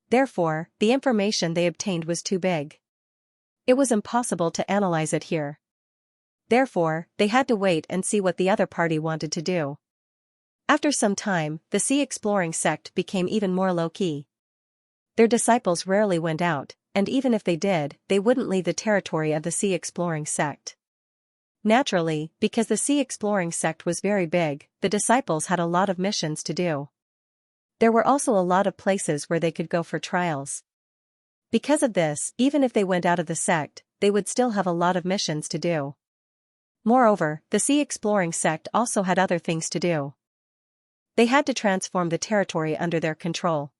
Therefore, the information they obtained was too big. It was impossible to analyze it here. Therefore, they had to wait and see what the other party wanted to do. After some time, the Sea Exploring sect became even more low-key. Their disciples rarely went out, and even if they did, they wouldn't leave the territory of the Sea Exploring sect. Naturally, because the Sea Exploring sect was very big, the disciples had a lot of missions to do. There were also a lot of places where they could go for trials. Because of this, even if they went out of the sect, they would still have a lot of missions to do. Moreover, the Sea Exploring sect also had other things to do. They had to transform the territory under their control.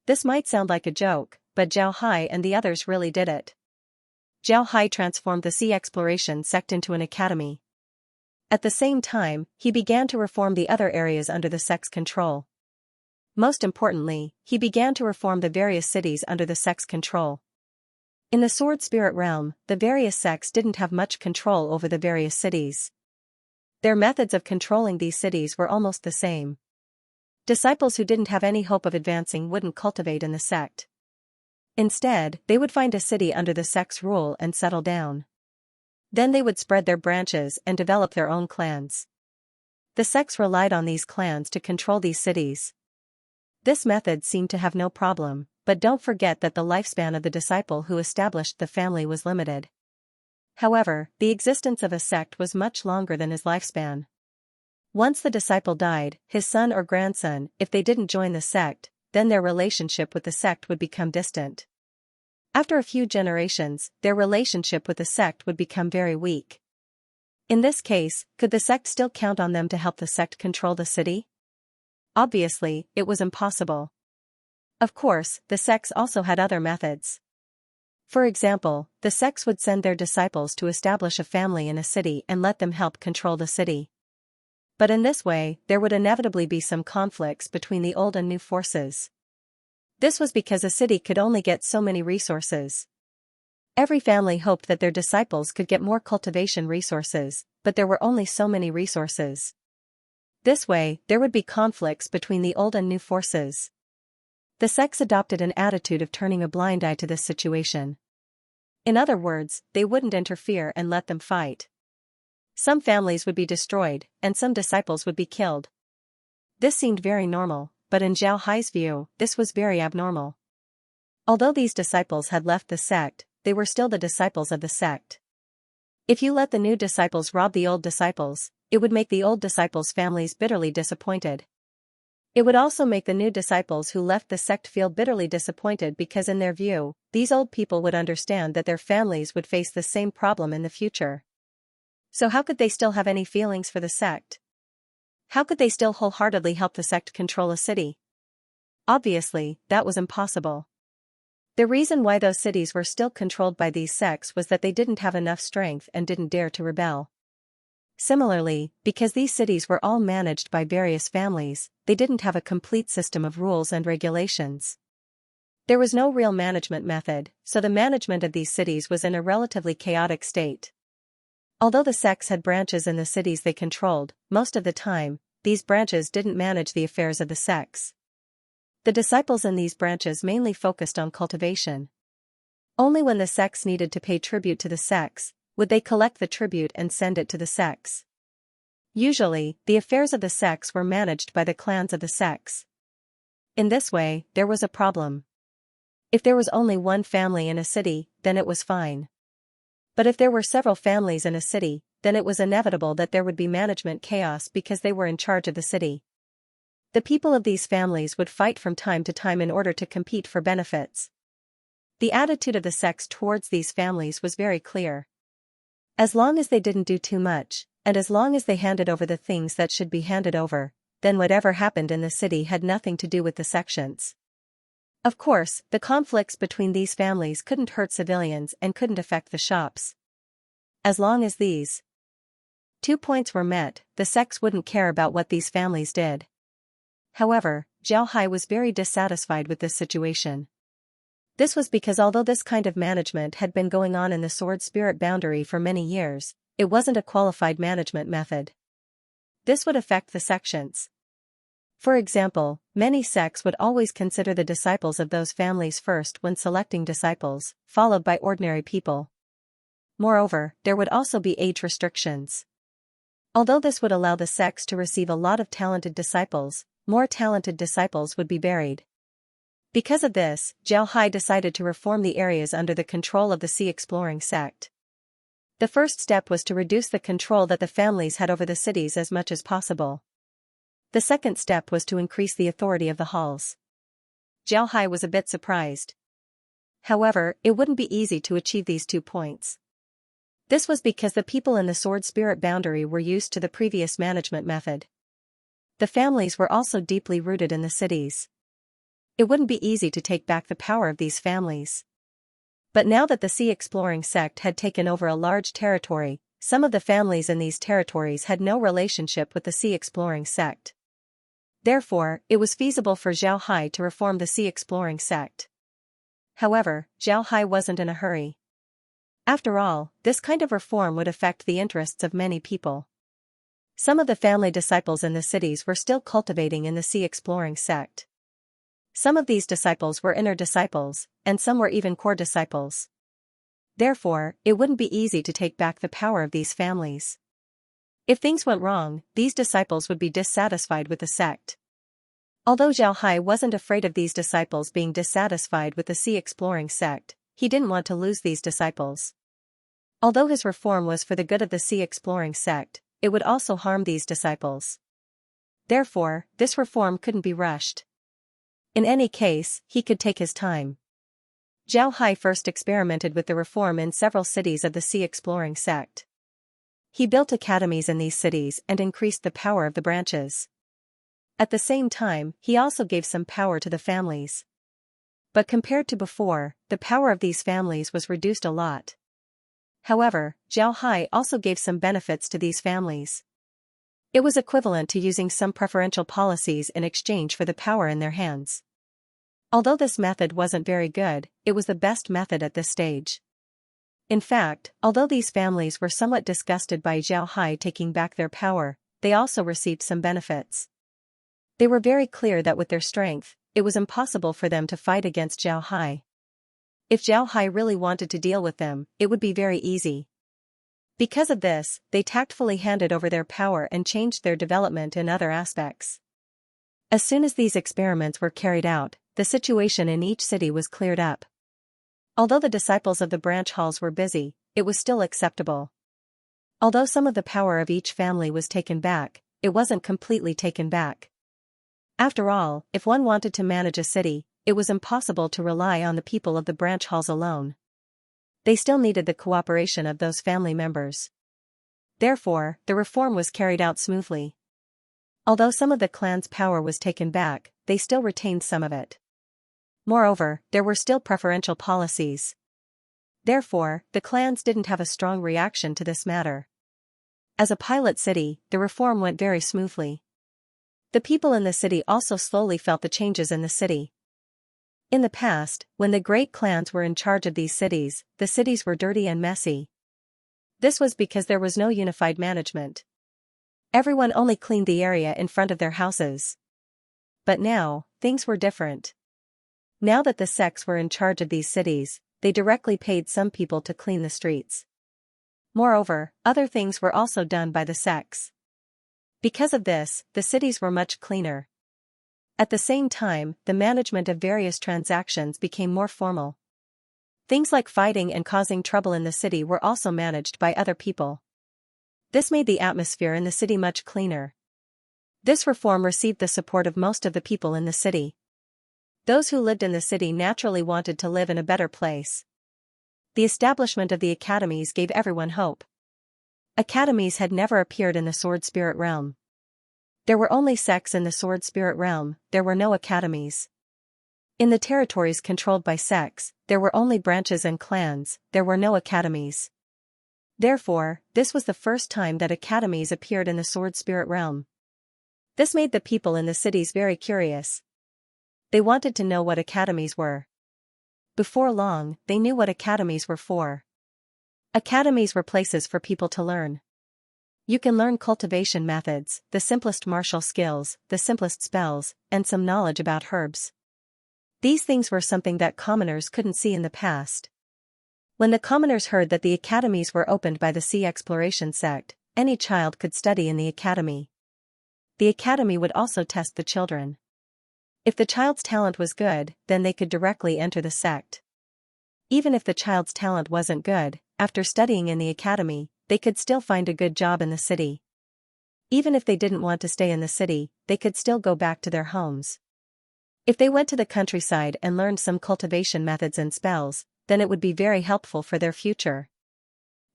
This might sound like a joke, but Zhao Hai and the others really did it. Zhao Hai transformed the Sea Exploration sect into an academy. At the same time, he began to reform the other areas under the sect's control. Most importantly, he began to reform the various cities under the sect's control. In the sword spirit realm, the various sects didn't have much control over the various cities. Their methods of controlling these cities were almost the same. Disciples who didn't have any hope of advancing wouldn't cultivate in the sect. Instead, they would find a city under the sect's rule and settle down. Then they would spread their branches and develop their own clans. The sects relied on these clans to control these cities. This method seemed to have no problem, but don't forget that the lifespan of the disciple who established the family was limited. However, the existence of a sect was much longer than his lifespan. Once the disciple died, his son or grandson, if they didn't join the sect, then their relationship with the sect would become distant. After a few generations, their relationship with the sect would become very weak. In this case, could the sect still count on them to help the sect control the city? Obviously, it was impossible. Of course, the sects also had other methods. For example, the sects would send their disciples to establish a family in a city and let them help control the city. But in this way, there would inevitably be some conflicts between the old and new forces. This was because a city could only get so many resources. Every family hoped that their disciples could get more cultivation resources, but there were only so many resources. This way, there would be conflicts between the old and new forces. The sects adopted an attitude of turning a blind eye to this situation. In other words, they wouldn't interfere and let them fight. Some families would be destroyed, and some disciples would be killed. This seemed very normal, but in Zhao Hai's view, this was very abnormal. Although these disciples had left the sect, they were still the disciples of the sect. If you let the new disciples rob the old disciples, it would make the old disciples' families bitterly disappointed. It would also make the new disciples who left the sect feel bitterly disappointed because in their view, these old people would understand that their families would face the same problem in the future. So how could they still have any feelings for the sect? How could they still wholeheartedly help the sect control a city? Obviously, that was impossible. The reason why those cities were still controlled by these sects was that they didn't have enough strength and didn't dare to rebel. Similarly, because these cities were all managed by various families, they didn't have a complete system of rules and regulations. There was no real management method, so the management of these cities was in a relatively chaotic state. Although the sects had branches in the cities they controlled, most of the time, these branches didn't manage the affairs of the sects. The disciples in these branches mainly focused on cultivation. Only when the sects needed to pay tribute to the sects, would they collect the tribute and send it to the sects. Usually, the affairs of the sects were managed by the clans of the sects. In this way, there was a problem. If there was only one family in a city, then it was fine. But if there were several families in a city, then it was inevitable that there would be management chaos because they were in charge of the city. The people of these families would fight from time to time in order to compete for benefits. The attitude of the sects towards these families was very clear. As long as they didn't do too much, and as long as they handed over the things that should be handed over, then whatever happened in the city had nothing to do with the sections. Of course, the conflicts between these families couldn't hurt civilians and couldn't affect the shops. As long as these 2 points were met, the sects wouldn't care about what these families did. However, Zhao Hai was very dissatisfied with this situation. This was because although this kind of management had been going on in the sword-spirit boundary for many years, it wasn't a qualified management method. This would affect the sections. For example, many sects would always consider the disciples of those families first when selecting disciples, followed by ordinary people. Moreover, there would also be age restrictions. Although this would allow the sects to receive a lot of talented disciples, more talented disciples would be buried. Because of this, Zhao Hai decided to reform the areas under the control of the Sea Exploring sect. The first step was to reduce the control that the families had over the cities as much as possible. The second step was to increase the authority of the halls. Zhao Hai was a bit surprised. However, it wouldn't be easy to achieve these 2 points. This was because the people in the sword-spirit boundary were used to the previous management method. The families were also deeply rooted in the cities. It wouldn't be easy to take back the power of these families. But now that the Sea Exploring sect had taken over a large territory, some of the families in these territories had no relationship with the Sea Exploring sect. Therefore, it was feasible for Zhao Hai to reform the Sea Exploring sect. However, Zhao Hai wasn't in a hurry. After all, this kind of reform would affect the interests of many people. Some of the family disciples in the cities were still cultivating in the Sea Exploring sect. Some of these disciples were inner disciples, and some were even core disciples. Therefore, it wouldn't be easy to take back the power of these families. If things went wrong, these disciples would be dissatisfied with the sect. Although Zhao Hai wasn't afraid of these disciples being dissatisfied with the Sea Exploring sect, he didn't want to lose these disciples. Although his reform was for the good of the Sea Exploring sect, it would also harm these disciples. Therefore, this reform couldn't be rushed. In any case, he could take his time. Zhao Hai first experimented with the reform in several cities of the Sea Exploring sect. He built academies in these cities and increased the power of the branches. At the same time, he also gave some power to the families. But compared to before, the power of these families was reduced a lot. However, Zhao Hai also gave some benefits to these families. It was equivalent to using some preferential policies in exchange for the power in their hands. Although this method wasn't very good, it was the best method at this stage. In fact, although these families were somewhat disgusted by Zhao Hai taking back their power, they also received some benefits. They were very clear that with their strength, it was impossible for them to fight against Zhao Hai. If Zhao Hai really wanted to deal with them, it would be very easy. Because of this, they tactfully handed over their power and changed their development in other aspects. As soon as these experiments were carried out, the situation in each city was cleared up. Although the disciples of the branch halls were busy, it was still acceptable. Although some of the power of each family was taken back, it wasn't completely taken back. After all, if one wanted to manage a city, it was impossible to rely on the people of the branch halls alone. They still needed the cooperation of those family members. Therefore, the reform was carried out smoothly. Although some of the clan's power was taken back, they still retained some of it. Moreover, there were still preferential policies. Therefore, the clans didn't have a strong reaction to this matter. As a pilot city, the reform went very smoothly. The people in the city also slowly felt the changes in the city. In the past, when the great clans were in charge of these cities, the cities were dirty and messy. This was because there was no unified management. Everyone only cleaned the area in front of their houses. But now, things were different. Now that the sects were in charge of these cities, they directly paid some people to clean the streets. Moreover, other things were also done by the sects. Because of this, the cities were much cleaner. At the same time, the management of various transactions became more formal. Things like fighting and causing trouble in the city were also managed by other people. This made the atmosphere in the city much cleaner. This reform received the support of most of the people in the city. Those who lived in the city naturally wanted to live in a better place. The establishment of the academies gave everyone hope. Academies had never appeared in the sword spirit realm. There were only sects in the sword spirit realm, there were no academies. In the territories controlled by sects, there were only branches and clans, there were no academies. Therefore, this was the first time that academies appeared in the sword spirit realm. This made the people in the cities very curious. They wanted to know what academies were. Before long, they knew what academies were for. Academies were places for people to learn. You can learn cultivation methods, the simplest martial skills, the simplest spells, and some knowledge about herbs. These things were something that commoners couldn't see in the past. When the commoners heard that the academies were opened by the Sea Exploration sect, any child could study in the academy. The academy would also test the children. If the child's talent was good, then they could directly enter the sect. Even if the child's talent wasn't good, after studying in the academy, they could still find a good job in the city. Even if they didn't want to stay in the city, they could still go back to their homes. If they went to the countryside and learned some cultivation methods and spells, then it would be very helpful for their future.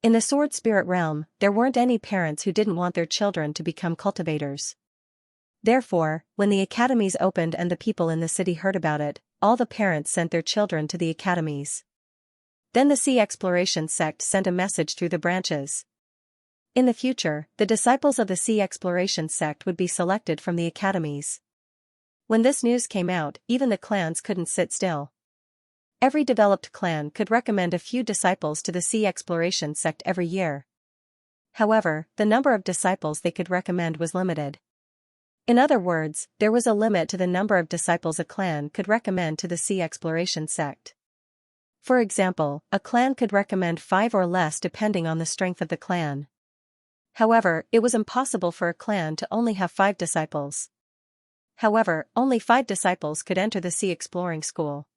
In the sword spirit realm, there weren't any parents who didn't want their children to become cultivators. Therefore, when the academies opened and the people in the city heard about it, all the parents sent their children to the academies. Then the Sea Exploration sect sent a message through the branches. In the future, the disciples of the Sea Exploration sect would be selected from the academies. When this news came out, even the clans couldn't sit still. Every developed clan could recommend a few disciples to the Sea Exploration sect every year. However, the number of disciples they could recommend was limited. In other words, there was a limit to the number of disciples a clan could recommend to the Sea Exploration sect. For example, a clan could recommend 5 or less depending on the strength of the clan. However, it was impossible for a clan to only have 5 disciples. However, only 5 disciples could enter the Sea Exploring School.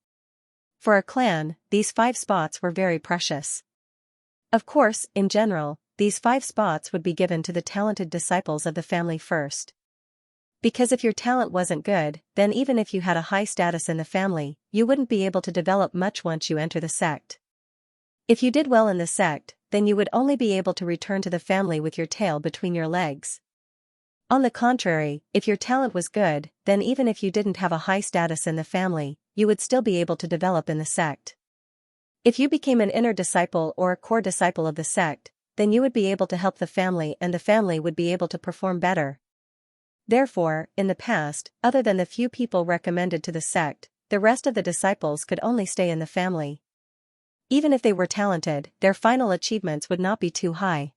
For a clan, these 5 spots were very precious. Of course, in general, these 5 spots would be given to the talented disciples of the family first. Because if your talent wasn't good, then even if you had a high status in the family, you wouldn't be able to develop much once you enter the sect. If you did well in the sect, then you would only be able to return to the family with your tail between your legs. On the contrary, if your talent was good, then even if you didn't have a high status in the family, you would still be able to develop in the sect. If you became an inner disciple or a core disciple of the sect, then you would be able to help the family and the family would be able to perform better. Therefore, in the past, other than the few people recommended to the sect, the rest of the disciples could only stay in the family. Even if they were talented, their final achievements would not be too high.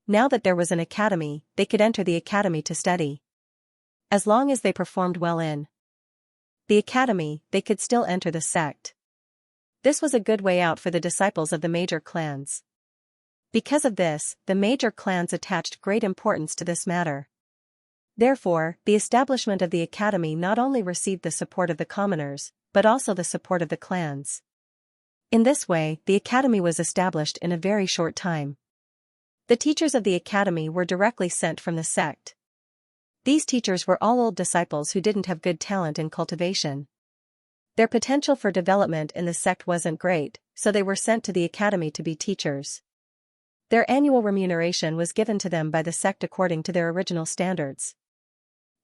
Now that there was an academy, they could enter the academy to study. As long as they performed well in the academy, they could still enter the sect. This was a good way out for the disciples of the major clans. Because of this, the major clans attached great importance to this matter. Therefore, the establishment of the academy not only received the support of the commoners, but also the support of the clans. In this way, the academy was established in a very short time. The teachers of the academy were directly sent from the sect. These teachers were all old disciples who didn't have good talent in cultivation. Their potential for development in the sect wasn't great, so they were sent to the academy to be teachers. Their annual remuneration was given to them by the sect according to their original standards.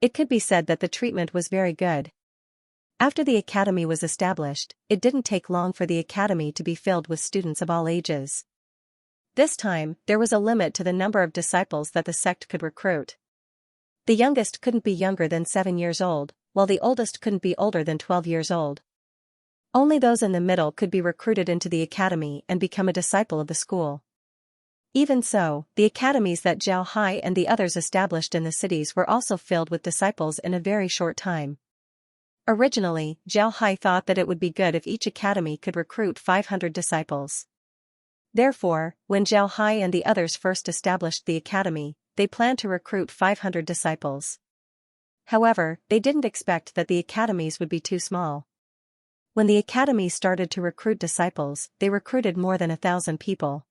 It could be said that the treatment was very good. After the academy was established, it didn't take long for the academy to be filled with students of all ages. This time, there was a limit to the number of disciples that the sect could recruit. The youngest couldn't be younger than 7 years old, while the oldest couldn't be older than 12 years old. Only those in the middle could be recruited into the academy and become a disciple of the school. Even so, the academies that Zhao Hai and the others established in the cities were also filled with disciples in a very short time. Originally, Zhao Hai thought that it would be good if each academy could recruit 500 disciples. Therefore, when Zhao Hai and the others first established the academy, they planned to recruit 500 disciples. However, they didn't expect that the academies would be too small. When the academies started to recruit disciples, they recruited more than 1,000 people.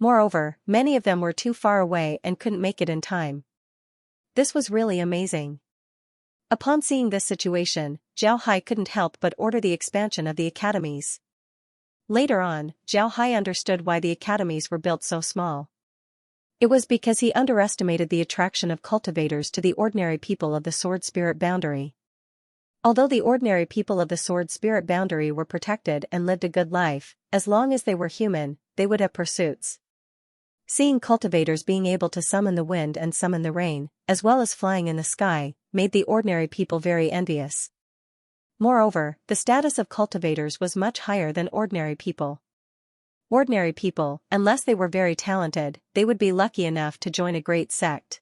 Moreover, many of them were too far away and couldn't make it in time. This was really amazing. Upon seeing this situation, Zhao Hai couldn't help but order the expansion of the academies. Later on, Zhao Hai understood why the academies were built so small. It was because he underestimated the attraction of cultivators to the ordinary people of the sword spirit boundary. Although the ordinary people of the sword spirit boundary were protected and lived a good life, as long as they were human, they would have pursuits. Seeing cultivators being able to summon the wind and summon the rain, as well as flying in the sky, made the ordinary people very envious. Moreover, the status of cultivators was much higher than ordinary people. Ordinary people, unless they were very talented, they would be lucky enough to join a great sect.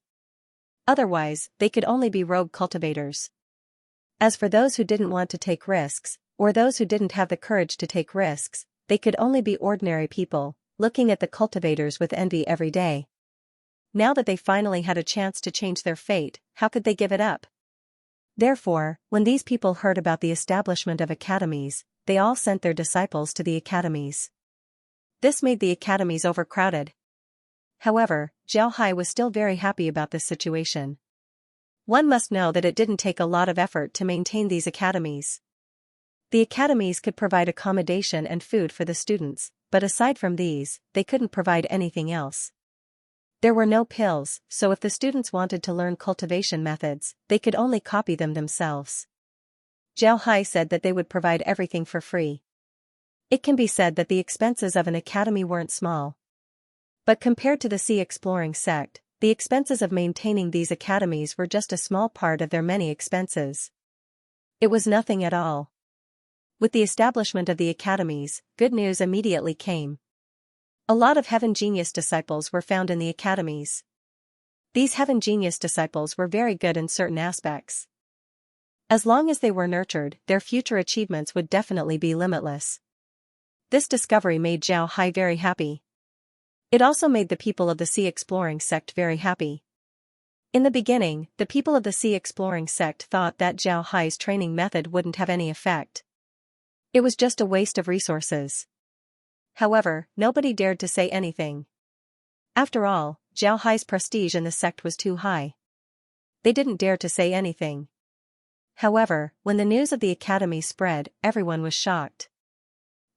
Otherwise, they could only be rogue cultivators. As for those who didn't want to take risks, or those who didn't have the courage to take risks, they could only be ordinary people, looking at the cultivators with envy every day. Now that they finally had a chance to change their fate, how could they give it up? Therefore, when these people heard about the establishment of academies, they all sent their disciples to the academies. This made the academies overcrowded. However, Zhao Hai was still very happy about this situation. One must know that it didn't take a lot of effort to maintain these academies. The academies could provide accommodation and food for the students, but aside from these, they couldn't provide anything else. There were no pills, so if the students wanted to learn cultivation methods, they could only copy them themselves. Zhao Hai said that they would provide everything for free. It can be said that the expenses of an academy weren't small. But compared to the sea exploring sect, the expenses of maintaining these academies were just a small part of their many expenses. It was nothing at all. With the establishment of the academies, good news immediately came. A lot of Heaven Genius disciples were found in the academies. These Heaven Genius disciples were very good in certain aspects. As long as they were nurtured, their future achievements would definitely be limitless. This discovery made Zhao Hai very happy. It also made the people of the Sea Exploring sect very happy. In the beginning, the people of the Sea Exploring sect thought that Zhao Hai's training method wouldn't have any effect. It was just a waste of resources. However, nobody dared to say anything. After all, Zhao Hai's prestige in the sect was too high. They didn't dare to say anything. However, when the news of the academy spread, everyone was shocked.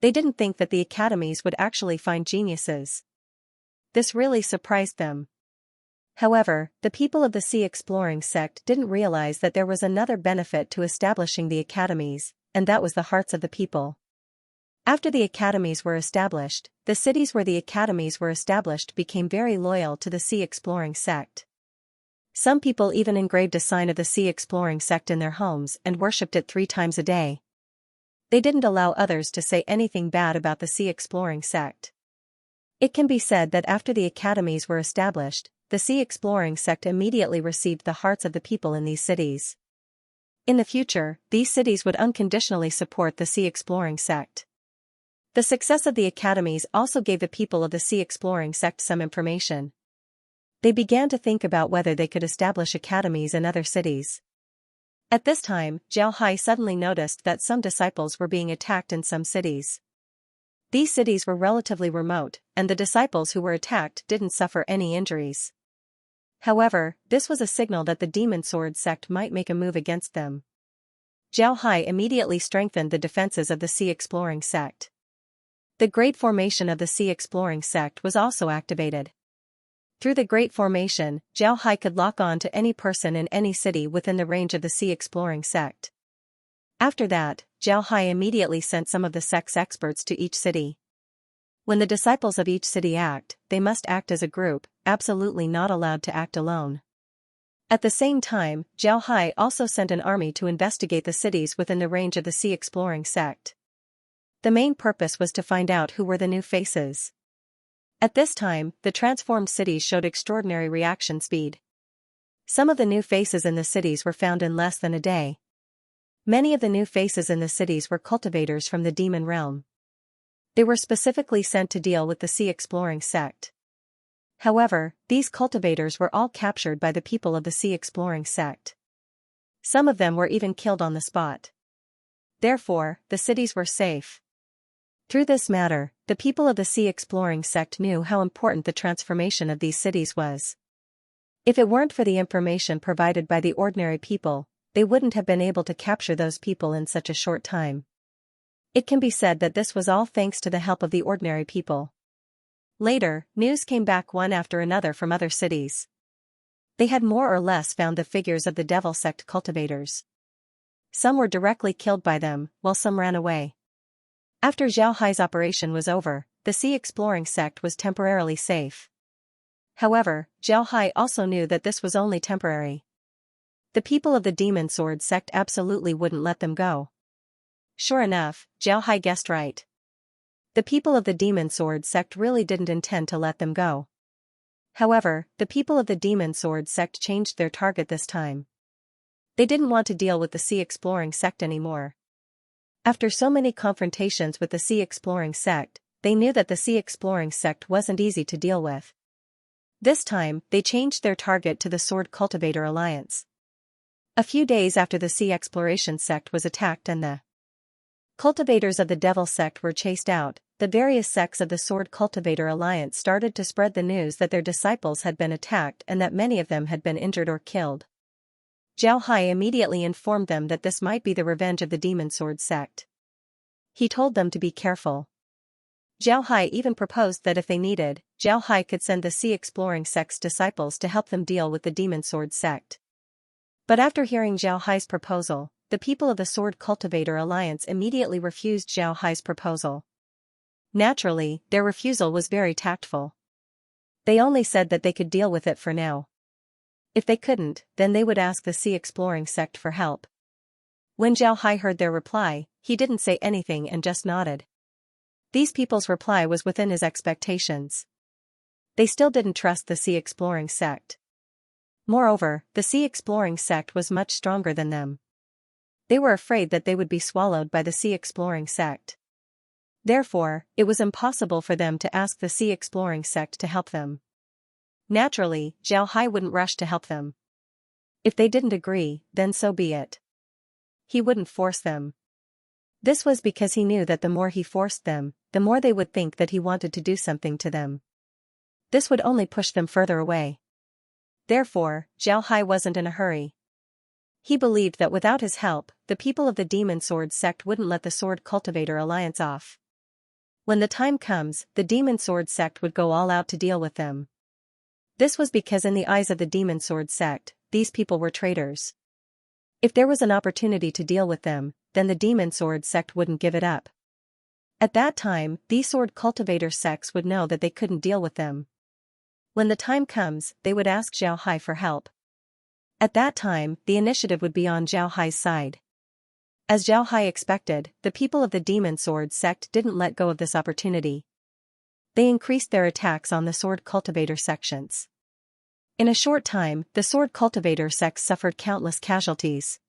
They didn't think that the academies would actually find geniuses. This really surprised them. However, the people of the Sea Exploring sect didn't realize that there was another benefit to establishing the academies, and that was the hearts of the people. After the academies were established, the cities where the academies were established became very loyal to the Sea Exploring sect. Some people even engraved a sign of the Sea Exploring sect in their homes and worshipped it 3 times a day. They didn't allow others to say anything bad about the Sea Exploring sect. It can be said that after the academies were established, the Sea Exploring sect immediately received the hearts of the people in these cities. In the future, these cities would unconditionally support the sea exploring sect. The success of the academies also gave the people of the sea exploring sect some information. They began to think about whether they could establish academies in other cities. At this time, Zhao Hai suddenly noticed that some disciples were being attacked in some cities. These cities were relatively remote, and the disciples who were attacked didn't suffer any injuries. However, this was a signal that the Demon Sword sect might make a move against them. Zhao Hai immediately strengthened the defenses of the sea exploring sect. The Great Formation of the sea exploring sect was also activated. Through the Great Formation, Zhao Hai could lock on to any person in any city within the range of the sea exploring sect. After that, Zhao Hai immediately sent some of the sect's experts to each city. When the disciples of each city act, they must act as a group, absolutely not allowed to act alone. At the same time, Zhao Hai also sent an army to investigate the cities within the range of the sea exploring sect. The main purpose was to find out who were the new faces. At this time, the transformed cities showed extraordinary reaction speed. Some of the new faces in the cities were found in less than a day. Many of the new faces in the cities were cultivators from the demon realm. They were specifically sent to deal with the sea exploring sect. However, these cultivators were all captured by the people of the sea exploring sect. Some of them were even killed on the spot. Therefore, the cities were safe. Through this matter, the people of the sea exploring sect knew how important the transformation of these cities was. If it weren't for the information provided by the ordinary people, they wouldn't have been able to capture those people in such a short time. It can be said that this was all thanks to the help of the ordinary people. Later, news came back one after another from other cities. They had more or less found the figures of the devil sect cultivators. Some were directly killed by them, while some ran away. After Zhao Hai's operation was over, the sea exploring sect was temporarily safe. However, Zhao Hai also knew that this was only temporary. The people of the Demon Sword sect absolutely wouldn't let them go. Sure enough, Zhao Hai guessed right. The people of the Demon Sword sect really didn't intend to let them go. However, the people of the Demon Sword sect changed their target this time. They didn't want to deal with the sea exploring sect anymore. After so many confrontations with the sea exploring sect, they knew that the sea exploring sect wasn't easy to deal with. This time, they changed their target to the Sword Cultivator Alliance. A few days after the sea exploration sect was attacked and the cultivators of the devil sect were chased out, the various sects of the Sword Cultivator Alliance started to spread the news that their disciples had been attacked and that many of them had been injured or killed. Zhao Hai immediately informed them that this might be the revenge of the Demon Sword sect. He told them to be careful. Zhao Hai even proposed that if they needed, Zhao Hai could send the sea exploring sect's disciples to help them deal with the Demon Sword sect. But after hearing Zhao Hai's proposal, the people of the Sword Cultivator Alliance immediately refused Zhao Hai's proposal. Naturally, their refusal was very tactful. They only said that they could deal with it for now. If they couldn't, then they would ask the sea exploring sect for help. When Zhao Hai heard their reply, he didn't say anything and just nodded. These people's reply was within his expectations. They still didn't trust the sea exploring sect. Moreover, the sea exploring sect was much stronger than them. They were afraid that they would be swallowed by the sea exploring sect. Therefore, it was impossible for them to ask the sea exploring sect to help them. Naturally, Zhao Hai wouldn't rush to help them. If they didn't agree, then so be it. He wouldn't force them. This was because he knew that the more he forced them, the more they would think that he wanted to do something to them. This would only push them further away. Therefore, Zhao Hai wasn't in a hurry. He believed that without his help, the people of the Demon Sword sect wouldn't let the Sword Cultivator Alliance off. When the time comes, the Demon Sword sect would go all out to deal with them. This was because in the eyes of the Demon Sword sect, these people were traitors. If there was an opportunity to deal with them, then the Demon Sword sect wouldn't give it up. At that time, these Sword Cultivator sects would know that they couldn't deal with them. When the time comes, they would ask Zhao Hai for help. At that time, the initiative would be on Zhao Hai's side. As Zhao Hai expected, the people of the Demon Sword sect didn't let go of this opportunity. They increased their attacks on the Sword Cultivator sections. In a short time, the Sword Cultivator sects suffered countless casualties.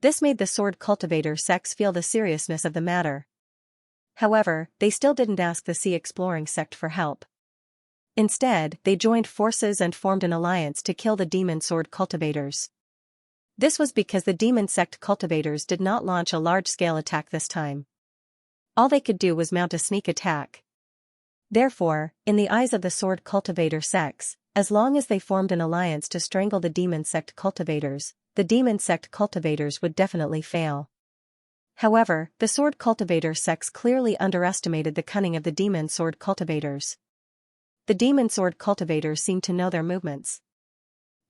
This made the sword cultivator sects feel the seriousness of the matter. However, they still didn't ask the sea exploring sect for help. Instead, they joined forces and formed an alliance to kill the demon sword cultivators. This was because the demon sect cultivators did not launch a large-scale attack this time. All they could do was mount a sneak attack. Therefore, in the eyes of the sword cultivator sects, as long as they formed an alliance to strangle the demon sect cultivators, the demon sect cultivators would definitely fail. However, the sword cultivator sects clearly underestimated the cunning of the demon sword cultivators. The demon sword cultivators seemed to know their movements.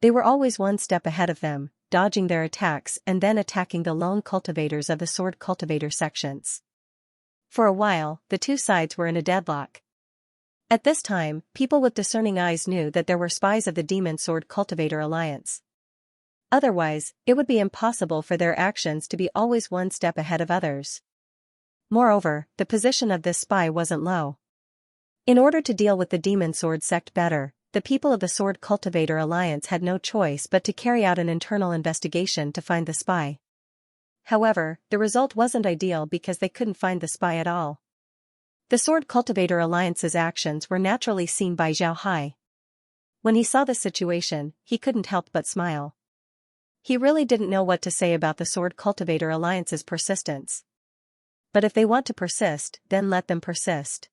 They were always one step ahead of them, dodging their attacks and then attacking the lone cultivators of the sword cultivator sections. For a while, the two sides were in a deadlock. At this time, people with discerning eyes knew that there were spies of the demon sword cultivator alliance. Otherwise, it would be impossible for their actions to be always one step ahead of others. Moreover, the position of this spy wasn't low. In order to deal with the demon sword sect better, the people of the sword cultivator alliance had no choice but to carry out an internal investigation to find the spy. However, the result wasn't ideal because they couldn't find the spy at all. The sword cultivator alliance's actions were naturally seen by Xiao Hai. When he saw the situation, he couldn't help but smile. He really didn't know what to say about the sword cultivator alliance's persistence. But if they want to persist, then let them persist.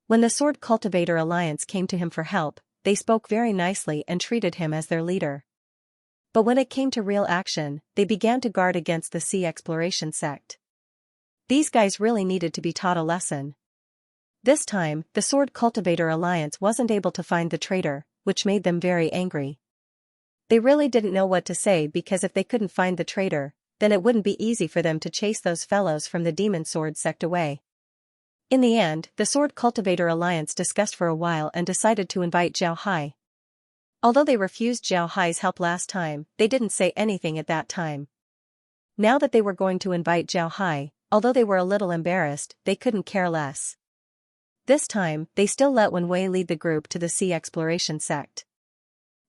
When the sword cultivator alliance came to him for help, they spoke very nicely and treated him as their leader. But when it came to real action, they began to guard against the sea exploration sect. These guys really needed to be taught a lesson. This time, the sword cultivator alliance wasn't able to find the traitor, which made them very angry. They really didn't know what to say because if they couldn't find the traitor, then it wouldn't be easy for them to chase those fellows from the demon sword sect away. In the end, the sword cultivator alliance discussed for a while and decided to invite Xiao Hai. Although they refused Xiao Hai's help last time, they didn't say anything at that time. Now that they were going to invite Xiao Hai, although they were a little embarrassed, they couldn't care less. This time, they still let Wen Wei lead the group to the sea exploration sect.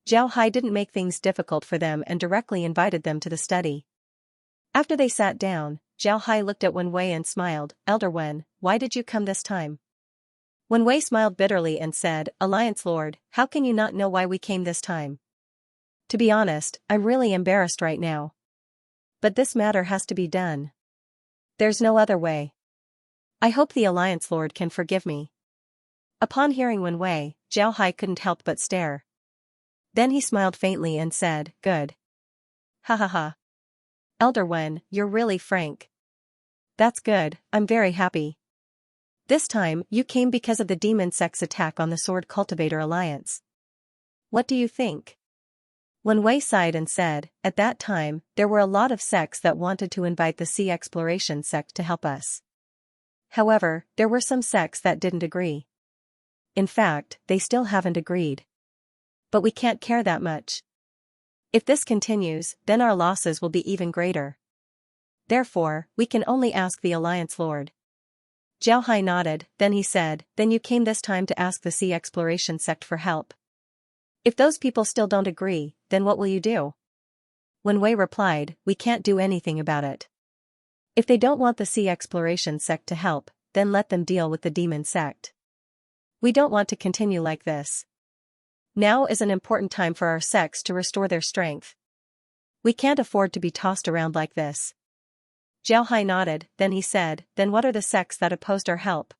Xiao Hai didn't make things difficult for them and directly invited them to the study. After they sat down, Xiao Hai looked at Wen Wei and smiled. "Elder Wen, why did you come this time?" Wen Wei smiled bitterly and said, "Alliance Lord, how can you not know why we came this time? To be honest, I'm really embarrassed right now. But this matter has to be done. There's no other way. I hope the Alliance Lord can forgive me." Upon hearing Wen Wei, Xiao Hai couldn't help but stare. Then he smiled faintly and said, "Good. Ha ha ha. Elder Wen, you're really frank. That's good, I'm very happy. This time, you came because of the demon sect's attack on the sword cultivator alliance. What do you think?" Wen Wei sighed and said, "At that time, there were a lot of sects that wanted to invite the sea exploration sect to help us. However, there were some sects that didn't agree. In fact, they still haven't agreed. But we can't care that much. If this continues, then our losses will be even greater. Therefore, we can only ask the Alliance Lord." Xiao Hai nodded, then he said, "Then you came this time to ask the sea exploration sect for help. If those people still don't agree, then what will you do?" Wen Wei replied, "We can't do anything about it. If they don't want the sea exploration sect to help, then let them deal with the demon sect. We don't want to continue like this. Now is an important time for our sects to restore their strength. We can't afford to be tossed around like this." Xiao Hai nodded, then he said, "Then what are the sects that opposed our help?"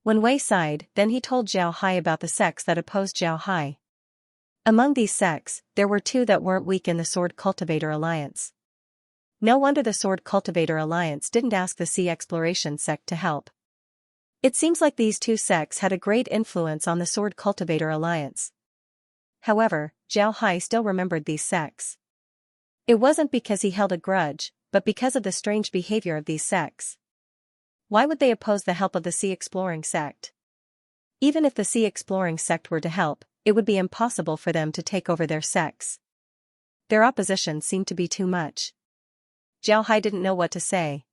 Wen Wei sighed, then he told Xiao Hai about the sects that opposed Xiao Hai. Among these sects, there were two that weren't weak in the Sword Cultivator Alliance. No wonder the Sword Cultivator Alliance didn't ask the Sea Exploration sect to help. It seems like these two sects had a great influence on the Sword Cultivator Alliance. However, Xiao Hai still remembered these sects. It wasn't because he held a grudge, but because of the strange behavior of these sects. Why would they oppose the help of the Sea Exploring sect? Even if the Sea Exploring sect were to help, it would be impossible for them to take over their sects. Their opposition seemed to be too much. Xiao Hai didn't know what to say.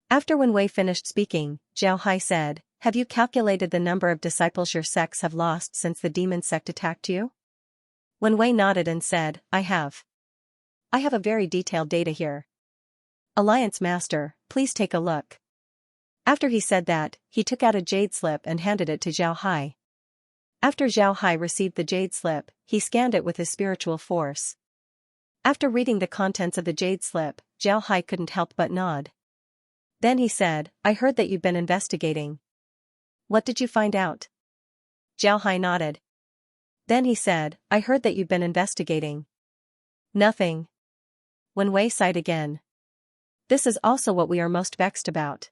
After Wen Wei finished speaking, Xiao Hai said, "Have you calculated the number of disciples your sects have lost since the demon sect attacked you?" Wen Wei nodded and said, I have a very detailed data here. Alliance Master, please take a look. After he said that, he took out a jade slip and handed it to Zhao Hai. After Zhao Hai received the jade slip, he scanned it with his spiritual force. After reading the contents of the jade slip, Zhao Hai couldn't help but nod. Then he said, I heard that you've been investigating. What did you find out? Zhao Hai nodded. Then he said, I heard that you've been investigating. Nothing. Wen Wei sighed again. This is also what we are most vexed about.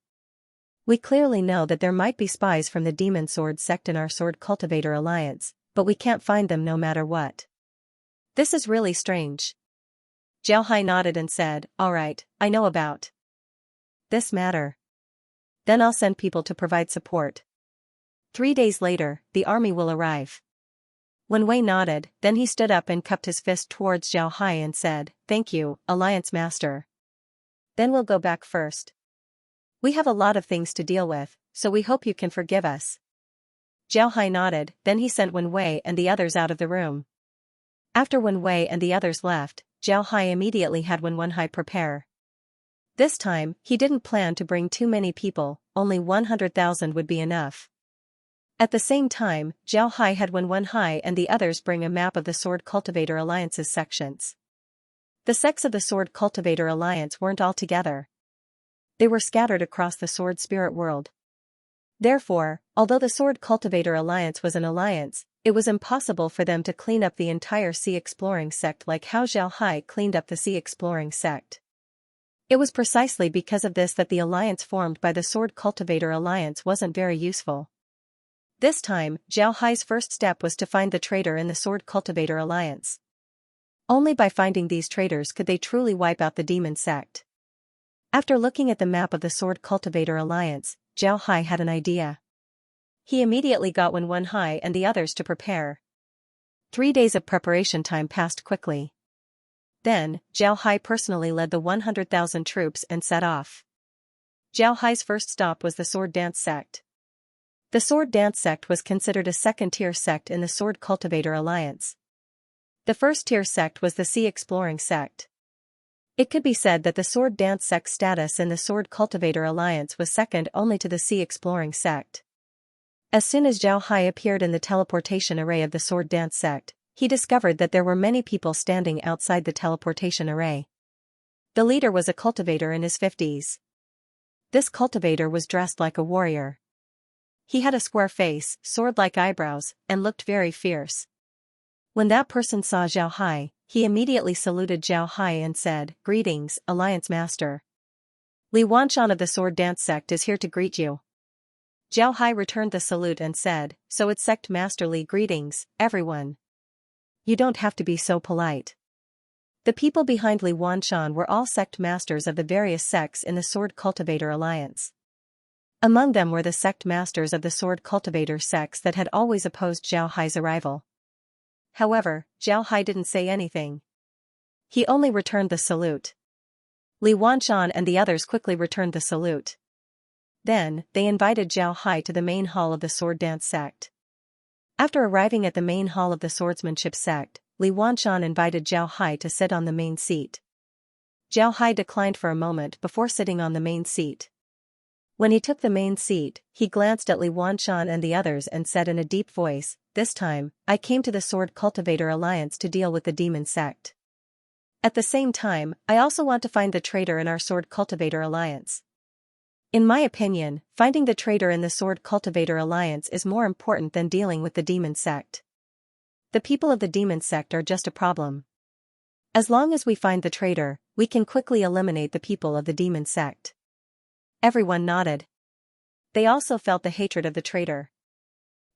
We clearly know that there might be spies from the Demon Sword sect in our Sword Cultivator Alliance, but we can't find them no matter what. This is really strange. Zhao Hai nodded and said, alright, I know about this matter. Then I'll send people to provide support. 3 days later, the army will arrive. Wen Wei nodded, then he stood up and cupped his fist towards Zhao Hai and said, thank you, Alliance Master. Then we'll go back first. We have a lot of things to deal with, so we hope you can forgive us. Zhao Hai nodded, then he sent Wen Wei and the others out of the room. After Wen Wei and the others left, Zhao Hai immediately had Wen Hai prepare. This time, he didn't plan to bring too many people, only 100,000 would be enough. At the same time, Zhao Hai had Wen Hai and the others bring a map of the Sword Cultivator Alliance's sections. The sects of the Sword Cultivator Alliance weren't all together. They were scattered across the Sword Spirit world. Therefore, although the Sword Cultivator Alliance was an alliance, it was impossible for them to clean up the entire Sea Exploring sect like how Zhao Hai cleaned up the Sea Exploring sect. It was precisely because of this that the alliance formed by the Sword Cultivator Alliance wasn't very useful. This time, Zhao Hai's first step was to find the traitor in the Sword Cultivator Alliance. Only by finding these traitors could they truly wipe out the demon sect. After looking at the map of the Sword Cultivator Alliance, Zhao Hai had an idea. He immediately got Wen Hai and the others to prepare. 3 days of preparation time passed quickly. Then, Zhao Hai personally led the 100,000 troops and set off. Zhao Hai's first stop was the Sword Dance sect. The Sword Dance sect was considered a second-tier sect in the Sword Cultivator Alliance. The first-tier sect was the Sea Exploring sect. It could be said that the Sword Dance sect's status in the Sword Cultivator Alliance was second only to the Sea Exploring sect. As soon as Zhao Hai appeared in the teleportation array of the Sword Dance sect, he discovered that there were many people standing outside the teleportation array. The leader was a cultivator in his 50s. This cultivator was dressed like a warrior. He had a square face, sword-like eyebrows, and looked very fierce. When that person saw Zhao Hai, he immediately saluted Zhao Hai and said, Greetings, Alliance Master. Li Wanshan of the Sword Dance sect is here to greet you. Zhao Hai returned the salute and said, So it's Sect Master Li. Greetings, everyone. You don't have to be so polite. The people behind Li Wanshan were all sect masters of the various sects in the Sword Cultivator Alliance. Among them were the sect masters of the Sword Cultivator sects that had always opposed Zhao Hai's arrival. However, Zhao Hai didn't say anything. He only returned the salute. Li Wanshan and the others quickly returned the salute. Then, they invited Zhao Hai to the main hall of the Sword Dance sect. After arriving at the main hall of the Swordsmanship sect, Li Wanshan invited Zhao Hai to sit on the main seat. Zhao Hai declined for a moment before sitting on the main seat. When he took the main seat, he glanced at Li Wanshan and the others and said in a deep voice, This time, I came to the Sword Cultivator Alliance to deal with the demon sect. At the same time, I also want to find the traitor in our Sword Cultivator Alliance. In my opinion, finding the traitor in the Sword Cultivator Alliance is more important than dealing with the demon sect. The people of the demon sect are just a problem. As long as we find the traitor, we can quickly eliminate the people of the demon sect. Everyone nodded. They also felt the hatred of the traitor.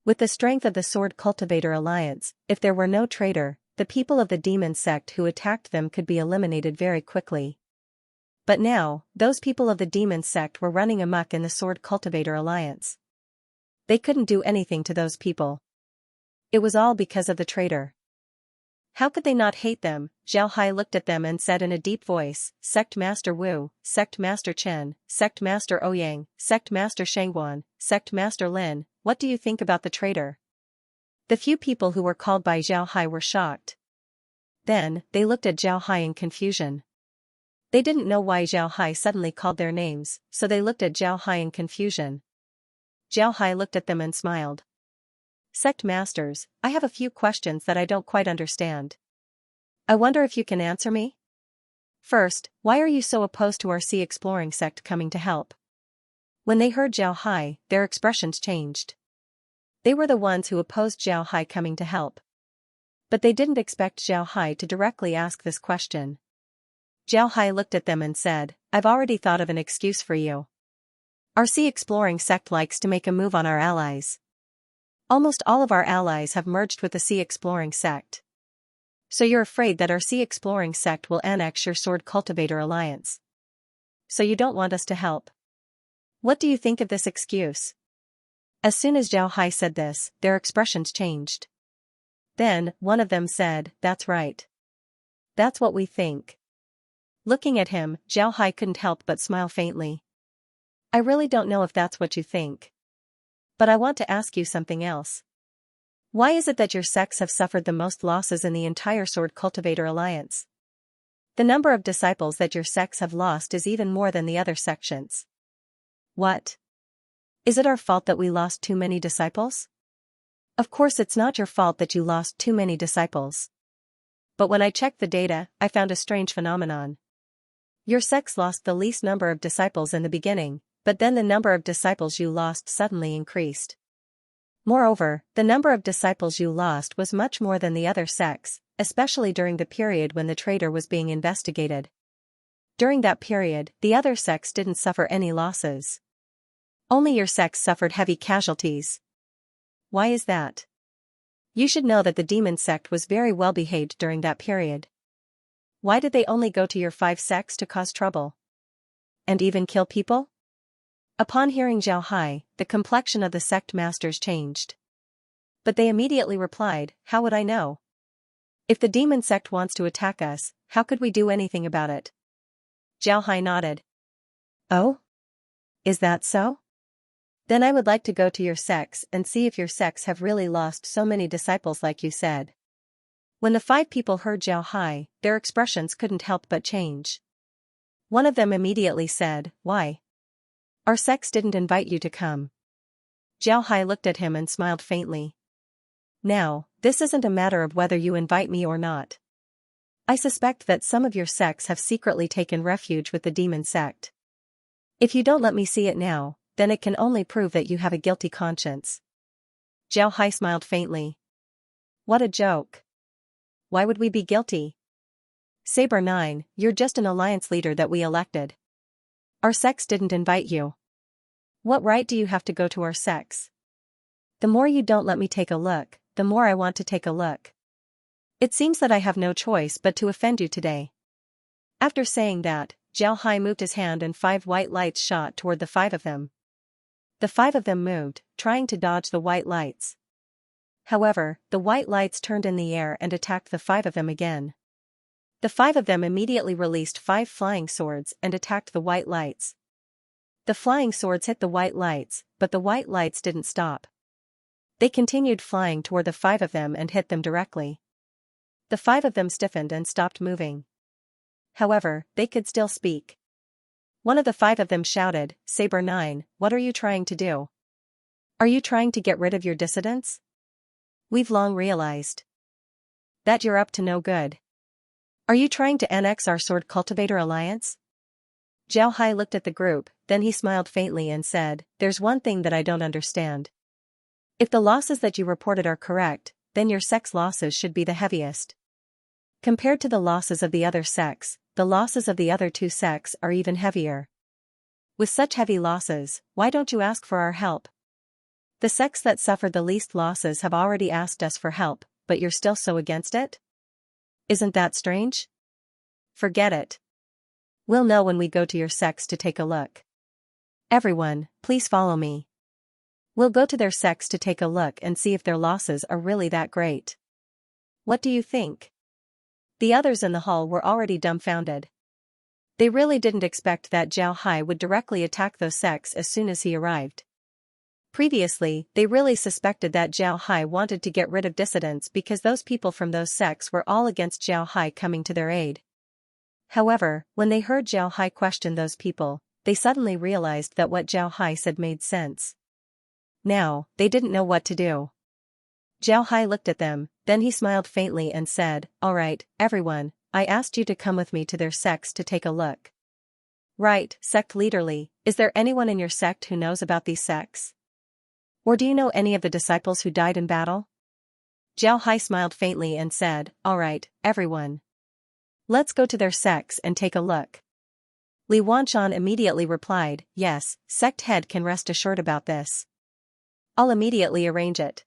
With the strength of the Sword Cultivator Alliance, if there were no traitor, the people of the demon sect who attacked them could be eliminated very quickly. But now, those people of the demon sect were running amok in the Sword Cultivator Alliance. They couldn't do anything to those people. It was all because of the traitor. How could they not hate them? Zhao Hai looked at them and said in a deep voice, Sect Master Wu, Sect Master Chen, Sect Master Ouyang, Sect Master Shangguan, Sect Master Lin, what do you think about the traitor? The few people who were called by Zhao Hai were shocked. Then, they looked at Zhao Hai in confusion. They didn't know why Zhao Hai suddenly called their names, so they looked at Zhao Hai in confusion. Zhao Hai looked at them and smiled. Sect Masters, I have a few questions that I don't quite understand. I wonder if you can answer me? First, why are you so opposed to our sea exploring sect coming to help? When they heard Zhao Hai, their expressions changed. They were the ones who opposed Zhao Hai coming to help. But they didn't expect Zhao Hai to directly ask this question. Zhao Hai looked at them and said, I've already thought of an excuse for you. Our sea exploring sect likes to make a move on our allies. Almost all of our allies have merged with the sea exploring sect. So you're afraid that our sea exploring sect will annex your sword cultivator alliance. So you don't want us to help. What do you think of this excuse? As soon as Zhao Hai said this, their expressions changed. Then, one of them said, That's right. That's what we think. Looking at him, Zhao Hai couldn't help but smile faintly. I really don't know if that's what you think. But I want to ask you something else. Why is it that your sects have suffered the most losses in the entire Sword Cultivator Alliance? The number of disciples that your sects have lost is even more than the other sections. What? Is it our fault that we lost too many disciples? Of course it's not your fault that you lost too many disciples. But when I checked the data, I found a strange phenomenon. Your sects lost the least number of disciples in the beginning, but then the number of disciples you lost suddenly increased. Moreover, the number of disciples you lost was much more than the other sects, especially during the period when the traitor was being investigated. During that period, the other sects didn't suffer any losses. Only your sects suffered heavy casualties. Why is that? You should know that the demon sect was very well behaved during that period. Why did they only go to your 5 sects to cause trouble? And even kill people? Upon hearing Zhao Hai, the complexion of the sect masters changed. But they immediately replied, How would I know? If the demon sect wants to attack us, how could we do anything about it? Zhao Hai nodded. Oh? Is that so? Then I would like to go to your sects and see if your sects have really lost so many disciples like you said. When the 5 people heard Zhao Hai, their expressions couldn't help but change. One of them immediately said, Why? Our sects didn't invite you to come. Zhao Hai looked at him and smiled faintly. Now, this isn't a matter of whether you invite me or not. I suspect that some of your sects have secretly taken refuge with the demon sect. If you don't let me see it now, then it can only prove that you have a guilty conscience. Zhao Hai smiled faintly. What a joke. Why would we be guilty? Saber 9, you're just an alliance leader that we elected. Our sects didn't invite you. What right do you have to go to our sects? The more you don't let me take a look, the more I want to take a look. It seems that I have no choice but to offend you today. After saying that, Zhao Hai moved his hand and 5 white lights shot toward the 5 of them. The 5 of them moved, trying to dodge the white lights. However, the white lights turned in the air and attacked the 5 of them again. The 5 of them immediately released 5 flying swords and attacked the white lights. The flying swords hit the white lights, but the white lights didn't stop. They continued flying toward the 5 of them and hit them directly. The 5 of them stiffened and stopped moving. However, they could still speak. One of the 5 of them shouted, Saber 9, what are you trying to do? Are you trying to get rid of your dissidents? We've long realized that you're up to no good. Are you trying to annex our Sword Cultivator Alliance? Zhao Hai looked at the group, then he smiled faintly and said, There's one thing that I don't understand. If the losses that you reported are correct, then your sect's losses should be the heaviest. Compared to the losses of the other sects, the losses of the other 2 sects are even heavier. With such heavy losses, why don't you ask for our help? The sects that suffered the least losses have already asked us for help, but you're still so against it? Isn't that strange? Forget it. We'll know when we go to your sects to take a look. Everyone, please follow me. We'll go to their sects to take a look and see if their losses are really that great. What do you think? The others in the hall were already dumbfounded. They really didn't expect that Zhao Hai would directly attack those sects as soon as he arrived. Previously, they really suspected that Zhao Hai wanted to get rid of dissidents because those people from those sects were all against Zhao Hai coming to their aid. However, when they heard Zhao Hai question those people, they suddenly realized that what Zhao Hai said made sense. Now, they didn't know what to do. Zhao Hai looked at them, then he smiled faintly and said, "All right, everyone, I asked you to come with me to their sects to take a look." "Right, sect leaderly, is there anyone in your sect who knows about these sects? Or do you know any of the disciples who died in battle?" Zhao Hai smiled faintly and said, "All right, everyone. Let's go to their sects and take a look." Li Wanshan immediately replied, "Yes, sect head can rest assured about this. I'll immediately arrange it."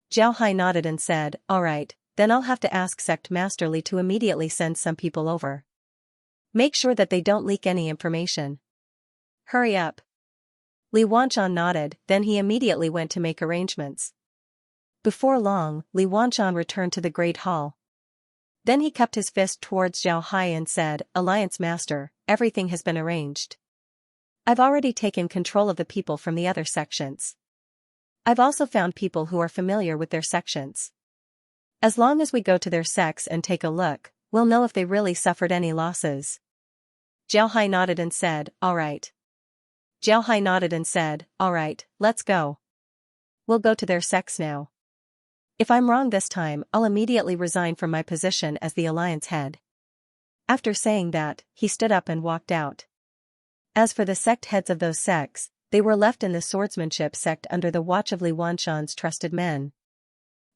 Zhao Hai nodded and said, "All right, then I'll have to ask Sect Master Li to immediately send some people over. Make sure that they don't leak any information. Hurry up." Li Wanshan nodded, then he immediately went to make arrangements. Before long, Li Wanshan returned to the Great Hall. Then he cupped his fist towards Zhao Hai and said, "Alliance Master, everything has been arranged. I've already taken control of the people from the other sections. I've also found people who are familiar with their sections. As long as we go to their sects and take a look, we'll know if they really suffered any losses." Zhao Hai nodded and said, "All right." Zhao Hai nodded and said, "All right, let's go. We'll go to their sects now. If I'm wrong this time, I'll immediately resign from my position as the alliance head." After saying that, he stood up and walked out. As for the sect heads of those sects, they were left in the swordsmanship sect under the watch of Li Wanshan's trusted men.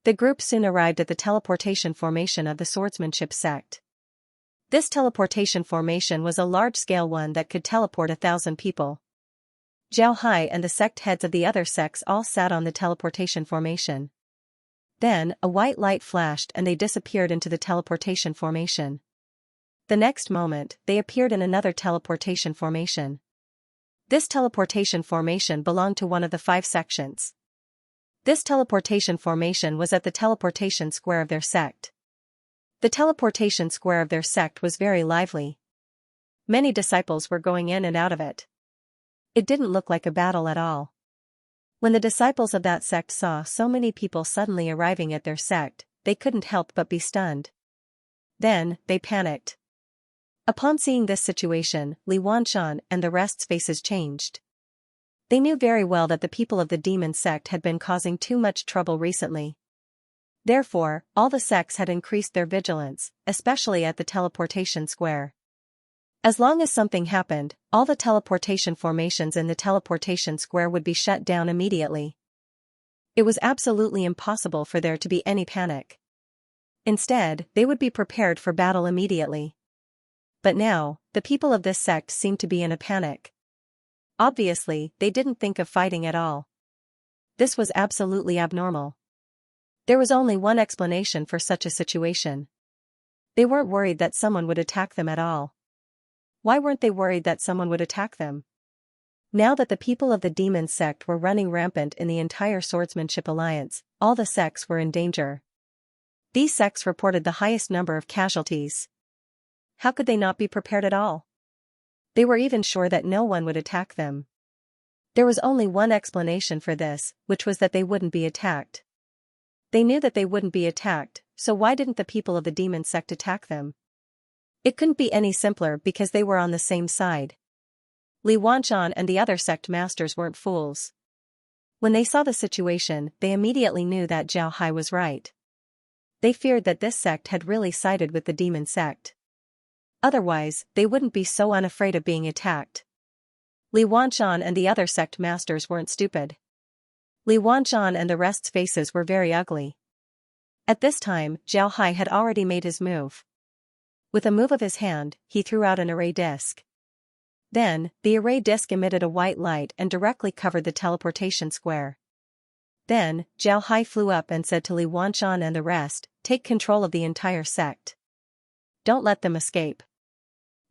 The group soon arrived at the teleportation formation of the swordsmanship sect. This teleportation formation was a large-scale one that could teleport 1,000 people. Zhao Hai and the sect heads of the other sects all sat on the teleportation formation. Then, a white light flashed and they disappeared into the teleportation formation. The next moment, they appeared in another teleportation formation. This teleportation formation belonged to one of the 5 sections. This teleportation formation was at the teleportation square of their sect. The teleportation square of their sect was very lively. Many disciples were going in and out of it. It didn't look like a battle at all. When the disciples of that sect saw so many people suddenly arriving at their sect, they couldn't help but be stunned. Then, they panicked. Upon seeing this situation, Li Wanshan and the rest's faces changed. They knew very well that the people of the demon sect had been causing too much trouble recently. Therefore, all the sects had increased their vigilance, especially at the teleportation square. As long as something happened, all the teleportation formations in the teleportation square would be shut down immediately. It was absolutely impossible for there to be any panic. Instead, they would be prepared for battle immediately. But now, the people of this sect seemed to be in a panic. Obviously, they didn't think of fighting at all. This was absolutely abnormal. There was only one explanation for such a situation. They weren't worried that someone would attack them at all. Why weren't they worried that someone would attack them? Now that the people of the demon sect were running rampant in the entire swordsmanship alliance, all the sects were in danger. These sects reported the highest number of casualties. How could they not be prepared at all? They were even sure that no one would attack them. There was only one explanation for this, which was that they wouldn't be attacked. They knew that they wouldn't be attacked, so why didn't the people of the demon sect attack them? It couldn't be any simpler because they were on the same side. Li Wanshan and the other sect masters weren't fools. When they saw the situation, they immediately knew that Zhao Hai was right. They feared that this sect had really sided with the demon sect. Otherwise, they wouldn't be so unafraid of being attacked. Li Wanshan and the other sect masters weren't stupid. Li Wanshan and the rest's faces were very ugly. At this time, Zhao Hai had already made his move. With a move of his hand, he threw out an array disc. Then, the array disc emitted a white light and directly covered the teleportation square. Then, Zhao Hai flew up and said to Li Wanshan and the rest, "Take control of the entire sect. Don't let them escape."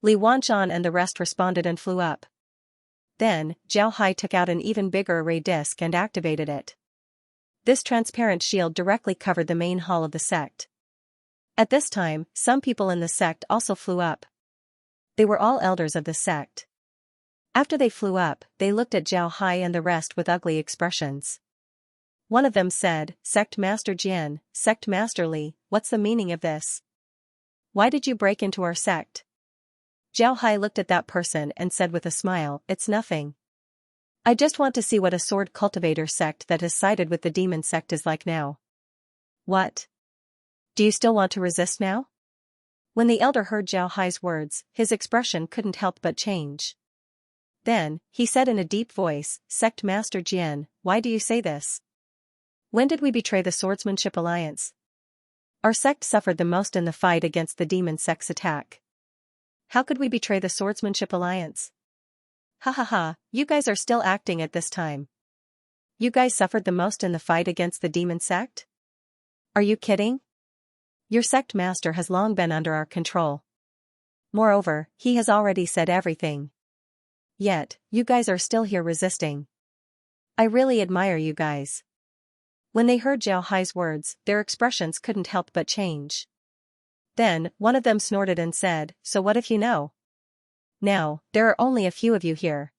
Li Wanshan and the rest responded and flew up. Then, Zhao Hai took out an even bigger array disc and activated it. This transparent shield directly covered the main hall of the sect. At this time, some people in the sect also flew up. They were all elders of the sect. After they flew up, they looked at Zhao Hai and the rest with ugly expressions. One of them said, "Sect Master Jian, Sect Master Li, what's the meaning of this? Why did you break into our sect? Zhao Hai looked at that person and said with a smile, "It's nothing. I just want to see what a sword cultivator sect that has sided with the demon sect is like now." "What? Do you still want to resist now?" When the elder heard Zhao Hai's words, his expression couldn't help but change. Then, he said in a deep voice, "Sect Master Jian, why do you say this? When did we betray the Swordsmanship Alliance? Our sect suffered the most in the fight against the demon sect's attack. How could we betray the Swordsmanship Alliance? Ha ha ha, you guys are still acting at this time. You guys suffered the most in the fight against the demon sect? Are you kidding? Your sect master has long been under our control. Moreover, he has already said everything. Yet, you guys are still here resisting. I really admire you guys." When they heard Zhao Hai's words, their expressions couldn't help but change. Then, one of them snorted and said, "So what if you know? Now, there are only a few of you here.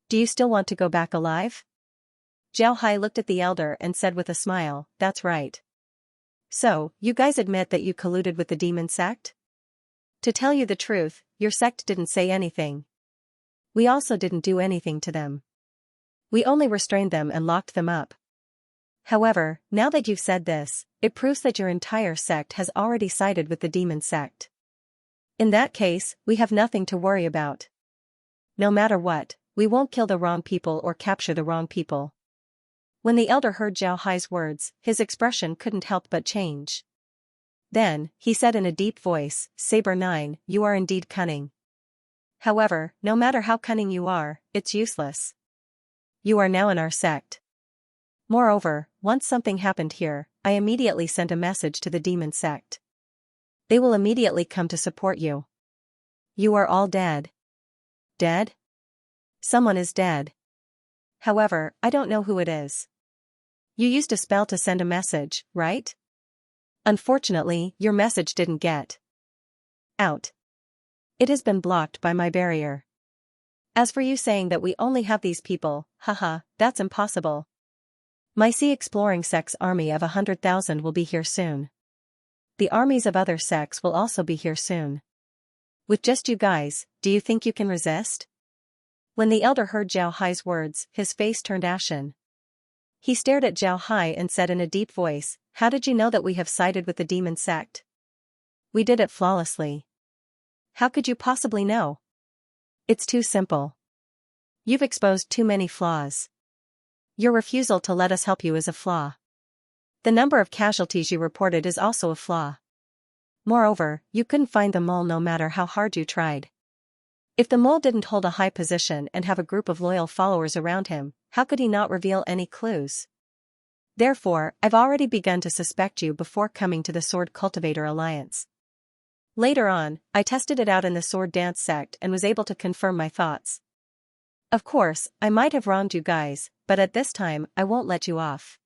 Do you still want to go back alive?" Zhao Hai looked at the elder and said with a smile, "That's right. So, you guys admit that you colluded with the demon sect? To tell you the truth, your sect didn't say anything. We also didn't do anything to them. We only restrained them and locked them up. However, now that you've said this, it proves that your entire sect has already sided with the demon sect. In that case, we have nothing to worry about. No matter what, we won't kill the wrong people or capture the wrong people." When the elder heard Zhao Hai's words, his expression couldn't help but change. Then, he said in a deep voice, "Saber 9, you are indeed cunning. However, no matter how cunning you are, it's useless. You are now in our sect. Moreover, once something happened here, I immediately sent a message to the demon sect. They will immediately come to support you. You are all dead." "Dead? Someone is dead. However, I don't know who it is. You used a spell to send a message, right? Unfortunately, your message didn't get out. It has been blocked by my barrier. As for you saying that we only have these people, haha, that's impossible. My Sea Exploring Sect's army of 100,000 will be here soon. The armies of other sects will also be here soon. With just you guys, do you think you can resist?" When the elder heard Zhao Hai's words, his face turned ashen. He stared at Zhao Hai and said in a deep voice, "How did you know that we have sided with the demon sect? We did it flawlessly. How could you possibly know? It's too simple. You've exposed too many flaws. Your refusal to let us help you is a flaw. The number of casualties you reported is also a flaw. Moreover, you couldn't find the mole no matter how hard you tried. If the mole didn't hold a high position and have a group of loyal followers around him, how could he not reveal any clues? Therefore, I've already begun to suspect you before coming to the Sword Cultivator Alliance. Later on, I tested it out in the Sword Dance sect and was able to confirm my thoughts. Of course, I might have wronged you guys, but at this time, I won't let you off.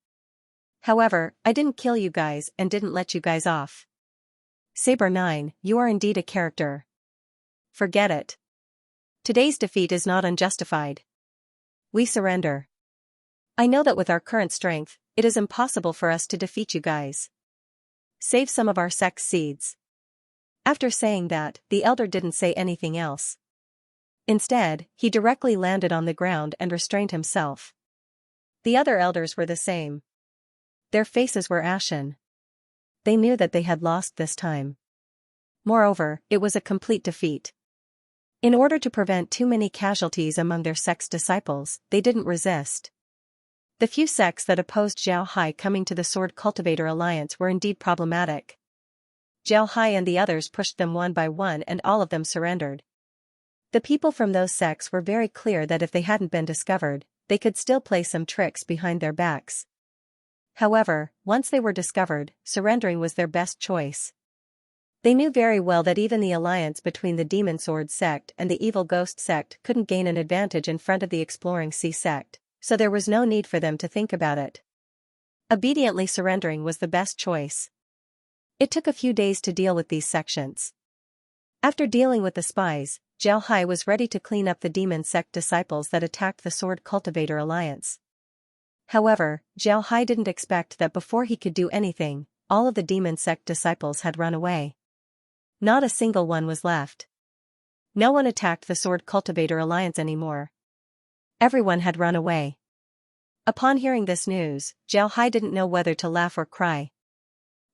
However, I didn't kill you guys and didn't let you guys off. Saber 9, you are indeed a character. Forget it. Today's defeat is not unjustified. We surrender. I know that with our current strength, it is impossible for us to defeat you guys. Save some of our sect's seeds." After saying that, the elder didn't say anything else. Instead, he directly landed on the ground and restrained himself. The other elders were the same. Their faces were ashen. They knew that they had lost this time. Moreover, it was a complete defeat. In order to prevent too many casualties among their sect's disciples, they didn't resist. The few sects that opposed Zhao Hai coming to the Sword Cultivator Alliance were indeed problematic. Zhao Hai and the others pushed them one by one and all of them surrendered. The people from those sects were very clear that if they hadn't been discovered, they could still play some tricks behind their backs. However, once they were discovered, surrendering was their best choice. They knew very well that even the alliance between the Demon Sword sect and the Evil Ghost sect couldn't gain an advantage in front of the Exploring Sea sect, so there was no need for them to think about it. Obediently surrendering was the best choice. It took a few days to deal with these sections. After dealing with the spies, Zhao Hai was ready to clean up the demon sect disciples that attacked the Sword Cultivator Alliance. However, Zhao Hai didn't expect that before he could do anything, all of the demon sect disciples had run away. Not a single one was left. No one attacked the Sword Cultivator Alliance anymore. Everyone had run away. Upon hearing this news, Zhao Hai didn't know whether to laugh or cry.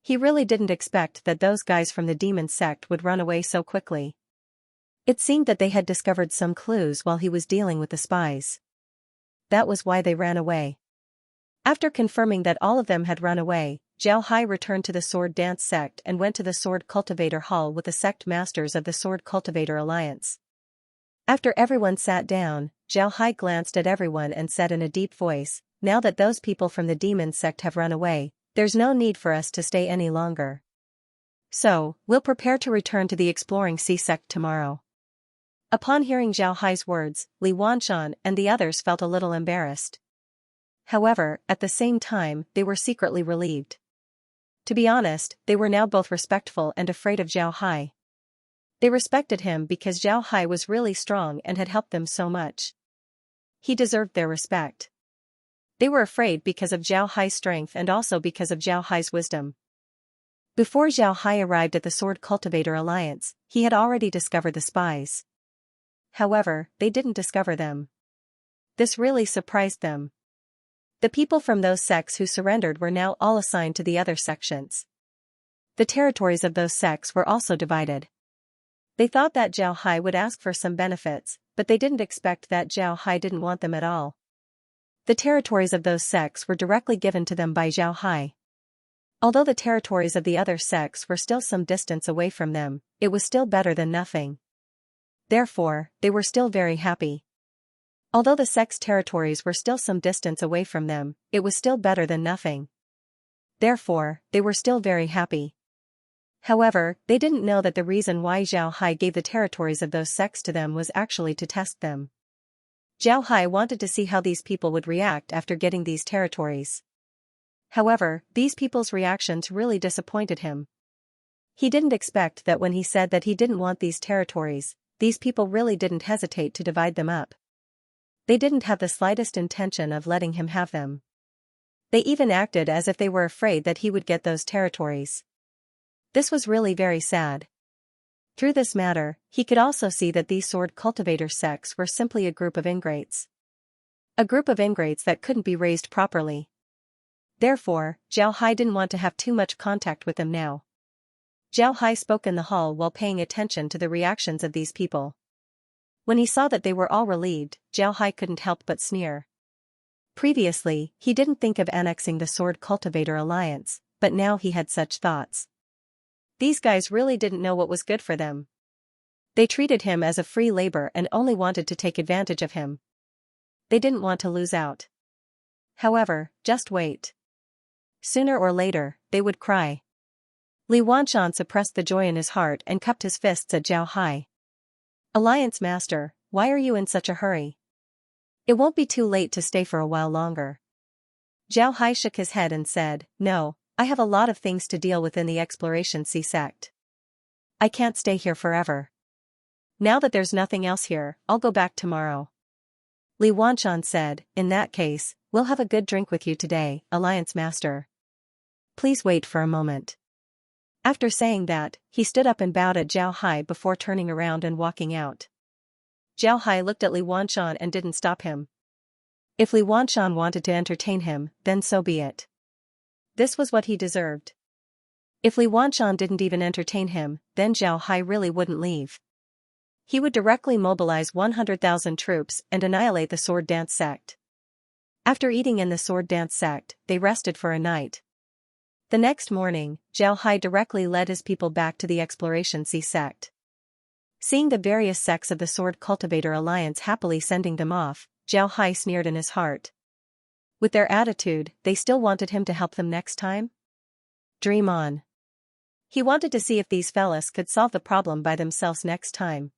He really didn't expect that those guys from the demon sect would run away so quickly. It seemed that they had discovered some clues while he was dealing with the spies. That was why they ran away. After confirming that all of them had run away, Zhao Hai returned to the Sword Dance sect and went to the Sword Cultivator Hall with the sect masters of the Sword Cultivator Alliance. After everyone sat down, Zhao Hai glanced at everyone and said in a deep voice, "Now that those people from the demon sect have run away, there's no need for us to stay any longer. So, we'll prepare to return to the Exploring Sea sect tomorrow." Upon hearing Zhao Hai's words, Li Wanshan and the others felt a little embarrassed. However, at the same time, they were secretly relieved. To be honest, they were now both respectful and afraid of Zhao Hai. They respected him because Zhao Hai was really strong and had helped them so much. He deserved their respect. They were afraid because of Zhao Hai's strength and also because of Zhao Hai's wisdom. Before Zhao Hai arrived at the Sword Cultivator Alliance, he had already discovered the spies. However, they didn't discover them. This really surprised them. The people from those sects who surrendered were now all assigned to the other sections. The territories of those sects were also divided. They thought that Zhao Hai would ask for some benefits, but they didn't expect that Zhao Hai didn't want them at all. The territories of those sects were directly given to them by Zhao Hai. Although the territories of the other sects were still some distance away from them, it was still better than nothing. Therefore, they were still very happy. Although the sect's territories were still some distance away from them, it was still better than nothing. Therefore, they were still very happy. However, they didn't know that the reason why Zhao Hai gave the territories of those sects to them was actually to test them. Zhao Hai wanted to see how these people would react after getting these territories. However, these people's reactions really disappointed him. He didn't expect that when he said that he didn't want these territories, these people really didn't hesitate to divide them up. They didn't have the slightest intention of letting him have them. They even acted as if they were afraid that he would get those territories. This was really very sad. Through this matter, he could also see that these sword cultivator sects were simply a group of ingrates. A group of ingrates that couldn't be raised properly. Therefore, Zhao Hai didn't want to have too much contact with them now. Zhao Hai spoke in the hall while paying attention to the reactions of these people. When he saw that they were all relieved, Zhao Hai couldn't help but sneer. Previously, he didn't think of annexing the Sword Cultivator Alliance, but now he had such thoughts. These guys really didn't know what was good for them. They treated him as a free labor and only wanted to take advantage of him. They didn't want to lose out. However, just wait. Sooner or later, they would cry. Li Wanshan suppressed the joy in his heart and cupped his fists at Zhao Hai. "Alliance Master, why are you in such a hurry? It won't be too late to stay for a while longer." Zhao Hai shook his head and said, "No, I have a lot of things to deal with in the Exploration Sea sect. I can't stay here forever. Now that there's nothing else here, I'll go back tomorrow." Li Wanshan said, "In that case, we'll have a good drink with you today, Alliance Master. Please wait for a moment." After saying that, he stood up and bowed at Zhao Hai before turning around and walking out. Zhao Hai looked at Li Wanshan and didn't stop him. If Li Wanshan wanted to entertain him, then so be it. This was what he deserved. If Li Wanshan didn't even entertain him, then Zhao Hai really wouldn't leave. He would directly mobilize 100,000 troops and annihilate the Sword Dance sect. After eating in the Sword Dance sect, they rested for a night. The next morning, Zhao Hai directly led his people back to the Exploration Sea sect. Seeing the various sects of the Sword Cultivator Alliance happily sending them off, Zhao Hai sneered in his heart. With their attitude, they still wanted him to help them next time? Dream on. He wanted to see if these fellas could solve the problem by themselves next time.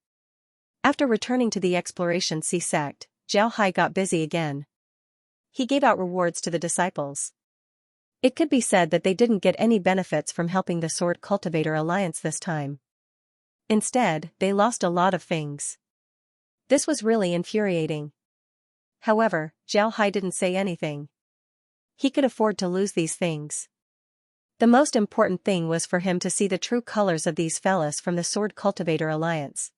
After returning to the Exploration Sea sect, Zhao Hai got busy again. He gave out rewards to the disciples. It could be said that they didn't get any benefits from helping the Sword Cultivator Alliance this time. Instead, they lost a lot of things. This was really infuriating. However, Zhao Hai didn't say anything. He could afford to lose these things. The most important thing was for him to see the true colors of these fellas from the Sword Cultivator Alliance.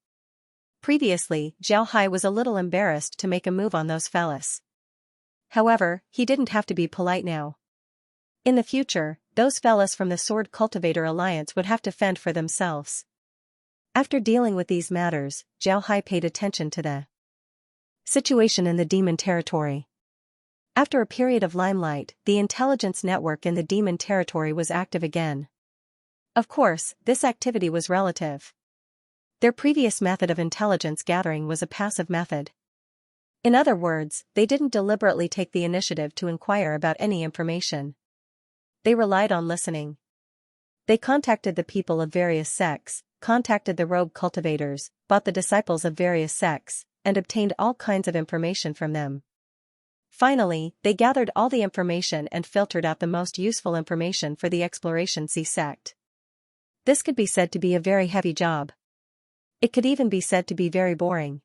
Previously, Zhao Hai was a little embarrassed to make a move on those fellas. However, he didn't have to be polite now. In the future, those fellas from the Sword Cultivator Alliance would have to fend for themselves. After dealing with these matters, Zhao Hai paid attention to the situation in the demon territory. After a period of limelight, the intelligence network in the demon territory was active again. Of course, this activity was relative. Their previous method of intelligence gathering was a passive method. In other words, they didn't deliberately take the initiative to inquire about any information. They relied on listening. They contacted the people of various sects, contacted the rogue cultivators, bought the disciples of various sects, and obtained all kinds of information from them. Finally, they gathered all the information and filtered out the most useful information for the Exploration C sect. This could be said to be a very heavy job. It could even be said to be very boring.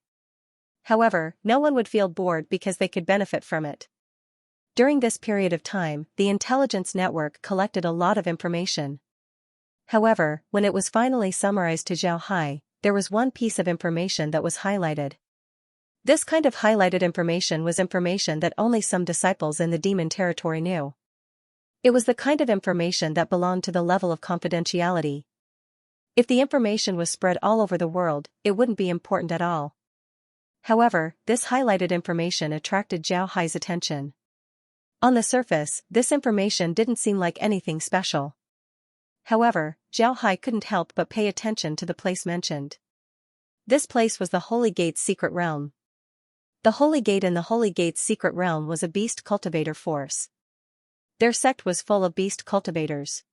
However, no one would feel bored because they could benefit from it. During this period of time, the intelligence network collected a lot of information. However, when it was finally summarized to Zhao Hai, there was one piece of information that was highlighted. This kind of highlighted information was information that only some disciples in the demon territory knew. It was the kind of information that belonged to the level of confidentiality. If the information was spread all over the world, it wouldn't be important at all. However, this highlighted information attracted Zhao Hai's attention. On the surface, this information didn't seem like anything special. However, Zhao Hai couldn't help but pay attention to the place mentioned. This place was the Holy Gate's secret realm. The Holy Gate in the Holy Gate's secret realm was a beast cultivator force. Their sect was full of beast cultivators.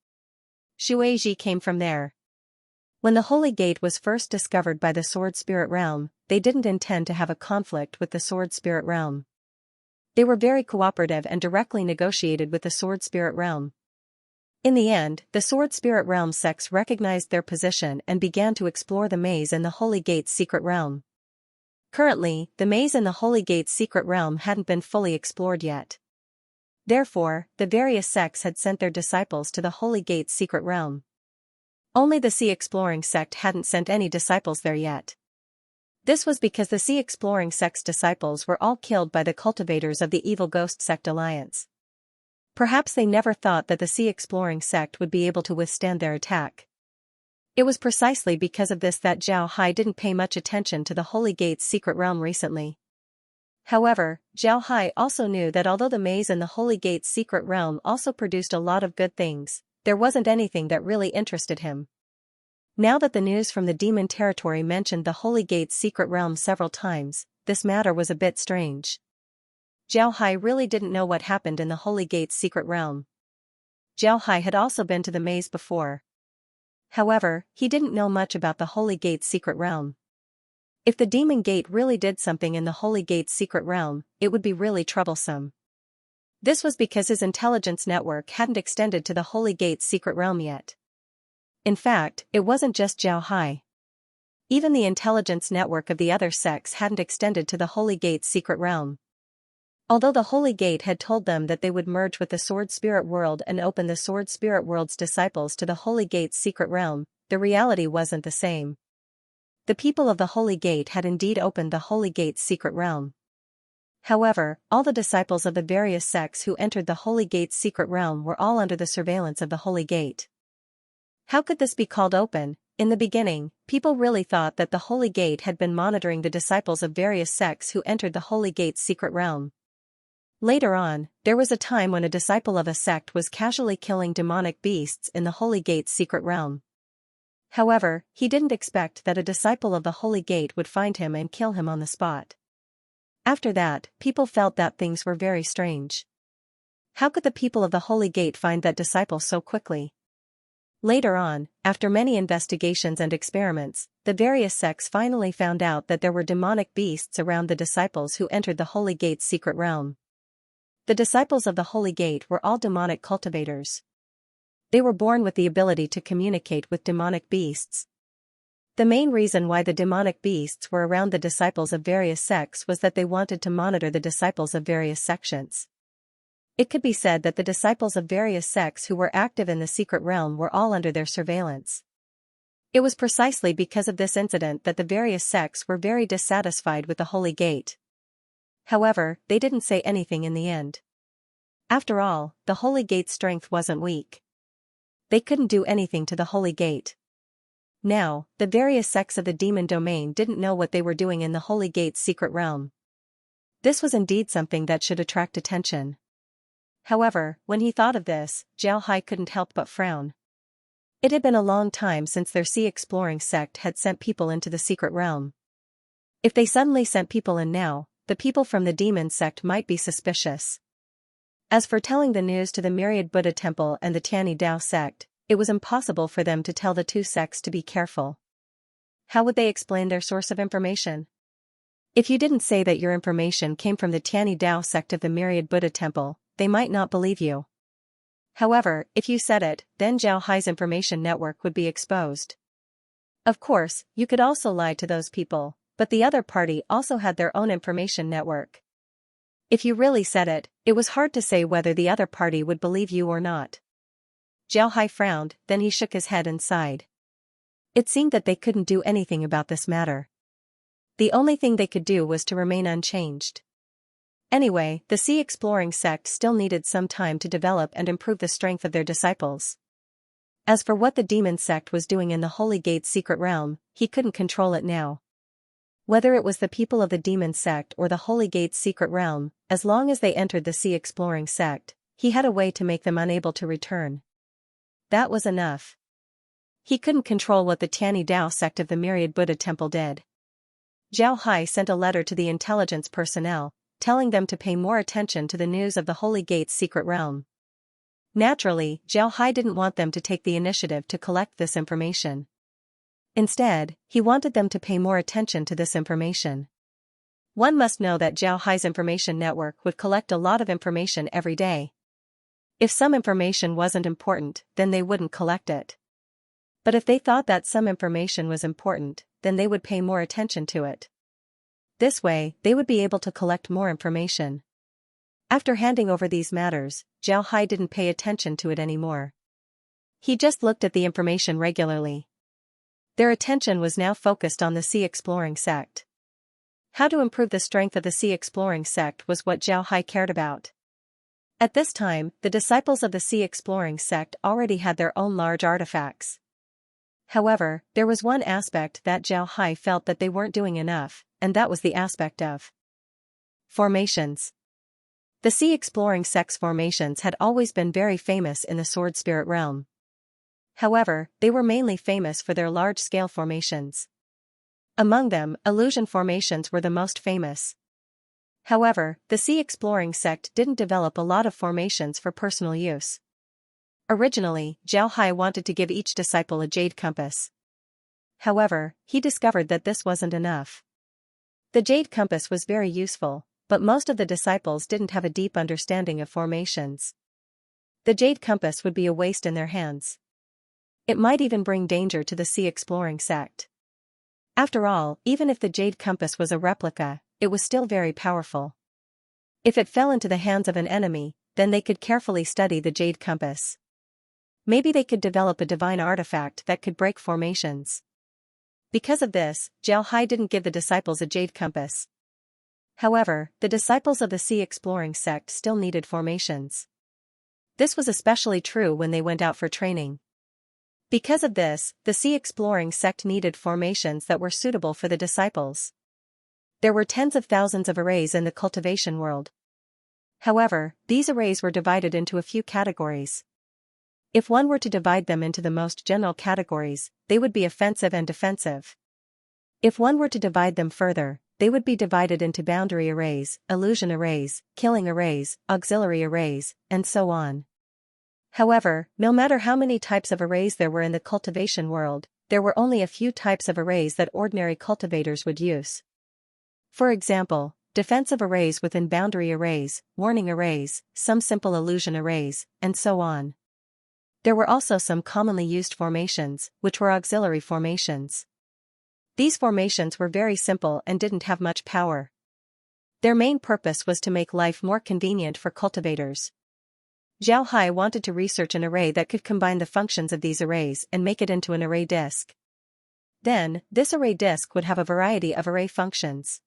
Shueiji came from there. When the Holy Gate was first discovered by the Sword Spirit Realm, they didn't intend to have a conflict with the Sword Spirit Realm. They were very cooperative and directly negotiated with the Sword Spirit Realm. In the end, the Sword Spirit Realm sects recognized their position and began to explore the maze in the Holy Gate's secret realm. Currently, the maze in the Holy Gate's secret realm hadn't been fully explored yet. Therefore, the various sects had sent their disciples to the Holy Gate's secret realm. Only the Sea Exploring sect hadn't sent any disciples there yet. This was because the Sea Exploring sect's disciples were all killed by the cultivators of the Evil Ghost Sect Alliance. Perhaps they never thought that the Sea Exploring sect would be able to withstand their attack. It was precisely because of this that Zhao Hai didn't pay much attention to the Holy Gate's secret realm recently. However, Zhao Hai also knew that although the maze in the Holy Gate's secret realm also produced a lot of good things, there wasn't anything that really interested him. Now that the news from the demon territory mentioned the Holy Gate's secret realm several times, this matter was a bit strange. Zhao Hai really didn't know what happened in the Holy Gate's secret realm. Zhao Hai had also been to the maze before. However, he didn't know much about the Holy Gate's secret realm. If the Demon Gate really did something in the Holy Gate's secret realm, it would be really troublesome. This was because his intelligence network hadn't extended to the Holy Gate's secret realm yet. In fact, it wasn't just Zhao Hai. Even the intelligence network of the other sects hadn't extended to the Holy Gate's secret realm. Although the Holy Gate had told them that they would merge with the Sword Spirit World and open the Sword Spirit World's disciples to the Holy Gate's secret realm, the reality wasn't the same. The people of the Holy Gate had indeed opened the Holy Gate's secret realm. However, all the disciples of the various sects who entered the Holy Gate's secret realm were all under the surveillance of the Holy Gate. How could this be called open? In the beginning, people really thought that the Holy Gate had been monitoring the disciples of various sects who entered the Holy Gate's secret realm. Later on, there was a time when a disciple of a sect was casually killing demonic beasts in the Holy Gate's secret realm. However, he didn't expect that a disciple of the Holy Gate would find him and kill him on the spot. After that, people felt that things were very strange. How could the people of the Holy Gate find that disciple so quickly? Later on, after many investigations and experiments, the various sects finally found out that there were demonic beasts around the disciples who entered the Holy Gate's secret realm. The disciples of the Holy Gate were all demonic cultivators. They were born with the ability to communicate with demonic beasts. The main reason why the demonic beasts were around the disciples of various sects was that they wanted to monitor the disciples of various sections. It could be said that the disciples of various sects who were active in the secret realm were all under their surveillance. It was precisely because of this incident that the various sects were very dissatisfied with the Holy Gate. However, they didn't say anything in the end. After all, the Holy Gate's strength wasn't weak. They couldn't do anything to the Holy Gate. Now, the various sects of the demon domain didn't know what they were doing in the Holy Gate's secret realm. This was indeed something that should attract attention. However, when he thought of this, Zhao Hai couldn't help but frown. It had been a long time since their sea-exploring sect had sent people into the secret realm. If they suddenly sent people in now, the people from the demon sect might be suspicious. As for telling the news to the Myriad Buddha Temple and the Tianyi Dao sect, it was impossible for them to tell the two sects to be careful. How would they explain their source of information? If you didn't say that your information came from the Tianyi Dao sect of the Myriad Buddha Temple, they might not believe you. However, if you said it, then Zhao Hai's information network would be exposed. Of course, you could also lie to those people, but the other party also had their own information network. If you really said it, it was hard to say whether the other party would believe you or not. Zhao Hai frowned, then he shook his head and sighed. It seemed that they couldn't do anything about this matter. The only thing they could do was to remain unchanged. Anyway, the sea-exploring sect still needed some time to develop and improve the strength of their disciples. As for what the demon sect was doing in the Holy Gate's secret realm, he couldn't control it now. Whether it was the people of the demon sect or the Holy Gate's secret realm, as long as they entered the sea-exploring sect, he had a way to make them unable to return. That was enough. He couldn't control what the Tianyi Dao sect of the Myriad Buddha Temple did. Zhao Hai sent a letter to the intelligence personnel, telling them to pay more attention to the news of the Holy Gate's secret realm. Naturally, Zhao Hai didn't want them to take the initiative to collect this information. Instead, he wanted them to pay more attention to this information. One must know that Zhao Hai's information network would collect a lot of information every day. If some information wasn't important, then they wouldn't collect it. But if they thought that some information was important, then they would pay more attention to it. This way, they would be able to collect more information. After handing over these matters, Zhao Hai didn't pay attention to it anymore. He just looked at the information regularly. Their attention was now focused on the sea-exploring sect. How to improve the strength of the sea-exploring sect was what Zhao Hai cared about. At this time, the disciples of the sea-exploring sect already had their own large artifacts. However, there was one aspect that Zhao Hai felt that they weren't doing enough, and that was the aspect of formations. The sea-exploring sect's formations had always been very famous in the sword spirit realm. However, they were mainly famous for their large-scale formations. Among them, illusion formations were the most famous. However, the sea-exploring sect didn't develop a lot of formations for personal use. Originally, Zhao Hai wanted to give each disciple a jade compass. However, he discovered that this wasn't enough. The jade compass was very useful, but most of the disciples didn't have a deep understanding of formations. The jade compass would be a waste in their hands. It might even bring danger to the sea-exploring sect. After all, even if the jade compass was a replica, it was still very powerful. If it fell into the hands of an enemy, then they could carefully study the jade compass. Maybe they could develop a divine artifact that could break formations. Because of this, Zhao Hai didn't give the disciples a jade compass. However, the disciples of the sea-exploring sect still needed formations. This was especially true when they went out for training. Because of this, the sea-exploring sect needed formations that were suitable for the disciples. There were tens of thousands of arrays in the cultivation world. However, these arrays were divided into a few categories. If one were to divide them into the most general categories, they would be offensive and defensive. If one were to divide them further, they would be divided into boundary arrays, illusion arrays, killing arrays, auxiliary arrays, and so on. However, no matter how many types of arrays there were in the cultivation world, there were only a few types of arrays that ordinary cultivators would use. For example, defensive arrays within boundary arrays, warning arrays, some simple illusion arrays, and so on. There were also some commonly used formations, which were auxiliary formations. These formations were very simple and didn't have much power. Their main purpose was to make life more convenient for cultivators. Zhao Hai wanted to research an array that could combine the functions of these arrays and make it into an array disk. Then, this array disk would have a variety of array functions.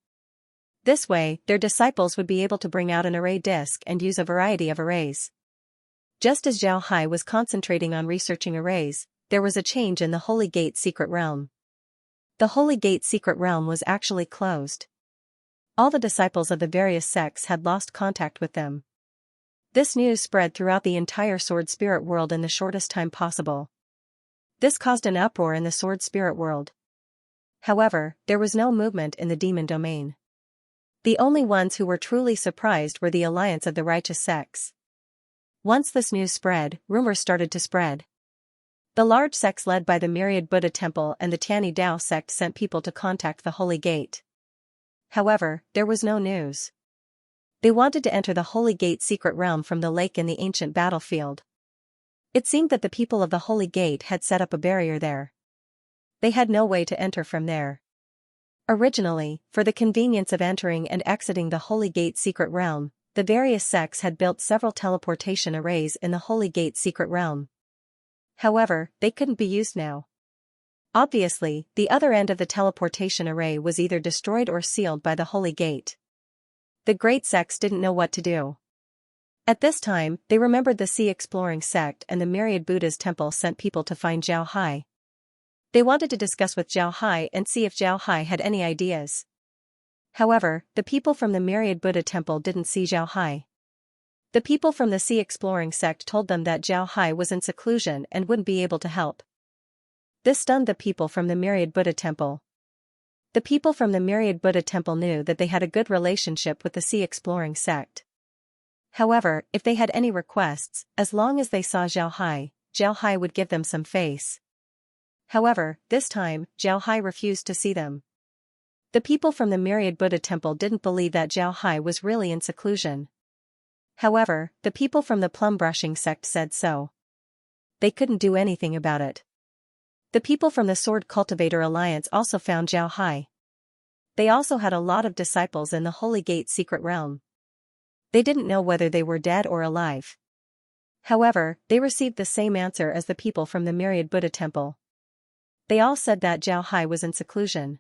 This way, their disciples would be able to bring out an array disk and use a variety of arrays. Just as Zhao Hai was concentrating on researching arrays, there was a change in the Holy Gate secret realm. The Holy Gate secret realm was actually closed. All the disciples of the various sects had lost contact with them. This news spread throughout the entire Sword Spirit world in the shortest time possible. This caused an uproar in the Sword Spirit world. However, there was no movement in the demon domain. The only ones who were truly surprised were the alliance of the righteous sects. Once this news spread, rumors started to spread. The large sects led by the Myriad Buddha Temple and the Tianyi Dao sect sent people to contact the Holy Gate. However, there was no news. They wanted to enter the Holy Gate secret realm from the lake in the ancient battlefield. It seemed that the people of the Holy Gate had set up a barrier there. They had no way to enter from there. Originally, for the convenience of entering and exiting the Holy Gate secret realm, the various sects had built several teleportation arrays in the Holy Gate secret realm. However, they couldn't be used now. Obviously, the other end of the teleportation array was either destroyed or sealed by the Holy Gate. The great sects didn't know what to do. At this time, they remembered the Sea Exploring sect and the Myriad Buddha's temple sent people to find Zhao Hai. They wanted to discuss with Zhao Hai and see if Zhao Hai had any ideas. However, the people from the Myriad Buddha temple didn't see Zhao Hai. The people from the Sea Exploring sect told them that Zhao Hai was in seclusion and wouldn't be able to help. This stunned the people from the Myriad Buddha temple. The people from the Myriad Buddha temple knew that they had a good relationship with the Sea Exploring sect. However, if they had any requests, as long as they saw Zhao Hai would give them some face. However, this time, Zhao Hai refused to see them. The people from the Myriad Buddha temple didn't believe that Zhao Hai was really in seclusion. However, the people from the Plum Brushing sect said so. They couldn't do anything about it. The people from the Sword Cultivator Alliance also found Zhao Hai. They also had a lot of disciples in the Holy Gate secret realm. They didn't know whether they were dead or alive. However, they received the same answer as the people from the Myriad Buddha temple. They all said that Zhao Hai was in seclusion.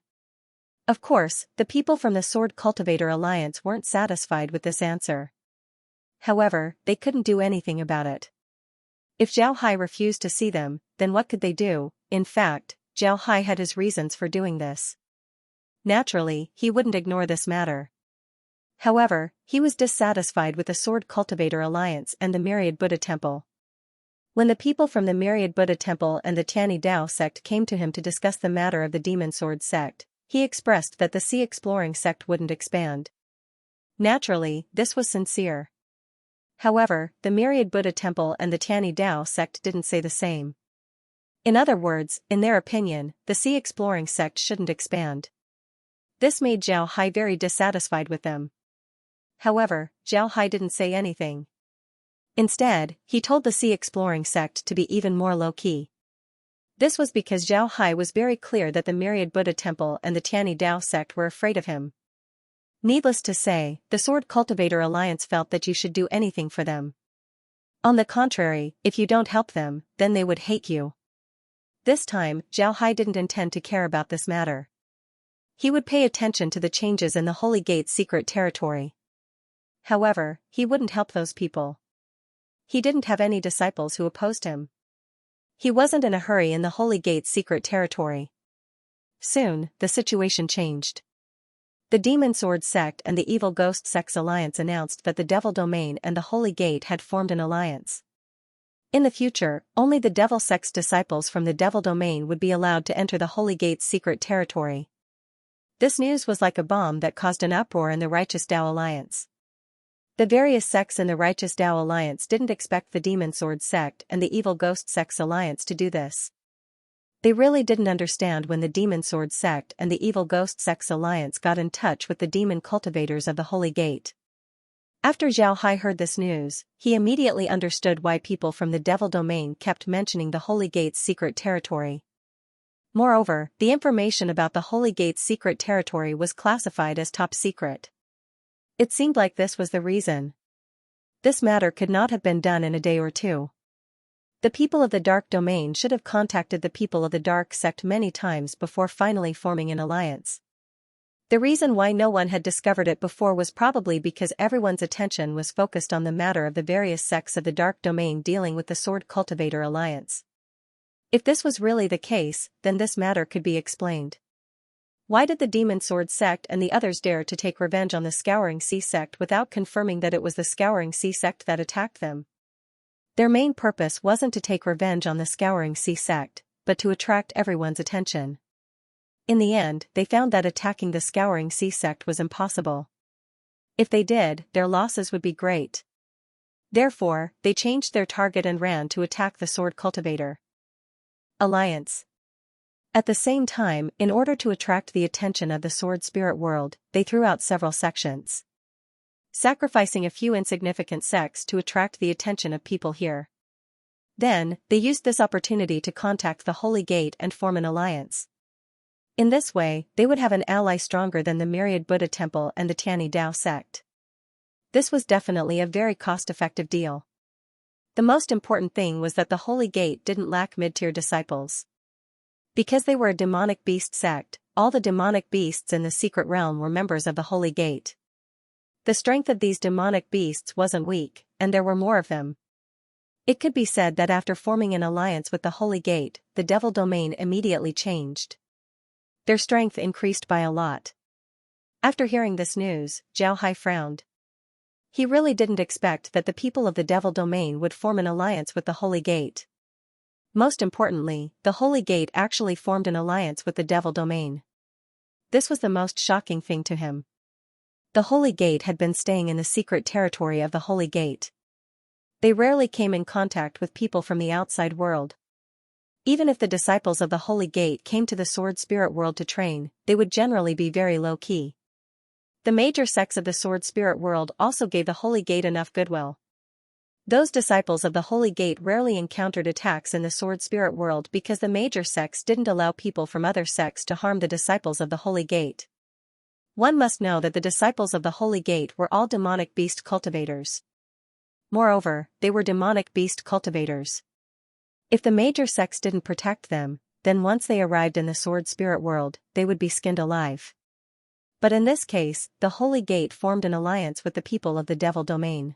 Of course, the people from the Sword Cultivator Alliance weren't satisfied with this answer. However, they couldn't do anything about it. If Zhao Hai refused to see them, then what could they do? In fact, Zhao Hai had his reasons for doing this. Naturally, he wouldn't ignore this matter. However, he was dissatisfied with the Sword Cultivator Alliance and the Myriad Buddha Temple. When the people from the Myriad Buddha Temple and the Tianyi Dao sect came to him to discuss the matter of the Demon Sword sect, he expressed that the Sea Exploring sect wouldn't expand. Naturally, this was sincere. However, the Myriad Buddha Temple and the Tianyi Dao sect didn't say the same. In other words, in their opinion, the Sea Exploring sect shouldn't expand. This made Zhao Hai very dissatisfied with them. However, Zhao Hai didn't say anything. Instead, he told the Sea Exploring sect to be even more low-key. This was because Zhao Hai was very clear that the Myriad Buddha Temple and the Tianyi Dao sect were afraid of him. Needless to say, the Sword Cultivator Alliance felt that you should do anything for them. On the contrary, if you don't help them, then they would hate you. This time, Zhao Hai didn't intend to care about this matter. He would pay attention to the changes in the Holy Gate's secret territory. However, he wouldn't help those people. He didn't have any disciples who opposed him. He wasn't in a hurry in the Holy Gate's secret territory. Soon, the situation changed. The Demon Sword sect and the Evil Ghost sect's alliance announced that the Devil Domain and the Holy Gate had formed an alliance. In the future, only the Devil sect's disciples from the Devil Domain would be allowed to enter the Holy Gate's secret territory. This news was like a bomb that caused an uproar in the Righteous Tao Alliance. The various sects in the Righteous Tao Alliance didn't expect the Demon Sword sect and the Evil Ghost sect's alliance to do this. They really didn't understand when the Demon Sword sect and the Evil Ghost sect's alliance got in touch with the demon cultivators of the Holy Gate. After Zhao Hai heard this news, he immediately understood why people from the Devil Domain kept mentioning the Holy Gate's secret territory. Moreover, the information about the Holy Gate's secret territory was classified as top secret. It seemed like this was the reason. This matter could not have been done in a day or two. The people of the Dark Domain should have contacted the people of the Dark Sect many times before finally forming an alliance. The reason why no one had discovered it before was probably because everyone's attention was focused on the matter of the various sects of the Dark Domain dealing with the Sword Cultivator Alliance. If this was really the case, then this matter could be explained. Why did the Demon Sword Sect and the others dare to take revenge on the Scouring Sea Sect without confirming that it was the Scouring Sea Sect that attacked them? Their main purpose wasn't to take revenge on the Scouring Sea Sect, but to attract everyone's attention. In the end, they found that attacking the Scouring Sea Sect was impossible. If they did, their losses would be great. Therefore, they changed their target and ran to attack the Sword Cultivator Alliance. At the same time, in order to attract the attention of the Sword Spirit World, they threw out several sections, sacrificing a few insignificant sects to attract the attention of people here. Then, they used this opportunity to contact the Holy Gate and form an alliance. In this way, they would have an ally stronger than the Myriad Buddha Temple and the Tianyi Dao sect. This was definitely a very cost-effective deal. The most important thing was that the Holy Gate didn't lack mid-tier disciples. Because they were a demonic beast sect, all the demonic beasts in the secret realm were members of the Holy Gate. The strength of these demonic beasts wasn't weak, and there were more of them. It could be said that after forming an alliance with the Holy Gate, the Devil Domain immediately changed. Their strength increased by a lot. After hearing this news, Zhao Hai frowned. He really didn't expect that the people of the Devil Domain would form an alliance with the Holy Gate. Most importantly, the Holy Gate actually formed an alliance with the Devil Domain. This was the most shocking thing to him. The Holy Gate had been staying in the secret territory of the Holy Gate. They rarely came in contact with people from the outside world. Even if the disciples of the Holy Gate came to the Sword Spirit World to train, they would generally be very low-key. The major sects of the Sword Spirit World also gave the Holy Gate enough goodwill. Those disciples of the Holy Gate rarely encountered attacks in the Sword Spirit World because the major sects didn't allow people from other sects to harm the disciples of the Holy Gate. One must know that the disciples of the Holy Gate were all demonic beast cultivators. Moreover, they were demonic beast cultivators. If the major sects didn't protect them, then once they arrived in the Sword Spirit World, they would be skinned alive. But in this case, the Holy Gate formed an alliance with the people of the Devil Domain.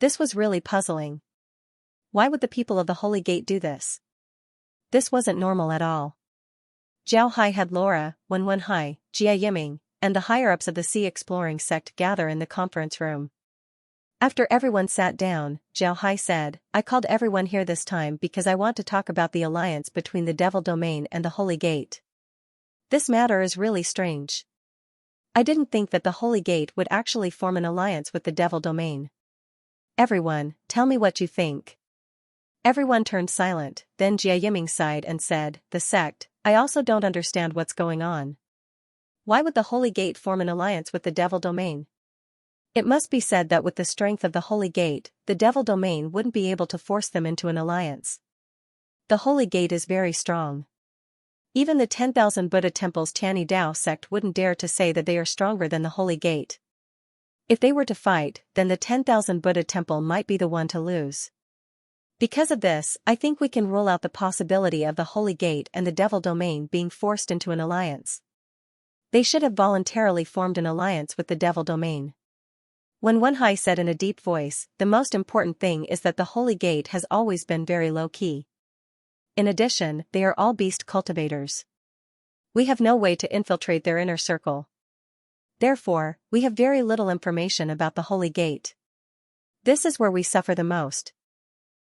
This was really puzzling. Why would the people of the Holy Gate do this? This wasn't normal at all. Zhao Hai had Laura, Wenwen Hai, Jia Yiming, and the higher-ups of the Sea Exploring sect gather in the conference room. After everyone sat down, Zhao Hai said, "I called everyone here this time because I want to talk about the alliance between the Devil Domain and the Holy Gate. This matter is really strange. I didn't think that the Holy Gate would actually form an alliance with the Devil Domain. Everyone, tell me what you think." Everyone turned silent, then Jia Yiming sighed and said, "The sect, I also don't understand what's going on. Why would the Holy Gate form an alliance with the Devil Domain? It must be said that with the strength of the Holy Gate, the Devil Domain wouldn't be able to force them into an alliance. The Holy Gate is very strong. Even the 10,000 Buddha Temple's Tianyi Dao sect wouldn't dare to say that they are stronger than the Holy Gate. If they were to fight, then the 10,000 Buddha Temple might be the one to lose. Because of this, I think we can rule out the possibility of the Holy Gate and the Devil Domain being forced into an alliance. They should have voluntarily formed an alliance with the Devil Domain." When Wenhai said in a deep voice, "The most important thing is that the Holy Gate has always been very low-key. In addition, they are all beast cultivators. We have no way to infiltrate their inner circle. Therefore, we have very little information about the Holy Gate. This is where we suffer the most.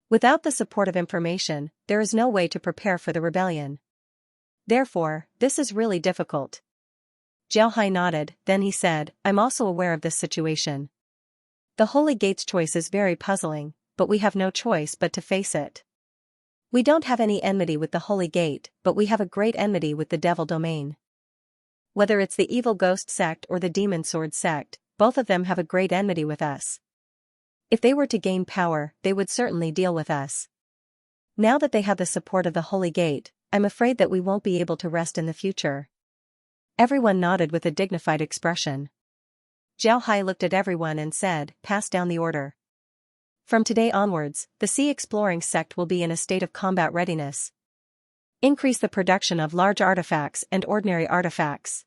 Without the support of information, there is no way to prepare for the rebellion. Therefore, this is really difficult." Zhao Hai nodded, then he said, "I'm also aware of this situation. The Holy Gate's choice is very puzzling, but we have no choice but to face it. We don't have any enmity with the Holy Gate, but we have a great enmity with the Devil Domain. Whether it's the Evil Ghost sect or the Demon Sword sect, both of them have a great enmity with us. If they were to gain power, they would certainly deal with us. Now that they have the support of the Holy Gate, I'm afraid that we won't be able to rest in the future." Everyone nodded with a dignified expression. Zhao Hai looked at everyone and said, "Pass down the order." From today onwards, the Sea Exploring sect will be in a state of combat readiness. Increase the production of large artifacts and ordinary artifacts.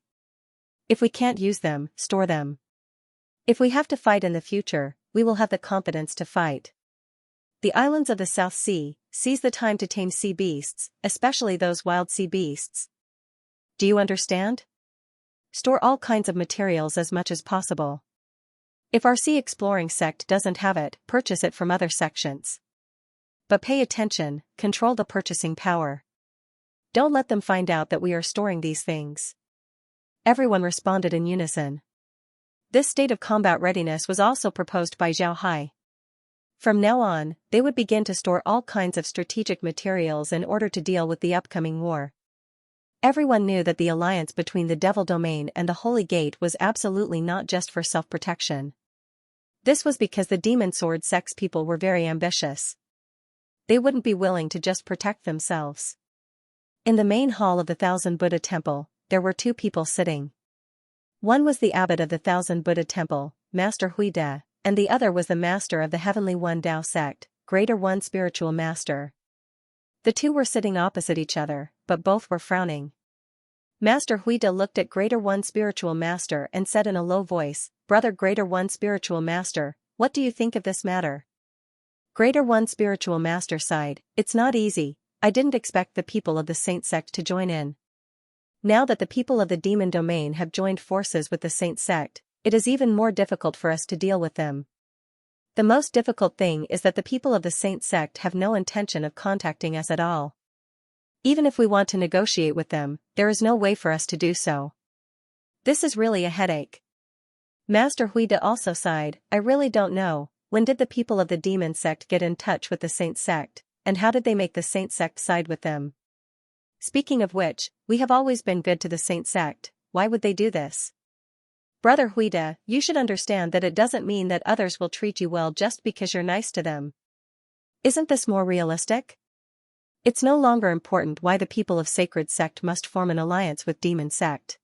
If we can't use them, store them. If we have to fight in the future, we will have the competence to fight. The islands of the South Sea, seize the time to tame sea beasts, especially those wild sea beasts. Do you understand? Store all kinds of materials as much as possible. If our Sea Exploring sect doesn't have it, purchase it from other sections. But pay attention, control the purchasing power. Don't let them find out that we are storing these things. Everyone responded in unison. This state of combat readiness was also proposed by Zhao Hai. From now on, they would begin to store all kinds of strategic materials in order to deal with the upcoming war. Everyone knew that the alliance between the Devil Domain and the Holy Gate was absolutely not just for self-protection. This was because the Demon Sword sect's people were very ambitious. They wouldn't be willing to just protect themselves. In the main hall of the Thousand Buddha Temple, there were two people sitting. One was the abbot of the Thousand Buddha Temple, Master Huide, and the other was the master of the Heavenly One Tao sect, Greater One Spiritual Master. The two were sitting opposite each other, but both were frowning. Master Huide looked at Greater One Spiritual Master and said in a low voice, "Brother Greater One Spiritual Master, what do you think of this matter?" Greater One Spiritual Master sighed, "It's not easy. I didn't expect the people of the Saint sect to join in. Now that the people of the Demon Domain have joined forces with the Saint sect, it is even more difficult for us to deal with them. The most difficult thing is that the people of the Saint sect have no intention of contacting us at all. Even if we want to negotiate with them, there is no way for us to do so. This is really a headache." Master Huide also sighed, "I really don't know, when did the people of the Demon sect get in touch with the Saint sect, and how did they make the Saint sect side with them? Speaking of which, we have always been good to the Saint sect, why would they do this? Brother Huide, you should understand that it doesn't mean that others will treat you well just because you're nice to them. Isn't this more realistic? It's no longer important why the people of Sacred Sect must form an alliance with Demon Sect.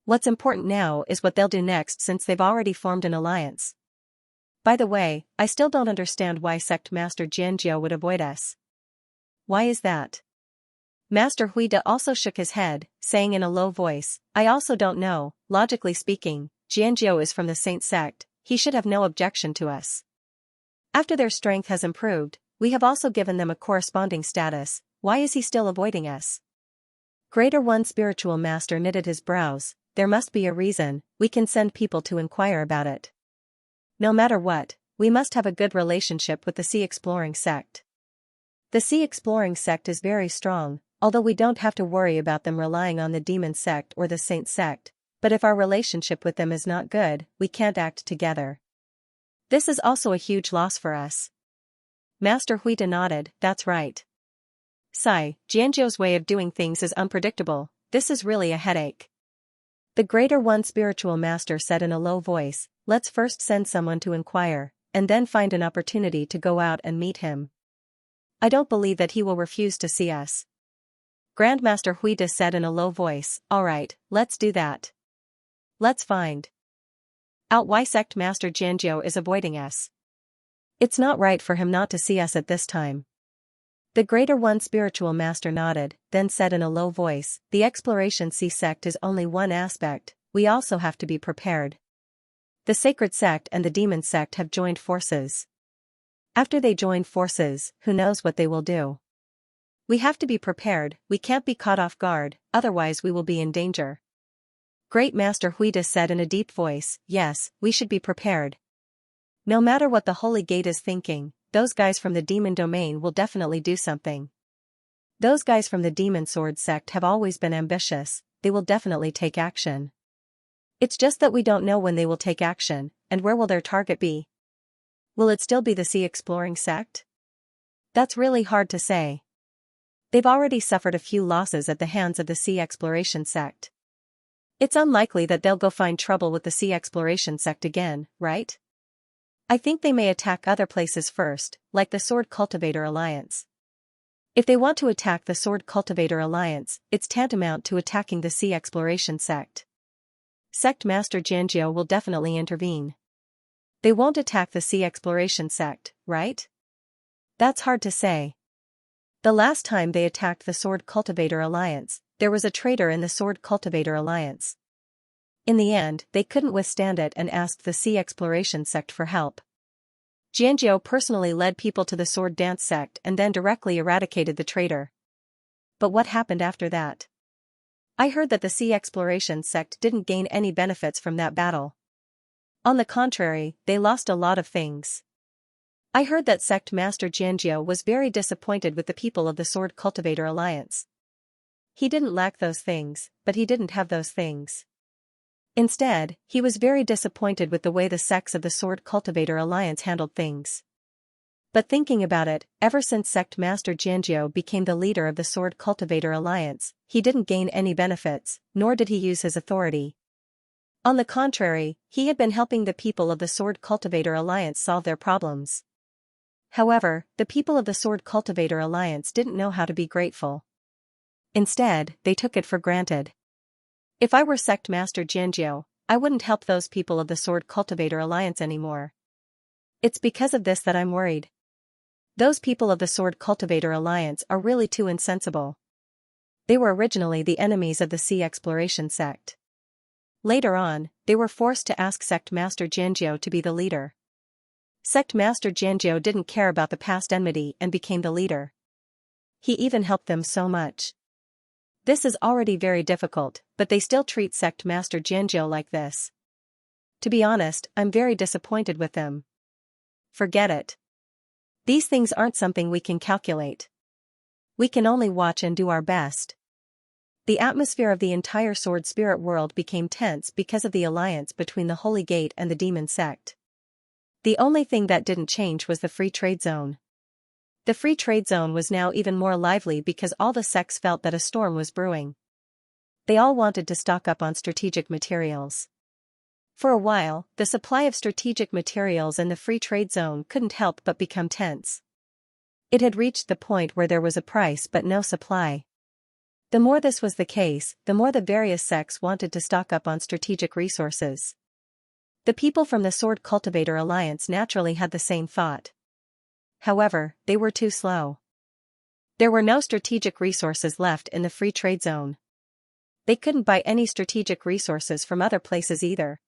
What's important now is what they'll do next since they've already formed an alliance. By the way, I still don't understand why Sect Master Xianxia would avoid us. Why is that?" Master Huide also shook his head, saying in a low voice, "I also don't know, logically speaking, Xianxia is from the Saint Sect, he should have no objection to us. After their strength has improved, we have also given them a corresponding status, why is he still avoiding us?" Greater One Spiritual Master knitted his brows, "There must be a reason, we can send people to inquire about it. No matter what, we must have a good relationship with the Sea Exploring sect. The Sea Exploring sect is very strong, although we don't have to worry about them relying on the Demon sect or the Saint sect, but if our relationship with them is not good, we can't act together. This is also a huge loss for us." Master Huide nodded, "That's right. Xianxia's way of doing things is unpredictable, this is really a headache." The Greater One Spiritual Master said in a low voice, "Let's first send someone to inquire, and then find an opportunity to go out and meet him. I don't believe that he will refuse to see us." Grandmaster Huide said in a low voice, "All right, let's do that. Let's find out why Sect Master Xianxia is avoiding us. It's not right for him not to see us at this time." The Greater One Spiritual Master nodded, then said in a low voice, "The Exploration Sea sect is only one aspect, we also have to be prepared. The Sacred Sect and the Demon Sect have joined forces. After they join forces, who knows what they will do? We have to be prepared, we can't be caught off guard, otherwise we will be in danger." Great Master Huide said in a deep voice, "Yes, we should be prepared. No matter what the Holy Gate is thinking, those guys from the Demon Domain will definitely do something. Those guys from the Demon Sword sect have always been ambitious, they will definitely take action. It's just that we don't know when they will take action, and where will their target be? Will it still be the Sea Exploring sect? That's really hard to say. They've already suffered a few losses at the hands of the Sea Exploration sect. It's unlikely that they'll go find trouble with the Sea Exploration sect again, right? I think they may attack other places first, like the Sword Cultivator Alliance. If they want to attack the Sword Cultivator Alliance, it's tantamount to attacking the Sea Exploration sect. Sect Master Xianxia will definitely intervene. They won't attack the Sea Exploration sect, right? That's hard to say. The last time they attacked the Sword Cultivator Alliance, there was a traitor in the Sword Cultivator Alliance. In the end, they couldn't withstand it and asked the Sea Exploration sect for help. Xianxia personally led people to the Sword Dance sect and then directly eradicated the traitor. But what happened after that? I heard that the Sea Exploration sect didn't gain any benefits from that battle. On the contrary, they lost a lot of things. I heard that sect master Xianxia was very disappointed with the people of the Sword Cultivator Alliance. He didn't lack those things, but he didn't have those things. Instead, he was very disappointed with the way the sects of the Sword Cultivator Alliance handled things. But thinking about it, ever since Sect Master Xianxia became the leader of the Sword Cultivator Alliance, he didn't gain any benefits, nor did he use his authority. On the contrary, he had been helping the people of the Sword Cultivator Alliance solve their problems. However, the people of the Sword Cultivator Alliance didn't know how to be grateful. Instead, they took it for granted. If I were Sect Master Xianxia, I wouldn't help those people of the Sword Cultivator Alliance anymore. It's because of this that I'm worried. Those people of the Sword Cultivator Alliance are really too insensible. They were originally the enemies of the Sea Exploration sect. Later on, they were forced to ask Sect Master Xianxia to be the leader. Sect Master Xianxia didn't care about the past enmity and became the leader. He even helped them so much. This is already very difficult, but they still treat Sect Master Xianxia like this. To be honest, I'm very disappointed with them. Forget it. These things aren't something we can calculate. We can only watch and do our best. The atmosphere of the entire Sword Spirit world became tense because of the alliance between the Holy Gate and the Demon Sect. The only thing that didn't change was the Free Trade Zone. The Free Trade Zone was now even more lively because all the sects felt that a storm was brewing. They all wanted to stock up on strategic materials. For a while, the supply of strategic materials in the Free Trade Zone couldn't help but become tense. It had reached the point where there was a price but no supply. The more this was the case, the more the various sects wanted to stock up on strategic resources. The people from the Sword Cultivator Alliance naturally had the same thought. However, they were too slow. There were no strategic resources left in the Free Trade Zone. They couldn't buy any strategic resources from other places either.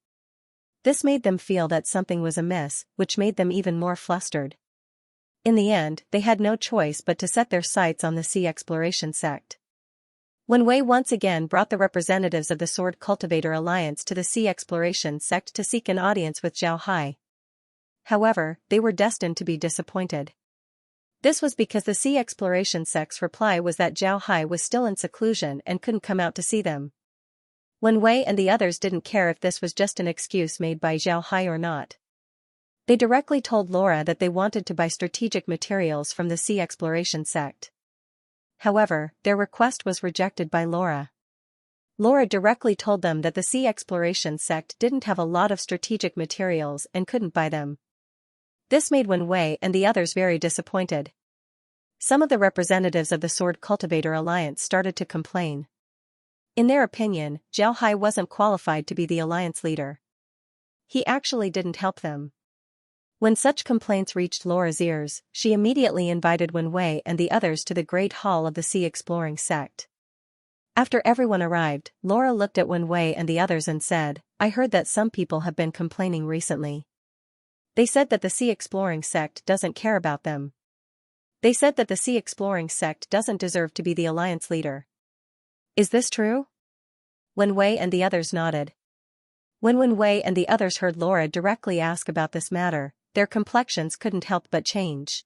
This made them feel that something was amiss, which made them even more flustered. In the end, they had no choice but to set their sights on the Sea Exploration sect. Wen Wei once again brought the representatives of the Sword Cultivator Alliance to the Sea Exploration sect to seek an audience with Zhao Hai. However, they were destined to be disappointed. This was because the Sea Exploration sect's reply was that Zhao Hai was still in seclusion and couldn't come out to see them. Wen Wei and the others didn't care if this was just an excuse made by Zhao Hai or not. They directly told Laura that they wanted to buy strategic materials from the Sea Exploration sect. However, their request was rejected by Laura. Laura directly told them that the Sea Exploration sect didn't have a lot of strategic materials and couldn't buy them. This made Wen Wei and the others very disappointed. Some of the representatives of the Sword Cultivator Alliance started to complain. In their opinion, Zhao Hai wasn't qualified to be the alliance leader. He actually didn't help them. When such complaints reached Laura's ears, she immediately invited Wen Wei and the others to the Great Hall of the Sea Exploring sect. After everyone arrived, Laura looked at Wen Wei and the others and said, "I heard that some people have been complaining recently. They said that the Sea Exploring sect doesn't care about them. They said that the Sea Exploring sect doesn't deserve to be the alliance leader. Is this true?" Wen Wei and the others nodded. When Wen Wei and the others heard Laura directly ask about this matter, their complexions couldn't help but change.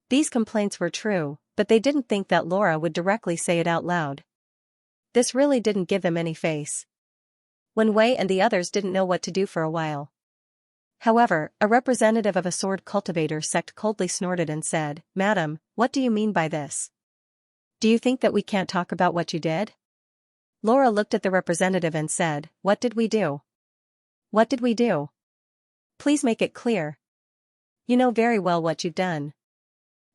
These complaints were true, but they didn't think that Laura would directly say it out loud. This really didn't give them any face. Wen Wei and the others didn't know what to do for a while. However, a representative of a sword cultivator sect coldly snorted and said, "Madam, what do you mean by this? Do you think that we can't talk about what you did?" Laura looked at the representative and said, "What did we do? What did we do? Please make it clear. You know very well what you've done.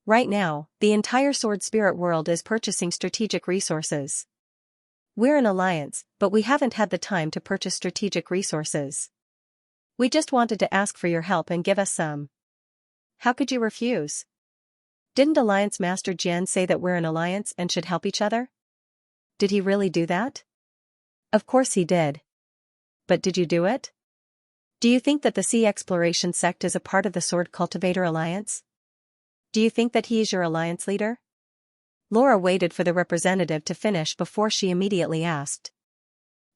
Right now, the entire sword spirit world is purchasing strategic resources. We're an alliance, but we haven't had the time to purchase strategic resources. We just wanted to ask for your help and give us some. How could you refuse? Didn't Alliance Master Jian say that we're an alliance and should help each other? Did he really do that? Of course he did. But did you do it? Do you think that the Sea Exploration sect is a part of the Sword Cultivator Alliance? Do you think that he is your alliance leader? Laura waited for the representative to finish before she immediately asked.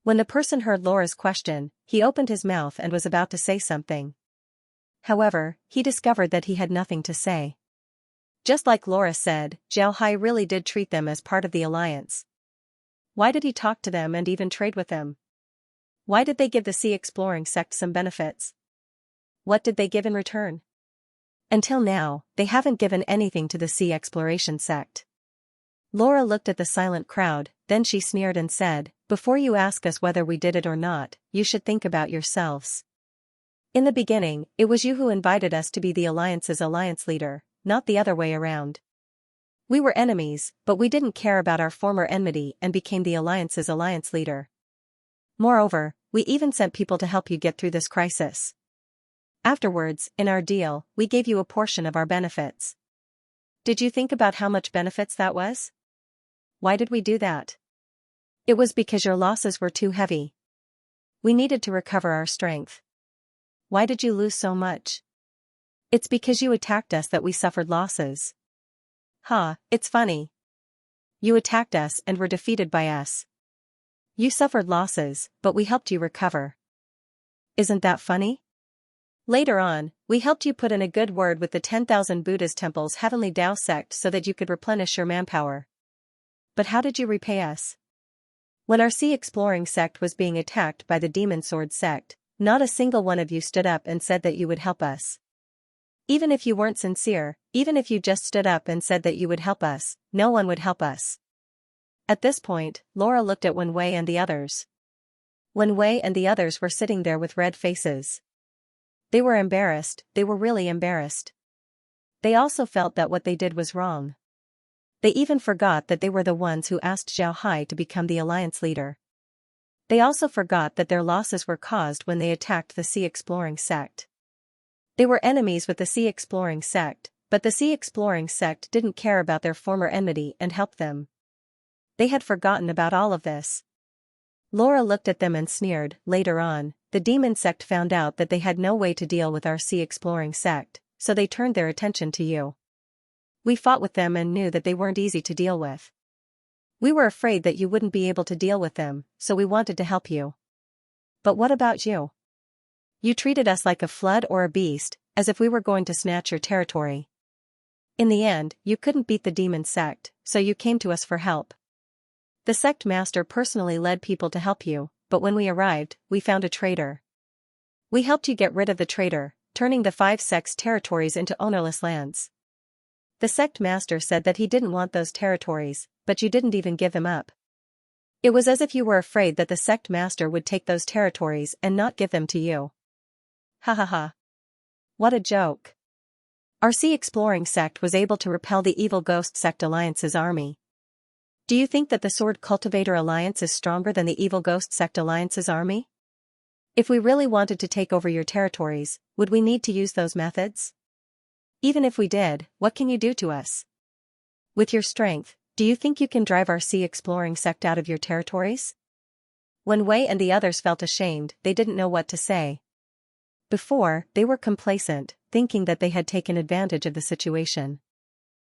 When the person heard Laura's question, he opened his mouth and was about to say something. However, he discovered that he had nothing to say. Just like Laura said, Zhao Hai really did treat them as part of the alliance. Why did he talk to them and even trade with them? Why did they give the Sea Exploring sect some benefits? What did they give in return? Until now, they haven't given anything to the Sea Exploration sect. Laura looked at the silent crowd, then she sneered and said, "Before you ask us whether we did it or not, you should think about yourselves. In the beginning, it was you who invited us to be the Alliance's alliance leader, not the other way around. We were enemies, but we didn't care about our former enmity and became the Alliance's alliance leader. Moreover, we even sent people to help you get through this crisis. Afterwards, in our deal, we gave you a portion of our benefits. Did you think about how much benefits that was? Why did we do that? It was because your losses were too heavy. We needed to recover our strength. Why did you lose so much? It's because you attacked us that we suffered losses. It's funny. You attacked us and were defeated by us. You suffered losses, but we helped you recover. Isn't that funny? Later on, we helped you put in a good word with the 10,000 Buddhist temple's Heavenly Tao sect so that you could replenish your manpower. But how did you repay us? When our Sea Exploring sect was being attacked by the Demon Sword sect, not a single one of you stood up and said that you would help us. Even if you weren't sincere, even if you just stood up and said that you would help us, no one would help us." At this point, Laura looked at Wen Wei and the others. Wen Wei and the others were sitting there with red faces. They were embarrassed, they were really embarrassed. They also felt that what they did was wrong. They even forgot that they were the ones who asked Zhao Hai to become the alliance leader. They also forgot that their losses were caused when they attacked the Sea Exploring sect. They were enemies with the Sea Exploring sect, but the Sea Exploring sect didn't care about their former enmity and helped them. They had forgotten about all of this. Laura looked at them and sneered. Later on, the demon sect found out that they had no way to deal with our Sea Exploring sect, so they turned their attention to you. We fought with them and knew that they weren't easy to deal with. We were afraid that you wouldn't be able to deal with them, so we wanted to help you. But what about you? You treated us like a flood or a beast, as if we were going to snatch your territory. In the end, you couldn't beat the demon sect, so you came to us for help. The sect master personally led people to help you, but when we arrived, we found a traitor. We helped you get rid of the traitor, turning the 5 sects' territories into ownerless lands. The sect master said that he didn't want those territories, but you didn't even give them up. It was as if you were afraid that the sect master would take those territories and not give them to you. Ha ha ha. What a joke. Our Sea Exploring sect was able to repel the Evil Ghost Sect Alliance's army. Do you think that the Sword Cultivator Alliance is stronger than the Evil Ghost Sect Alliance's army? If we really wanted to take over your territories, would we need to use those methods? Even if we did, what can you do to us? With your strength, do you think you can drive our Sea Exploring sect out of your territories? When Wei and the others felt ashamed, they didn't know what to say. Before, they were complacent, thinking that they had taken advantage of the situation.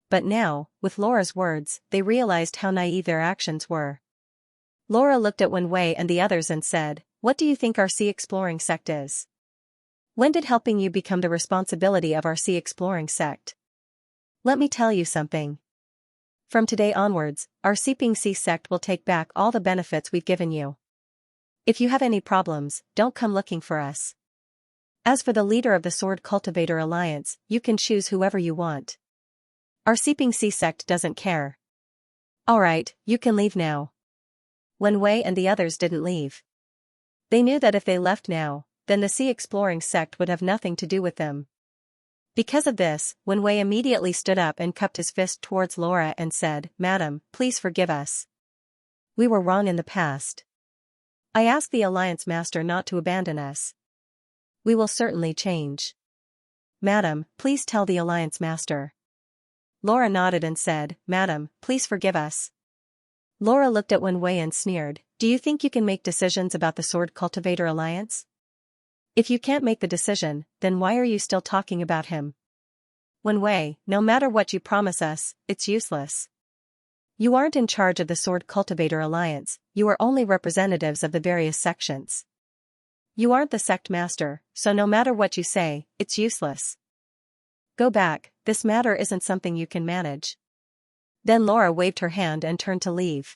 But now, with Laura's words, they realized how naive their actions were. Laura looked at Wen Wei and the others and said, "What do you think our Sea Exploring sect is? When did helping you become the responsibility of our Sea Exploring sect? Let me tell you something. From today onwards, our Seeping Sea sect will take back all the benefits we've given you. If you have any problems, don't come looking for us. As for the leader of the Sword Cultivator Alliance, you can choose whoever you want. Our Seeping Sea sect doesn't care. Alright, you can leave now." Wen Wei and the others didn't leave. They knew that if they left now, then the Sea Exploring sect would have nothing to do with them. Because of this, Wen Wei immediately stood up and cupped his fist towards Laura and said, "Madam, please forgive us. We were wrong in the past. I asked the Alliance Master not to abandon us. We will certainly change. Madam, please tell the Alliance Master. Laura nodded and said, Madam, please forgive us. Laura looked at Wen Wei and sneered, do you think you can make decisions about the Sword Cultivator Alliance? If you can't make the decision, then why are you still talking about him? Wen Wei, no matter what you promise us, it's useless. You aren't in charge of the Sword Cultivator Alliance, you are only representatives of the various sections. You aren't the sect master, so no matter what you say, it's useless. Go back, this matter isn't something you can manage. Then Laura waved her hand and turned to leave.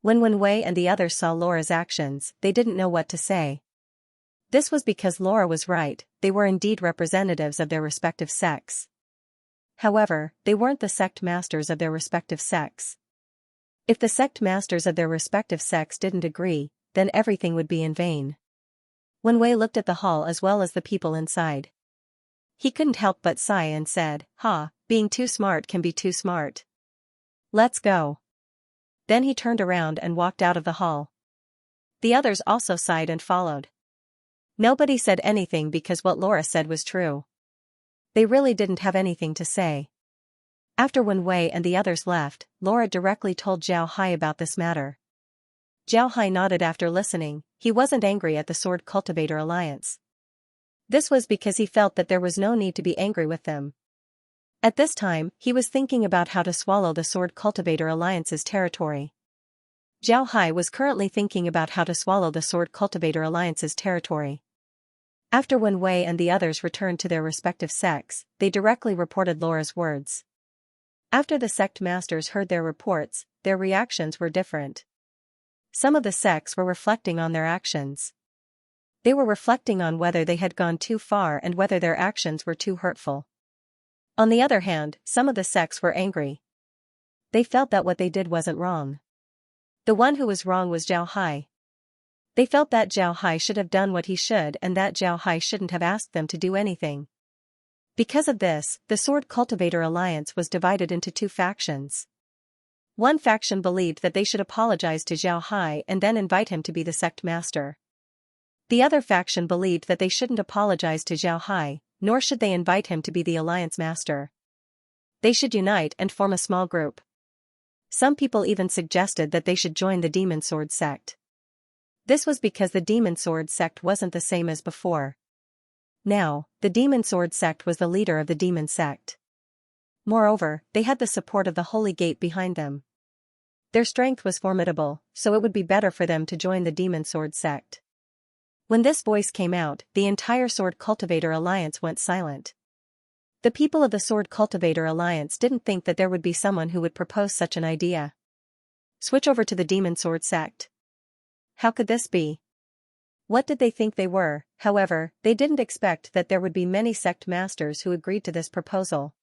When Wen Wei and the others saw Laura's actions, they didn't know what to say. This was because Laura was right, they were indeed representatives of their respective sects. However, they weren't the sect masters of their respective sects. If the sect masters of their respective sects didn't agree, then everything would be in vain. Wen Wei looked at the hall as well as the people inside. He couldn't help but sigh and said, being too smart can be too smart. Let's go. Then he turned around and walked out of the hall. The others also sighed and followed. Nobody said anything because what Laura said was true. They really didn't have anything to say. After Wen Wei and the others left, Laura directly told Zhao Hai about this matter. Zhao Hai nodded after listening, he wasn't angry at the Sword Cultivator Alliance. This was because he felt that there was no need to be angry with them. At this time, he was thinking about how to swallow the Sword Cultivator Alliance's territory. Zhao Hai was currently thinking about how to swallow the Sword Cultivator Alliance's territory. After Wen Wei and the others returned to their respective sects, they directly reported Laura's words. After the sect masters heard their reports, their reactions were different. Some of the sects were reflecting on their actions. They were reflecting on whether they had gone too far and whether their actions were too hurtful. On the other hand, some of the sects were angry. They felt that what they did wasn't wrong. The one who was wrong was Zhao Hai. They felt that Zhao Hai should have done what he should and that Zhao Hai shouldn't have asked them to do anything. Because of this, the Sword Cultivator Alliance was divided into two factions. One faction believed that they should apologize to Zhao Hai and then invite him to be the sect master. The other faction believed that they shouldn't apologize to Zhao Hai, nor should they invite him to be the alliance master. They should unite and form a small group. Some people even suggested that they should join the Demon Sword sect. This was because the Demon Sword sect wasn't the same as before. Now, the Demon Sword sect was the leader of the Demon sect. Moreover, they had the support of the Holy Gate behind them. Their strength was formidable, so it would be better for them to join the Demon Sword sect. When this voice came out, the entire Sword Cultivator Alliance went silent. The people of the Sword Cultivator Alliance didn't think that there would be someone who would propose such an idea. Switch over to the Demon Sword sect. How could this be? What did they think they were? However, they didn't expect that there would be many sect masters who agreed to this proposal.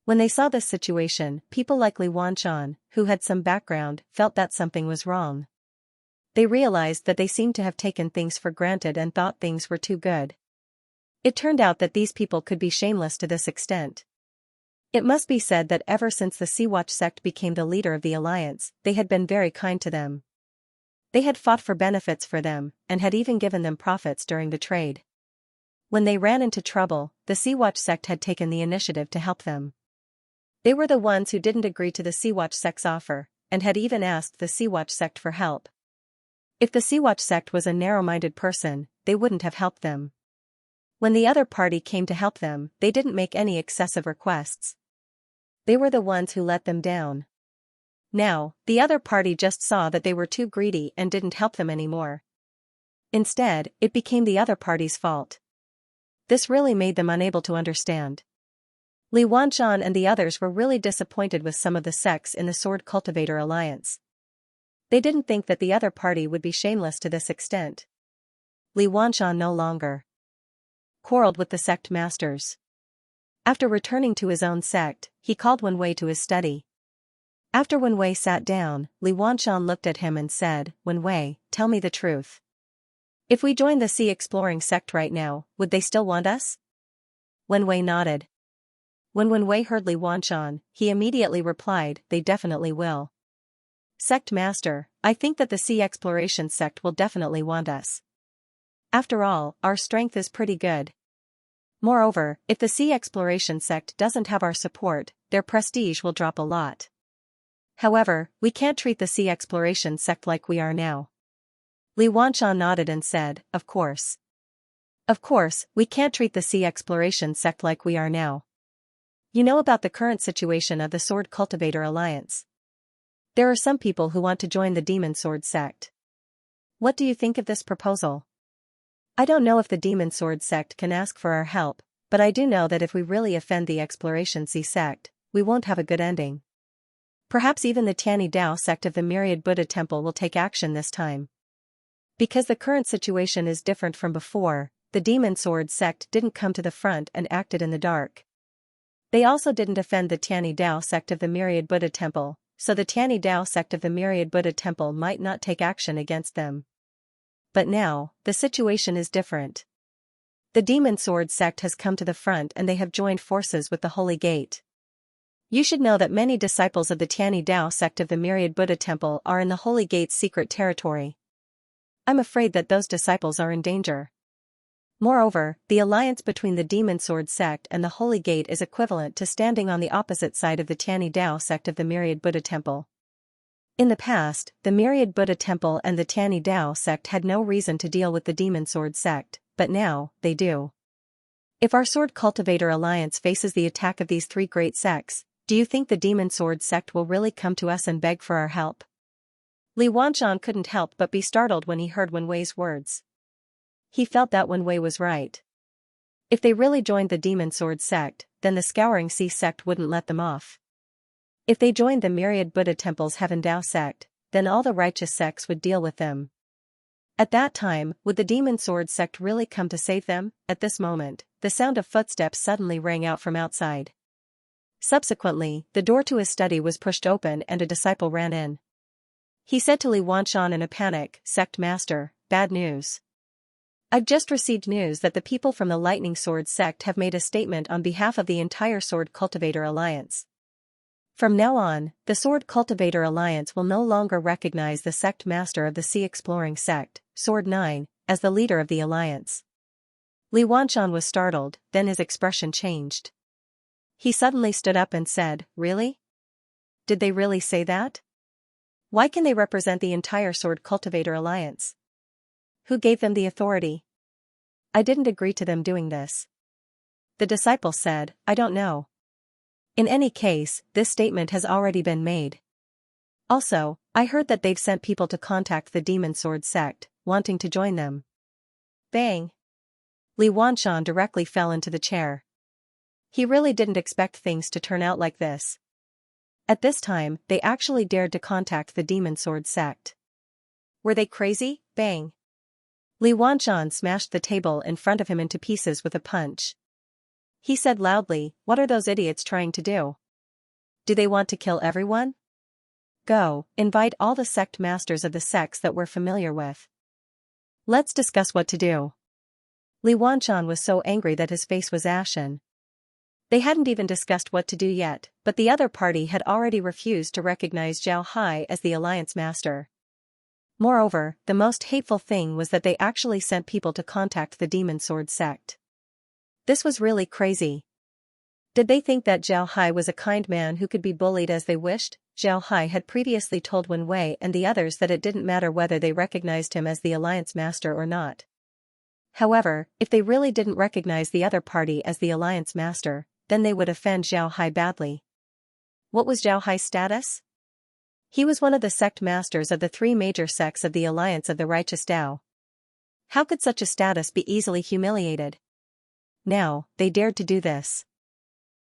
When they saw this situation, people like Li Wanshan, who had some background, felt that something was wrong. They realized that they seemed to have taken things for granted and thought things were too good. It turned out that these people could be shameless to this extent. It must be said that ever since the Sea-Watch sect became the leader of the alliance, they had been very kind to them. They had fought for benefits for them, and had even given them profits during the trade. When they ran into trouble, the Sea-Watch sect had taken the initiative to help them. They were the ones who didn't agree to the Sea-Watch sect's offer, and had even asked the Sea-Watch sect for help. If the Sea-Watch sect was a narrow-minded person, they wouldn't have helped them. When the other party came to help them, they didn't make any excessive requests. They were the ones who let them down. Now, the other party just saw that they were too greedy and didn't help them anymore. Instead, it became the other party's fault. This really made them unable to understand. Li Wanshan and the others were really disappointed with some of the sects in the Sword Cultivator Alliance. They didn't think that the other party would be shameless to this extent. Li Wanshan no longer quarreled with the sect masters. After returning to his own sect, he called Wen Wei to his study. After Wen Wei sat down, Li Wanshan looked at him and said, Wen Wei, tell me the truth. If we join the Sea Exploring sect right now, would they still want us? Wen Wei nodded. When Wen Wei heard Li Wanshan, he immediately replied, they definitely will. Sect Master, I think that the Sea Exploration sect will definitely want us. After all, our strength is pretty good. Moreover, if the Sea Exploration sect doesn't have our support, their prestige will drop a lot. However, we can't treat the Sea Exploration sect like we are now. Li Wanshan nodded and said, of course. Of course, we can't treat the Sea Exploration sect like we are now. You know about the current situation of the Sword Cultivator Alliance. There are some people who want to join the Demon Sword sect. What do you think of this proposal? I don't know if the Demon Sword sect can ask for our help, but I do know that if we really offend the Exploration Sea sect, we won't have a good ending. Perhaps even the Tianyi Dao sect of the Myriad Buddha Temple will take action this time. Because the current situation is different from before, the Demon Sword sect didn't come to the front and acted in the dark. They also didn't offend the Tianyi Dao sect of the Myriad Buddha Temple, so the Tianyi Dao sect of the Myriad Buddha Temple might not take action against them. But now, the situation is different. The Demon Sword sect has come to the front and they have joined forces with the Holy Gate. You should know that many disciples of the Tianyi Dao sect of the Myriad Buddha Temple are in the Holy Gate's secret territory. I'm afraid that those disciples are in danger. Moreover, the alliance between the Demon Sword sect and the Holy Gate is equivalent to standing on the opposite side of the Tianyi Dao sect of the Myriad Buddha Temple. In the past, the Myriad Buddha Temple and the Tianyi Dao sect had no reason to deal with the Demon Sword sect, but now, they do. If our Sword Cultivator Alliance faces the attack of these three great sects, do you think the Demon Sword sect will really come to us and beg for our help? Li Wanshan couldn't help but be startled when he heard Wen Wei's words. He felt that Wen Wei was right. If they really joined the Demon Sword sect, then the Scouring Sea sect wouldn't let them off. If they joined the Myriad Buddha Temple's Heaven Dao sect, then all the righteous sects would deal with them. At that time, would the Demon Sword sect really come to save them? At this moment, the sound of footsteps suddenly rang out from outside. Subsequently, the door to his study was pushed open and a disciple ran in. He said to Li Wanshan in a panic, "Sect Master, bad news. I've just received news that the people from the Lightning Sword sect have made a statement on behalf of the entire Sword Cultivator Alliance. From now on, the Sword Cultivator Alliance will no longer recognize the sect master of the Sea Exploring sect, Sword 9, as the leader of the alliance." Li Wanshan was startled, then his expression changed. He suddenly stood up and said, "Really? Did they really say that? Why can they represent the entire Sword Cultivator Alliance? Who gave them the authority? I didn't agree to them doing this." The disciple said, "I don't know. In any case, this statement has already been made. Also, I heard that they've sent people to contact the Demon Sword sect, wanting to join them." Bang! Li Wanshan directly fell into the chair. He really didn't expect things to turn out like this. At this time, they actually dared to contact the Demon Sword sect. Were they crazy? Bang! Li Wanshan smashed the table in front of him into pieces with a punch. He said loudly, "What are those idiots trying to do? Do they want to kill everyone? Go, invite all the sect masters of the sects that we're familiar with. Let's discuss what to do." Li Wanshan was so angry that his face was ashen. They hadn't even discussed what to do yet, but the other party had already refused to recognize Zhao Hai as the alliance master. Moreover, the most hateful thing was that they actually sent people to contact the Demon Sword sect. This was really crazy. Did they think that Zhao Hai was a kind man who could be bullied as they wished? Zhao Hai had previously told Wen Wei and the others that it didn't matter whether they recognized him as the alliance master or not. However, if they really didn't recognize the other party as the alliance master, then they would offend Zhao Hai badly. What was Zhao Hai's status? He was one of the sect masters of the three major sects of the Alliance of the Righteous Tao. How could such a status be easily humiliated? Now, they dared to do this.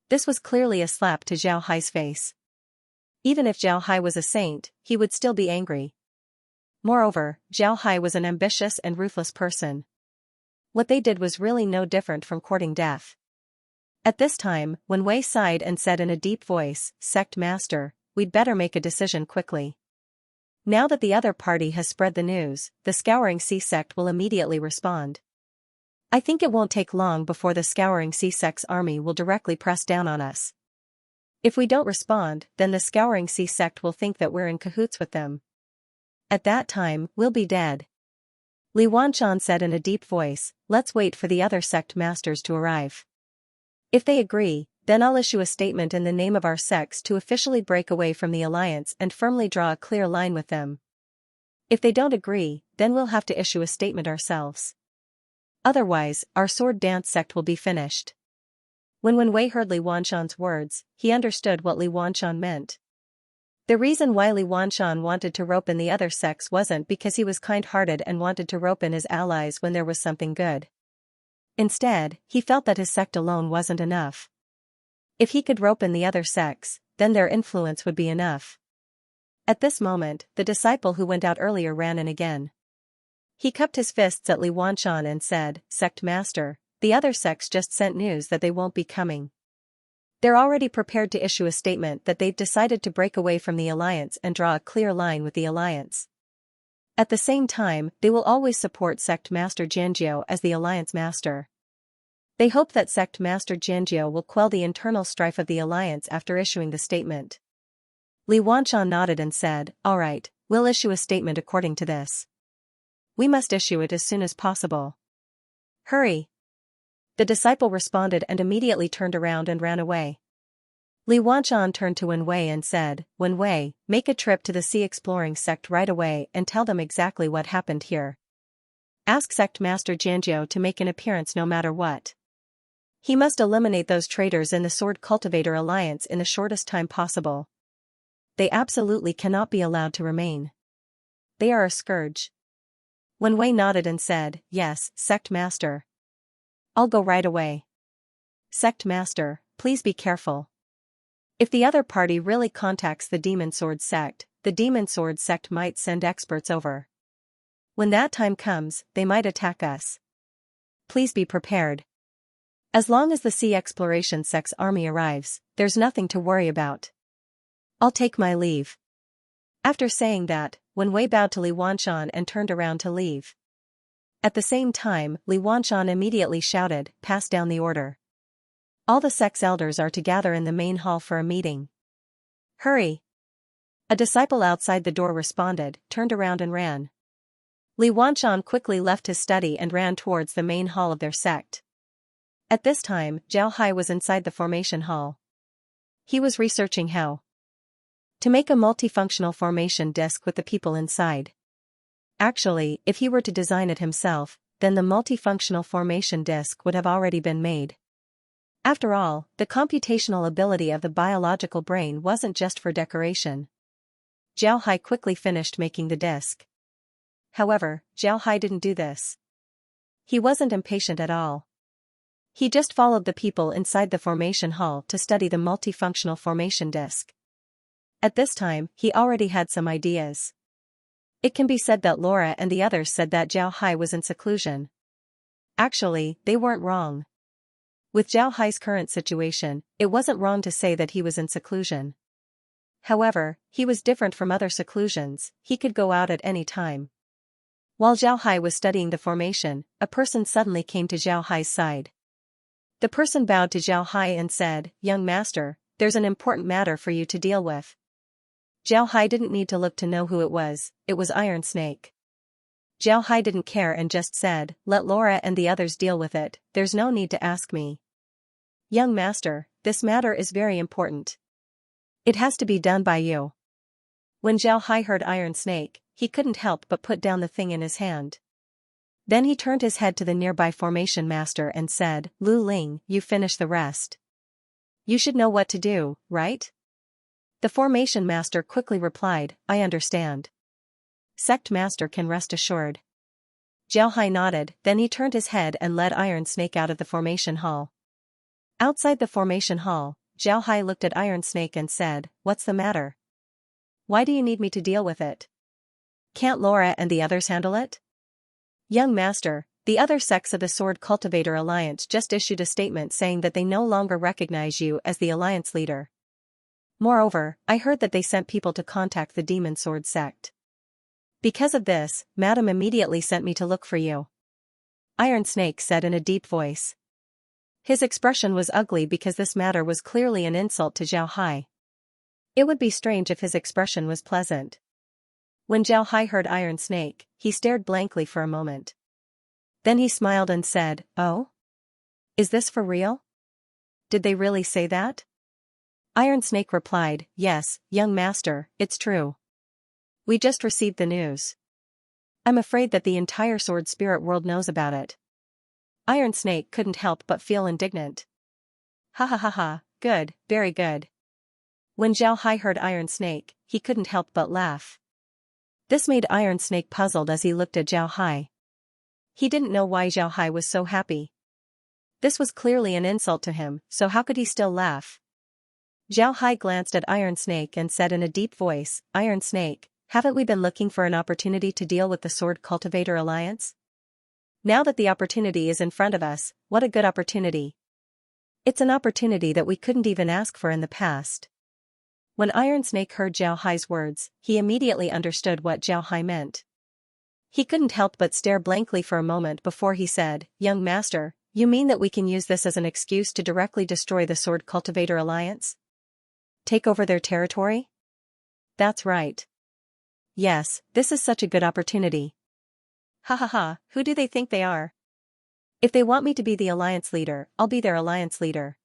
This was clearly a slap to Zhao Hai's face. Even if Zhao Hai was a saint, he would still be angry. Moreover, Zhao Hai was an ambitious and ruthless person. What they did was really no different from courting death. At this time, Wen Wei sighed and said in a deep voice, "Sect Master, we'd better make a decision quickly. Now that the other party has spread the news, the Scouring Sea sect will immediately respond. I think it won't take long before the Scouring Sea sect's army will directly press down on us. If we don't respond, then the Scouring Sea sect will think that we're in cahoots with them. At that time, we'll be dead." Li Wanshan said in a deep voice, let's wait for the other sect masters to arrive. If they agree, then I'll issue a statement in the name of our sects to officially break away from the alliance and firmly draw a clear line with them. If they don't agree, then we'll have to issue a statement ourselves. Otherwise, our sword dance sect will be finished. When Wen Wei heard Li Wanshan's words, he understood what Li Wanshan meant. The reason why Li Wanshan wanted to rope in the other sects wasn't because he was kind-hearted and wanted to rope in his allies when there was something good. Instead, he felt that his sect alone wasn't enough. If he could rope in the other sects, then their influence would be enough. At this moment, the disciple who went out earlier ran in again. He cupped his fists at Li Wanshan and said, Sect Master, the other sects just sent news that they won't be coming. They're already prepared to issue a statement that they've decided to break away from the alliance and draw a clear line with the alliance. At the same time, they will always support Sect Master Jianjiu as the alliance master. They hope that Sect Master Jianjiu will quell the internal strife of the alliance after issuing the statement. Li Wanshan nodded and said, all right, we'll issue a statement according to this. We must issue it as soon as possible. Hurry! The disciple responded and immediately turned around and ran away. Li Wanshan turned to Wen Wei and said, Wen Wei, make a trip to the Sea Exploring Sect right away and tell them exactly what happened here. Ask Sect Master Jianjiu to make an appearance no matter what. He must eliminate those traitors in the Sword Cultivator Alliance in the shortest time possible. They absolutely cannot be allowed to remain. They are a scourge. Wen Wei nodded and said, yes, Sect Master. I'll go right away. Sect Master, please be careful. If the other party really contacts the Demon Sword Sect, the Demon Sword Sect might send experts over. When that time comes, they might attack us. Please be prepared. As long as the Sea Exploration Sect's army arrives, there's nothing to worry about. I'll take my leave. After saying that, Wen Wei bowed to Li Wanshan and turned around to leave. At the same time, Li Wanshan immediately shouted, pass down the order. All the sect's elders are to gather in the main hall for a meeting. Hurry! A disciple outside the door responded, turned around and ran. Li Wanshan quickly left his study and ran towards the main hall of their sect. At this time, Zhao Hai was inside the formation hall. He was researching how to make a multifunctional formation disc with the people inside. Actually, if he were to design it himself, then the multifunctional formation disc would have already been made. After all, the computational ability of the biological brain wasn't just for decoration. Zhao Hai quickly finished making the disc. However, Zhao Hai didn't do this. He wasn't impatient at all. He just followed the people inside the formation hall to study the multifunctional formation disc. At this time, he already had some ideas. It can be said that Laura and the others said that Zhao Hai was in seclusion. Actually, they weren't wrong. With Zhao Hai's current situation, it wasn't wrong to say that he was in seclusion. However, he was different from other seclusions, he could go out at any time. While Zhao Hai was studying the formation, a person suddenly came to Zhao Hai's side. The person bowed to Zhao Hai and said, Young master, there's an important matter for you to deal with. Zhao Hai didn't need to look to know who it was Iron Snake. Zhao Hai didn't care and just said, let Laura and the others deal with it, there's no need to ask me. Young master, this matter is very important. It has to be done by you. When Zhao Hai heard Iron Snake, he couldn't help but put down the thing in his hand. Then he turned his head to the nearby formation master and said, Lu Ling, you finish the rest. You should know what to do, right? The formation master quickly replied, I understand. Sect master can rest assured. Zhao Hai nodded, then he turned his head and led Iron Snake out of the formation hall. Outside the formation hall, Zhao Hai looked at Iron Snake and said, what's the matter? Why do you need me to deal with it? Can't Laura and the others handle it? Young master, the other sects of the Sword Cultivator Alliance just issued a statement saying that they no longer recognize you as the alliance leader. Moreover, I heard that they sent people to contact the Demon Sword Sect. Because of this, Madam immediately sent me to look for you. Iron Snake said in a deep voice. His expression was ugly because this matter was clearly an insult to Zhao Hai. It would be strange if his expression was pleasant. When Zhao Hai heard Iron Snake, he stared blankly for a moment. Then he smiled and said, "Oh? Is this for real? Did they really say that?" Iron Snake replied, "Yes, young master, it's true. We just received the news. I'm afraid that the entire sword spirit world knows about it." Iron Snake couldn't help but feel indignant. Ha ha ha ha, good, very good. When Zhao Hai heard Iron Snake, he couldn't help but laugh. This made Iron Snake puzzled as he looked at Zhao Hai. He didn't know why Zhao Hai was so happy. This was clearly an insult to him, so how could he still laugh? Zhao Hai glanced at Iron Snake and said in a deep voice, "Iron Snake, haven't we been looking for an opportunity to deal with the Sword Cultivator Alliance? Now that the opportunity is in front of us, what a good opportunity. It's an opportunity that we couldn't even ask for in the past." When Iron Snake heard Zhao Hai's words, he immediately understood what Zhao Hai meant. He couldn't help but stare blankly for a moment before he said, "Young master, you mean that we can use this as an excuse to directly destroy the Sword Cultivator Alliance? Take over their territory?" "That's right. Yes, this is such a good opportunity." Ha ha ha, who do they think they are? If they want me to be the alliance leader, I'll be their alliance leader.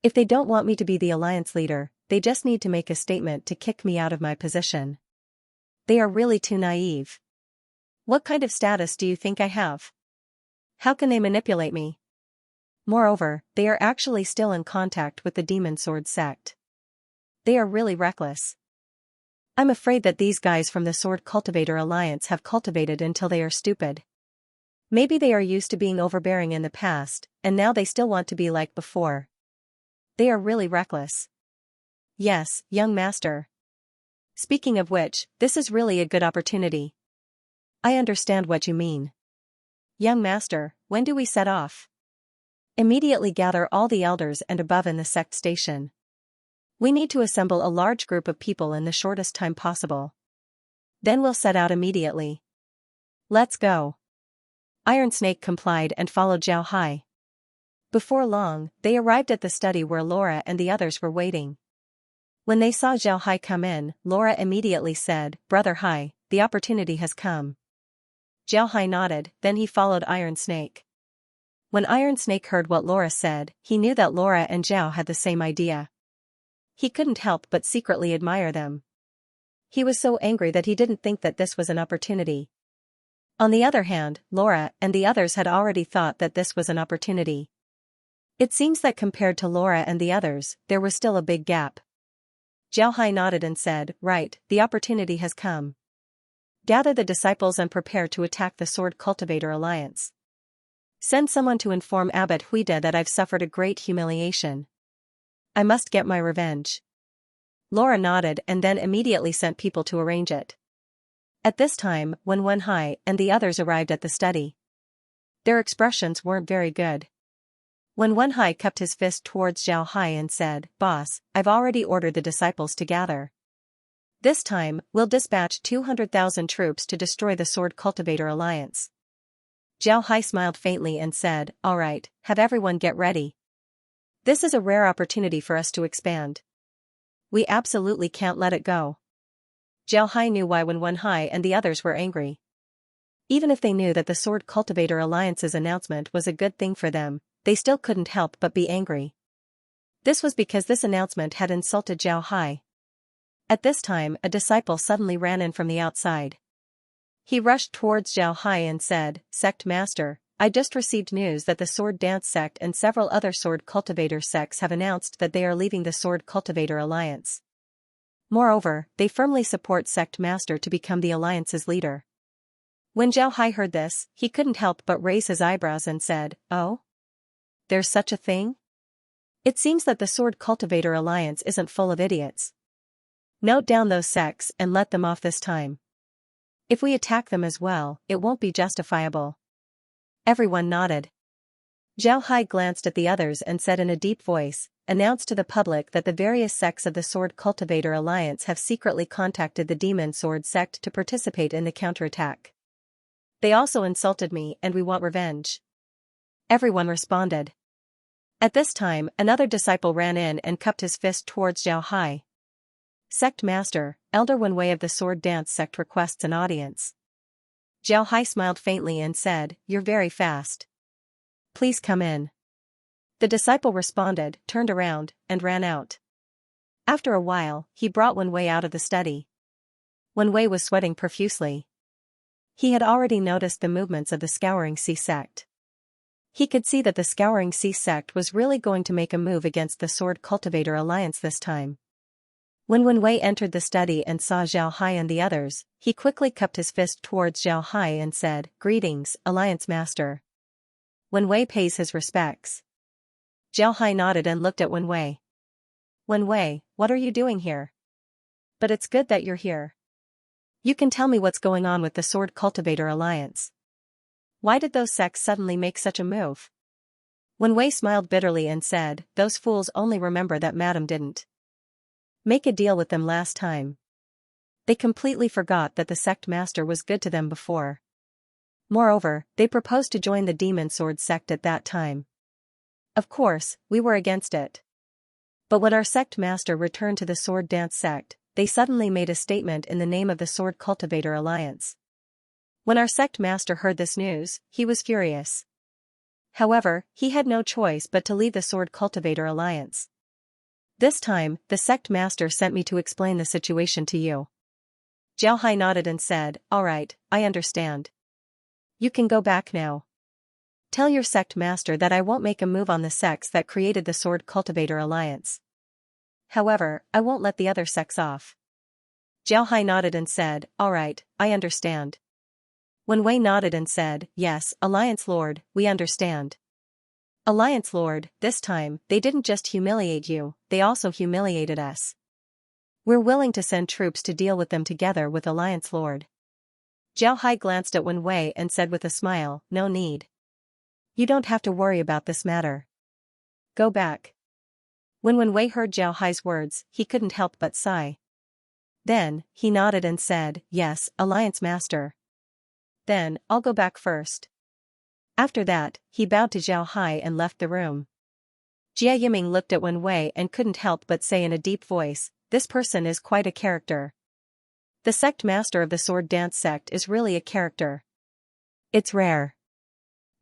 If they don't want me to be the alliance leader, they just need to make a statement to kick me out of my position. They are really too naive. What kind of status do you think I have? How can they manipulate me? Moreover, they are actually still in contact with the Demon Sword sect. They are really reckless. I'm afraid that these guys from the Sword Cultivator Alliance have cultivated until they are stupid. Maybe they are used to being overbearing in the past, and now they still want to be like before. They are really reckless. Yes, young master. Speaking of which, this is really a good opportunity. I understand what you mean. Young master, when do we set off? Immediately gather all the elders and above in the sect station. We need to assemble a large group of people in the shortest time possible. Then we'll set out immediately. Let's go. Iron Snake complied and followed Zhao Hai. Before long, they arrived at the study where Laura and the others were waiting. When they saw Zhao Hai come in, Laura immediately said, "Brother Hai, the opportunity has come." Zhao Hai nodded, then he followed Iron Snake. When Iron Snake heard what Laura said, he knew that Laura and Zhao had the same idea. He couldn't help but secretly admire them. He was so angry that he didn't think that this was an opportunity. On the other hand, Laura and the others had already thought that this was an opportunity. It seems that compared to Laura and the others, there was still a big gap. Zhao Hai nodded and said, "Right, the opportunity has come. Gather the disciples and prepare to attack the Sword Cultivator Alliance. Send someone to inform Abbot Huida that I've suffered a great humiliation. I must get my revenge." Laura nodded and then immediately sent people to arrange it. At this time, when Wen Hai and the others arrived at the study, their expressions weren't very good. When Wen Hai kept his fist towards Zhao Hai and said, "Boss, I've already ordered the disciples to gather. This time, we'll dispatch 200,000 troops to destroy the Sword Cultivator Alliance." Zhao Hai smiled faintly and said, "All right, have everyone get ready. This is a rare opportunity for us to expand. We absolutely can't let it go." Zhao Hai knew why when Wen Hai and the others were angry. Even if they knew that the Sword Cultivator Alliance's announcement was a good thing for them, they still couldn't help but be angry. This was because this announcement had insulted Zhao Hai. At this time, a disciple suddenly ran in from the outside. He rushed towards Zhao Hai and said, "Sect Master, I just received news that the Sword Dance Sect and several other Sword Cultivator sects have announced that they are leaving the Sword Cultivator Alliance. Moreover, they firmly support Sect Master to become the Alliance's leader." When Zhao Hai heard this, he couldn't help but raise his eyebrows and said, "Oh? There's such a thing? It seems that the Sword Cultivator Alliance isn't full of idiots. Note down those sects and let them off this time. If we attack them as well, it won't be justifiable." Everyone nodded. Zhao Hai glanced at the others and said in a deep voice, "Announce to the public that the various sects of the Sword Cultivator Alliance have secretly contacted the Demon Sword sect to participate in the counterattack. They also insulted me and we want revenge." Everyone responded. At this time, another disciple ran in and cupped his fist towards Zhao Hai. "Sect Master, Elder Wenwei of the Sword Dance Sect requests an audience. Zhao Hai smiled faintly and said, "You're very fast. Please come in." The disciple responded, turned around, and ran out. After a while, he brought Wenwei out of the study. Wenwei was sweating profusely. He had already noticed the movements of the Scouring Sea sect. He could see that the Scouring Sea sect was really going to make a move against the Sword Cultivator Alliance this time. When Wenwei entered the study and saw Zhao Hai and the others, he quickly cupped his fist towards Zhao Hai and said, "Greetings, Alliance Master." Wenwei pays his respects. Zhao Hai nodded and looked at Wenwei. "Wenwei, what are you doing here? But it's good that you're here. You can tell me what's going on with the Sword Cultivator Alliance. Why did those sects suddenly make such a move?" Wenwei smiled bitterly and said, "Those fools only remember that Madam didn't make a deal with them last time. They completely forgot that the sect master was good to them before. Moreover, they proposed to join the Demon Sword sect at that time. Of course, we were against it. But when our sect master returned to the Sword Dance sect, they suddenly made a statement in the name of the Sword Cultivator Alliance. When our sect master heard this news, he was furious. However, he had no choice but to leave the Sword Cultivator Alliance. This time, the sect master sent me to explain the situation to you." Zhao Hai nodded and said, "All right, I understand. You can go back now. Tell your sect master that I won't make a move on the sects that created the Sword Cultivator Alliance. However, I won't let the other sects off." Zhao Hai nodded and said, "All right, I understand." Wenwei nodded and said, "Yes, Alliance Lord, we understand. Alliance Lord, this time, they didn't just humiliate you, they also humiliated us. We're willing to send troops to deal with them together with Alliance Lord." Zhao Hai glanced at Wenwei and said with a smile, "No need. You don't have to worry about this matter. Go back." When Wenwei heard Zhao Hai's words, he couldn't help but sigh. Then, he nodded and said, "Yes, Alliance Master. Then, I'll go back first." After that, he bowed to Zhao Hai and left the room. Jia Yiming looked at Wenwei and couldn't help but say in a deep voice, "This person is quite a character. The sect master of the Sword Dance sect is really a character. It's rare."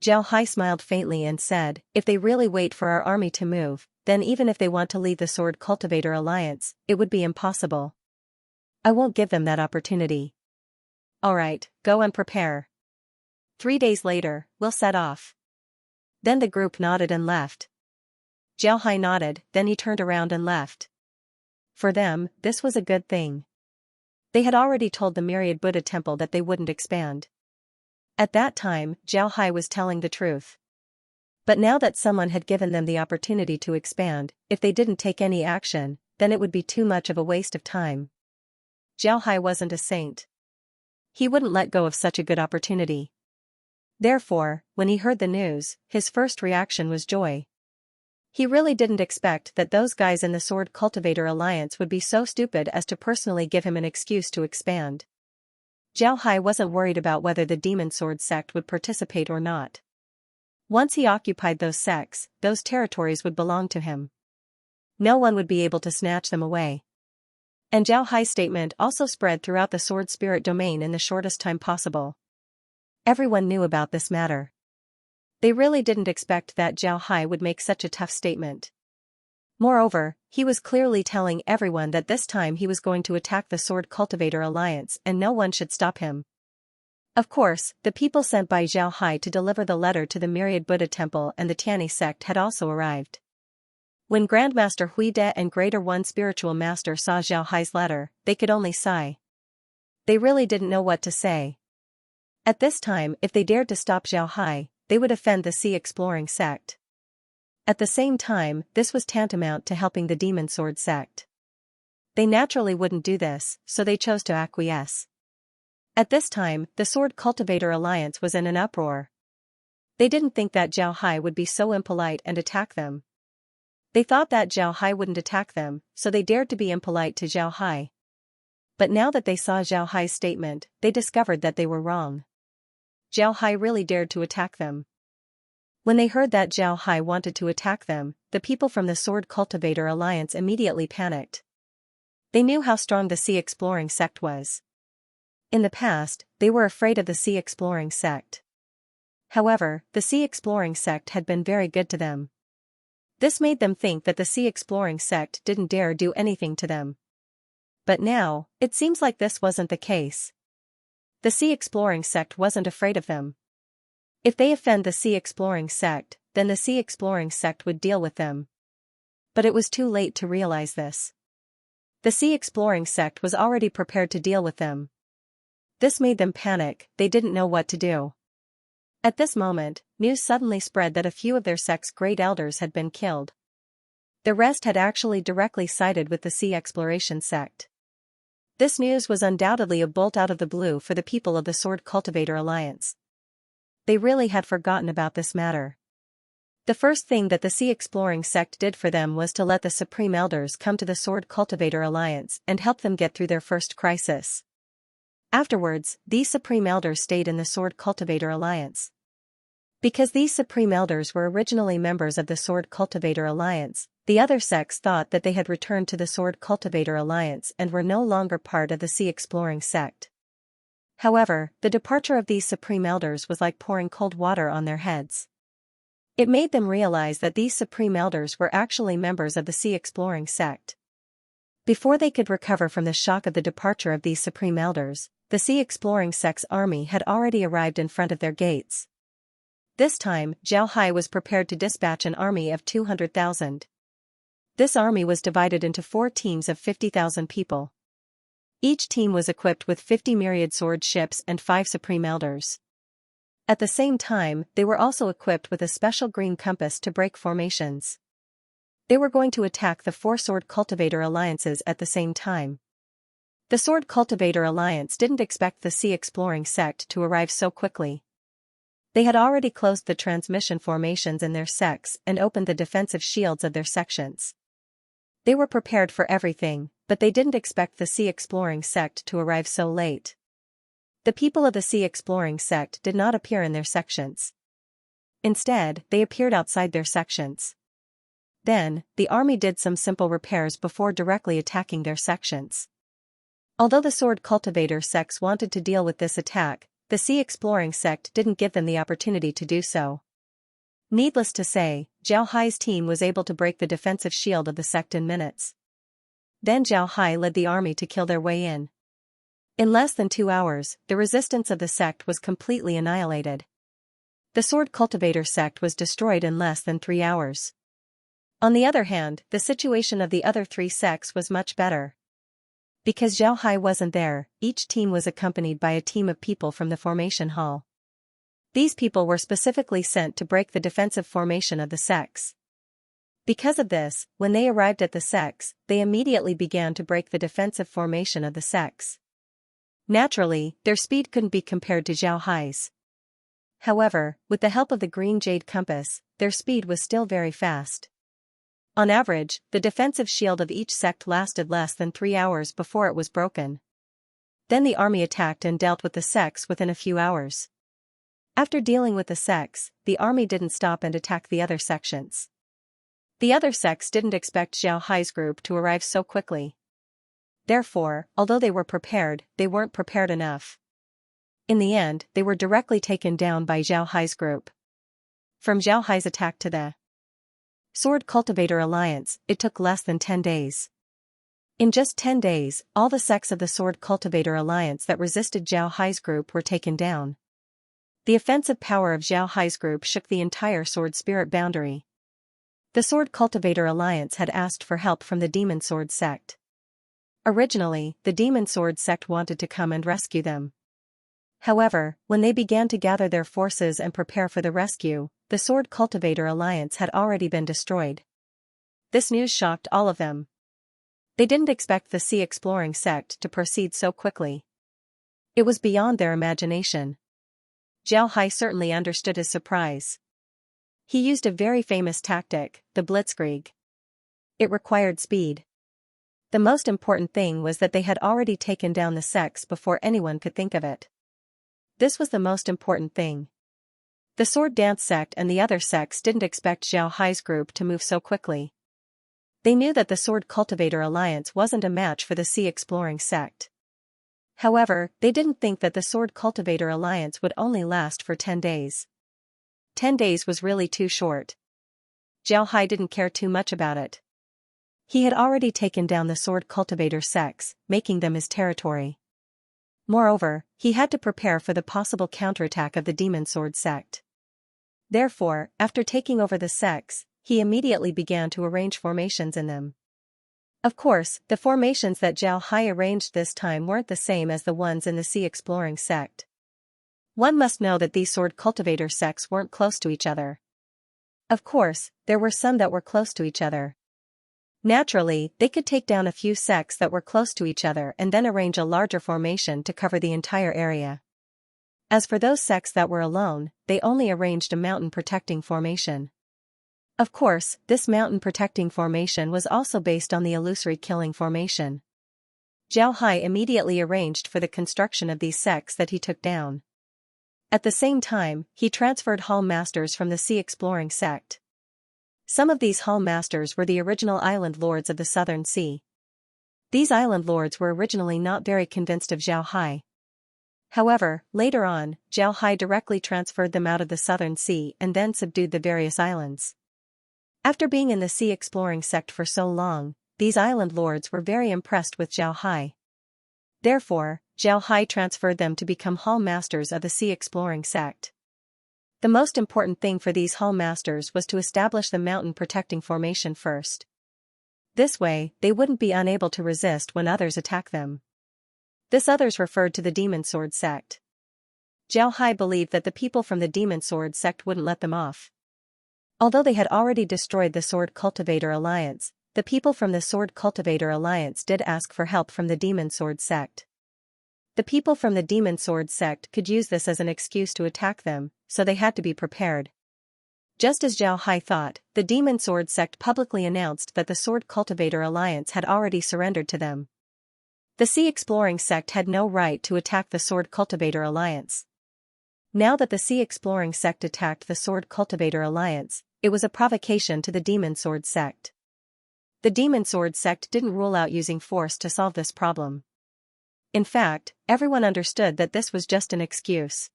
Zhao Hai smiled faintly and said, "If they really wait for our army to move, then even if they want to leave the Sword Cultivator Alliance, it would be impossible. I won't give them that opportunity. All right, go and prepare. 3 days later, we'll set off." Then the group nodded and left. Zhao Hai nodded, then he turned around and left. For them, this was a good thing. They had already told the Myriad Buddha Temple that they wouldn't expand. At that time, Zhao Hai was telling the truth. But now that someone had given them the opportunity to expand, if they didn't take any action, then it would be too much of a waste of time. Zhao Hai wasn't a saint. He wouldn't let go of such a good opportunity. Therefore, when he heard the news, his first reaction was joy. He really didn't expect that those guys in the Sword Cultivator Alliance would be so stupid as to personally give him an excuse to expand. Zhao Hai wasn't worried about whether the Demon Sword sect would participate or not. Once he occupied those sects, those territories would belong to him. No one would be able to snatch them away. And Zhao Hai's statement also spread throughout the Sword Spirit domain in the shortest time possible. Everyone knew about this matter. They really didn't expect that Zhao Hai would make such a tough statement. Moreover, he was clearly telling everyone that this time he was going to attack the Sword Cultivator Alliance and no one should stop him. Of course, the people sent by Zhao Hai to deliver the letter to the Myriad Buddha Temple and the Tianyi sect had also arrived. When Grandmaster Hui De and Greater One Spiritual Master saw Zhao Hai's letter, they could only sigh. They really didn't know what to say. At this time, if they dared to stop Zhao Hai, they would offend the Sea Exploring sect. At the same time, this was tantamount to helping the Demon Sword sect. They naturally wouldn't do this, so they chose to acquiesce. At this time, the Sword Cultivator Alliance was in an uproar. They didn't think that Zhao Hai would be so impolite and attack them. They thought that Zhao Hai wouldn't attack them, so they dared to be impolite to Zhao Hai. But now that they saw Zhao Hai's statement, they discovered that they were wrong. Zhao Hai really dared to attack them. When they heard that Zhao Hai wanted to attack them, the people from the Sword Cultivator Alliance immediately panicked. They knew how strong the sea exploring sect was. In the past, they were afraid of the sea exploring sect. However, the sea exploring sect had been very good to them. This made them think that the sea exploring sect didn't dare do anything to them. But now, it seems like this wasn't the case. The sea exploring sect wasn't afraid of them. If they offend the sea exploring sect, then the sea exploring sect would deal with them. But it was too late to realize this. The sea exploring sect was already prepared to deal with them. This made them panic, they didn't know what to do. At this moment, news suddenly spread that a few of their sect's great elders had been killed. The rest had actually directly sided with the sea exploration sect. This news was undoubtedly a bolt out of the blue for the people of the Sword Cultivator Alliance. They really had forgotten about this matter. The first thing that the sea exploring sect did for them was to let the Supreme Elders come to the Sword Cultivator Alliance and help them get through their first crisis. Afterwards, these Supreme Elders stayed in the Sword Cultivator Alliance. Because these Supreme Elders were originally members of the Sword Cultivator Alliance, the other sects thought that they had returned to the Sword Cultivator Alliance and were no longer part of the Sea Exploring sect. However, the departure of these Supreme Elders was like pouring cold water on their heads. It made them realize that these Supreme Elders were actually members of the Sea Exploring sect. Before they could recover from the shock of the departure of these Supreme Elders, the Sea Exploring sect's army had already arrived in front of their gates. This time, Zhao Hai was prepared to dispatch an army of 200,000. This army was divided into 4 teams of 50,000 people. Each team was equipped with 50 myriad sword ships and 5 Supreme Elders. At the same time, they were also equipped with a special green compass to break formations. They were going to attack the 4 Sword Cultivator Alliances at the same time. The Sword Cultivator Alliance didn't expect the Sea Exploring sect to arrive so quickly. They had already closed the transmission formations in their sects and opened the defensive shields of their sections. They were prepared for everything, but they didn't expect the Sea Exploring sect to arrive so late. The people of the Sea Exploring sect did not appear in their sections. Instead, they appeared outside their sections. Then, the army did some simple repairs before directly attacking their sections. Although the Sword Cultivator sects wanted to deal with this attack, the Sea Exploring sect didn't give them the opportunity to do so. Needless to say, Zhao Hai's team was able to break the defensive shield of the sect in minutes. Then Zhao Hai led the army to kill their way in. In less than 2 hours, the resistance of the sect was completely annihilated. The Sword Cultivator sect was destroyed in less than 3 hours. On the other hand, the situation of the other 3 sects was much better. Because Zhao Hai wasn't there, each team was accompanied by a team of people from the formation hall. These people were specifically sent to break the defensive formation of the sects. Because of this, when they arrived at the sects, they immediately began to break the defensive formation of the sects. Naturally, their speed couldn't be compared to Zhao Hai's. However, with the help of the green jade compass, their speed was still very fast. On average, the defensive shield of each sect lasted less than 3 hours before it was broken. Then the army attacked and dealt with the sects within a few hours. After dealing with the sects, the army didn't stop and attack the other sections. The other sects didn't expect Zhao Hai's group to arrive so quickly. Therefore, although they were prepared, they weren't prepared enough. In the end, they were directly taken down by Zhao Hai's group. From Zhao Hai's attack to the Sword Cultivator Alliance, it took less than 10 days. In just 10 days, all the sects of the Sword Cultivator Alliance that resisted Zhao Hai's group were taken down. The offensive power of Zhao Hai's group shook the entire Sword Spirit boundary. The Sword Cultivator Alliance had asked for help from the Demon Sword sect. Originally, the Demon Sword sect wanted to come and rescue them. However, when they began to gather their forces and prepare for the rescue, the Sword Cultivator Alliance had already been destroyed. This news shocked all of them. They didn't expect the Sea Exploring sect to proceed so quickly. It was beyond their imagination. Zhao Hai certainly understood his surprise. He used a very famous tactic, the Blitzkrieg. It required speed. The most important thing was that they had already taken down the sects before anyone could think of it. This was the most important thing. The Sword Dance sect and the other sects didn't expect Zhao Hai's group to move so quickly. They knew that the Sword Cultivator Alliance wasn't a match for the Sea Exploring sect. However, they didn't think that the Sword Cultivator Alliance would only last for 10 days. 10 days was really too short. Zhao Hai didn't care too much about it. He had already taken down the Sword Cultivator sects, making them his territory. Moreover, he had to prepare for the possible counterattack of the Demon Sword sect. Therefore, after taking over the sects, he immediately began to arrange formations in them. Of course, the formations that Zhao Hai arranged this time weren't the same as the ones in the Sea Exploring sect. One must know that these Sword Cultivator sects weren't close to each other. Of course, there were some that were close to each other. Naturally, they could take down a few sects that were close to each other and then arrange a larger formation to cover the entire area. As for those sects that were alone, they only arranged a mountain protecting formation. Of course, this mountain protecting formation was also based on the illusory killing formation. Zhao Hai immediately arranged for the construction of these sects that he took down. At the same time, he transferred Hall Masters from the Sea Exploring sect. Some of these Hall Masters were the original island lords of the Southern Sea. These island lords were originally not very convinced of Zhao Hai. However, later on, Zhao Hai directly transferred them out of the Southern Sea and then subdued the various islands. After being in the Sea Exploring sect for so long, these island lords were very impressed with Zhao Hai. Therefore, Zhao Hai transferred them to become Hall Masters of the Sea Exploring sect. The most important thing for these Hall Masters was to establish the mountain protecting formation first. This way, they wouldn't be unable to resist when others attack them. This others referred to the Demon Sword sect. Zhao Hai believed that the people from the Demon Sword sect wouldn't let them off. Although they had already destroyed the Sword Cultivator Alliance, the people from the Sword Cultivator Alliance did ask for help from the Demon Sword sect. The people from the Demon Sword sect could use this as an excuse to attack them, so they had to be prepared. Just as Zhao Hai thought, the Demon Sword sect publicly announced that the Sword Cultivator Alliance had already surrendered to them. The Sea Exploring sect had no right to attack the Sword Cultivator Alliance. Now that the Sea Exploring sect attacked the Sword Cultivator Alliance, it was a provocation to the Demon Sword sect. The Demon Sword sect didn't rule out using force to solve this problem. In fact, everyone understood that this was just an excuse.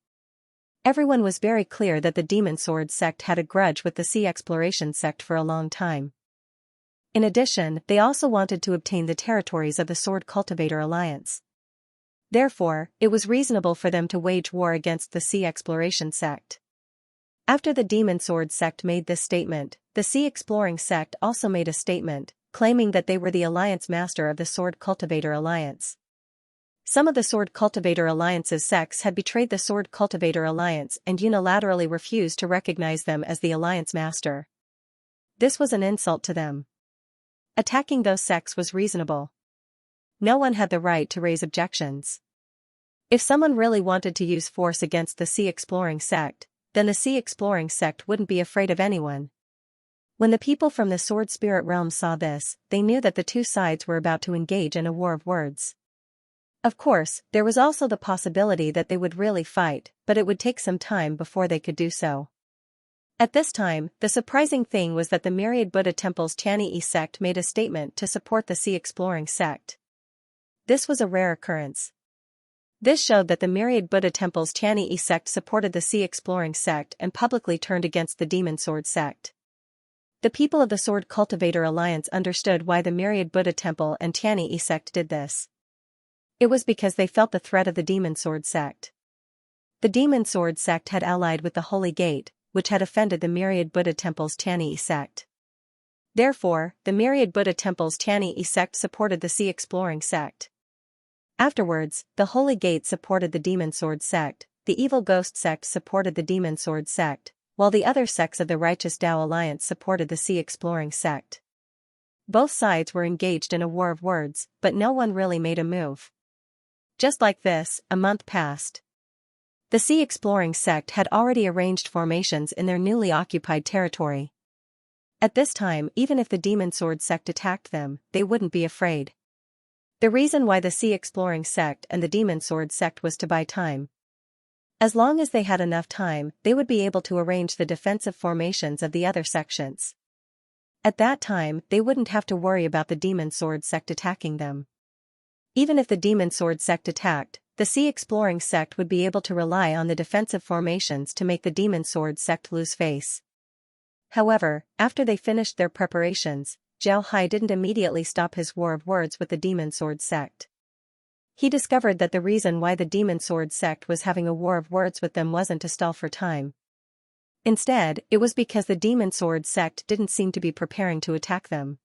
Everyone was very clear that the Demon Sword sect had a grudge with the Sea Exploration sect for a long time. In addition, they also wanted to obtain the territories of the Sword Cultivator Alliance. Therefore, it was reasonable for them to wage war against the Sea Exploration sect. After the Demon Sword sect made this statement, the Sea Exploring sect also made a statement, claiming that they were the alliance master of the Sword Cultivator Alliance. Some of the Sword Cultivator Alliance's sects had betrayed the Sword Cultivator Alliance and unilaterally refused to recognize them as the alliance master. This was an insult to them. Attacking those sects was reasonable. No one had the right to raise objections. If someone really wanted to use force against the Sea Exploring sect, then the Sea Exploring sect wouldn't be afraid of anyone. When the people from the Sword Spirit realm saw this, they knew that the two sides were about to engage in a war of words. Of course, there was also the possibility that they would really fight, but it would take some time before they could do so. At this time, the surprising thing was that the Myriad Buddha Temple's Tianyi sect made a statement to support the Sea Exploring sect. This was a rare occurrence. This showed that the Myriad Buddha Temple's Tianyi sect supported the Sea Exploring sect and publicly turned against the Demon Sword sect. The people of the Sword Cultivator Alliance understood why the Myriad Buddha Temple and Tianyi sect did this. It was because they felt the threat of the Demon Sword sect. The Demon Sword sect had allied with the Holy Gate, which had offended the Myriad Buddha Temple's Tianyi sect. Therefore, the Myriad Buddha Temple's Tianyi sect supported the Sea Exploring sect. Afterwards, the Holy Gate supported the Demon Sword sect, the Evil Ghost sect supported the Demon Sword sect, while the other sects of the Righteous Tao Alliance supported the Sea Exploring sect. Both sides were engaged in a war of words, but no one really made a move. Just like this, a month passed. The Sea Exploring sect had already arranged formations in their newly occupied territory. At this time, even if the Demon Sword sect attacked them, they wouldn't be afraid. The reason why the Sea Exploring sect and the Demon Sword sect was to buy time. As long as they had enough time, they would be able to arrange the defensive formations of the other sections. At that time, they wouldn't have to worry about the Demon Sword sect attacking them. Even if the Demon Sword sect attacked, the Sea Exploring sect would be able to rely on the defensive formations to make the Demon Sword sect lose face. However, after they finished their preparations, Zhao Hai didn't immediately stop his war of words with the Demon Sword sect. He discovered that the reason why the Demon Sword sect was having a war of words with them wasn't to stall for time. Instead, it was because the Demon Sword sect didn't seem to be preparing to attack them.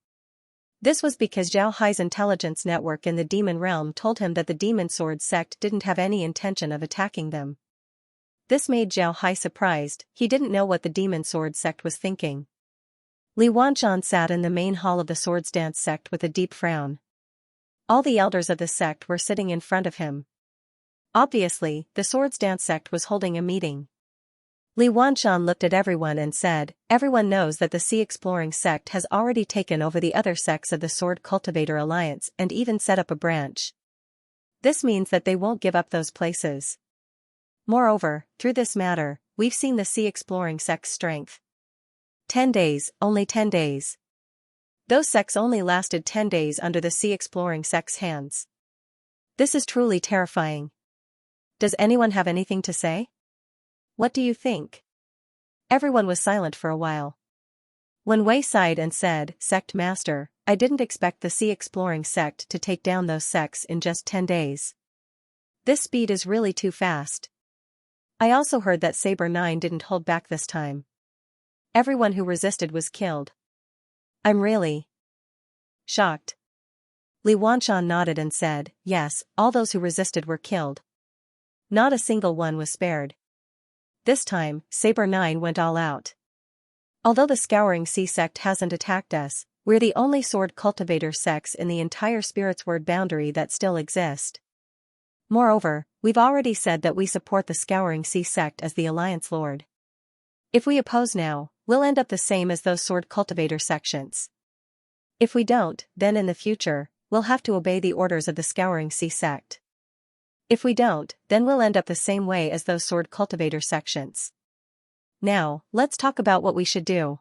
This was because Zhao Hai's intelligence network in the demon realm told him that the Demon Sword sect didn't have any intention of attacking them. This made Zhao Hai surprised. He didn't know what the Demon Sword sect was thinking. Li Wanshan sat in the main hall of the Swords Dance sect with a deep frown. All the elders of the sect were sitting in front of him. Obviously, the Swords Dance sect was holding a meeting. Li Wanshan looked at everyone and said, "Everyone knows that the Sea Exploring sect has already taken over the other sects of the Sword Cultivator Alliance and even set up a branch. This means that they won't give up those places. Moreover, through this matter, we've seen the Sea Exploring sect's strength. 10 days, only 10 days. Those sects only lasted 10 days under the Sea Exploring sect's hands. This is truly terrifying. Does anyone have anything to say? What do you think?" Everyone was silent for a while. Wen Wei sighed and said, "Sect Master, I didn't expect the Sea Exploring sect to take down those sects in just 10 days. This speed is really too fast. I also heard that Saber 9 didn't hold back this time. Everyone who resisted was killed. I'm really shocked." Li Wanshan nodded and said, "Yes, all those who resisted were killed. Not a single one was spared. This time, Saber 9 went all out. Although the Scouring Sea sect hasn't attacked us, we're the only sword cultivator sects in the entire Spirit's Word boundary that still exist. Moreover, we've already said that we support the Scouring Sea sect as the Alliance Lord. If we oppose now, we'll end up the same as those sword cultivator sections. If we don't, then in the future, we'll have to obey the orders of the Scouring Sea sect. If we don't, then we'll end up the same way as those sword cultivator sections. Now, let's talk about what we should do.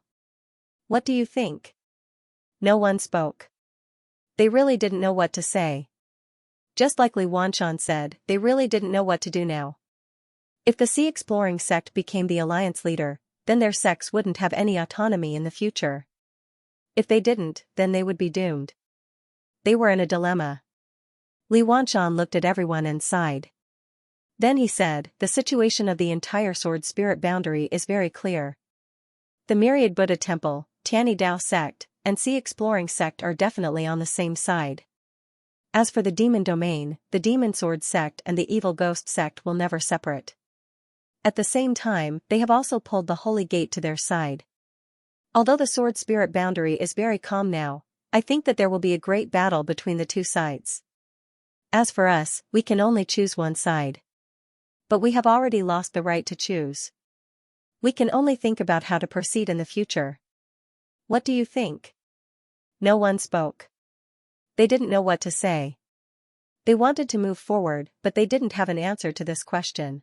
What do you think?" No one spoke. They really didn't know what to say. Just like Li Wanshan said, they really didn't know what to do now. If the Sea Exploring sect became the alliance leader, then their sects wouldn't have any autonomy in the future. If they didn't, then they would be doomed. They were in a dilemma. Li Wanshan looked at everyone and sighed. Then he said, "The situation of the entire Sword Spirit boundary is very clear. The Myriad Buddha Temple, Tiani Dao sect, and Sea Exploring sect are definitely on the same side. As for the Demon Domain, the Demon Sword sect and the Evil Ghost sect will never separate. At the same time, they have also pulled the Holy Gate to their side. Although the Sword Spirit boundary is very calm now, I think that there will be a great battle between the two sides. As for us, we can only choose one side. But we have already lost the right to choose. We can only think about how to proceed in the future. What do you think?" No one spoke. They didn't know what to say. They wanted to move forward, but they didn't have an answer to this question.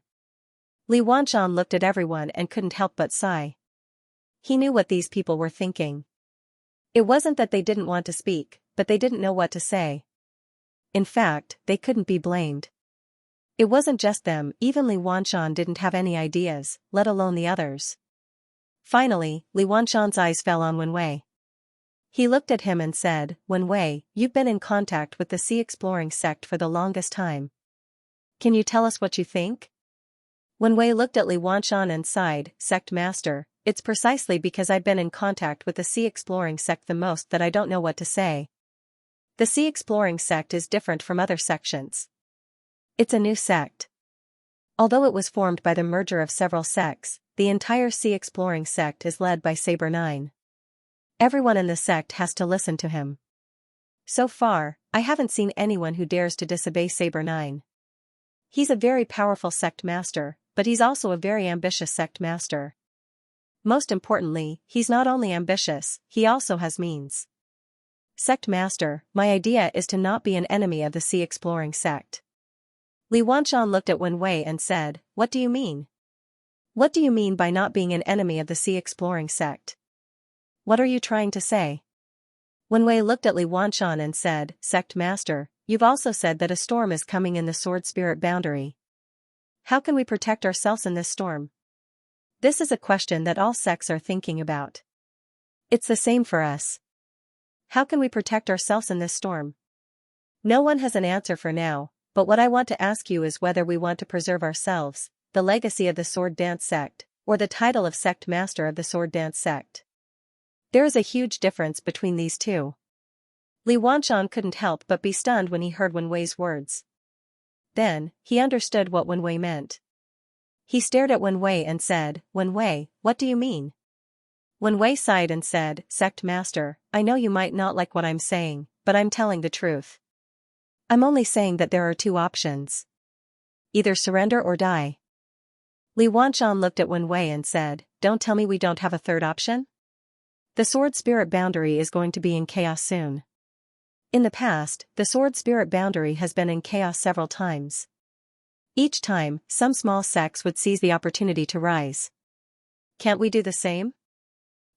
Li Wanshan looked at everyone and couldn't help but sigh. He knew what these people were thinking. It wasn't that they didn't want to speak, but they didn't know what to say. In fact, they couldn't be blamed. It wasn't just them, even Li Wanshan didn't have any ideas, let alone the others. Finally, Li Wanshan's eyes fell on Wen Wei. He looked at him and said, "Wen Wei, you've been in contact with the Sea Exploring sect for the longest time. Can you tell us what you think?" Wen Wei looked at Li Wanshan and sighed, "Sect Master, it's precisely because I've been in contact with the Sea Exploring sect the most that I don't know what to say. The Sea Exploring sect is different from other sections. It's a new sect. Although it was formed by the merger of several sects, the entire Sea Exploring sect is led by Saber 9. Everyone in the sect has to listen to him. So far, I haven't seen anyone who dares to disobey Saber 9. He's a very powerful sect master, but he's also a very ambitious sect master. Most importantly, he's not only ambitious, he also has means. Sect Master, my idea is to not be an enemy of the Sea Exploring sect." Li Wanshan looked at Wen Wei and said, "What do you mean? What do you mean by not being an enemy of the Sea Exploring sect?" What are you trying to say? Wenwei looked at Li Wanshan and said, Sect Master, you've also said that a storm is coming in the sword spirit boundary. How can we protect ourselves in this storm? This is a question that all sects are thinking about. It's the same for us. How can we protect ourselves in this storm? No one has an answer for now, but what I want to ask you is whether we want to preserve ourselves, the legacy of the Sword Dance Sect, or the title of Sect Master of the Sword Dance Sect. There is a huge difference between these two. Li Wanshan couldn't help but be stunned when he heard Wenwei's words. Then, he understood what Wenwei meant. He stared at Wenwei and said, Wenwei, what do you mean? Wenwei sighed and said, Sect Master, I know you might not like what I'm saying, but I'm telling the truth. I'm only saying that there are two options. Either surrender or die. Li Wanshan looked at Wenwei and said, Don't tell me we don't have a third option? The sword spirit boundary is going to be in chaos soon. In the past, the sword spirit boundary has been in chaos several times. Each time, some small sects would seize the opportunity to rise. Can't we do the same?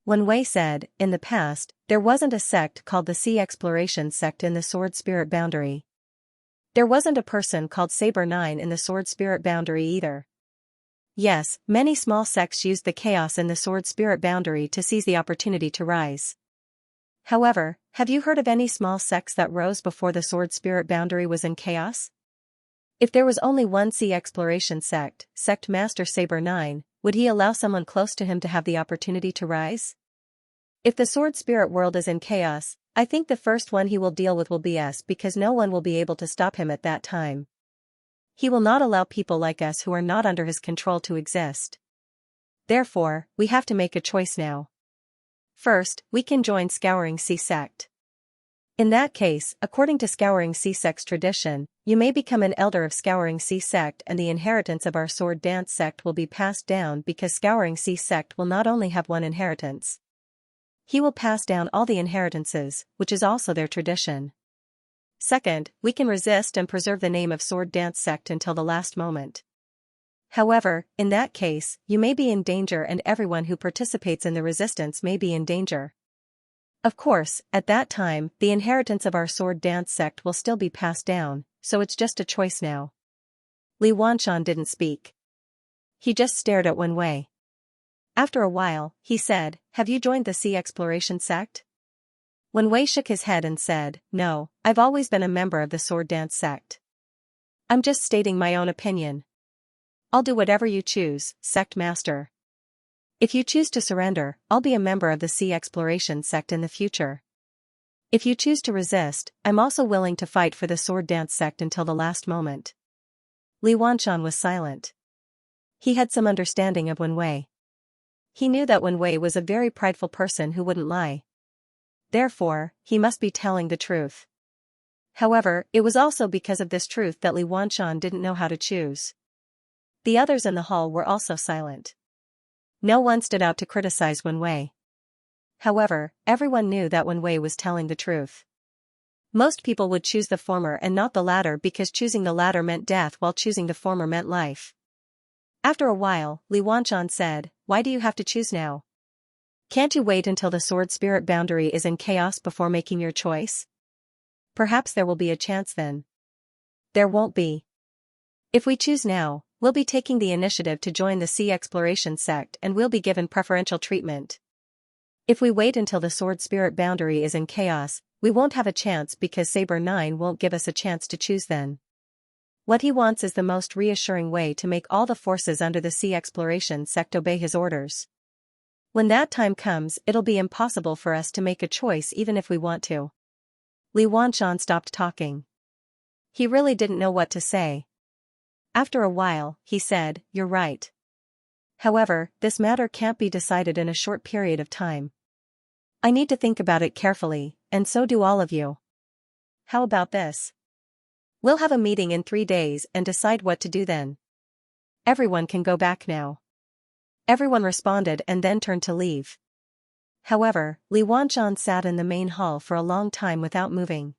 Wenwei said, in the past, there wasn't a sect called the Sea Exploration sect in the sword spirit boundary. There wasn't a person called Saber 9 in the sword spirit boundary either. Yes, many small sects used the chaos in the sword spirit boundary to seize the opportunity to rise. However, have you heard of any small sects that rose before the sword spirit boundary was in chaos? If there was only one Sea Exploration sect, Sect Master Saber 9, would he allow someone close to him to have the opportunity to rise? If the sword spirit world is in chaos, I think the first one he will deal with will be us because no one will be able to stop him at that time. He will not allow people like us who are not under his control to exist. Therefore, we have to make a choice now. First, we can join Scouring Sea Sect. In that case, according to Scouring Sea Sect's tradition, you may become an elder of Scouring Sea Sect and the inheritance of our Sword Dance Sect will be passed down because Scouring Sea Sect will not only have one inheritance. He will pass down all the inheritances, which is also their tradition. Second, we can resist and preserve the name of Sword Dance Sect until the last moment. However, in that case, you may be in danger and everyone who participates in the resistance may be in danger. Of course, at that time, the inheritance of our Sword Dance Sect will still be passed down, so it's just a choice now. Li Wanshan didn't speak. He just stared at Wenwei. After a while, he said, Have you joined the Sea Exploration Sect? Wenwei shook his head and said, No, I've always been a member of the Sword Dance Sect. I'm just stating my own opinion. I'll do whatever you choose, Sect Master. If you choose to surrender, I'll be a member of the Sea Exploration Sect in the future. If you choose to resist, I'm also willing to fight for the Sword Dance Sect until the last moment. Li Wanshan was silent. He had some understanding of Wenwei. He knew that Wenwei was a very prideful person who wouldn't lie. Therefore, he must be telling the truth. However, it was also because of this truth that Li Wanshan didn't know how to choose. The others in the hall were also silent. No one stood out to criticize Wenwei. However, everyone knew that Wenwei was telling the truth. Most people would choose the former and not the latter because choosing the latter meant death while choosing the former meant life. After a while, Li Wanshan said, Why do you have to choose now? Can't you wait until the sword spirit boundary is in chaos before making your choice? Perhaps there will be a chance then. There won't be. If we choose now, we'll be taking the initiative to join the Sea Exploration Sect and we'll be given preferential treatment. If we wait until the sword spirit boundary is in chaos, we won't have a chance because Saber 9 won't give us a chance to choose then. What he wants is the most reassuring way to make all the forces under the Sea Exploration Sect obey his orders. When that time comes, it'll be impossible for us to make a choice even if we want to. Li Wanshan stopped talking. He really didn't know what to say. After a while, he said, You're right. However, this matter can't be decided in a short period of time. I need to think about it carefully, and so do all of you. How about this? We'll have a meeting in 3 days and decide what to do then. Everyone can go back now. Everyone responded and then turned to leave. However, Li Wanshan sat in the main hall for a long time without moving.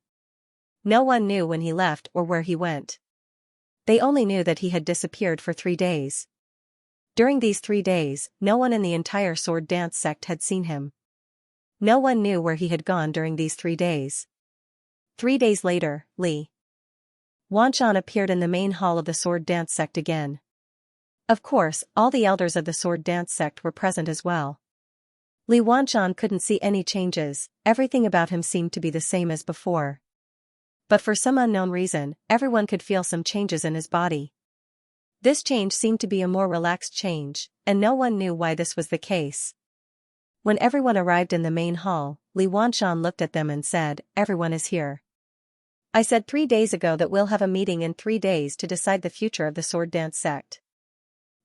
No one knew when he left or where he went. They only knew that he had disappeared for 3 days. During these 3 days, no one in the entire Sword Dance Sect had seen him. No one knew where he had gone during these 3 days. 3 days later, Li Wanshan appeared in the main hall of the sword dance sect again. Of course, all the elders of the sword dance sect were present as well. Li Wanshan couldn't see any changes, everything about him seemed to be the same as before. But for some unknown reason, everyone could feel some changes in his body. This change seemed to be a more relaxed change, and no one knew why this was the case. When everyone arrived in the main hall, Li Wanshan looked at them and said, "Everyone is here. I said 3 days ago that we'll have a meeting in 3 days to decide the future of the sword dance sect.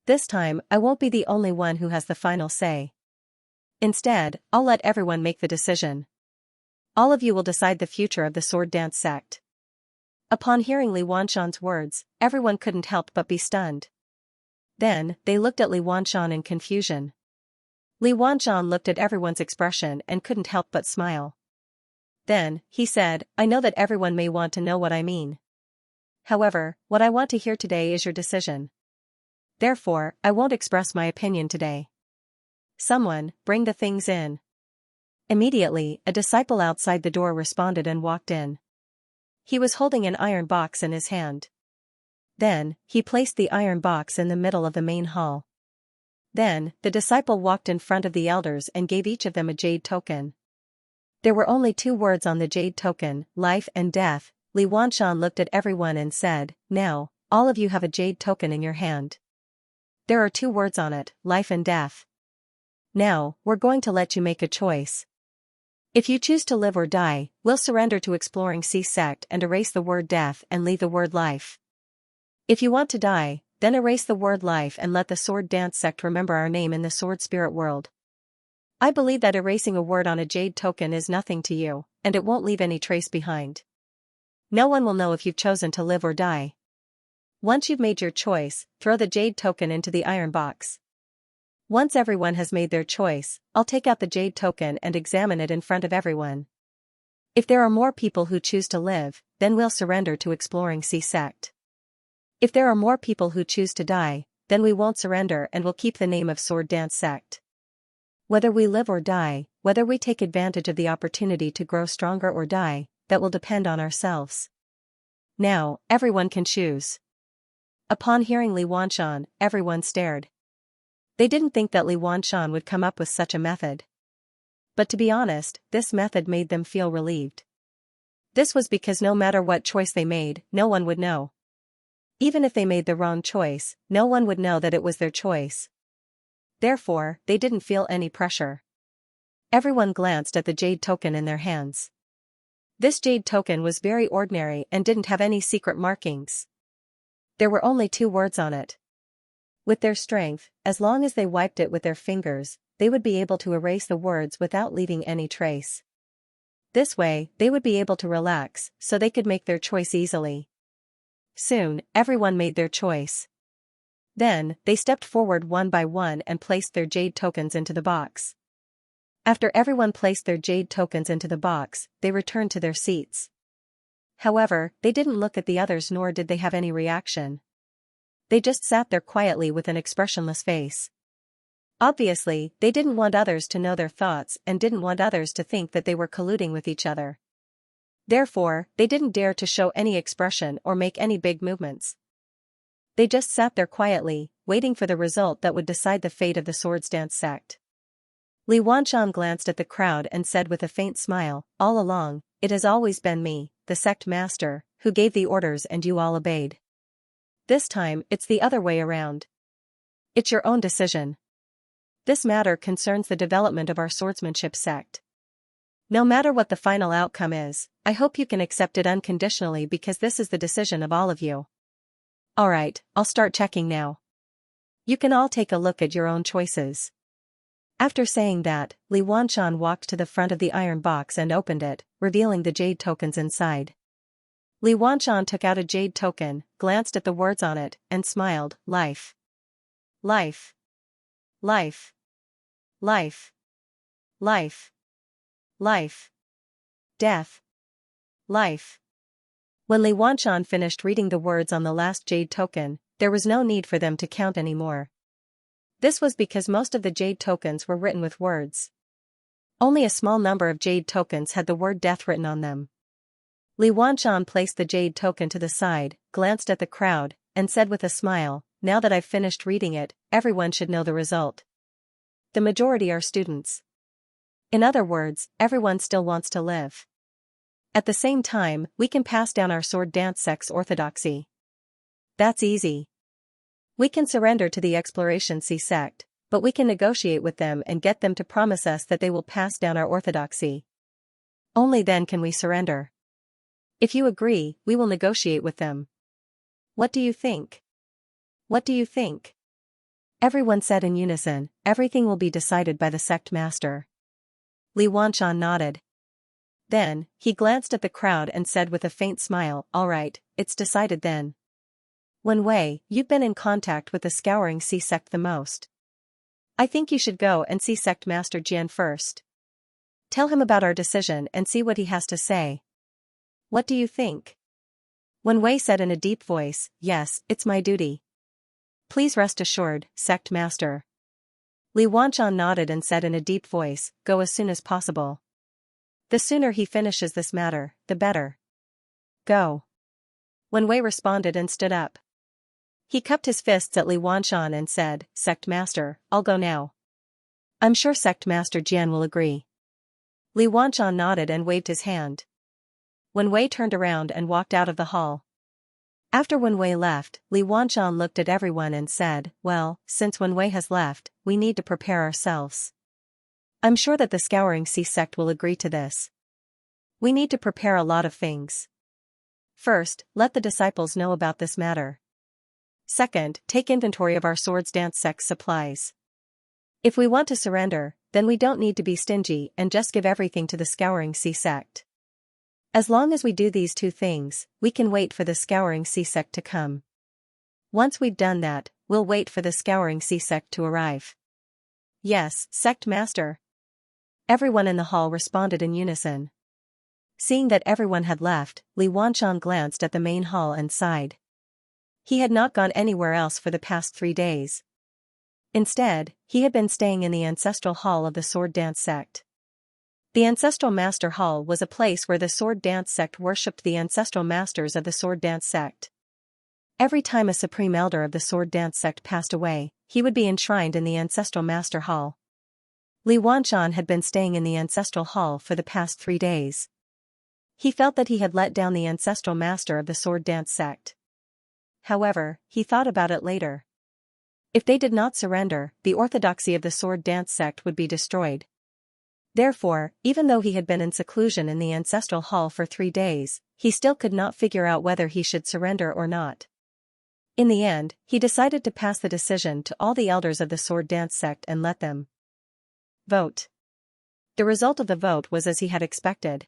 This time, I won't be the only one who has the final say. Instead, I'll let everyone make the decision. All of you will decide the future of the sword dance sect." Upon hearing Li Wanshan's words, everyone couldn't help but be stunned. Then, they looked at Li Wanshan in confusion. Li Wanshan looked at everyone's expression and couldn't help but smile. Then, he said, "I know that everyone may want to know what I mean. However, what I want to hear today is your decision. Therefore, I won't express my opinion today. Someone, bring the things in." Immediately, a disciple outside the door responded and walked in. He was holding an iron box in his hand. Then, he placed the iron box in the middle of the main hall. Then, the disciple walked in front of the elders and gave each of them a jade token. There were only 2 words on the jade token, life and death. Li Wanshan looked at everyone and said, "Now, all of you have a jade token in your hand. There are 2 words on it, life and death. Now, we're going to let you make a choice. If you choose to live or die, we'll surrender to Exploring Sea Sect and erase the word death and leave the word life. If you want to die, then erase the word life and let the sword dance sect remember our name in the sword spirit world. I believe that erasing a word on a jade token is nothing to you, and it won't leave any trace behind. No one will know if you've chosen to live or die. Once you've made your choice, throw the jade token into the iron box. Once everyone has made their choice, I'll take out the jade token and examine it in front of everyone. If there are more people who choose to live, then we'll surrender to Exploring Sea Sect. If there are more people who choose to die, then we won't surrender and will keep the name of Sword Dance Sect. Whether we live or die, whether we take advantage of the opportunity to grow stronger or die, that will depend on ourselves. Now, everyone can choose." Upon hearing Li Wanshan, everyone stared. They didn't think that Li Wanshan would come up with such a method. But to be honest, this method made them feel relieved. This was because no matter what choice they made, no one would know. Even if they made the wrong choice, no one would know that it was their choice. Therefore, they didn't feel any pressure. Everyone glanced at the jade token in their hands. This jade token was very ordinary and didn't have any secret markings. There were only 2 words on it. With their strength, as long as they wiped it with their fingers, they would be able to erase the words without leaving any trace. This way, they would be able to relax, so they could make their choice easily. Soon, everyone made their choice. Then, they stepped forward one by one and placed their jade tokens into the box. After everyone placed their jade tokens into the box, they returned to their seats. However, they didn't look at the others nor did they have any reaction. They just sat there quietly with an expressionless face. Obviously, they didn't want others to know their thoughts and didn't want others to think that they were colluding with each other. Therefore, they didn't dare to show any expression or make any big movements. They just sat there quietly, waiting for the result that would decide the fate of the Swords Dance Sect. Li Wanshan glanced at the crowd and said with a faint smile, "All along, it has always been me, the sect master, who gave the orders and you all obeyed. This time, it's the other way around. It's your own decision. This matter concerns the development of our swordsmanship sect. No matter what the final outcome is, I hope you can accept it unconditionally because this is the decision of all of you. Alright, I'll start checking now. You can all take a look at your own choices." After saying that, Li Wanshan walked to the front of the iron box and opened it, revealing the jade tokens inside. Li Wanshan took out a jade token, glanced at the words on it, and smiled, "Life. Life. Life. Life. Life. Life. Death. Life." When Li Wanshan finished reading the words on the last jade token, there was no need for them to count anymore. This was because most of the jade tokens were written with words. Only a small number of jade tokens had the word death written on them. Li Wanshan placed the jade token to the side, glanced at the crowd, and said with a smile, "Now that I've finished reading it, everyone should know the result. The majority are students. In other words, everyone still wants to live. At the same time, we can pass down our sword dance sect's orthodoxy. That's easy. We can surrender to the Exploration C sect, but we can negotiate with them and get them to promise us that they will pass down our orthodoxy. Only then can we surrender. If you agree, we will negotiate with them. What do you think? What do you think?" Everyone said in unison, "Everything will be decided by the sect master." Li Wanshan nodded. Then, he glanced at the crowd and said with a faint smile, "All right, it's decided then. Wen Wei, you've been in contact with the Scouring Sea sect the most. I think you should go and see Sect Master Jian first. Tell him about our decision and see what he has to say. What do you think?" Wen Wei said in a deep voice, "Yes, it's my duty. Please rest assured, Sect Master." Li Wanshan nodded and said in a deep voice, "Go as soon as possible. The sooner he finishes this matter, the better. Go." Wen Wei responded and stood up. He cupped his fists at Li Wanshan and said, "Sect Master, I'll go now. I'm sure Sect Master Jian will agree." Li Wanshan nodded and waved his hand. Wen Wei turned around and walked out of the hall. After Wen Wei left, Li Wanshan looked at everyone and said, "Well, since Wen Wei has left, we need to prepare ourselves. I'm sure that the Scouring Sea sect will agree to this. We need to prepare a lot of things. First, let the disciples know about this matter. Second, take inventory of our Swords Dance sect's supplies. If we want to surrender, then we don't need to be stingy and just give everything to the Scouring Sea sect. As long as we do these two things, we can wait for the Scouring Sea sect to come. Once we've done that, we'll wait for the Scouring Sea sect to arrive." "Yes, Sect Master." Everyone in the hall responded in unison. Seeing that everyone had left, Li Wanshan glanced at the main hall and sighed. He had not gone anywhere else for the past 3 days. Instead, he had been staying in the ancestral hall of the Sword Dance sect. The Ancestral Master Hall was a place where the Sword Dance sect worshipped the ancestral masters of the Sword Dance sect. Every time a Supreme Elder of the Sword Dance sect passed away, he would be enshrined in the Ancestral Master Hall. Li Wanshan had been staying in the Ancestral Hall for the past 3 days. He felt that he had let down the Ancestral Master of the Sword Dance sect. However, he thought about it later. If they did not surrender, the orthodoxy of the Sword Dance sect would be destroyed. Therefore, even though he had been in seclusion in the Ancestral Hall for 3 days, he still could not figure out whether he should surrender or not. In the end, he decided to pass the decision to all the elders of the Sword Dance sect and let them vote. The result of the vote was as he had expected.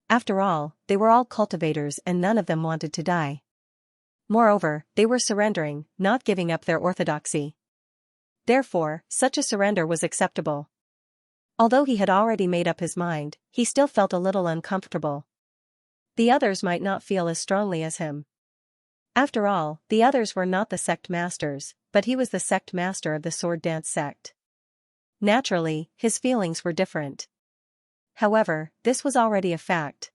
After all, they were all cultivators and none of them wanted to die. Moreover, they were surrendering, not giving up their orthodoxy. Therefore, such a surrender was acceptable. Although he had already made up his mind, he still felt a little uncomfortable. The others might not feel as strongly as him. After all, the others were not the sect masters, but he was the sect master of the Sword Dance sect. Naturally, his feelings were different. However, this was already a fact.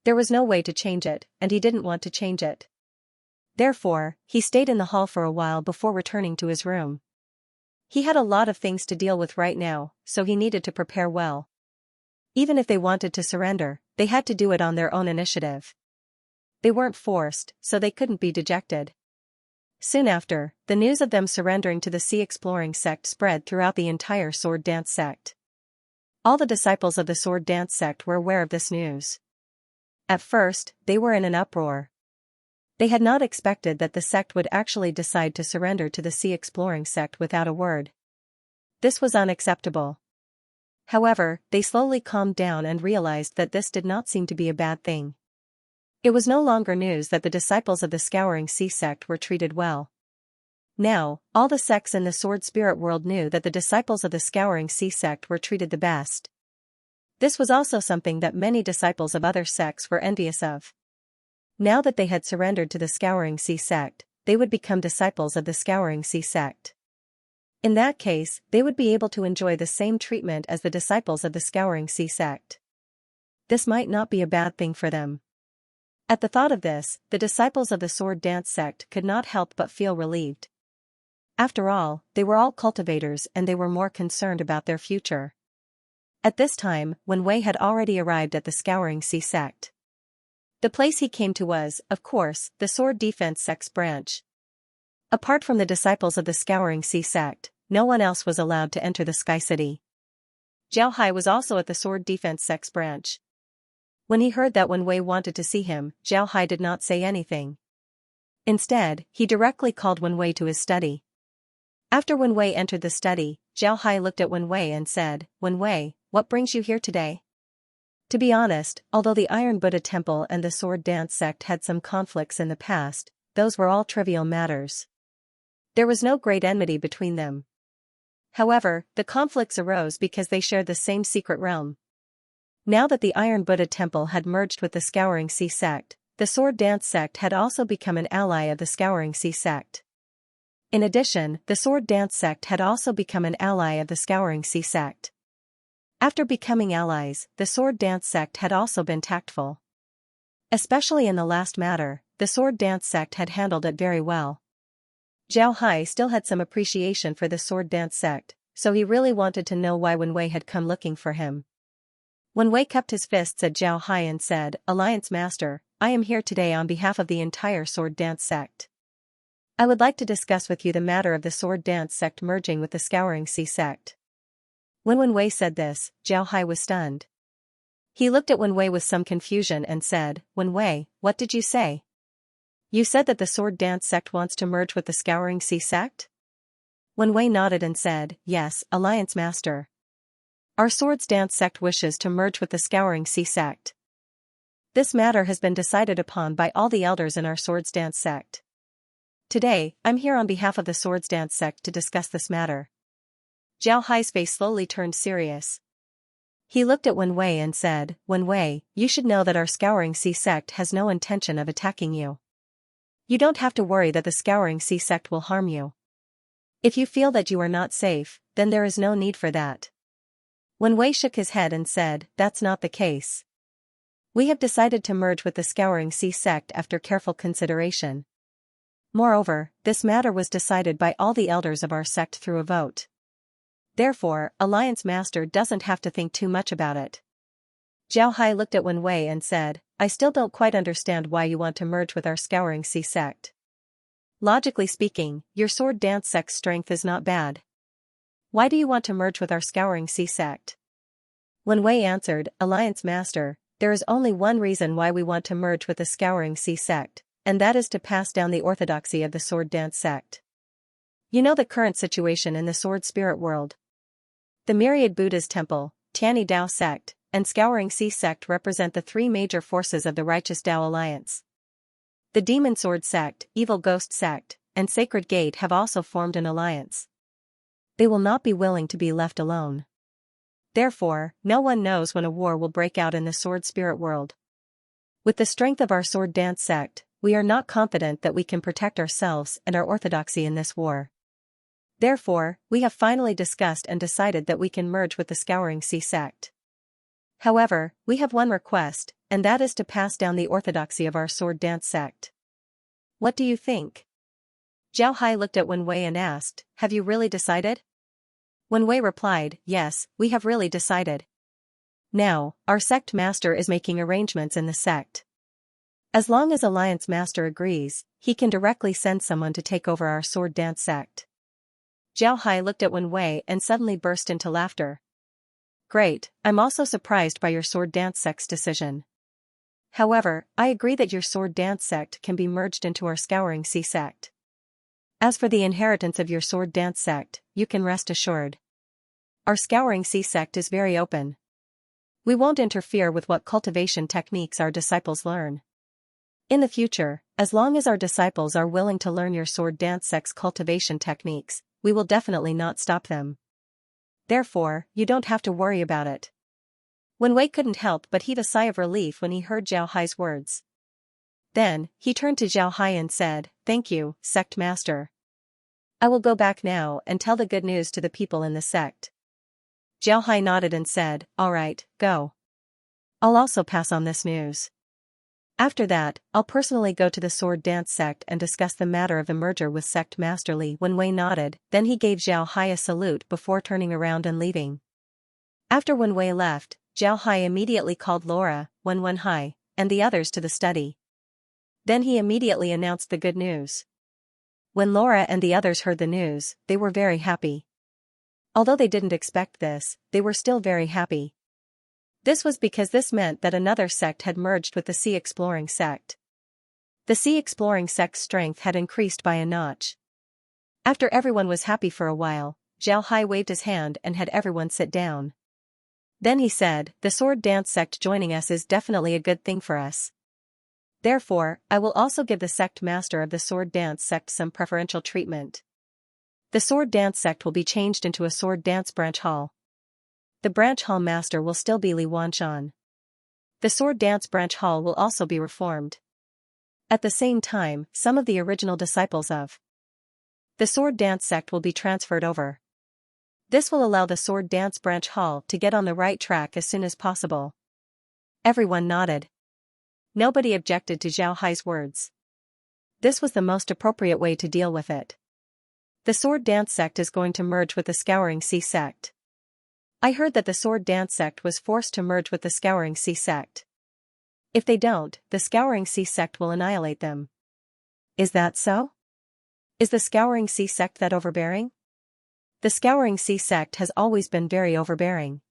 There was no way to change it, and he didn't want to change it. Therefore, he stayed in the hall for a while before returning to his room. He had a lot of things to deal with right now, so he needed to prepare well. Even if they wanted to surrender, they had to do it on their own initiative. They weren't forced, so they couldn't be dejected. Soon after, the news of them surrendering to the Sea Exploring sect spread throughout the entire Sword Dance sect. All the disciples of the Sword Dance sect were aware of this news. At first, they were in an uproar. They had not expected that the sect would actually decide to surrender to the Sea Exploring sect without a word. This was unacceptable. However, they slowly calmed down and realized that this did not seem to be a bad thing. It was no longer news that the disciples of the Scouring Sea sect were treated well. Now, all the sects in the Sword Spirit world knew that the disciples of the Scouring Sea sect were treated the best. This was also something that many disciples of other sects were envious of. Now that they had surrendered to the Scouring Sea sect, they would become disciples of the Scouring Sea sect. In that case, they would be able to enjoy the same treatment as the disciples of the Scouring Sea sect. This might not be a bad thing for them. At the thought of this, the disciples of the Sword Dance sect could not help but feel relieved. After all, they were all cultivators and they were more concerned about their future. At this time, Wen Wei had already arrived at the Scouring Sea sect. The place he came to was, of course, the Sword Defense sect's branch. Apart from the disciples of the Scouring Sea sect, no one else was allowed to enter the Sky City. Zhao Hai was also at the Sword Defense sect's branch. When he heard that Wen Wei wanted to see him, Zhao Hai did not say anything. Instead, he directly called Wen Wei to his study. After Wen Wei entered the study, Zhao Hai looked at Wen Wei and said, "Wen Wei, what brings you here today?" To be honest, although the Iron Buddha Temple and the Sword Dance sect had some conflicts in the past, those were all trivial matters. There was no great enmity between them. However, the conflicts arose because they shared the same secret realm. Now that the Iron Buddha Temple had merged with the Scouring Sea sect, the Sword Dance sect had also become an ally of the Scouring Sea sect. In addition, the Sword Dance sect had also become an ally of the Scouring Sea sect. After becoming allies, the Sword Dance sect had also been tactful. Especially in the last matter, the Sword Dance sect had handled it very well. Zhao Hai still had some appreciation for the Sword Dance sect, so he really wanted to know why Wen Wei had come looking for him. Wen Wei cupped his fists at Zhao Hai and said, "Alliance Master, I am here today on behalf of the entire Sword Dance sect. I would like to discuss with you the matter of the Sword Dance sect merging with the Scouring Sea sect." When Wen Wei said this, Zhao Hai was stunned. He looked at Wen Wei with some confusion and said, "Wen Wei, what did you say? You said that the Sword Dance sect wants to merge with the Scouring Sea sect?" Wen Wei nodded and said, "Yes, Alliance Master. Our Swords Dance sect wishes to merge with the Scouring Sea sect. This matter has been decided upon by all the elders in our Swords Dance sect. Today, I'm here on behalf of the Swords Dance sect to discuss this matter." Zhao Hai's face slowly turned serious. He looked at Wen Wei and said, "Wen Wei, you should know that our Scouring Sea sect has no intention of attacking you. You don't have to worry that the Scouring Sea sect will harm you. If you feel that you are not safe, then there is no need for that." Wen Wei shook his head and said, "That's not the case. We have decided to merge with the Scouring Sea sect after careful consideration. Moreover, this matter was decided by all the elders of our sect through a vote. Therefore, Alliance Master doesn't have to think too much about it." Zhao Hai looked at Wen Wei and said, "I still don't quite understand why you want to merge with our Scouring Sea sect. Logically speaking, your Sword Dance sect's strength is not bad. Why do you want to merge with our Scouring Sea sect?" Wen Wei answered, "Alliance Master, there is only one reason why we want to merge with the Scouring Sea sect, and that is to pass down the orthodoxy of the Sword Dance sect. You know the current situation in the Sword Spirit world. The Myriad Buddha's Temple, Tianyi Dao sect, and Scouring Sea sect represent the three major forces of the Righteous Dao Alliance. The Demon Sword sect, Evil Ghost sect, and Sacred Gate have also formed an alliance. They will not be willing to be left alone. Therefore, no one knows when a war will break out in the Sword Spirit world. With the strength of our Sword Dance sect, we are not confident that we can protect ourselves and our orthodoxy in this war. Therefore, we have finally discussed and decided that we can merge with the Scouring Sea sect. However, we have one request, and that is to pass down the orthodoxy of our Sword Dance sect. What do you think?" Zhao Hai looked at Wen Wei and asked, "Have you really decided?" Wen Wei replied, "Yes, we have really decided. Now, our sect master is making arrangements in the sect. As long as Alliance Master agrees, he can directly send someone to take over our Sword Dance sect." Zhao Hai looked at Wen Wei and suddenly burst into laughter. "Great, I'm also surprised by your Sword Dance sect's decision. However, I agree that your Sword Dance sect can be merged into our Scouring Sea sect. As for the inheritance of your Sword Dance sect, you can rest assured. Our Scouring Sea sect is very open. We won't interfere with what cultivation techniques our disciples learn. In the future, as long as our disciples are willing to learn your Sword Dance sect's cultivation techniques, we will definitely not stop them. Therefore, you don't have to worry about it." Wen Wei couldn't help but heave a sigh of relief when he heard Zhao Hai's words. Then, he turned to Zhao Hai and said, "Thank you, Sect Master. I will go back now and tell the good news to the people in the sect. Xiaohai nodded and said, all right, go. I'll also pass on this news. After that, I'll personally go to the sword dance sect and discuss the matter of the merger with sect master Li. Wen Wei nodded, then he gave Zhao Hai a salute before turning around and leaving. After Wen Wei left, Zhao Hai immediately called Laura, Wen Hai, and the others to the study. Then he immediately announced the good news. When Laura and the others heard the news, they were very happy. Although they didn't expect this, they were still very happy. This was because this meant that another sect had merged with the Sea Exploring sect. The Sea Exploring sect's strength had increased by a notch. After everyone was happy for a while, Zhao Hai waved his hand and had everyone sit down. Then he said, the sword dance sect joining us is definitely a good thing for us. Therefore, I will also give the sect master of the sword dance sect some preferential treatment. The sword dance sect will be changed into a sword dance branch hall. The branch hall master will still be Li Wanshan. The sword dance branch hall will also be reformed. At the same time, some of the original disciples of the sword dance sect will be transferred over. This will allow the sword dance branch hall to get on the right track as soon as possible. Everyone nodded. Nobody objected to Zhao Hai's words. This was the most appropriate way to deal with it. The sword dance sect is going to merge with the Scouring Sea sect. I heard that the sword dance sect was forced to merge with the Scouring Sea sect. If they don't, the Scouring Sea sect will annihilate them. Is that so? Is the Scouring Sea sect that overbearing? The Scouring Sea sect has always been very overbearing.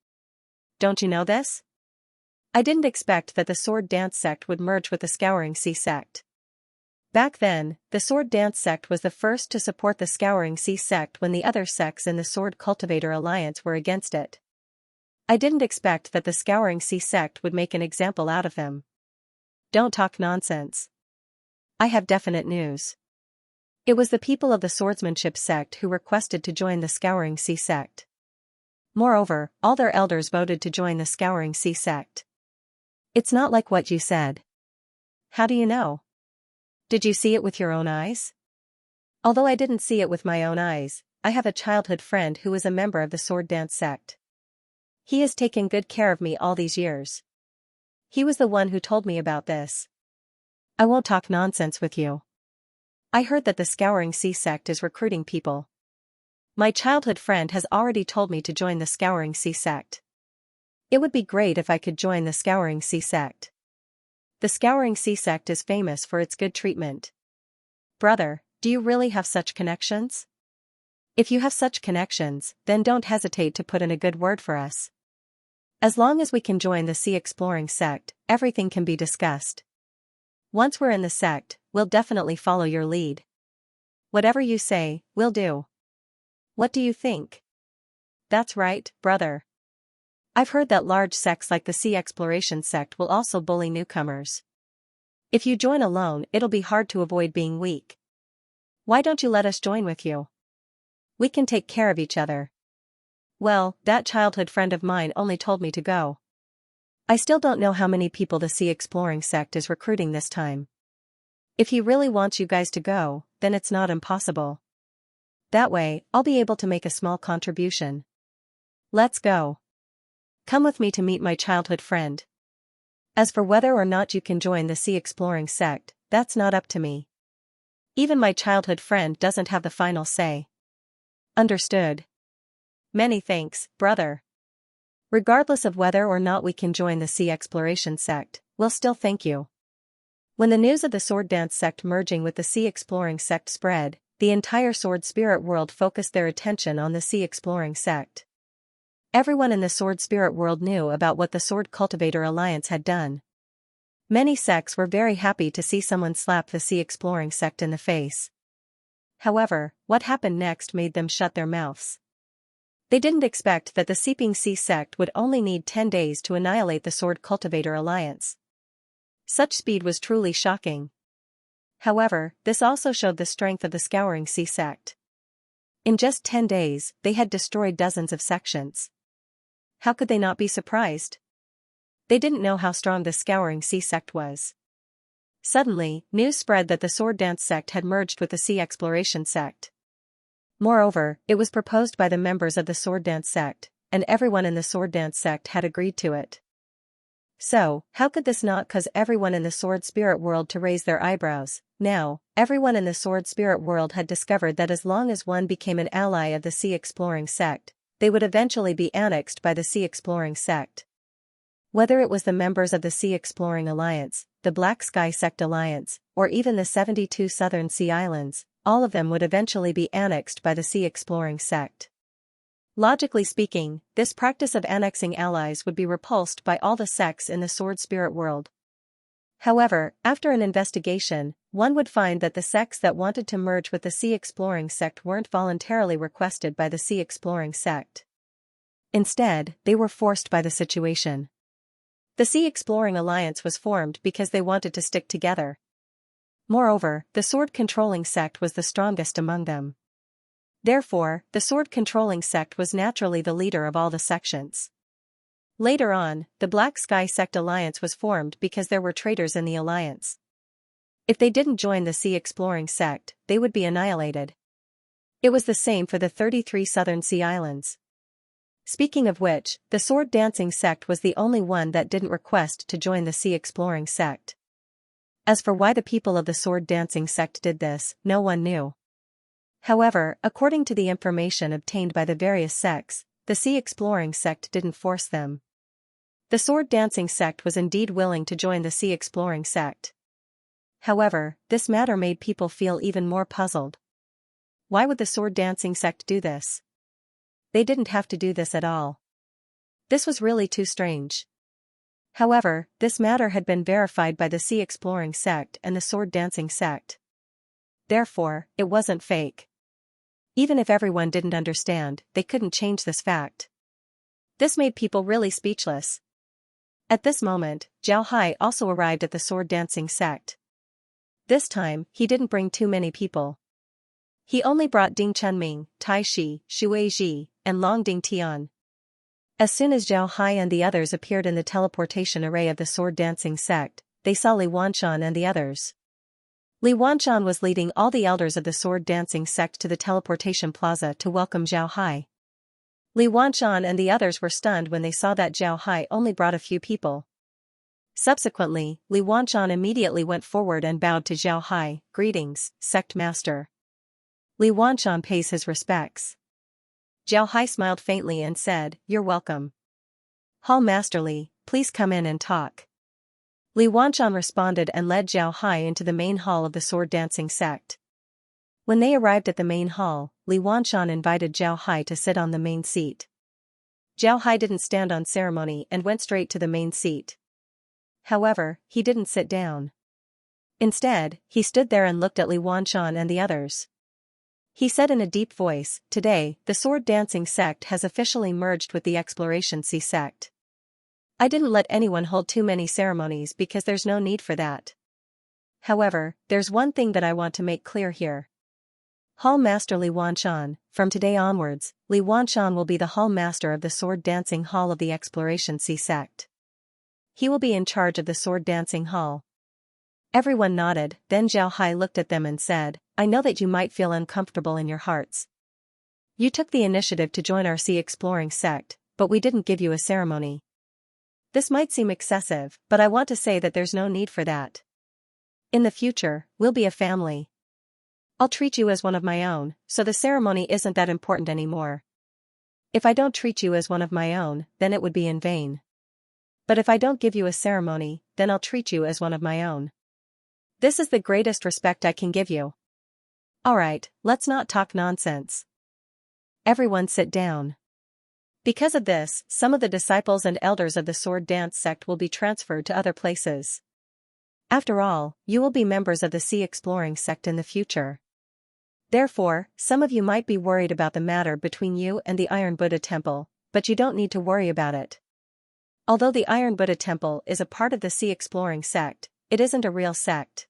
Don't you know this? I didn't expect that the sword dance sect would merge with the Scouring Sea sect. Back then, the sword dance sect was the first to support the Scouring Sea sect when the other sects in the Sword Cultivator Alliance were against it. I didn't expect that the Scouring Sea sect would make an example out of them. Don't talk nonsense. I have definite news. It was the people of the Swordsmanship sect who requested to join the Scouring Sea sect. Moreover, all their elders voted to join the Scouring Sea sect. It's not like what you said. How do you know? Did you see it with your own eyes? Although I didn't see it with my own eyes, I have a childhood friend who is a member of the sword dance sect. He has taken good care of me all these years. He was the one who told me about this. I won't talk nonsense with you. I heard that the Scouring Sea sect is recruiting people. My childhood friend has already told me to join the Scouring Sea sect. It would be great if I could join the Scouring Sea sect. The Scouring Sea sect is famous for its good treatment. Brother, do you really have such connections? If you have such connections, then don't hesitate to put in a good word for us. As long as we can join the Sea Exploring sect, everything can be discussed. Once we're in the sect, we'll definitely follow your lead. Whatever you say, we'll do. What do you think? That's right, brother. I've heard that large sects like the Sea Exploration sect will also bully newcomers. If you join alone, it'll be hard to avoid being weak. Why don't you let us join with you? We can take care of each other. Well, that childhood friend of mine only told me to go. I still don't know how many people the Sea Exploring sect is recruiting this time. If he really wants you guys to go, then it's not impossible. That way, I'll be able to make a small contribution. Let's go. Come with me to meet my childhood friend. As for whether or not you can join the Sea Exploring sect, that's not up to me. Even my childhood friend doesn't have the final say. Understood. Many thanks, brother. Regardless of whether or not we can join the Sea Exploration sect, we'll still thank you. When the news of the Sword Dance sect merging with the Sea Exploring sect spread, the entire Sword Spirit world focused their attention on the Sea Exploring sect. Everyone in the Sword Spirit world knew about what the Sword Cultivator Alliance had done. Many sects were very happy to see someone slap the Sea Exploring sect in the face. However, what happened next made them shut their mouths. They didn't expect that the Seeping Sea sect would only need 10 days to annihilate the Sword Cultivator Alliance. Such speed was truly shocking. However, this also showed the strength of the Scouring Sea sect. In just 10 days, they had destroyed dozens of sections. How could they not be surprised? They didn't know how strong the Scouring Sea sect was. Suddenly, news spread that the Sword Dance sect had merged with the Sea Exploration sect. Moreover, it was proposed by the members of the sword dance sect, and everyone in the sword dance sect had agreed to it. So, how could this not cause everyone in the sword spirit world to raise their eyebrows? Now, everyone in the sword spirit world had discovered that as long as one became an ally of the sea exploring sect, they would eventually be annexed by the sea exploring sect. Whether it was the members of the Sea Exploring Alliance, the Black Sky Sect Alliance, or even the 72 Southern Sea Islands, all of them would eventually be annexed by the Sea Exploring sect. Logically speaking, this practice of annexing allies would be repulsed by all the sects in the sword spirit world. However, after an investigation, one would find that the sects that wanted to merge with the Sea Exploring sect weren't voluntarily requested by the Sea Exploring sect. Instead, they were forced by the situation. The Sea Exploring Alliance was formed because they wanted to stick together. Moreover, the sword-controlling sect was the strongest among them. Therefore, the sword-controlling sect was naturally the leader of all the sections. Later on, the Black Sky Sect Alliance was formed because there were traitors in the alliance. If they didn't join the Sea Exploring sect, they would be annihilated. It was the same for the 33 Southern Sea Islands. Speaking of which, the sword dancing sect was the only one that didn't request to join the Sea Exploring sect. As for why the people of the sword dancing sect did this, no one knew. However, according to the information obtained by the various sects, the Sea Exploring sect didn't force them. The sword dancing sect was indeed willing to join the Sea Exploring sect. However, this matter made people feel even more puzzled. Why would the sword dancing sect do this? They didn't have to do this at all. This was really too strange. However, this matter had been verified by the Sea Exploring sect and the sword dancing sect. Therefore, it wasn't fake. Even if everyone didn't understand, they couldn't change this fact. This made people really speechless. At this moment, Zhao Hai also arrived at the sword dancing sect. This time, he didn't bring too many people. He only brought Ding Chunming, Tai Shi, Shui Ji, and Long Ding Tian. As soon as Zhao Hai and the others appeared in the teleportation array of the sword dancing sect, they saw Li Wanshan and the others. Li Wanshan was leading all the elders of the sword dancing sect to the teleportation plaza to welcome Zhao Hai. Li Wanshan and the others were stunned when they saw that Zhao Hai only brought a few people. Subsequently, Li Wanshan immediately went forward and bowed to Zhao Hai. "Greetings, sect master." Li Wanshan pays his respects. Zhao Hai smiled faintly and said, "You're welcome. Hall Master Li, please come in and talk." Li Wanshan responded and led Zhao Hai into the main hall of the sword dancing sect. When they arrived at the main hall, Li Wanshan invited Zhao Hai to sit on the main seat. Zhao Hai didn't stand on ceremony and went straight to the main seat. However, he didn't sit down. Instead, he stood there and looked at Li Wanshan and the others. He said in a deep voice, "Today, the sword dancing sect has officially merged with the Exploration Sea sect. I didn't let anyone hold too many ceremonies because there's no need for that. However, there's one thing that I want to make clear here. Hall Master Li Wanshan, from today onwards, Li Wanshan will be the Hall Master of the Sword Dancing Hall of the Exploration Sea sect. He will be in charge of the Sword Dancing Hall." Everyone nodded, then Zhao Hai looked at them and said, "I know that you might feel uncomfortable in your hearts. You took the initiative to join our Sea Exploring sect, but we didn't give you a ceremony. This might seem excessive, but I want to say that there's no need for that. In the future, we'll be a family. I'll treat you as one of my own, so the ceremony isn't that important anymore. If I don't treat you as one of my own, then it would be in vain. But if I don't give you a ceremony, then I'll treat you as one of my own. This is the greatest respect I can give you. Alright, let's not talk nonsense. Everyone sit down." Because of this, some of the disciples and elders of the sword dance sect will be transferred to other places. After all, you will be members of the Sea Exploring sect in the future. Therefore, some of you might be worried about the matter between you and the Iron Buddha Temple, but you don't need to worry about it. Although the Iron Buddha Temple is a part of the Sea Exploring sect, it isn't a real sect.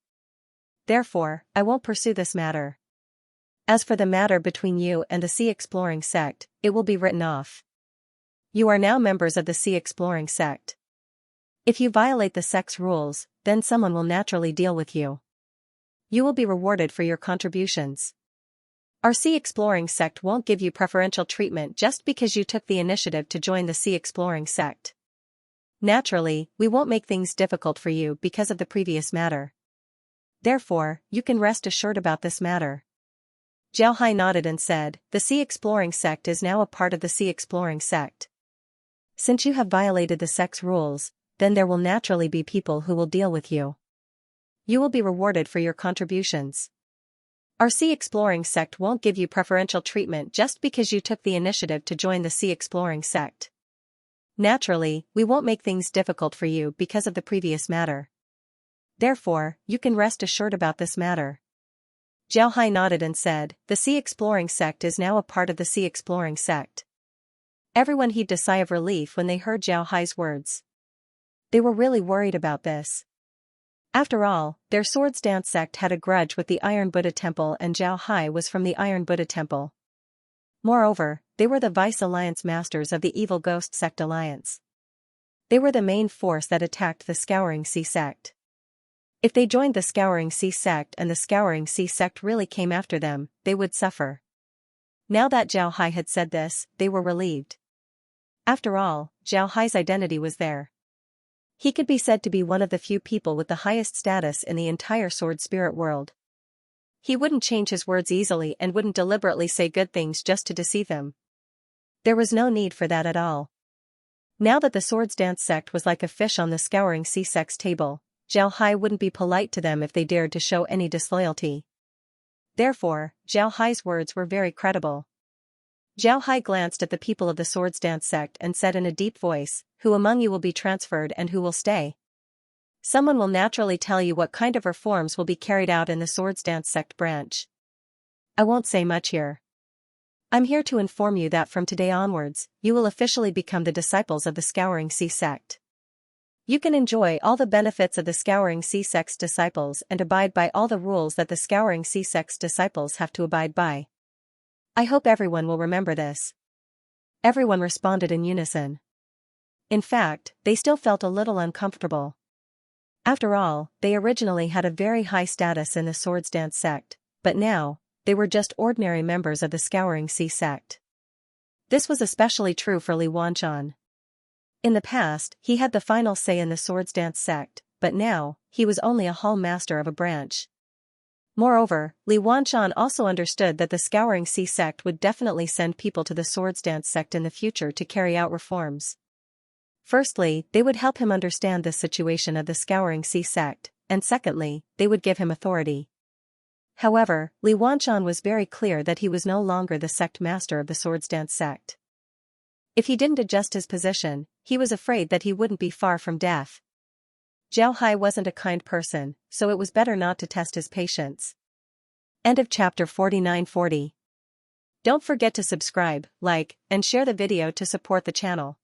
Therefore, I won't pursue this matter. As for the matter between you and the Sea Exploring sect, it will be written off. You are now members of the Sea Exploring sect. If you violate the sect's rules, then someone will naturally deal with you. You will be rewarded for your contributions. Our sea exploring sect won't give you preferential treatment just because you took the initiative to join the sea exploring sect. Naturally, we won't make things difficult for you because of the previous matter. Therefore, you can rest assured about this matter. Zhao Hai nodded and said, the sea exploring sect is now a part of the sea exploring sect. Since you have violated the sect's rules, then there will naturally be people who will deal with you. You will be rewarded for your contributions. Our sea exploring sect won't give you preferential treatment just because you took the initiative to join the sea exploring sect. Naturally, we won't make things difficult for you because of the previous matter. Therefore, you can rest assured about this matter. Zhao Hai nodded and said, the sea exploring sect is now a part of the sea exploring sect. Everyone heaved a sigh of relief when they heard Zhao Hai's words. They were really worried about this. After all, their Swords Dance sect had a grudge with the Iron Buddha Temple and Zhao Hai was from the Iron Buddha Temple. Moreover, they were the Vice Alliance Masters of the Evil Ghost Sect Alliance. They were the main force that attacked the Scouring Sea sect. If they joined the Scouring Sea sect and the Scouring Sea sect really came after them, they would suffer. Now that Zhao Hai had said this, they were relieved. After all, Zhao Hai's identity was there. He could be said to be one of the few people with the highest status in the entire sword spirit world. He wouldn't change his words easily and wouldn't deliberately say good things just to deceive them. There was no need for that at all. Now that the Swords Dance sect was like a fish on the Scouring Sea sect's table, Zhao Hai wouldn't be polite to them if they dared to show any disloyalty. Therefore, Zhao Hai's words were very credible. Zhao Hai glanced at the people of the Swords Dance sect and said in a deep voice, who among you will be transferred and who will stay? Someone will naturally tell you what kind of reforms will be carried out in the Swords Dance sect branch. I won't say much here. I'm here to inform you that from today onwards, you will officially become the disciples of the Scouring Sea sect. You can enjoy all the benefits of the Scouring Sea sect's disciples and abide by all the rules that the Scouring Sea sect's disciples have to abide by. I hope everyone will remember this. Everyone responded in unison. In fact, they still felt a little uncomfortable. After all, they originally had a very high status in the Swords Dance sect, but now, they were just ordinary members of the Scouring Sea sect. This was especially true for Li Wanshan. In the past, he had the final say in the Swords Dance sect, but now, he was only a hall master of a branch. Moreover, Li Wanshan also understood that the Scouring Sea sect would definitely send people to the Swords Dance sect in the future to carry out reforms. Firstly, they would help him understand the situation of the Scouring Sea sect, and secondly, they would give him authority. However, Li Wanshan was very clear that he was no longer the sect master of the Swords Dance sect. If he didn't adjust his position, he was afraid that he wouldn't be far from death. Zhao Hai wasn't a kind person, so it was better not to test his patience. End of chapter 49-40. Don't forget to subscribe, like, and share the video to support the channel.